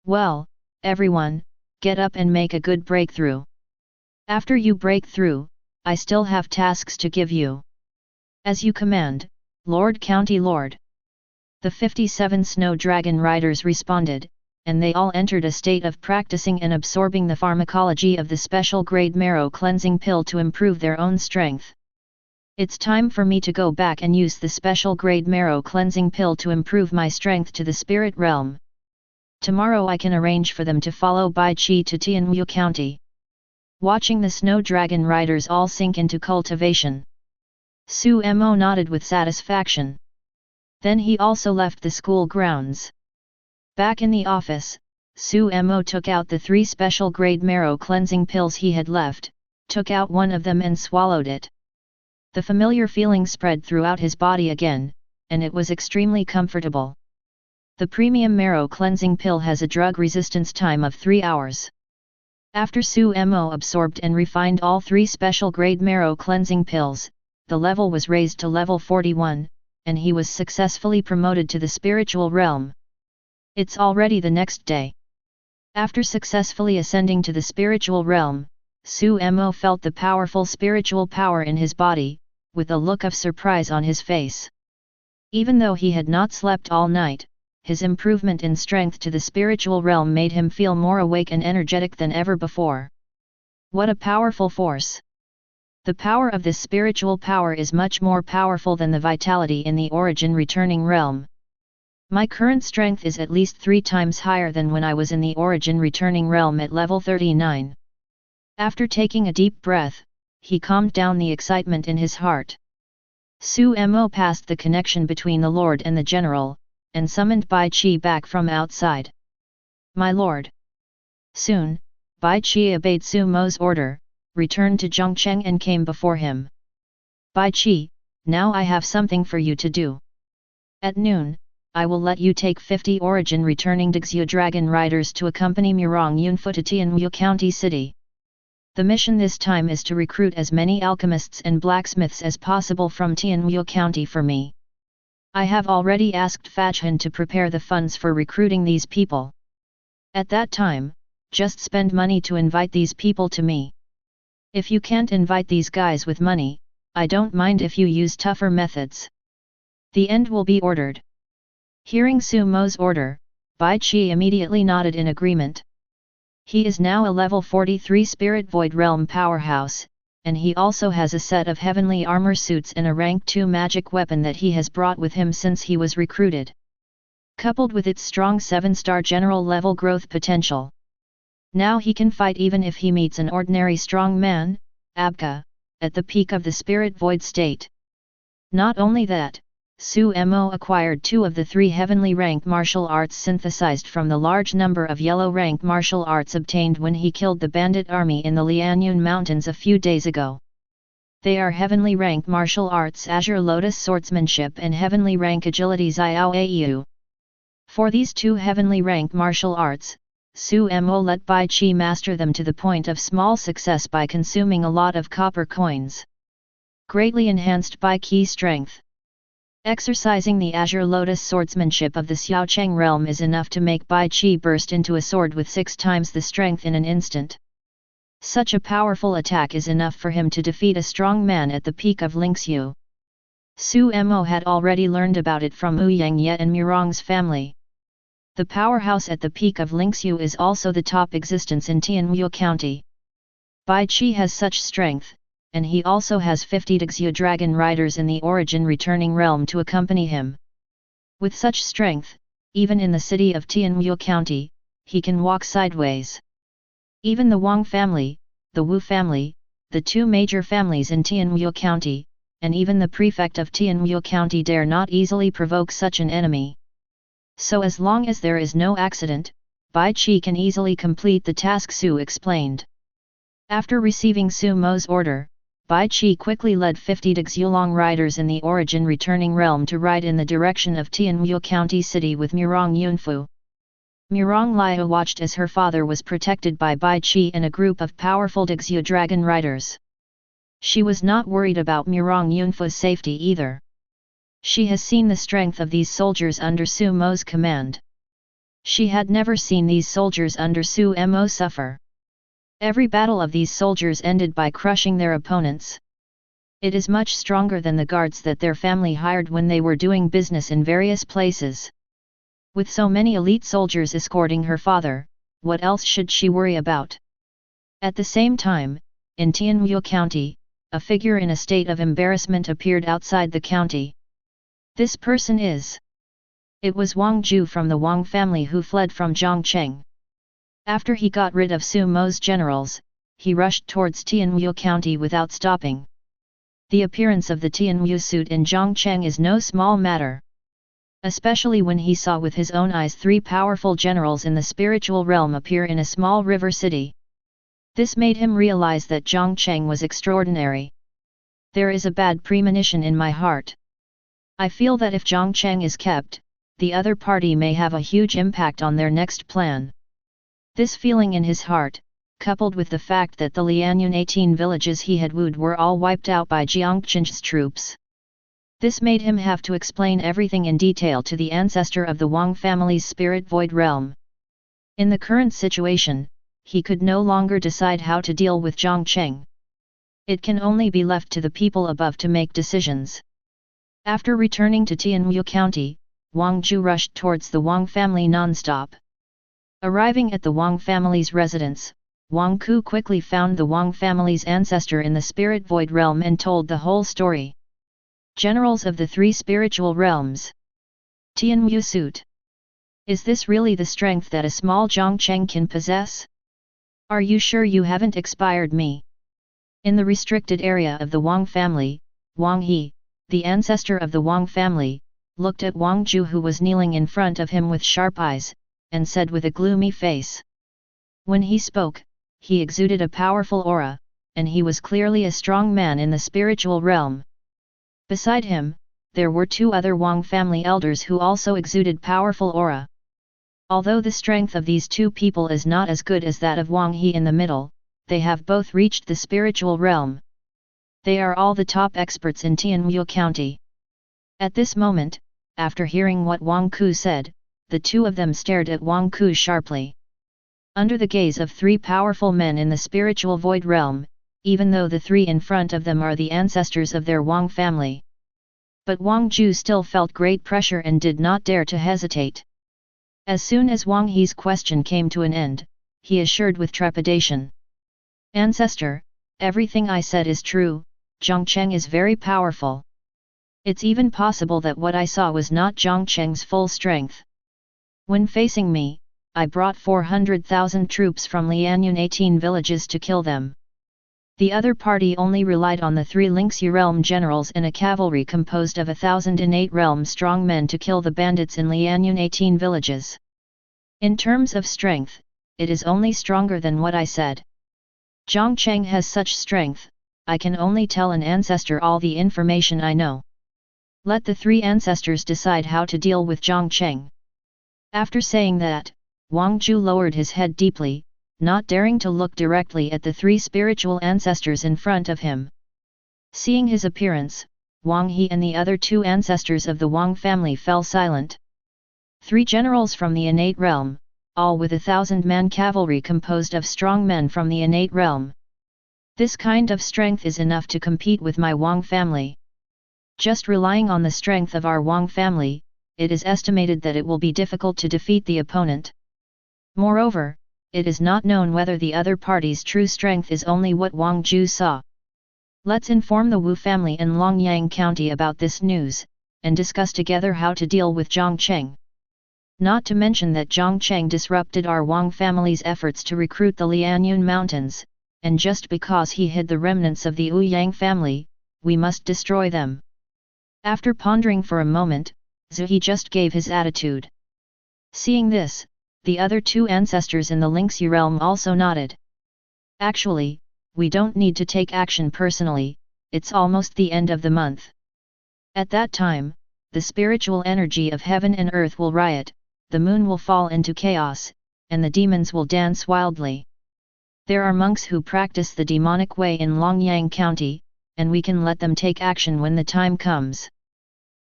Well, everyone, get up and make a good breakthrough. After you break through, I still have tasks to give you. As you command, Lord County Lord. The 57 snow dragon riders responded, and they all entered a state of practicing and absorbing the pharmacology of the special grade marrow cleansing pill to improve their own strength. It's time for me to go back and use the special grade marrow cleansing pill to improve my strength to the spirit realm. Tomorrow I can arrange for them to follow Bai Chi to Tianwu County. Watching the snow dragon riders all sink into cultivation, Su Mo nodded with satisfaction. Then he also left the school grounds. Back in the office, Su Mo took out the 3 special grade marrow cleansing pills he had left, took out one of them and swallowed it. The familiar feeling spread throughout his body again, and it was extremely comfortable. The premium marrow cleansing pill has a drug resistance time of 3 hours. After Su Mo absorbed and refined all 3 special grade marrow cleansing pills, the level was raised to level 41, and he was successfully promoted to the spiritual realm. It's already the next day. After successfully ascending to the spiritual realm, Su Mo felt the powerful spiritual power in his body, with a look of surprise on his face. Even though he had not slept all night, his improvement in strength to the spiritual realm made him feel more awake and energetic than ever before. What a powerful force! The power of this spiritual power is much more powerful than the vitality in the origin returning realm. My current strength is at least 3 times higher than when I was in the origin returning realm at level 39. After taking a deep breath, he calmed down the excitement in his heart. Su Mo passed the connection between the Lord and the General, and summoned Bai Chi back from outside. My lord! Soon, Bai Chi obeyed Su Mo's order, returned to Zhongcheng and came before him. Bai Chi, now I have something for you to do. At noon, I will let you take 50 origin returning Dixia dragon riders to accompany Murong Yunfu to Tianwu County City. The mission this time is to recruit as many alchemists and blacksmiths as possible from Tianwu County for me. I have already asked Fajhan to prepare the funds for recruiting these people. At that time, just spend money to invite these people to me. If you can't invite these guys with money, I don't mind if you use tougher methods. The end will be ordered. Hearing Su Mo's order, Bai Chi immediately nodded in agreement. He is now a level 43 Spirit Void Realm powerhouse, and he also has a set of heavenly armor suits and a rank 2 magic weapon that he has brought with him since he was recruited. coupled with its strong 7-star general level growth potential. Now he can fight even if he meets an ordinary strong man, Abka, at the peak of the spirit void state. Not only that, Su Mo acquired 2 of the 3 heavenly rank martial arts synthesized from the large number of yellow rank martial arts obtained when he killed the bandit army in the Lianyun Mountains a few days ago. They are heavenly rank martial arts Azure Lotus Swordsmanship and heavenly rank agility Xiao Au. For these 2 heavenly rank martial arts, Su Mo let Bai Qi master them to the point of small success by consuming a lot of copper coins. Greatly enhanced Bai Qi's strength. Exercising the Azure Lotus swordsmanship of the Xiaocheng realm is enough to make Bai Qi burst into a sword with 6 times the strength in an instant. Such a powerful attack is enough for him to defeat a strong man at the peak of Lingxiu. Su Mo had already learned about it from Wu Yangye and Murong's family. The powerhouse at the peak of Lingxiu is also the top existence in Tianwu County. Bai Qi has such strength, and he also has 50 Dixia dragon riders in the origin returning realm to accompany him. With such strength, even in the city of Tianwu County, he can walk sideways. Even the Wang family, the Wu family, the 2 major families in Tianwu County, and even the prefect of Tianwu County dare not easily provoke such an enemy. So as long as there is no accident, Bai Qi can easily complete the task Su explained. After receiving Su Mo's order, Bai Qi quickly led 50 Dixulong riders in the origin returning realm to ride in the direction of Tianwu County City with Murong Yunfu. Murong Liu watched as her father was protected by Bai Qi and a group of powerful Dixia dragon riders. She was not worried about Murong Yunfu's safety either. She has seen the strength of these soldiers under Su Mo's command. She had never seen these soldiers under Su Mo suffer. Every battle of these soldiers ended by crushing their opponents. It is much stronger than the guards that their family hired when they were doing business in various places. With so many elite soldiers escorting her father, what else should she worry about? At the same time, in Tianwu County, a figure in a state of embarrassment appeared outside the county. This person is. It was Wang Ju from the Wang family who fled from Zhongcheng. After he got rid of Su Mo's generals, he rushed towards Tianwu County without stopping. The appearance of the Tianwu suit in Zhongcheng is no small matter. Especially when he saw with his own eyes 3 powerful generals in the spiritual realm appear in a small river city. This made him realize that Zhongcheng was extraordinary. There is a bad premonition in my heart. I feel that if Zhongcheng is kept, the other party may have a huge impact on their next plan. This feeling in his heart, coupled with the fact that the Lianyun 18 villages he had wooed were all wiped out by Jiangqing's troops. This made him have to explain everything in detail to the ancestor of the Wang family's spirit void realm. In the current situation, he could no longer decide how to deal with Zhongcheng. It can only be left to the people above to make decisions. After returning to Tianwu County, Wang Ju rushed towards the Wang family non-stop. Arriving at the Wang family's residence, Wang Ku quickly found the Wang family's ancestor in the spirit void realm and told the whole story. Generals of the 3 spiritual realms. Tianwu suit. Is this really the strength that a small Zhongcheng can possess? Are you sure you haven't expired me? In the restricted area of the Wang family, Wang He, the ancestor of the Wang family, looked at Wang Ju who was kneeling in front of him with sharp eyes, and said with a gloomy face. When he spoke, he exuded a powerful aura, and he was clearly a strong man in the spiritual realm. Beside him, there were 2 other Wang family elders who also exuded powerful aura. Although the strength of these 2 people is not as good as that of Wang He in the middle, they have both reached the spiritual realm. They are all the top experts in Tianwu County. At this moment, after hearing what Wang Ku said, the 2 of them stared at Wang Ku sharply. Under the gaze of 3 powerful men in the spiritual void realm, even though the 3 in front of them are the ancestors of their Wang family. But Wang Ju still felt great pressure and did not dare to hesitate. As soon as Wang He's question came to an end, he assured with trepidation. Ancestor, everything I said is true, Zhongcheng is very powerful. It's even possible that what I saw was not Zhongcheng's full strength. When facing me, I brought 400,000 troops from Lianyun 18 villages to kill them. The other party only relied on the 3 Lingxi realm generals and a cavalry composed of 1,000 innate realm strong men to kill the bandits in Lianyun 18 villages. In terms of strength, it is only stronger than what I said. Zhongcheng has such strength, I can only tell an ancestor all the information I know. Let the 3 ancestors decide how to deal with Zhongcheng. After saying that, Wang Ju lowered his head deeply, not daring to look directly at the 3 spiritual ancestors in front of him. Seeing his appearance, Wang He and the other 2 ancestors of the Wang family fell silent. 3 generals from the innate realm, all with 1,000-man cavalry composed of strong men from the innate realm. This kind of strength is enough to compete with my Wang family. Just relying on the strength of our Wang family, it is estimated that it will be difficult to defeat the opponent. Moreover, it is not known whether the other party's true strength is only what Wang Ju saw. Let's inform the Wu family in Longyang County about this news, and discuss together how to deal with Zhongcheng. Not to mention that Zhongcheng disrupted our Wang family's efforts to recruit the Lianyun Mountains, and just because he hid the remnants of the Wu Yang family, we must destroy them. After pondering for a moment, Zhu He just gave his attitude. Seeing this, the other 2 ancestors in the Lingxi realm also nodded. Actually, we don't need to take action personally, it's almost the end of the month. At that time, the spiritual energy of heaven and earth will riot, the moon will fall into chaos, and the demons will dance wildly. There are monks who practice the demonic way in Longyang County, and we can let them take action when the time comes.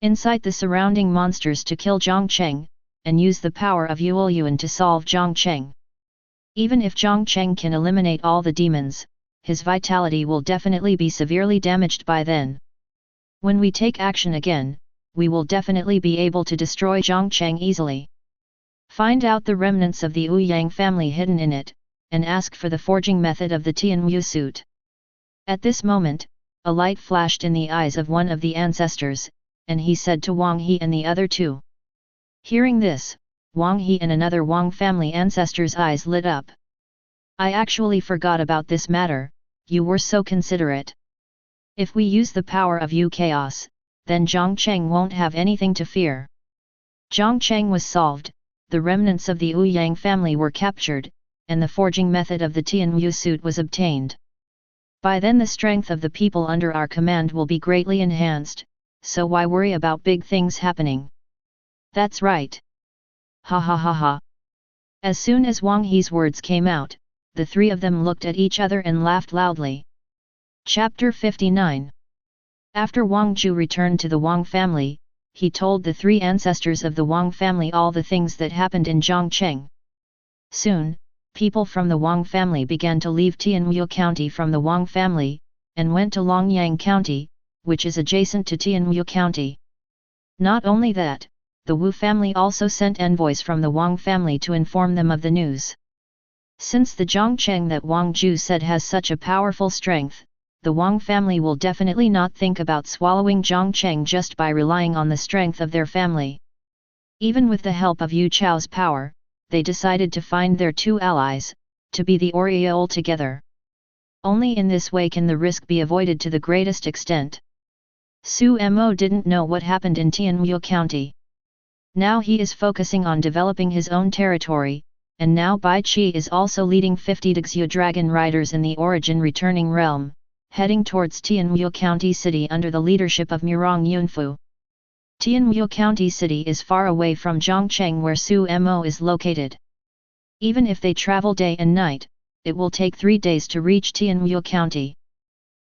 Incite the surrounding monsters to kill Zhongcheng, and use the power of Yuelyuan to solve Zhongcheng. Even if Zhongcheng can eliminate all the demons, his vitality will definitely be severely damaged by then. When we take action again, we will definitely be able to destroy Zhongcheng easily. Find out the remnants of the Wu Yang family hidden in it, and ask for the forging method of the Tianwu suit. At this moment, a light flashed in the eyes of one of the ancestors, and he said to Wang He and the other 2. Hearing this, Wang He and another Wang family ancestor's eyes lit up. I actually forgot about this matter, you were so considerate. If we use the power of Yu Chaos, then Zhongcheng won't have anything to fear. Zhongcheng was solved, the remnants of the Wu Yang family were captured, and the forging method of the Tianwu suit was obtained. By then the strength of the people under our command will be greatly enhanced, so why worry about big things happening? That's right. Ha ha ha ha. As soon as Wang He's words came out, the 3 of them looked at each other and laughed loudly. Chapter 59. After Wang Ju returned to the Wang family, he told the 3 ancestors of the Wang family all the things that happened in Zhongcheng. Soon, people from the Wang family began to leave Tianwu County from the Wang family, and went to Longyang County, which is adjacent to Tianwu County. Not only that, the Wu family also sent envoys from the Wang family to inform them of the news. Since the Zhongcheng that Wang Ju said has such a powerful strength, the Wang family will definitely not think about swallowing Zhongcheng just by relying on the strength of their family. Even with the help of Yu Chao's power, they decided to find their 2 allies, to be the Oriole together. Only in this way can the risk be avoided to the greatest extent. Su Mo didn't know what happened in Tianwu County. Now he is focusing on developing his own territory, and now Bai Qi is also leading 50 Dixia dragon riders in the origin returning realm, heading towards Tianwu County City under the leadership of Murong Yunfu. Tianwu County City is far away from Zhongcheng where Su Mo is located. Even if they travel day and night, it will take 3 days to reach Tianwu County.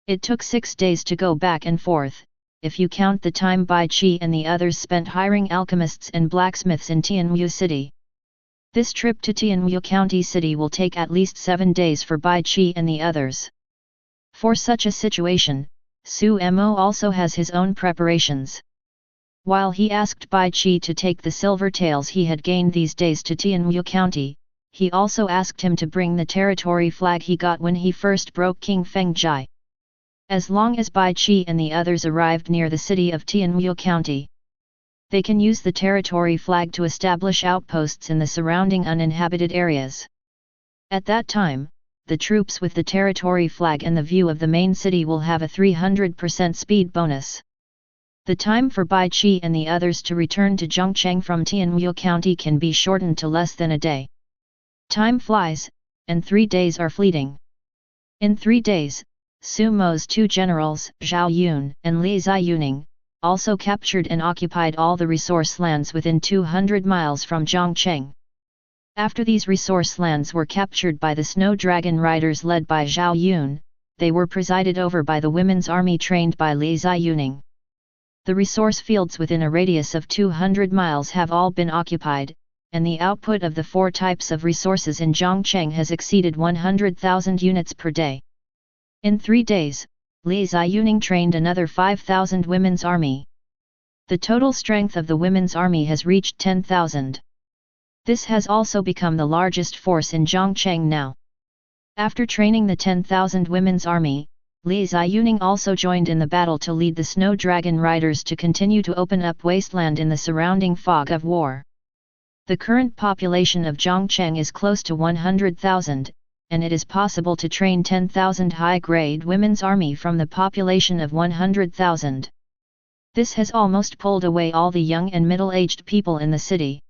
It took 6 days to go back and forth, if you count the time Bai Qi and the others spent hiring alchemists and blacksmiths in Tianwu City. This trip to Tianwu County City will take at least 7 days for Bai Qi and the others. For such a situation, Su Mo also has his own preparations. While he asked Bai Qi to take the silver tails he had gained these days to Tianwu County, he also asked him to bring the territory flag he got when he first broke King Fengjai. As long as Bai Qi and the others arrived near the city of Tianwu County, They can use the territory flag to establish outposts in the surrounding uninhabited areas. At that time, the troops with the territory flag and the view of the main city will have a 300% speed bonus. The time for Bai Qi and the others to return to Zhongcheng from Tianwu County can be shortened to less than a day. Time flies, and 3 days are fleeting. In 3 days, Su Mo's 2 generals, Zhao Yun and Li Ziyuning, also captured and occupied all the resource lands within 200 miles from Zhongcheng. After these resource lands were captured by the Snow Dragon Riders led by Zhao Yun, they were presided over by the women's army trained by Li Ziyuning. The resource fields within a radius of 200 miles have all been occupied, and the output of the 4 types of resources in Zhongcheng has exceeded 100,000 units per day. In 3 days, Li Ziyuning trained another 5,000 women's army. The total strength of the women's army has reached 10,000. This has also become the largest force in Zhongcheng now. After training the 10,000 women's army, Li Ziyuning also joined in the battle to lead the Snow Dragon Riders to continue to open up wasteland in the surrounding fog of war. The current population of Zhongcheng is close to 100,000, and it is possible to train 10,000 high-grade women's army from the population of 100,000. This has almost pulled away all the young and middle-aged people in the city.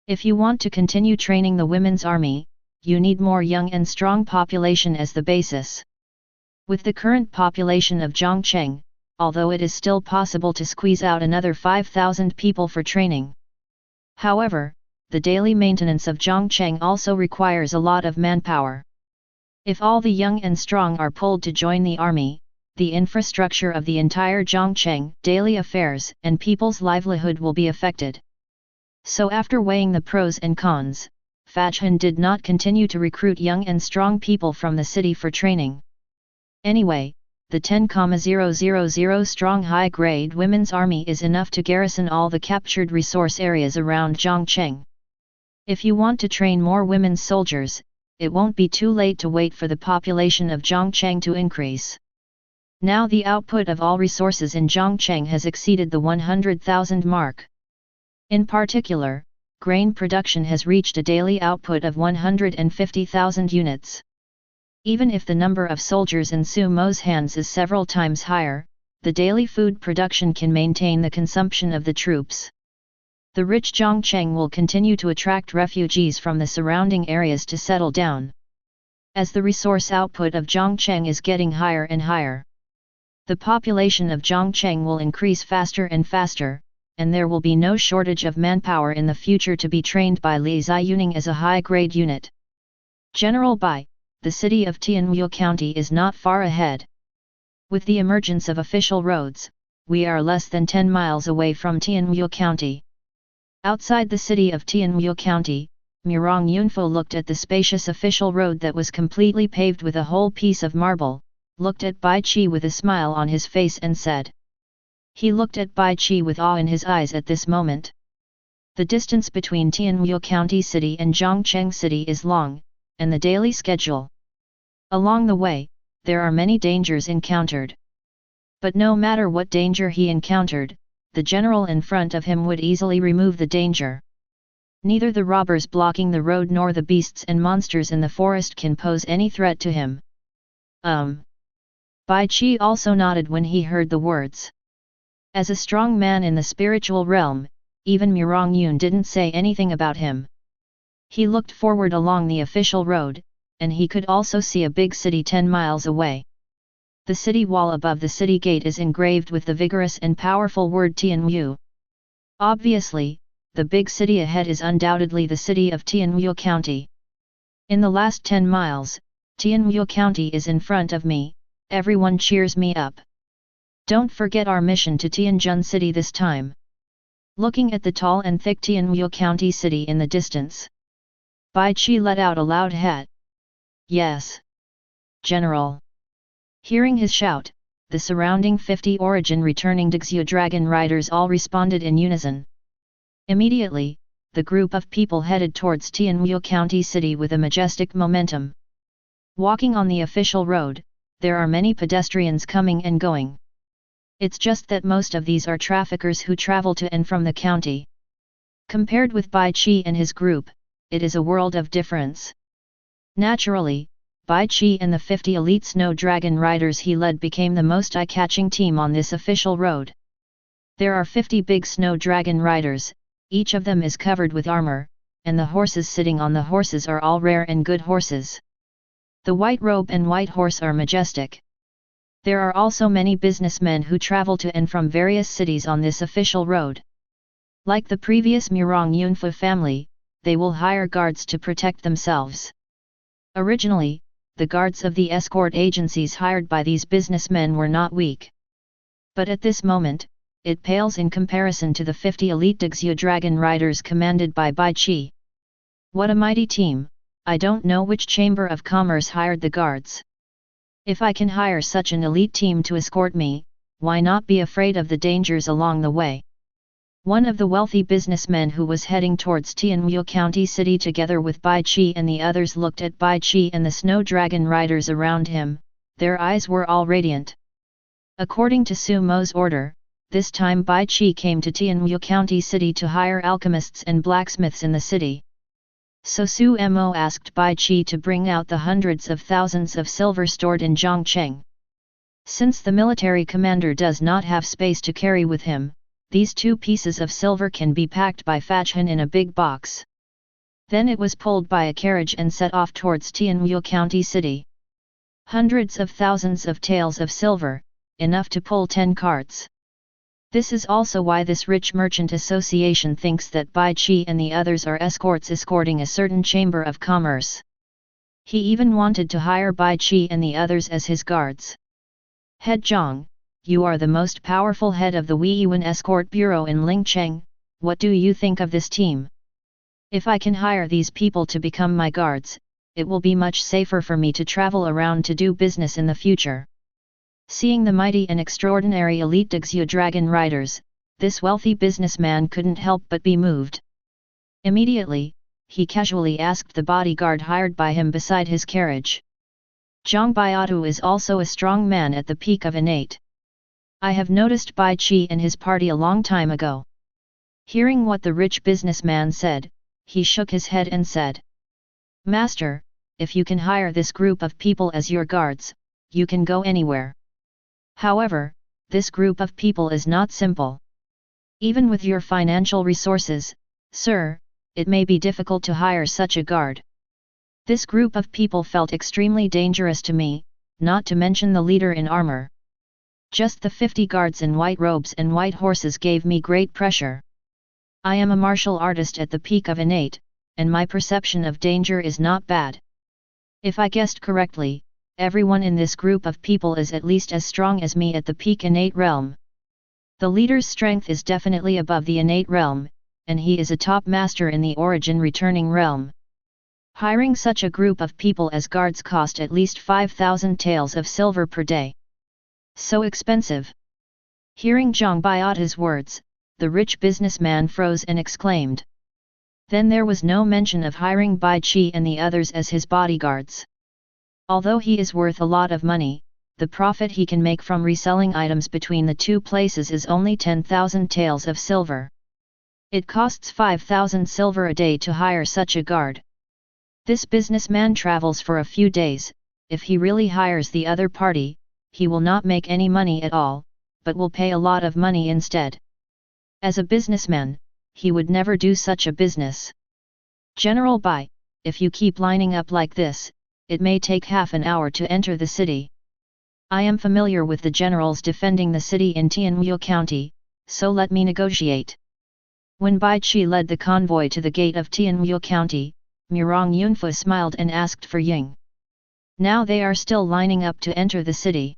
If you want to continue training the women's army, you need more young and strong population as the basis. With the current population of Zhongcheng, although it is still possible to squeeze out another 5,000 people for training. However, the daily maintenance of Zhongcheng also requires a lot of manpower. If all the young and strong are pulled to join the army, the infrastructure of the entire Zhongcheng, daily affairs and people's livelihood will be affected. So after weighing the pros and cons, Fajhan did not continue to recruit young and strong people from the city for training. Anyway, the 10,000 strong high-grade women's army is enough to garrison all the captured resource areas around Zhongcheng. If you want to train more women's soldiers, it won't be too late to wait for the population of Zhongcheng to increase. Now the output of all resources in Zhongcheng has exceeded the 100,000 mark. In particular, grain production has reached a daily output of 150,000 units. Even if the number of soldiers in Su Mo's hands is several times higher, the daily food production can maintain the consumption of the troops. The rich Zhongcheng will continue to attract refugees from the surrounding areas to settle down. As the resource output of Zhongcheng is getting higher and higher, the population of Zhongcheng will increase faster and faster, and there will be no shortage of manpower in the future to be trained by Li Ziyuning as a high-grade unit. General Bai, the city of Tianwu County is not far ahead. With the emergence of official roads, we are less than 10 miles away from Tianwu County. Outside the city of Tianwu County, Murong Yunfo looked at the spacious official road that was completely paved with a whole piece of marble, looked at Bai Qi with a smile on his face and said. He looked at Bai Qi with awe in his eyes at this moment. The distance between Tianwu County City and Zhongcheng City is long, and the daily schedule. Along the way, there are many dangers encountered. But no matter what danger he encountered, the general in front of him would easily remove the danger. Neither the robbers blocking the road nor the beasts and monsters in the forest can pose any threat to him. Bai Qi also nodded when he heard the words. As a strong man in the spiritual realm, even Murong Yun didn't say anything about him. He looked forward along the official road, and he could also see a big city 10 miles away. The city wall above the city gate is engraved with the vigorous and powerful word Tianwu. Obviously, the big city ahead is undoubtedly the city of Tianwu County. In the last 10 miles, Tianwu County is in front of me, everyone cheers me up. Don't forget our mission to Tianjin City this time. Looking at the tall and thick Tianwu County city in the distance, Bai Qi let out a loud hat. Yes, General. Hearing his shout, the surrounding 50 origin returning Dixia dragon riders all responded in unison. Immediately, the group of people headed towards Tianwu County City with a majestic momentum. Walking on the official road, there are many pedestrians coming and going. It's just that most of these are traffickers who travel to and from the county. Compared with Bai Chi and his group, it is a world of difference. Naturally, Bai Chi and the 50 elite snow dragon riders he led became the most eye-catching team on this official road. There are 50 big snow dragon riders, each of them is covered with armor, and the horses sitting on the horses are all rare and good horses. The white robe and white horse are majestic. There are also many businessmen who travel to and from various cities on this official road. Like the previous Murong Yunfa family, they will hire guards to protect themselves. Originally, the guards of the escort agencies hired by these businessmen were not weak. But at this moment, it pales in comparison to the 50 elite Dixia dragon riders commanded by Bai Chi. What a mighty team! I don't know which chamber of commerce hired the guards. If I can hire such an elite team to escort me, why not be afraid of the dangers along the way? One of the wealthy businessmen who was heading towards Tianwu County City together with Bai Chi and the others looked at Bai Chi and the snow dragon riders around him, their eyes were all radiant. According to Su Mo's order, this time Bai Chi came to Tianwu County City to hire alchemists and blacksmiths in the city. So Su Mo asked Bai Chi to bring out the hundreds of thousands of silver stored in Zhongcheng. Since the military commander does not have space to carry with him, these 2 pieces of silver can be packed by Fachhan in a big box. Then it was pulled by a carriage and set off towards Tianwu County City. Hundreds of thousands of taels of silver, enough to pull 10 carts. This is also why this rich merchant association thinks that Bai Chi and the others are escorts escorting a certain chamber of commerce. He even wanted to hire Bai Chi and the others as his guards. Head Zhang, you are the most powerful head of the Weiyuan Escort Bureau in Lingcheng, what do you think of this team? If I can hire these people to become my guards, it will be much safer for me to travel around to do business in the future. Seeing the mighty and extraordinary elite Dixia dragon riders, this wealthy businessman couldn't help but be moved. Immediately, he casually asked the bodyguard hired by him beside his carriage. Zhang Baiatu is also a strong man at the peak of innate. I have noticed Bai Chi and his party a long time ago. Hearing what the rich businessman said, he shook his head and said, Master, if you can hire this group of people as your guards, you can go anywhere. However, this group of people is not simple. Even with your financial resources, sir, it may be difficult to hire such a guard. This group of people felt extremely dangerous to me, not to mention the leader in armor. Just the 50 guards in white robes and white horses gave me great pressure. I am a martial artist at the peak of innate, and my perception of danger is not bad. If I guessed correctly, everyone in this group of people is at least as strong as me at the peak innate realm. The leader's strength is definitely above the innate realm, and he is a top master in the origin returning realm. Hiring such a group of people as guards cost at least 5,000 taels of silver per day. So expensive. Hearing Zhang Baiata's words, the rich businessman froze and exclaimed. Then there was no mention of hiring Bai Chi and the others as his bodyguards. Although he is worth a lot of money, the profit he can make from reselling items between the 2 places is only 10,000 taels of silver. It costs 5,000 silver a day to hire such a guard. This businessman travels for a few days. If he really hires the other party, he will not make any money at all, but will pay a lot of money instead. As a businessman, he would never do such a business. General Bai, if you keep lining up like this, it may take half an hour to enter the city. I am familiar with the generals defending the city in Tianwu County, so let me negotiate. When Bai Chi led the convoy to the gate of Tianwu County, Murong Yunfa smiled and asked for Ying. Now they are still lining up to enter the city.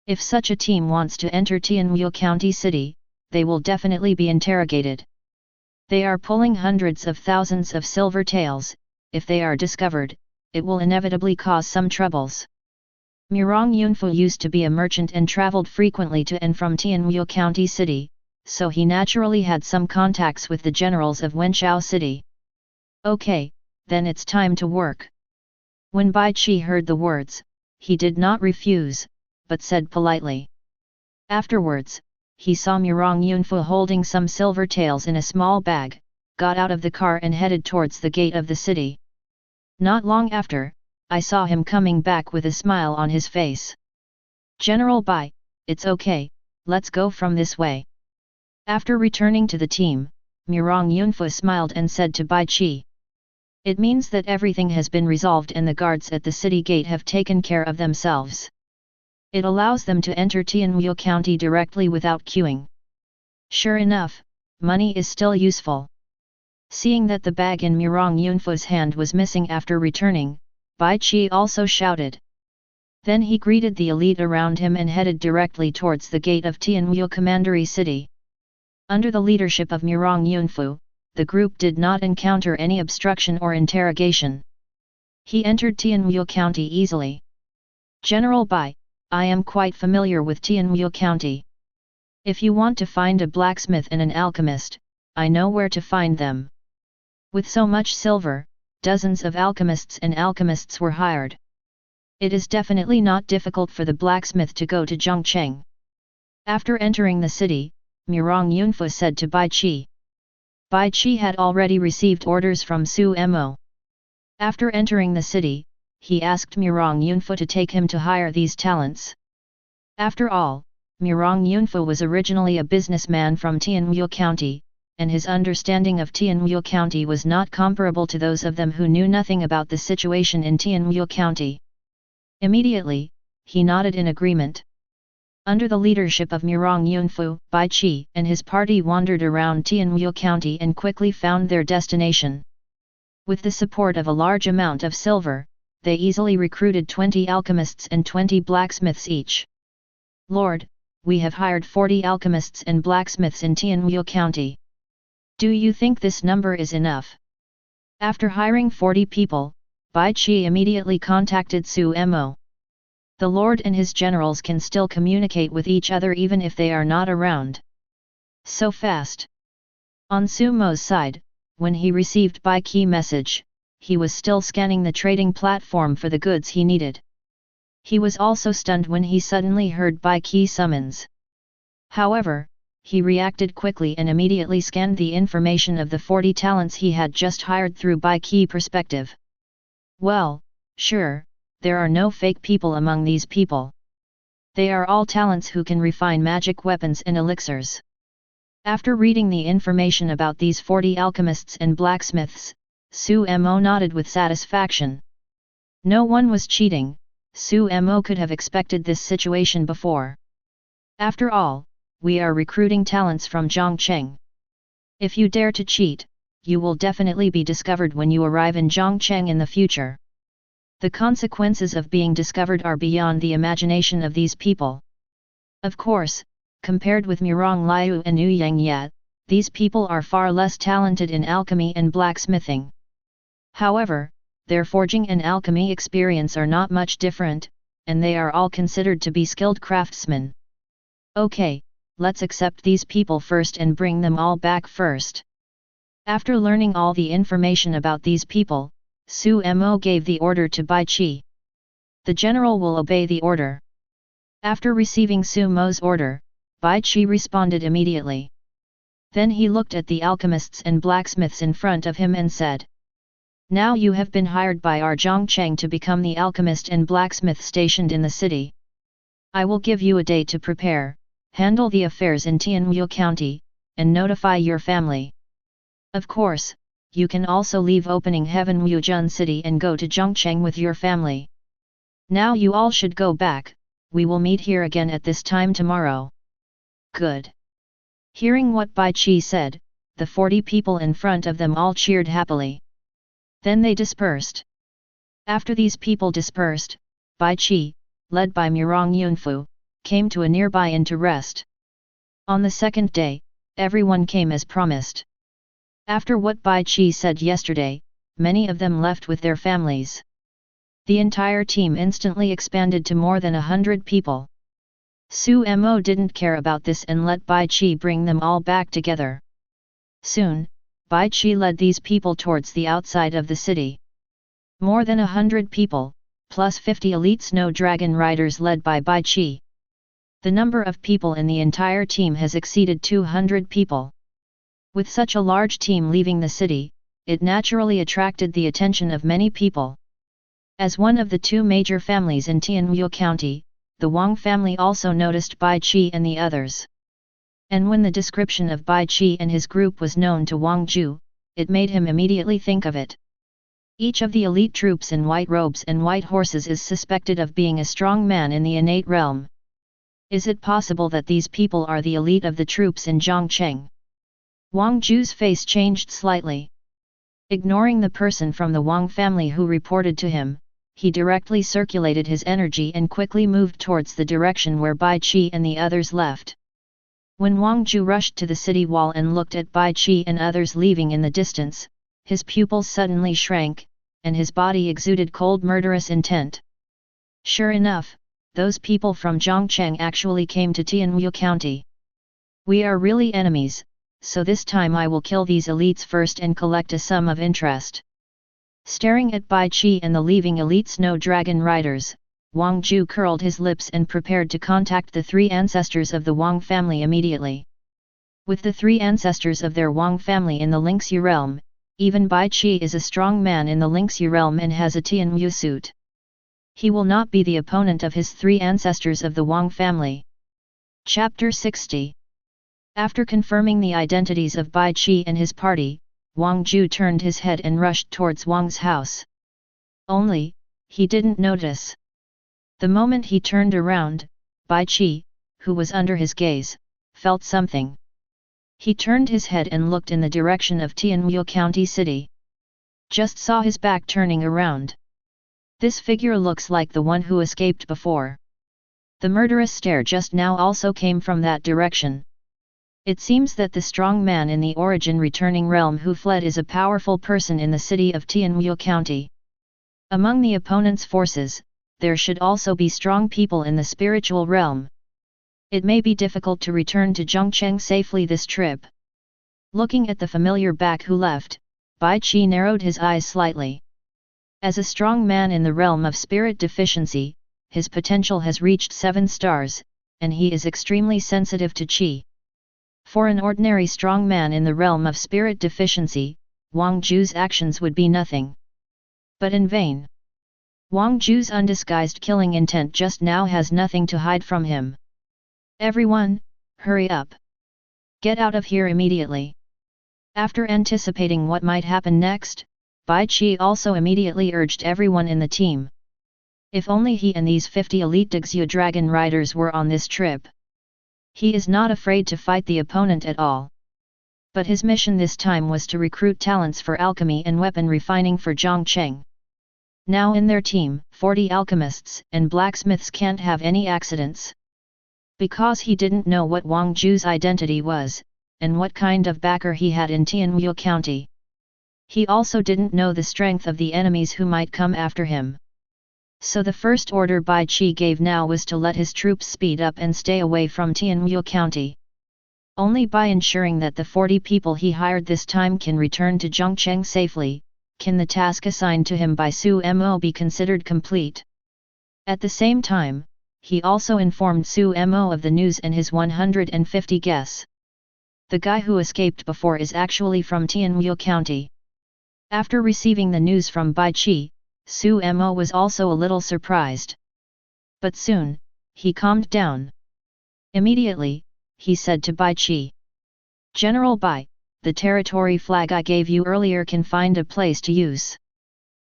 If such a team wants to enter Tianwu County City, they will definitely be interrogated. They are pulling hundreds of thousands of silver taels. If they are discovered, it will inevitably cause some troubles. Murong Yunfa used to be a merchant and traveled frequently to and from Tianwu County City, so he naturally had some contacts with the generals of Wenchao City. Okay, then it's time to work. When Bai Chi heard the words, he did not refuse, but said politely. Afterwards, he saw Murong Yunfu holding some silver taels in a small bag, got out of the car and headed towards the gate of the city. Not long after, I saw him coming back with a smile on his face. "General Bai, it's okay, let's go from this way." After returning to the team, Murong Yunfu smiled and said to Bai Qi, "It means that everything has been resolved and the guards at the city gate have taken care of themselves. It allows them to enter Tianwu County directly without queuing." Sure enough, money is still useful. Seeing that the bag in Murong Yunfu's hand was missing after returning, Bai Qi also shouted. Then he greeted the elite around him and headed directly towards the gate of Tianwu Commandery City. Under the leadership of Murong Yunfu, the group did not encounter any obstruction or interrogation. He entered Tianwu County easily. "General Bai, I am quite familiar with Tianwu County. If you want to find a blacksmith and an alchemist, I know where to find them." With so much silver, dozens of alchemists were hired. It is definitely not difficult for the blacksmith to go to Zhongcheng. After entering the city, Murong Yunfu said to Bai Qi. Bai Qi had already received orders from Su Mo. After entering the city, he asked Murong Yunfu to take him to hire these talents. After all, Murong Yunfu was originally a businessman from Tianwu County, and his understanding of Tianwu County was not comparable to those of them who knew nothing about the situation in Tianwu County. Immediately, he nodded in agreement. Under the leadership of Murong Yunfu, Bai Qi and his party wandered around Tianwu County and quickly found their destination. With the support of a large amount of silver, they easily recruited 20 alchemists and 20 blacksmiths each. "Lord, we have hired 40 alchemists and blacksmiths in Tianwu County. Do you think this number is enough?" After hiring 40 people, Bai Qi immediately contacted Su Mo. The Lord and his generals can still communicate with each other even if they are not around. So fast. On Su Mo's side, when he received Bai Qi's message, he was still scanning the trading platform for the goods he needed. He was also stunned when he suddenly heard Bai Qi's summons. However, he reacted quickly and immediately scanned the information of the 40 talents he had just hired through Bai Qi's perspective. Well, sure, there are no fake people among these people. They are all talents who can refine magic weapons and elixirs. After reading the information about these 40 alchemists and blacksmiths, Su Mo nodded with satisfaction. No one was cheating. Su Mo could have expected this situation before. After all, we are recruiting talents from Zhongcheng. If you dare to cheat, you will definitely be discovered when you arrive in Zhongcheng in the future. The consequences of being discovered are beyond the imagination of these people. Of course, compared with Murong Liu and Ouyang Yat, these people are far less talented in alchemy and blacksmithing. However, their forging and alchemy experience are not much different, and they are all considered to be skilled craftsmen. Okay, let's accept these people first and bring them all back first. After learning all the information about these people, Su Mo gave the order to Bai Qi. The general will obey the order. After receiving Su Mo's order, Bai Qi responded immediately. Then he looked at the alchemists and blacksmiths in front of him and said, "Now you have been hired by our Zhongcheng to become the alchemist and blacksmith stationed in the city. I will give you a day to prepare, handle the affairs in Tianwu County, and notify your family. Of course, you can also leave Opening Heaven Wuzhen City and go to Zhongcheng with your family. Now you all should go back, we will meet here again at this time tomorrow." Good. Hearing what Bai Qi said, the 40 people in front of them all cheered happily. Then they dispersed. After these people dispersed, Bai Qi, led by Murong Yunfu, came to a nearby inn to rest. On the second day, everyone came as promised. After what Bai Qi said yesterday, many of them left with their families. The entire team instantly expanded to more than 100 people. Su Mo didn't care about this and let Bai Qi bring them all back together. Soon, Bai Qi led these people towards the outside of the city. More than 100 people, plus 50 elite snow dragon riders led by Bai Qi. The number of people in the entire team has exceeded 200 people. With such a large team leaving the city, it naturally attracted the attention of many people. As one of the two major families in Tianwu County, the Wang family also noticed Bai Qi and the others. And when the description of Bai Qi and his group was known to Wang Ju, it made him immediately think of it. Each of the elite troops in white robes and white horses is suspected of being a strong man in the innate realm. Is it possible that these people are the elite of the troops in Zhongcheng? Wang Ju's face changed slightly. Ignoring the person from the Wang family who reported to him, he directly circulated his energy and quickly moved towards the direction where Bai Qi and the others left. When Wang Ju rushed to the city wall and looked at Bai Qi and others leaving in the distance, his pupils suddenly shrank, and his body exuded cold murderous intent. Sure enough, those people from Zhongcheng actually came to Tianwu County. We are really enemies, so this time I will kill these elites first and collect a sum of interest. Staring at Bai Qi and the leaving elite snow dragon riders, Wang Ju curled his lips and prepared to contact the three ancestors of the Wang family immediately. With the three ancestors of their Wang family in the Lingxi realm, even Bai Qi is a strong man in the Lingxi realm and has a Tianwu suit. He will not be the opponent of his three ancestors of the Wang family. Chapter 60. After confirming the identities of Bai Qi and his party, Wang Ju turned his head and rushed towards Wang's house. Only, he didn't notice. The moment he turned around, Bai Qi, who was under his gaze, felt something. He turned his head and looked in the direction of Tianwu County City. Just saw his back turning around. This figure looks like the one who escaped before. The murderous stare just now also came from that direction. It seems that the strong man in the origin returning realm who fled is a powerful person in the city of Tianwu County. Among the opponent's forces, there should also be strong people in the spiritual realm. It may be difficult to return to Zhongcheng safely this trip. Looking at the familiar back who left, Bai Qi narrowed his eyes slightly. As a strong man in the realm of spirit deficiency, his potential has reached 7 stars, and he is extremely sensitive to qi. For an ordinary strong man in the realm of spirit deficiency, Wang Ju's actions would be nothing. But in vain. Wang Ju's undisguised killing intent just now has nothing to hide from him. Everyone, hurry up. Get out of here immediately. After anticipating what might happen next, Bai Qi also immediately urged everyone in the team. If only he and these 50 elite Dixia dragon riders were on this trip. He is not afraid to fight the opponent at all. But his mission this time was to recruit talents for alchemy and weapon refining for Zhongcheng. Now in their team, 40 alchemists and blacksmiths can't have any accidents. Because he didn't know what Wang Ju's identity was, and what kind of backer he had in Tianwu County. He also didn't know the strength of the enemies who might come after him. So the first order Bai Qi gave now was to let his troops speed up and stay away from Tianwu County. Only by ensuring that the 40 people he hired this time can return to Zhongcheng safely, can the task assigned to him by Su Mo be considered complete. At the same time, he also informed Su Mo of the news and his 150 guess. The guy who escaped before is actually from Tianwu County. After receiving the news from Bai Qi, Su Mo was also a little surprised. But soon, he calmed down. Immediately, he said to Bai Qi. General Bai, the territory flag I gave you earlier can find a place to use.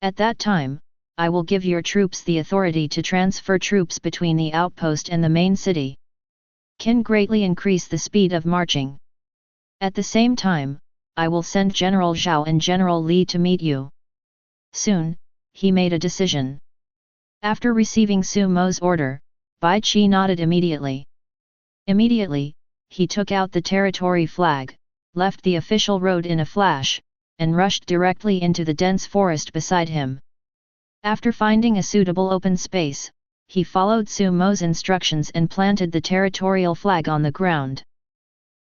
At that time, I will give your troops the authority to transfer troops between the outpost and the main city. Can greatly increase the speed of marching. At the same time, I will send General Zhao and General Li to meet you. Soon, he made a decision. After receiving Su Mo's order, Bai Qi nodded immediately. Immediately, he took out the territory flag, left the official road in a flash, and rushed directly into the dense forest beside him. After finding a suitable open space, he followed Su Mo's instructions and planted the territorial flag on the ground.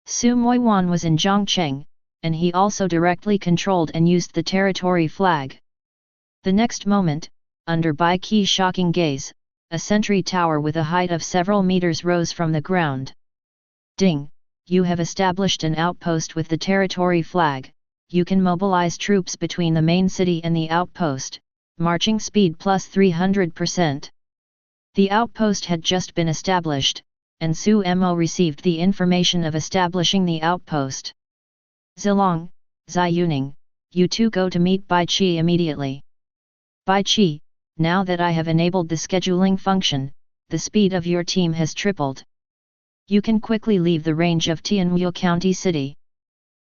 Su Moiwan was in Zhongcheng, and he also directly controlled and used the territory flag. The next moment, under Bai Qi's shocking gaze, a sentry tower with a height of several meters rose from the ground. Ding! You have established an outpost with the territory flag. You can mobilize troops between the main city and the outpost, marching speed plus 300%. The outpost had just been established, and Su Mo received the information of establishing the outpost. Zilong, Zai Yuning, you two go to meet Bai Qi immediately. Bai Qi, now that I have enabled the scheduling function, the speed of your team has tripled. You can quickly leave the range of Tianwu County City.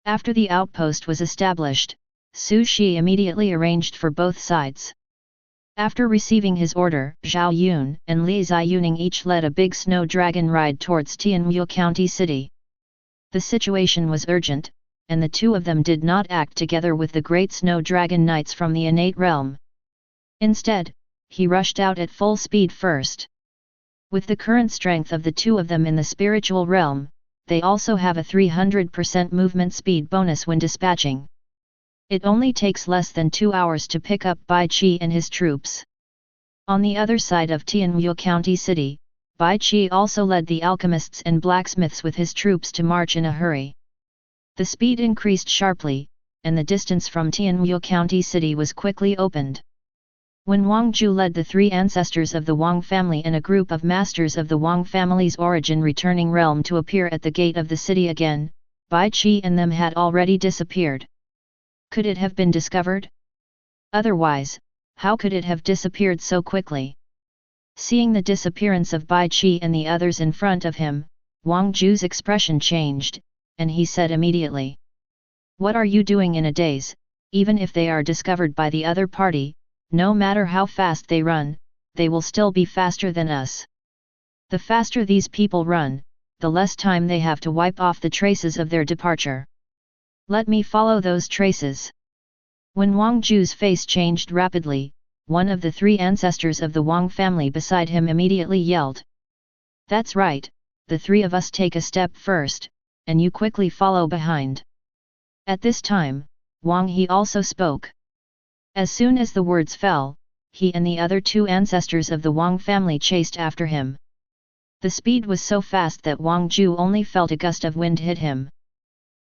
After the outpost was established, Su Shi immediately arranged for both sides. After receiving his order, Zhao Yun and Li Ziyuning each led a big snow dragon ride towards Tianwu County City. The situation was urgent, and the two of them did not act together with the great snow dragon knights from the innate realm. Instead, he rushed out at full speed first. With the current strength of the two of them in the spiritual realm, they also have a 300% movement speed bonus when dispatching. It only takes less than 2 hours to pick up Bai Qi and his troops. On the other side of Tianwu County City, Bai Qi also led the alchemists and blacksmiths with his troops to march in a hurry. The speed increased sharply, and the distance from Tianwu County City was quickly opened. When Wang Ju led the three ancestors of the Wang family and a group of masters of the Wang family's origin returning realm to appear at the gate of the city again, Bai Qi and them had already disappeared. Could it have been discovered? Otherwise, how could it have disappeared so quickly? Seeing the disappearance of Bai Qi and the others in front of him, Wang Ju's expression changed, and he said immediately, "What are you doing in a daze? Even if they are discovered by the other party, no matter how fast they run, they will still be faster than us. The faster these people run, the less time they have to wipe off the traces of their departure. Let me follow those traces." When Wang Ju's face changed rapidly, one of the three ancestors of the Wang family beside him immediately yelled, "That's right, the three of us take a step first, and you quickly follow behind." At this time, Wang He also spoke. As soon as the words fell, he and the other two ancestors of the Wang family chased after him. The speed was so fast that Wang Ju only felt a gust of wind hit him.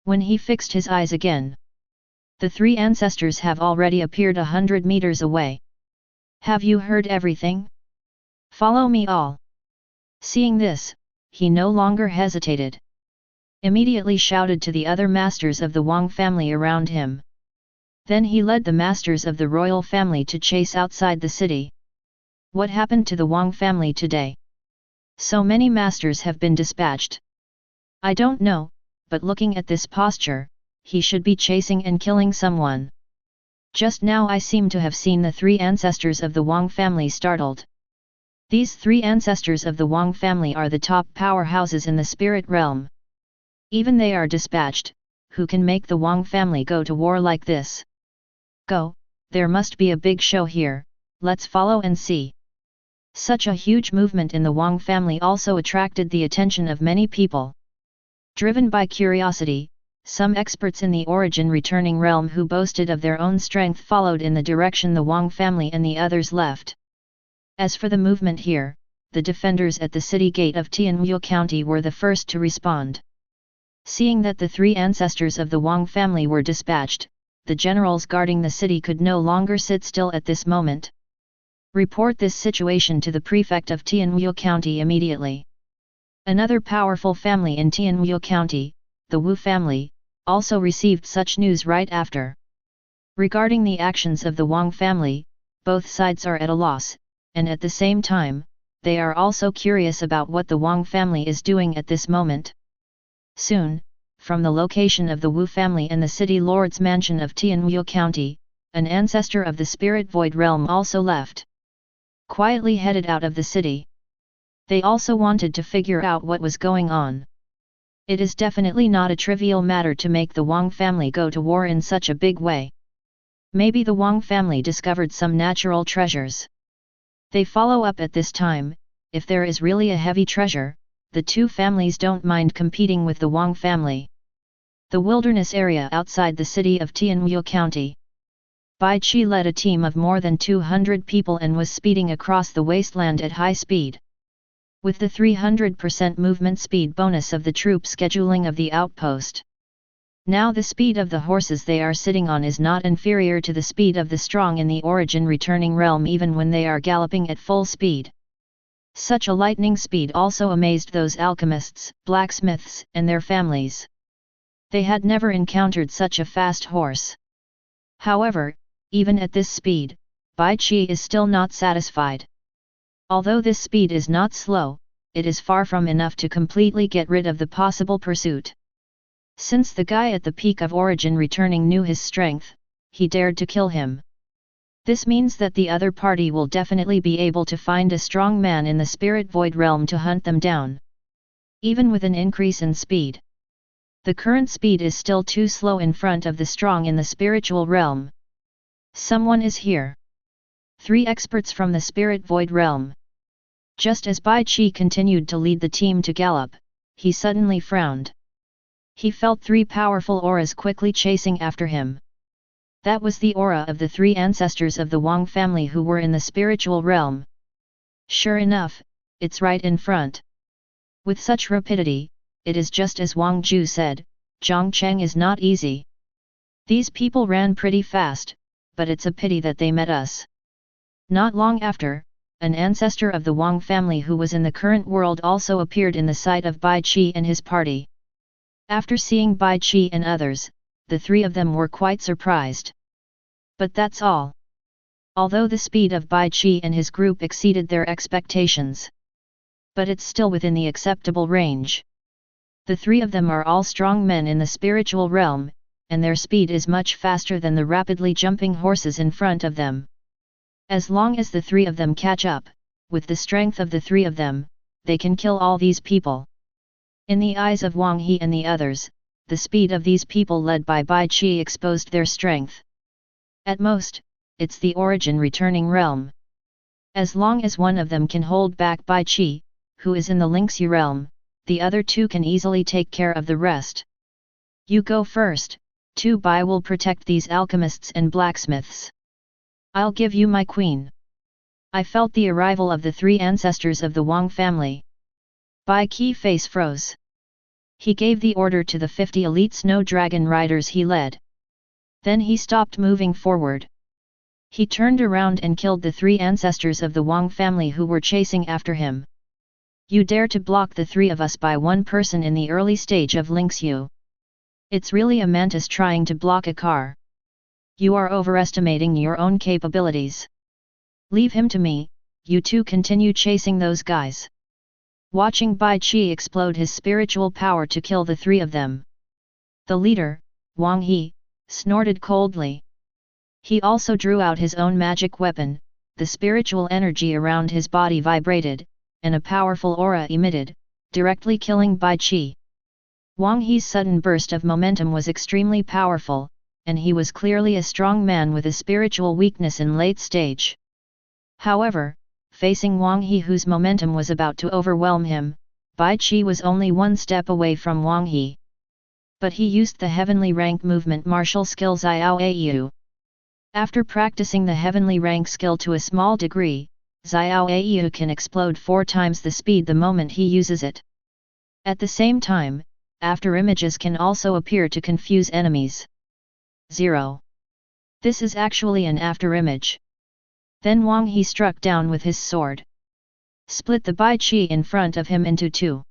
When he fixed his eyes again, the three ancestors have already appeared 100 meters away. "Have you heard everything? Follow me all." Seeing this, he no longer hesitated. Immediately shouted to the other masters of the Wang family around him. Then he led the masters of the royal family to chase outside the city. What happened to the Wang family today? So many masters have been dispatched. I don't know, but looking at this posture, he should be chasing and killing someone. Just now I seem to have seen the three ancestors of the Wang family startled. These three ancestors of the Wang family are the top powerhouses in the spirit realm. Even they are dispatched, who can make the Wang family go to war like this? Go, there must be a big show here, let's follow and see. Such a huge movement in the Wang family also attracted the attention of many people. Driven by curiosity, some experts in the origin returning realm who boasted of their own strength followed in the direction the Wang family and the others left. As for the movement here, the defenders at the city gate of Tianwu County were the first to respond. Seeing that the three ancestors of the Wang family were dispatched, the generals guarding the city could no longer sit still at this moment. Report this situation to the prefect of Tianwu County immediately. Another powerful family in Tianwu County, the Wu family, also received such news right after. Regarding the actions of the Wang family, both sides are at a loss, and at the same time, they are also curious about what the Wang family is doing at this moment. Soon, from the location of the Wu family and the city lord's mansion of Tianwu County, an ancestor of the spirit void realm also left. Quietly headed out of the city. They also wanted to figure out what was going on. It is definitely not a trivial matter to make the Wang family go to war in such a big way. Maybe the Wang family discovered some natural treasures. They follow up at this time. If there is really a heavy treasure, the two families don't mind competing with the Wang family. The wilderness area outside the city of Tianwu County. Bai Qi led a team of more than 200 people and was speeding across the wasteland at high speed. With the 300% movement speed bonus of the troop scheduling of the outpost. Now the speed of the horses they are sitting on is not inferior to the speed of the strong in the origin returning realm even when they are galloping at full speed. Such a lightning speed also amazed those alchemists, blacksmiths, and their families. They had never encountered such a fast horse. However, even at this speed, Bai Qi is still not satisfied. Although this speed is not slow, it is far from enough to completely get rid of the possible pursuit. Since the guy at the peak of origin returning knew his strength, he dared to kill him. This means that the other party will definitely be able to find a strong man in the spirit void realm to hunt them down. Even with an increase in speed. The current speed is still too slow in front of the strong in the spiritual realm. Someone is here. 3 experts from the spirit void realm. Just as Bai Qi continued to lead the team to gallop, he suddenly frowned. He felt 3 powerful auras quickly chasing after him. That was the aura of the 3 ancestors of the Wang family who were in the spiritual realm. Sure enough, it's right in front. With such rapidity, it is just as Wang Ju said, Zhongcheng is not easy. These people ran pretty fast, but it's a pity that they met us. Not long after, an ancestor of the Wang family who was in the current world also appeared in the sight of Bai Qi and his party. After seeing Bai Qi and others, the 3 of them were quite surprised. But that's all. Although the speed of Bai Qi and his group exceeded their expectations. But it's still within the acceptable range. The 3 of them are all strong men in the spiritual realm, and their speed is much faster than the rapidly jumping horses in front of them. As long as the 3 of them catch up, with the strength of the 3 of them, they can kill all these people. In the eyes of Wang He and the others, the speed of these people led by Bai Qi exposed their strength. At most, it's the origin returning realm. As long as one of them can hold back Bai Qi, who is in the Lingxi realm, the other 2 can easily take care of the rest. You go first, 2 Bai will protect these alchemists and blacksmiths. I'll give you my queen. I felt the arrival of the 3 ancestors of the Wang family. Bai Qi face froze. He gave the order to the 50 elite snow dragon riders he led. Then he stopped moving forward. He turned around and killed the 3 ancestors of the Wang family who were chasing after him. You dare to block the 3 of us by one person in the early stage of Lingxiu. It's really a mantis trying to block a car. You are overestimating your own capabilities. Leave him to me, you 2 continue chasing those guys. Watching Bai Qi explode his spiritual power to kill the 3 of them. The leader, Wang He, snorted coldly. He also drew out his own magic weapon, the spiritual energy around his body vibrated, and a powerful aura emitted, directly killing Bai Qi. Wang He's sudden burst of momentum was extremely powerful, and he was clearly a strong man with a spiritual weakness in late stage. However, facing Wang He whose momentum was about to overwhelm him, Bai Qi was only 1 step away from Wang He. But he used the heavenly rank movement martial skill Xiao. After practicing the heavenly rank skill to a small degree, Xiao can explode 4 times the speed the moment he uses it. At the same time, after images can also appear to confuse enemies. 0. This is actually an after image. Then Wang He struck down with his sword. Split the Bai Qi in front of him into 2.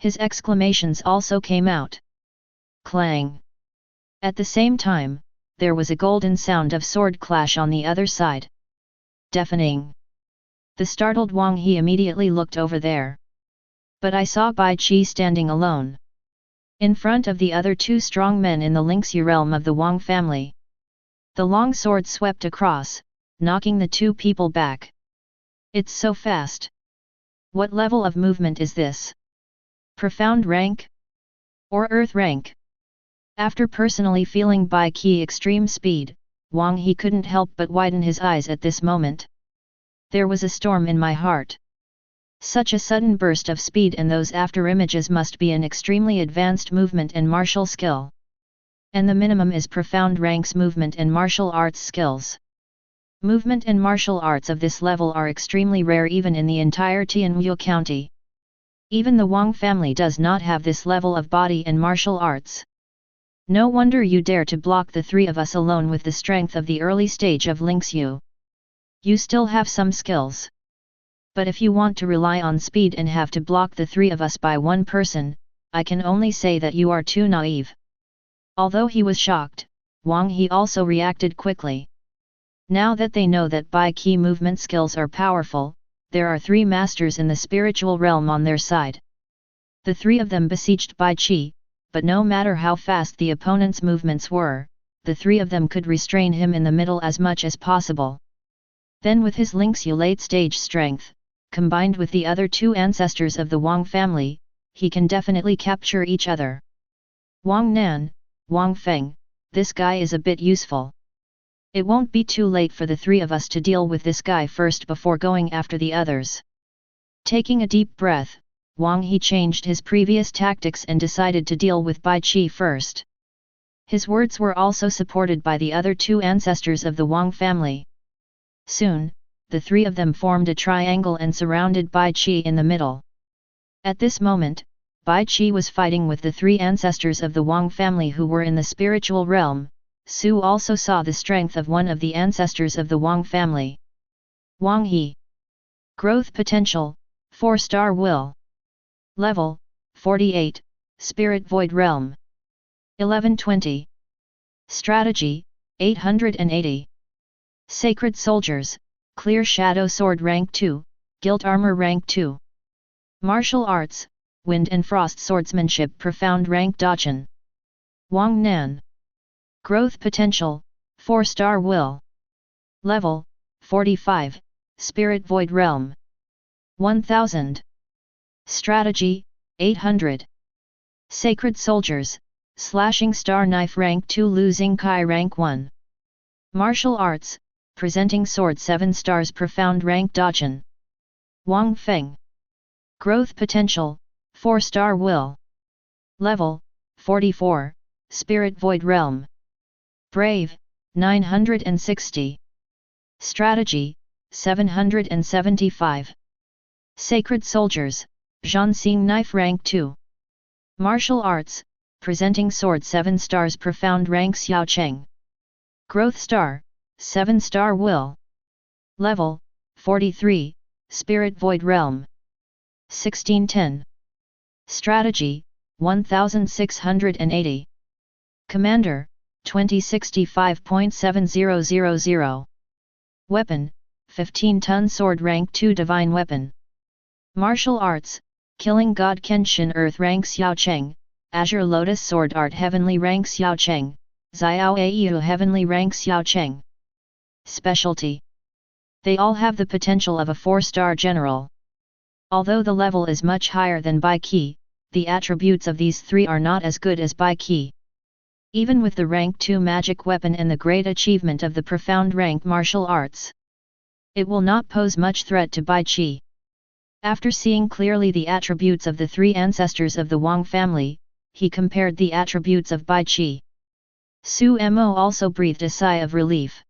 His exclamations also came out. Clang! At the same time, there was a golden sound of sword clash on the other side. Deafening. The startled Wang He immediately looked over there. But I saw Bai Qi standing alone. In front of the other 2 strong men in the Lingxi realm of the Wang family. The long sword swept across, knocking the 2 people back. It's so fast. What level of movement is this? Profound rank? Or earth rank? After personally feeling Bai Qi extreme speed, Wang He couldn't help but widen his eyes at this moment. There was a storm in my heart. Such a sudden burst of speed and those after images must be an extremely advanced movement and martial skill. And the minimum is profound ranks movement and martial arts skills. Movement and martial arts of this level are extremely rare even in the entire Tianwu County. Even the Wang family does not have this level of body and martial arts. No wonder you dare to block the three of us alone with the strength of the early stage of Lingxiu. You still have some skills. But if you want to rely on speed and have to block the three of us by one person, I can only say that you are too naive. Although he was shocked, Wang He also reacted quickly. Now that they know that Bai Qi movement skills are powerful, there are three masters in the spiritual realm on their side. The three of them besieged Bai Qi, but no matter how fast the opponent's movements were, the three of them could restrain him in the middle as much as possible. Then with his Lingxiu late-stage strength, combined with the other two ancestors of the Wang family, he can definitely capture each other. Wang Nan, Wang Feng, this guy is a bit useful. It won't be too late for the three of us to deal with this guy first before going after the others. Taking a deep breath, Wang He changed his previous tactics and decided to deal with Bai Qi first. His words were also supported by the other two ancestors of the Wang family. Soon, the three of them formed a triangle and surrounded Bai Qi in the middle. At this moment, Bai Qi was fighting with the three ancestors of the Wang family who were in the spiritual realm. Su also saw the strength of one of the ancestors of the Wang family. Wang He. Growth potential, 4-star will. Level, 48, Spirit Void Realm. 1120. Strategy, 880. Sacred Soldiers, Clear Shadow Sword Rank 2, Guilt Armor Rank 2. Martial Arts, Wind and Frost Swordsmanship Profound Rank Dachan. Wang Nan. Growth potential, 4-star will. Level, 45, Spirit Void Realm. 1000. Strategy, 800. Sacred Soldiers, Slashing Star Knife Rank 2 Losing Kai Rank 1. Martial Arts, Presenting Sword 7 stars Profound Rank Dachan. Wang Feng. Growth potential, 4-star will. Level, 44, Spirit Void Realm. Brave, 960. Strategy, 775. Sacred Soldiers, Zhanxing Knife Rank 2. Martial Arts, Presenting Sword 7 stars Profound Rank Xiao Cheng. Growth Star, 7-star will. Level, 43, Spirit Void Realm. 1610. Strategy, 1680. Commander, 2065.7000. Weapon, 15-ton sword rank 2 divine weapon. Martial arts, Killing God Kenshin Earth rank Xiao Cheng, Azure Lotus Sword Art Heavenly rank Xiao Cheng, Xiao Aiyu Heavenly rank Xiao Cheng. Specialty. They all have the potential of a 4-star general. Although the level is much higher than Bai Qi, the attributes of these three are not as good as Bai Qi. Even with the rank 2 magic weapon and the great achievement of the profound rank martial arts, it will not pose much threat to Bai Qi. After seeing clearly the attributes of the three ancestors of the Wang family, he compared the attributes of Bai Qi. Su Mo also breathed a sigh of relief.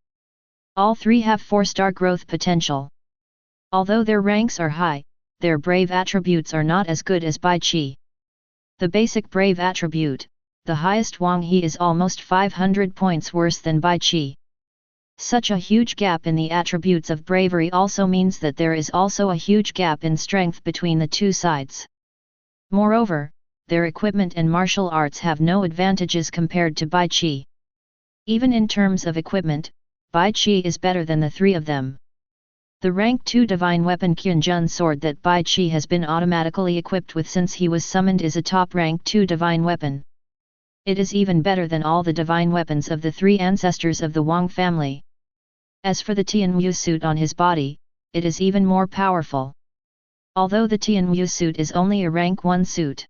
All three have 4-star growth potential. Although their ranks are high, their brave attributes are not as good as Bai Qi. The basic brave attribute, the highest Wang He, is almost 500 points worse than Bai Qi. Such a huge gap in the attributes of bravery also means that there is also a huge gap in strength between the two sides. Moreover, their equipment and martial arts have no advantages compared to Bai Qi. Even in terms of equipment, Bai Qi is better than the three of them. The rank 2 divine weapon Qianjun sword that Bai Qi has been automatically equipped with since he was summoned is a top rank 2 divine weapon. It is even better than all the divine weapons of the three ancestors of the Wang family. As for the Tianwu suit on his body, it is even more powerful. Although the Tianwu suit is only a rank 1 suit.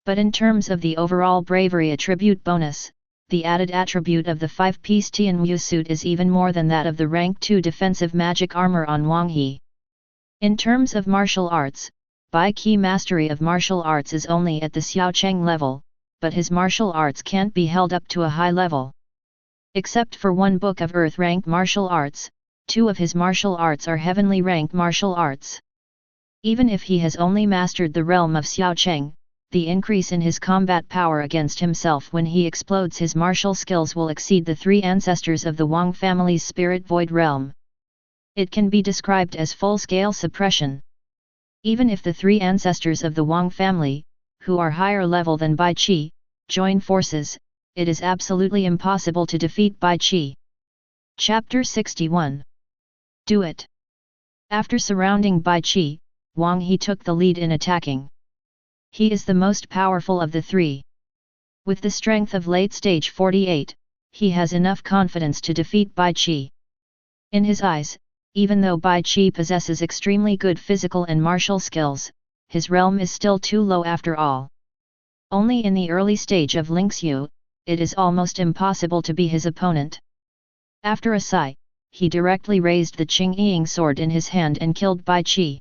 But in terms of the overall bravery attribute bonus, the added attribute of the 5-piece Tianwu suit is even more than that of the rank 2 defensive magic armor on Wang He. In terms of martial arts, Bai Qi mastery of martial arts is only at the Xiao Cheng level, but his martial arts can't be held up to a high level. Except for one book of earth rank martial arts, 2 of his martial arts are heavenly rank martial arts. Even if he has only mastered the realm of Xiaocheng, the increase in his combat power against himself when he explodes his martial skills will exceed the 3 ancestors of the Wang family's spirit void realm. It can be described as full-scale suppression. Even if the 3 ancestors of the Wang family, who are higher level than Bai Qi, join forces, it is absolutely impossible to defeat Bai Qi. Chapter 61. Do it. After surrounding Bai Qi, Wang He took the lead in attacking. He is the most powerful of the 3. With the strength of late stage 48, he has enough confidence to defeat Bai Qi. In his eyes, even though Bai Qi possesses extremely good physical and martial skills, his realm is still too low after all. Only in the early stage of Lingxiu, it is almost impossible to be his opponent. After a sigh, he directly raised the Qingying sword in his hand and killed Bai Qi.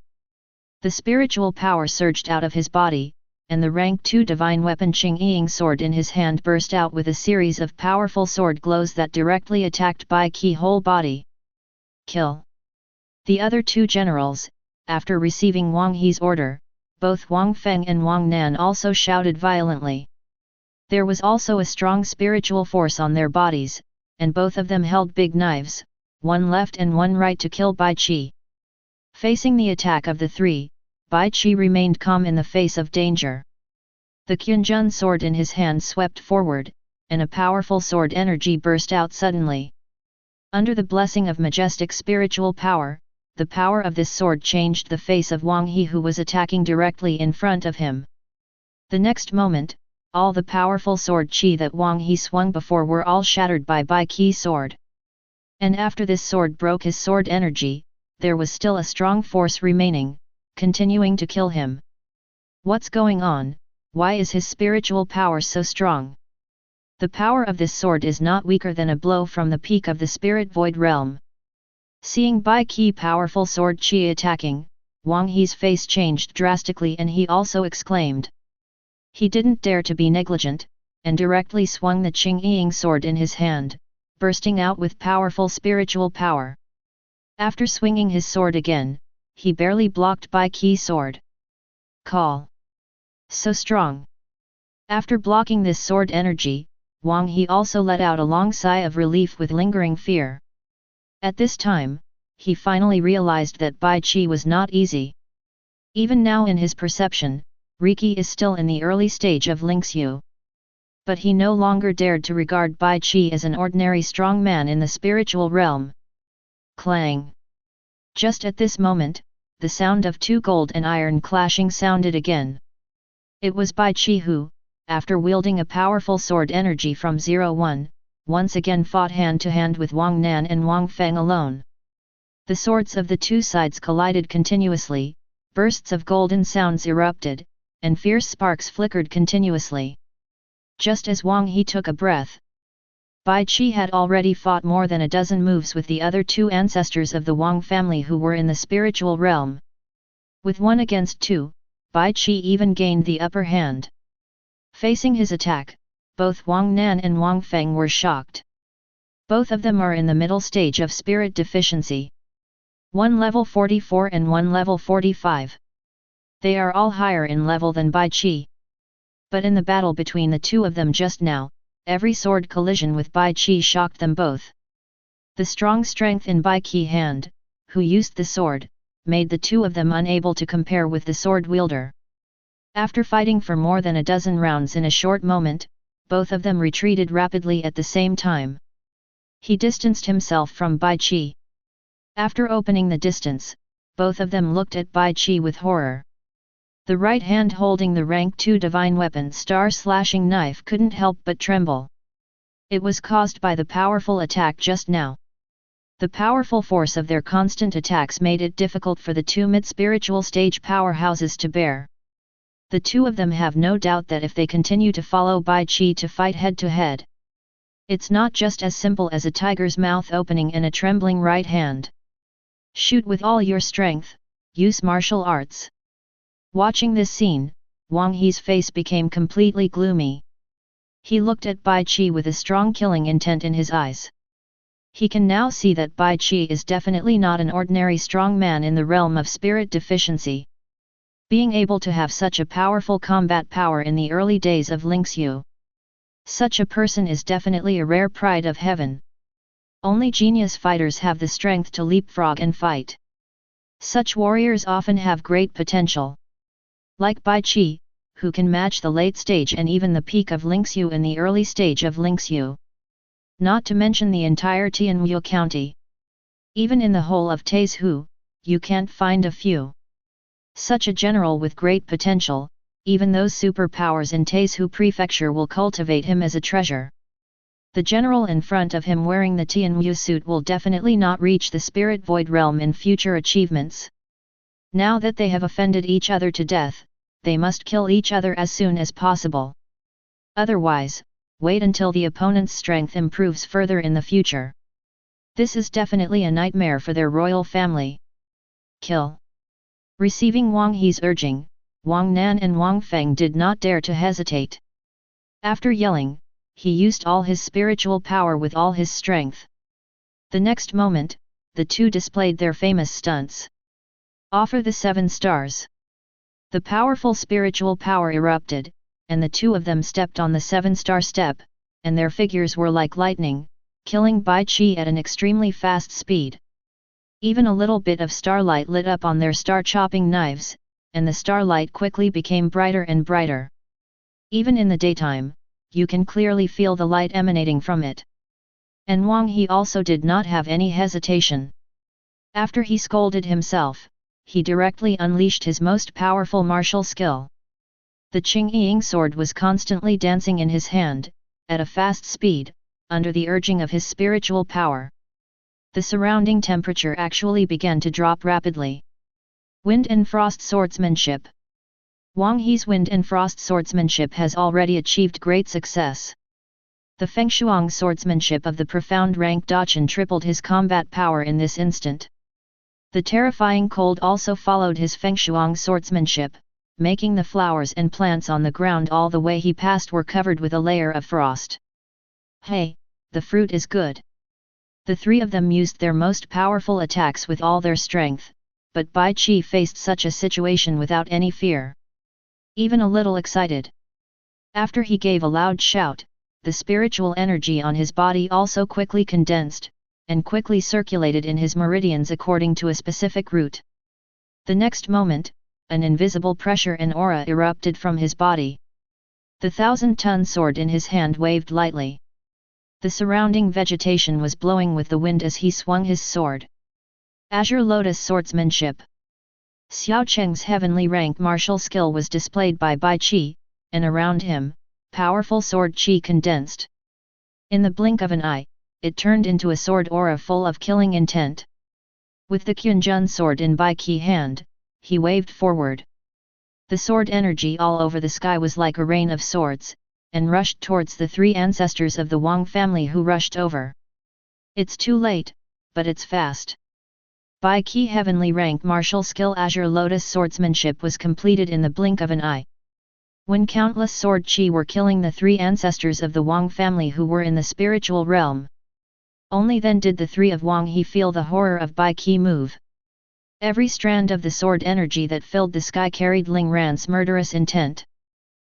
The spiritual power surged out of his body, and the rank 2 divine weapon Qingying sword in his hand burst out with a series of powerful sword glows that directly attacked Bai Qi whole body. Kill. The other 2 generals, after receiving Wang He's order, both Wang Feng and Wang Nan also shouted violently. There was also a strong spiritual force on their bodies, and both of them held big knives, one left and one right to kill Bai Qi. Facing the attack of the 3, Bai Qi remained calm in the face of danger. The Qianjun sword in his hand swept forward, and a powerful sword energy burst out suddenly. Under the blessing of majestic spiritual power, the power of this sword changed the face of Wang He who was attacking directly in front of him. The next moment, all the powerful sword qi that Wang He swung before were all shattered by Bai Qi's sword. And after this sword broke his sword energy, there was still a strong force remaining, continuing to kill him. What's going on? Why is his spiritual power so strong? The power of this sword is not weaker than a blow from the peak of the spirit void realm. Seeing Bai Qi powerful sword qi attacking, Wang He's face changed drastically and he also exclaimed. He didn't dare to be negligent, and directly swung the Qingying sword in his hand, bursting out with powerful spiritual power. After swinging his sword again, he barely blocked Bai Qi's sword. Call. So strong. After blocking this sword energy, Wang He also let out a long sigh of relief with lingering fear. At this time, he finally realized that Bai Qi was not easy. Even now in his perception, Riki is still in the early stage of Lingxiu. But he no longer dared to regard Bai Qi as an ordinary strong man in the spiritual realm. Clang! Just at this moment, the sound of 2 gold and iron clashing sounded again. It was Bai Qi who, after wielding a powerful sword energy from 01, once again fought hand-to-hand with Wang Nan and Wang Feng alone. The swords of the 2 sides collided continuously, bursts of golden sounds erupted, and fierce sparks flickered continuously. Just as Wang He took a breath, Bai Qi had already fought more than a dozen moves with the other 2 ancestors of the Wang family who were in the spiritual realm. With 1 against 2, Bai Qi even gained the upper hand. Facing his attack, both Wang Nan and Wang Feng were shocked. Both of them are in the middle stage of spirit deficiency. One level 44 and one level 45. They are all higher in level than Bai Qi. But in the battle between the 2 of them just now, every sword collision with Bai Qi shocked them both. The strong strength in Bai Qi hand, who used the sword, made the 2 of them unable to compare with the sword wielder. After fighting for more than a dozen rounds in a short moment, both of them retreated rapidly at the same time. He distanced himself from Bai Qi. After opening the distance, both of them looked at Bai Qi with horror. The right hand holding the rank 2 divine weapon star-slashing knife couldn't help but tremble. It was caused by the powerful attack just now. The powerful force of their constant attacks made it difficult for the 2 mid-spiritual stage powerhouses to bear. The 2 of them have no doubt that if they continue to follow Bai Qi to fight head-to-head, it's not just as simple as a tiger's mouth opening and a trembling right hand. Shoot with all your strength, use martial arts. Watching this scene, Wang He's face became completely gloomy. He looked at Bai Qi with a strong killing intent in his eyes. He can now see that Bai Qi is definitely not an ordinary strong man in the realm of spirit deficiency. Being able to have such a powerful combat power in the early days of Lingxiu. Such a person is definitely a rare pride of heaven. Only genius fighters have the strength to leapfrog and fight. Such warriors often have great potential. Like Bai Qi, who can match the late stage and even the peak of Lingxiu in the early stage of Lingxiu. Not to mention the entire Tianwu County. Even in the whole of Taizhu, you can't find a few. Such a general with great potential, even those superpowers in Taizhu Prefecture will cultivate him as a treasure. The general in front of him wearing the Tianwu suit will definitely not reach the spirit void realm in future achievements. Now that they have offended each other to death, they must kill each other as soon as possible. Otherwise, wait until the opponent's strength improves further in the future. This is definitely a nightmare for their royal family. Kill. Receiving Wang He's urging, Wang Nan and Wang Feng did not dare to hesitate. After yelling, he used all his spiritual power with all his strength. The next moment, the two displayed their famous stunts. Offer the 7 stars. The powerful spiritual power erupted, and the two of them stepped on the 7-star step, and their figures were like lightning, killing Bai Qi at an extremely fast speed. Even a little bit of starlight lit up on their star-chopping knives, and the starlight quickly became brighter and brighter. Even in the daytime, you can clearly feel the light emanating from it. And Wang He also did not have any hesitation. After he scolded himself, he directly unleashed his most powerful martial skill. The Qingying sword was constantly dancing in his hand, at a fast speed, under the urging of his spiritual power. The surrounding temperature actually began to drop rapidly. Wind and Frost Swordsmanship. Wang He's Wind and Frost Swordsmanship has already achieved great success. The Fengshuang Swordsmanship of the profound rank Dacheng tripled his combat power in this instant. The terrifying cold also followed his Fengshuang Swordsmanship, making the flowers and plants on the ground all the way he passed were covered with a layer of frost. Hey, the fruit is good. The three of them used their most powerful attacks with all their strength, but Bai Qi faced such a situation without any fear. Even a little excited. After he gave a loud shout, the spiritual energy on his body also quickly condensed, and quickly circulated in his meridians according to a specific route. The next moment, an invisible pressure and aura erupted from his body. The 1,000-ton sword in his hand waved lightly. The surrounding vegetation was blowing with the wind as he swung his sword. Azure Lotus Swordsmanship. Xiao Cheng's heavenly rank martial skill was displayed by Bai Qi, and around him, powerful sword qi condensed. In the blink of an eye, it turned into a sword aura full of killing intent. With the Qunjun sword in Bai Qi hand, he waved forward. The sword energy all over the sky was like a rain of swords, and rushed towards the three ancestors of the Wang family who rushed over. It's too late, but it's fast. Bai Qi heavenly rank martial skill Azure Lotus swordsmanship was completed in the blink of an eye. When countless sword qi were killing the three ancestors of the Wang family who were in the spiritual realm. Only then did the three of Wang He feel the horror of Bai Qi move. Every strand of the sword energy that filled the sky carried Ling Ran's murderous intent.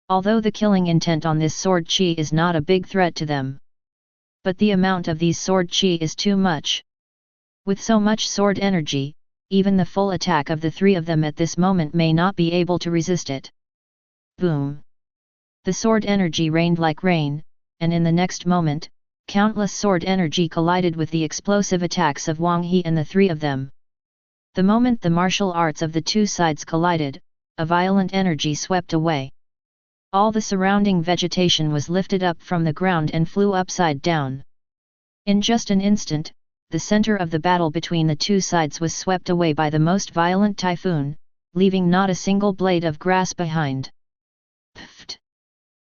Although the killing intent on this sword qi is not a big threat to them. But the amount of these sword qi is too much. With so much sword energy, even the full attack of the three of them at this moment may not be able to resist it. Boom! The sword energy rained like rain, and in the next moment, countless sword energy collided with the explosive attacks of Wang He and the three of them. The moment the martial arts of the two sides collided, a violent energy swept away. All the surrounding vegetation was lifted up from the ground and flew upside down. In just an instant, the center of the battle between the two sides was swept away by the most violent typhoon, leaving not a single blade of grass behind. Pfft!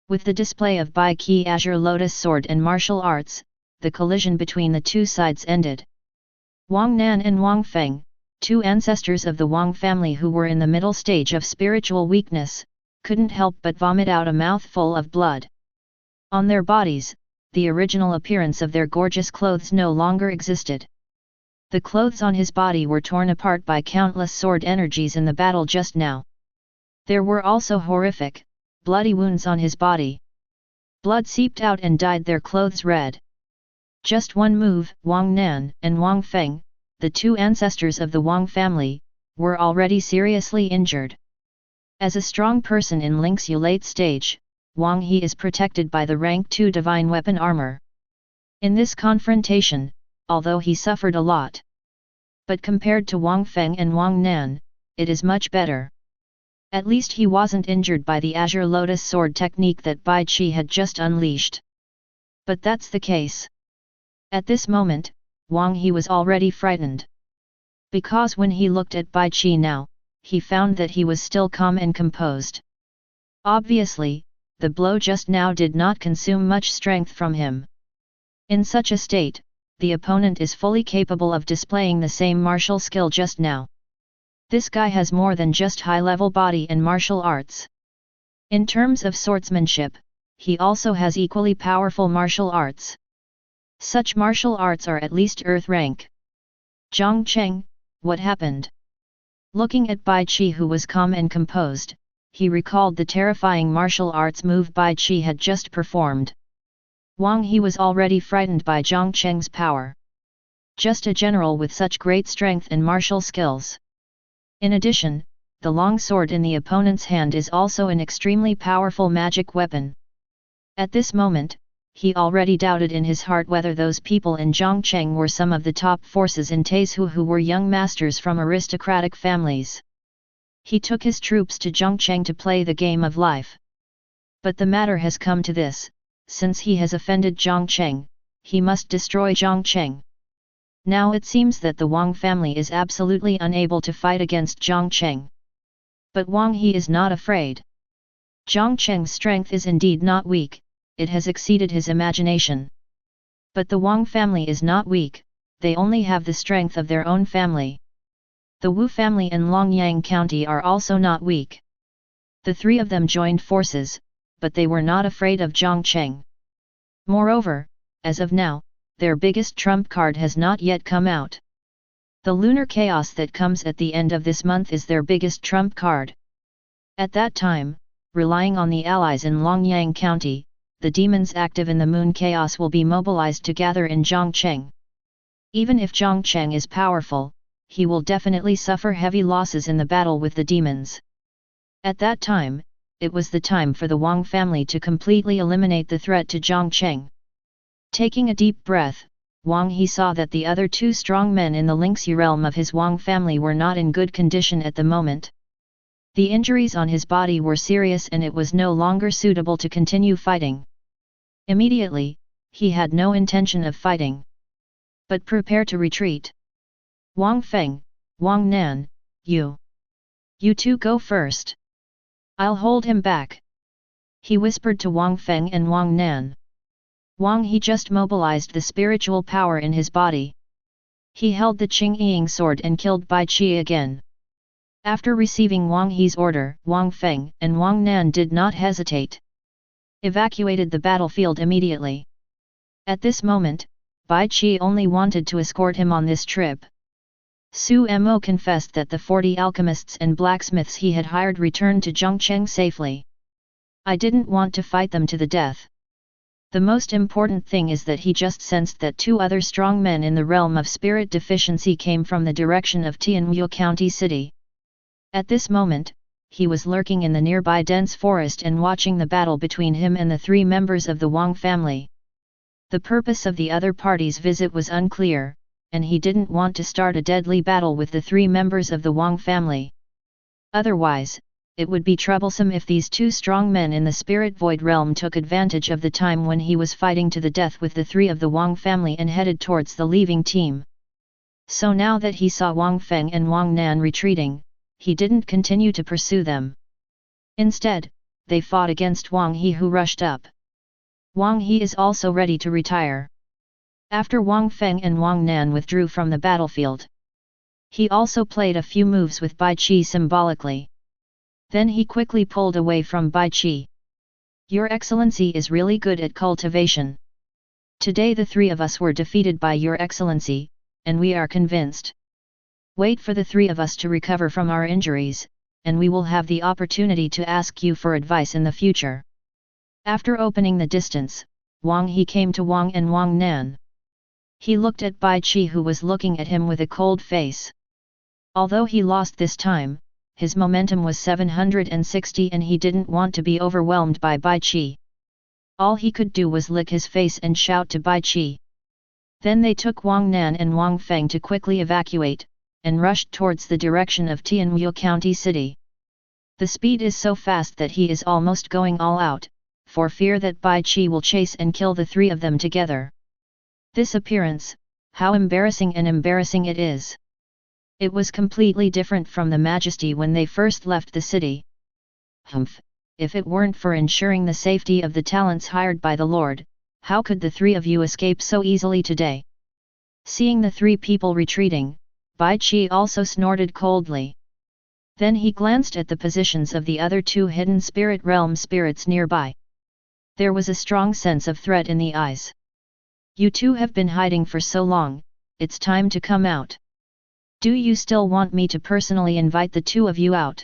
With the display of Bai Qi Azure Lotus sword and martial arts, the collision between the two sides ended. Wang Nan and Wang Feng, two ancestors of the Wang family who were in the middle stage of spiritual weakness, couldn't help but vomit out a mouthful of blood. On their bodies, the original appearance of their gorgeous clothes no longer existed. The clothes on his body were torn apart by countless sword energies in the battle just now. There were also horrific, bloody wounds on his body. Blood seeped out and dyed their clothes red. Just one move, Wang Nan and Wang Feng, the two ancestors of the Wang family, were already seriously injured. As a strong person in Link's late stage, Wang He is protected by the rank 2 divine weapon armor. In this confrontation, although he suffered a lot, but compared to Wang Feng and Wang Nan, it is much better. At least he wasn't injured by the Azure Lotus sword technique that Bai Qi had just unleashed. But that's the case. At this moment, Wang He was already frightened. Because when he looked at Bai Qi now, he found that he was still calm and composed. Obviously, the blow just now did not consume much strength from him. In such a state, the opponent is fully capable of displaying the same martial skill just now. This guy has more than just high-level body and martial arts. In terms of swordsmanship, he also has equally powerful martial arts. Such martial arts are at least earth rank. Zhang Cheng, what happened? Looking at Bai Qi, who was calm and composed, he recalled the terrifying martial arts move Bai Qi had just performed. Wang He was already frightened by Zhang Cheng's power. Just a general with such great strength and martial skills. In addition, the long sword in the opponent's hand is also an extremely powerful magic weapon. At this moment, he already doubted in his heart whether those people in Zhongcheng were some of the top forces in Taizhou who were young masters from aristocratic families. He took his troops to Zhongcheng to play the game of life. But the matter has come to this, since he has offended Zhongcheng, he must destroy Zhongcheng. Now it seems that the Wang family is absolutely unable to fight against Zhongcheng. But Wang He is not afraid. Zhongcheng's strength is indeed not weak, it has exceeded his imagination. But the Wang family is not weak, they only have the strength of their own family. The Wu family in Longyang County are also not weak. The three of them joined forces, but they were not afraid of Zhongcheng. Moreover, as of now, their biggest trump card has not yet come out. The lunar chaos that comes at the end of this month is their biggest trump card. At that time, relying on the allies in Longyang County, the demons active in the moon chaos will be mobilized to gather in Zhongcheng. Even if Zhongcheng is powerful, he will definitely suffer heavy losses in the battle with the demons. At that time, it was the time for the Wang family to completely eliminate the threat to Zhongcheng. Taking a deep breath, Wang He saw that the other two strong men in the Lingxi realm of his Wang family were not in good condition at the moment. The injuries on his body were serious and it was no longer suitable to continue fighting. Immediately, he had no intention of fighting. But prepare to retreat. Wang Feng, Wang Nan, you two go first. I'll hold him back. He whispered to Wang Feng and Wang Nan. Wang He just mobilized the spiritual power in his body. He held the Qing Ying sword and killed Bai Qi again. After receiving Wang He's order, Wang Feng and Wang Nan did not hesitate. Evacuated the battlefield immediately. At this moment, Bai Qi only wanted to escort him on this trip. Su Mo confessed that the 40 alchemists and blacksmiths he had hired returned to Zhongcheng safely. I didn't want to fight them to the death. The most important thing is that he just sensed that two other strong men in the realm of spirit deficiency came from the direction of Tianwu County City. At this moment, he was lurking in the nearby dense forest and watching the battle between him and the three members of the Wang family. The purpose of the other party's visit was unclear, and he didn't want to start a deadly battle with the three members of the Wang family. Otherwise, it would be troublesome if these two strong men in the spirit void realm took advantage of the time when he was fighting to the death with the three of the Wang family and headed towards the leaving team. So now that he saw Wang Feng and Wang Nan retreating, he didn't continue to pursue them. Instead, they fought against Wang He, who rushed up. Wang He is also ready to retire. After Wang Feng and Wang Nan withdrew from the battlefield, he also played a few moves with Bai Qi symbolically. Then he quickly pulled away from Bai Qi. Your Excellency is really good at cultivation. Today the three of us were defeated by Your Excellency, and we are convinced. Wait for the three of us to recover from our injuries, and we will have the opportunity to ask you for advice in the future. After opening the distance, Wang He came to Wang and Wang Nan. He looked at Bai Qi, who was looking at him with a cold face. Although he lost this time, his momentum was 760 and he didn't want to be overwhelmed by Bai Qi. All he could do was lick his face and shout to Bai Qi. Then they took Wang Nan and Wang Feng to quickly evacuate, and rushed towards the direction of Tianwu County City. The speed is so fast that he is almost going all out, for fear that Bai Qi will chase and kill the three of them together. This appearance, how embarrassing and embarrassing it is. It was completely different from the Majesty when they first left the city. Humph, if it weren't for ensuring the safety of the talents hired by the Lord, how could the three of you escape so easily today? Seeing the three people retreating, Bai Qi also snorted coldly. Then he glanced at the positions of the other two hidden spirit realm spirits nearby. There was a strong sense of threat in the eyes. You two have been hiding for so long, it's time to come out. Do you still want me to personally invite the two of you out?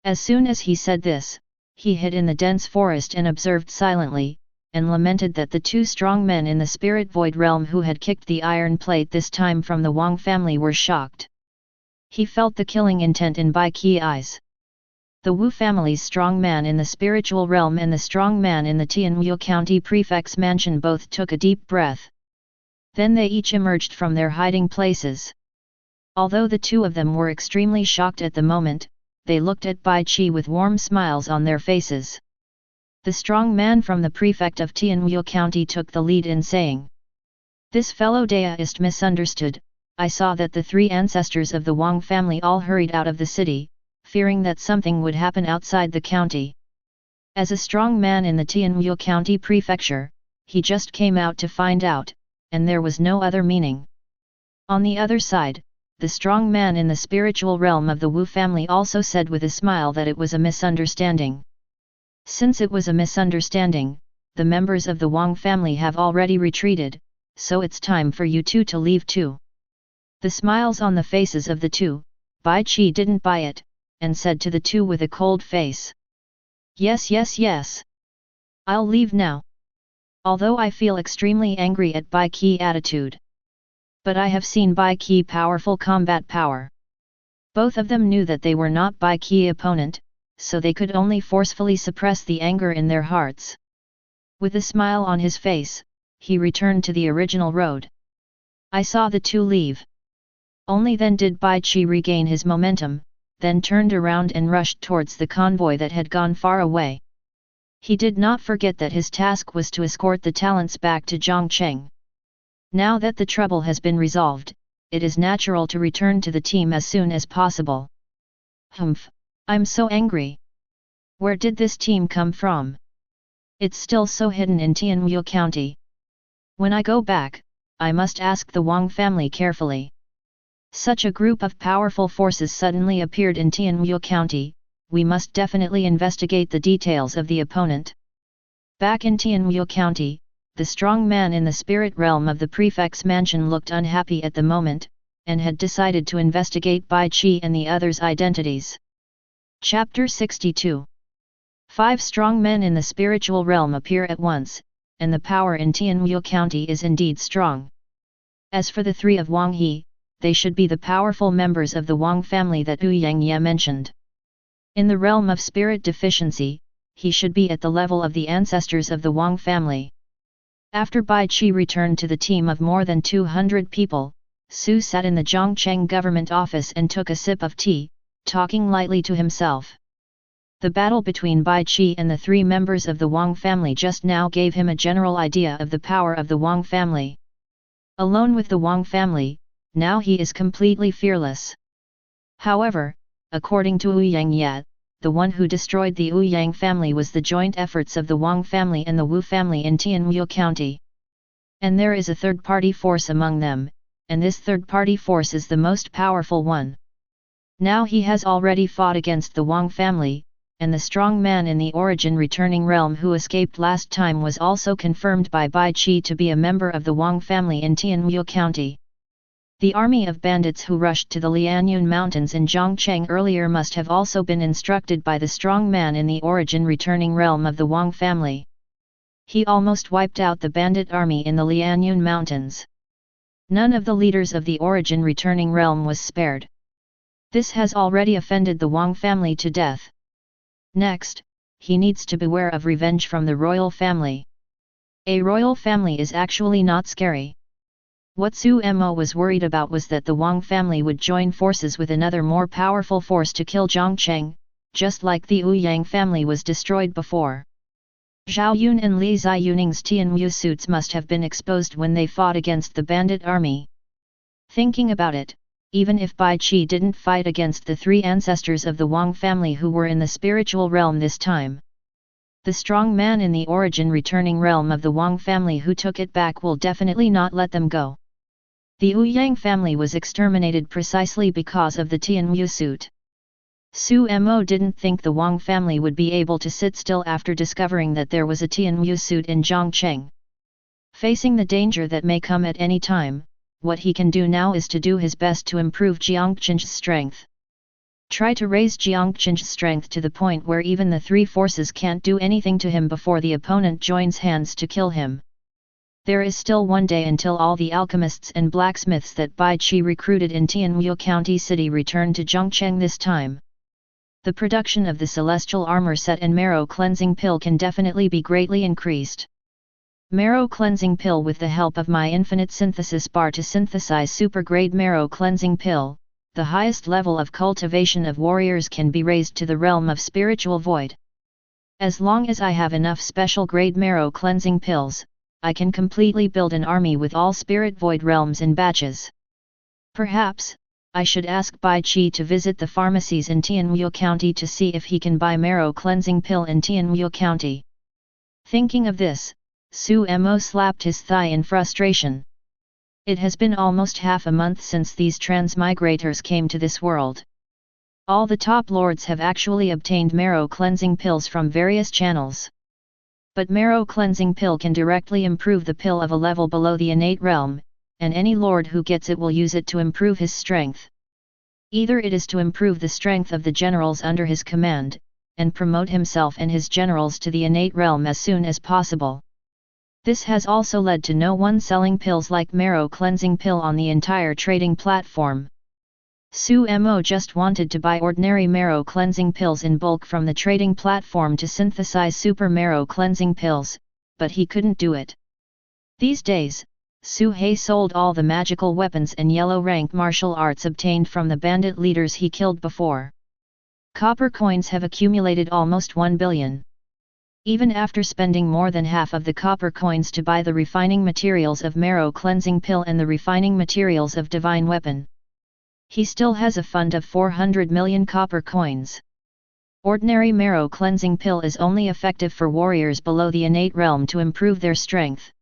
As soon as he said this, he hid in the dense forest and observed silently, and lamented that the two strong men in the spirit void realm who had kicked the iron plate this time from the Wang family were shocked. He felt the killing intent in Bai Qi eyes. The Wu family's strong man in the spiritual realm and the strong man in the Tianwu County Prefect's mansion both took a deep breath. Then they each emerged from their hiding places. Although the two of them were extremely shocked at the moment, they looked at Bai Qi with warm smiles on their faces. The strong man from the prefect of Tianwu County took the lead in saying, "This fellow deist misunderstood. I saw that the three ancestors of the Wang family all hurried out of the city, fearing that something would happen outside the county. As a strong man in the Tianwu County Prefecture, he just came out to find out, and there was no other meaning." On the other side, the strong man in the spiritual realm of the Wu family also said with a smile that it was a misunderstanding. Since it was a misunderstanding, the members of the Wang family have already retreated, so it's time for you two to leave too. The smiles on the faces of the two, Bai Qi didn't buy it, and said to the two with a cold face, "Yes, yes, yes. I'll leave now. Although I feel extremely angry at Bai Qi attitude. But I have seen Bai Qi powerful combat power." Both of them knew that they were not Bai Qi opponent, so they could only forcefully suppress the anger in their hearts. With a smile on his face, he returned to the original road. I saw the two leave. Only then did Bai Qi regain his momentum, then turned around and rushed towards the convoy that had gone far away. He did not forget that his task was to escort the talents back to Zhongcheng. Now that the trouble has been resolved, it is natural to return to the team as soon as possible. Humph, I'm so angry. Where did this team come from? It's still so hidden in Tianwu County. When I go back, I must ask the Wang family carefully. Such a group of powerful forces suddenly appeared in Tianwu County, we must definitely investigate the details of the opponent. Back in Tianwu County, the strong man in the spirit realm of the prefect's mansion looked unhappy at the moment, and had decided to investigate Bai Qi and the others' identities. Chapter 62. 5 strong men in the spiritual realm appear at once, and the power in Tianwu County is indeed strong. As for the three of Wang He, they should be the powerful members of the Wang family that Wu Yangye mentioned. In the realm of spirit deficiency, he should be at the level of the ancestors of the Wang family. After Bai Qi returned to the team of more than 200 people, Su sat in the Zhongcheng government office and took a sip of tea, talking lightly to himself. The battle between Bai Qi and the 3 members of the Wang family just now gave him a general idea of the power of the Wang family. Alone with the Wang family, now he is completely fearless. However, according to Wu Yangye, the one who destroyed the Wu Yang family was the joint efforts of the Wang family and the Wu family in Tianwu County. And there is a third-party force among them, and this third-party force is the most powerful one. Now he has already fought against the Wang family, and the strong man in the origin returning realm who escaped last time was also confirmed by Bai Qi to be a member of the Wang family in Tianwu County. The army of bandits who rushed to the Lianyun Mountains in Zhongcheng earlier must have also been instructed by the strong man in the origin returning realm of the Wang family. He almost wiped out the bandit army in the Lianyun Mountains. None of the leaders of the origin returning realm was spared. This has already offended the Wang family to death. Next, he needs to beware of revenge from the royal family. A royal family is actually not scary. What Su Mo was worried about was that the Wang family would join forces with another more powerful force to kill Zhongcheng, just like the Ouyang family was destroyed before. Zhao Yun and Li Ziyuning's Tianwu suits must have been exposed when they fought against the bandit army. Thinking about it, even if Bai Qi didn't fight against the three ancestors of the Wang family who were in the spiritual realm this time, the strong man in the origin returning realm of the Wang family who took it back will definitely not let them go. The Ouyang family was exterminated precisely because of the Tianwu suit. Su Mo didn't think the Wang family would be able to sit still after discovering that there was a Tianwu suit in Zhongcheng. Facing the danger that may come at any time, what he can do now is to do his best to improve Jiangqing's strength. Try to raise Jiangqing's strength to the point where even the three forces can't do anything to him before the opponent joins hands to kill him. There is still one day until all the alchemists and blacksmiths that Bai Qi recruited in Tianwu County City return to Zhongcheng this time. The production of the celestial armor set and marrow cleansing pill can definitely be greatly increased. Marrow cleansing pill with the help of my infinite synthesis bar to synthesize super-grade marrow cleansing pill, the highest level of cultivation of warriors can be raised to the realm of spiritual void. As long as I have enough special grade marrow cleansing pills, I can completely build an army with all spirit void realms in batches. Perhaps, I should ask Bai Qi to visit the pharmacies in Tianwu County to see if he can buy marrow cleansing pill in Tianwu County. Thinking of this, Su Mo slapped his thigh in frustration. It has been almost half a month since these transmigrators came to this world. All the top lords have actually obtained marrow cleansing pills from various channels. But marrow cleansing pill can directly improve the pill of a level below the innate realm, and any lord who gets it will use it to improve his strength. Either it is to improve the strength of the generals under his command, and promote himself and his generals to the innate realm as soon as possible. This has also led to no one selling pills like marrow cleansing pill on the entire trading platform. Su Mo just wanted to buy ordinary marrow cleansing pills in bulk from the trading platform to synthesize super marrow cleansing pills, but he couldn't do it. These days, Su He sold all the magical weapons and yellow rank martial arts obtained from the bandit leaders he killed before. Copper coins have accumulated almost 1 billion. Even after spending more than half of the copper coins to buy the refining materials of marrow cleansing pill and the refining materials of divine weapon, he still has a fund of 400 million copper coins. Ordinary marrow cleansing pill is only effective for warriors below the innate realm to improve their strength.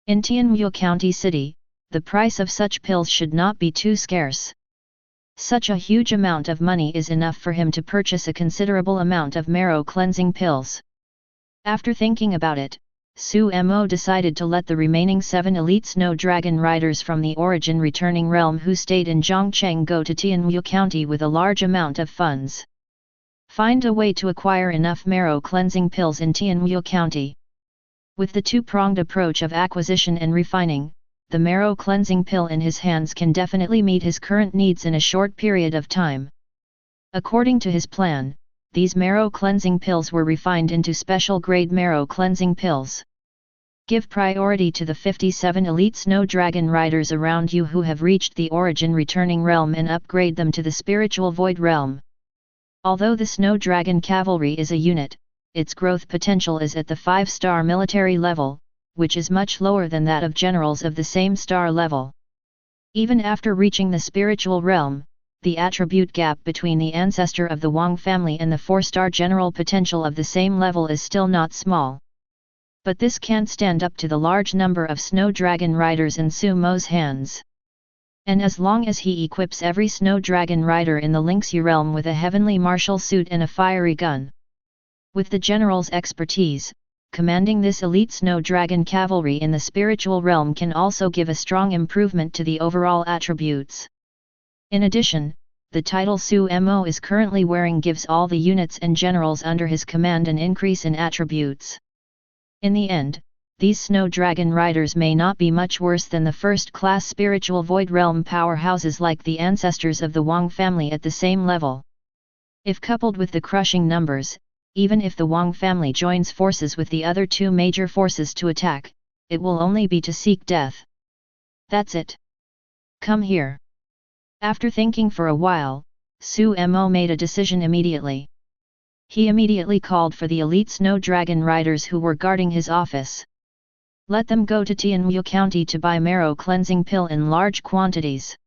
In Tianwu County City, the price of such pills should not be too scarce. Such a huge amount of money is enough for him to purchase a considerable amount of marrow cleansing pills. After thinking about it, Su Mo decided to let the remaining 7 elite snow dragon riders from the origin returning realm who stayed in Zhongcheng go to Tianwu County with a large amount of funds. Find a way to acquire enough marrow cleansing pills in Tianwu County. With the two-pronged approach of acquisition and refining, the marrow cleansing pill in his hands can definitely meet his current needs in a short period of time. According to his plan, these marrow cleansing pills were refined into special grade marrow cleansing pills. Give priority to the 57 elite snow dragon riders around you who have reached the origin returning realm and upgrade them to the spiritual void realm. Although the snow dragon cavalry is a unit, its growth potential is at the 5-star military level, which is much lower than that of generals of the same star level. Even after reaching the spiritual realm, the attribute gap between the ancestor of the Wang family and the 4-star general potential of the same level is still not small. But this can't stand up to the large number of snow dragon riders in Su Mo's hands. And as long as he equips every snow dragon rider in the Lynx realm with a heavenly martial suit and a fiery gun, With the general's expertise, commanding this elite snow dragon cavalry in the spiritual realm can also give a strong improvement to the overall attributes. In addition, the title Su-Mo is currently wearing gives all the units and generals under his command an increase in attributes. In the end, these snow dragon riders may not be much worse than the first-class spiritual void realm powerhouses like the ancestors of the Wang family at the same level. If coupled with the crushing numbers, even if the Wang family joins forces with the other two major forces to attack, it will only be to seek death. That's it. Come here. After thinking for a while, Su-Mo made a decision immediately. He immediately called for the elite snow dragon riders who were guarding his office. Let them go to Tianwu County to buy Marrow cleansing pill in large quantities.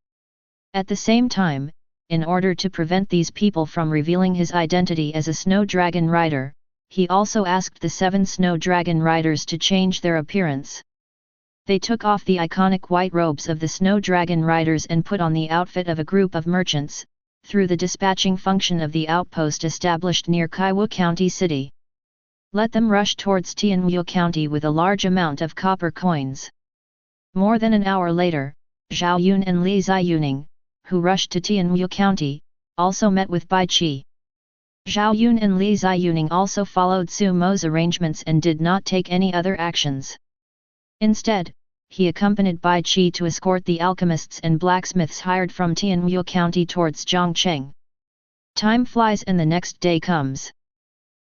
At the same time, in order to prevent these people from revealing his identity as a snow dragon rider, he also asked the 7 snow dragon riders to change their appearance. They took off the iconic white robes of the snow dragon riders and put on the outfit of a group of merchants, through the dispatching function of the outpost established near Kaiwu County City. Let them rush towards Tianwu County with a large amount of copper coins. More than an hour later, Zhao Yun and Li Ziyuning, who rushed to Tianwu County, also met with Bai Qi. Zhao Yun and Li Ziyuning also followed Su-Mo's arrangements and did not take any other actions. Instead, he accompanied Bai Qi to escort the alchemists and blacksmiths hired from Tianwu County towards Zhongcheng. Time flies and the next day comes.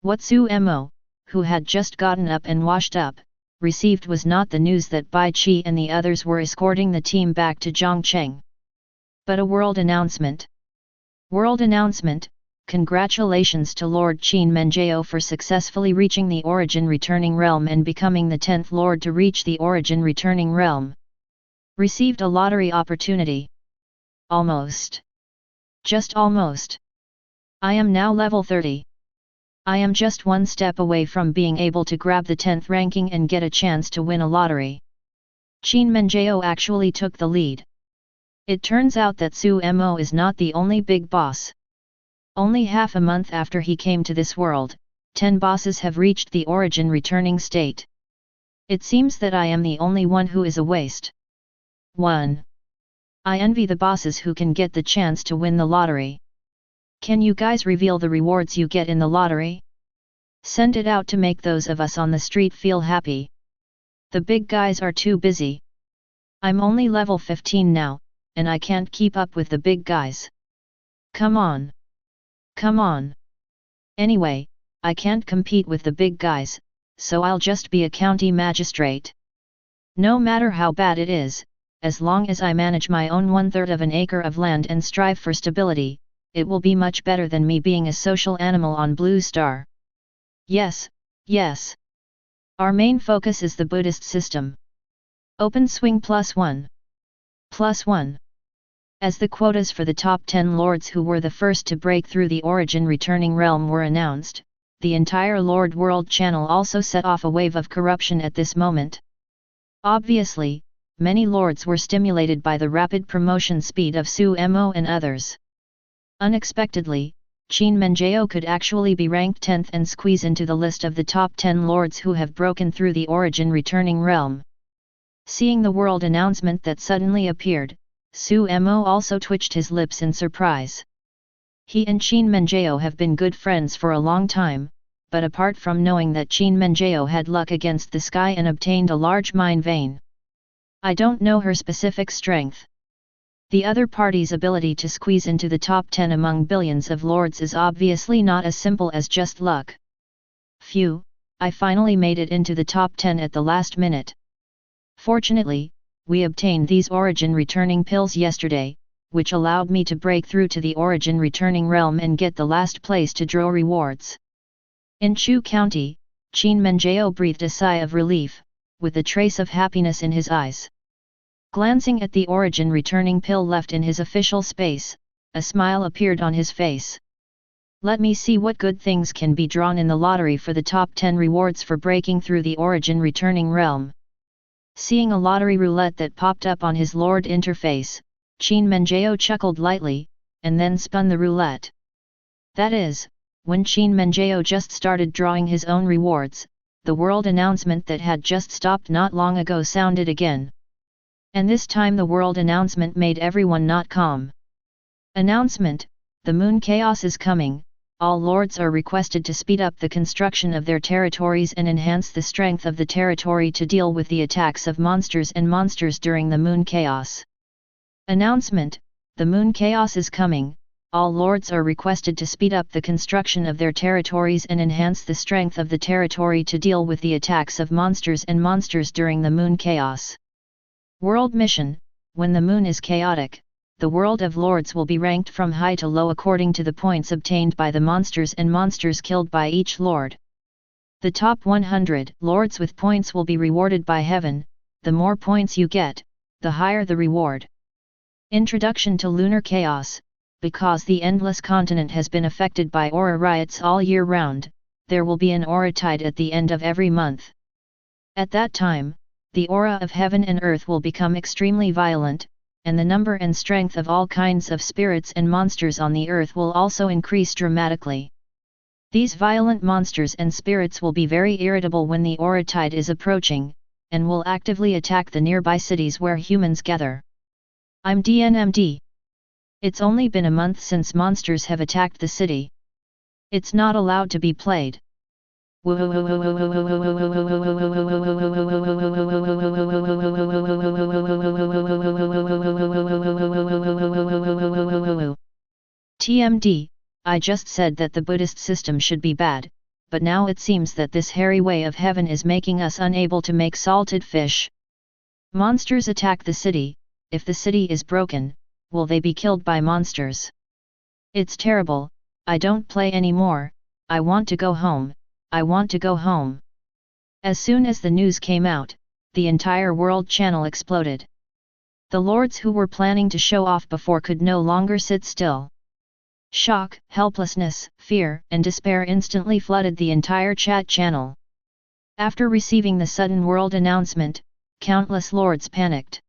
What Su-Mo, who had just gotten up and washed up, received was not the news that Bai Qi and the others were escorting the team back to Zhongcheng, but a world announcement. World announcement: congratulations to Lord Qin Menjao for successfully reaching the Origin Returning Realm and becoming the 10th Lord to reach the Origin Returning Realm. Received a lottery opportunity. Almost. Just almost. I am now level 30. I am just one step away from being able to grab the 10th ranking and get a chance to win a lottery. Qin Menjao actually took the lead. It turns out that Su-Mo is not the only big boss. Only half a month after he came to this world, 10 bosses have reached the Origin Returning state. It seems that I am the only one who is a waste. 1. I envy the bosses who can get the chance to win the lottery. Can you guys reveal the rewards you get in the lottery? Send it out to make those of us on the street feel happy. The big guys are too busy. I'm only level 15 now, and I can't keep up with the big guys. Come on. Come on. Anyway, I can't compete with the big guys, so I'll just be a county magistrate. No matter how bad it is, as long as I manage my own 1/3 of an acre of land and strive for stability, it will be much better than me being a social animal on Blue Star. Yes, yes. Our main focus is the Buddhist system. Open swing +1. +1. As the quotas for the top 10 lords who were the first to break through the Origin Returning Realm were announced, the entire Lord World channel also set off a wave of corruption at this moment. Obviously, many lords were stimulated by the rapid promotion speed of Su-Mo and others. Unexpectedly, Qin Menjao could actually be ranked 10th and squeeze into the list of the top 10 lords who have broken through the Origin Returning Realm. Seeing the world announcement that suddenly appeared, Su-Mo also twitched his lips in surprise. He and Qin Menjao have been good friends for a long time, but apart from knowing that Qin Menjao had luck against the sky and obtained a large mine vein, I don't know her specific strength. The other party's ability to squeeze into the top 10 among billions of lords is obviously not as simple as just luck. Phew, I finally made it into the top 10 at the last minute. Fortunately, we obtained these Origin Returning pills yesterday, which allowed me to break through to the Origin Returning Realm and get the last place to draw rewards. In Chu County, Qin Menjao breathed a sigh of relief, with a trace of happiness in his eyes. Glancing at the Origin Returning pill left in his official space, a smile appeared on his face. Let me see what good things can be drawn in the lottery for the top 10 rewards for breaking through the Origin Returning Realm. Seeing a lottery roulette that popped up on his Lord interface, Qin Menjao chuckled lightly, and then spun the roulette. That is, when Qin Menjao just started drawing his own rewards, the world announcement that had just stopped not long ago sounded again. And this time the world announcement made everyone not calm. Announcement: the moon chaos is coming. All lords are requested to speed up the construction of their territories and enhance the strength of the territory to deal with the attacks of monsters during the moon chaos. Announcement: the moon chaos is coming. All lords are requested to speed up the construction of their territories and enhance the strength of the territory to deal with the attacks of monsters during the moon chaos. World mission: when the moon is chaotic, the world of lords will be ranked from high to low according to the points obtained by the monsters killed by each lord. The top 100 lords with points will be rewarded by heaven. The more points you get, the higher the reward. Introduction to lunar chaos: because the endless continent has been affected by aura riots all year round, there will be an aura tide at the end of every month. At that time, the aura of heaven and earth will become extremely violent, and the number and strength of all kinds of spirits and monsters on the earth will also increase dramatically. These violent monsters and spirits will be very irritable when the aura tide is approaching, and will actively attack the nearby cities where humans gather. I'm DNMD. It's only been a month since monsters have attacked the city. It's not allowed to be played. TMD, I just said that the Buddhist system should be bad, but now it seems that this hairy way of heaven is making us unable to make salted fish. Monsters attack the city. If the city is broken, will they be killed by monsters? It's terrible. I don't play anymore. I want to go home. I want to go home. As soon as the news came out, the entire world channel exploded. The lords who were planning to show off before could no longer sit still. Shock, helplessness, fear, and despair instantly flooded the entire chat channel. After receiving the sudden world announcement, countless lords panicked.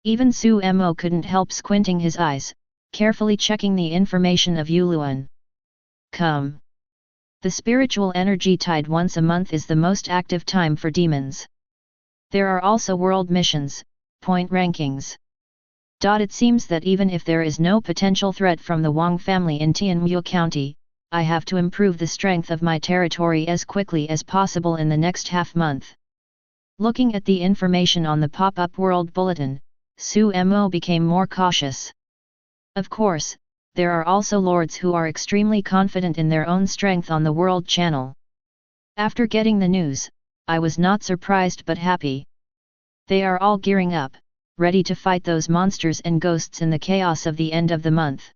Even Su Mo couldn't help squinting his eyes, carefully checking the information of Yuluan. Come. The spiritual energy tide once a month is the most active time for demons. There are also world missions, point rankings. It seems that even if there is no potential threat from the Wang family in Tianmu County, I have to improve the strength of my territory as quickly as possible in the next half month. Looking at the information on the pop-up world bulletin, Su Mo became more cautious. Of course, there are also lords who are extremely confident in their own strength on the world channel. After getting the news, I was not surprised but happy. They are all gearing up, ready to fight those monsters and ghosts in the chaos of the end of the month.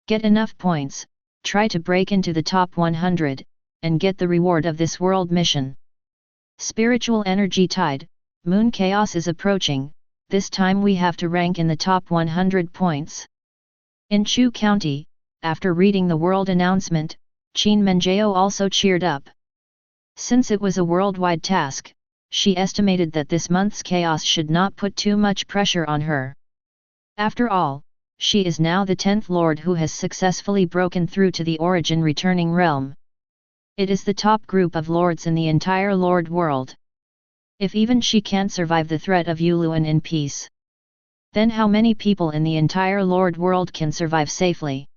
Get enough points, try to break into the top 100, and get the reward of this world mission. Spiritual energy tide, moon chaos is approaching. This time we have to rank in the top 100 points. In Chu County, after reading the world announcement, Qin Menjao also cheered up. Since it was a worldwide task, she estimated that this month's chaos should not put too much pressure on her. After all, she is now the 10th lord who has successfully broken through to the origin returning realm. It is the top group of lords in the entire lord world. If even she can't survive the threat of Yuluan in peace, then how many people in the entire lord world can survive safely?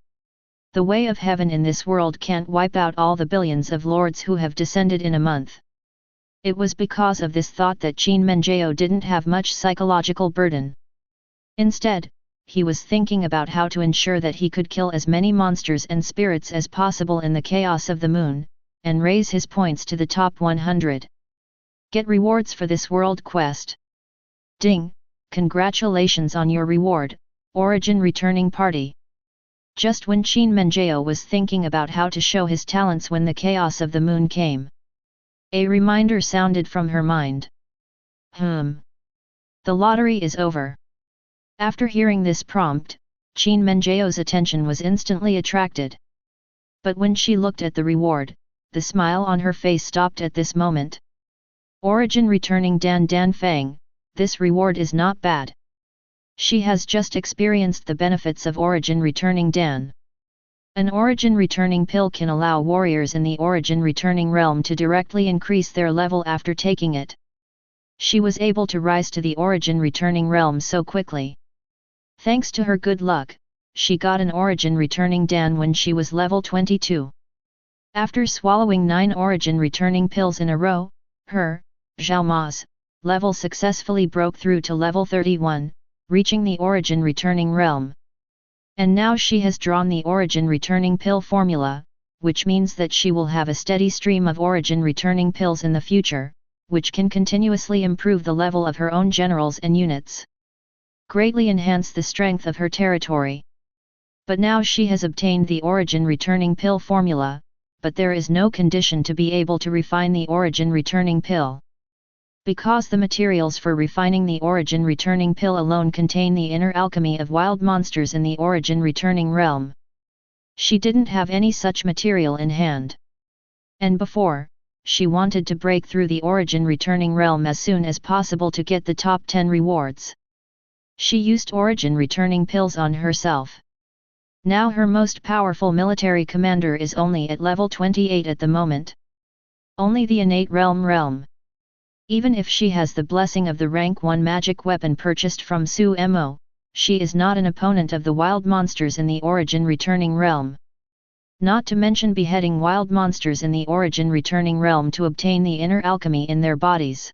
The way of heaven in this world can't wipe out all the billions of lords who have descended in a month. It was because of this thought that Qin Menjao didn't have much psychological burden. Instead, he was thinking about how to ensure that he could kill as many monsters and spirits as possible in the chaos of the moon, and raise his points to the top 100. Get rewards for this world quest. Ding! Congratulations on your reward, Origin Returning Party. Just when Qin Menjao was thinking about how to show his talents when the chaos of the moon came, a reminder sounded from her mind. The lottery is over. After hearing this prompt, Qin Menjao's attention was instantly attracted. But when she looked at the reward, the smile on her face stopped at this moment. Origin Returning Dan Fang, this reward is not bad. She has just experienced the benefits of Origin Returning Dan. An origin returning pill can allow warriors in the origin returning realm to directly increase their level after taking it. She was able to rise to the origin returning realm so quickly. Thanks to her good luck, she got an origin returning Dan when she was level 22. After swallowing 9 origin returning pills in a row, her, Zhao Ma's, level successfully broke through to level 31, reaching the origin returning realm. And now she has drawn the origin returning pill formula, which means that she will have a steady stream of origin returning pills in the future, which can continuously improve the level of her own generals and units. Greatly enhance the strength of her territory. But now she has obtained the origin returning pill formula, but there is no condition to be able to refine the origin returning pill. Because the materials for refining the origin returning pill alone contain the inner alchemy of wild monsters in the origin returning realm. She didn't have any such material in hand. And before, she wanted to break through the origin returning realm as soon as possible to get the top 10 rewards. She used origin returning pills on herself. Now her most powerful military commander is only at level 28 at the moment. Only the innate realm. Even if she has the blessing of the rank 1 magic weapon purchased from Su Mo, she is not an opponent of the wild monsters in the origin returning realm. Not to mention beheading wild monsters in the origin returning realm to obtain the inner alchemy in their bodies.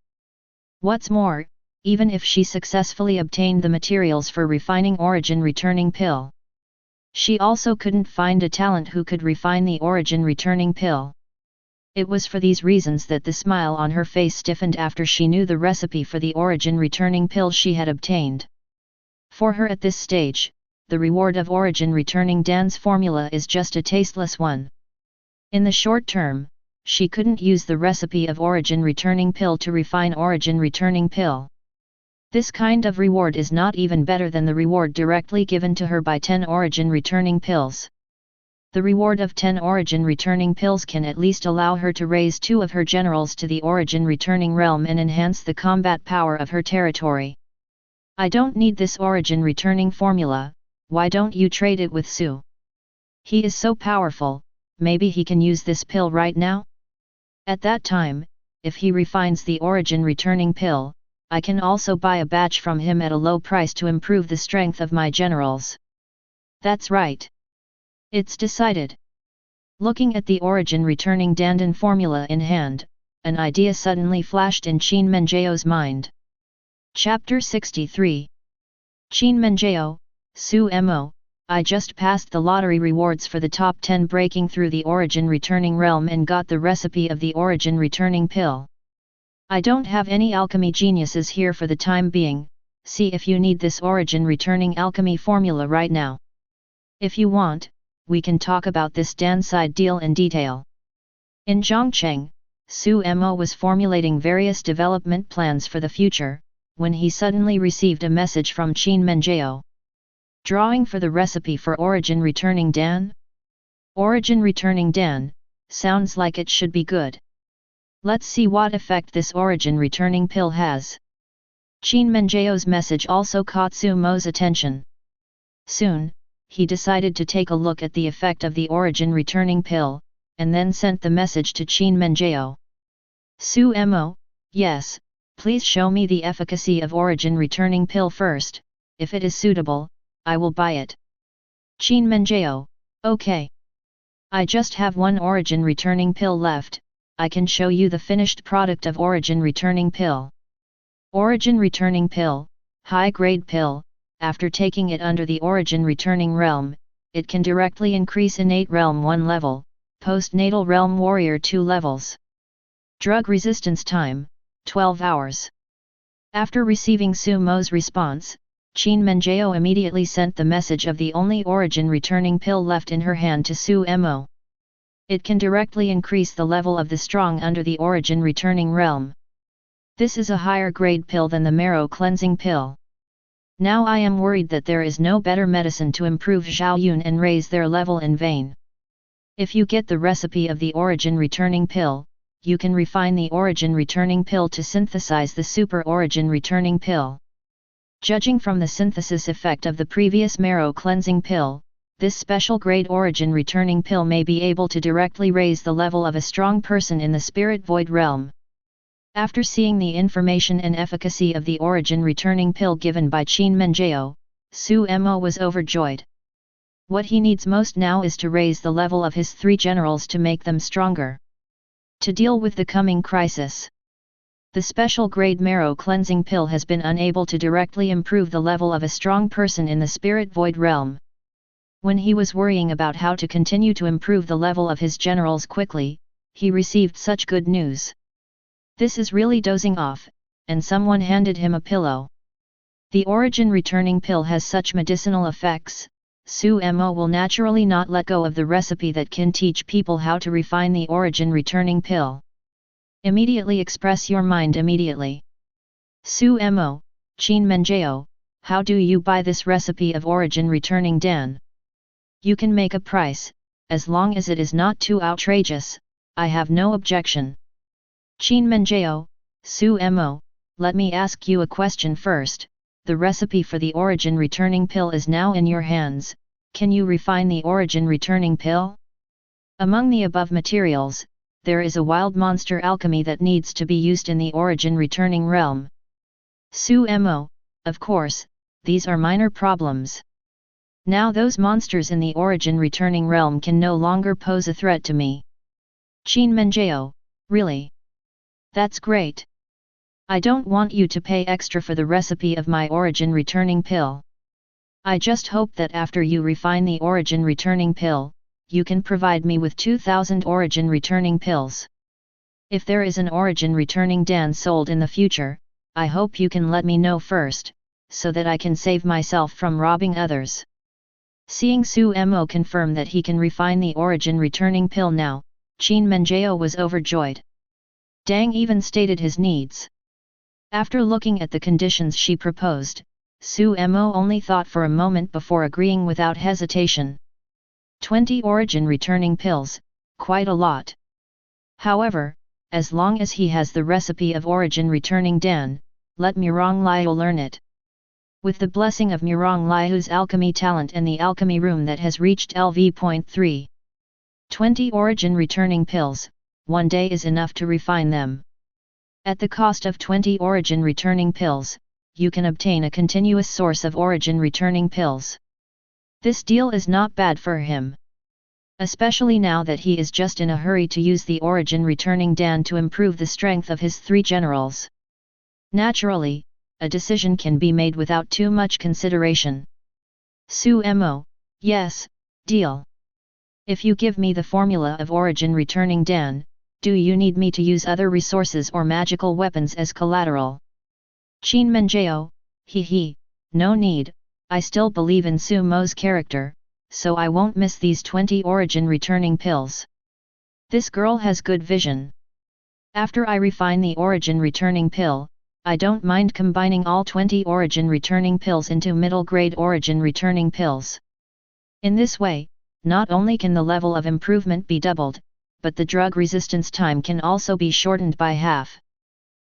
What's more, even if she successfully obtained the materials for refining origin returning pill, she also couldn't find a talent who could refine the origin returning pill. It was for these reasons that the smile on her face stiffened after she knew the recipe for the origin returning pill she had obtained. For her at this stage, the reward of origin returning Dan's formula is just a tasteless one. In the short term, she couldn't use the recipe of origin returning pill to refine origin returning pill. This kind of reward is not even better than the reward directly given to her by 10 origin returning pills. The reward of 10 origin returning pills can at least allow her to raise 2 of her generals to the origin returning realm and enhance the combat power of her territory. I don't need this origin returning formula, why don't you trade it with Su? He is so powerful, maybe he can use this pill right now? At that time, if he refines the origin returning pill, I can also buy a batch from him at a low price to improve the strength of my generals. That's right. It's decided. Looking at the origin returning Dandan formula in hand, an idea suddenly flashed in Qin Mengeo's mind. Chapter 63. Qin Mengeo, Su Mo, I just passed the lottery rewards for the top 10 breaking through the origin returning realm and got the recipe of the origin returning pill. I don't have any alchemy geniuses here for the time being, see if you need this origin returning alchemy formula right now. If you want, we can talk about this Dan side deal in detail. In Zhongcheng, Su Mo was formulating various development plans for the future, when he suddenly received a message from Qin Mengeo. Drawing for the recipe for origin returning Dan? Origin returning Dan, sounds like it should be good. Let's see what effect this origin returning pill has. Qin Mengeo's message also caught Su Mo's attention. Soon, he decided to take a look at the effect of the origin returning pill, and then sent the message to Qin Mengeo. Su Mo, yes, please show me the efficacy of origin returning pill first, if it is suitable, I will buy it. Qin Mengeo, okay. I just have 1 origin returning pill left, I can show you the finished product of origin returning pill. Origin returning pill, high-grade pill, after taking it under the origin returning realm, it can directly increase innate realm 1 level, postnatal realm warrior 2 levels. Drug resistance time, 12 hours. After receiving Su Mo's response, Qin Mengeo immediately sent the message of the only origin returning pill left in her hand to Su Mo. It can directly increase the level of the strong under the origin returning realm. This is a higher grade pill than the marrow cleansing pill. Now I am worried that there is no better medicine to improve Zhao Yun and raise their level in vain. If you get the recipe of the origin returning pill, you can refine the origin returning pill to synthesize the super origin returning pill. Judging from the synthesis effect of the previous marrow cleansing pill, this special grade origin returning pill may be able to directly raise the level of a strong person in the spirit void realm. After seeing the information and efficacy of the origin returning pill given by Qin Menjao, Su Mo was overjoyed. What he needs most now is to raise the level of his 3 generals to make them stronger. To deal with the coming crisis, the special grade Marrow cleansing pill has been unable to directly improve the level of a strong person in the spirit void realm. When he was worrying about how to continue to improve the level of his generals quickly, he received such good news. This is really dozing off, and someone handed him a pillow. The origin returning pill has such medicinal effects, Su Mo will naturally not let go of the recipe that can teach people how to refine the origin returning pill. Immediately express your mind immediately. Su Mo, Qin Menjao, how do you buy this recipe of origin returning Dan? You can make a price, as long as it is not too outrageous, I have no objection. Qin Menjao, Su Mo, let me ask you a question first. The recipe for the origin returning pill is now in your hands, can you refine the origin returning pill? Among the above materials, there is a wild monster alchemy that needs to be used in the origin returning realm. Su Mo, of course, these are minor problems. Now those monsters in the origin returning realm can no longer pose a threat to me. Qin Menjao, really? That's great. I don't want you to pay extra for the recipe of my origin returning pill. I just hope that after you refine the origin returning pill, you can provide me with 2,000 origin returning pills. If there is an origin returning Dan sold in the future, I hope you can let me know first, so that I can save myself from robbing others. Seeing Su Mo confirm that he can refine the origin returning pill now, Qin Menjao was overjoyed. Dang even stated his needs. After looking at the conditions she proposed, Su Mo only thought for a moment before agreeing without hesitation. 20 origin returning pills, quite a lot. However, as long as he has the recipe of origin returning Dan, let Murong Liu learn it. With the blessing of Murong Liu's alchemy talent and the alchemy room that has reached LV.3. 20 origin returning pills, one day is enough to refine them. At the cost of 20 origin returning pills, you can obtain a continuous source of origin returning pills. This deal is not bad for him. Especially now that he is just in a hurry to use the origin returning Dan to improve the strength of his 3 generals. Naturally, a decision can be made without too much consideration. Su Mo, yes, deal. If you give me the formula of origin returning Dan, do you need me to use other resources or magical weapons as collateral? Qin Menjao, no need, I still believe in Su Mo's character, so I won't miss these 20 origin returning pills. This girl has good vision. After I refine the origin returning pill, I don't mind combining all 20 origin returning pills into middle grade origin returning pills. In this way, not only can the level of improvement be doubled, but the drug resistance time can also be shortened by half.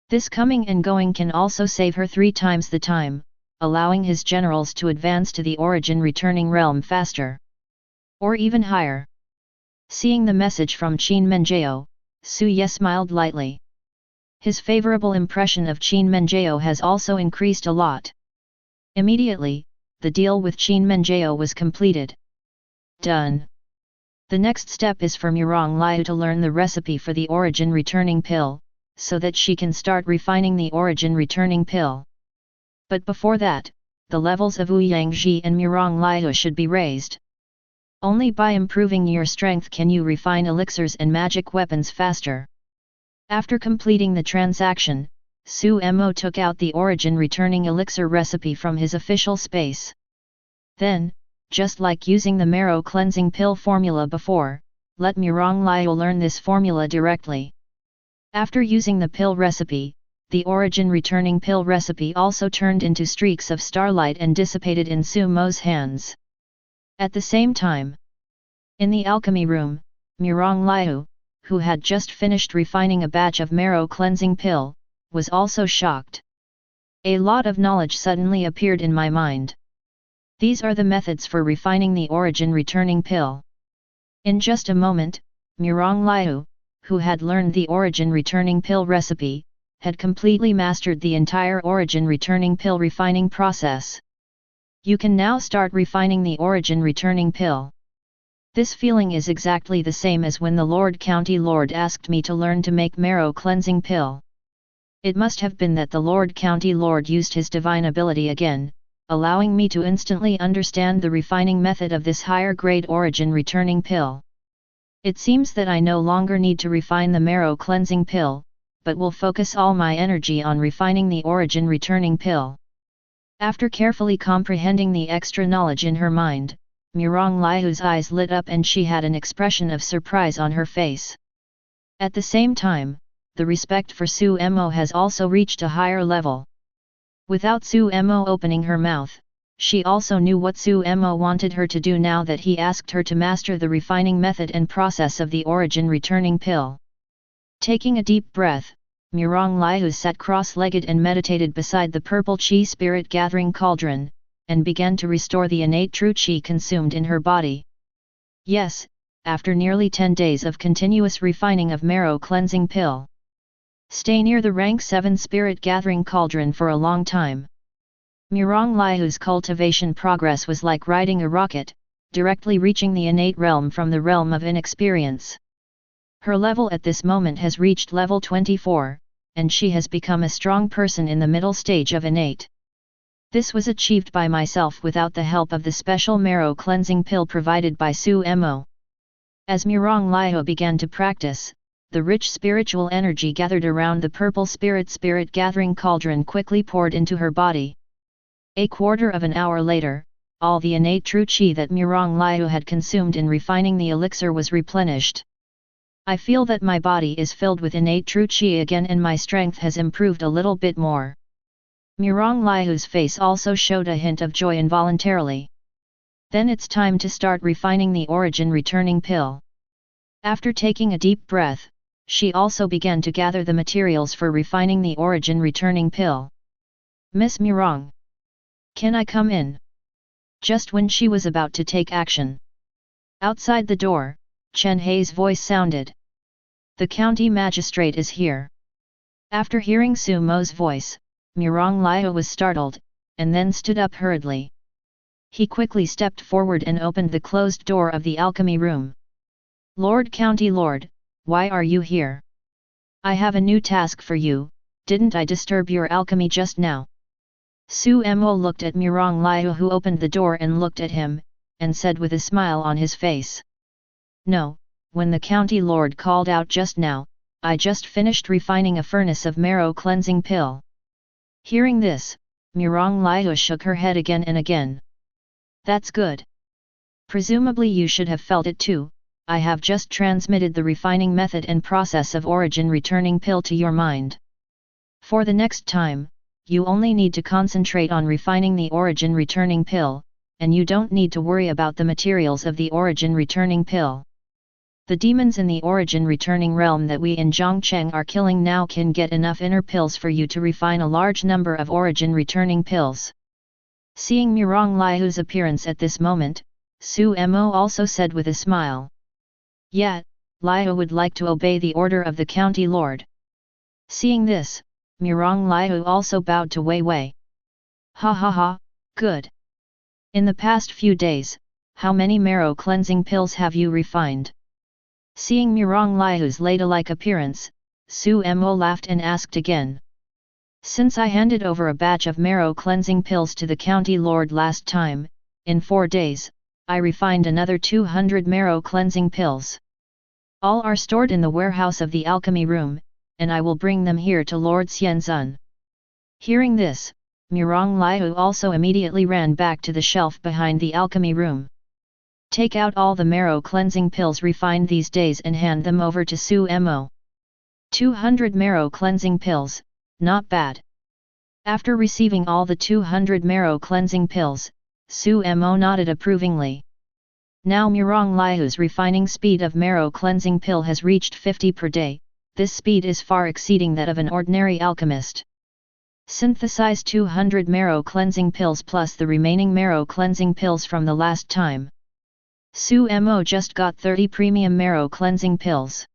This coming and going can also save her 3 times the time, allowing his generals to advance to the origin returning realm faster. Or even higher. Seeing the message from Qin Menjao, Su Ye smiled lightly. His favorable impression of Qin Menjao has also increased a lot. Immediately, the deal with Qin Menjao was completed. Done. The next step is for Murong Liu to learn the recipe for the origin returning pill, so that she can start refining the origin returning pill. But before that, the levels of Wu Yangji and Murong Liu should be raised. Only by improving your strength can you refine elixirs and magic weapons faster. After completing the transaction, Su Mo took out the origin returning elixir recipe from his official space. Then, just like using the Marrow cleansing pill formula before, let Murong Liu learn this formula directly. After using the pill recipe, the origin returning pill recipe also turned into streaks of starlight and dissipated in Su Mo's hands. At the same time, in the alchemy room, Murong Liu, who had just finished refining a batch of Marrow cleansing pill, was also shocked. A lot of knowledge suddenly appeared in my mind. These are the methods for refining the origin returning pill. In just a moment, Murong Liu, who had learned the origin returning pill recipe, had completely mastered the entire origin returning pill refining process. You can now start refining the origin returning pill. This feeling is exactly the same as when the Lord County Lord asked me to learn to make marrow cleansing pill. It must have been that the Lord County Lord used his divine ability again, allowing me to instantly understand the refining method of this higher grade origin returning pill. It seems that I no longer need to refine the marrow cleansing pill, but will focus all my energy on refining the origin returning pill. After carefully comprehending the extra knowledge in her mind, Murong Liu's eyes lit up and she had an expression of surprise on her face. At the same time, the respect for Su Mo has also reached a higher level. Without Su Mo opening her mouth, she also knew what Su Mo wanted her to do now that he asked her to master the refining method and process of the origin returning pill. Taking a deep breath, Murong Liu sat cross-legged and meditated beside the purple chi spirit gathering cauldron, and began to restore the innate true chi consumed in her body. Yes, after nearly 10 days of continuous refining of marrow cleansing pill. Stay near the rank 7 spirit gathering cauldron for a long time. Murong Liu's cultivation progress was like riding a rocket, directly reaching the innate realm from the realm of inexperience. Her level at this moment has reached level 24, and she has become a strong person in the middle stage of innate. This was achieved by myself without the help of the special marrow cleansing pill provided by Su Mo. As Murong Liu began to practice, the rich spiritual energy gathered around the purple spirit gathering cauldron quickly poured into her body. A quarter of an hour later, all the innate true chi that Murong Liu had consumed in refining the elixir was replenished. I feel that my body is filled with innate true chi again and my strength has improved a little bit more. Murong Liu's face also showed a hint of joy involuntarily. Then it's time to start refining the origin returning pill. After taking a deep breath, she also began to gather the materials for refining the origin returning pill. Miss Murong, can I come in? Just when she was about to take action. Outside the door, Chen Hei's voice sounded. The county magistrate is here. After hearing Su Mo's voice, Murong Liu was startled, and then stood up hurriedly. He quickly stepped forward and opened the closed door of the alchemy room. Lord County Lord, why are you here? I have a new task for you, didn't I disturb your alchemy just now? Su Mo looked at Murong Liu who opened the door and looked at him, and said with a smile on his face. No, when the county lord called out just now, I just finished refining a furnace of marrow cleansing pill. Hearing this, Murong Liu shook her head again and again. That's good. Presumably you should have felt it too, I have just transmitted the refining method and process of origin returning pill to your mind. For the next time, you only need to concentrate on refining the origin returning pill, and you don't need to worry about the materials of the origin returning pill. The demons in the origin returning realm that we in Zhongcheng are killing now can get enough inner pills for you to refine a large number of origin returning pills. Seeing Murong Liu's appearance at this moment, Su Mo also said with a smile. Yeah, Liu would like to obey the order of the county lord. Seeing this, Murong Liu also bowed to Wei Wei. Ha ha ha, good. In the past few days, how many marrow cleansing pills have you refined? Seeing Murong Liu's ladylike appearance, Su Mo laughed and asked again. Since I handed over a batch of marrow cleansing pills to the county lord last time, in 4 days, I refined another 200 marrow cleansing pills. All are stored in the warehouse of the alchemy room, and I will bring them here to Lord Xianzun. Hearing this, Murong Liu also immediately ran back to the shelf behind the alchemy room. Take out all the marrow cleansing pills refined these days and hand them over to Su Mo. 200 marrow cleansing pills, not bad. After receiving all the 200 marrow cleansing pills, Su Mo nodded approvingly. Now Murong Liu's refining speed of marrow cleansing pill has reached 50 per day, this speed is far exceeding that of an ordinary alchemist. Synthesize 200 marrow cleansing pills plus the remaining marrow cleansing pills from the last time. Su Mo just got 30 premium marrow cleansing pills.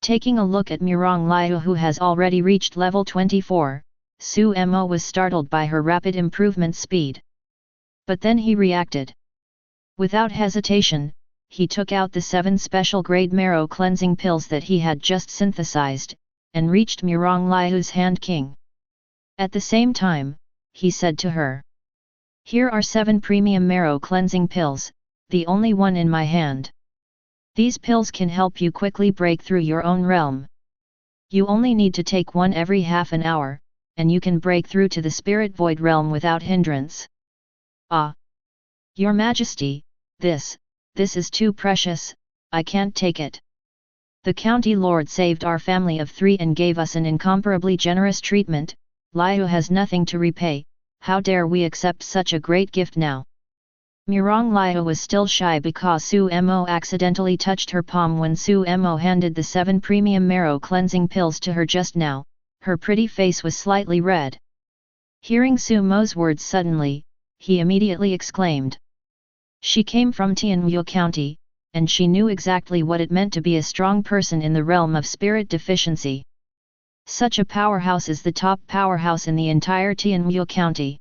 Taking a look at Murong Liu, who has already reached level 24, Su Mo was startled by her rapid improvement speed. But then he reacted. Without hesitation, he took out the 7 special grade marrow cleansing pills that he had just synthesized, and reached Murong Liu's hand king. At the same time, he said to her, "Here are 7 premium marrow cleansing pills, the only one in my hand. These pills can help you quickly break through your own realm. You only need to take one every half an hour, and you can break through to the spirit void realm without hindrance." "Ah! Your Majesty, this is too precious, I can't take it. The county lord saved our family of 3 and gave us an incomparably generous treatment. Liu has nothing to repay, how dare we accept such a great gift now?" Murong Liu was still shy because Su Mo accidentally touched her palm when Su Mo handed the 7 premium marrow cleansing pills to her just now. Her pretty face was slightly red. Hearing Su Mo's words suddenly, he immediately exclaimed. She came from Tianwu County, and she knew exactly what it meant to be a strong person in the realm of spirit deficiency. Such a powerhouse is the top powerhouse in the entire Tianwu County.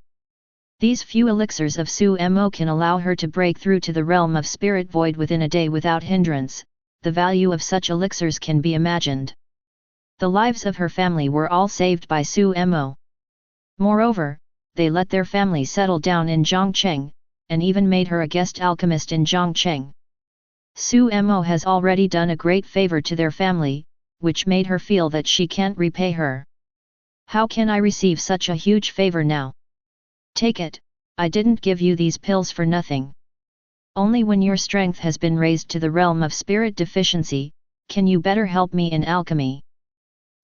These few elixirs of Su Mo can allow her to break through to the realm of spirit void within a day without hindrance. The value of such elixirs can be imagined. The lives of her family were all saved by Su Mo. Moreover, they let their family settle down in Zhongcheng, and even made her a guest alchemist in Zhongcheng. Su Mo has already done a great favor to their family, which made her feel that she can't repay her. How can I receive such a huge favor now? Take it, I didn't give you these pills for nothing. Only when your strength has been raised to the realm of spirit deficiency, can you better help me in alchemy.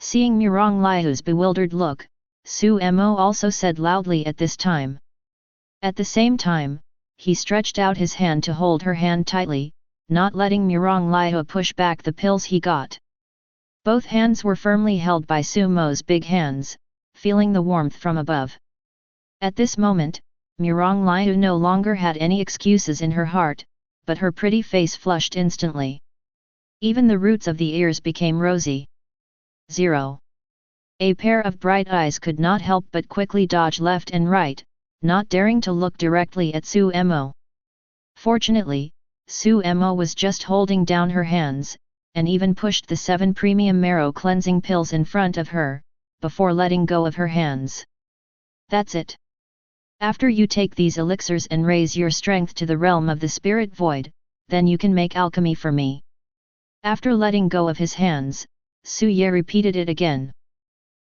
Seeing Murong Liu's bewildered look, Su Mo also said loudly at this time. At the same time, he stretched out his hand to hold her hand tightly, not letting Murong Liu push back the pills he got. Both hands were firmly held by Su Mo's big hands, feeling the warmth from above. At this moment, Murong Liu no longer had any excuses in her heart, but her pretty face flushed instantly. Even the roots of the ears became rosy. 0. A pair of bright eyes could not help but quickly dodge left and right, not daring to look directly at Su Mo. Fortunately, Su Mo was just holding down her hands, and even pushed the 7 premium marrow cleansing pills in front of her, before letting go of her hands. That's it. After you take these elixirs and raise your strength to the realm of the spirit void, then you can make alchemy for me. After letting go of his hands, Su Ye repeated it again.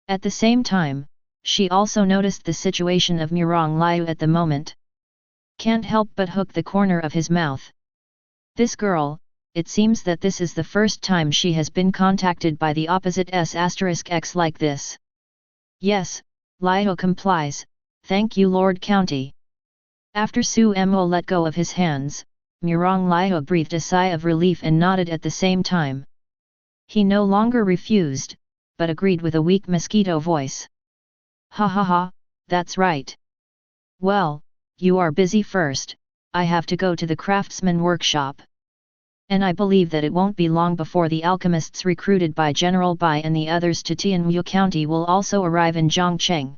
At the same time, she also noticed the situation of Murong Liu at the moment. Can't help but hook the corner of his mouth. This girl, it seems that this is the first time she has been contacted by the opposite S*X like this. Yes, Liu complies, thank you Lord County. After Su Mo let go of his hands, Murong Liu breathed a sigh of relief and nodded at the same time. He no longer refused, but agreed with a weak mosquito voice. Ha ha ha, that's right. Well, you are busy first, I have to go to the craftsman workshop. And I believe that it won't be long before the alchemists recruited by General Bai and the others to Tianwu County will also arrive in Zhongcheng.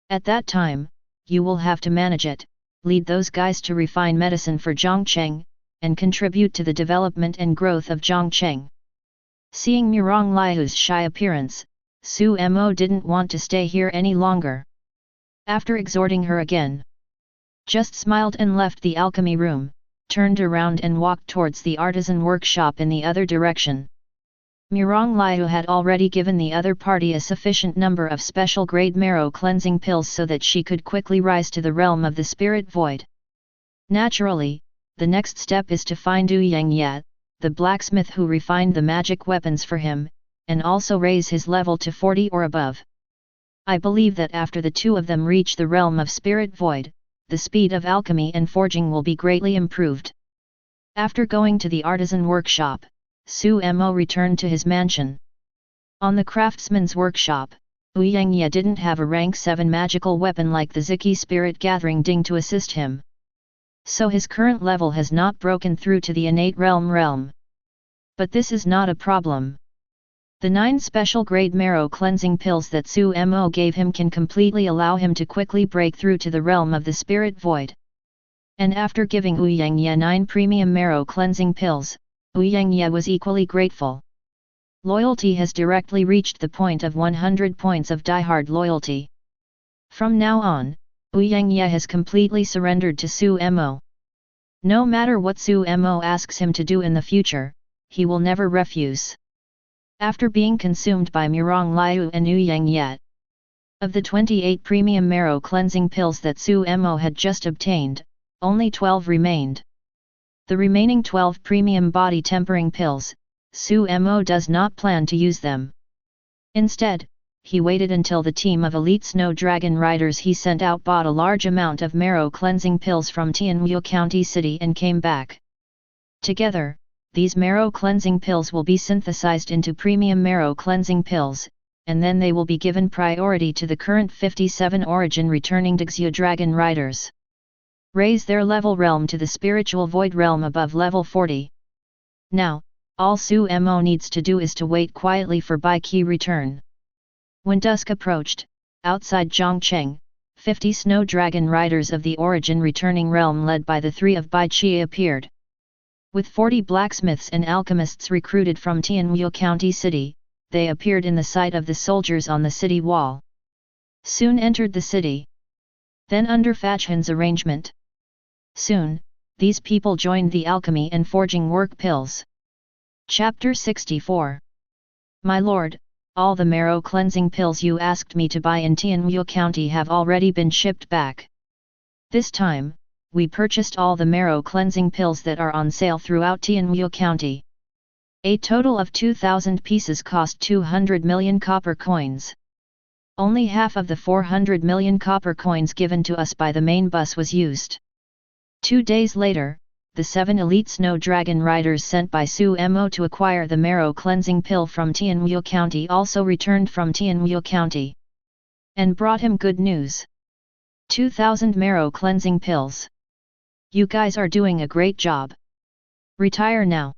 At that time, you will have to manage it, lead those guys to refine medicine for Zhongcheng, and contribute to the development and growth of Zhongcheng. Seeing Murong Liu's shy appearance, Su Mo didn't want to stay here any longer. After exhorting her again, just smiled and left the alchemy room, turned around and walked towards the artisan workshop in the other direction. Murong Liu had already given the other party a sufficient number of special grade marrow cleansing pills so that she could quickly rise to the realm of the spirit void. Naturally, the next step is to find Yu Yang Ye, the blacksmith who refined the magic weapons for him, and also raise his level to 40 or above. I believe that after the two of them reach the realm of spirit void, the speed of alchemy and forging will be greatly improved. After going to the artisan workshop, Su Mo returned to his mansion. On the craftsman's workshop, Uyangye didn't have a rank 7 magical weapon like the Ziki Spirit Gathering Ding to assist him. So his current level has not broken through to the innate realm. But this is not a problem. The 9 special grade marrow cleansing pills that Su Mo gave him can completely allow him to quickly break through to the realm of the spirit void. And after giving Uyangye 9 premium marrow cleansing pills, Uyangye was equally grateful. Loyalty has directly reached the point of 100 points of diehard loyalty. From now on, Uyangye has completely surrendered to Su Mo. No matter what Su Mo asks him to do in the future, he will never refuse. After being consumed by Murong Liu and Uyangye, of the 28 premium marrow cleansing pills that Su Mo had just obtained, only 12 remained. The remaining 12 premium body tempering pills, Su Mo does not plan to use them. Instead, he waited until the team of elite snow dragon riders he sent out bought a large amount of marrow cleansing pills from Tianwu County City and came back. Together, these marrow cleansing pills will be synthesized into premium marrow cleansing pills, and then they will be given priority to the current 57 origin returning Dixia dragon riders. Raise their level realm to the spiritual void realm above level 40. Now, all Su Mo needs to do is to wait quietly for Bai Qi return. When dusk approached, outside Zhongcheng, 50 snow dragon riders of the origin returning realm led by the 3 of Bai Qi appeared. With 40 blacksmiths and alchemists recruited from Tianwu County City, they appeared in the sight of the soldiers on the city wall. Soon entered the city. Then under Fachhan's arrangement. Soon, these people joined the alchemy and forging work pills. Chapter 64. My lord, all the marrow cleansing pills you asked me to buy in Tianwu County have already been shipped back. This time, we purchased all the marrow cleansing pills that are on sale throughout Tianwu County. A total of 2,000 pieces cost 200 million copper coins. Only half of the 400 million copper coins given to us by the main bus was used. 2 days later, the 7 elite snow dragon riders sent by Su Mo to acquire the marrow cleansing pill from Tianwu County also returned from Tianwu County. And brought him good news. 2,000 marrow cleansing pills. You guys are doing a great job. Retire now.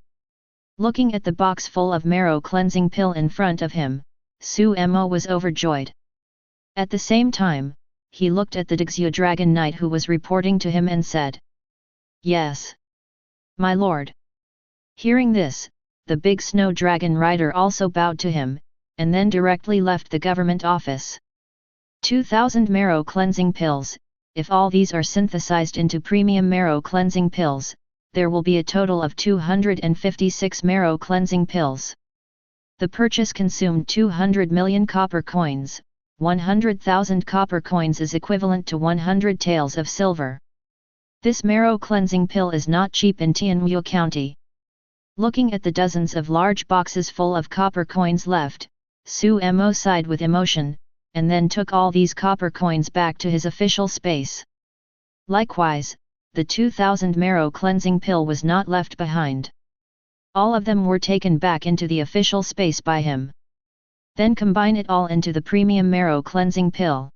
Looking at the box full of marrow cleansing pill in front of him, Su Mo was overjoyed. At the same time, he looked at the Dixia Dragon Knight who was reporting to him and said, "Yes, my lord." Hearing this, the big snow dragon rider also bowed to him, and then directly left the government office. 2,000 marrow cleansing pills. If all these are synthesized into premium marrow cleansing pills, there will be a total of 256 marrow cleansing pills. The purchase consumed 200 million copper coins. 100,000 copper coins is equivalent to 100 taels of silver. This marrow cleansing pill is not cheap in Tianwu County. Looking at the dozens of large boxes full of copper coins left, Su Mo sighed with emotion, and then took all these copper coins back to his official space. Likewise, the 2,000 marrow cleansing pill was not left behind. All of them were taken back into the official space by him. Then combine it all into the premium marrow cleansing pill.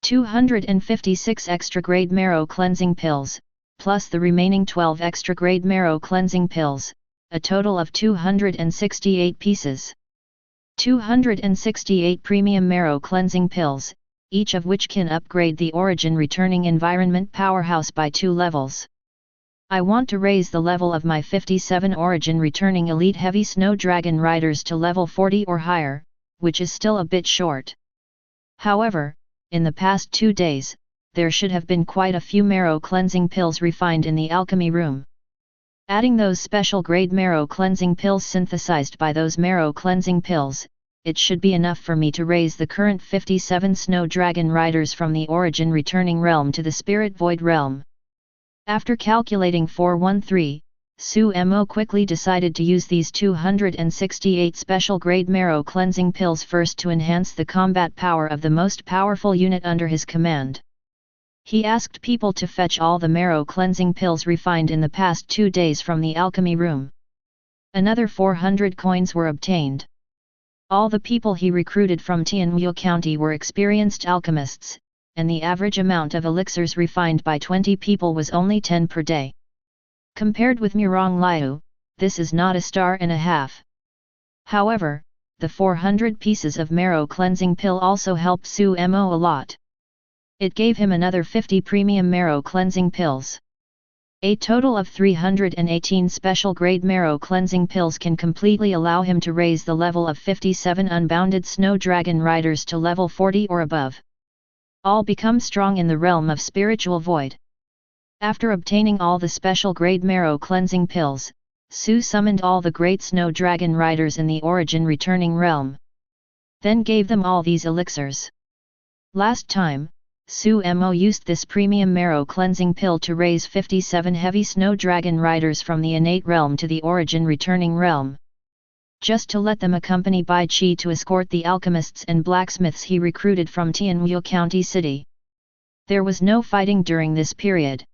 256 extra grade marrow cleansing pills, plus the remaining 12 extra grade marrow cleansing pills, a total of 268 pieces. 268 premium marrow cleansing pills, each of which can upgrade the origin returning environment powerhouse by 2 levels. I want to raise the level of my 57 origin returning elite heavy snow dragon riders to level 40 or higher, which is still a bit short. However, in the past 2 days, there should have been quite a few marrow cleansing pills refined in the alchemy room. Adding those special grade marrow cleansing pills synthesized by those marrow cleansing pills, it should be enough for me to raise the current 57 snow dragon riders from the origin returning realm to the spirit void realm. After calculating 413, Su Mo quickly decided to use these 268 special grade marrow cleansing pills first to enhance the combat power of the most powerful unit under his command. He asked people to fetch all the marrow cleansing pills refined in the past 2 days from the alchemy room. Another 400 coins were obtained. All the people he recruited from Tianwu County were experienced alchemists, and the average amount of elixirs refined by 20 people was only 10 per day. Compared with Murong Liu, this is not a star and a half. However, the 400 pieces of marrow cleansing pill also helped Su Mo a lot. It gave him another 50 premium marrow cleansing pills. A total of 318 special grade marrow cleansing pills can completely allow him to raise the level of 57 unbounded snow dragon riders to level 40 or above. All become strong in the realm of spiritual void. After obtaining all the special grade marrow cleansing pills, Su summoned all the great snow dragon riders in the origin returning realm. Then gave them all these elixirs. Last time, Su Mo used this premium marrow cleansing pill to raise 57 heavy snow dragon riders from the innate realm to the origin returning realm. Just to let them accompany Bai Qi to escort the alchemists and blacksmiths he recruited from Tianwu County City. There was no fighting during this period.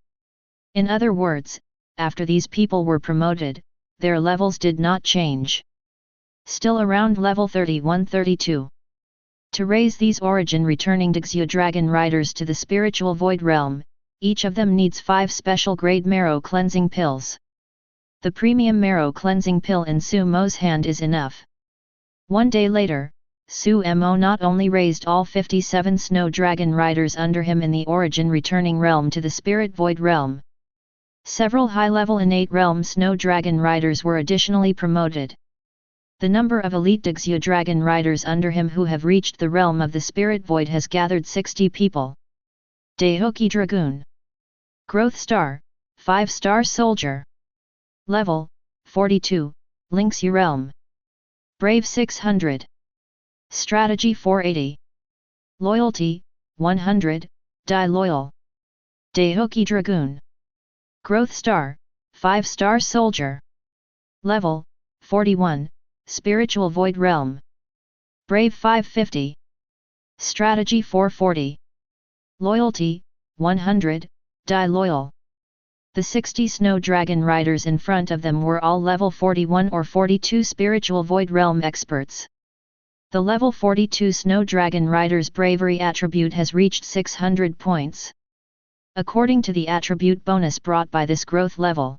In other words, after these people were promoted, their levels did not change. Still around level 31-32. To raise these origin returning Dixia dragon riders to the spiritual void realm, each of them needs 5 special grade marrow cleansing pills. The premium marrow cleansing pill in Su Mo's hand is enough. One day later, Su Mo not only raised all 57 snow dragon riders under him in the origin returning realm to the spirit void realm. Several high-level innate realm snow dragon riders were additionally promoted. The number of elite Dixia dragon riders under him who have reached the realm of the spirit void has gathered 60 people. Daehoki Dragoon. Growth Star, 5-star Soldier. Level, 42, Lingxi Realm. Brave 600. Strategy 480. Loyalty, 100, Die Loyal. Daehoki Dragoon. Growth Star, 5-star Soldier. Level, 41, Spiritual Void Realm. Brave 550. Strategy 440. Loyalty, 100, Die Loyal. The 60 snow dragon riders in front of them were all level 41 or 42 spiritual void realm experts. The level 42 snow dragon rider's bravery attribute has reached 600 points. According to the attribute bonus brought by this growth level,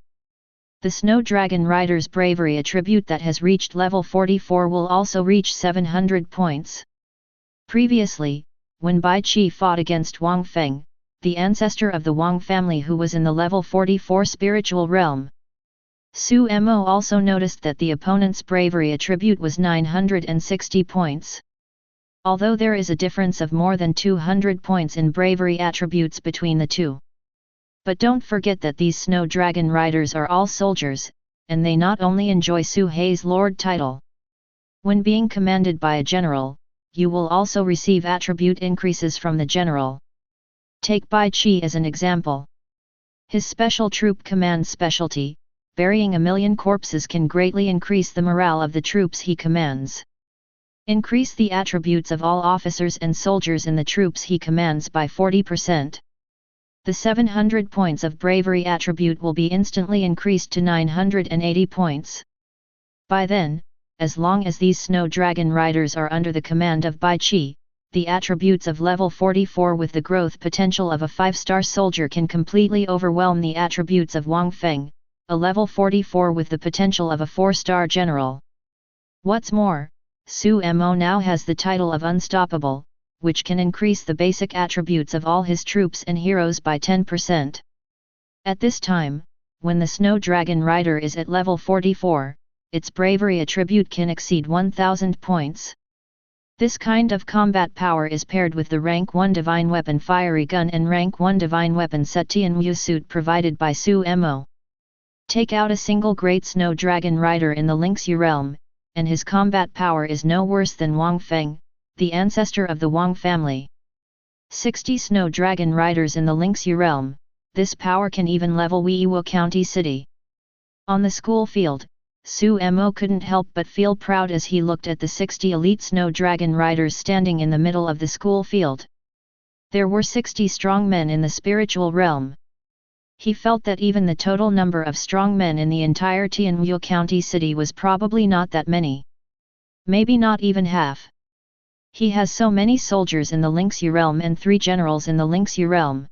the Snow Dragon Rider's bravery attribute that has reached level 44 will also reach 700 points. Previously, when Bai Qi fought against Wang Feng, the ancestor of the Wang family who was in the level 44 spiritual realm, Su Mo also noticed that the opponent's bravery attribute was 960 points. Although there is a difference of more than 200 points in bravery attributes between the two. But don't forget that these Snow Dragon Riders are all soldiers, and they not only enjoy Su Hei's Lord title. When being commanded by a general, you will also receive attribute increases from the general. Take Bai Qi as an example. His special troop command specialty, burying 1,000,000 corpses, can greatly increase the morale of the troops he commands. Increase the attributes of all officers and soldiers in the troops he commands by 40%. The 700 points of bravery attribute will be instantly increased to 980 points. By then, as long as these Snow Dragon Riders are under the command of Bai Qi, the attributes of level 44 with the growth potential of a 5-star soldier can completely overwhelm the attributes of Wang Feng, a level 44 with the potential of a 4-star general. What's more, Su Mo now has the title of Unstoppable, which can increase the basic attributes of all his troops and heroes by 10%. At this time, when the Snow Dragon Rider is at level 44, its bravery attribute can exceed 1000 points. This kind of combat power is paired with the rank 1 Divine Weapon Fiery Gun and rank 1 Divine Weapon Set Tianwu suit provided by Su Mo. Take out a single Great Snow Dragon Rider in the Lingxi realm, and his combat power is no worse than Wang Feng, the ancestor of the Wang family. 60 Snow Dragon Riders in the Lingxi realm, this power can even level Weiwu County City. On the school field, Su Mo couldn't help but feel proud as he looked at the 60 elite Snow Dragon Riders standing in the middle of the school field. There were 60 strong men in the spiritual realm. He felt that even the total number of strong men in the entire Tianwu County City was probably not that many. Maybe not even half. He has so many soldiers in the Lingxi realm and 3 generals in the Lingxi realm.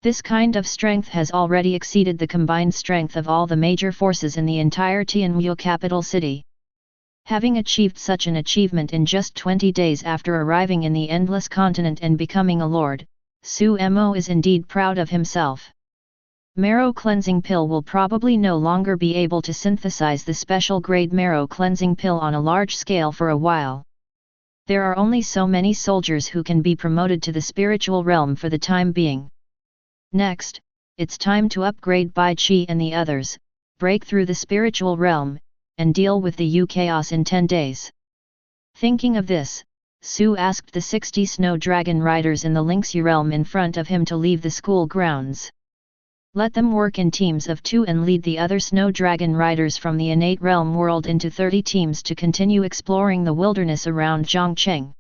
This kind of strength has already exceeded the combined strength of all the major forces in the entire Tianwu capital city. Having achieved such an achievement in just 20 days after arriving in the Endless Continent and becoming a lord, Su Mo is indeed proud of himself. Marrow cleansing pill will probably no longer be able to synthesize the special grade marrow cleansing pill on a large scale for a while. There are only so many soldiers who can be promoted to the spiritual realm for the time being. Next, it's time to upgrade Bai Qi and the others, break through the spiritual realm, and deal with the Yu chaos in 10 days. Thinking of this, Su asked the 60 snow dragon riders in the Lingxi realm in front of him to leave the school grounds. Let them work in teams of 2 and lead the other snow dragon riders from the innate realm world into 30 teams to continue exploring the wilderness around Zhongcheng.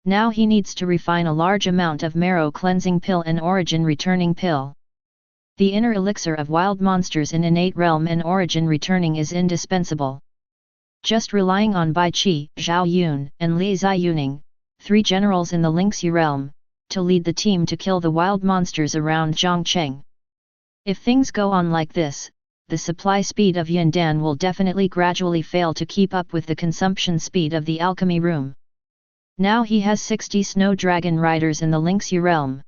Now he needs to refine a large amount of marrow cleansing pill and origin returning pill. The inner elixir of wild monsters in innate realm and origin returning is indispensable. Just relying on Bai Qi, Zhao Yun, and Li Ziyuning, 3 generals in the Lingxi realm, to lead the team to kill the wild monsters around Zhongcheng. If things go on like this, the supply speed of Yundan will definitely gradually fail to keep up with the consumption speed of the alchemy room. Now he has 60 snow dragon riders in the Lingxi realm.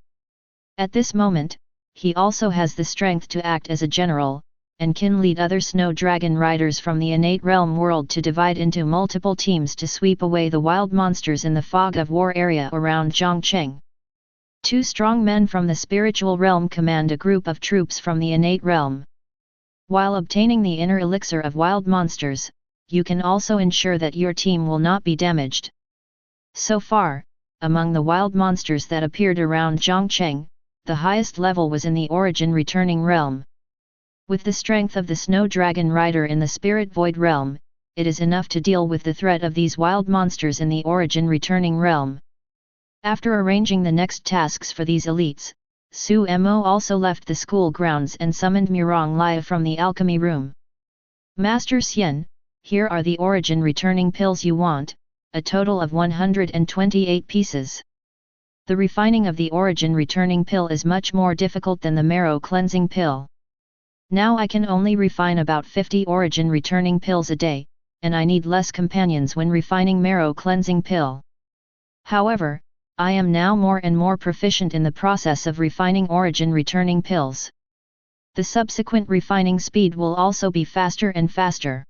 At this moment, he also has the strength to act as a general, and can lead other snow dragon riders from the innate realm world to divide into multiple teams to sweep away the wild monsters in the fog of war area around Zhongcheng. 2 strong men from the spiritual realm command a group of troops from the innate realm. While obtaining the inner elixir of wild monsters, you can also ensure that your team will not be damaged. So far, among the wild monsters that appeared around Zhongcheng, the highest level was in the origin returning realm. With the strength of the snow dragon rider in the spirit void realm, it is enough to deal with the threat of these wild monsters in the origin returning realm. After arranging the next tasks for these elites, Su Mo also left the school grounds and summoned Murong Liu from the alchemy room. Master Xian, here are the origin returning pills you want, a total of 128 pieces. The refining of the origin returning pill is much more difficult than the marrow cleansing pill. Now I can only refine about 50 origin returning pills a day, and I need less companions when refining marrow cleansing pill. However, I am now more and more proficient in the process of refining origin returning pills. The subsequent refining speed will also be faster and faster.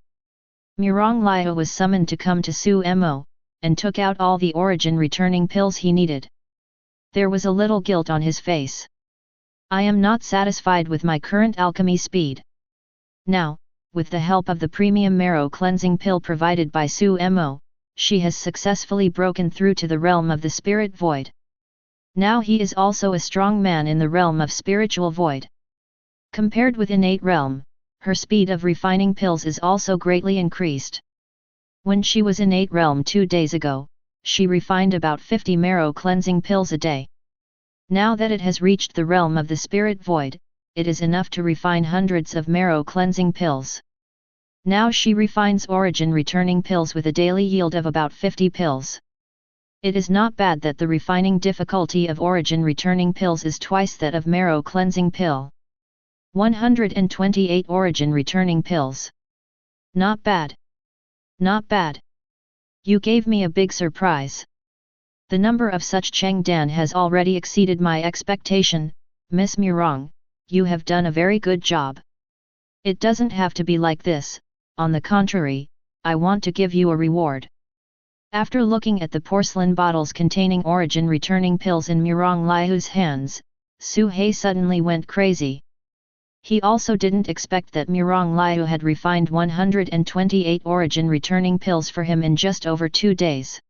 Murong Liu was summoned to come to Su Mo, and took out all the origin returning pills he needed. There was a little guilt on his face. I am not satisfied with my current alchemy speed. Now, with the help of the premium marrow cleansing pill provided by Su Mo, she has successfully broken through to the realm of the spirit void. Now he is also a strong man in the realm of spiritual void. Compared with innate realm, her speed of refining pills is also greatly increased. When she was innate realm 2 days ago, she refined about 50 marrow cleansing pills a day. Now that it has reached the realm of the spirit void, it is enough to refine hundreds of marrow cleansing pills. Now she refines origin returning pills with a daily yield of about 50 pills. It is not bad that the refining difficulty of origin returning pills is twice that of marrow cleansing pill. 128 origin returning pills. Not bad. Not bad. You gave me a big surprise. The number of such Chengdan has already exceeded my expectation, Miss Murong, you have done a very good job. It doesn't have to be like this. On the contrary, I want to give you a reward. After looking at the porcelain bottles containing origin returning pills in Murong Liu's hands, Su He suddenly went crazy. He also didn't expect that Murong Liu had refined 128 origin returning pills for him in just over 2 days.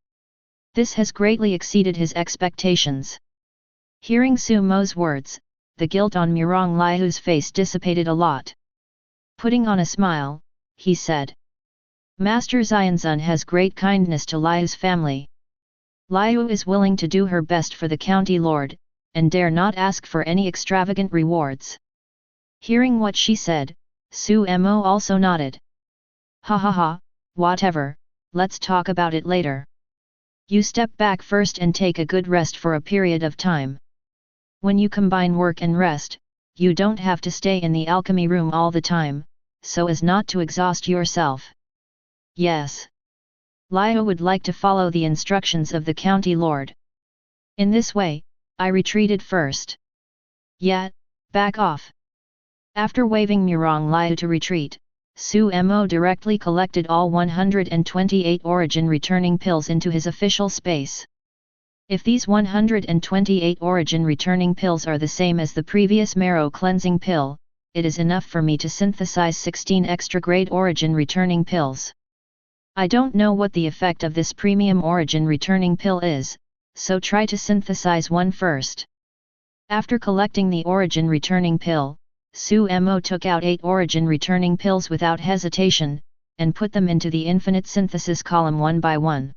This has greatly exceeded his expectations. Hearing Su Mo's words, the guilt on Murong Liu's face dissipated a lot. Putting on a smile, he said, Master Xianzun has great kindness to Liu's family. Liu is willing to do her best for the county lord, and dare not ask for any extravagant rewards. Hearing what she said, Su Mo also nodded. Ha ha ha, whatever, let's talk about it later. You step back first and take a good rest for a period of time. When you combine work and rest, you don't have to stay in the alchemy room all the time, so as not to exhaust yourself. Yes. Liu would like to follow the instructions of the county lord. In this way, I retreated first. Yeah, back off. After waving Murong Liu to retreat, Su Mo directly collected all 128 origin returning pills into his official space. If these 128 origin returning pills are the same as the previous marrow cleansing pill, it is enough for me to synthesize 16 extra grade origin returning pills. I don't know what the effect of this premium origin returning pill is, so try to synthesize one first. After collecting the origin returning pill, Su Mo took out 8 origin returning pills without hesitation, and put them into the infinite synthesis column one by one.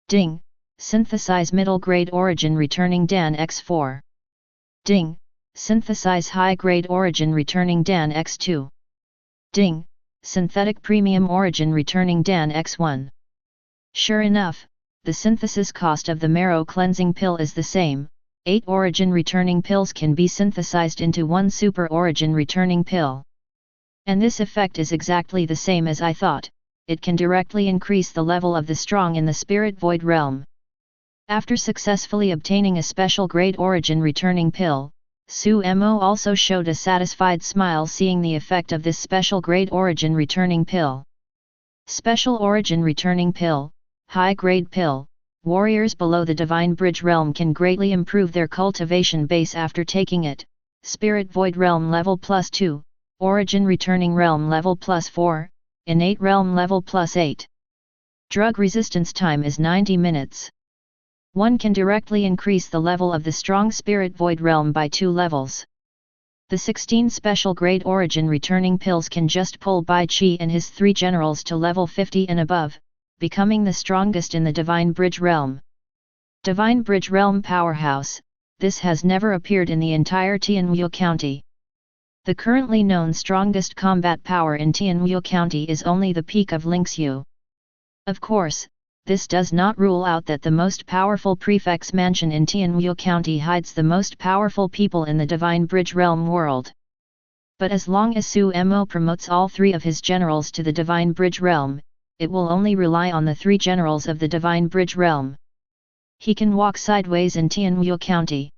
Ding! Synthesize middle grade origin returning Dan X4. Ding! Synthesize high grade origin returning Dan X2. Ding! Synthetic premium origin returning Dan X1. Sure enough, the synthesis cost of the marrow cleansing pill is the same. 8 origin returning pills can be synthesized into one super origin returning pill. And this effect is exactly the same as I thought, it can directly increase the level of the strong in the spirit void realm. After successfully obtaining a special grade origin returning pill, Su Mo also showed a satisfied smile seeing the effect of this special grade origin returning pill. Special origin returning pill, high grade pill. Warriors below the Divine Bridge realm can greatly improve their cultivation base after taking it. Spirit Void realm level +2, Origin Returning realm level +4, Innate realm level +8. Drug resistance time is 90 minutes. One can directly increase the level of the strong Spirit Void realm by 2 levels. The 16 special grade Origin Returning pills can just pull Bai Qi and his 3 generals to level 50 and above, becoming the strongest in the Divine Bridge realm. Divine Bridge realm powerhouse, this has never appeared in the entire Tianwu County. The currently known strongest combat power in Tianwu County is only the peak of Lingxiu. Of course, this does not rule out that the most powerful prefect's mansion in Tianwu County hides the most powerful people in the Divine Bridge realm world. But as long as Su Mo promotes all 3 of his generals to the Divine Bridge realm, it will only rely on the 3 generals of the Divine Bridge realm. He can walk sideways in Tianwu County.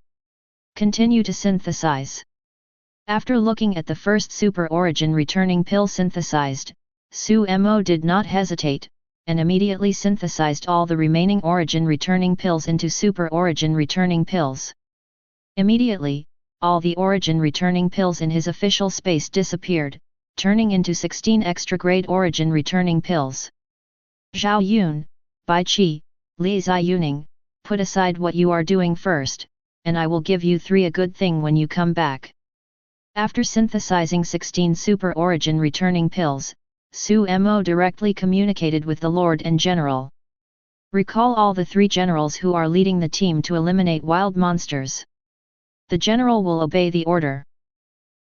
Continue to synthesize. After looking at the first super origin returning pill synthesized, Su Mo did not hesitate, and immediately synthesized all the remaining origin returning pills into super origin returning pills. Immediately, all the origin returning pills in his official space disappeared, turning into 16 extra grade origin returning pills. Zhao Yun, Bai Qi, Li Ziyuning, put aside what you are doing first, and I will give you 3 a good thing when you come back. After synthesizing 16 super origin returning pills, Su Mo directly communicated with the Lord and General. Recall all the 3 generals who are leading the team to eliminate wild monsters. The general will obey the order.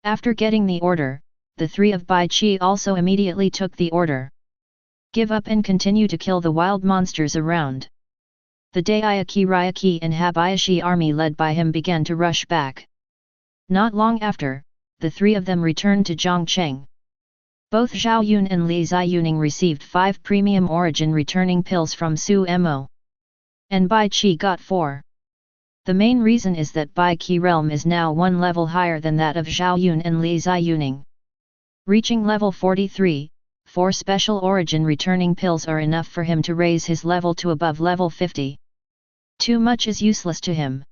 After getting the order, the 3 of Bai Qi also immediately took the order. Give up and continue to kill the wild monsters around. The Daiyaki Ryaki and Habayashi army led by him began to rush back. Not long after, the 3 of them returned to Zhongcheng. Both Zhao Yun and Li Ziyuning received 5 premium origin returning pills from Su Mo. And Bai Qi got 4. The main reason is that Bai Qi realm is now 1 level higher than that of Zhao Yun and Li Ziyuning. Reaching level 43, 4 special origin returning pills are enough for him to raise his level to above level 50. Too much is useless to him.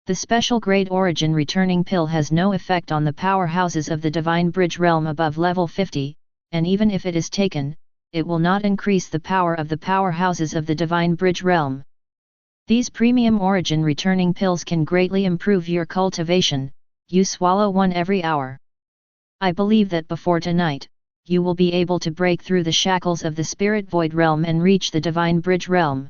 The special grade origin returning pill has no effect on the powerhouses of the Divine Bridge realm above level 50, and even if it is taken, it will not increase the power of the powerhouses of the Divine Bridge realm. These premium origin returning pills can greatly improve your cultivation, you swallow 1 every hour. I believe that before tonight, you will be able to break through the shackles of the Spirit Void realm and reach the Divine Bridge realm.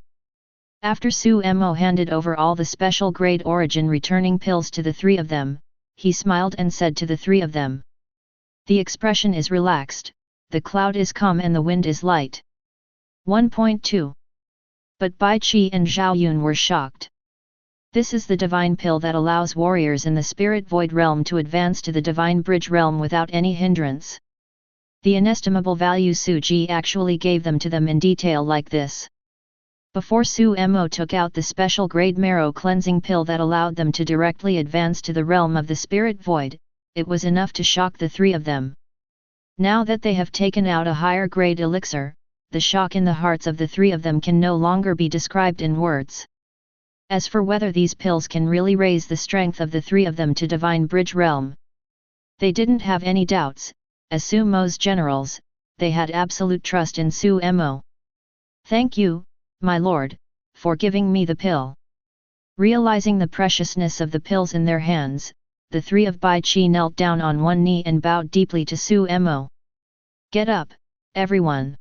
After Su Mo handed over all the special grade origin returning pills to the 3 of them, he smiled and said to the 3 of them. The expression is relaxed, the cloud is calm and the wind is light. 1.2. But Bai Qi and Zhao Yun were shocked. This is the divine pill that allows warriors in the spirit void realm to advance to the divine bridge realm without any hindrance. The inestimable value Su Ji actually gave them to them in detail like this. Before Su Mo took out the special grade Marrow cleansing pill that allowed them to directly advance to the realm of the spirit void, it was enough to shock the three of them. Now that they have taken out a higher grade elixir, the shock in the hearts of the three of them can no longer be described in words. As for whether these pills can really raise the strength of the three of them to divine bridge realm, they didn't have any doubts. As Su Mo's generals, they had absolute trust in Su Mo. "Thank you, my lord, for giving me the pill." Realizing the preciousness of the pills in their hands, the three of Bai Qi knelt down on one knee and bowed deeply to Su Mo. "Get up, everyone.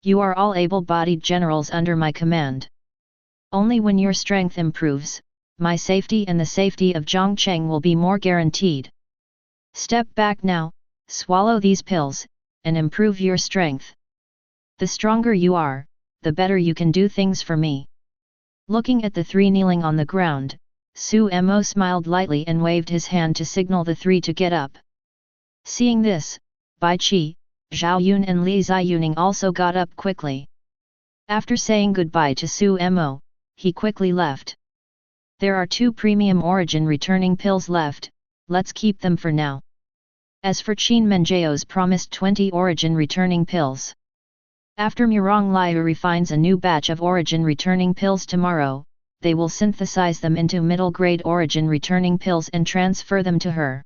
You are all able-bodied generals under my command. Only when your strength improves, my safety and the safety of Zhongcheng will be more guaranteed. Step back now, swallow these pills, and improve your strength. The stronger you are, the better you can do things for me." Looking at the three kneeling on the ground, Su Mo smiled lightly and waved his hand to signal the three to get up. Seeing this, Bai Qi, Zhao Yun and Li Ziyuning also got up quickly. After saying goodbye to Su Mo, he quickly left. "There are 2 premium origin returning pills left, let's keep them for now." As for Qin Menjiao's promised 20 origin returning pills. After Murong Liu refines a new batch of origin returning pills tomorrow, they will synthesize them into middle grade origin returning pills and transfer them to her.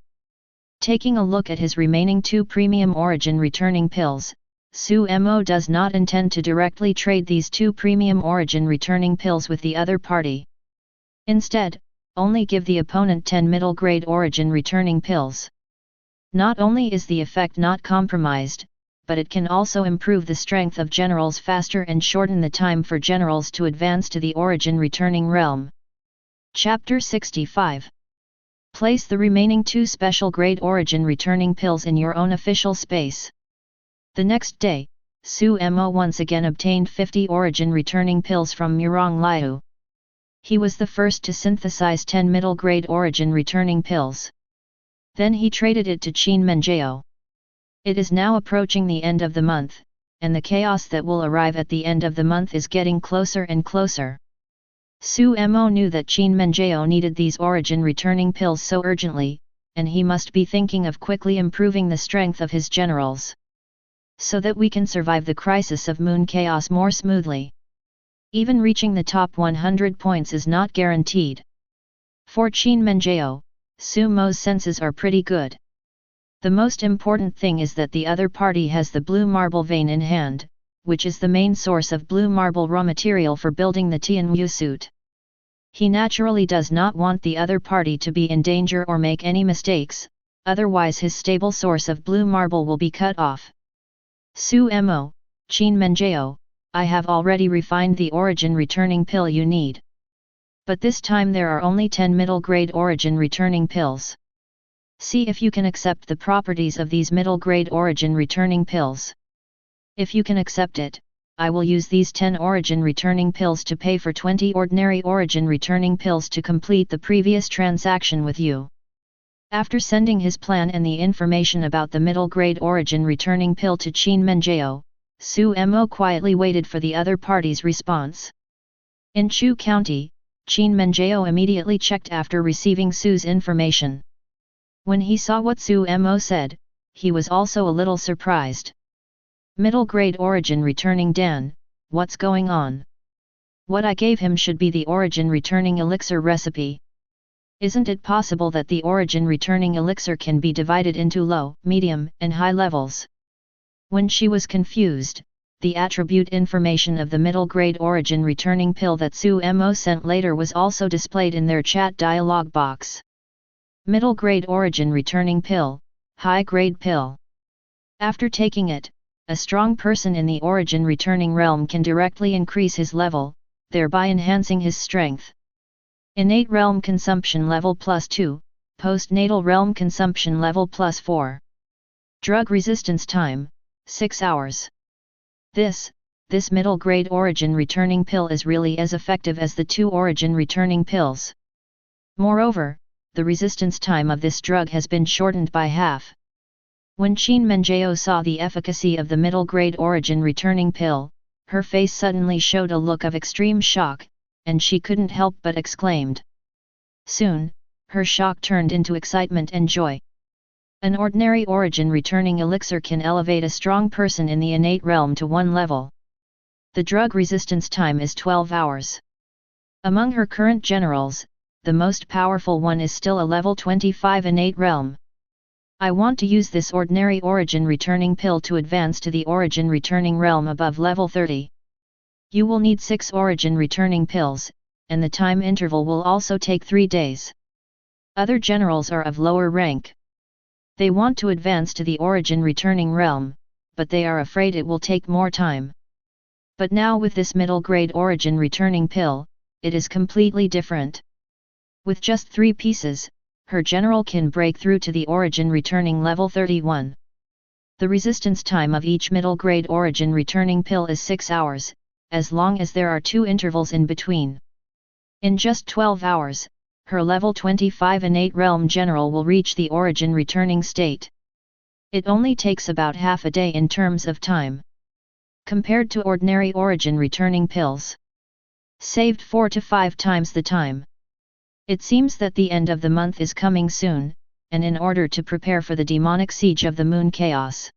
Taking a look at his remaining 2 premium origin returning pills, Su Mo does not intend to directly trade these 2 premium origin returning pills with the other party. Instead, only give the opponent 10 middle grade origin returning pills. Not only is the effect not compromised, but it can also improve the strength of generals faster and shorten the time for generals to advance to the origin returning realm. Chapter 65. Place the remaining 2 special grade origin returning pills in your own official space. The next day, Su Mo once again obtained 50 origin returning pills from Murong Liu. He was the first to synthesize 10 middle grade origin returning pills. Then he traded it to Qin Menjiao. It is now approaching the end of the month, and the chaos that will arrive at the end of the month is getting closer and closer. Su Mo knew that Qin Menjiao needed these origin returning pills so urgently, and he must be thinking of quickly improving the strength of his generals, so that we can survive the crisis of moon chaos more smoothly. Even reaching the top 100 points is not guaranteed. For Qin Menjiao, Su Mo's senses are pretty good. The most important thing is that the other party has the blue marble vein in hand, which is the main source of blue marble raw material for building the Tianyu suit. He naturally does not want the other party to be in danger or make any mistakes, otherwise his stable source of blue marble will be cut off. Su Mo, Qin Menjiao, I have already refined the origin returning pill you need. But this time there are only 10 middle grade origin returning pills. See if you can accept the properties of these middle grade origin returning pills. If you can accept it, I will use these 10 origin returning pills to pay for 20 ordinary origin returning pills to complete the previous transaction with you. After sending his plan and the information about the middle grade origin returning pill to Qin Menjiao, Su Mo quietly waited for the other party's response. In Chu County, Qin Menjiao immediately checked after receiving Su's information. When he saw what Su Mo said, he was also a little surprised. Middle grade origin returning Dan, what's going on? What I gave him should be the origin returning elixir recipe. Isn't it possible that the origin returning elixir can be divided into low, medium, and high levels? When she was confused, the attribute information of the middle grade origin returning pill that Su Mo sent later was also displayed in their chat dialog box. Middle grade origin returning pill, high grade pill. After taking it, a strong person in the origin returning realm can directly increase his level, thereby enhancing his strength. Innate realm consumption level +2, postnatal realm consumption level +4. Drug resistance time, 6 hours. This, this middle grade origin returning pill is really as effective as the 2 origin returning pills. Moreover, the resistance time of this drug has been shortened by half. When Qin Menjiao saw the efficacy of the middle grade origin returning pill, her face suddenly showed a look of extreme shock, and she couldn't help but exclaimed. Soon, her shock turned into excitement and joy. An ordinary origin returning elixir can elevate a strong person in the innate realm to 1 level. The drug resistance time is 12 hours. Among her current generals, the most powerful one is still a level 25 innate realm. I want to use this ordinary origin returning pill to advance to the origin returning realm above level 30. You will need 6 origin returning pills, and the time interval will also take 3 days. Other generals are of lower rank. They want to advance to the origin returning realm, but they are afraid it will take more time. But now with this middle grade origin returning pill, it is completely different. With just 3 pieces, her general can break through to the origin returning level 31. The resistance time of each middle grade origin returning pill is 6 hours, as long as there are 2 intervals in between. In just 12 hours, her level 25 innate realm general will reach the origin returning state. It only takes about half a day in terms of time. Compared to ordinary origin returning pills. Saved 4 to 5 times the time. It seems that the end of the month is coming soon, and in order to prepare for the demonic siege of the moon chaos.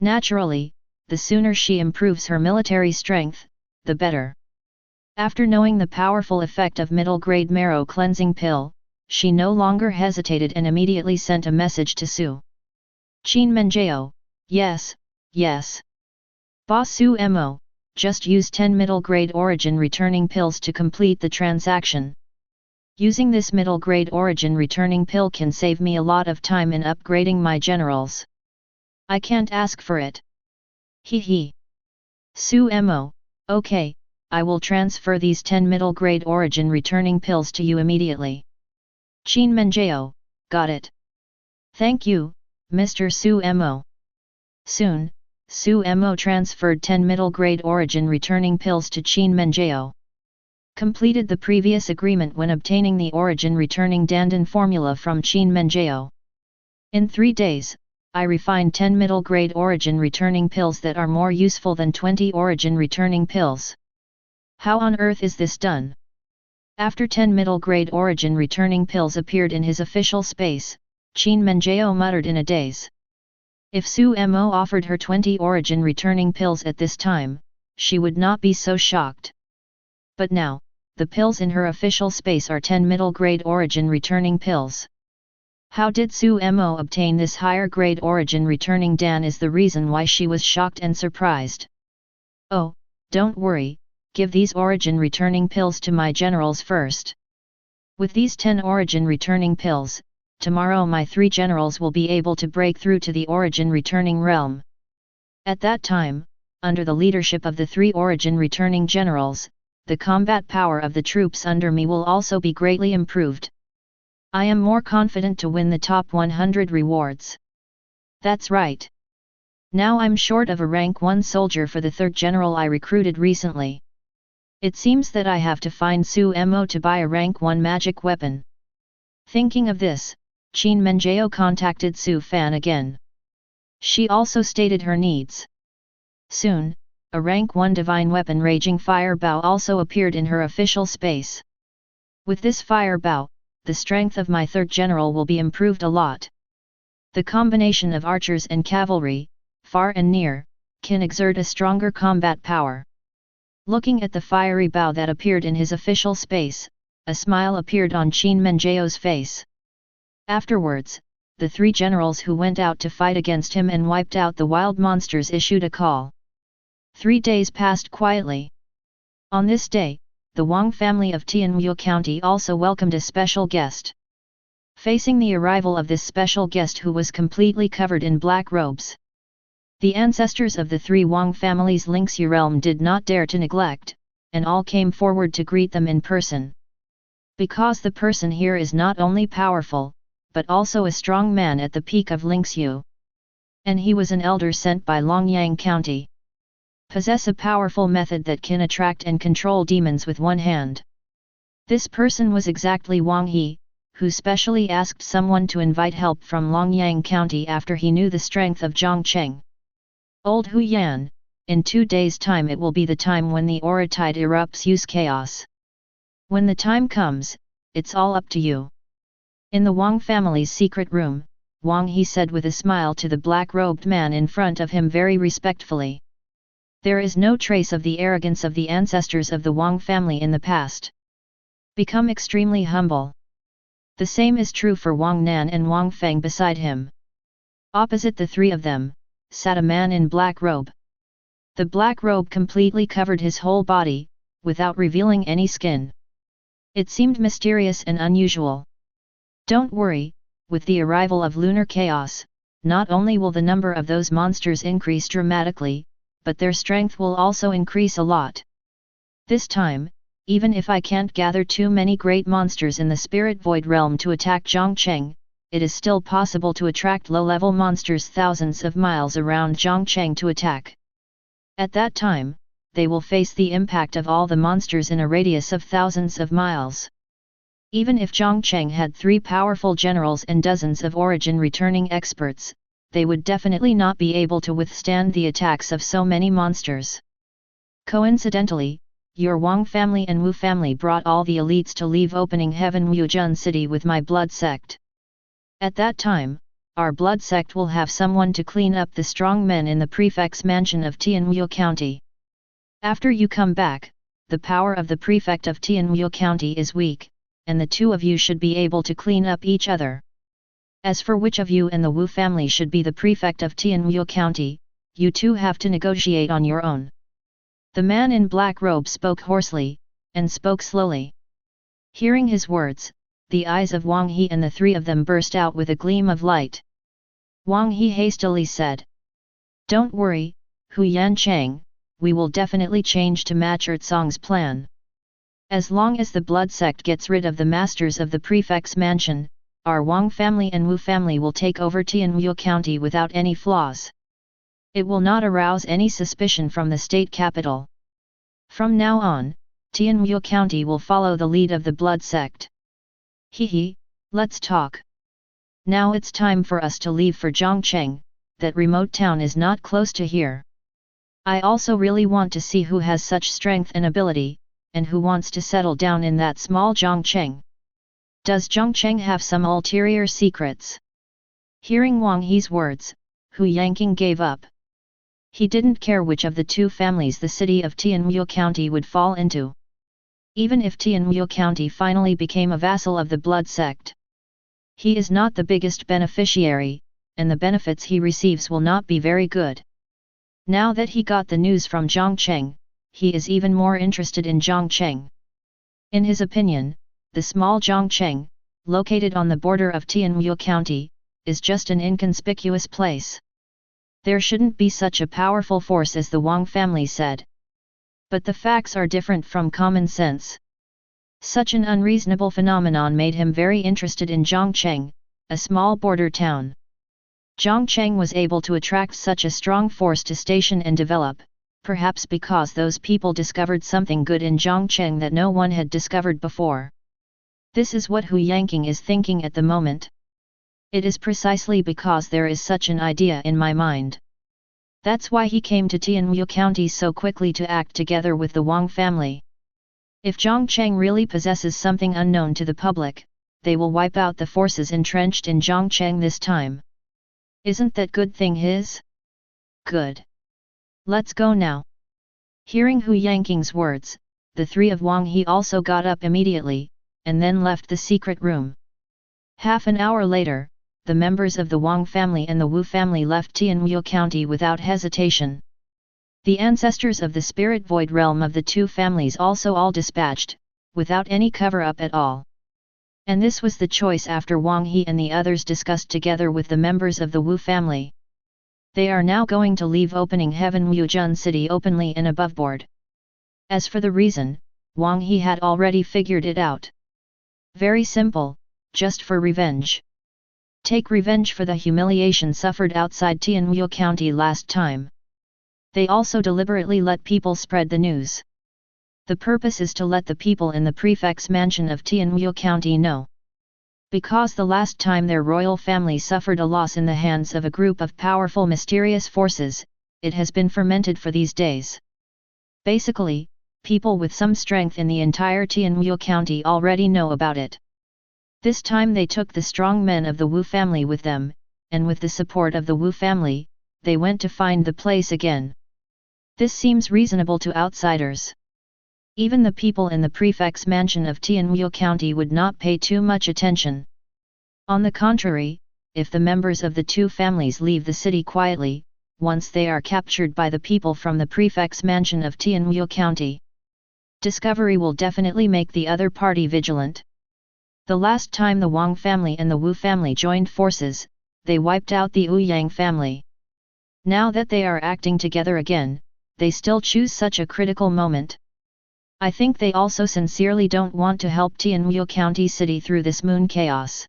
Naturally, the sooner she improves her military strength, the better. After knowing the powerful effect of middle-grade marrow cleansing pill, she no longer hesitated and immediately sent a message to Su. Qin Menjiao, yes, yes. Boss Su Mo, just use 10 middle-grade origin returning pills to complete the transaction. Using this middle-grade origin returning pill can save me a lot of time in upgrading my generals. I can't ask for it. He. Su Mo, okay, I will transfer these 10 middle-grade origin returning pills to you immediately. Qin Menjiao, got it. Thank you, Mr. Su Mo. Soon, Su Mo transferred 10 middle-grade origin returning pills to Qin Menjiao. Completed the previous agreement when obtaining the origin returning dandan formula from Qin Menjiao. In 3 days, I refined 10 middle grade origin returning pills that are more useful than 20 origin returning pills. How on earth is this done? After 10 middle grade origin returning pills appeared in his official space, Qin Menjiao muttered in a daze. If Su Mo offered her 20 origin returning pills at this time, she would not be so shocked. But now, the pills in her official space are 10 middle grade origin returning pills. How did Su Mo obtain this higher grade origin returning dan is the reason why she was shocked and surprised. Oh, don't worry, give these origin returning pills to my generals first. With these 10 origin returning pills, tomorrow my 3 generals will be able to break through to the origin returning realm. At that time, under the leadership of the 3 origin returning generals, the combat power of the troops under me will also be greatly improved. I am more confident to win the top 100 rewards. That's right. Now I'm short of a rank 1 soldier for the 3rd general I recruited recently. It seems that I have to find Su Mo to buy a rank 1 magic weapon. Thinking of this, Qin Menjiao contacted Su Fan again. She also stated her needs. Soon, a rank 1 divine weapon Raging Fire Bow also appeared in her official space. With this fire bow, the strength of my 3rd general will be improved a lot. The combination of archers and cavalry, far and near, can exert a stronger combat power. Looking at the fiery bow that appeared in his official space, a smile appeared on Qin Menjiao's face. Afterwards, the 3 generals who went out to fight against him and wiped out the wild monsters issued a call. 3 days passed quietly. On this day, the Wang family of Tianwu County also welcomed a special guest. Facing the arrival of this special guest who was completely covered in black robes, the ancestors of the 3 Wang families' Lingxi realm did not dare to neglect, and all came forward to greet them in person. Because the person here is not only powerful, but also a strong man at the peak of Lingxiu. And he was an elder sent by Longyang County. possess a powerful method that can attract and control demons with one hand. This person was exactly Wang He, who specially asked someone to invite help from Longyang County after he knew the strength of Zhang Cheng. Old Hu Yan, in 2 days' time it will be the time when the aura tide erupts. Use chaos. When the time comes, it's all up to you. In the Wang family's secret room, Wang He said with a smile to the black-robed man in front of him very respectfully. There is no trace of the arrogance of the ancestors of the Wang family in the past. Become extremely humble. The same is true for Wang Nan and Wang Feng beside him. Opposite the three of them, sat a man in black robe. The black robe completely covered his whole body, without revealing any skin. It seemed mysterious and unusual. Don't worry, with the arrival of lunar chaos, not only will the number of those monsters increase dramatically, but their strength will also increase a lot. This time, even if I can't gather too many great monsters in the spirit void realm to attack Zhangcheng, it is still possible to attract low-level monsters thousands of miles around Zhangcheng to attack. At that time, they will face the impact of all the monsters in a radius of thousands of miles. Even if Zhangcheng had 3 powerful generals and dozens of origin returning experts, they would definitely not be able to withstand the attacks of so many monsters. Coincidentally, your Wang family and Wu family brought all the elites to leave opening heaven Wujun city with my blood sect. At that time, our blood sect will have someone to clean up the strong men in the prefect's mansion of Tianwu County. After you come back, the power of the prefect of Tianwu County is weak, and the two of you should be able to clean up each other. As for which of you and the Wu family should be the prefect of Tianwu County, you two have to negotiate on your own. The man in black robe spoke hoarsely, and spoke slowly. Hearing his words, the eyes of Wang He and the three of them burst out with a gleam of light. Wang He hastily said, "Don't worry, Hu Yan Cheng, we will definitely change to match Ertsong's plan. As long as the blood sect gets rid of the masters of the prefect's mansion, our Wang family and Wu family will take over Tianwu County without any flaws. It will not arouse any suspicion from the state capital. From now on, Tianwu County will follow the lead of the blood sect. Hehe, let's talk. Now it's time for us to leave for Zhangcheng, that remote town is not close to here. I also really want to see who has such strength and ability, and who wants to settle down in that small Zhangcheng. Does Zhangcheng have some ulterior secrets?" Hearing Wang He's words, Hu Yanqing gave up. He didn't care which of the two families the city of Tianwu County would fall into. Even if Tianwu County finally became a vassal of the blood sect, he is not the biggest beneficiary, and the benefits he receives will not be very good. Now that he got the news from Zhangcheng, he is even more interested in Zhangcheng. In his opinion, the small Zhangcheng, located on the border of Tianwu County, is just an inconspicuous place. There shouldn't be such a powerful force as the Wang family said. But the facts are different from common sense. Such an unreasonable phenomenon made him very interested in Zhangcheng, a small border town. Zhangcheng was able to attract such a strong force to station and develop, perhaps because those people discovered something good in Zhangcheng that no one had discovered before. This is what Hu Yanqing is thinking at the moment. It is precisely because there is such an idea in my mind. That's why he came to Tianwu County so quickly to act together with the Wang family. If Zhangcheng really possesses something unknown to the public, they will wipe out the forces entrenched in Zhangcheng this time. Isn't that good thing his? Good. Let's go now. Hearing Hu Yanqing's words, the three of Wang He also got up immediately, and then left the secret room. Half an hour later, the members of the Wang family and the Wu family left Tianwu County without hesitation. The ancestors of the spirit void realm of the two families also all dispatched, without any cover-up at all. And this was the choice after Wang He and the others discussed together with the members of the Wu family. They are now going to leave opening heaven Wujun city openly and aboveboard. As for the reason, Wang He had already figured it out. Very simple, just for revenge. Take revenge for the humiliation suffered outside Tianwu County last time. They also deliberately let people spread the news. The purpose is to let the people in the prefect's mansion of Tianwu County know. Because the last time their royal family suffered a loss in the hands of a group of powerful mysterious forces, it has been fermented for these days. Basically, people with some strength in the entire Tianwu County already know about it. This time they took the strong men of the Wu family with them, and with the support of the Wu family, they went to find the place again. This seems reasonable to outsiders. Even the people in the prefect's mansion of Tianwu County would not pay too much attention. On the contrary, if the members of the two families leave the city quietly, once they are captured by the people from the prefect's mansion of Tianwu County, discovery will definitely make the other party vigilant. The last time the Wang family and the Wu family joined forces, they wiped out the Ouyang family. Now that they are acting together again, they still choose such a critical moment. I think they also sincerely don't want to help Tianwu County City through this moon chaos.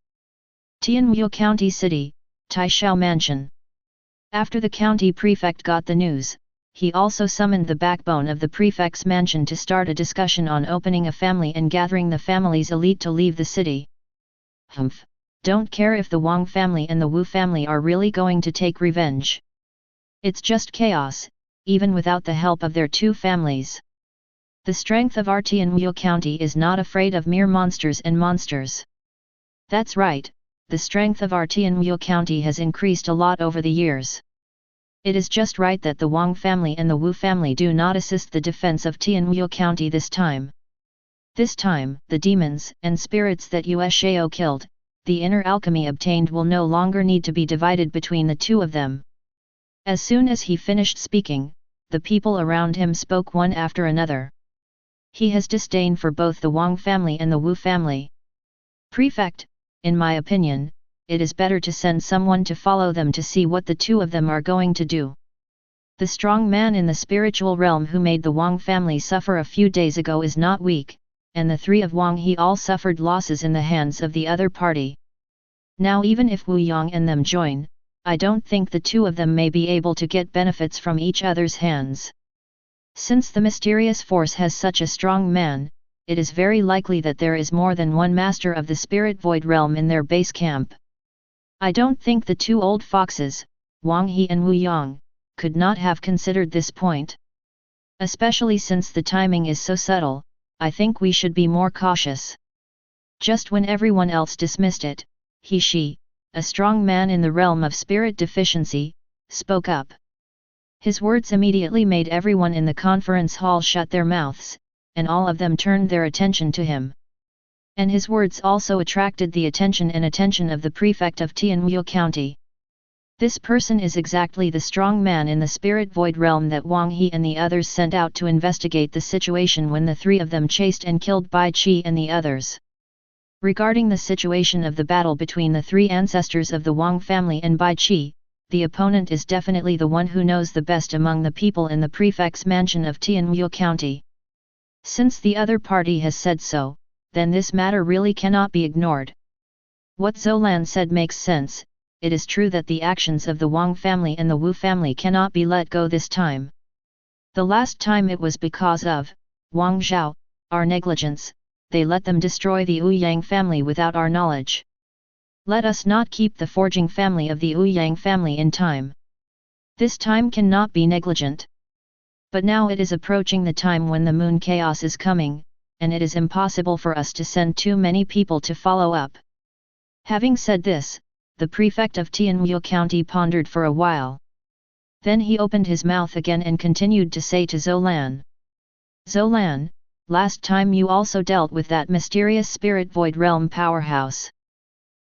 Tianwu County City, Taishao Mansion. After the county prefect got the news, he also summoned the backbone of the prefect's mansion to start a discussion on opening a family and gathering the family's elite to leave the city. Humph, don't care if the Wang family and the Wu family are really going to take revenge. It's just chaos, even without the help of their two families. The strength of our Tianwu County is not afraid of mere monsters and monsters. That's right, the strength of our Tianwu County has increased a lot over the years. It is just right that the Wang family and the Wu family do not assist the defense of Tianwu County this time. This time, the demons and spirits that Yueshao killed, the inner alchemy obtained will no longer need to be divided between the two of them. As soon as he finished speaking, the people around him spoke one after another. He has disdain for both the Wang family and the Wu family. Prefect, in my opinion, it is better to send someone to follow them to see what the two of them are going to do. The strong man in the spiritual realm who made the Wang family suffer a few days ago is not weak, and the three of Wang He all suffered losses in the hands of the other party. Now even if Wu Yang and them join, I don't think the two of them may be able to get benefits from each other's hands. Since the mysterious force has such a strong man, it is very likely that there is more than one master of the spirit void realm in their base camp. I don't think the two old foxes, Wang He and Wu Yang, could not have considered this point. Especially since the timing is so subtle, I think we should be more cautious. Just when everyone else dismissed it, she, a strong man in the realm of spirit deficiency, spoke up. His words immediately made everyone in the conference hall shut their mouths, and all of them turned their attention to him. And his words also attracted the attention of the prefect of Tianwu County. This person is exactly the strong man in the spirit void realm that Wang He and the others sent out to investigate the situation when the three of them chased and killed Bai Qi and the others. Regarding the situation of the battle between the three ancestors of the Wang family and Bai Qi, the opponent is definitely the one who knows the best among the people in the prefect's mansion of Tianwu County. Since the other party has said so, then this matter really cannot be ignored. What Zoulan said makes sense. It is true that the actions of the Wang family and the Wu family cannot be let go this time. The last time it was because of Wang Zhao, our negligence, they let them destroy the Ouyang family without our knowledge. Let us not keep the forging family of the Ouyang family in time. This time cannot be negligent. But now it is approaching the time when the moon chaos is coming, and it is impossible for us to send too many people to follow up. Having said this, the prefect of Tianwu County pondered for a while. Then he opened his mouth again and continued to say to Zoulan. Zoulan, last time you also dealt with that mysterious spirit void realm powerhouse.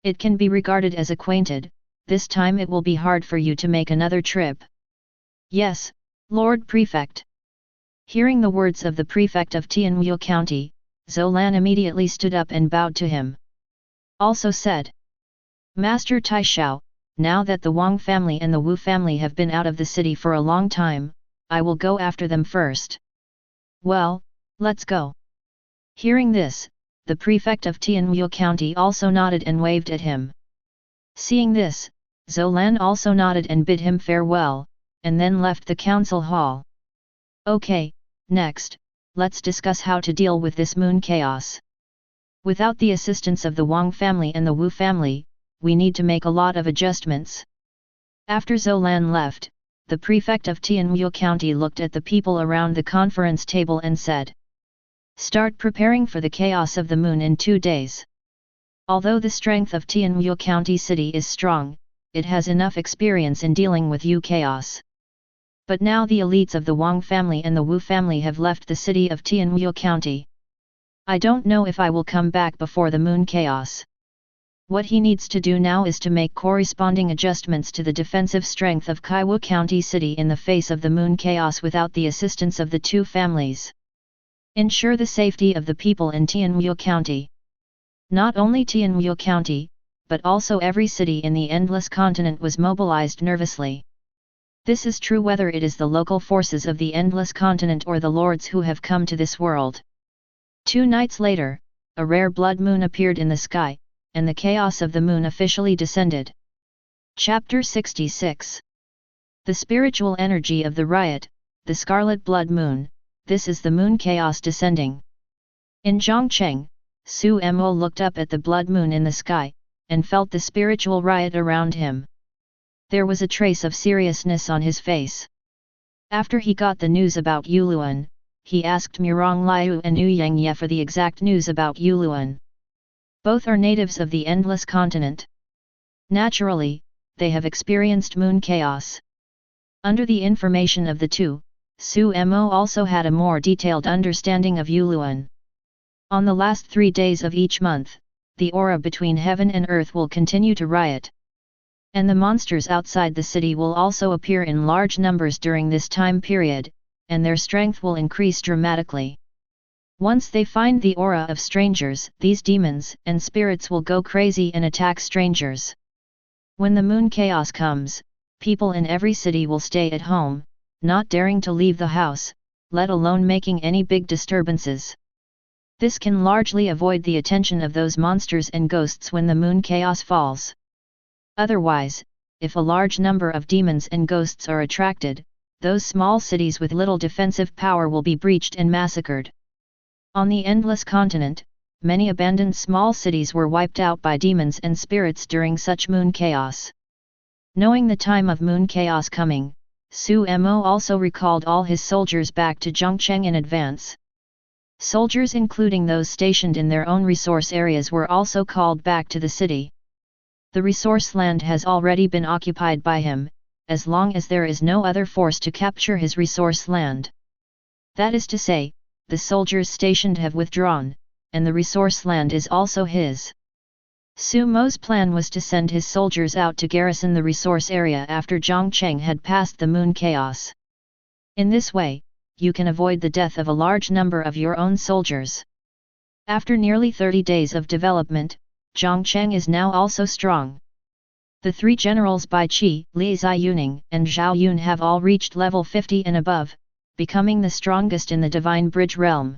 It can be regarded as acquainted, this time it will be hard for you to make another trip. Yes, Lord Prefect. Hearing the words of the prefect of Tianwu County, Zoulan immediately stood up and bowed to him. Also said, Master Taishao, now that the Wang family and the Wu family have been out of the city for a long time, I will go after them first. Well, let's go. Hearing this, the prefect of Tianwu County also nodded and waved at him. Seeing this, Zoulan also nodded and bid him farewell, and then left the council hall. Okay, next, let's discuss how to deal with this moon chaos. Without the assistance of the Wang family and the Wu family, we need to make a lot of adjustments. After Zhou left, the prefect of Tianwu County looked at the people around the conference table and said, "Start preparing for the chaos of the moon in 2 days. Although the strength of Tianwu County City is strong, it has enough experience in dealing with Yu chaos. But now the elites of the Wang family and the Wu family have left the city of Tianwu County. I don't know if I will come back before the moon chaos." What he needs to do now is to make corresponding adjustments to the defensive strength of Kaiwu County City in the face of the moon chaos without the assistance of the two families. Ensure the safety of the people in Tianwu County. Not only Tianwu County, but also every city in the Endless Continent was mobilized nervously. This is true whether it is the local forces of the Endless Continent or the lords who have come to this world. 2 nights later, a rare blood moon appeared in the sky, and the chaos of the moon officially descended. Chapter 66. The spiritual energy of the riot, the scarlet blood moon, this is the moon chaos descending. In Zhongcheng, Su Mo looked up at the blood moon in the sky, and felt the spiritual riot around him. There was a trace of seriousness on his face. After he got the news about Yuluan, he asked Murong Liu and Yu Yangye for the exact news about Yuluan. Both are natives of the Endless Continent. Naturally, they have experienced moon chaos. Under the information of the two, Su Mo also had a more detailed understanding of Yuluan. On the last 3 days of each month, the aura between heaven and earth will continue to riot. And the monsters outside the city will also appear in large numbers during this time period, and their strength will increase dramatically. Once they find the aura of strangers, these demons and spirits will go crazy and attack strangers. When the moon chaos comes, people in every city will stay at home, not daring to leave the house, let alone making any big disturbances. This can largely avoid the attention of those monsters and ghosts when the moon chaos falls. Otherwise, if a large number of demons and ghosts are attracted, those small cities with little defensive power will be breached and massacred. On the Endless Continent, many abandoned small cities were wiped out by demons and spirits during such moon chaos. Knowing the time of moon chaos coming, Su Mo also recalled all his soldiers back to Zhongcheng in advance. Soldiers including those stationed in their own resource areas were also called back to the city. The resource land has already been occupied by him, as long as there is no other force to capture his resource land. That is to say, the soldiers stationed have withdrawn, and the resource land is also his. Su Mo's plan was to send his soldiers out to garrison the resource area after Zhongcheng had passed the moon chaos. In this way, you can avoid the death of a large number of your own soldiers. After nearly 30 days of development, Zhongcheng is now also strong. The 3 generals Bai Qi, Li Ziyuning, and Zhao Yun have all reached level 50 and above, becoming the strongest in the Divine Bridge realm.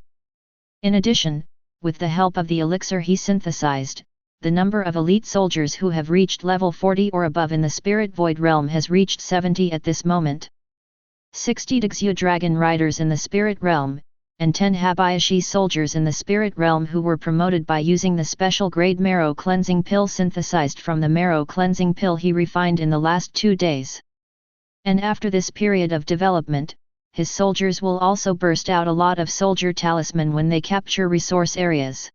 In addition, with the help of the elixir he synthesized, the number of elite soldiers who have reached level 40 or above in the Spirit Void realm has reached 70 at this moment. 60 Dixia dragon riders in the Spirit realm, and 10 Habayashi soldiers in the Spirit realm who were promoted by using the special grade Marrow cleansing pill synthesized from the Marrow cleansing pill he refined in the last 2 days. And after this period of development, his soldiers will also burst out a lot of soldier talisman when they capture resource areas.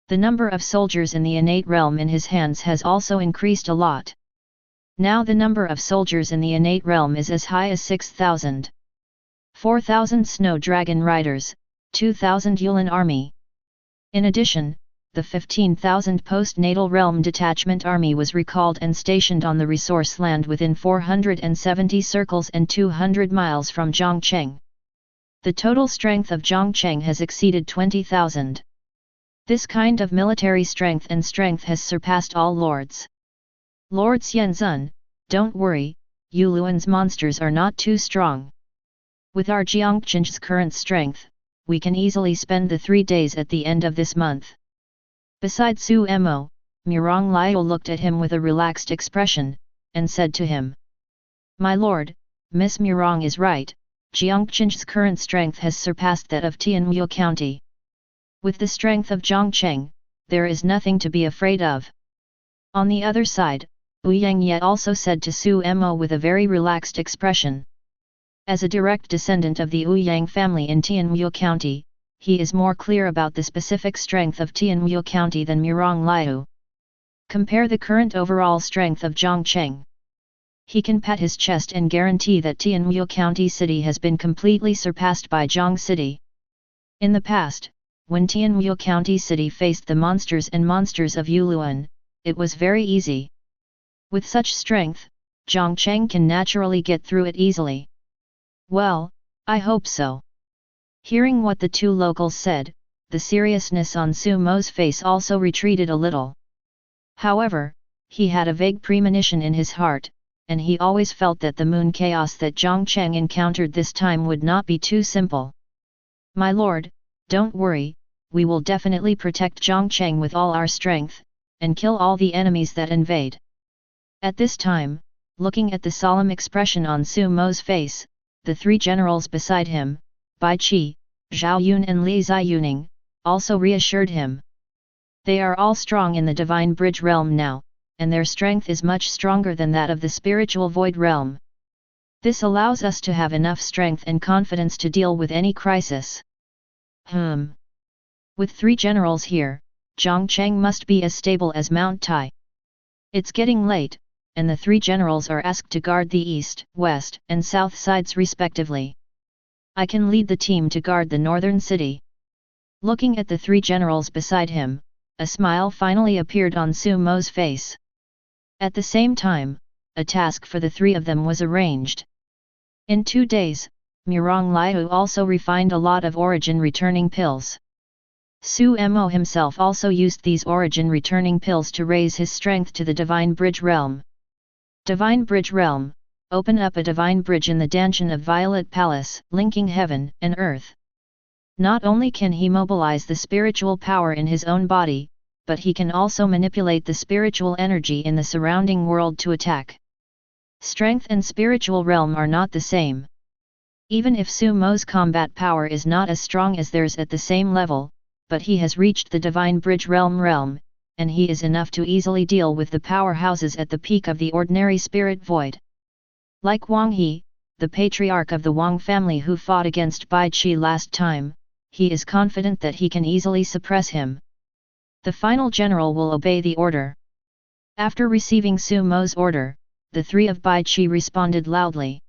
The number of soldiers in the innate realm in his hands has also increased a lot. Now the number of soldiers in the innate realm is as high as 6,000. 4,000 snow dragon riders, 2,000 Yulin army. In addition, the 15,000 post-natal realm detachment army was recalled and stationed on the resource land within 470 circles and 200 miles from Zhongcheng. The total strength of Zhongcheng has exceeded 20,000. This kind of military strength has surpassed all lords. Lord Xianzun, don't worry, Yuluan's monsters are not too strong. With our Jiangqing's current strength, we can easily spend the 3 days at the end of this month. Besides Su Mo, Murong Liu looked at him with a relaxed expression, and said to him, "My lord, Miss Mirong is right, Jiangcheng's current strength has surpassed that of Tianwu County. With the strength of Jiangcheng, there is nothing to be afraid of. On the other side, Wu Yangye also said to Su Mo with a very relaxed expression. As a direct descendant of the Wu Yang family in Tianwu County, he is more clear about the specific strength of Tianwu County than Mirong Liu. Compare the current overall strength of Jiangcheng. He can pat his chest and guarantee that Tianwu County City has been completely surpassed by Jiang City. In the past, when Tianwu County City faced the monsters of Yuluan, it was very easy. With such strength, Jiangcheng can naturally get through it easily. Well, I hope so. Hearing what the two locals said, the seriousness on Su Mo's face also retreated a little. However, he had a vague premonition in his heart, and he always felt that the moon chaos that Jiangcheng encountered this time would not be too simple. My lord, don't worry, we will definitely protect Jiangcheng with all our strength, and kill all the enemies that invade. At this time, looking at the solemn expression on Su Mo's face, the three generals beside him, Bai Qi, Zhao Yun and Li Ziyuning, also reassured him. They are all strong in the Divine Bridge realm now, and their strength is much stronger than that of the spiritual void realm. This allows us to have enough strength and confidence to deal with any crisis. With three generals here, Jiangcheng must be as stable as Mount Tai. It's getting late, and the three generals are asked to guard the east, west, and south sides respectively. I can lead the team to guard the northern city. Looking at the three generals beside him, a smile finally appeared on Su Mo's face. At the same time, a task for the three of them was arranged. In 2 days, Mirong Liu also refined a lot of origin returning pills. Su Mo himself also used these origin returning pills to raise his strength to the Divine Bridge realm. Divine Bridge realm, open up a divine bridge in the Danshan of Violet Palace, linking heaven and earth. Not only can he mobilize the spiritual power in his own body, but he can also manipulate the spiritual energy in the surrounding world to attack. Strength and spiritual realm are not the same. Even if Su Mo's combat power is not as strong as theirs at the same level, but he has reached the Divine Bridge realm, and he is enough to easily deal with the powerhouses at the peak of the ordinary spirit void. Like Wang He, the patriarch of the Wang family who fought against Bai Qi last time, he is confident that he can easily suppress him. The final general will obey the order. After receiving Su Mo's order, the three of Bai Qi responded loudly.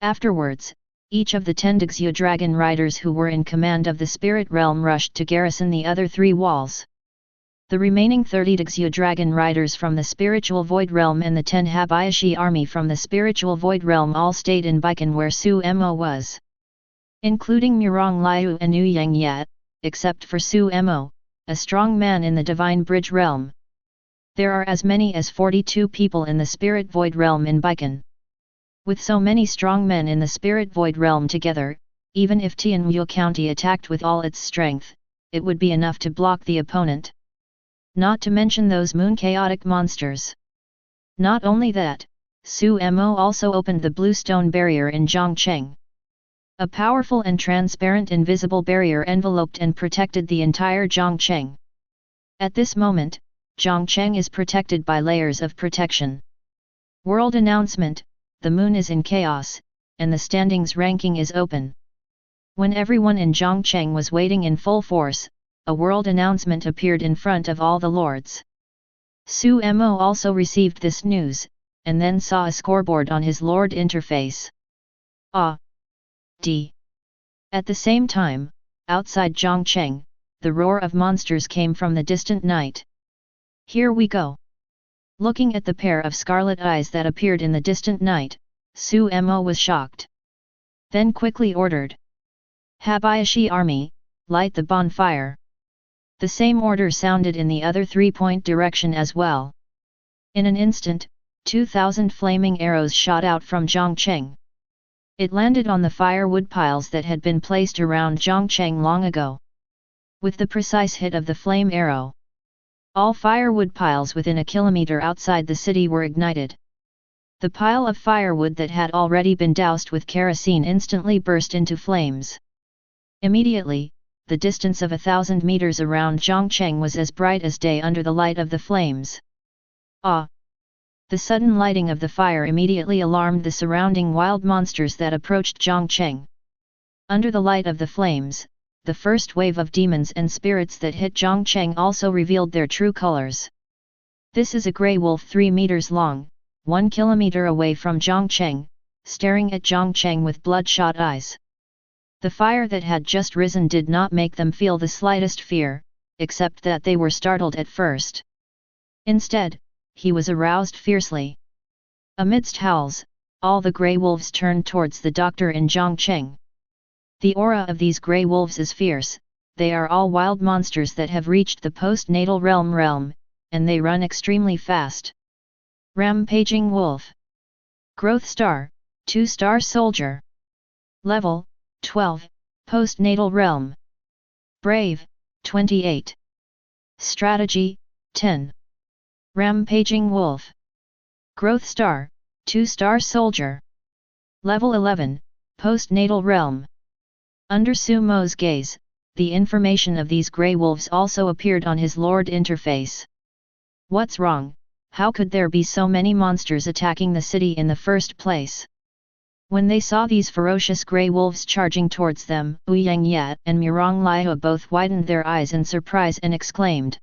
Afterwards, each of the 10 Dixia dragon riders who were in command of the spirit realm rushed to garrison the other 3 walls. The remaining 30 Dixia dragon riders from the spiritual void realm and the 10 Habayashi army from the spiritual void realm all stayed in Baikan where Su Mo was. Including Mirong Liu and Yu Yang Yat, except for Su Mo, a strong man in the Divine Bridge realm. There are as many as 42 people in the Spirit Void realm in Baikan. With so many strong men in the Spirit Void realm together, even if Tianwu County attacked with all its strength, it would be enough to block the opponent. Not to mention those moon chaotic monsters. Not only that, Su Mo also opened the blue stone barrier in Jiangcheng. A powerful and transparent invisible barrier enveloped and protected the entire Jiangcheng. At this moment, Jiangcheng is protected by layers of protection. World announcement: the moon is in chaos, and the standings ranking is open. When everyone in Jiangcheng was waiting in full force, a world announcement appeared in front of all the lords. Su Mo also received this news, and then saw a scoreboard on his lord interface. At the same time, outside Jiangcheng, the roar of monsters came from the distant night. Here we go! Looking at the pair of scarlet eyes that appeared in the distant night, Su Mo was shocked. Then quickly ordered. Habayashi army, light the bonfire. The same order sounded in the other 3-point direction as well. In an instant, 2,000 flaming arrows shot out from Jiangcheng. It landed on the firewood piles that had been placed around Jiangcheng long ago. With the precise hit of the flame arrow, all firewood piles within a kilometer outside the city were ignited. The pile of firewood that had already been doused with kerosene instantly burst into flames. Immediately, the distance of 1,000 meters around Zhongcheng was as bright as day under the light of the flames. Ah! The sudden lighting of the fire immediately alarmed the surrounding wild monsters that approached Zhongcheng. Under the light of the flames, the first wave of demons and spirits that hit Zhongcheng also revealed their true colors. This is a grey wolf 3 meters long, 1 kilometer away from Zhongcheng, staring at Zhongcheng with bloodshot eyes. The fire that had just risen did not make them feel the slightest fear, except that they were startled at first. Instead, he was aroused fiercely. Amidst howls, all the grey wolves turned towards the doctor in Zhongcheng. The aura of these grey wolves is fierce. They are all wild monsters that have reached the post-natal realm, and they run extremely fast. Rampaging Wolf. Growth Star, 2-star Soldier. Level, 12, Post-natal Realm. Brave, 28. Strategy, 10. Rampaging Wolf. Growth Star, 2-star Soldier. Level 11, Post-natal Realm. Under Su Mo's gaze, the information of these grey wolves also appeared on his Lord interface. What's wrong? How could there be so many monsters attacking the city in the first place? When they saw these ferocious grey wolves charging towards them, Ouyang Yat and Murong Liu both widened their eyes in surprise and exclaimed.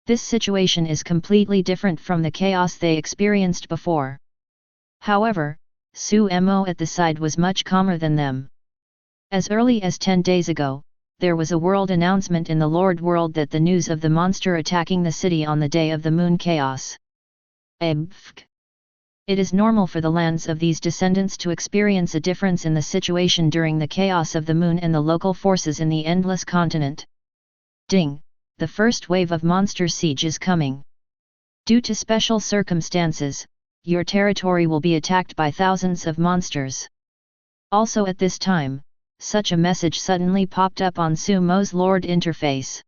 This situation is completely different from the chaos they experienced before. However, Su Mo at the side was much calmer than them. As early as 10 days ago, there was a world announcement in the Lord World that the news of the monster attacking the city on the day of the moon chaos. It is normal for the lands of these descendants to experience a difference in the situation during the chaos of the moon and the local forces in the endless continent. Ding! The first wave of monster siege is coming. Due to special circumstances, your territory will be attacked by thousands of monsters. Also at this time, such a message suddenly popped up on Su Mo's Lord interface.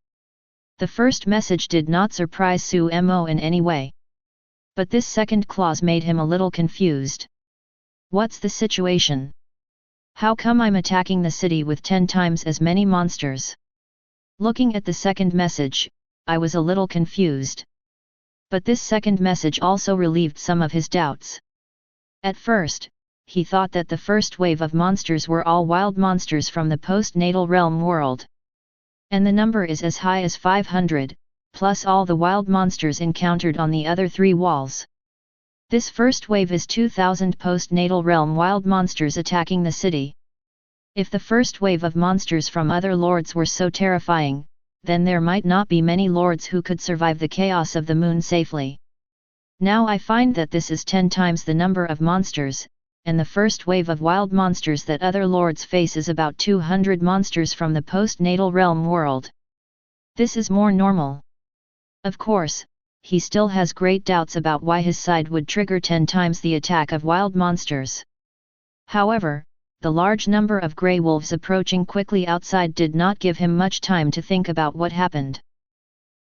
The first message did not surprise Su Mo in any way. But this second clause made him a little confused. What's the situation? How come I'm attacking the city with 10 times as many monsters? Looking at the second message, I was a little confused. But this second message also relieved some of his doubts. At first, he thought that the first wave of monsters were all wild monsters from the post-natal realm world. And the number is as high as 500, plus all the wild monsters encountered on the other 3 walls. This first wave is 2,000 post-natal realm wild monsters attacking the city. If the first wave of monsters from other lords were so terrifying, then there might not be many lords who could survive the chaos of the moon safely. Now I find that this is 10 times the number of monsters, and the first wave of wild monsters that other lords face is about 200 monsters from the post-natal realm world. This is more normal. Of course, he still has great doubts about why his side would trigger 10 times the attack of wild monsters. However, the large number of grey wolves approaching quickly outside did not give him much time to think about what happened.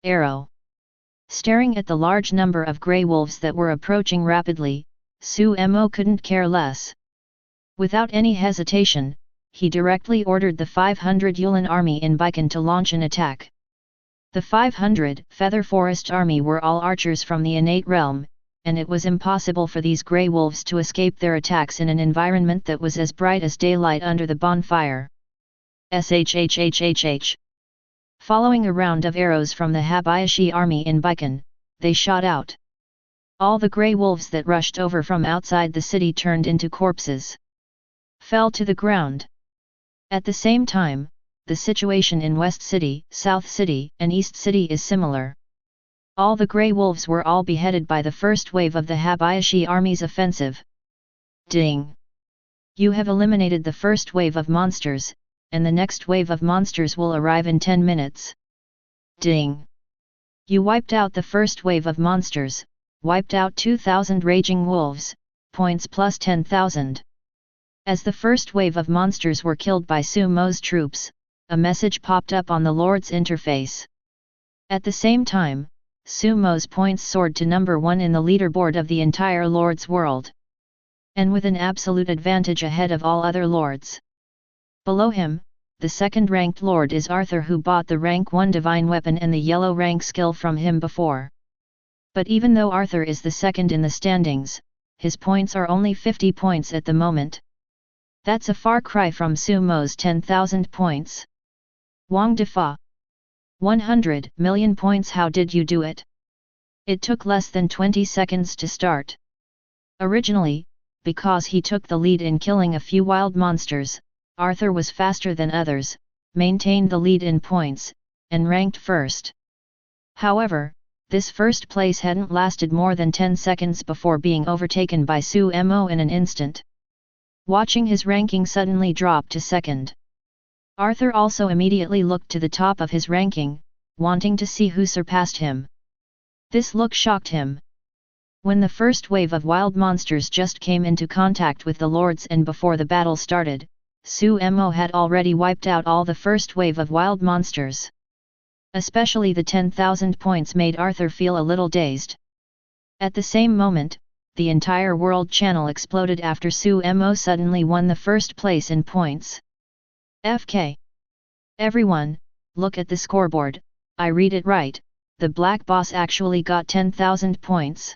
Arrow. Staring at the large number of grey wolves that were approaching rapidly, Su Mo couldn't care less. Without any hesitation, he directly ordered the 500 Yulin army in Baikan to launch an attack. The 500 Feather Forest army were all archers from the innate realm, and it was impossible for these grey wolves to escape their attacks in an environment that was as bright as daylight under the bonfire. Shhhhh. Following a round of arrows from the Habayashi army in Baikan, they shot out. All the grey wolves that rushed over from outside the city turned into corpses. Fell to the ground. At the same time, the situation in West City, South City, and East City is similar. All the grey wolves were all beheaded by the first wave of the Habayashi army's offensive. Ding! You have eliminated the first wave of monsters, and the next wave of monsters will arrive in 10 minutes. Ding! You wiped out the first wave of monsters, wiped out 2,000 raging wolves, points plus 10,000. As the first wave of monsters were killed by Su Mo's troops, a message popped up on the Lord's interface. At the same time, Su Mo's points soared to number 1 in the leaderboard of the entire Lord's world. and with an absolute advantage ahead of all other lords. Below him, the second-ranked lord is Arthur, who bought the rank 1 divine weapon and the yellow rank skill from him before. But even though Arthur is the second in the standings, his points are only 50 points at the moment. That's a far cry from Sumo's 10,000 points. Wang Defa. 100 million points. How did you do it? It took less than 20 seconds to start. Originally, because he took the lead in killing a few wild monsters, Arthur was faster than others, maintained the lead in points, and ranked first. However, this first place hadn't lasted more than 10 seconds before being overtaken by Sumo in an instant. Watching his ranking suddenly drop to second, Arthur also immediately looked to the top of his ranking, wanting to see who surpassed him. This look shocked him. When the first wave of wild monsters just came into contact with the lords and before the battle started, Sumo had already wiped out all the first wave of wild monsters. Especially the 10,000 points made Arthur feel a little dazed. At the same moment, the entire world channel exploded after Sumo suddenly won the first place in points. FK. Everyone, look at the scoreboard. I read it right, the black boss actually got 10,000 points.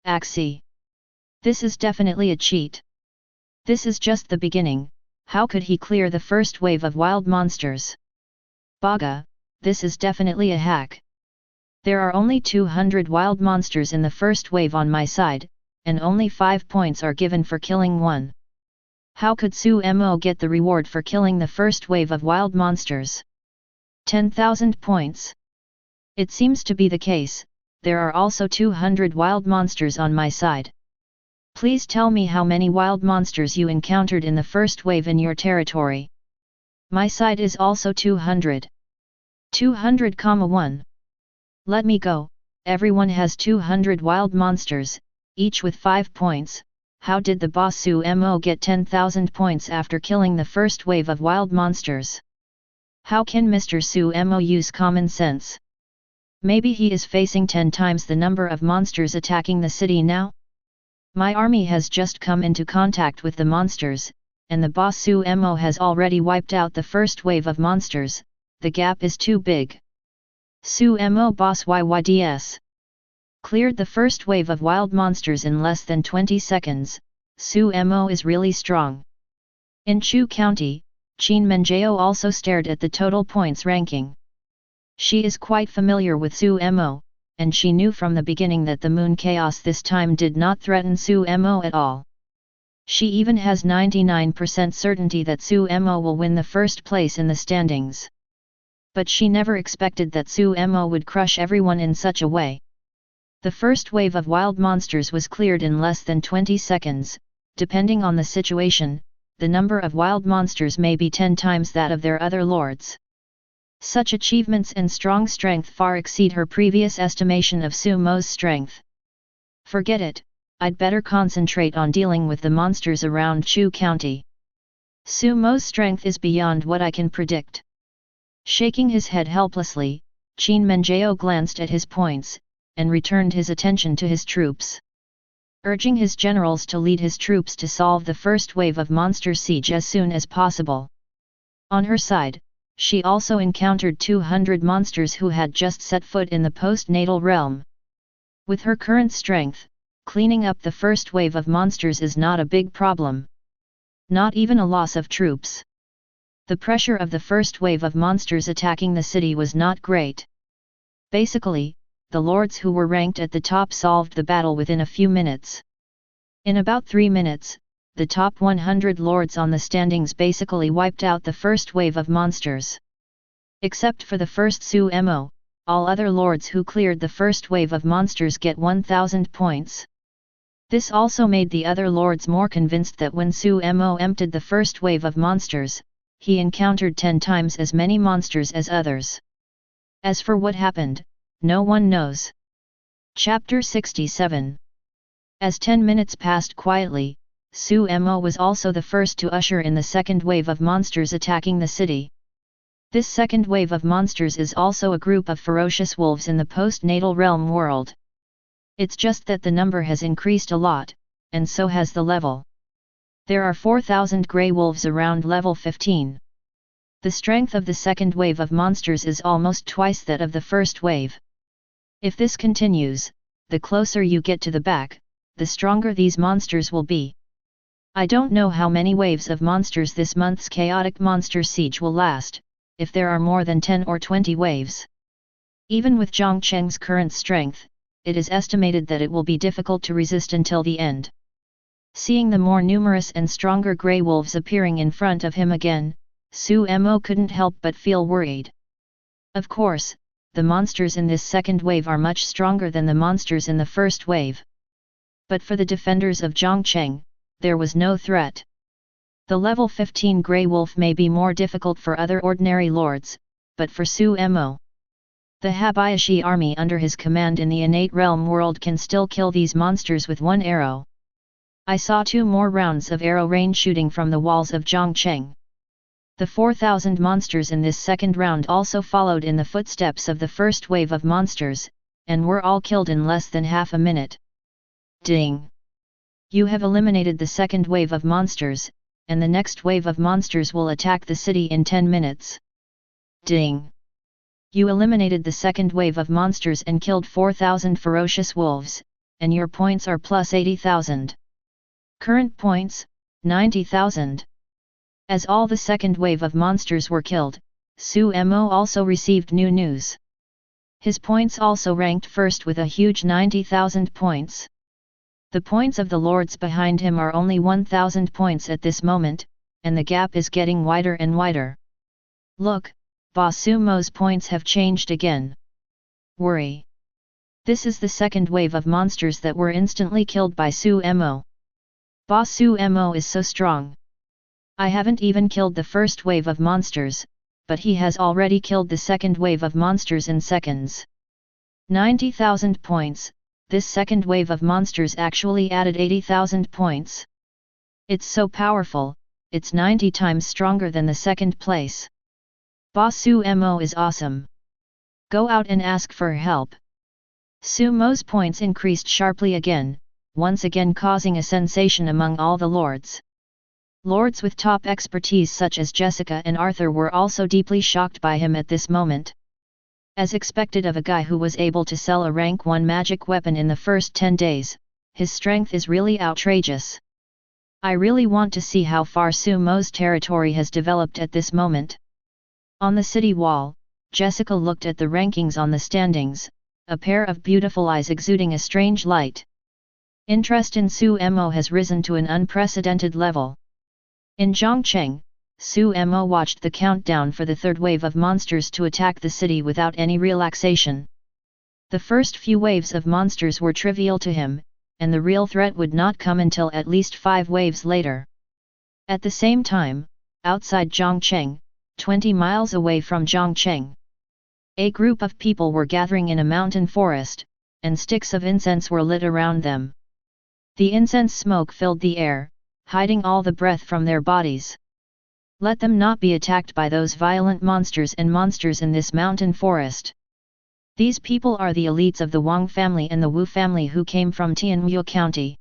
Axie. This is definitely a cheat. This is just the beginning, how could he clear the first wave of wild monsters? Baga, this is definitely a hack. There are only 200 wild monsters in the first wave on my side, and only 5 points are given for killing one. How could Sumo get the reward for killing the first wave of wild monsters? 10,000 points. It seems to be the case, there are also 200 wild monsters on my side. Please tell me how many wild monsters you encountered in the first wave in your territory. My side is also 200. 200,1. Let me go, everyone has 200 wild monsters, each with 5 points. How did the boss Sumo get 10,000 points after killing the first wave of wild monsters? How can Mr. Sumo use common sense? Maybe he is facing 10 times the number of monsters attacking the city now? My army has just come into contact with the monsters, and the boss Sumo has already wiped out the first wave of monsters, the gap is too big. Sumo boss YYDS cleared the first wave of wild monsters in less than 20 seconds, Sumo is really strong. In Chu County, Qin Menjao also stared at the total points ranking. She is quite familiar with Sumo, and she knew from the beginning that the Moon Chaos this time did not threaten Sumo at all. She even has 99% certainty that Sumo will win the first place in the standings. But she never expected that Sumo would crush everyone in such a way. The first wave of wild monsters was cleared in less than 20 seconds, depending on the situation, the number of wild monsters may be 10 times that of their other lords. Such achievements and strong strength far exceed her previous estimation of Sumo's strength. Forget it, I'd better concentrate on dealing with the monsters around Chu County. Sumo's strength is beyond what I can predict. Shaking his head helplessly, Qin Menjao glanced at his points, and returned his attention to his troops. Urging his generals to lead his troops to solve the first wave of monster siege as soon as possible. On her side, she also encountered 200 monsters who had just set foot in the postnatal realm. With her current strength, cleaning up the first wave of monsters is not a big problem. Not even a loss of troops. The pressure of the first wave of monsters attacking the city was not great. Basically, the lords who were ranked at the top solved the battle within a few minutes. In about 3 minutes, the top 100 lords on the standings basically wiped out the first wave of monsters. Except for the first Sumo, all other lords who cleared the first wave of monsters get 1,000 points. This also made the other lords more convinced that when Sumo emptied the first wave of monsters, he encountered 10 times as many monsters as others. As for what happened, no one knows. Chapter 67. As 10 minutes passed quietly, Sumo was also the first to usher in the second wave of monsters attacking the city. This second wave of monsters is also a group of ferocious wolves in the postnatal realm world. It's just that the number has increased a lot, and so has the level. There are 4,000 grey wolves around level 15. The strength of the second wave of monsters is almost twice that of the first wave. If this continues, the closer you get to the back, the stronger these monsters will be. I don't know how many waves of monsters this month's chaotic monster siege will last, if there are more than 10 or 20 waves. Even with Zhongcheng's current strength, it is estimated that it will be difficult to resist until the end. Seeing the more numerous and stronger grey wolves appearing in front of him again, Su Mo couldn't help but feel worried. Of course, the monsters in this second wave are much stronger than the monsters in the first wave. But for the defenders of Zhongcheng, there was no threat. The level 15 grey wolf may be more difficult for other ordinary lords, but for Su Mo, the Habayashi army under his command in the innate realm world can still kill these monsters with one arrow. I saw 2 more rounds of arrow rain shooting from the walls of Zhongcheng. The 4,000 monsters in this second round also followed in the footsteps of the first wave of monsters, and were all killed in less than half a minute. Ding! You have eliminated the second wave of monsters, and the next wave of monsters will attack the city in 10 minutes. Ding! You eliminated the second wave of monsters and killed 4,000 ferocious wolves, and your points are plus 80,000. Current points, 90,000. As all the second wave of monsters were killed, Su Mo also received new news. His points also ranked first with a huge 90,000 points. The points of the lords behind him are only 1,000 points at this moment, and the gap is getting wider and wider. Look, Ba Su Mo's points have changed again. Worry. This is the second wave of monsters that were instantly killed by Su Mo. Ba Su Mo is so strong. I haven't even killed the first wave of monsters, but he has already killed the second wave of monsters in seconds. 90,000 points, this second wave of monsters actually added 80,000 points. It's so powerful, it's 90 times stronger than the second place. Ba Su Mo is awesome. Go out and ask for help. Su Mo's points increased sharply again, once again causing a sensation among all the lords. Lords with top expertise such as Jessica and Arthur were also deeply shocked by him at this moment. As expected of a guy who was able to sell a rank 1 magic weapon in the first 10 days, his strength is really outrageous. I really want to see how far Su Mo's territory has developed at this moment. On the city wall, Jessica looked at the rankings on the standings, a pair of beautiful eyes exuding a strange light. Interest in Su Mo has risen to an unprecedented level. In Zhongcheng, Su Mo watched the countdown for the third wave of monsters to attack the city without any relaxation. The first few waves of monsters were trivial to him, and the real threat would not come until at least 5 waves later. At the same time, outside Zhongcheng, 20 miles away from Zhongcheng, a group of people were gathering in a mountain forest, and sticks of incense were lit around them. The incense smoke filled the air, hiding all the breath from their bodies. Let them not be attacked by those violent monsters and monsters in this mountain forest. These people are the elites of the Wang family and the Wu family who came from Tianmu County.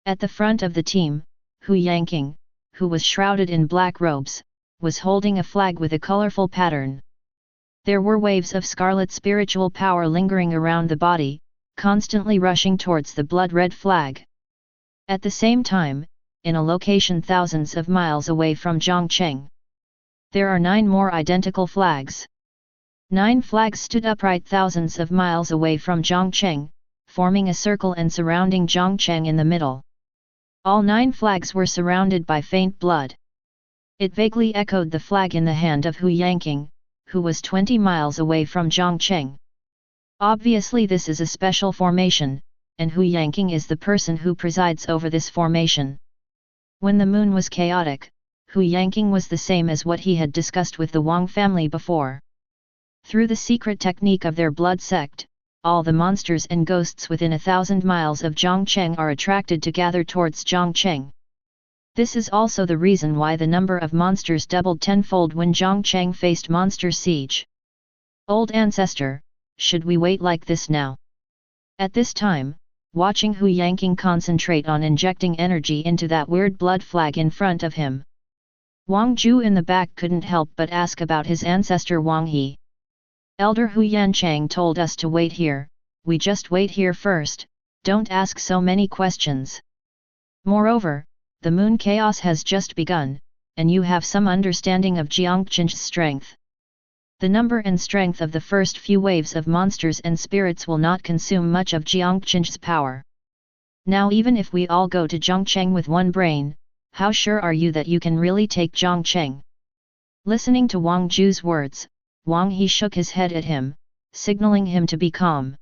At the front of the team, Hu Yanqing, who was shrouded in black robes, was holding a flag with a colorful pattern. There were waves of scarlet spiritual power lingering around the body, constantly rushing towards the blood-red flag. At the same time, in a location thousands of miles away from Zhongcheng, there are 9 more identical flags. 9 flags stood upright thousands of miles away from Zhongcheng, forming a circle and surrounding Zhongcheng in the middle. All 9 flags were surrounded by faint blood. It vaguely echoed the flag in the hand of Hu Yanqing, who was 20 miles away from Zhongcheng. Obviously this is a special formation, and Hu Yanqing is the person who presides over this formation. When the moon was chaotic, Hu Yanqing was the same as what he had discussed with the Wang family before. Through the secret technique of their blood sect, all the monsters and ghosts within 1,000 miles of Zhongcheng are attracted to gather towards Zhongcheng. This is also the reason why the number of monsters doubled tenfold when Zhongcheng faced monster siege. Old ancestor, should we wait like this now? At this time, watching Hu Yanqing concentrate on injecting energy into that weird blood flag in front of him. Wang Ju in the back couldn't help but ask about his ancestor Wang He. Elder Hu Yanchang told us to wait here, we just wait here first, don't ask so many questions. Moreover, the moon chaos has just begun, and you have some understanding of Jiangqing's strength. The number and strength of the first few waves of monsters and spirits will not consume much of Jiangqing's power. Now even if we all go to Zhongcheng with one brain, how sure are you that you can really take Zhongcheng? Listening to Wang Ju's words, Wang He shook his head at him, signaling him to be calm.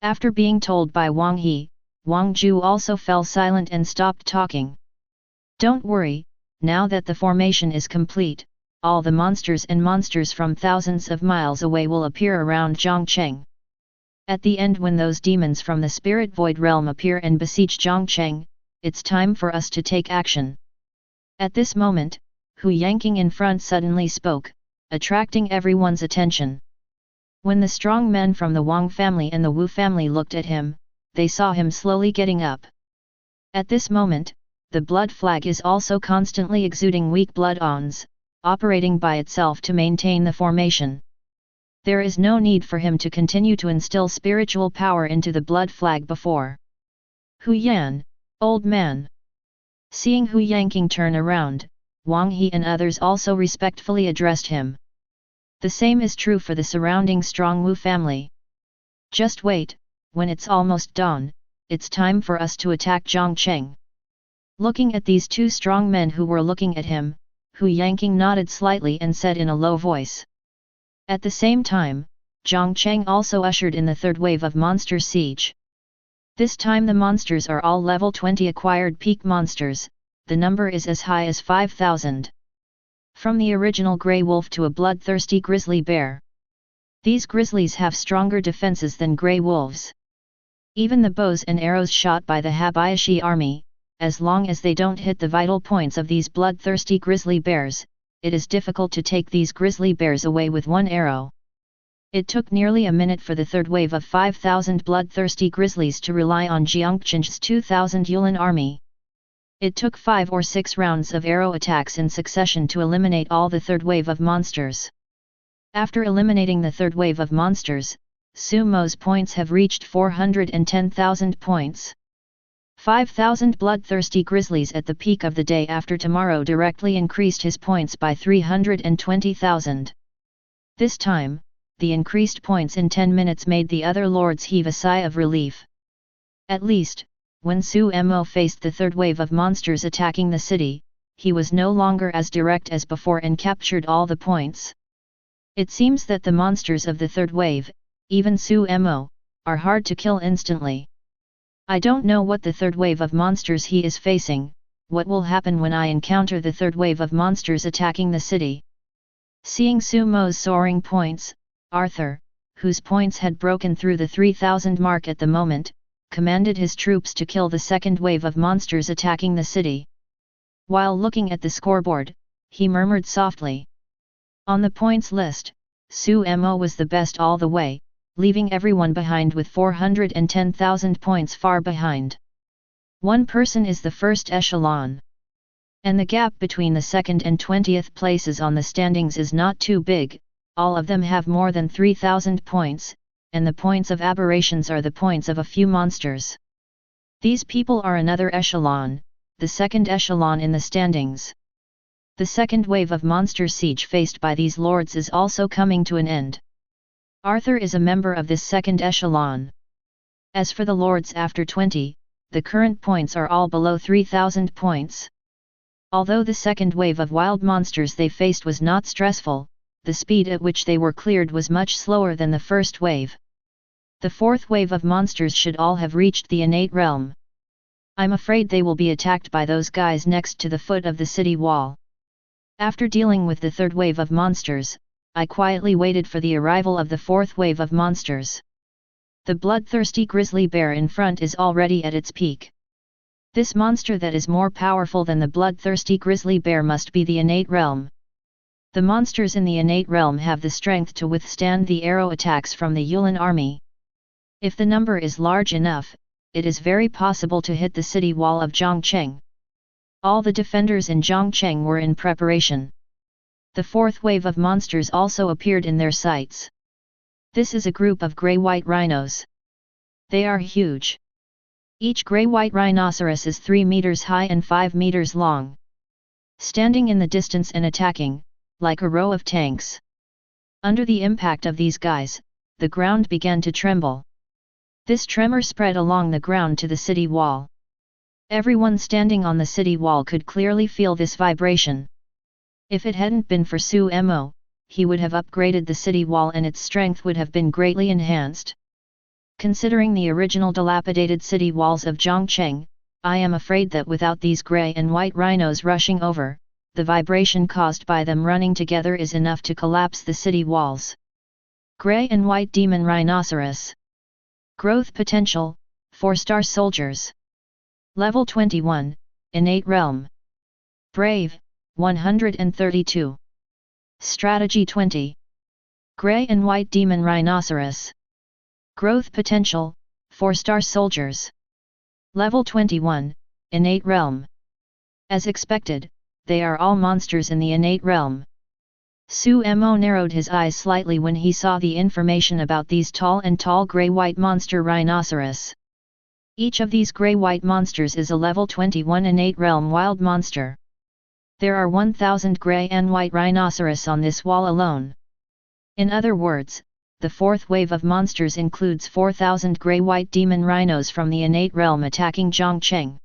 After being told by Wang He, Wang Ju also fell silent and stopped talking. Don't worry, now that the formation is complete, all the monsters and monsters from thousands of miles away will appear around Zhongcheng. At the end, when those demons from the spirit void realm appear and besiege Zhongcheng, it's time for us to take action. At this moment, Hu Yanqing in front suddenly spoke, attracting everyone's attention. When the strong men from the Wang family and the Wu family looked at him, they saw him slowly getting up. At this moment, the blood flag is also constantly exuding weak blood ons, operating by itself to maintain the formation. There is no need for him to continue to instill spiritual power into the blood flag before. Hu Yan, old man. Seeing Hu Yanqing turn around, Wang He and others also respectfully addressed him. The same is true for the surrounding strong Wu family. Just wait, when it's almost dawn, it's time for us to attack Zhongcheng. Looking at these two strong men who were looking at him, Hu Yanqing nodded slightly and said in a low voice. At the same time, Zhongcheng also ushered in the third wave of monster siege. This time the monsters are all level 20 acquired peak monsters, the number is as high as 5,000. From the original grey wolf to a bloodthirsty grizzly bear. These grizzlies have stronger defenses than grey wolves. Even the bows and arrows shot by the Habayashi army, as long as they don't hit the vital points of these bloodthirsty grizzly bears, it is difficult to take these grizzly bears away with one arrow. It took nearly a minute for the third wave of 5,000 bloodthirsty grizzlies to rely on Jiangqing's 2,000 Yulin army. It took 5 or 6 rounds of arrow attacks in succession to eliminate all the third wave of monsters. After eliminating the third wave of monsters, Sumo's points have reached 410,000 points. 5,000 bloodthirsty grizzlies at the peak of the day after tomorrow directly increased his points by 320,000. This time, the increased points in 10 minutes made the other lords heave a sigh of relief. At least, when Su Mo faced the third wave of monsters attacking the city, he was no longer as direct as before and captured all the points. It seems that the monsters of the third wave, even Su Mo, are hard to kill instantly. I don't know what the third wave of monsters he is facing, what will happen when I encounter the third wave of monsters attacking the city. Seeing Su Mo's soaring points, Arthur, whose points had broken through the 3,000 mark at the moment, commanded his troops to kill the second wave of monsters attacking the city. While looking at the scoreboard, he murmured softly. On the points list, Su Mo was the best all the way, leaving everyone behind with 410,000 points far behind. One person is the first echelon. And the gap between the second and 20th places on the standings is not too big, all of them have more than 3,000 points, and the points of aberrations are the points of a few monsters. These people are another echelon, the second echelon in the standings. The second wave of monster siege faced by these lords is also coming to an end. Arthur is a member of this second echelon. As for the lords after 20, the current points are all below 3,000 points. Although the second wave of wild monsters they faced was not stressful, the speed at which they were cleared was much slower than the first wave. The fourth wave of monsters should all have reached the innate realm. I'm afraid they will be attacked by those guys next to the foot of the city wall. After dealing with the third wave of monsters, I quietly waited for the arrival of the fourth wave of monsters. The bloodthirsty grizzly bear in front is already at its peak. This monster that is more powerful than the bloodthirsty grizzly bear must be the innate realm. The monsters in the innate realm have the strength to withstand the arrow attacks from the Yulin army. If the number is large enough, it is very possible to hit the city wall of Zhongcheng. All the defenders in Zhongcheng were in preparation. The fourth wave of monsters also appeared in their sights. This is a group of grey-white rhinos. They are huge. Each grey-white rhinoceros is 3 meters high and 5 meters long. Standing in the distance and attacking, like a row of tanks. Under the impact of these guys, the ground began to tremble. This tremor spread along the ground to the city wall. Everyone standing on the city wall could clearly feel this vibration. If it hadn't been for Su Mo, he would have upgraded the city wall and its strength would have been greatly enhanced. Considering the original dilapidated city walls of Zhongcheng, I am afraid that without these grey and white rhinos rushing over, the vibration caused by them running together is enough to collapse the city walls. Grey and white demon rhinoceros. Growth potential, 4-star soldiers. Level 21, innate realm. Brave, 132. Strategy 20. Grey and white demon rhinoceros. Growth potential, 4-star soldiers. Level 21, innate realm. As expected, they are all monsters in the innate realm. Su Mo narrowed his eyes slightly when he saw the information about these tall grey-white monster rhinoceros. Each of these grey-white monsters is a level 21 innate realm wild monster. There are 1,000 grey and white rhinoceros on this wall alone. In other words, the fourth wave of monsters includes 4,000 grey-white demon rhinos from the innate realm attacking Zhongcheng.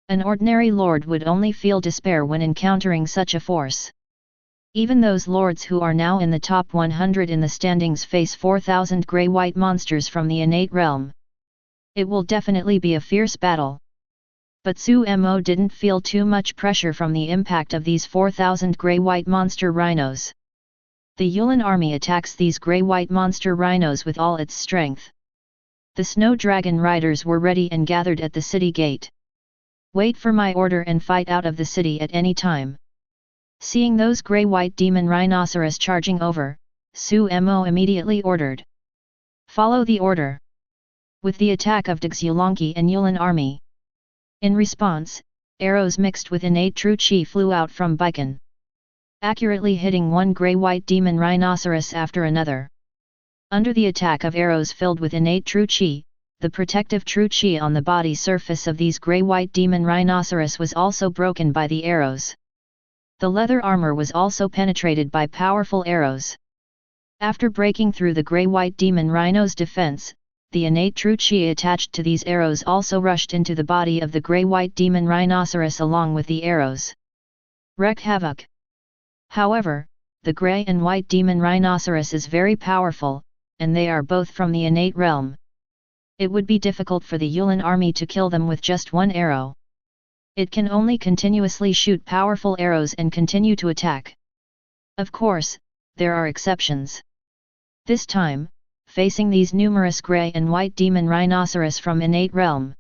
An ordinary lord would only feel despair when encountering such a force. Even those lords who are now in the top 100 in the standings face 4,000 grey-white monsters from the innate realm. It will definitely be a fierce battle. But Su Mo didn't feel too much pressure from the impact of these 4,000 grey-white monster rhinos. The Yulin army attacks these grey-white monster rhinos with all its strength. The Snow Dragon riders were ready and gathered at the city gate. Wait for my order and fight out of the city at any time. Seeing those grey-white demon rhinoceros charging over, Su Mo immediately ordered. Follow the order. With the attack of Dixulanki and Yulin army. In response, arrows mixed with innate true chi flew out from Baikan, accurately hitting one grey-white demon rhinoceros after another. Under the attack of arrows filled with innate true chi, the protective true chi on the body surface of these grey-white demon rhinoceros was also broken by the arrows. The leather armor was also penetrated by powerful arrows. After breaking through the grey-white demon rhino's defense, the innate true chi attached to these arrows also rushed into the body of the grey-white demon rhinoceros along with the arrows. Wreak havoc. However, the grey and white demon rhinoceros is very powerful, and they are both from the innate realm. It would be difficult for the Yulin army to kill them with just one arrow. It can only continuously shoot powerful arrows and continue to attack. Of course, there are exceptions. This time, facing these numerous grey and white demon rhinoceros from innate realm,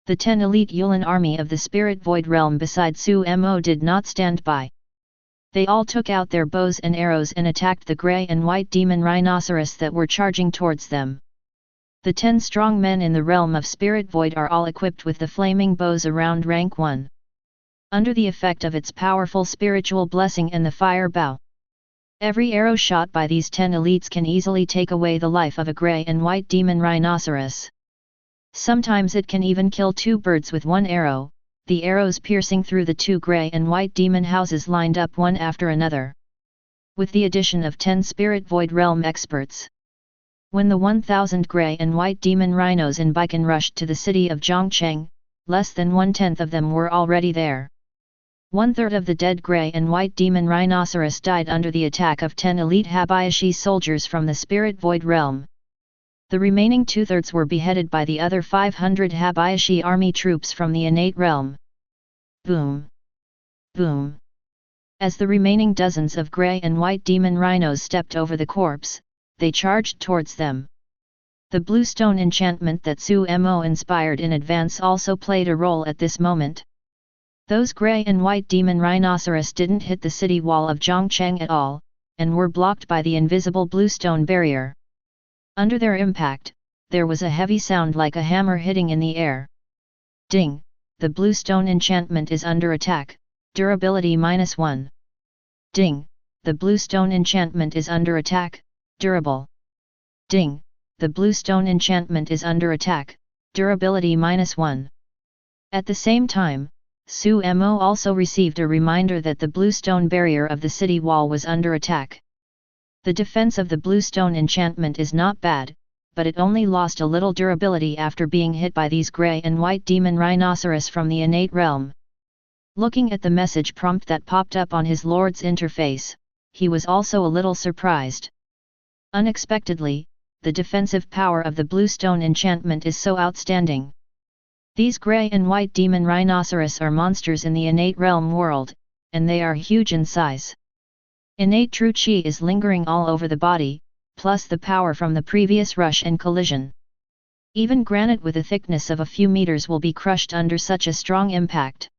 the 10 elite Yulin army of the Spirit Void realm beside Su Mo did not stand by. They all took out their bows and arrows and attacked the grey and white demon rhinoceros that were charging towards them. The 10 strong men in the realm of Spirit Void are all equipped with the flaming bows around rank 1. Under the effect of its powerful spiritual blessing and the fire bow, every arrow shot by these 10 elites can easily take away the life of a grey and white demon rhinoceros. Sometimes it can even kill 2 birds with one arrow, the arrows piercing through the 2 grey and white demon houses lined up one after another. With the addition of 10 Spirit Void realm experts. When the 1,000 grey and white demon rhinos in Baikan rushed to the city of Zhongcheng, less than 1/10 of them were already there. 1/3 of the dead grey and white demon rhinoceros died under the attack of 10 elite Habayashi soldiers from the Spirit Void realm. The remaining 2/3 were beheaded by the other 500 Habayashi army troops from the innate realm. Boom! Boom! As the remaining dozens of grey and white demon rhinos stepped over the corpse, they charged towards them. The blue stone enchantment that Su Mo inspired in advance also played a role at this moment. Those grey and white demon rhinoceros didn't hit the city wall of Zhongcheng at all, and were blocked by the invisible blue stone barrier. Under their impact, there was a heavy sound like a hammer hitting in the air. Ding! The blue stone enchantment is under attack, durability -1. Ding! The blue stone enchantment is under attack, durable. Ding! The blue stone enchantment is under attack, durability -1. At the same time, Su Mo also received a reminder that the blue stone barrier of the city wall was under attack. The defense of the blue stone enchantment is not bad, but it only lost a little durability after being hit by these grey and white demon rhinoceros from the innate realm. Looking at the message prompt that popped up on his lord's interface, he was also a little surprised. Unexpectedly, the defensive power of the blue stone enchantment is so outstanding. These grey and white demon rhinoceros are monsters in the innate realm world, and they are huge in size. Innate true chi is lingering all over the body, plus the power from the previous rush and collision. Even granite with a thickness of a few meters will be crushed under such a strong impact.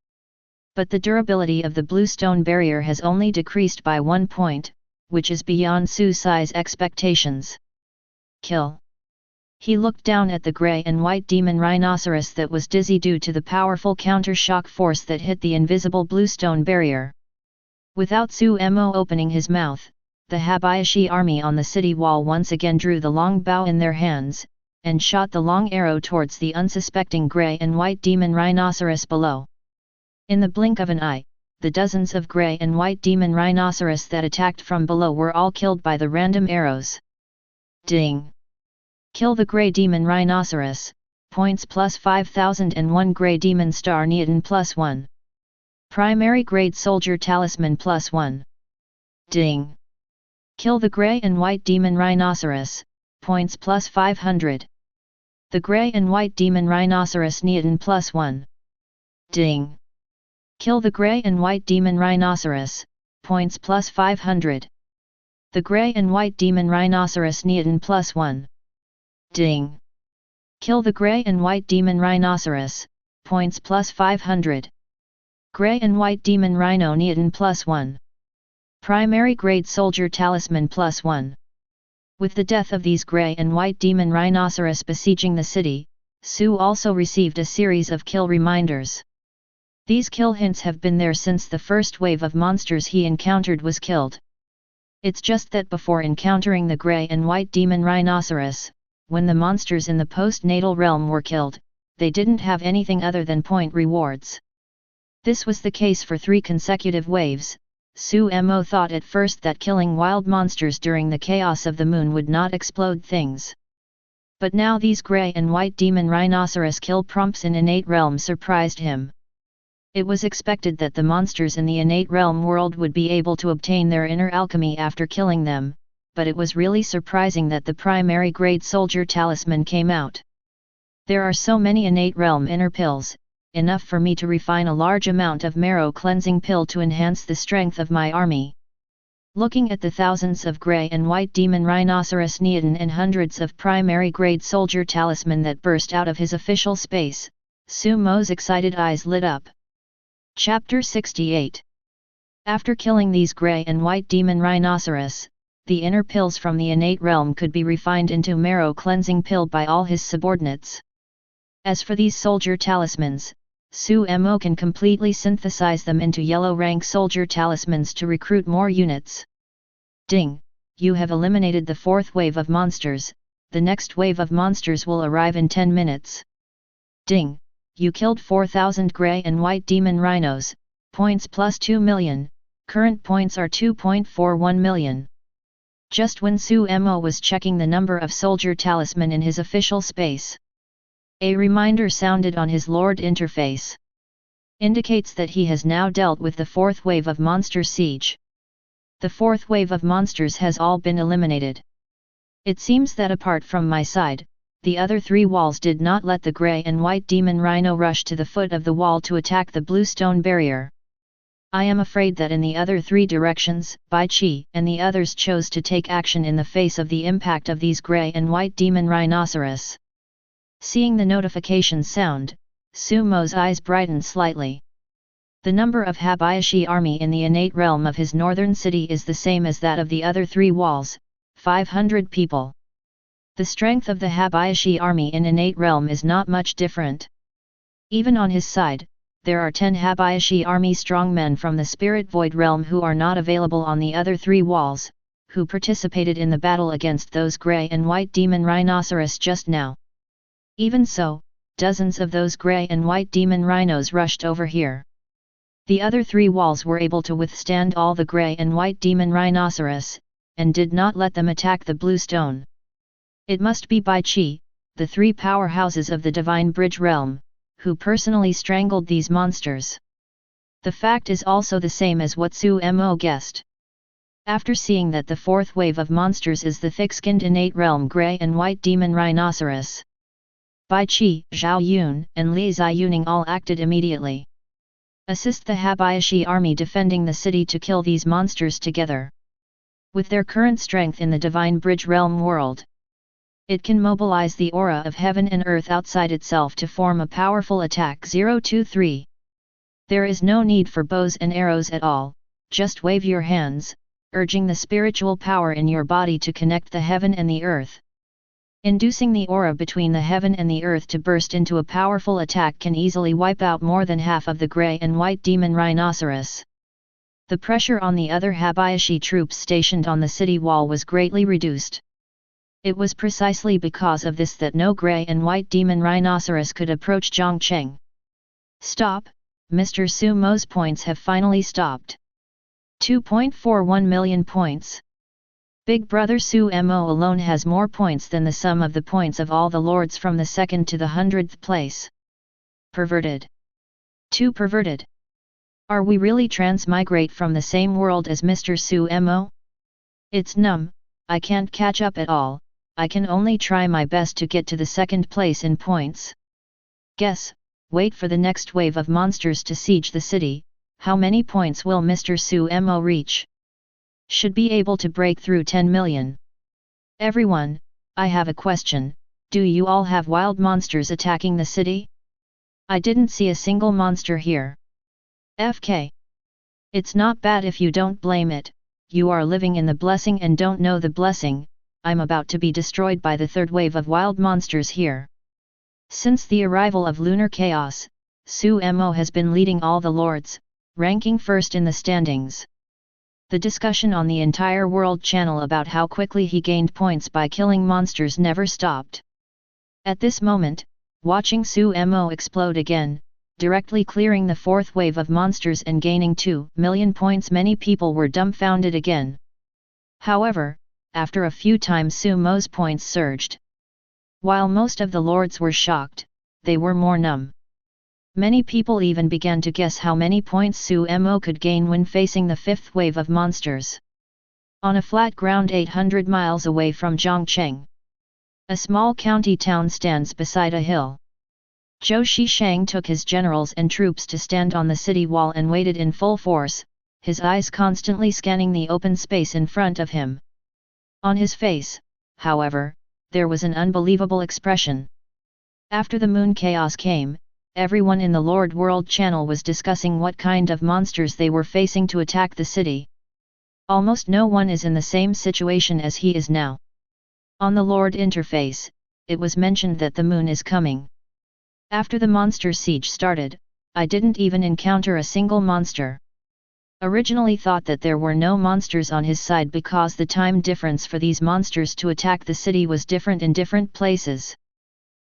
But the durability of the blue stone barrier has only decreased by 1 point, which is beyond Su Sai's expectations. Kill. He looked down at the grey and white demon rhinoceros that was dizzy due to the powerful counter-shock force that hit the invisible blue stone barrier. Without Su Mo opening his mouth, the Habayashi army on the city wall once again drew the long bow in their hands, and shot the long arrow towards the unsuspecting grey and white demon rhinoceros below. In the blink of an eye, the dozens of grey and white demon rhinoceros that attacked from below were all killed by the random arrows. Ding! Kill the grey demon rhinoceros, points plus 5001 grey demon star Neoten +1. Primary grade soldier talisman +1. Ding! Kill the grey and white demon rhinoceros, points plus 500. The grey and white demon rhinoceros Neoten +1. Ding! Kill the grey and white demon rhinoceros, points plus 500. The grey and white demon rhinoceros Neoten +1. Ding! Kill the grey and white demon rhinoceros, points plus 500. Grey and white demon rhino Neoten +1. Primary grade soldier talisman +1. With the death of these grey and white demon rhinoceros besieging the city, Su also received a series of kill reminders. These kill hints have been there since the first wave of monsters he encountered was killed. It's just that before encountering the grey and white demon rhinoceros, when the monsters in the post-natal realm were killed, they didn't have anything other than point rewards. This was the case for 3 consecutive waves. Su Mo thought at first that killing wild monsters during the chaos of the moon would not explode things. But now these grey and white demon rhinoceros kill prompts in innate realm surprised him. It was expected that the monsters in the innate realm world would be able to obtain their inner alchemy after killing them, but it was really surprising that the primary grade soldier talisman came out. There are so many innate realm inner pills, enough for me to refine a large amount of marrow cleansing pill to enhance the strength of my army. Looking at the thousands of grey and white demon rhinoceros Neoten and hundreds of primary grade soldier talisman that burst out of his official space, Su Mo's excited eyes lit up. Chapter 68. After killing these grey and white demon rhinoceros, the inner pills from the innate realm could be refined into marrow cleansing pill by all his subordinates. As for these soldier talismans, Su Mo can completely synthesize them into yellow rank soldier talismans to recruit more units. Ding! You have eliminated the 4th wave of monsters, the next wave of monsters will arrive in 10 minutes. Ding! You killed 4,000 grey and white demon rhinos, points plus 2 million, current points are 2.41 million. Just when Su Mo was checking the number of soldier talisman in his official space, a reminder sounded on his Lord interface. Indicates that he has now dealt with the 4th wave of monster siege. The 4th wave of monsters has all been eliminated. It seems that apart from my side, the other 3 walls did not let the grey and white demon rhino rush to the foot of the wall to attack the blue stone barrier. I am afraid that in the other 3 directions, Bai Chi and the others chose to take action in the face of the impact of these grey and white demon rhinoceros. Seeing the notification sound, Su Mo's eyes brightened slightly. The number of Habayashi army in the innate realm of his northern city is the same as that of the other 3 walls, 500 people. The strength of the Habayashi army in innate realm is not much different. Even on his side, there are 10 Habayashi army strongmen from the spirit void realm who are not available on the other 3 walls, who participated in the battle against those grey and white demon rhinoceros just now. Even so, dozens of those grey and white demon rhinos rushed over here. The other 3 walls were able to withstand all the grey and white demon rhinoceros, and did not let them attack the blue stone. It must be Bai Qi, the 3 powerhouses of the Divine Bridge realm, who personally strangled these monsters. The fact is also the same as what Su Mo guessed. After seeing that the 4th wave of monsters is the thick-skinned innate realm grey and white demon rhinoceros, Bai Qi, Zhao Yun, and Li Ziyuning all acted immediately. Assist the Habayashi army defending the city to kill these monsters together. With their current strength in the Divine Bridge realm world, it can mobilize the aura of heaven and earth outside itself to form a powerful attack. 023. There is no need for bows and arrows at all, just wave your hands, urging the spiritual power in your body to connect the heaven and the earth. Inducing the aura between the heaven and the earth to burst into a powerful attack can easily wipe out more than half of the grey and white demon rhinoceros. The pressure on the other Habayashi troops stationed on the city wall was greatly reduced. It was precisely because of this that no grey and white demon rhinoceros could approach Zhongcheng. Stop, Mr. Su Mo's points have finally stopped. 2.41 million points. Big brother Su Mo alone has more points than the sum of the points of all the lords from the 2nd to the 100th place. Perverted. Too perverted. Are we really transmigrate from the same world as Mr. Su Mo? It's numb, I can't catch up at all. I can only try my best to get to the 2nd place in points. Guess, wait for the next wave of monsters to siege the city. How many points will Mr. Su Mo reach? Should be able to break through 10 million. Everyone, I have a question, do you all have wild monsters attacking the city? I didn't see a single monster here. FK. It's not bad if you don't blame it, you are living in the blessing and don't know the blessing. I'm about to be destroyed by the 3rd wave of wild monsters here. Since the arrival of lunar chaos, Su Mo has been leading all the lords, ranking 1st in the standings. The discussion on the entire world channel about how quickly he gained points by killing monsters never stopped. At this moment, watching Su Mo explode again, directly clearing the 4th wave of monsters and gaining 2 million points, many people were dumbfounded again. However, after a few times Su Mo's points surged. While most of the lords were shocked, they were more numb. Many people even began to guess how many points Su Mo could gain when facing the 5th wave of monsters. On a flat ground 800 miles away from Zhongcheng, a small county town stands beside a hill. Zhou Shishang took his generals and troops to stand on the city wall and waited in full force, his eyes constantly scanning the open space in front of him. On his face, however, there was an unbelievable expression. After the moon chaos came, everyone in the Lord World channel was discussing what kind of monsters they were facing to attack the city. Almost no one is in the same situation as he is now. On the Lord interface, it was mentioned that the moon is coming. After the monster siege started, I didn't even encounter a single monster. Originally thought that there were no monsters on his side because the time difference for these monsters to attack the city was different in different places.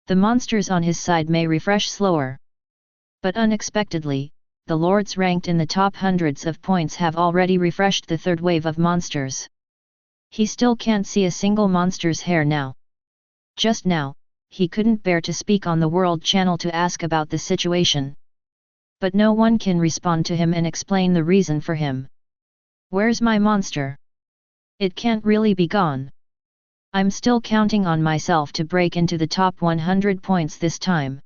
The monsters on his side may refresh slower. But unexpectedly, the lords ranked in the top hundreds of points have already refreshed the 3rd wave of monsters. He still can't see a single monster's hair now. Just now, he couldn't bear to speak on the World channel to ask about the situation. But no one can respond to him and explain the reason for him. Where's my monster? It can't really be gone. I'm still counting on myself to break into the top 100 points this time.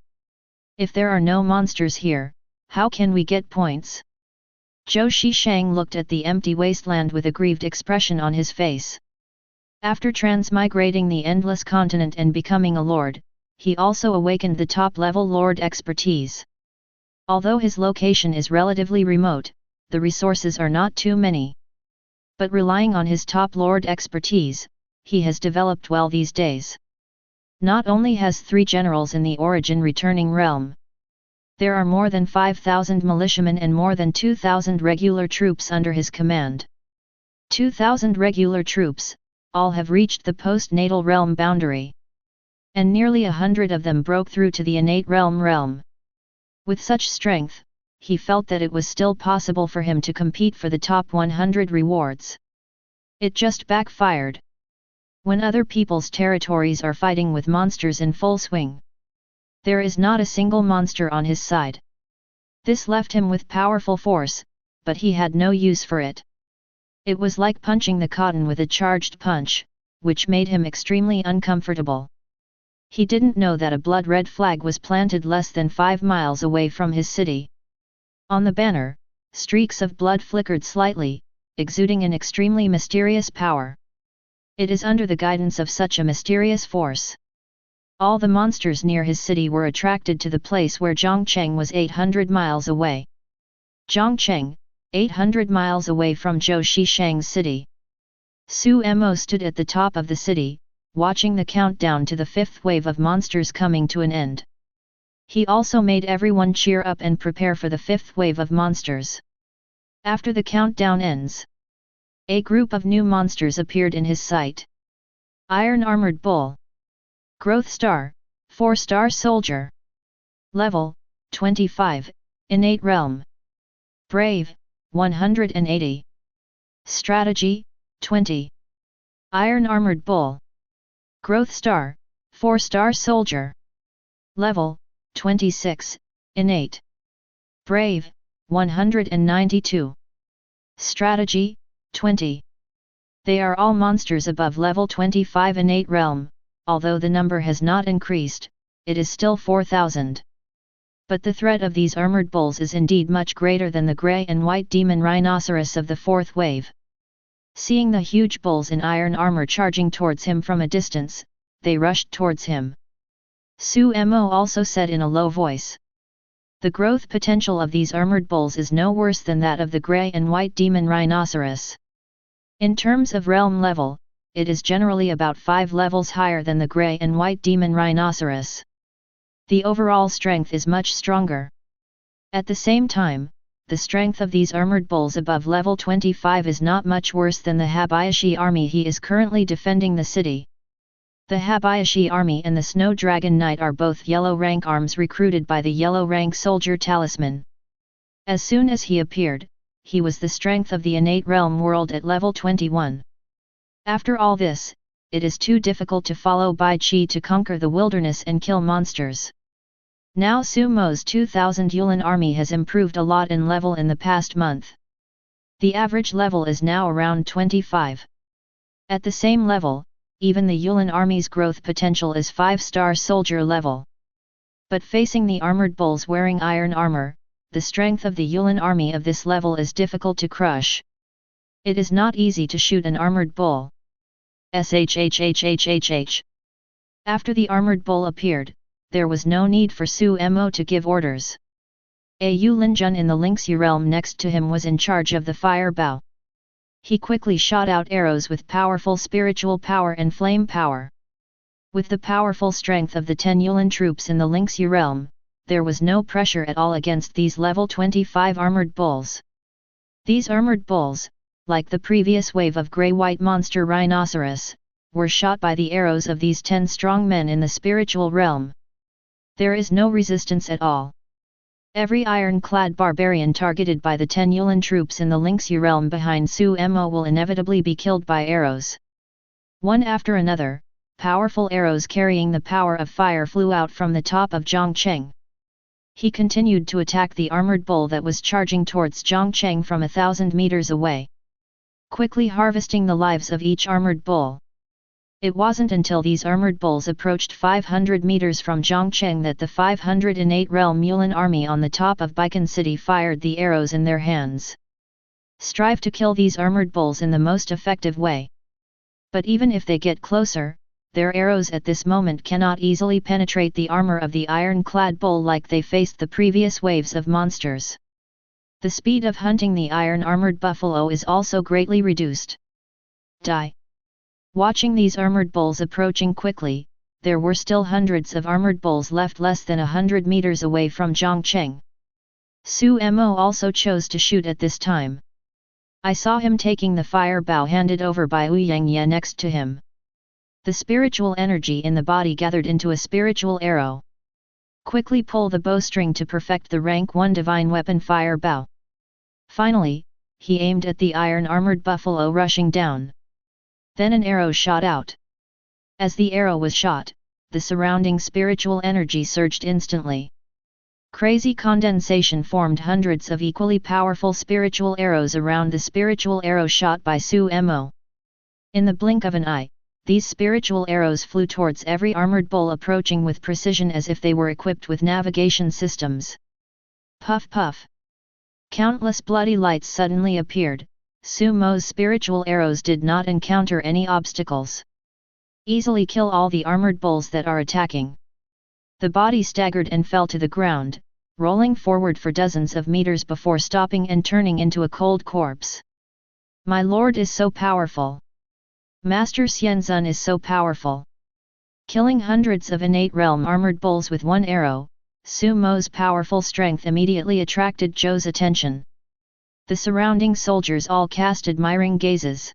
If there are no monsters here, how can we get points? Zhou Shishang looked at the empty wasteland with a grieved expression on his face. After transmigrating the endless continent and becoming a lord, he also awakened the top-level lord expertise. Although his location is relatively remote, the resources are not too many. But relying on his top lord expertise, he has developed well these days. not only has 3 generals in the origin returning realm. There are more than 5,000 militiamen and more than 2,000 regular troops under his command. 2,000 regular troops, all have reached the post-natal realm boundary. And nearly 100 of them broke through to the innate realm. With such strength, he felt that it was still possible for him to compete for the top 100 rewards. It just backfired. When other people's territories are fighting with monsters in full swing, there is not a single monster on his side. This left him with powerful force, but he had no use for it. It was like punching the cotton with a charged punch, which made him extremely uncomfortable. He didn't know that a blood-red flag was planted less than 5 miles away from his city. On the banner, streaks of blood flickered slightly, exuding an extremely mysterious power. It is under the guidance of such a mysterious force. All the monsters near his city were attracted to the place where Zhongcheng was 800 miles away. Zhongcheng, 800 miles away from Zhou Shishang's city. Su Mo stood at the top of the city, watching the countdown to the 5th wave of monsters coming to an end. He also made everyone cheer up and prepare for the 5th wave of monsters. After the countdown ends, a group of new monsters appeared in his sight. Iron Armored Bull. Growth Star, 4-star Soldier. Level, 25, Innate Realm. Brave, 180. Strategy, 20. Iron Armored Bull. Growth Star, 4-star Soldier. Level, 26, Innate. Brave, 192. Strategy, 20. They are all monsters above level 25 Innate Realm, although the number has not increased, it is still 4,000. But the threat of these armored bulls is indeed much greater than the grey and white demon rhinoceros of the 4th wave. Seeing the huge bulls in iron armor charging towards him from a distance, they rushed towards him. Su Mo also said in a low voice. The growth potential of these armored bulls is no worse than that of the grey and white demon rhinoceros. In terms of realm level, it is generally about 5 levels higher than the grey and white demon rhinoceros. The overall strength is much stronger. At the same time, the strength of these armored bulls above level 25 is not much worse than the Habayashi army he is currently defending the city. The Habayashi army and the Snow Dragon Knight are both yellow rank arms recruited by the yellow rank soldier Talisman. As soon as he appeared, he was the strength of the innate realm world at level 21. After all this, it is too difficult to follow Bai Qi to conquer the wilderness and kill monsters. Now Su Mo's 2,000 Yulin army has improved a lot in level in the past month. The average level is now around 25. At the same level, even the Yulin army's growth potential is 5-star soldier level. But facing the armored bulls wearing iron armor, the strength of the Yulin army of this level is difficult to crush. It is not easy to shoot an armored bull. Shhhhhhh. After the armored bull appeared, there was no need for Su Mo to give orders. A Yulinjun in the Lingxi realm next to him was in charge of the fire bow. He quickly shot out arrows with powerful spiritual power and flame power. With the powerful strength of the 10 Yulin troops in the Lingxi realm, there was no pressure at all against these level 25 armored bulls. These armored bulls, like the previous wave of grey-white monster rhinoceros, were shot by the arrows of these 10 strong men in the spiritual realm. There is no resistance at all. Every iron-clad barbarian targeted by the 10 Yulin troops in the Lingxi realm behind Su Mo will inevitably be killed by arrows. One after another, powerful arrows carrying the power of fire flew out from the top of Zhongcheng. He continued to attack the armored bull that was charging towards Zhongcheng from 1,000 meters away, quickly harvesting the lives of each armored bull. It wasn't until these armored bulls approached 500 meters from Zhongcheng that the 500 innate realm Yulin army on the top of Baikan City fired the arrows in their hands. Strive to kill these armored bulls in the most effective way. But even if they get closer, their arrows at this moment cannot easily penetrate the armor of the iron-clad bull like they faced the previous waves of monsters. The speed of hunting the iron-armored buffalo is also greatly reduced. Die. Watching these armored bulls approaching quickly, there were still hundreds of armored bulls left less than 100 meters away from Zhongcheng. Su Mo also chose to shoot at this time. I saw him taking the fire bow handed over by Wu Yangye next to him. The spiritual energy in the body gathered into a spiritual arrow. Quickly pull the bowstring to perfect the rank 1 divine weapon fire bow. Finally, he aimed at the iron-armored buffalo rushing down. Then an arrow shot out. As the arrow was shot, the surrounding spiritual energy surged instantly. Crazy condensation formed hundreds of equally powerful spiritual arrows around the spiritual arrow shot by Su Mo. In the blink of an eye, these spiritual arrows flew towards every armored bull, approaching with precision as if they were equipped with navigation systems. Puff puff! Countless bloody lights suddenly appeared. Su Mo's spiritual arrows did not encounter any obstacles. Easily kill all the armored bulls that are attacking. The body staggered and fell to the ground, rolling forward for dozens of meters before stopping and turning into a cold corpse. My lord is so powerful. Master Xianzun is so powerful. Killing hundreds of innate realm armored bulls with one arrow, Su Mo's powerful strength immediately attracted Zhou's attention. The surrounding soldiers all cast admiring gazes.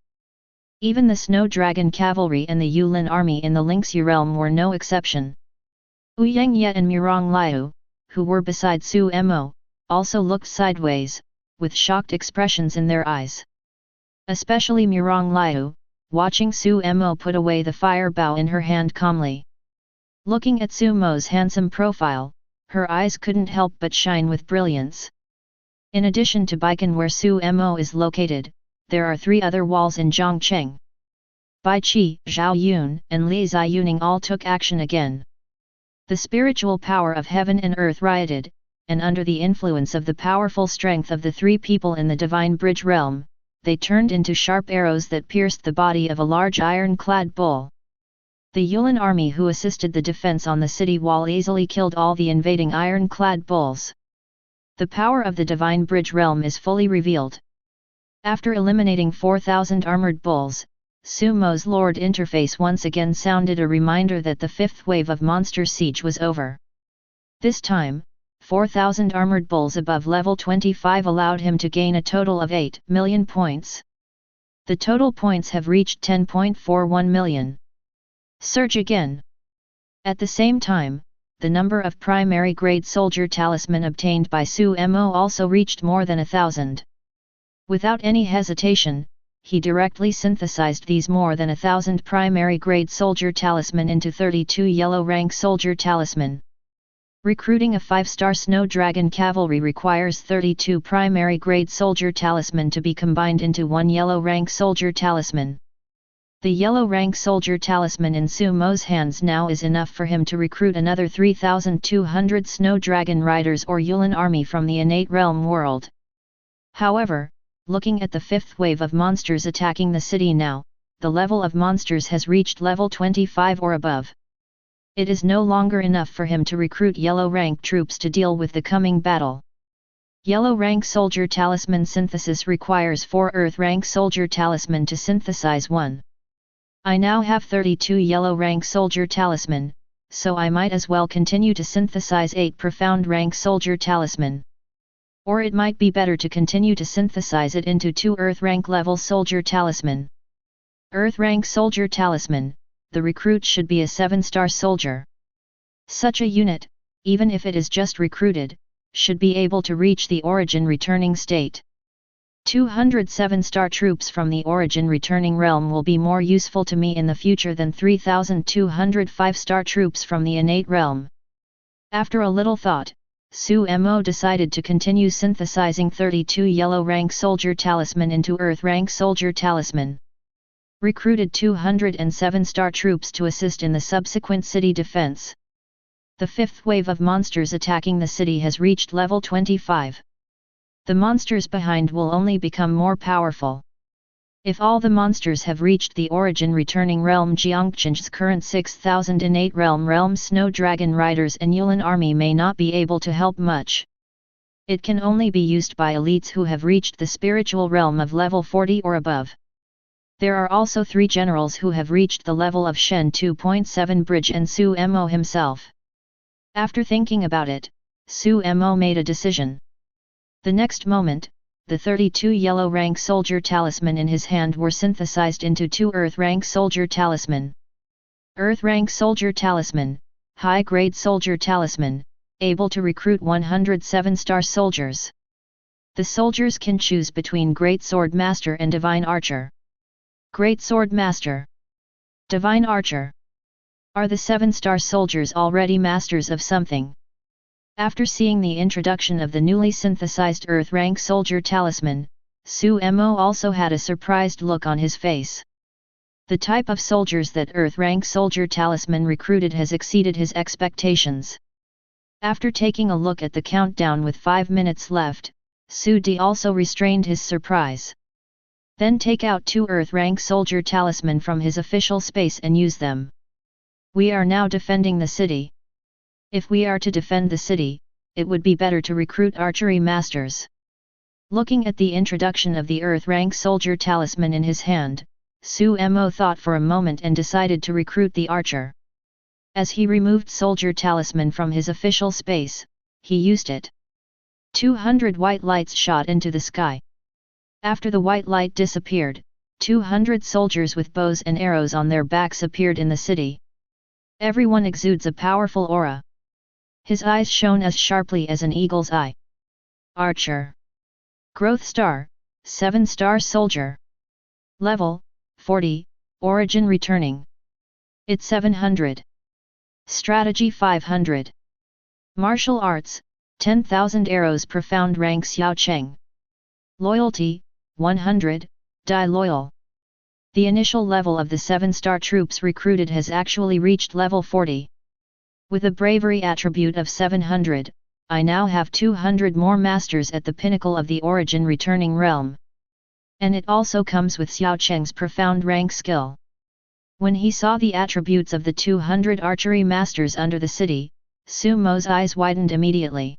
Even the Snow Dragon cavalry and the Yulin army in the Lingxi realm were no exception. Wu Yangye and Murong Liu, who were beside Su Mo, also looked sideways, with shocked expressions in their eyes. Especially Murong Liu, watching Su Mo put away the fire bow in her hand calmly. Looking at Su Mo's handsome profile, her eyes couldn't help but shine with brilliance. In addition to Baikan where Su Mo is located, there are 3 other walls in Zhongcheng. Bai Qi, Zhao Yun, and Li Ziyuning all took action again. The spiritual power of heaven and earth rioted, and under the influence of the powerful strength of the 3 people in the Divine Bridge realm, they turned into sharp arrows that pierced the body of a large iron-clad bull. The Yulin army who assisted the defense on the city wall easily killed all the invading iron-clad bulls. The power of the Divine Bridge realm is fully revealed. After eliminating 4,000 armored bulls, Su Mo's Lord interface once again sounded a reminder that the 5th wave of monster siege was over. This time, 4,000 armored bulls above level 25 allowed him to gain a total of 8 million points. The total points have reached 10.41 million. Search again. At the same time, the number of primary grade soldier talisman obtained by Su Mo also reached more than 1,000. Without any hesitation, he directly synthesized these more than 1,000 primary grade soldier talisman into 32 yellow rank soldier talisman. Recruiting a 5-star Snow Dragon cavalry requires 32 primary grade soldier talisman to be combined into 1 yellow rank soldier talisman. The yellow rank soldier talisman in Su Mo's hands now is enough for him to recruit another 3,200 Snow Dragon riders or Yulin army from the innate realm world. However, looking at the 5th wave of monsters attacking the city now, the level of monsters has reached level 25 or above. It is no longer enough for him to recruit yellow rank troops to deal with the coming battle. Yellow rank soldier talisman synthesis requires 4 earth rank soldier talisman to synthesize 1. I now have 32 yellow rank soldier talisman, so I might as well continue to synthesize 8 profound rank soldier talisman. Or it might be better to continue to synthesize it into 2 earth rank level soldier talisman. Earth rank soldier talisman, the recruit should be a 7-star soldier. Such a unit, even if it is just recruited, should be able to reach the origin returning state. 207-star troops from the origin returning realm will be more useful to me in the future than 3,205-star troops from the innate realm. After a little thought, Su Mo decided to continue synthesizing 32 yellow rank soldier talisman into earth rank soldier talisman. Recruited 207-star troops to assist in the subsequent city defense. The 5th wave of monsters attacking the city has reached level 25. The monsters behind will only become more powerful. If all the monsters have reached the origin returning realm, Jiangchen's current 6,000 innate realm Snow Dragon riders and Yulin army may not be able to help much. It can only be used by elites who have reached the spiritual realm of level 40 or above. There are also 3 generals who have reached the level of Shen 2.7 bridge and Su Mo himself. After thinking about it, Su Mo made a decision. The next moment, the 32 yellow rank soldier talisman in his hand were synthesized into 2 earth rank soldier talisman. Earth rank soldier talisman, high grade soldier talisman, able to recruit 107 star soldiers. The soldiers can choose between Great Sword Master and Divine Archer. Great Sword Master, Divine Archer. Are the 7-star soldiers already masters of something? After seeing the introduction of the newly synthesized Earth rank soldier talisman, Su Mo also had a surprised look on his face. The type of soldiers that Earth rank soldier talisman recruited has exceeded his expectations. After taking a look at the countdown with 5 minutes left, Su Di also restrained his surprise. Then take out 2 Earth rank soldier talisman from his official space and use them. We are now defending the city. If we are to defend the city, it would be better to recruit archery masters. Looking at the introduction of the Earth rank soldier talisman in his hand, Su Mo thought for a moment and decided to recruit the archer. As he removed soldier talisman from his official space, he used it. 200 white lights shot into the sky. After the white light disappeared, 200 soldiers with bows and arrows on their backs appeared in the city. Everyone exudes a powerful aura. His eyes shone as sharply as an eagle's eye. Archer. Growth star, 7-star soldier. Level, 40, origin returning. It's 700. Strategy 500. Martial arts, 10,000 arrows profound rank Xiao Cheng. Loyalty, 100, die loyal. The initial level of the 7-star troops recruited has actually reached level 40. With a bravery attribute of 700, I now have 200 more masters at the pinnacle of the origin returning realm. And it also comes with Xiao Cheng's profound rank skill. When he saw the attributes of the 200 archery masters under the city, Su Mo's eyes widened immediately.